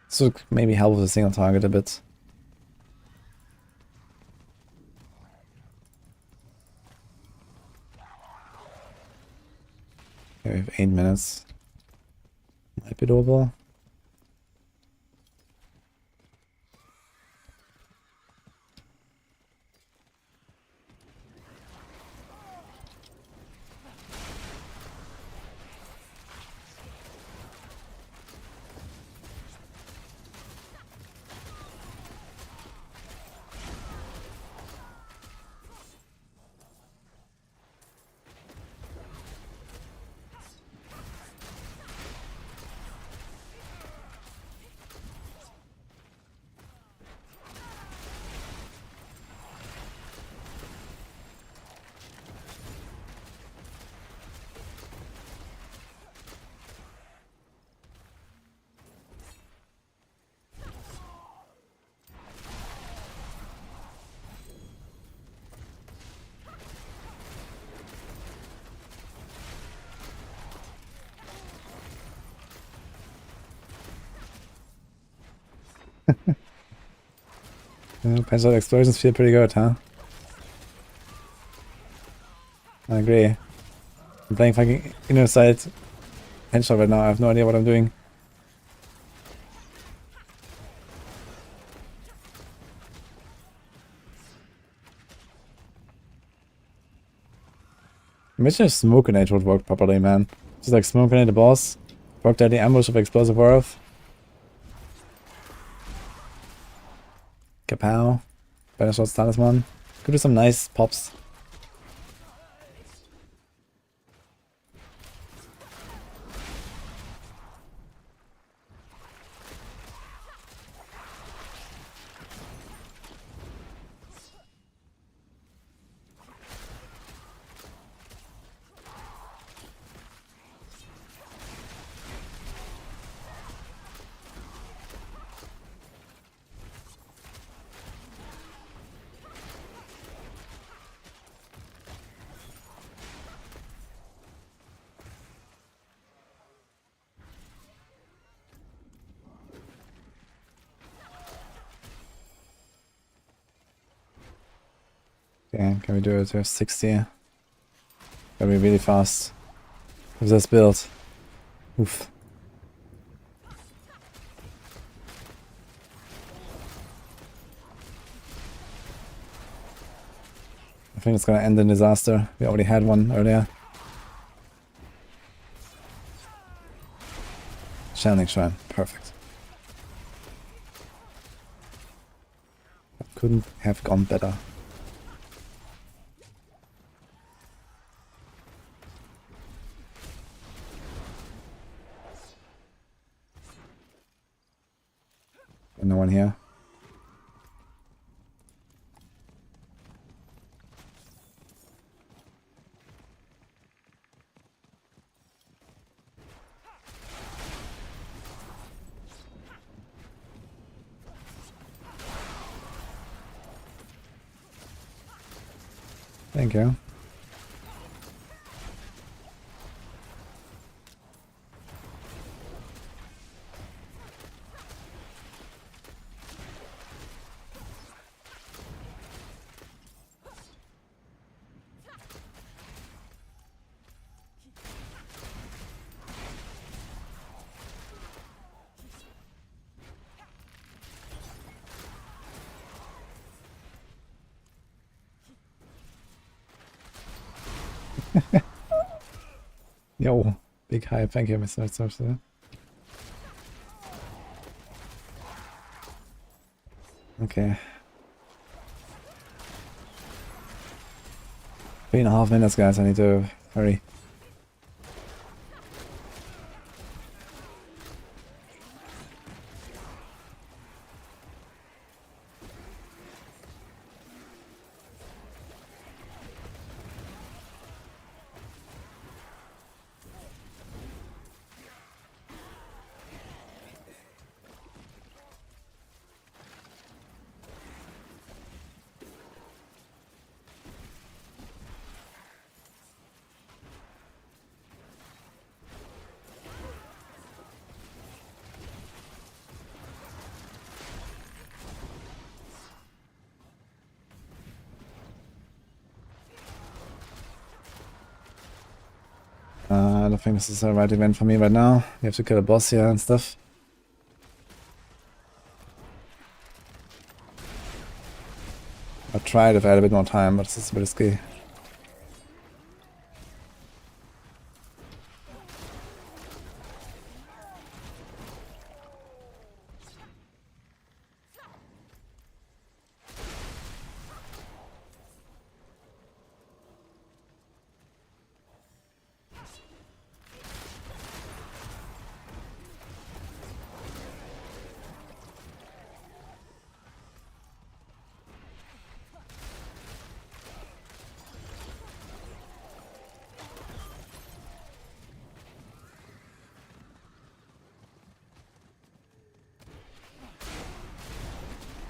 So maybe help with the single target a bit. Okay, we have 8 minutes. Might be doable. Pencil explosions feel pretty good, huh? I agree. I'm playing fucking inner side headshot right now. I have no idea what I'm doing. Imagine if smoke grenade would work properly, man. Just like smoke grenade the boss, work deadly ambush of explosive worth. Kapow. Better shot talisman. Could do some nice pops. Okay, can we do it? We have 60. Gotta be really fast with this build. Oof. I think it's gonna end in disaster. We already had one earlier. Channeling Shrine. Perfect. That couldn't have gone better. And no one here. Thank you. Yo, big hype. Thank you, Mr. Sorcerer. Okay. 3.5 minutes, guys. I need to hurry. I don't think this is the right event for me right now. We have to kill a boss here and stuff. I'd try it if I had a bit more time, but this is a bit risky.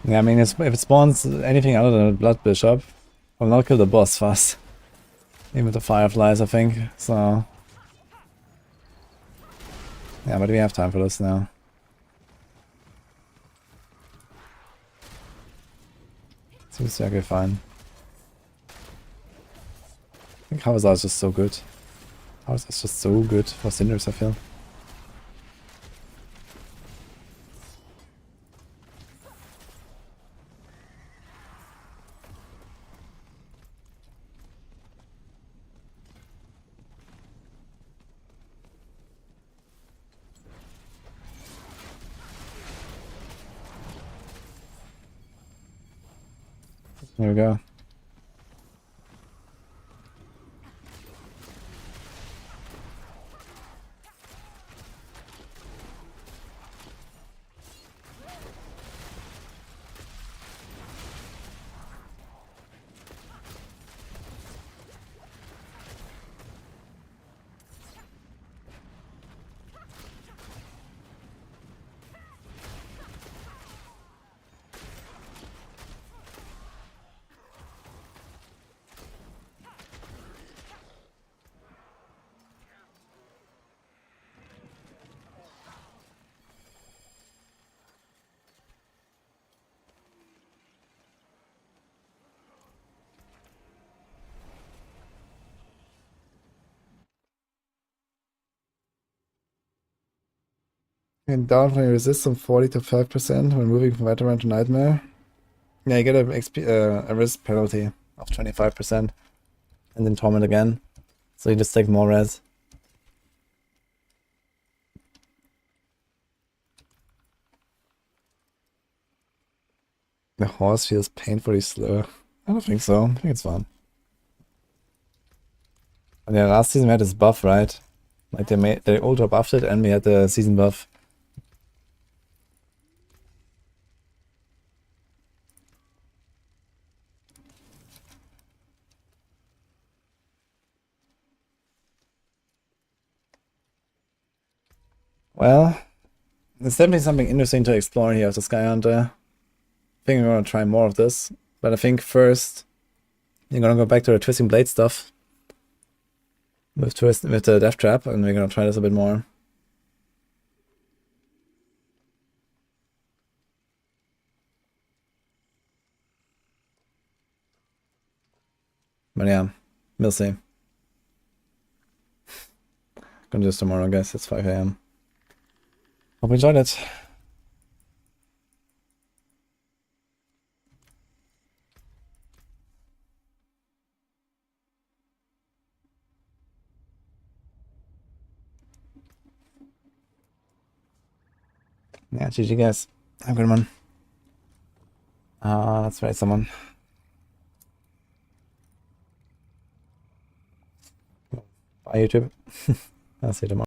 Yeah, I mean, if it spawns anything other than a Blood Bishop, I'll not kill the boss fast. Even with the Fireflies, I think. So, yeah, but we have time for this now. Seems to be okay, fine. I think Havazar is just so good. Havazar is just so good for Cinders, I feel. There we go. And downplaying resist from 40 to 5% when moving from veteran to nightmare. Yeah, you get a risk penalty of 25%. And then torment again. So you just take more res. The horse feels painfully slow. I don't think so. I think it's fun. And yeah, last season we had this buff, right? Like they ultra buffed it and we had the season buff. Well, there's definitely something interesting to explore here with the Sky Hunter. I think we're gonna try more of this. But I think first you're gonna go back to the Twisting Blade stuff. With the Death Trap, and we're gonna try this a bit more. But yeah, we'll see. Gonna do this tomorrow, guys. It's 5 AM. Hope you enjoyed it. Yeah, GG guys. Have a good one. Let's write someone. Bye YouTube. I'll see you tomorrow.